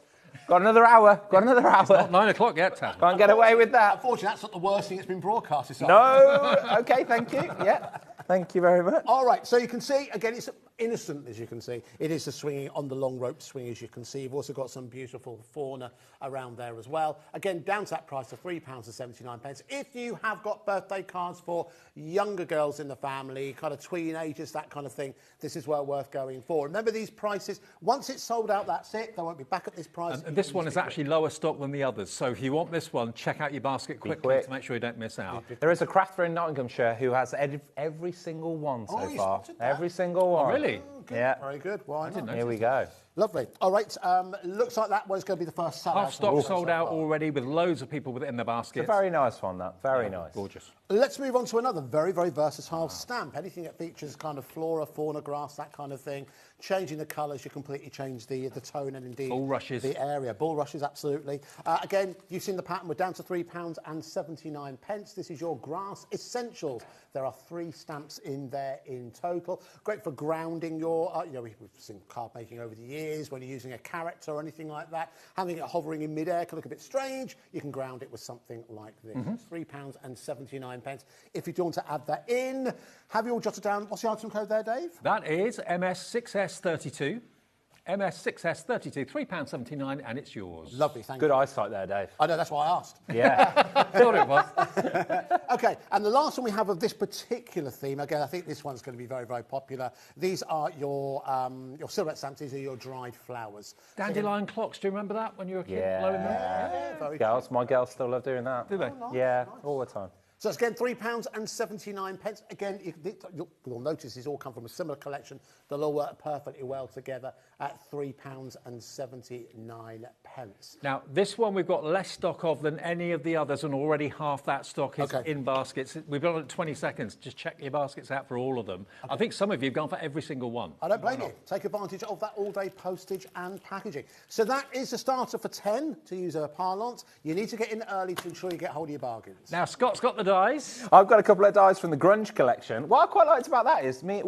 Got another hour. Got another hour. It's not 9 o'clock yet, Tasman. Can't get away with that. Unfortunately, that's not the worst thing that's been broadcast this No. Okay, thank you. Yeah. Thank you very much. All right, so you can see, again, it's innocent, as you can see. It is the swinging on the long rope swing, as you can see. You've also got some beautiful fauna around there as well. Again, down to that price of £3.79. If you have got birthday cards for younger girls in the family, kind of teenagers, that kind of thing, this is well worth going for. Remember these prices, once it's sold out, that's it. They won't be back at this price. And this one is actually lower stock than the others. So if you want this one, check out your basket quickly to make sure you don't miss out. There is a crafter in Nottinghamshire who has every single one so far. Every single one. Oh, really? Good. Yeah. Very good. Why not? Here we go. Lovely. All right. Looks like that was going to be the first sell. Half stock sold out already with loads of people with it in their baskets. It's a very nice one, that. Very nice. Gorgeous. Let's move on to another very, very versatile stamp. Anything that features kind of flora, fauna, grass, that kind of thing. Changing the colours, you completely change the tone and indeed bulrushes. The area. Bulrushes, absolutely. Again, you've seen the pattern. We're down to £3.79. This is your grass essentials. There are 3 stamps in there in total. Great for grounding your, we've seen card making over the years when you're using a character or anything like that. Having it hovering in midair can look a bit strange. You can ground it with something like this. £3.79. If you do want to add that in, have you all jotted down, what's the item code there, Dave? That is MS6S32. MS6S32, £3.79, and it's yours. Lovely, thank you. Good eyesight there, Dave. I know, that's why I asked. Yeah. Thought it was. OK, and the last one we have of this particular theme, again, I think this one's going to be very, very popular. These are your silhouette stamps. These are your dried flowers. Dandelion clocks, do you remember that when you were a kid? Yeah. Blowing them? Girls, my girls still love doing that. Do they? Yeah, all the time. So that's again £3.79. Again, you'll notice these all come from a similar collection. They'll all work perfectly well together at £3.79. Now, this one we've got less stock of than any of the others, and already half that stock is in baskets. We've got it at 20 seconds. Just check your baskets out for all of them. I think some of you have gone for every single one. I don't blame you. Take advantage of that all-day postage and packaging. So that is the starter for 10, to use a parlance. You need to get in early to ensure you get hold of your bargains. Now, Scott's got the dies. I've got a couple of dies from the grunge collection. What I quite liked about that is I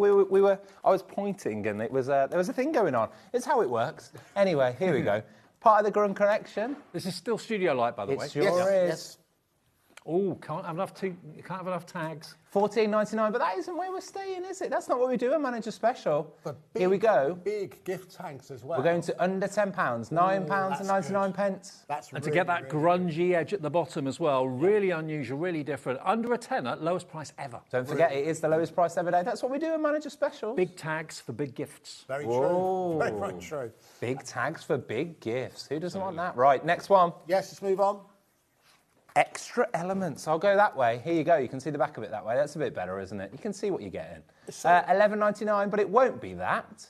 was pointing and it was there was a thing going on. It's how it works. Anyway, here we go. Part of the grunge collection. This is still Studio Light, by the way. It sure is. Yes. Oh, can't have enough tags. $14.99, but that isn't where we're staying, is it? That's not what we do at Manager Special. Here we go. Big gift tags as well. We're going to under £10, £9.99. That's and to get that grungy edge at the bottom as well, really unusual, really different. Under a tenner, lowest price ever. Don't forget, it is the lowest price ever day. That's what we do at Manager Special. Big tags for big gifts. Very true. Very, very true. Big tags for big gifts. Who doesn't want that? Right, next one. Yes, let's move on. Extra elements. I'll go that way. Here you go. You can see the back of it that way. That's a bit better, isn't it? You can see what you're getting. $11.99, but it won't be that.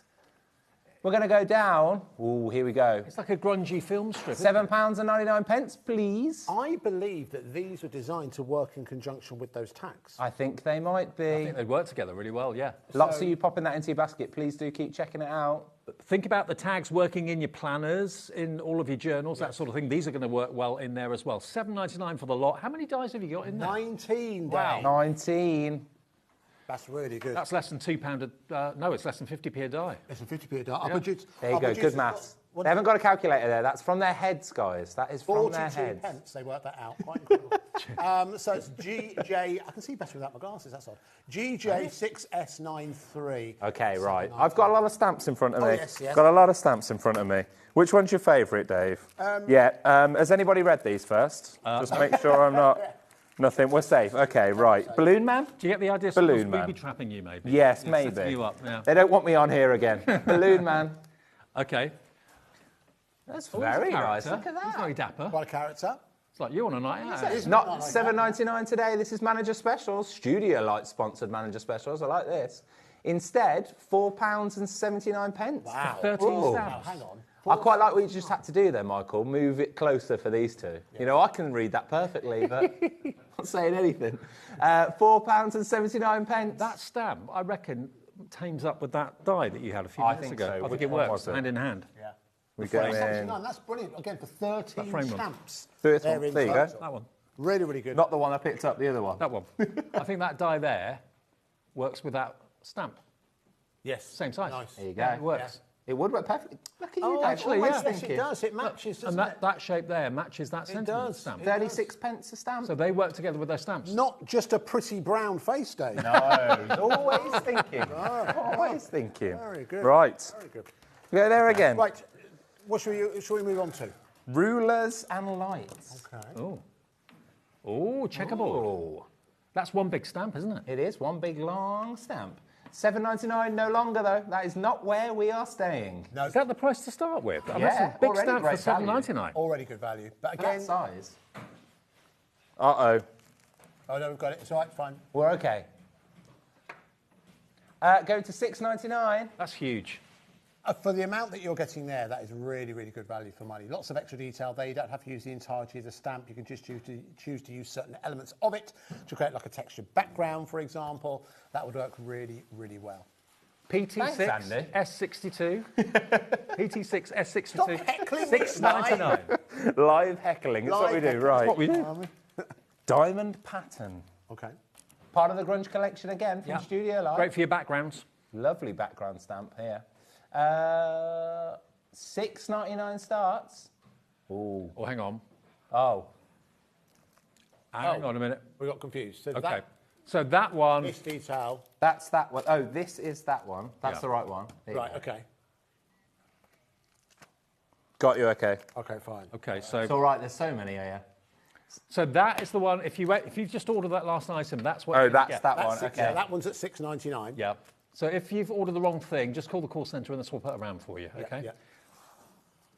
We're going to go down. Ooh, here we go. It's like a grungy film strip. £7.99, please. I believe that these were designed to work in conjunction with those tags. I think they might be. I think they'd work together really well, yeah. Lots of you popping that into your basket. Please do keep checking it out. But think about the tags working in your planners, in all of your journals, that sort of thing. These are going to work well in there as well. $7.99 for the lot. How many dies have you got in there? 19, Wow. 19. That's really good. That's less than £2 no, it's less than 50p a die. Less than 50p a die. Yeah. There you go, good maths. They haven't got a calculator there. That's from their heads, guys. That is from their heads. 42 pence, they worked that out. Quite incredible. So it's GJ, I can see better without my glasses, that's odd. GJ6S93. Okay, right. I've got a lot of stamps in front of me. Yes, yes. Got a lot of stamps in front of me. Which one's your favourite, Dave? Has anybody read these first? Just make sure I'm not... Nothing. We're safe. Okay, right. Balloon Man? Do you get the idea? Balloon Man. Booby trapping you, maybe. Yes, Yeah, maybe. setting you up, yeah. They don't want me on here again. Balloon Man. Okay. That's very nice. Look at that. He's very dapper. Quite a character. It's like you on a night out. It's not $7.99 today. This is Manager Specials. Studio Light sponsored Manager Specials. I like this. Instead, £4.79. Wow. 13 stamps. Hang on. I quite like what you just had to do there, Michael. Move it closer for these two. Yeah. You know, I can read that perfectly, but not saying anything. £4.79. That stamp, I reckon, teams up with that die that you had a few minutes ago. So. I think it works hand in hand. Yeah. We go in. That's brilliant. Again, for 13 stamps. There you go. That one. Really, really good. Not the one I picked up, the other one. That one. I think that die there works with that stamp. Yes. Same size. Nice. There you go. Yeah, it works. It would work perfectly. Look at you, Oh, Dave. actually, Always yeah. Yes, thinking. it does. It matches, doesn't And it? that shape there matches that sentiment does. stamp. 36 pence a stamp. So they work together with their stamps. Not just a pretty brown face, Dave. No, always thinking. Always thinking. Very good. Right. Very good. Go there again. Right. What shall we move on to? Rulers and lights. Okay. Oh, checkerboard. That's one big stamp, isn't it? It is one big long stamp. $7.99 no longer though. That is not where we are staying. No. Is that the price to start with? Yeah, That's a big already stamp for great value. $7.99. Already good value. But For again... that size. Uh-oh. Oh, no, we've got it. It's all right, fine. We're okay. Go to $6.99. That's huge. For the amount that you're getting there, that is really, really good value for money. Lots of extra detail there. You don't have to use the entirety of the stamp. You can just choose to use certain elements of it to create like a textured background, for example. That would work really, really well. PT6 Thanks, Andy. S62. PT6 S62. Stop heckling $6.99. Live heckling. It's what we do, heckling. right. That's what we do. Diamond pattern. Okay. Part of the grunge collection again from Studio Light. Great for your backgrounds. Lovely background stamp here. $6.99 starts. Ooh. Oh, hang on. Oh. Hang on a minute. We got confused. So Okay. So that one. This detail. That's that one. Oh, this is that one. That's the right one. There you Right, go. okay. Got you, okay. Okay, fine. Okay, so It's all right, there's so many here. so that is the one. If you just ordered that last item, that's what. Oh, you're gonna that's get. that That's one, six, okay. that one's at $6.99. Yeah. So if you've ordered the wrong thing, just call the call centre and they'll swap it around for you. Okay. Yeah.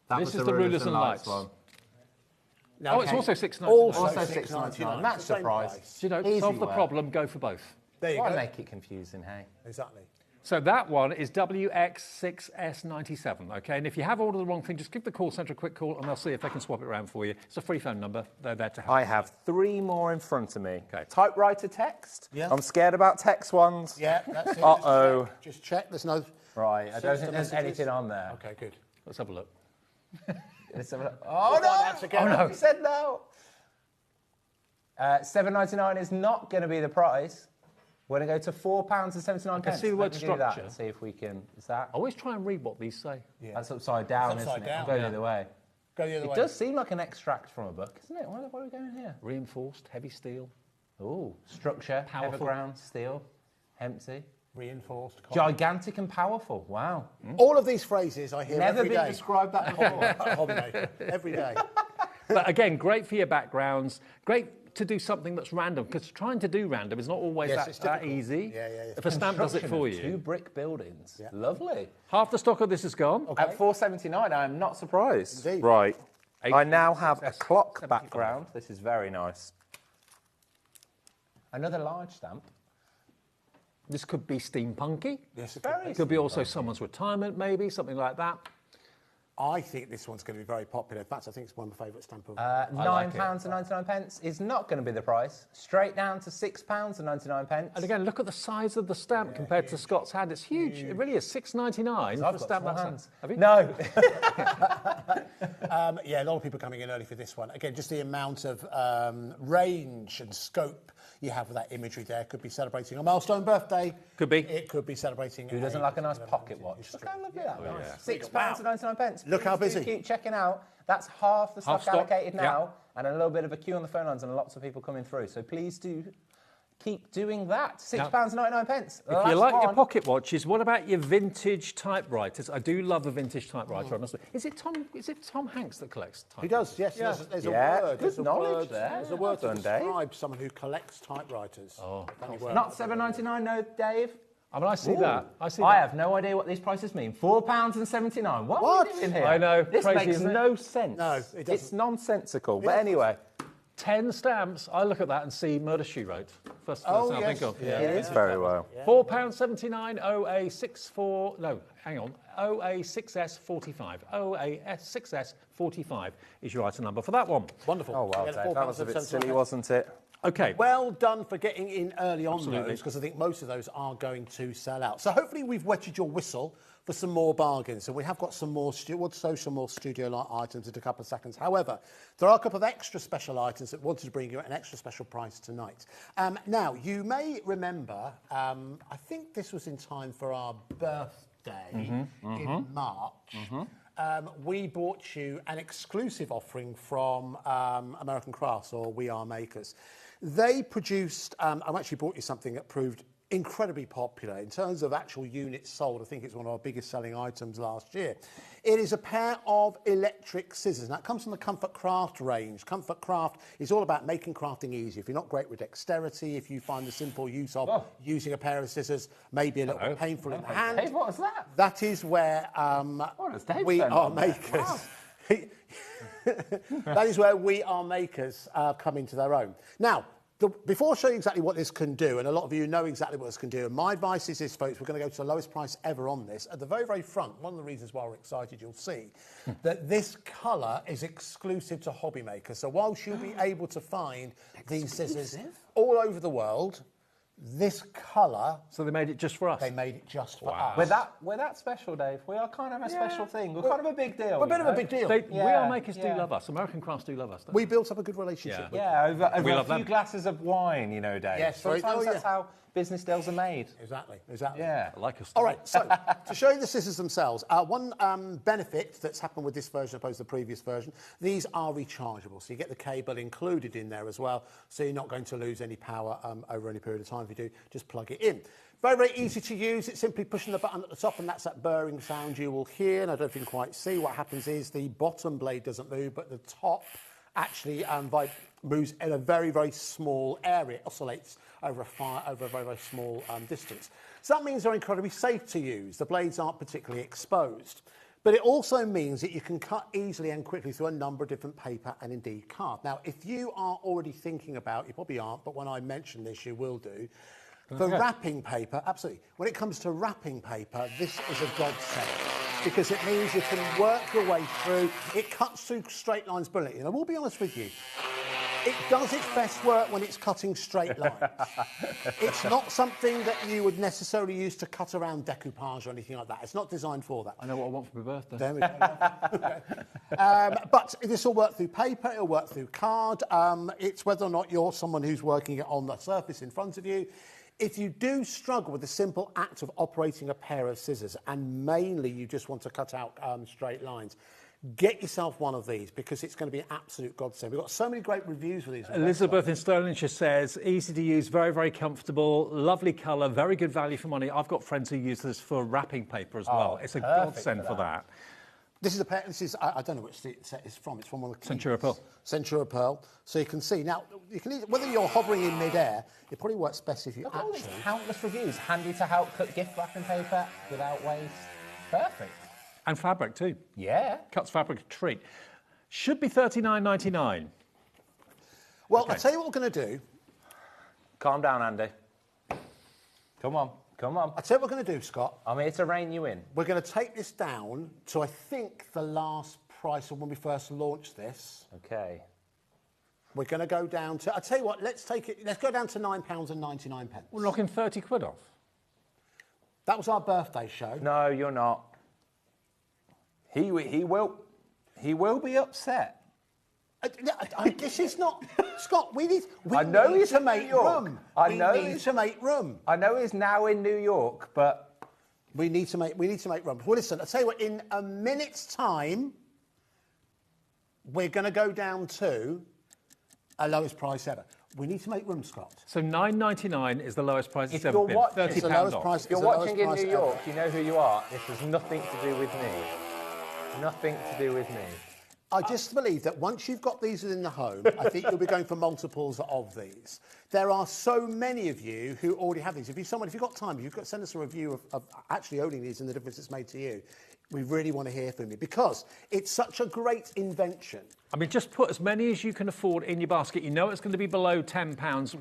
That This was is the rulers and lights. one. Oh, it's also $6.99. Also $6.99. That's the price. You know, Easy solve the work. problem, go for both. There you Why go. make it confusing, hey? Exactly. So that one is WX6S97, okay? And if you have ordered the wrong thing, just give the call centre a quick call and they'll see if they can swap it around for you. It's a free phone number. They're there to help. I have 3 more in front of me. Okay. Typewriter text. Yeah. I'm scared about text ones. Yeah, that's it. Uh-oh. Just check. There's no... Right, I don't think there's messages. anything on there. Okay, good. Let's have a look. Let's have a look. Oh, no! Oh, no. He said no. $7.99 is not going to be the price. We're going to go to £4.79. I can see the word Let me do that structure. and see if we can... Is that... Always try and read what these say. Yeah. That's upside down, It's upside isn't it? down, I'm going yeah. the other way. Go the other It way. does seem like an extract from a book, isn't it? Why are we going here? Reinforced, heavy steel. Ooh, structure, Powerful. everground, steel, empty. Reinforced. Gigantic and powerful. Wow. All of these phrases I hear Never every been day. described that before. At HobbyMaker. Every day. But again, great for your backgrounds. Great to do something that's random, because trying to do random is not always Yes, it's that difficult. easy. Yeah, yeah, yeah. If a stamp does it for Construction of 2 you. brick buildings. Yeah. Lovely. Half the stock of this is gone. Okay. At $4.79, I am not surprised. Indeed. Right. Eight, I now have a six, clock 75. background. This is very nice. Another large stamp. This could be steampunky. Yes, it Very It could be also someone's retirement, maybe, something like that. I think this one's going to be very popular. In fact, I think it's one of my favourite stamp of... £9.99 is not going to be the price. Straight down to £6.99. And again, look at the size of the stamp compared to Scott's hand. It's huge. It really is. $6.99 for I've a got stamp small that hands. size. Have you? No. Yeah, a lot of people coming in early for this one. Again, just the amount of range and scope you have with that imagery there. Could be celebrating a milestone birthday. Could be. It could be celebrating... Who doesn't like a nice pocket watch? Look how lovely that is. £6.99. Look how Please do busy. Keep checking out. That's half the stock Half stock, allocated yeah. now, and a little bit of a queue on the phone lines and lots of people coming through. So please do keep doing that. £6.99. If you like your pocket watches, what about your vintage typewriters? I do love a vintage typewriter. I must say. Is it Tom Hanks that collects typewriters? He does, yes. Yeah. There's a Yeah, word. good There's a knowledge word, there. There's a word to Well done, Dave. describe someone who collects typewriters. Oh, Not £7.99, no, Dave. I mean, I see that. I see I that. have no idea what these prices mean. £4.79. What are What? we doing here? I know, This crazy, makes isn't it? no sense. No, it doesn't. It's nonsensical. But anyway, 10 stamps. I look at that and see Murder, She Wrote. First Oh, thing I yes. think of. Yeah. it is very well. £4.79 OA64. No, hang on. OA6S45. OA6S45 is your item number for that one. Wonderful. Oh, well, Yeah, Dave, that was a bit silly, wasn't it? Okay. Well done for getting in early on Absolutely. those, because I think most of those are going to sell out. So hopefully we've wetted your whistle for some more bargains, and we have got some more some more studio light items in a couple of seconds. However, there are a couple of extra special items that wanted to bring you at an extra special price tonight. Now, you may remember, I think this was in time for our birthday in March. We brought you an exclusive offering from American Crafts, or We Are Makers. They produced, I've actually brought you something that proved incredibly popular in terms of actual units sold. I think it's one of our biggest selling items last year. It is a pair of electric scissors. Now, it comes from the Comfort Craft range. Comfort Craft is all about making crafting easy. If you're not great with dexterity, if you find the simple use of using a pair of scissors maybe a little bit painful in the hand. Dave, what was that? That is where We Are Makers. That is where We Are Makers come into their own. Now, before I show you exactly what this can do, and a lot of you know exactly what this can do, and my advice is this, folks, we're going to go to the lowest price ever on this. At the very, very front, one of the reasons why we're excited, you'll see that this colour is exclusive to HobbyMaker. So whilst you'll be able to find these scissors all over the world, this colour... So they made it just for us? They made it just for us. We're that special, Dave. We are kind of a special thing. We're kind of a big deal. We're a bit of a big deal. We Are Makers do love us. American Crafts do love us. Don't We built up a good relationship with them. Yeah, over We a love few them. glasses of wine, you know, Dave. Yes, Sometimes that's how business deals are made. Exactly, exactly. Yeah. I like us. All right, so to show you the scissors themselves, one benefit that's happened with this version opposed to the previous version, these are rechargeable. So you get the cable included in there as well, so you're not going to lose any power over any period of time. If you do, just plug it in. Very, very easy to use. It's simply pushing the button at the top, and that's that burring sound you will hear. And I don't know if you can quite see. What happens is the bottom blade doesn't move, but the top actually moves in a very, very small area. It oscillates over a very, very small distance. So that means they're incredibly safe to use. The blades aren't particularly exposed. But it also means that you can cut easily and quickly through a number of different paper and indeed card. Now, if you are already thinking about, you probably aren't, but when I mention this, you will do. For wrapping paper, absolutely. When it comes to wrapping paper, this is a godsend because it means you can work your way through. It cuts through straight lines brilliantly. And I will be honest with you, it does its best work when it's cutting straight lines. It's not something that you would necessarily use to cut around decoupage or anything like that. It's not designed for that. I know what I want for my birthday. There we go. But this will work through paper, it'll work through card. It's whether or not you're someone who's working it on the surface in front of you. If you do struggle with the simple act of operating a pair of scissors, and mainly you just want to cut out straight lines, get yourself one of these because it's going to be an absolute godsend. We've got so many great reviews for these. Elizabeth in Stirlingshire says, easy to use, very, very comfortable, lovely colour, very good value for money. I've got friends who use this for wrapping paper as well. It's a godsend for that. This is a pair. This is I don't know which set it's from. It's from one of the Centura Pearl. Centura Pearl. So you can see now. You can whether you're hovering in mid-air, it probably works best if you Look at all these countless reviews. Handy to help cut gift wrapping paper without waste. Perfect. And fabric too. Yeah. Cuts fabric a treat. Should be $39.99. Well, okay. I'll tell you what we're going to do. Calm down, Andy. Come on. Come on. I'll tell you what we're going to do, Scott. I'm here to rein you in. We're going to take this down to, I think, the last price of when we first launched this. Okay. We're going to go down to, I'll tell you what, let's go down to £9.99. We're knocking 30 quid off. That was our birthday show. No, you're not. He will be upset. This is not, Scott. We need I know he's to make room. I know we need to make room. I know he's now in New York, but we need to make room. Well, listen. I'll tell you what. In a minute's time, we're going to go down to our lowest price ever. We need to make room, Scott. So $9.99 is the lowest price it's ever been. £30 off. If you're watching in New York, you know who you are. This has nothing to do with me. Nothing to do with me. I just believe that once you've got these within the home, I think you'll be going for multiples of these. There are so many of you who already have these. If you've got time, send us a review of actually owning these and the difference it's made to you. We really want to hear from you because it's such a great invention. I mean, just put as many as you can afford in your basket. You know it's going to be below £10.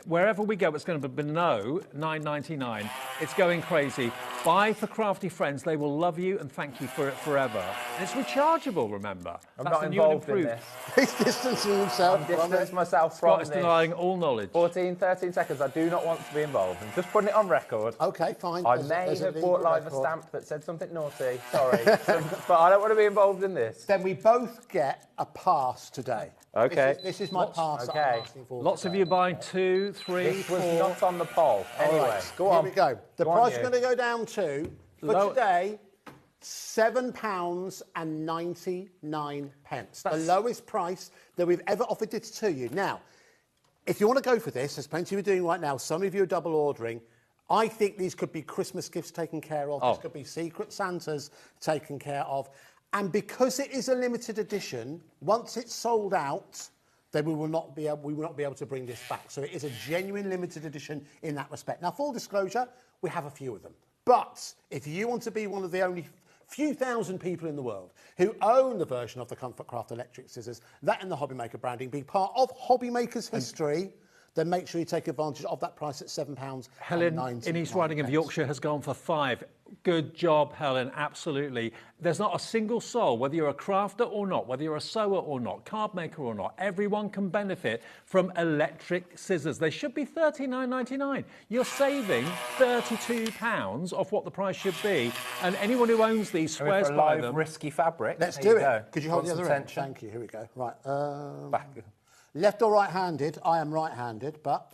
Wherever we go, it's going to be below $9.99. It's going crazy. Buy for crafty friends. They will love you and thank you for it forever. And it's rechargeable, remember. I'm not involved in this. He's distancing himself. I'm distancing myself from this. Scott is denying all knowledge. 13 seconds. I do not want to be involved. I'm just putting it on record. OK, fine. I may have bought live a stamp that said something naughty. Sorry. But I don't want to be involved in this. Then we both get a pass today. OK. This is my pass that I'm asking for. Lots of you buying 2, 3, This 4. was not on the poll. Anyway, right, go on. Here we go. The price is going to go down to, for today, £7.99. That's the lowest price that we've ever offered it to you. Now, if you want to go for this, there's plenty we're doing right now. Some of you are double ordering. I think these could be Christmas gifts taken care of. This could be Secret Santas taken care of. And because it is a limited edition, once it's sold out, then we will not be able to bring this back. So it is a genuine limited edition in that respect. Now, full disclosure, we have a few of them. But if you want to be one of the only few thousand people in the world who own the version of the Comfort Craft electric scissors, that and the HobbyMaker branding, be part of HobbyMaker's history, then make sure you take advantage of that price at £7.99. Helen in East Riding of Yorkshire has gone for £5. Good job, Helen, absolutely. There's not a single soul, whether you're a crafter or not, whether you're a sewer or not, card maker or not, everyone can benefit from electric scissors. They should be $39.99. You're saving £32 off what the price should be, and anyone who owns these swears by them. Risky fabric. Let's do it. Could you hold the other end? Thank you. Here we go. Right. Back. Left or right-handed? I am right-handed, but...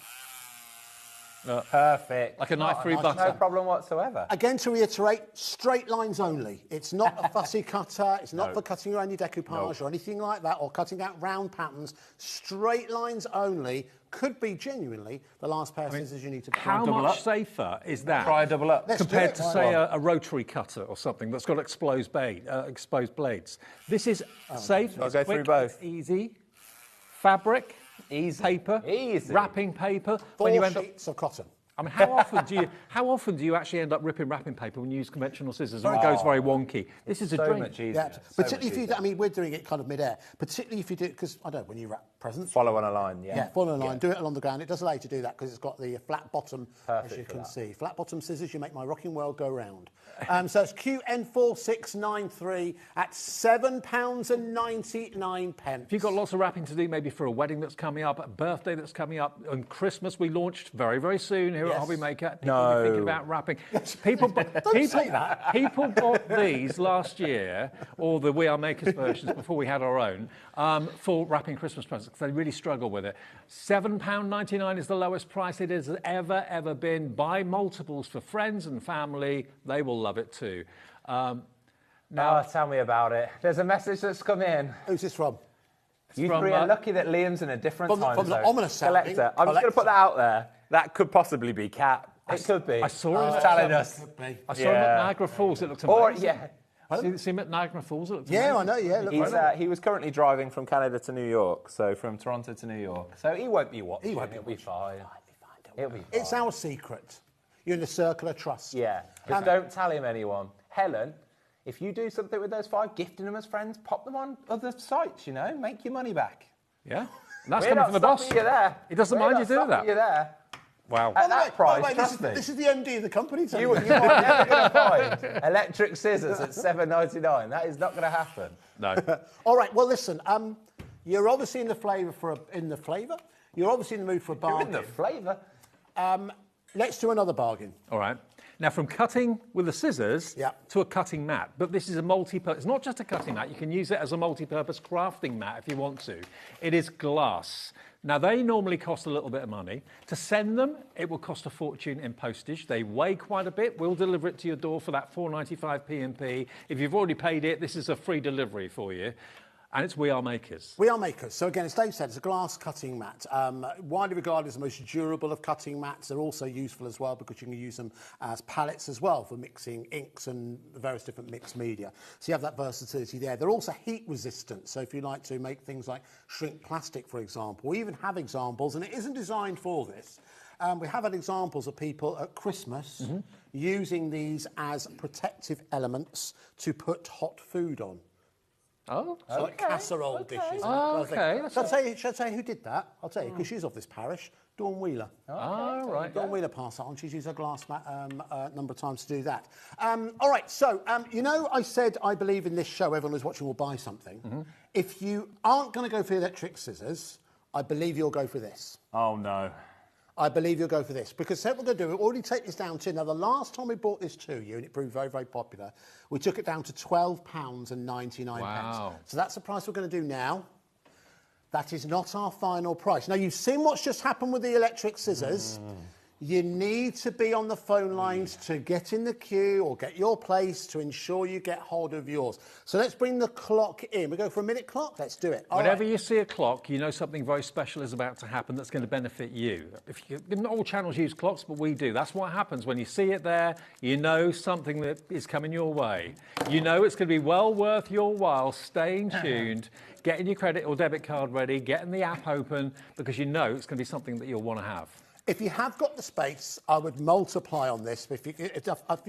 Perfect. Like a knife-free butter. No problem whatsoever. Again, to reiterate, straight lines only. It's not a fussy cutter. It's not for cutting around your decoupage or anything like that, or cutting out round patterns. Straight lines only could be genuinely the last pair of scissors you need to buy. How much safer is that? Try a double up. Compared to, say, a rotary cutter or something that's got exposed blades. This is safe, I'll it's go quick, through both. It's easy. Fabric, easy. Paper, easy. Wrapping paper. 4 sheets of cotton. I mean, how often do you actually end up ripping wrapping paper when you use conventional scissors and it goes very wonky? This is a dream. Much easier. Yeah, particularly if you do, I mean, we're doing it kind of mid-air, particularly if you do it, because, I don't know, when you wrap presents. Follow on a line, yeah. Yeah, follow on a line, do it along the ground. It does allow you to do that because it's got the flat bottom, Perfect as you for can that. see. Flat bottom scissors, you make my rocking world go round. So it's QN4693 at £7.99. If you've got lots of wrapping to do, maybe for a wedding that's coming up, a birthday that's coming up, and Christmas we launched very, very soon here at HobbyMaker. People are thinking about wrapping. People bought these last year, or the We Are Makers versions before we had our own, for wrapping Christmas presents because they really struggle with it. £7.99 is the lowest price it has ever been. Buy multiples for friends and family. They will love it too. Now, tell me about it. There's a message that's come in. Who's this from? You three are lucky that Liam's in a different time from zone. the ominous sounding Collector. I'm just going to put that out there. That could possibly be Cat. It could be. I saw him. Telling us. I saw him at Niagara Falls. It looked amazing. Or, yeah. See him at Niagara Falls? It looked Yeah, amazing. I know, yeah. He was currently driving from Canada to New York, so from Toronto to New York. So he won't be watching. It'll be fine. It'll be fine. It's our secret. You're in the circle of trust. Yeah. Just don't tell him anyone. Helen, if you do something with those 5, gifting them as friends, pop them on other sites, you know, make your money back. Yeah. And that's coming from the boss. You there. He doesn't mind you doing that. You're there. Wow. At that price, trust me. This is the MD of the company. You are never going to find electric scissors at $7.99. That is not going to happen. No. All right. Well, listen. You're obviously in the flavour You're obviously in the mood for a bargain. You're in the flavour. Let's do another bargain. All right. Now, from cutting with the scissors to a cutting mat, but this is a multi-purpose. It's not just a cutting mat. You can use it as a multi-purpose crafting mat if you want to. It is glass. Now, they normally cost a little bit of money. To send them, it will cost a fortune in postage. They weigh quite a bit. We'll deliver it to your door for that $4.95 P&P. If you've already paid it, this is a free delivery for you. And it's We Are Makers. We Are Makers. So again, as Dave said, it's a glass cutting mat. Widely regarded as the most durable of cutting mats. They're also useful as well because you can use them as palettes as well for mixing inks and various different mixed media. So you have that versatility there. They're also heat resistant. So if you like to make things like shrink plastic, for example, we even have examples, and it isn't designed for this. We have had examples of people at Christmas using these as protective elements to put hot food on. Oh, so like casserole dishes. Oh, okay. Should I tell you who did that? I'll tell you, because she's of this parish. Dawn Wheeler. Oh, right. Dawn Wheeler passed that on. She's used her glass mat a number of times to do that. All right, so, you know, I said I believe in this show, everyone who's watching will buy something. If you aren't going to go for the electric scissors, I believe you'll go for this. Oh, no. I believe you'll go for this, because what we're going to do, we'll already take this down to, now the last time we brought this to you, and it proved very, very popular, we took it down to £12.99. Wow. So that's the price we're going to do now. That is not our final price. Now, you've seen what's just happened with the electric scissors. You need to be on the phone lines to get in the queue or get your place to ensure you get hold of yours. So let's bring the clock in. We go for a minute clock? Let's do it. Whenever you see a clock, you know something very special is about to happen that's going to benefit you. Not all channels use clocks, but we do. That's what happens. When you see it there, you know something that is coming your way. You know it's going to be well worth your while staying tuned, getting your credit or debit card ready, getting the app open, because you know it's going to be something that you'll want to have. If you have got the space, I would multiply on this. If you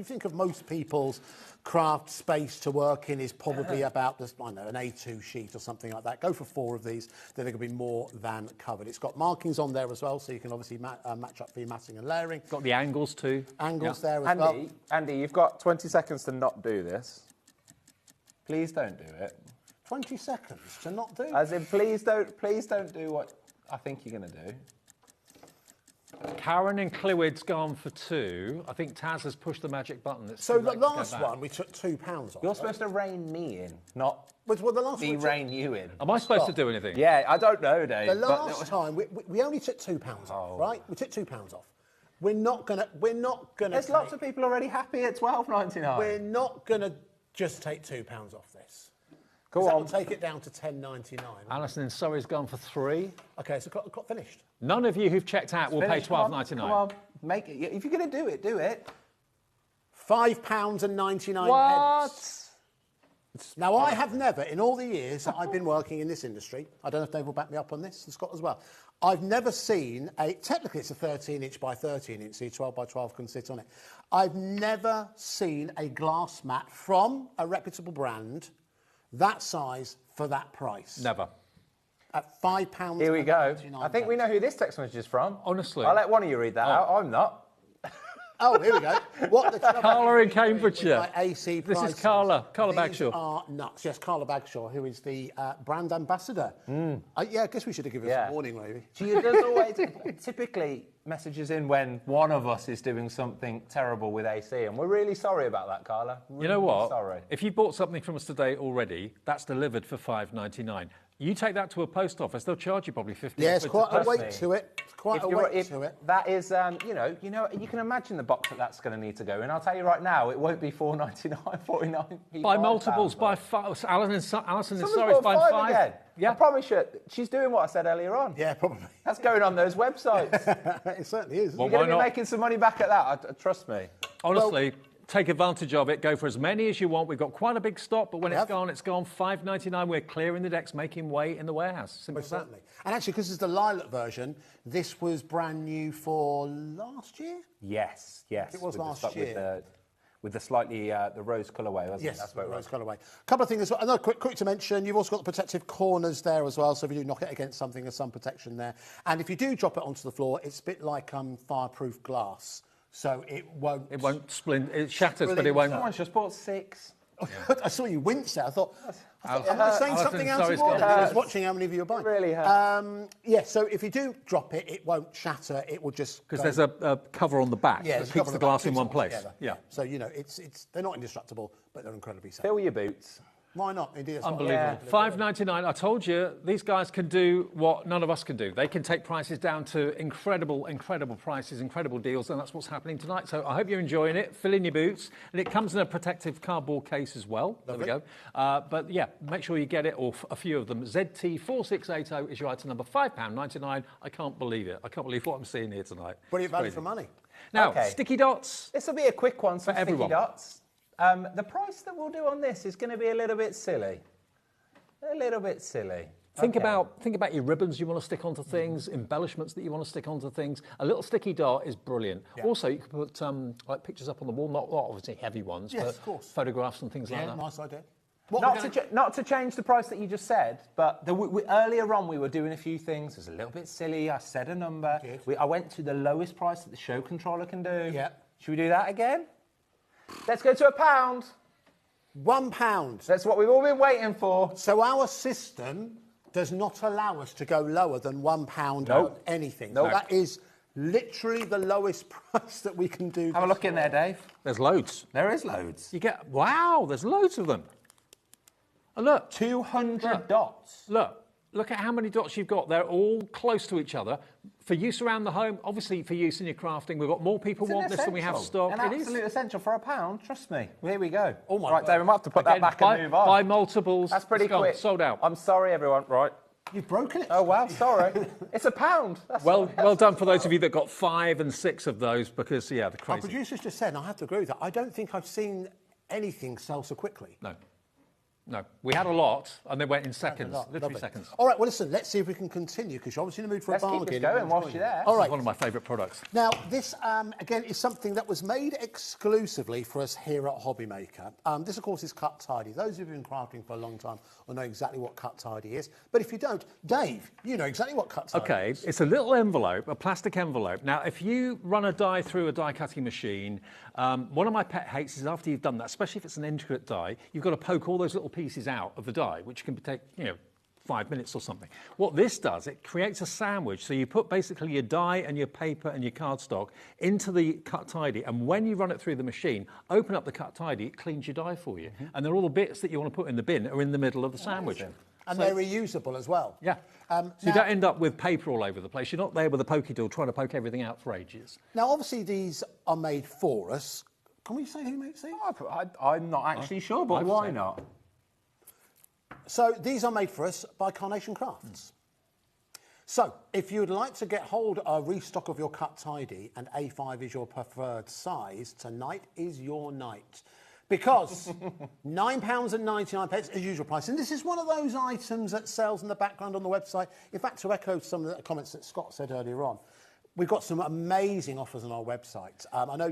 think of most people's craft space to work in is probably about, I don't know, an A2 sheet or something like that. Go for 4 of these, then they're going to be more than covered. It's got markings on there as well, so you can obviously match up for your matting and layering. Got the angles too. Angles there as well. Andy, you've got 20 seconds to not do this. Please don't do it. 20 seconds to not do? As in, please don't do what I think you're going to do. Karen and Clywid's gone for 2. I think Taz has pushed the magic button. So the last one, we took £2 off. You're supposed to rein me in, not the last me rein you in. Am I supposed to do anything? Yeah, I don't know, Dave. The last time, we only took £2 off, right? We took £2 off. We're not gonna. There's lots of people already happy at $12.99. We're not gonna just take £2 off this. Go that on. will take it down to $10.99. Alison in Surrey's gone for 3. Okay, so clock finished. None of you who've checked out will pay $12.99. Come on, make it. If you're going to do it, do it. £5.99. What? Now, I have never, in all the years that I've been working in this industry, I don't know if Dave will back me up on this, and Scott as well, I've never seen technically it's a 13-inch by 13-inch, so 12 by 12 can sit on it. I've never seen a glass mat from a reputable brand that size for that price. Never. At £5. Here we go. I think we know who this text message is from. Honestly. I'll let one of you read that out. I'm not. Oh, here we go. What the Carla in Cambridgeshire. My AC This prices. is Carla These Bagshaw. are nuts. Yes, Carla Bagshaw, who is the brand ambassador. Yeah, I guess we should have given us a warning, maybe. She does always typically messages in when one of us is doing something terrible with AC, and we're really sorry about that, Carla. You know what? Sorry. If you bought something from us today already, that's delivered for $5.99. You take that to a post office, they'll charge you probably 50. Yeah, it's quite a weight to it. It's quite a weight to it. That is, you can imagine the box that's going to need to go in. I'll tell you right now, it won't be $4.99, $49. By multiples, by five. Alison is sorry, bought by five again. Yeah. I promise you, she's doing what I said earlier on. Yeah, probably. That's going on those websites. It certainly is. You're going to be making some money back at that, trust me. Honestly, take advantage of it. Go for as many as you want. We've got quite a big stock, but when it's gone, it's gone. $5.99. We're clearing the decks, making way in the warehouse. Simple as that. Certainly. And actually, because it's the lilac version, this was brand new for last year? Yes. It was last year. With the slightly the rose colourway, wasn't Yes, it? That's what it was. rose colourway. A couple of things as well. Another quick to mention, you've also got the protective corners there as well, so if you do knock it against something, there's some protection there. And if you do drop it onto the floor, it's a bit like fireproof glass, so it won't... It won't splint. It shatters, but it won't... Someone's just bought 6. I saw you wince there. I thought, am I Alison, saying something out sorry, of order? Scott. I was watching how many of you are buying. It really hurt. Yeah, so if you do drop it, it won't shatter. It will just Because there's a cover on the back that keeps the glass in one place. Yeah. So, they're not indestructible, but they're incredibly safe. Fill your boots. Why not? Indeed, that's Unbelievable. $5.99. I told you, these guys can do what none of us can do. They can take prices down to incredible prices, incredible deals, and that's what's happening tonight. So I hope you're enjoying it. Fill in your boots. And it comes in a protective cardboard case as well. Lovely. There we go. But yeah, make sure you get it, or a few of them. ZT4680 is your item number, £5.99. I can't believe it. I can't believe what I'm seeing here tonight. Brilliant value for money. Now, sticky dots. This will be a quick one, some for everyone. sticky dots. The price that we'll do on this is going to be a little bit silly. A little bit silly. Think about your ribbons you want to stick onto things, embellishments that you want to stick onto things. A little sticky dot is brilliant. Yeah. Also, you can put like pictures up on the wall, not obviously heavy ones, but of course. photographs and things like that. Nice idea. Not to change the price that you just said, but earlier on we were doing a few things. It was a little bit silly. I said a number. I went to the lowest price that the show controller can do. Yeah. Should we do that again? Let's go to £1. £1. That's what we've all been waiting for. So our system does not allow us to go lower than £1 on anything. Nope. So that is literally the lowest price that we can do. Have a look in there, Dave. There's loads. There is loads. Wow, there's loads of them. And look. 200 dots. Look at how many dots you've got. They're all close to each other. For use around the home, obviously for use in your crafting, we've got more people want this than we have stock. An absolute essential for £1, trust me. Here we go. Oh my right, God. Dave, we might have to put that back and move on. Buy multiples. That's pretty quick. Sold out. I'm sorry, everyone. Right. You've broken it. Oh, wow, sorry. It's £1. Well done for those of you that got 5 and 6 of those, because, the Our crazy. producers just said, and I have to agree with that, I don't think I've seen anything sell so quickly. No, we had a lot, and they went in seconds, literally Lovely. seconds. All right, well, listen, let's see if we can continue, because you're obviously in the mood for a bargain. Let's keep this going whilst you're there. All right. It's one of my favourite products. Now, this, again, is something that was made exclusively for us here at HobbyMaker. This, of course, is Cut Tidy. Those who've been crafting for a long time will know exactly what Cut Tidy is. But if you don't, Dave, you know exactly what Cut Tidy is. Okay, it's a little envelope, a plastic envelope. Now, if you run a die through a die-cutting machine, one of my pet hates is after you've done that, especially if it's an intricate die, you've got to poke all those little pieces out of the die, which can take, 5 minutes or something. What this does, it creates a sandwich. So you put basically your die and your paper and your cardstock into the Cut Tidy, and when you run it through the machine, open up the Cut Tidy, it cleans your die for you. And they're all the bits that you want to put in the bin are in the middle of the sandwich. And they're reusable as well. Yeah. So you don't end up with paper all over the place. You're not there with a pokey tool trying to poke everything out for ages. Now, obviously, these are made for us. Can we say who makes these? I'm not actually sure, but why not? So these are made for us by Carnation Crafts. So if you'd like to get hold of a restock of your Cut Tidy and A5 is your preferred size, tonight is your night. Because £9.99 as usual price. And this is one of those items that sells in the background on the website. In fact, to echo some of the comments that Scott said earlier on, we've got some amazing offers on our website. I know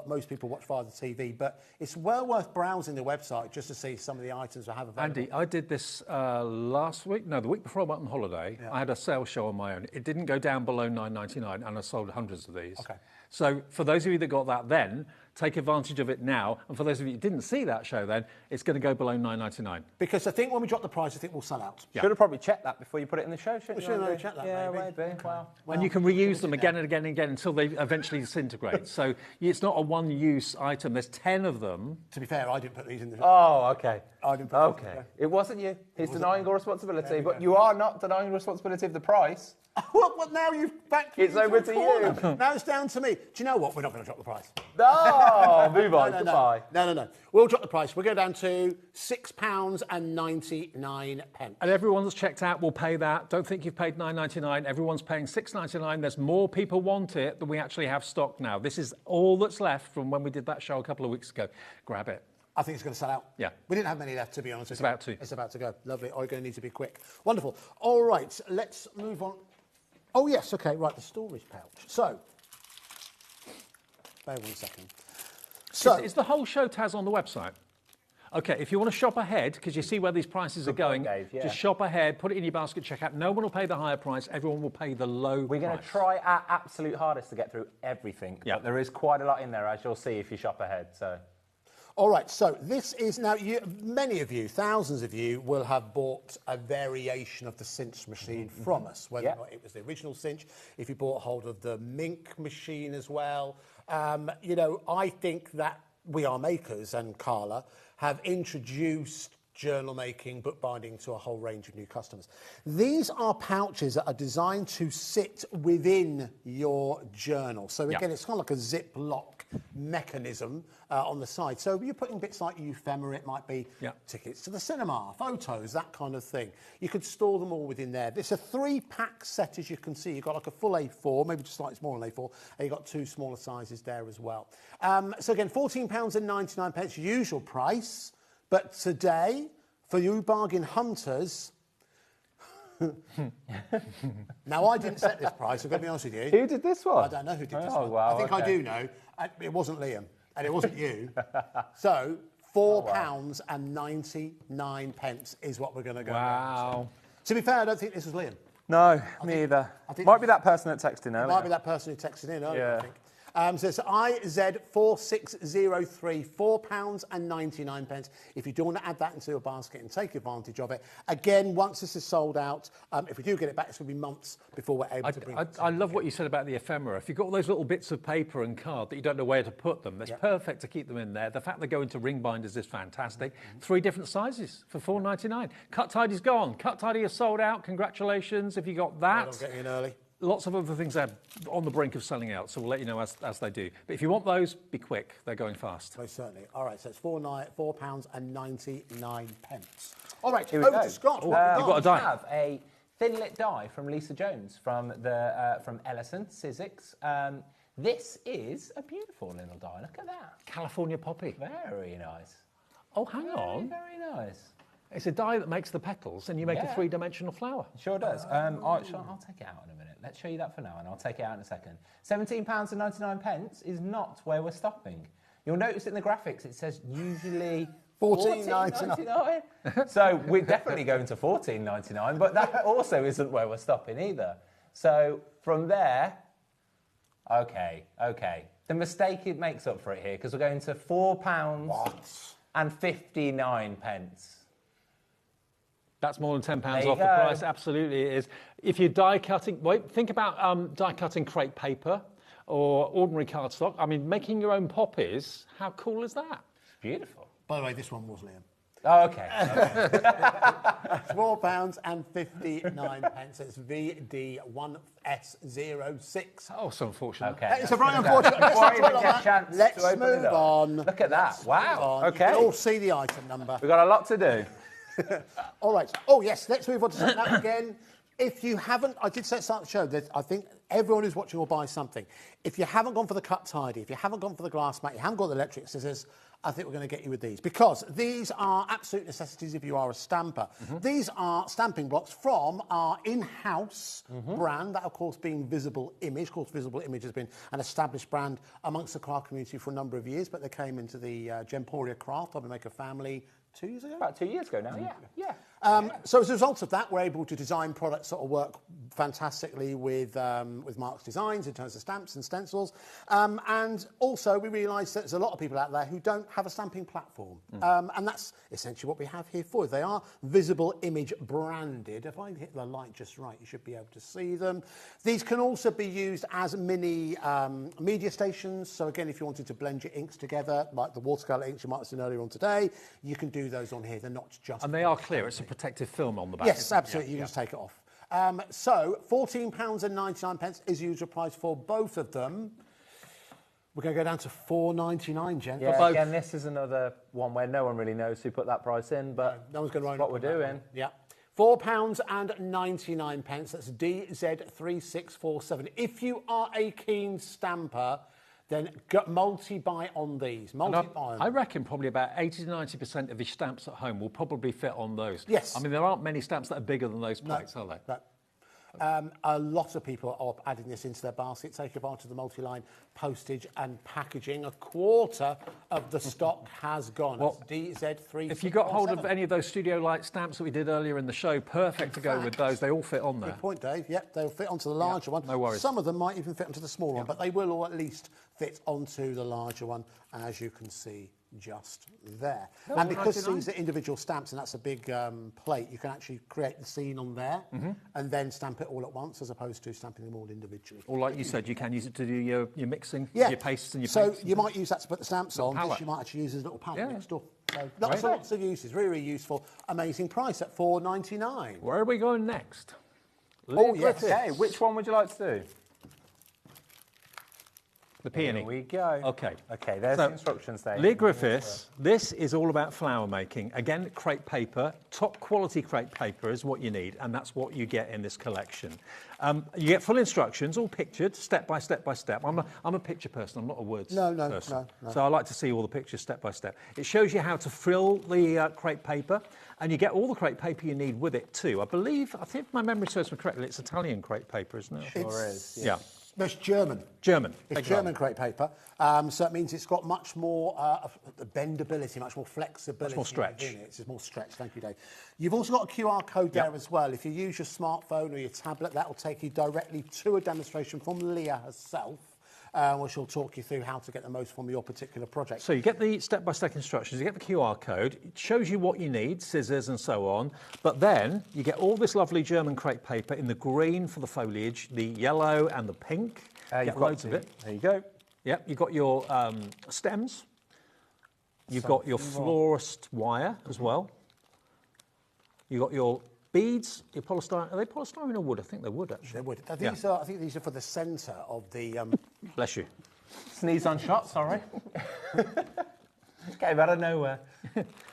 most people watch via the TV, but it's well worth browsing the website just to see some of the items we have available. Andy, I did this last week. No, the week before I went on holiday. Yeah. I had a sales show on my own. It didn't go down below £9.99, and I sold hundreds of these. Okay. So for those of you that got that then, take advantage of it now. And for those of you who didn't see that show then, it's going to go below £9.99. Because I think when we drop the price, I think we'll sell out. Yeah. Should have probably checked that before you put it in the show, shouldn't you? We should have checked that, yeah, maybe. Wow. And you can reuse them again and again and again until they eventually disintegrate. So it's not a one-use item. There's 10 of them. To be fair, I didn't put these in the show. Oh, okay. I didn't put these in the show. It wasn't you. He's denying your responsibility, but you are not denying responsibility of the price. Well, now you've backed It's over to you. Now it's down to me. Do you know what? We're not going to drop the price. No, move on. Goodbye. No. We'll drop the price. We'll go down to £6.99. And everyone that's checked out will pay that. Don't think you've paid $9.99. Everyone's paying $6.99. There's more people want it than we actually have stock now. This is all that's left from when we did that show a couple of weeks ago. Grab it. I think it's going to sell out. Yeah. We didn't have many left, to be honest. It's about to. It's about to go. Lovely. You're going to need to be quick. Wonderful. All right, let's move on. Oh, yes, OK, right, the storage pouch. So, bear 1 second. So, is the whole show Taz on the website? OK, if you want to shop ahead, because you see where these prices are going, just shop ahead, put it in your basket, check out. No one will pay the higher price. Everyone will pay the low price. We're going to try our absolute hardest to get through everything. Yeah. But there is quite a lot in there, as you'll see if you shop ahead. So. All right, so this is now, many of you, thousands of you, will have bought a variation of the cinch machine from us, whether or not it was the original cinch, if you bought hold of the Mink machine as well. You know, I think that We Are Makers and Carla have introduced journal making, bookbinding to a whole range of new customers. These are pouches that are designed to sit within your journal. So again, it's kind of like a Ziploc mechanism on the side. So you're putting bits like ephemera, it might be tickets to the cinema, photos, that kind of thing. You could store them all within there. It's a 3-pack set, as you can see. You've got like a full A4, maybe just slightly smaller than A4, and you've got 2 smaller sizes there as well. So again, £14.99, usual price. But today, for you bargain hunters, now I didn't set this price, I've got to be honest with you. Who did this one? I don't know who did this one. Wow, I think I do know. It wasn't Liam, and it wasn't you. So, £4.99 is what we're going to go. Wow. To be fair, I don't think this was Liam. No, me either. Might be that person that texted in earlier. Might be that person who texted in earlier, I think. So it's IZ4603, £4.99. If you do want to add that into your basket and take advantage of it, again, once this is sold out, if we do get it back, it's going to be months before we're able to bring it. I love what you said about the ephemera. If you've got all those little bits of paper and card that you don't know where to put them, that's perfect to keep them in there. The fact they go into ring binders is fantastic. 3 different sizes for £4.99. Cut Tidy's gone. Cut Tidy is sold out. Congratulations if you got that. I'm getting in early. Lots of other things are on the brink of selling out, so we'll let you know as they do. But if you want those, be quick. They're going fast. Most certainly. All right, so it's £4.99. All right, here we over go. to Scott. You've got a die. We have a thin-lit die from Lisa Jones from Ellison, Sizzix. This is a beautiful little die. Look at that. California poppy. Very nice. Oh, hang on. Very nice. It's a die that makes the petals, and you make a 3-dimensional flower. It sure does. I'll take it out in a minute. Let's show you that for now, and I'll take it out in a second. £17.99 is not where we're stopping. You'll notice in the graphics it says usually $14.99. So we're definitely going to $14.99, but that also isn't where we're stopping either. So from there, okay. The mistake it makes up for it here, because we're going to £4.59. That's more than £10 off the price. Absolutely, it is. If you're die cutting, think about die cutting crepe paper or ordinary cardstock. I mean, making your own poppies. How cool is that? It's beautiful. By the way, this one was Liam. Oh, okay. £4.59. It's VD1S06. Oh, so unfortunate. Okay. It's a very unfortunate. Let's move on. Look at that. Wow. Okay. You can all see the item number. We've got a lot to do. All right. Oh, yes. Let's move on to something that again. If you haven't, I did say at the start of the show that I think everyone who's watching will buy something. If you haven't gone for the cut tidy, if you haven't gone for the glass mat, you haven't got the electric scissors, I think we're going to get you with these, because these are absolute necessities if you are a stamper. These are stamping blocks from our in-house brand, that of course being Visible Image. Of course, Visible Image has been an established brand amongst the craft community for a number of years, but they came into the Gemporia Craft HobbyMaker family 2 years ago? About 2 years ago now, yeah. So as a result of that, we're able to design products that will work fantastically with Mark's designs in terms of stamps and stencils. And also we realised that there's a lot of people out there who don't have a stamping platform. And that's essentially what we have here for you. They are Visible Image branded. If I hit the light just right, you should be able to see them. These can also be used as mini media stations. So again, if you wanted to blend your inks together, like the watercolour inks you might have seen earlier on today, you can do those on here. They're not just... And they are clear. It's a protective film on the back. Yes, absolutely. You can just take it off. So £14.99 is the usual price for both of them. We're going to go down to $4.99, Jen. Yeah, again, this is another one where no one really knows who put that price in, but no one's going to what we're doing. Yeah. £4.99. That's DZ3647. If you are a keen stamper, then multi-buy on these. Multi-buy. I reckon probably about 80 to 90% of your stamps at home will probably fit on those. Yes. I mean, there aren't many stamps that are bigger than those plates, are they? No. A lot of people are adding this into their basket, take advantage of the multi-line postage and packaging. A quarter of the stock has gone. Well, DZ3. If you got hold of any of those Studio Light stamps that we did earlier in the show, perfect to go with those. They all fit on there. Good point, Dave. Yep, they'll fit onto the larger one. No worries. Some of them might even fit onto the smaller one, but they will all at least fit onto the larger one, as you can see just there. And because these are individual stamps, and that's a big plate, you can actually create the scene on there and then stamp it all at once, as opposed to stamping them all individually. Or like you said, you can use it to do your mixing, your pastes and your So paints. you might use that to put the stamps on. Palette. This you might actually use as a little palette Yeah. next door. So lots of uses. Really, really useful. Amazing price at $4.99. Where are we going next? Oh, yes. Okay, which one would you like to do? The peony. Here we go. Okay. Okay, there's the instructions there. Lee Griffiths, this is all about flower making. Again, crepe paper, top quality crepe paper is what you need, and that's what you get in this collection. You get full instructions, all pictured, step by step by step. I'm a picture person, I'm not a words person. No. So I like to see all the pictures step by step. It shows you how to frill the crepe paper, and you get all the crepe paper you need with it too. I think if my memory serves me correctly, it's Italian crepe paper, isn't it? Sure is. Yeah. No, it's German. It's German crepe paper. So it means it's got much more bendability, much more flexibility. Much more stretch. In it. It's more stretch. Thank you, Dave. You've also got a QR code there as well. If you use your smartphone or your tablet, that will take you directly to a demonstration from Leah herself, where she'll talk you through how to get the most from your particular project. So you get the step-by-step instructions, you get the QR code, it shows you what you need, scissors and so on, but then you get all this lovely German crepe paper in the green for the foliage, the yellow and the pink. You've got loads of it. There you go. Yep, you've got your stems, you've got your fluoresced wire as well, you've got your beads, your polystyrene. Are they polystyrene or wood? I think they're wood, actually. They're wood. I think these are for the centre of the... Bless you. Sneeze on shot, sorry. Came out of nowhere.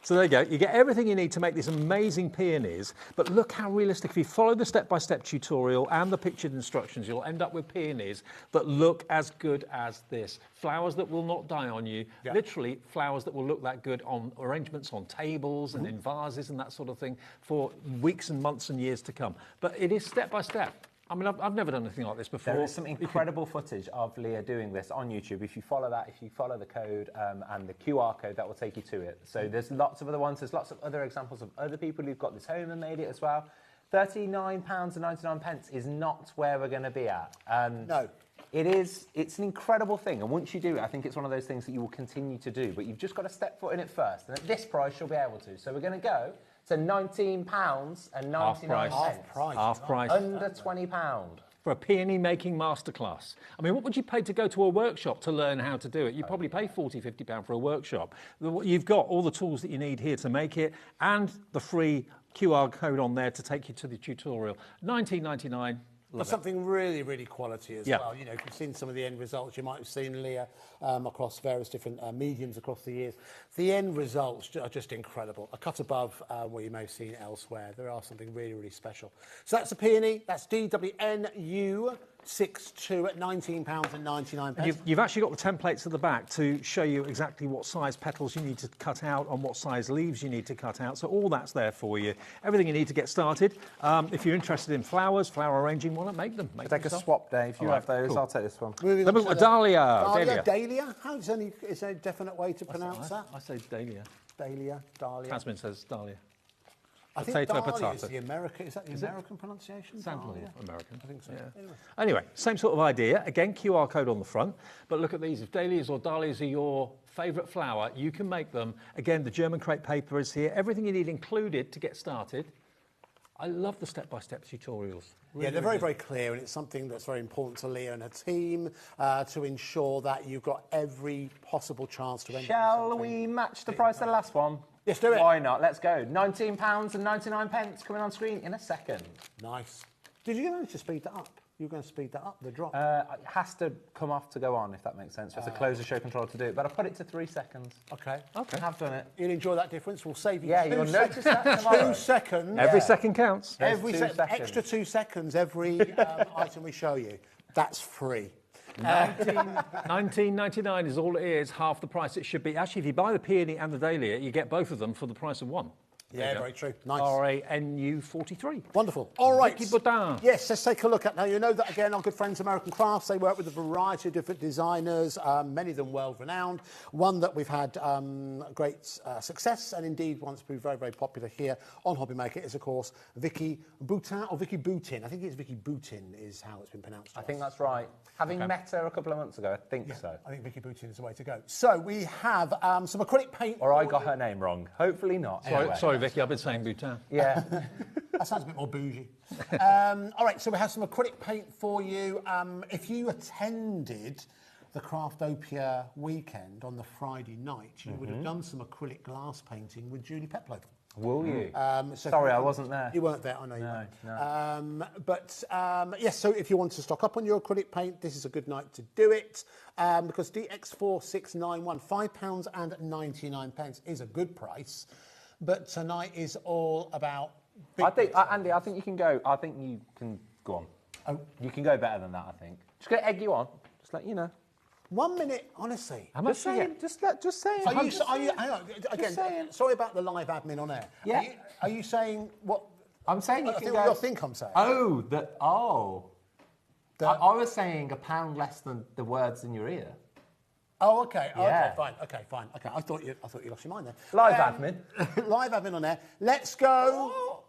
So there you go. You get everything you need to make these amazing peonies, but look how realistic. If you follow the step-by-step tutorial and the pictured instructions, you'll end up with peonies that look as good as this. Flowers that will not die on you. Yeah. Literally flowers that will look that good on arrangements on tables and in vases and that sort of thing for weeks and months and years to come. But it is step-by-step. I mean, I've never done anything like this before. There is some incredible footage of Leah doing this on YouTube. If you follow that, if you follow the code and the QR code, that will take you to it. So there's lots of other ones. There's lots of other examples of other people who've got this home and made it as well. £39.99 is not where we're going to be at. No. It's an incredible thing. And once you do it, I think it's one of those things that you will continue to do. But you've just got to step foot in it first. And at this price, you'll be able to. So we're going to go to £19.99. Half price. Under £20. For a peony making masterclass. I mean, what would you pay to go to a workshop to learn how to do it? You'd probably pay £40, £50 for a workshop. You've got all the tools that you need here to make it and the free QR code on there to take you to the tutorial. £19.99. But something really, really quality as Yeah. well. You know, you've seen some of the end results. You might have seen Leah across various different mediums across the years. The end results are just incredible. A cut above what you may have seen elsewhere. There are something really, really special. So that's a peony. That's DWNU 62 at £19.99. You've actually got the templates at the back to show you exactly what size petals you need to cut out and what size leaves you need to cut out. So all that's there for you. Everything you need to get started. If you're interested in flowers, flower arranging, why not make them? Make Take a yourself. swap, Dave. You All have right, those. cool. I'll take this one. Moving Then on we've to got Dahlia. Dahlia. Is there a definite way to pronounce that? I say Dahlia. Dahlia. Tasman says Dahlia. I think Dahlia is the American. Is that the American pronunciation? Sounds Dahlia? American. I think so. Yeah. Anyway. Anyway, same sort of idea. Again, QR code on the front. But look at these. If dahlias or dahlias are your favourite flower, you can make them. Again, the German crepe paper is here. Everything you need included to get started. I love the step-by-step tutorials. Yeah, they're very, very clear, and it's something that's very important to Leah and her team to ensure that you've got every possible chance to enter. Shall we match the price of the last one? Yes, do it. Why not? Let's go. £19.99 coming on screen in a second. Nice. Did you manage to speed that up? You were going to speed that up, the drop? It has to come off to go on, if that makes sense. You have to close the show control to do it. But I put it to 3 seconds. Okay. I have done it. You'll enjoy that difference. We'll save you you'll notice that tomorrow. 2 seconds. Every second counts. Every 2 seconds. Extra 2 seconds every item we show you. That's free. $19.99 is all it is, half the price it should be. Actually, if you buy the peony and the dahlia, you get both of them for the price of one. Yeah, very true. Nice. RANU 43. Wonderful. All right. Vicky Baudin. Yes, let's take a look at now. You know that again, our good friends American Crafts. They work with a variety of different designers, many of them world-renowned. One that we've had great success and indeed once proved very, very popular here on HobbyMaker is of course Vicky Boutin or Vicky Boutin. I think it's Vicky Boutin is how it's been pronounced. I think that's right. Having met her a couple of months ago, I think so. I think Vicky Boutin is the way to go. So we have some acrylic paint. Or I got her name wrong. Hopefully not. Sorry, Vicky, I've been saying Bhutan. Yeah. That sounds a bit more bougie. All right, so we have some acrylic paint for you. If you attended the Craftopia weekend on the Friday night, you would have done some acrylic glass painting with Julie Peplow. Will you? So Sorry, I wasn't there. You weren't there, I know you No. weren't. Yes, so if you want to stock up on your acrylic paint, this is a good night to do it because DX4691, £5.99 is a good price, but tonight is all about... I think, Andy, I think you can go. I think you can go on. Oh. You can go better than that, I think. Just going to egg you on. Just let you know. 1 minute, honestly. How much do you get? Just saying. Are you, hang on, again, sorry about the live admin on air. Yeah. Are you saying what? I'm saying you I can think go... what you think I'm saying. I was saying £1 less than the words in your ear. Oh, okay. Yeah. Okay, fine. Okay, I thought you lost your mind there. Live admin. Live admin on air. Let's go.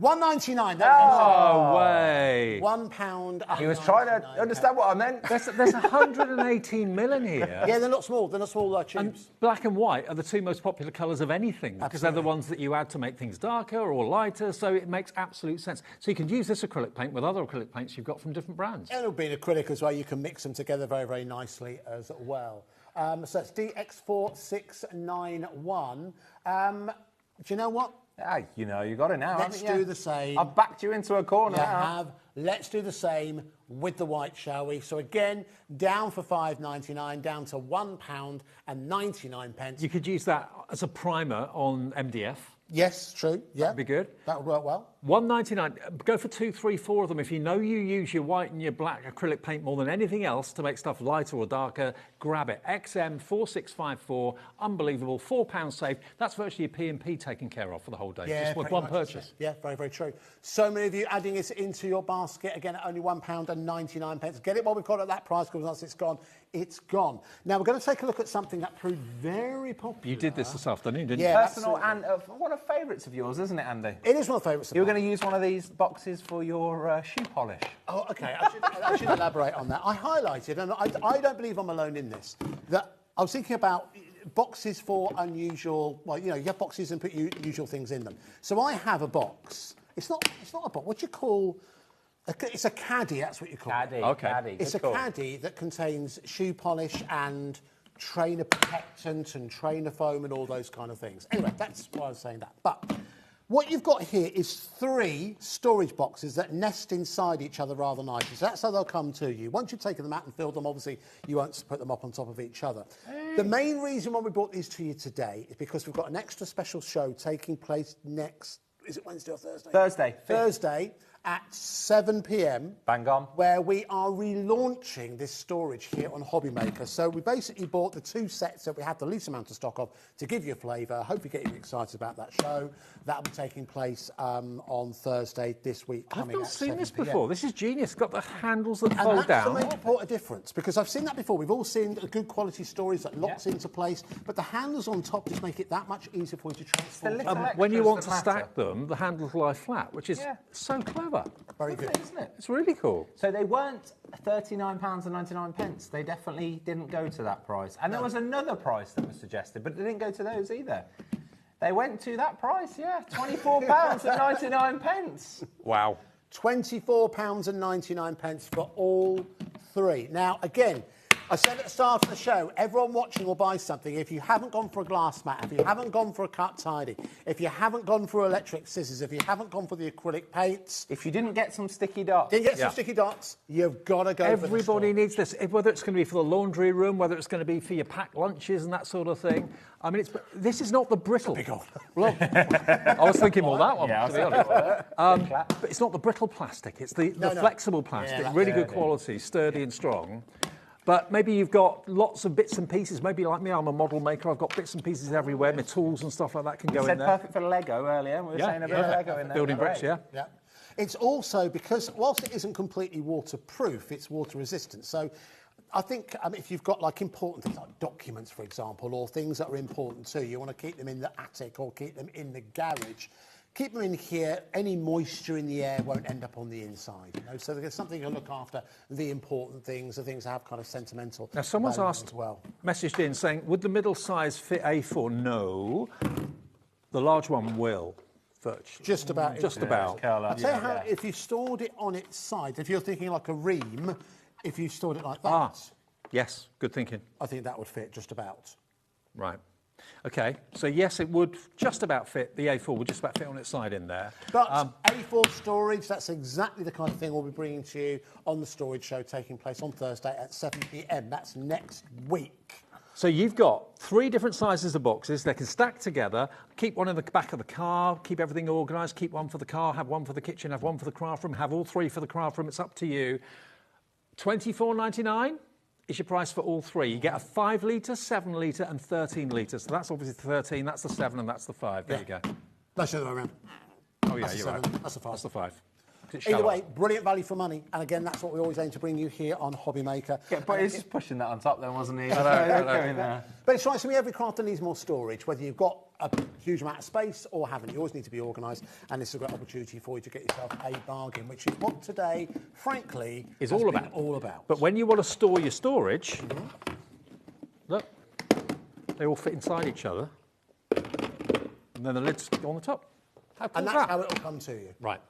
£1.99. No way. £1. He was trying to understand what I meant. There's 118 mil in here. Yeah, they're not small. They're not small tubes. And black and white are the two most popular colours of anything because they're the ones that you add to make things darker or lighter, so it makes absolute sense. So you can use this acrylic paint with other acrylic paints you've got from different brands. And it'll be an acrylic as well. You can mix them together very, very nicely as well. So it's DX4691. Do you know what? You know, you got it now. Let's do the same. I've backed you into a corner. Let's do the same with the white, shall we? So again, down for £5.99, down to £1.99. You could use that as a primer on MDF. Yes, true. Yeah, that'd be good. That would work well. $1.99. Go for 2, 3, 4 of them. If you know you use your white and your black acrylic paint more than anything else to make stuff lighter or darker, grab it. XM4654, unbelievable. £4 saved. That's virtually a P&P taken care of for the whole day. Yeah, just with one purchase. Yeah, very, very true. So many of you adding it into your basket again at only £1.99. Get it while we've got it at that price because once it's gone, it's gone. Now we're going to take a look at something that proved very popular. You did this afternoon, didn't you? Yeah, Personal and one of favourites of yours, isn't it, Andy? It is one of the favourites. You were going to use one of these boxes for your shoe polish. Oh, okay. I should elaborate on that. I highlighted, and I don't believe I'm alone in this, that I was thinking about boxes for unusual, well, you know, you have boxes and put unusual things in them. So I have a box. It's not a box. What do you call... It's a caddy, that's what you call it. Okay. Caddy. It's a caddy that contains shoe polish and trainer protectant and trainer foam and all those kind of things. Anyway, that's why I was saying that. But What you've got here is 3 storage boxes that nest inside each other rather nicely. So that's how they'll come to you. Once you've taken them out and filled them, obviously, you won't put them up on top of each other. The main reason why we brought these to you today is because we've got an extra special show taking place next... Is it Wednesday or Thursday? Thursday. Thursday at 7 p.m. Bang on. Where we are relaunching this storage here on HobbyMaker. So we basically bought the 2 sets that we have the least amount of stock of to give you a flavour. Hopefully get you excited about that show. That'll be taking place on Thursday this week. I've Coming not at seen 7 this PM. before. This is genius. It's got the handles that And fold that's down. the major point of difference, because I've seen that before. We've all seen the good quality stories that locks into place, but the handles on top just make it that much easier for you to transform. When you want to stack them, the handles lie flat, which is so clever. Very good. Isn't it? It's really cool. So they weren't £39.99. They definitely didn't go to that price. And there was another price that was suggested, but they didn't go to those either. They went to that price, £24.99. Wow. £24.99 for all 3. Now, again, I said at the start of the show, everyone watching will buy something. If you haven't gone for a glass mat, if you haven't gone for a cut tidy, if you haven't gone for electric scissors, if you haven't gone for the acrylic paints... If you didn't get some sticky dots... Didn't get some sticky dots, you've got to go for the Everybody needs this, whether it's going to be for the laundry room, whether it's going to be for your packed lunches and that sort of thing. I mean, this is not the brittle. Well, I was thinking more that one, to be honest. But it's not the brittle plastic. It's the flexible plastic, really good quality, sturdy and strong. But maybe you've got lots of bits and pieces. Maybe like me, I'm a model maker. I've got bits and pieces everywhere. My tools and stuff like that can go in there. Perfect for Lego earlier. We were saying a bit of Lego in there. Building bricks, Yeah. It's also because, whilst it isn't completely waterproof, it's water resistant. So I think if you've got like important things like documents, for example, or things that are important to you, you want to keep them in the attic or keep them in the garage, keep them in here. Any moisture in the air won't end up on the inside. You know? So there's something to look after, the important things, the things that have kind of sentimental Now, someone's value asked, as well. messaged in saying, would the middle size fit A4? No. The large one will. Virtually. Just about. Just about. I'll tell you how, if you stored it on its side, if you're thinking like a ream, if you stored it like that, yes, good thinking. I think that would fit just about. Right. Okay, so yes, it would just about fit, the A4 would just about fit on its side in there. But A4 storage, that's exactly the kind of thing we'll be bringing to you on the storage show taking place on Thursday at 7 p.m. That's next week. So you've got 3 different sizes of boxes. They can stack together. Keep one in the back of the car. Keep everything organised. Keep one for the car. Have one for the kitchen. Have one for the craft room. Have all 3 for the craft room. It's up to you. $24.99 is your price for all 3. You get a 5 litre, 7 litre, and 13 litre. So that's obviously 13. That's the 7, and that's the 5. There you go. That's the other way around. Oh yeah, That's you're the right. 7, that's the 5. That's the 5. Either way, brilliant value for money. And again, that's what we always aim to bring you here on HobbyMaker. Yeah, but he's just pushing that on top then, wasn't he? But it's right, so every crafter needs more storage, whether you've got a huge amount of space or haven't. You always need to be organised, and this is a great opportunity for you to get yourself a bargain, which is what today, frankly, is has all been about. all about. But when you want to store your storage, look, they all fit inside each other, and then the lids go on the top. How cool And is that's that? how it'll come to you. Right.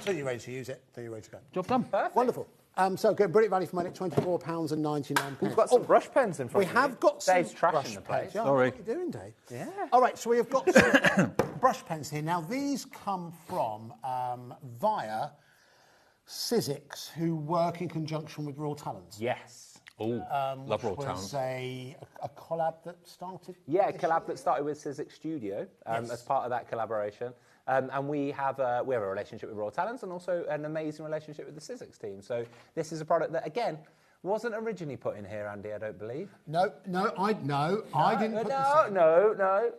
So you're ready to use it, then you're ready to go. Job done. Perfect. Wonderful. So good, brilliant value for money, £24.99. We've got some brush pens in front We of you. have got some Dave's brush trashing the place. pens. Yeah, Sorry. What are you doing, Dave? Yeah. All right, so we have got some brush pens here. Now, these come from via Sizzix, who work in conjunction with Raw Talents. Yes. Oh, love Raw Which was Talent. a collab that started? Yeah, a collab that started with Sizzix Studio as part of that collaboration. And we have a relationship with Raw Talents and also an amazing relationship with the Sizzix team. So this is a product that, again, wasn't originally put in here, Andy, I don't believe. I didn't put this in. No.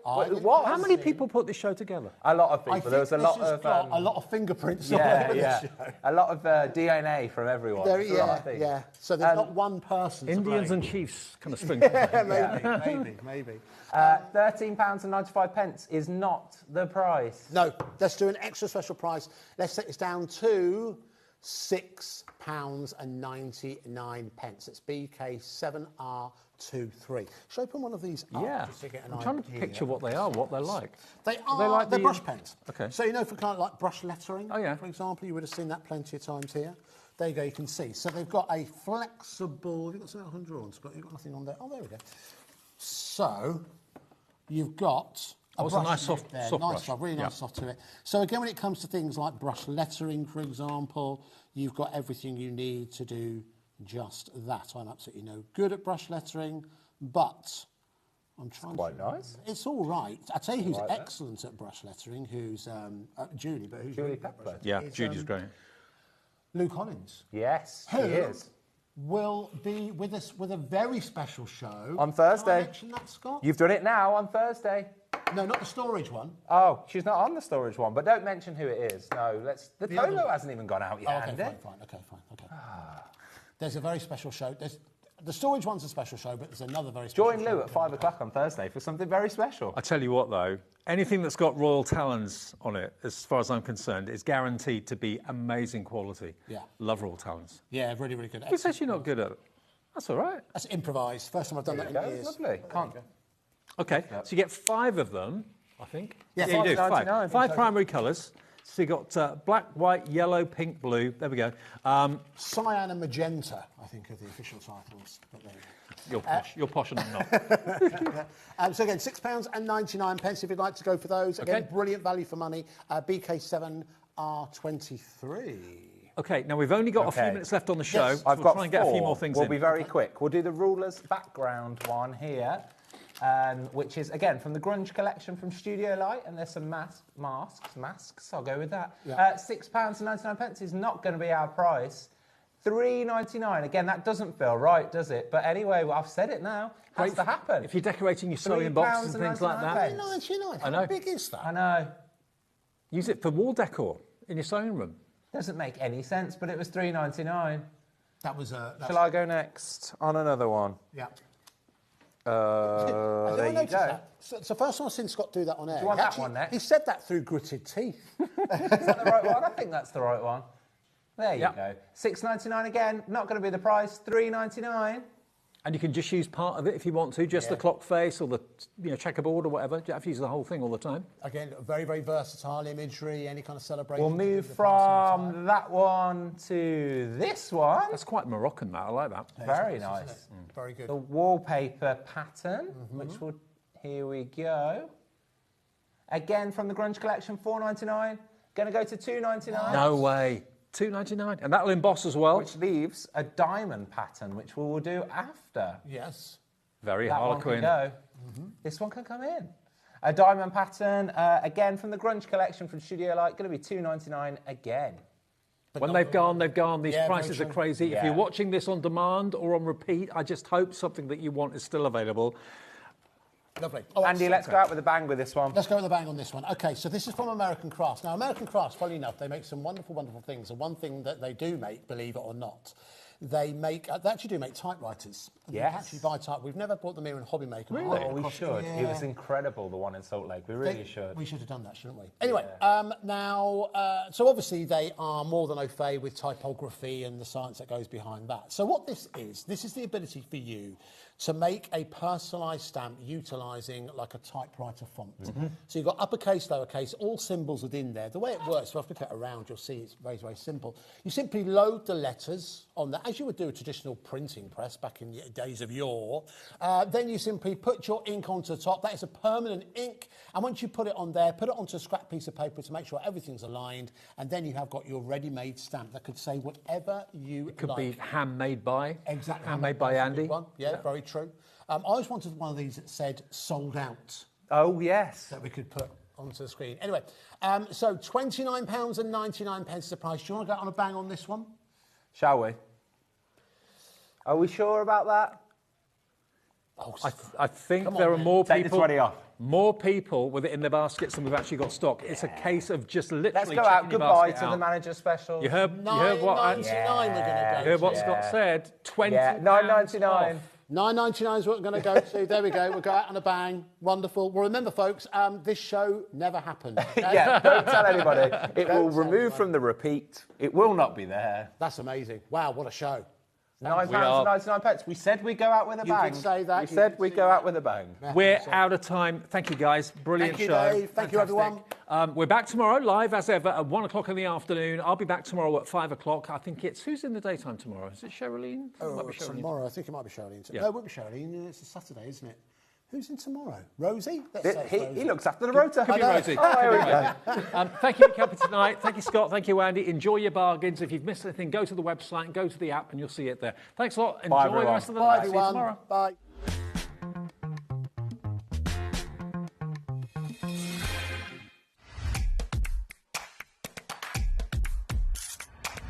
What? How many people put this show together? A lot of people. There was a lot of... a lot of fingerprints all over this show. A lot of DNA from everyone. Yeah. So there's not one person. Indians and chiefs kind of sprinkled. Maybe. £13.95 is not the price. No, let's do an extra special price. Let's take this down to £6.99. It's BK7R23. Should I open one of these up? Yeah. Just to get an I'm trying to idea? picture what they are, what they're like. They're like the, brush pens. Okay. So, you know, for kind of like brush lettering, Oh, yeah. for example, you would have seen that plenty of times here. There you go, you can see. So they've got a flexible... Have you got something I can draw on? You've got nothing on there. Oh, there we go. So, you've got... Oh, it's a nice soft Nice brush. soft, really nice soft to it. So again, when it comes to things like brush lettering, for example, you've got everything you need to do just that. I'm absolutely no good at brush lettering, but I'm trying. It's quite nice. It's all right. I tell you who's excellent at brush lettering, who's Julie, but who's Julie really Pepper. Yeah, Judy's great. Lou Collins. Yes, Who she is. will be with us with a very special show. On Thursday. Can I mention that, Scott? You've done it now on Thursday. No, not the storage one. Oh, she's not on the storage one, but don't mention who it is. No, the The photo other- hasn't even gone out yet, Okay, has it? fine. There's a very special show. The storage one's a special show, but there's another very special Join show. Lou at 5 o'clock on Thursday for something very special. I tell you what, though, anything that's got royal talons on it, as far as I'm concerned, is guaranteed to be amazing quality. Yeah. Love royal talons. Yeah, really, really good. Who says you're not good at it? That's all right. That's improvised. First time I've done that in years. Lovely. Can't. Okay, so you get 5 of them, I think. Yeah, you do. 5.99, I think Five so. primary colours. So you've got black, white, yellow, pink, blue. There we go. Cyan and magenta, I think, are the official titles. But there You're posh. You're posh and I'm not. So again, £6.99 if you'd like to go for those. Again, Okay. brilliant value for money. BK7R23. Okay, now we've only got a few Okay. minutes left on the show. Yes. So I've we'll got try and get a few more things We'll in. be very quick. We'll do the rulers background one here, which is, again, from the Grunge collection from Studio Light, and there's some masks, I'll go with that. Yeah. £6.99 is not going to be our price. $3.99, again, that doesn't feel right, does it? But anyway, well, I've said it now. Has to happen. If you're decorating your sewing boxes and things like that. £3.99. I know. How big is that? I know. Use it for wall decor in your sewing room. Doesn't make any sense, but it was $3.99. That was Shall I go next on another one? Yeah. There you noticed go. that. So first time I've seen Scott do that on air. Do you want He that actually- one next? He said that through gritted teeth. Is that the right one? I think that's the right one. There you Yep. go. $6.99 again, not going to be the price. $3.99. And you can just use part of it if you want to, just the clock face or the checkerboard or whatever. You don't have to use the whole thing all the time. Again, very, very versatile imagery, any kind of celebration. We'll move from that one to this one. That's quite Moroccan, that. I like that. Very nice. Very good. The wallpaper pattern, which will, here we go. Again, from the Grunge collection, $4.99. Going to go to $2.99. No way. $2.99. And that'll emboss as well. Which leaves a diamond pattern, which we will do after. Yes. Very That one can Harlequin. go. This one can come in. A diamond pattern, again, from the Grunge collection from Studio Light, going to be $2.99 again. When they've gone, they've gone. These Yeah, very prices are true. crazy. If Yeah. you're watching this on demand or on repeat, I just hope something that you want is still available. Lovely. Andy, let's go out with a bang with this one. Let's go with a bang on this one. Okay, so this is from American Crafts. Now, American Crafts, funnily enough, they make some wonderful, wonderful things. And one thing that they do make, believe it or not, they actually do make typewriters. You Yes. can actually buy type. We've never bought them here in HobbyMaker. Really? Oh, we Across- should. yeah. It was incredible, the one in Salt Lake. We really should. We should have done that, shouldn't we? Anyway, so obviously they are more than au fait with typography and the science that goes behind that. So what this is the ability for you to make a personalised stamp utilising like a typewriter font. So you've got uppercase, lowercase, all symbols within there. The way it works, if I flip it around, you'll see it's very, very simple. You simply load the letters on that, as you would do a traditional printing press back in the days of yore. Then you simply put your ink onto the top. That is a permanent ink. And once you put it on there, put it onto a scrap piece of paper to make sure everything's aligned. And then you have got your ready-made stamp that could say whatever you It could like. be handmade by. Exactly. Handmade by That's a big Andy. one. Yeah, very true. I always wanted one of these that said sold out. Oh, yes. That we could put onto the screen. Anyway, so £29.99 is the price. Do you want to go on a bang on this one? Shall we? Are we sure about that? Oh, I think Come on, there are then. more Take the people. 20 off. More people with it in their baskets than we've actually got stock. It's a case of just literally. Let's go checking out. your Goodbye basket to the out. manager special. You heard what I, £9.99 we're going to go. you heard what Yeah. Scott said. 20. Yeah, $9.99. £9.99 is what we're going to go to. There we go. We'll go out on a bang. Wonderful. Well, remember, folks, this show never happened. Okay? Yeah, don't tell anybody. It Don't will tell remove anyone. from the repeat. It will not be there. That's amazing. Wow, what a show. £9.99. We said we'd go out with a You bang. did say that. We You said did we'd say go that. out with a bang. We're out of time. Thank you, guys. Brilliant Thank you, show. Dave. Thank you, everyone. We're back tomorrow, live as ever, at 1 o'clock in the afternoon. I'll be back tomorrow at 5 o'clock. I think it's... Who's in the daytime tomorrow? Is it Sherilyn? It might be Sherilyn. Tomorrow, I think it might be Charlene. Yeah. No, it won't be Charlene. It's a Saturday, isn't it? Who's in tomorrow? Rosie? Let's say it's Rosie. He looks after the rotor. Could be Rosie. Thank you for coming tonight. Thank you, Scott. Thank you, Andy. Enjoy your bargains. If you've missed anything, go to the website and go to the app and you'll see it there. Thanks a lot. Enjoy the rest of the night. See you tomorrow. Bye.